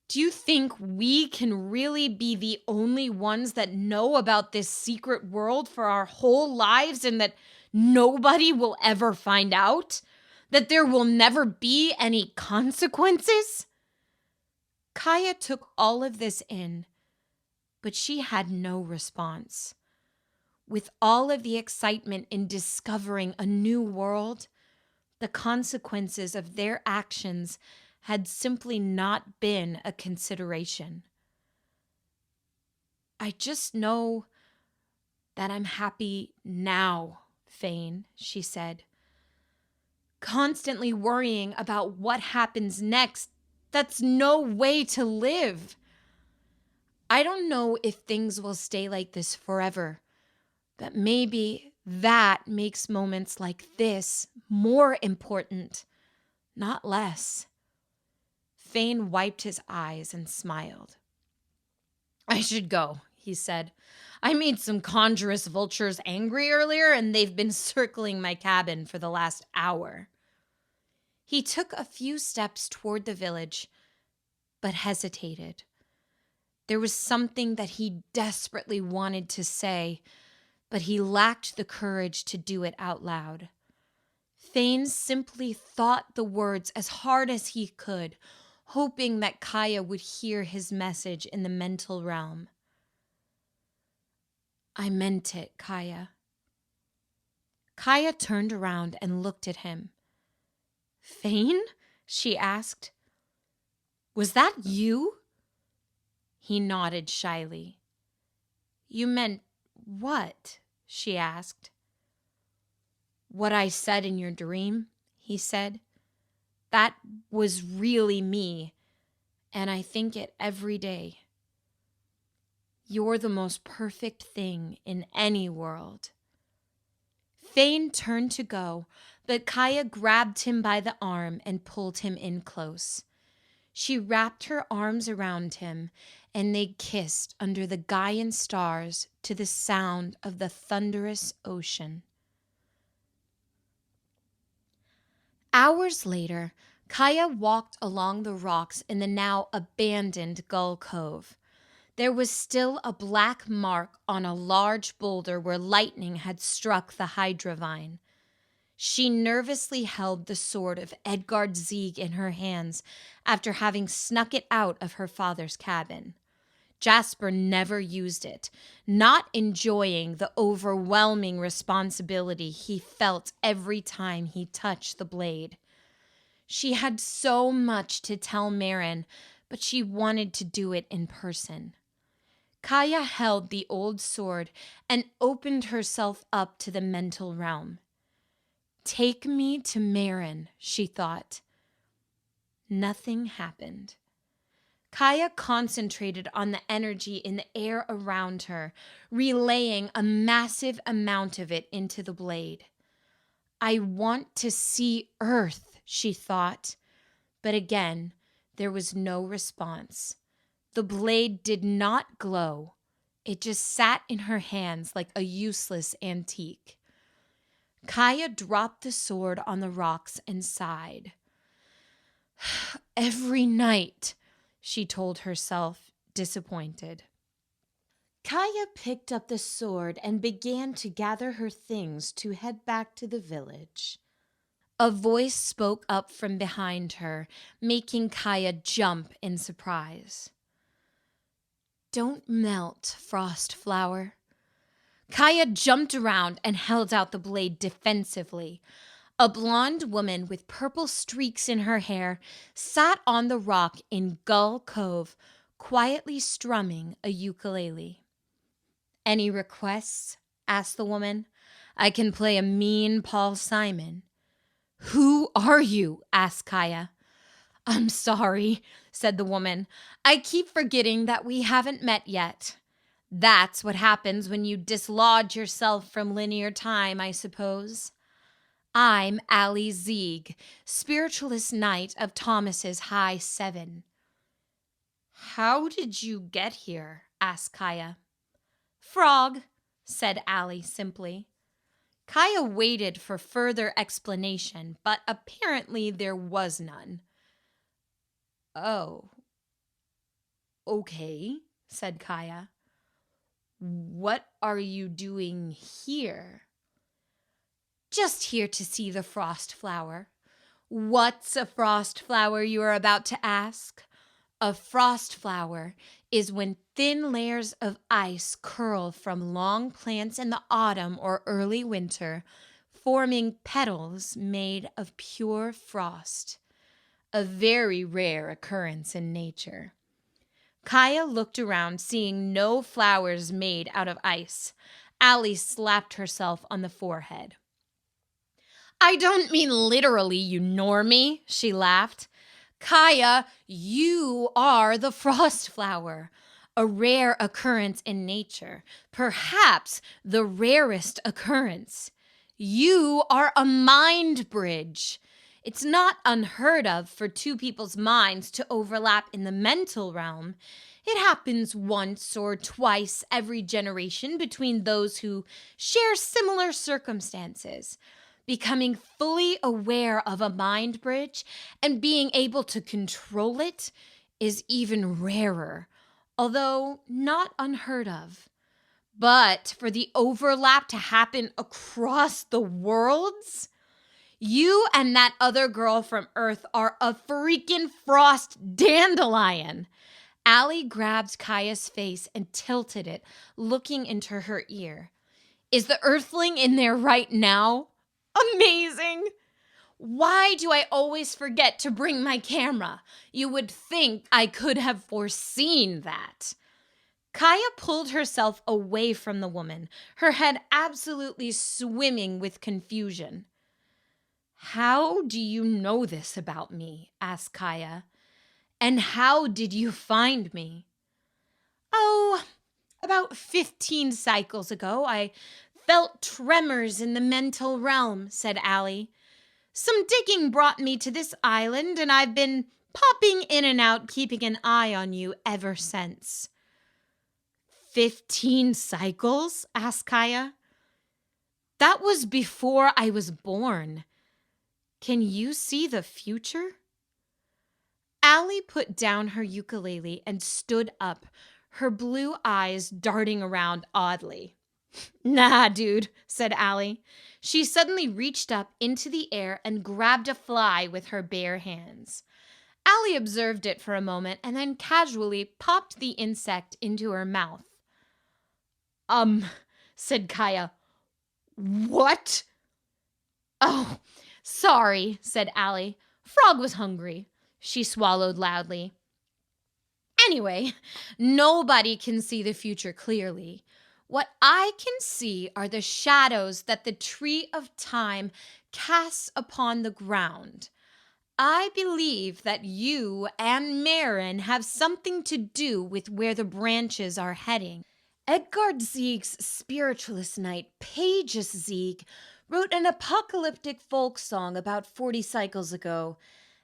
Speaker 1: Do you think we can really be the only ones that know about this secret world for our whole lives and that nobody will ever find out? That there will never be any consequences?" Gaia took all of this in, but she had no response. With all of the excitement in discovering a new world, the consequences of their actions had simply not been a consideration. "I just know that I'm happy now, Fane," she said. "Constantly worrying about what happens next, that's no way to live. I don't know if things will stay like this forever, but maybe that makes moments like this more important, not less." Fane wiped his eyes and smiled. "I should go," he said. "I made some conjurous vultures angry earlier, and they've been circling my cabin for the last hour." He took a few steps toward the village, but hesitated. There was something that he desperately wanted to say, but he lacked the courage to do it out loud. Fane simply thought the words as hard as he could, hoping that Gaia would hear his message in the mental realm. "I meant it, Gaia." Gaia turned around and looked at him. "Fane?" she asked. "Was that you?" He nodded shyly. "You meant what?" she asked. "What I said in your dream," he said. "That was really me, and I think it every day. You're the most perfect thing in any world." Fane turned to go, but Gaia grabbed him by the arm and pulled him in close. She wrapped her arms around him, and they kissed under the Gaian stars to the sound of the thunderous ocean. Hours later, Gaia walked along the rocks in the now abandoned Gull Cove. There was still a black mark on a large boulder where lightning had struck the Hydra vine. She nervously held the sword of Edgard Zieg in her hands after having snuck it out of her father's cabin. Jasper never used it, not enjoying the overwhelming responsibility he felt every time he touched the blade. She had so much to tell Marin, but she wanted to do it in person. Gaia held the old sword and opened herself up to the mental realm. "Take me to Marin," she thought. Nothing happened. Gaia concentrated on the energy in the air around her, relaying a massive amount of it into the blade. "I want to see Earth," she thought. But again, there was no response. The blade did not glow. It just sat in her hands like a useless antique. Gaia dropped the sword on the rocks and sighed. "Every night," she told herself, disappointed. Gaia picked up the sword and began to gather her things to head back to the village. A voice spoke up from behind her, making Gaia jump in surprise. "Don't melt, Frost Flower." Gaia jumped around and held out the blade defensively. A blonde woman with purple streaks in her hair sat on the rock in Gull Cove, quietly strumming a ukulele. "Any requests?" asked the woman. "I can play a mean Paul Simon." "Who are you?" asked Gaia. "I'm sorry," said the woman. "I keep forgetting that we haven't met yet. That's what happens when you dislodge yourself from linear time, I suppose. I'm Allie Zieg, Spiritualist Knight of Thomas's High Seven." "How did you get here?" asked Gaia. "Frog," said Allie simply. Gaia waited for further explanation, but apparently there was none. "Oh, okay," said Gaia. "What are you doing here?" "Just here to see the frost flower." "What's a frost flower, you are about to ask?" A frost flower is when thin layers of ice curl from long plants in the autumn or early winter, forming petals made of pure frost. A very rare occurrence in nature. Gaia looked around, seeing no flowers made out of ice. Allie slapped herself on the forehead. "I don't mean literally, you normie," she laughed. "Gaia, you are the frost flower, a rare occurrence in nature, perhaps the rarest occurrence. You are a mind bridge. It's not unheard of for two people's minds to overlap in the mental realm. It happens once or twice every generation between those who share similar circumstances. Becoming fully aware of a mind bridge and being able to control it is even rarer, although not unheard of. But for the overlap to happen across the worlds, you and that other girl from Earth are a freaking frost dandelion." Allie grabbed Kaia's face and tilted it, looking into her ear. "Is the Earthling in there right now?" "Amazing! Why do I always forget to bring my camera? You would think I could have foreseen that." Gaia pulled herself away from the woman, her head absolutely swimming with confusion. "How do you know this about me?" asked Gaia. "And how did you find me?" "Oh, about 15 cycles ago, I felt tremors in the mental realm," said Allie. "Some digging brought me to this island, and I've been popping in and out, keeping an eye on you ever since." 15 cycles? Asked Gaia. "That was before I was born. Can you see the future?" Allie put down her ukulele and stood up, her blue eyes darting around oddly. "Nah, dude," said Allie. She suddenly reached up into the air and grabbed a fly with her bare hands. Allie observed it for a moment and then casually popped the insect into her mouth. Said Gaia. "What?" "Oh, sorry," said Allie. "Frog was hungry." She swallowed loudly. "Anyway, nobody can see the future clearly. What I can see are the shadows that the tree of time casts upon the ground. I believe that you and Marin have something to do with where the branches are heading. Edgard Zieg's spiritualist knight, Pages Zieg, wrote an apocalyptic folk song about 40 cycles ago,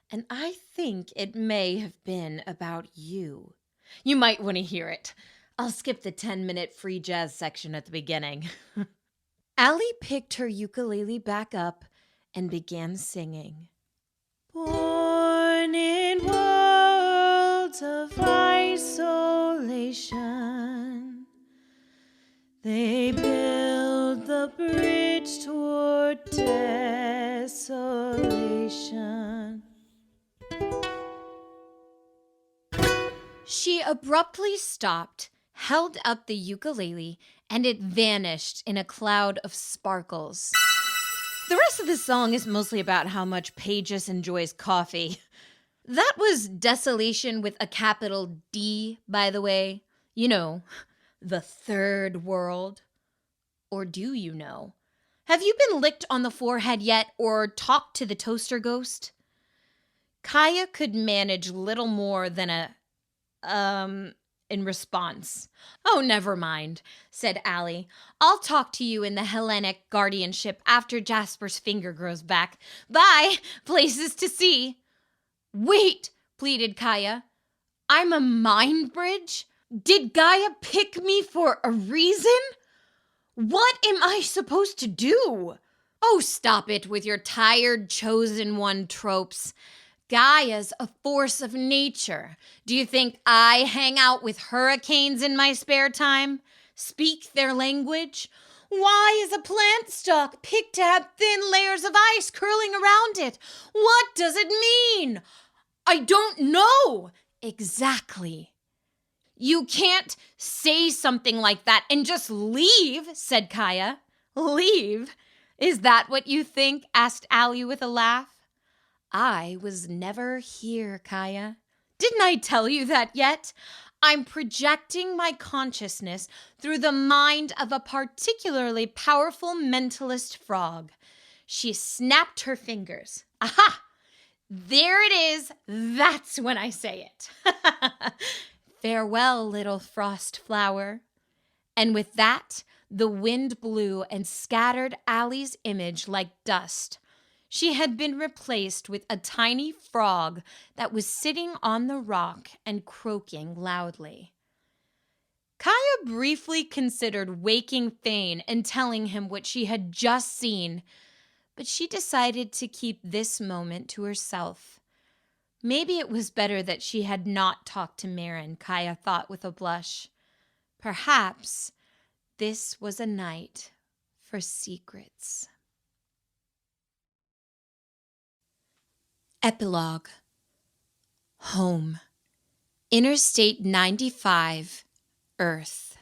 Speaker 1: and I think it may have been about you. You might want to hear it. I'll skip the 10-minute free jazz section at the beginning." Allie picked her ukulele back up and began singing. "Born in worlds of isolation, they build the bridge toward desolation." She abruptly stopped, held up the ukulele, and it vanished in a cloud of sparkles. The rest of the song is mostly about how much Pages enjoys coffee. That was Desolation with a capital D, by the way. You know, the third world. Or do you know? Have you been licked on the forehead yet, or talked to the toaster ghost? Gaia could manage little more than a in response. "Oh, never mind," said Allie. "I'll talk to you in the Hellenic guardianship after Jasper's finger grows back. Bye! Places to see." "Wait," pleaded Gaia. "I'm a Mindbridge? Did Gaia pick me for a reason? What am I supposed to do?" "Oh, stop it with your tired chosen one tropes. Gaia's a force of nature. Do you think I hang out with hurricanes in my spare time? Speak their language? Why is a plant stalk picked to have thin layers of ice curling around it? What does it mean?" "I don't know." "Exactly. You can't say something like that and just leave," said Gaia. "Leave? Is that what you think?" asked Allie with a laugh. "I was never here, Gaia. Didn't I tell you that yet? I'm projecting my consciousness through the mind of a particularly powerful mentalist frog." She snapped her fingers. "Aha! There it is. That's when I say it." "Farewell, little frost flower." And with that, the wind blew and scattered Allie's image like dust. She had been replaced with a tiny frog that was sitting on the rock and croaking loudly. Gaia briefly considered waking Thane and telling him what she had just seen, but she decided to keep this moment to herself. Maybe it was better that she had not talked to Marin, Gaia thought with a blush. Perhaps this was a night for secrets. Epilogue. Home. Interstate 95, Earth.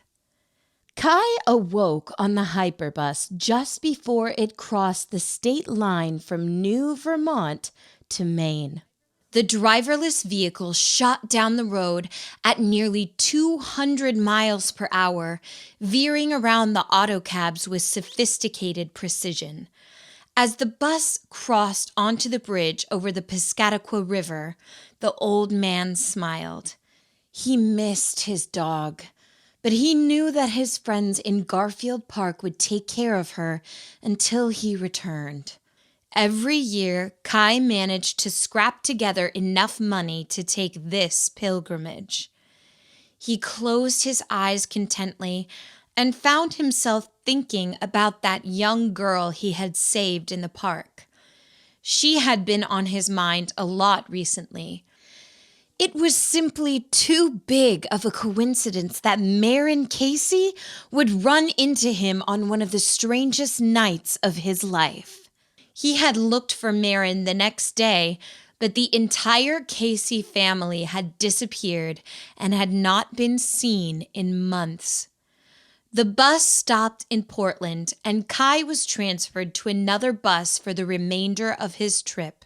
Speaker 1: Kai awoke on the hyperbus just before it crossed the state line from New Vermont to Maine. The driverless vehicle shot down the road at nearly 200 miles per hour, veering around the autocabs with sophisticated precision. As the bus crossed onto the bridge over the Piscataqua River, the old man smiled. He missed his dog, but he knew that his friends in Garfield Park would take care of her until he returned. Every year, Kai managed to scrap together enough money to take this pilgrimage. He closed his eyes contently and found himself thinking about that young girl he had saved in the park. She had been on his mind a lot recently. It was simply too big of a coincidence that Marin Casey would run into him on one of the strangest nights of his life. He had looked for Marin the next day, but the entire Casey family had disappeared and had not been seen in months. The bus stopped in Portland, and Kai was transferred to another bus for the remainder of his trip.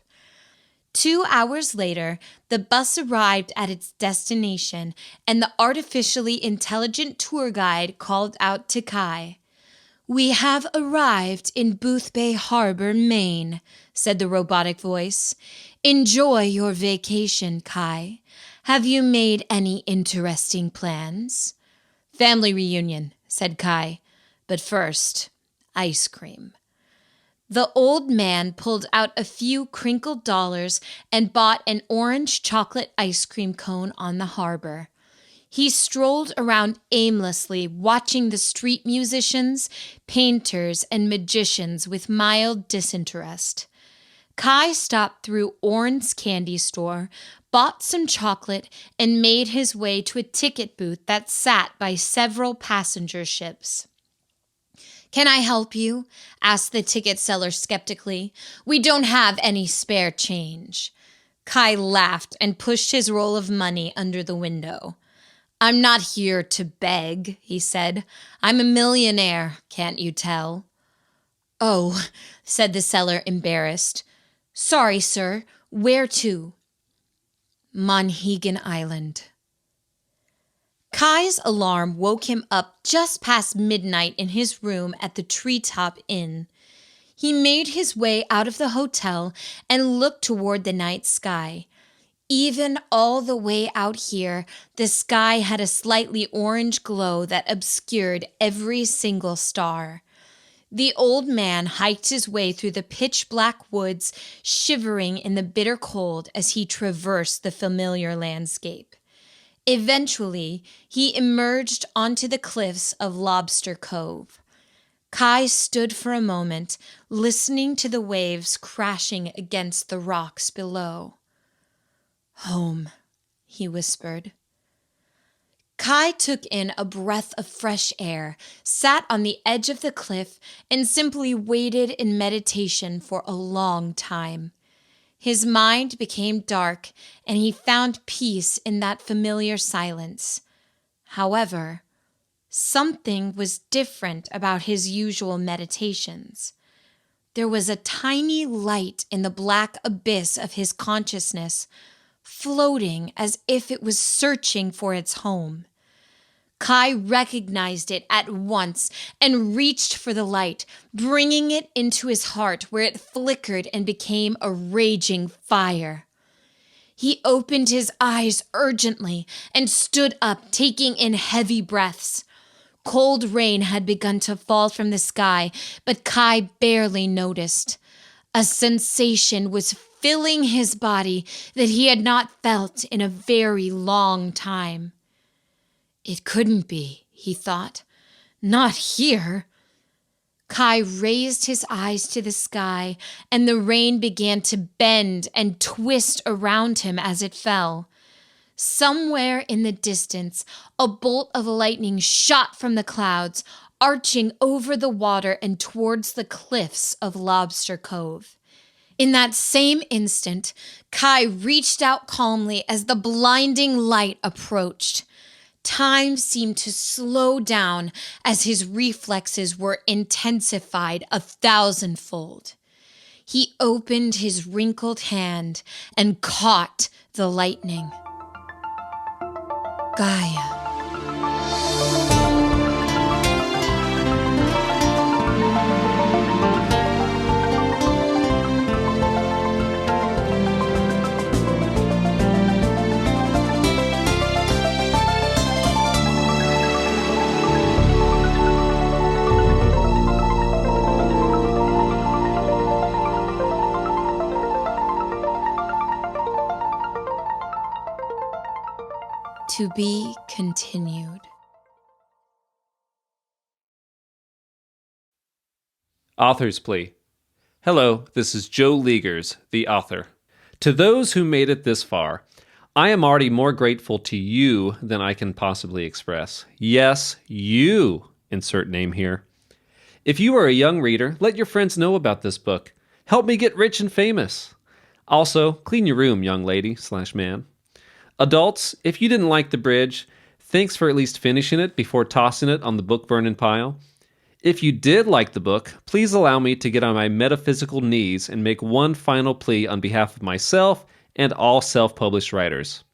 Speaker 1: 2 hours later, the bus arrived at its destination, and the artificially intelligent tour guide called out to Kai. "We have arrived in Boothbay Harbor, Maine," said the robotic voice. "Enjoy your vacation, Kai. Have you made any interesting plans?" "Family reunion," said Kai. "But first, ice cream." The old man pulled out a few crinkled dollars and bought an orange chocolate ice cream cone on the harbor. He strolled around aimlessly, watching the street musicians, painters, and magicians with mild disinterest. Kai stopped through Orn's candy store, bought some chocolate, and made his way to a ticket booth that sat by several passenger ships. "Can I help you?" asked the ticket seller skeptically. "We don't have any spare change." Kai laughed and pushed his roll of money under the window. "I'm not here to beg," he said. "I'm a millionaire, can't you tell?" "Oh," said the seller, embarrassed. "Sorry, sir. Where to?" Monhegan Island. Kai's alarm woke him up just past midnight in his room at the Treetop Inn. He made his way out of the hotel and looked toward the night sky. Even all the way out here, the sky had a slightly orange glow that obscured every single star. The old man hiked his way through the pitch-black woods, shivering in the bitter cold as he traversed the familiar landscape. Eventually, he emerged onto the cliffs of Lobster Cove. Kai stood for a moment, listening to the waves crashing against the rocks below. "Home," he whispered. Kai took in a breath of fresh air, sat on the edge of the cliff, and simply waited in meditation for a long time. His mind became dark, and he found peace in that familiar silence. However, something was different about his usual meditations. There was a tiny light in the black abyss of his consciousness, floating as if it was searching for its home. Kai recognized it at once and reached for the light, bringing it into his heart where it flickered and became a raging fire. He opened his eyes urgently and stood up, taking in heavy breaths. Cold rain had begun to fall from the sky, but Kai barely noticed. A sensation was filling his body that he had not felt in a very long time. It couldn't be, he thought. Not here. Kai raised his eyes to the sky, and the rain began to bend and twist around him as it fell. Somewhere in the distance, a bolt of lightning shot from the clouds, arching over the water and towards the cliffs of Lobster Cove. In that same instant, Kai reached out calmly as the blinding light approached. Time seemed to slow down as his reflexes were intensified 1,000-fold. He opened his wrinkled hand and caught the lightning. Gaia. To be continued.
Speaker 2: Author's Plea. Hello, this is Joe Luegers, the author. To those who made it this far, I am already more grateful to you than I can possibly express. Yes, you, insert name here. If you are a young reader, let your friends know about this book. Help me get rich and famous. Also, clean your room, young lady/man. Adults, if you didn't like The Bridge, thanks for at least finishing it before tossing it on the book burning pile. If you did like the book, please allow me to get on my metaphysical knees and make one final plea on behalf of myself and all self-published writers.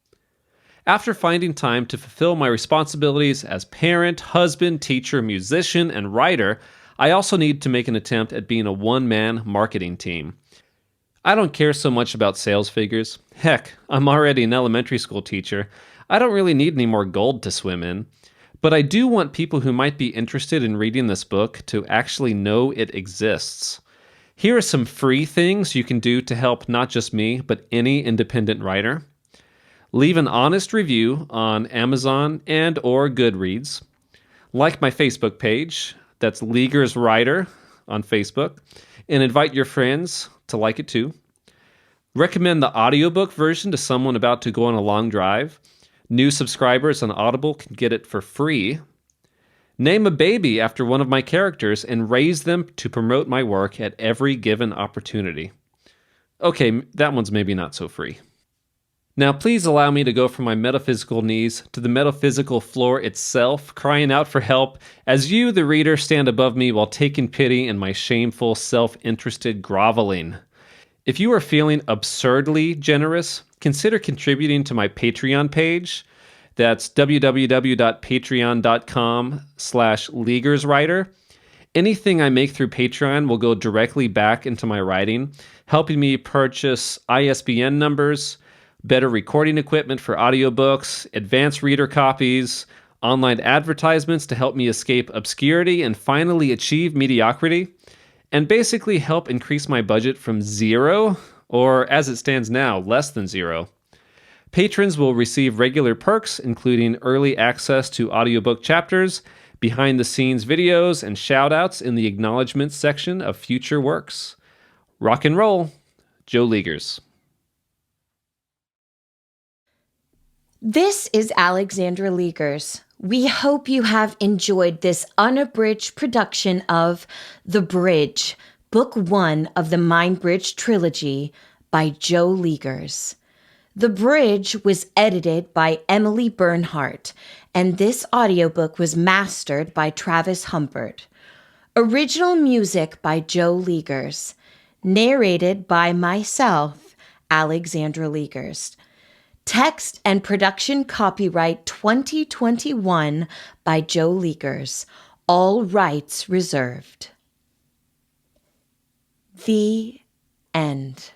Speaker 2: After finding time to fulfill my responsibilities as parent, husband, teacher, musician, and writer, I also need to make an attempt at being a one-man marketing team. I don't care so much about sales figures. Heck, I'm already an elementary school teacher. I don't really need any more gold to swim in. But I do want people who might be interested in reading this book to actually know it exists. Here are some free things you can do to help not just me, but any independent writer. Leave an honest review on Amazon and or Goodreads. Like my Facebook page, that's Luegers Writer on Facebook, and invite your friends to like it too. Recommend the audiobook version to someone about to go on a long drive. New subscribers on Audible can get it for free. Name a baby after one of my characters and raise them to promote my work at every given opportunity. Okay, that one's maybe not so free. Now please allow me to go from my metaphysical knees to the metaphysical floor itself, crying out for help as you, the reader, stand above me while taking pity in my shameful, self-interested groveling. If you are feeling absurdly generous, consider contributing to my Patreon page. That's www.patreon.com/LuegersWriter. Anything I make through Patreon will go directly back into my writing, helping me purchase ISBN numbers, better recording equipment for audiobooks, advanced reader copies, online advertisements to help me escape obscurity and finally achieve mediocrity, and basically help increase my budget from zero, or as it stands now, less than zero. Patrons will receive regular perks, including early access to audiobook chapters, behind-the-scenes videos, and shout-outs in the acknowledgments section of future works. Rock and roll, Joe Luegers.
Speaker 1: This is Alexandra Luegers. We hope you have enjoyed this unabridged production of The Bridge, Book 1 of the Mindbridge Trilogy by Joe Luegers. The Bridge was edited by Emily Bernhardt, and this audiobook was mastered by Travis Humbert. Original music by Joe Luegers. Narrated by myself, Alexandra Luegers. Text and production copyright 2021 by Joe Luegers. All rights reserved. The end.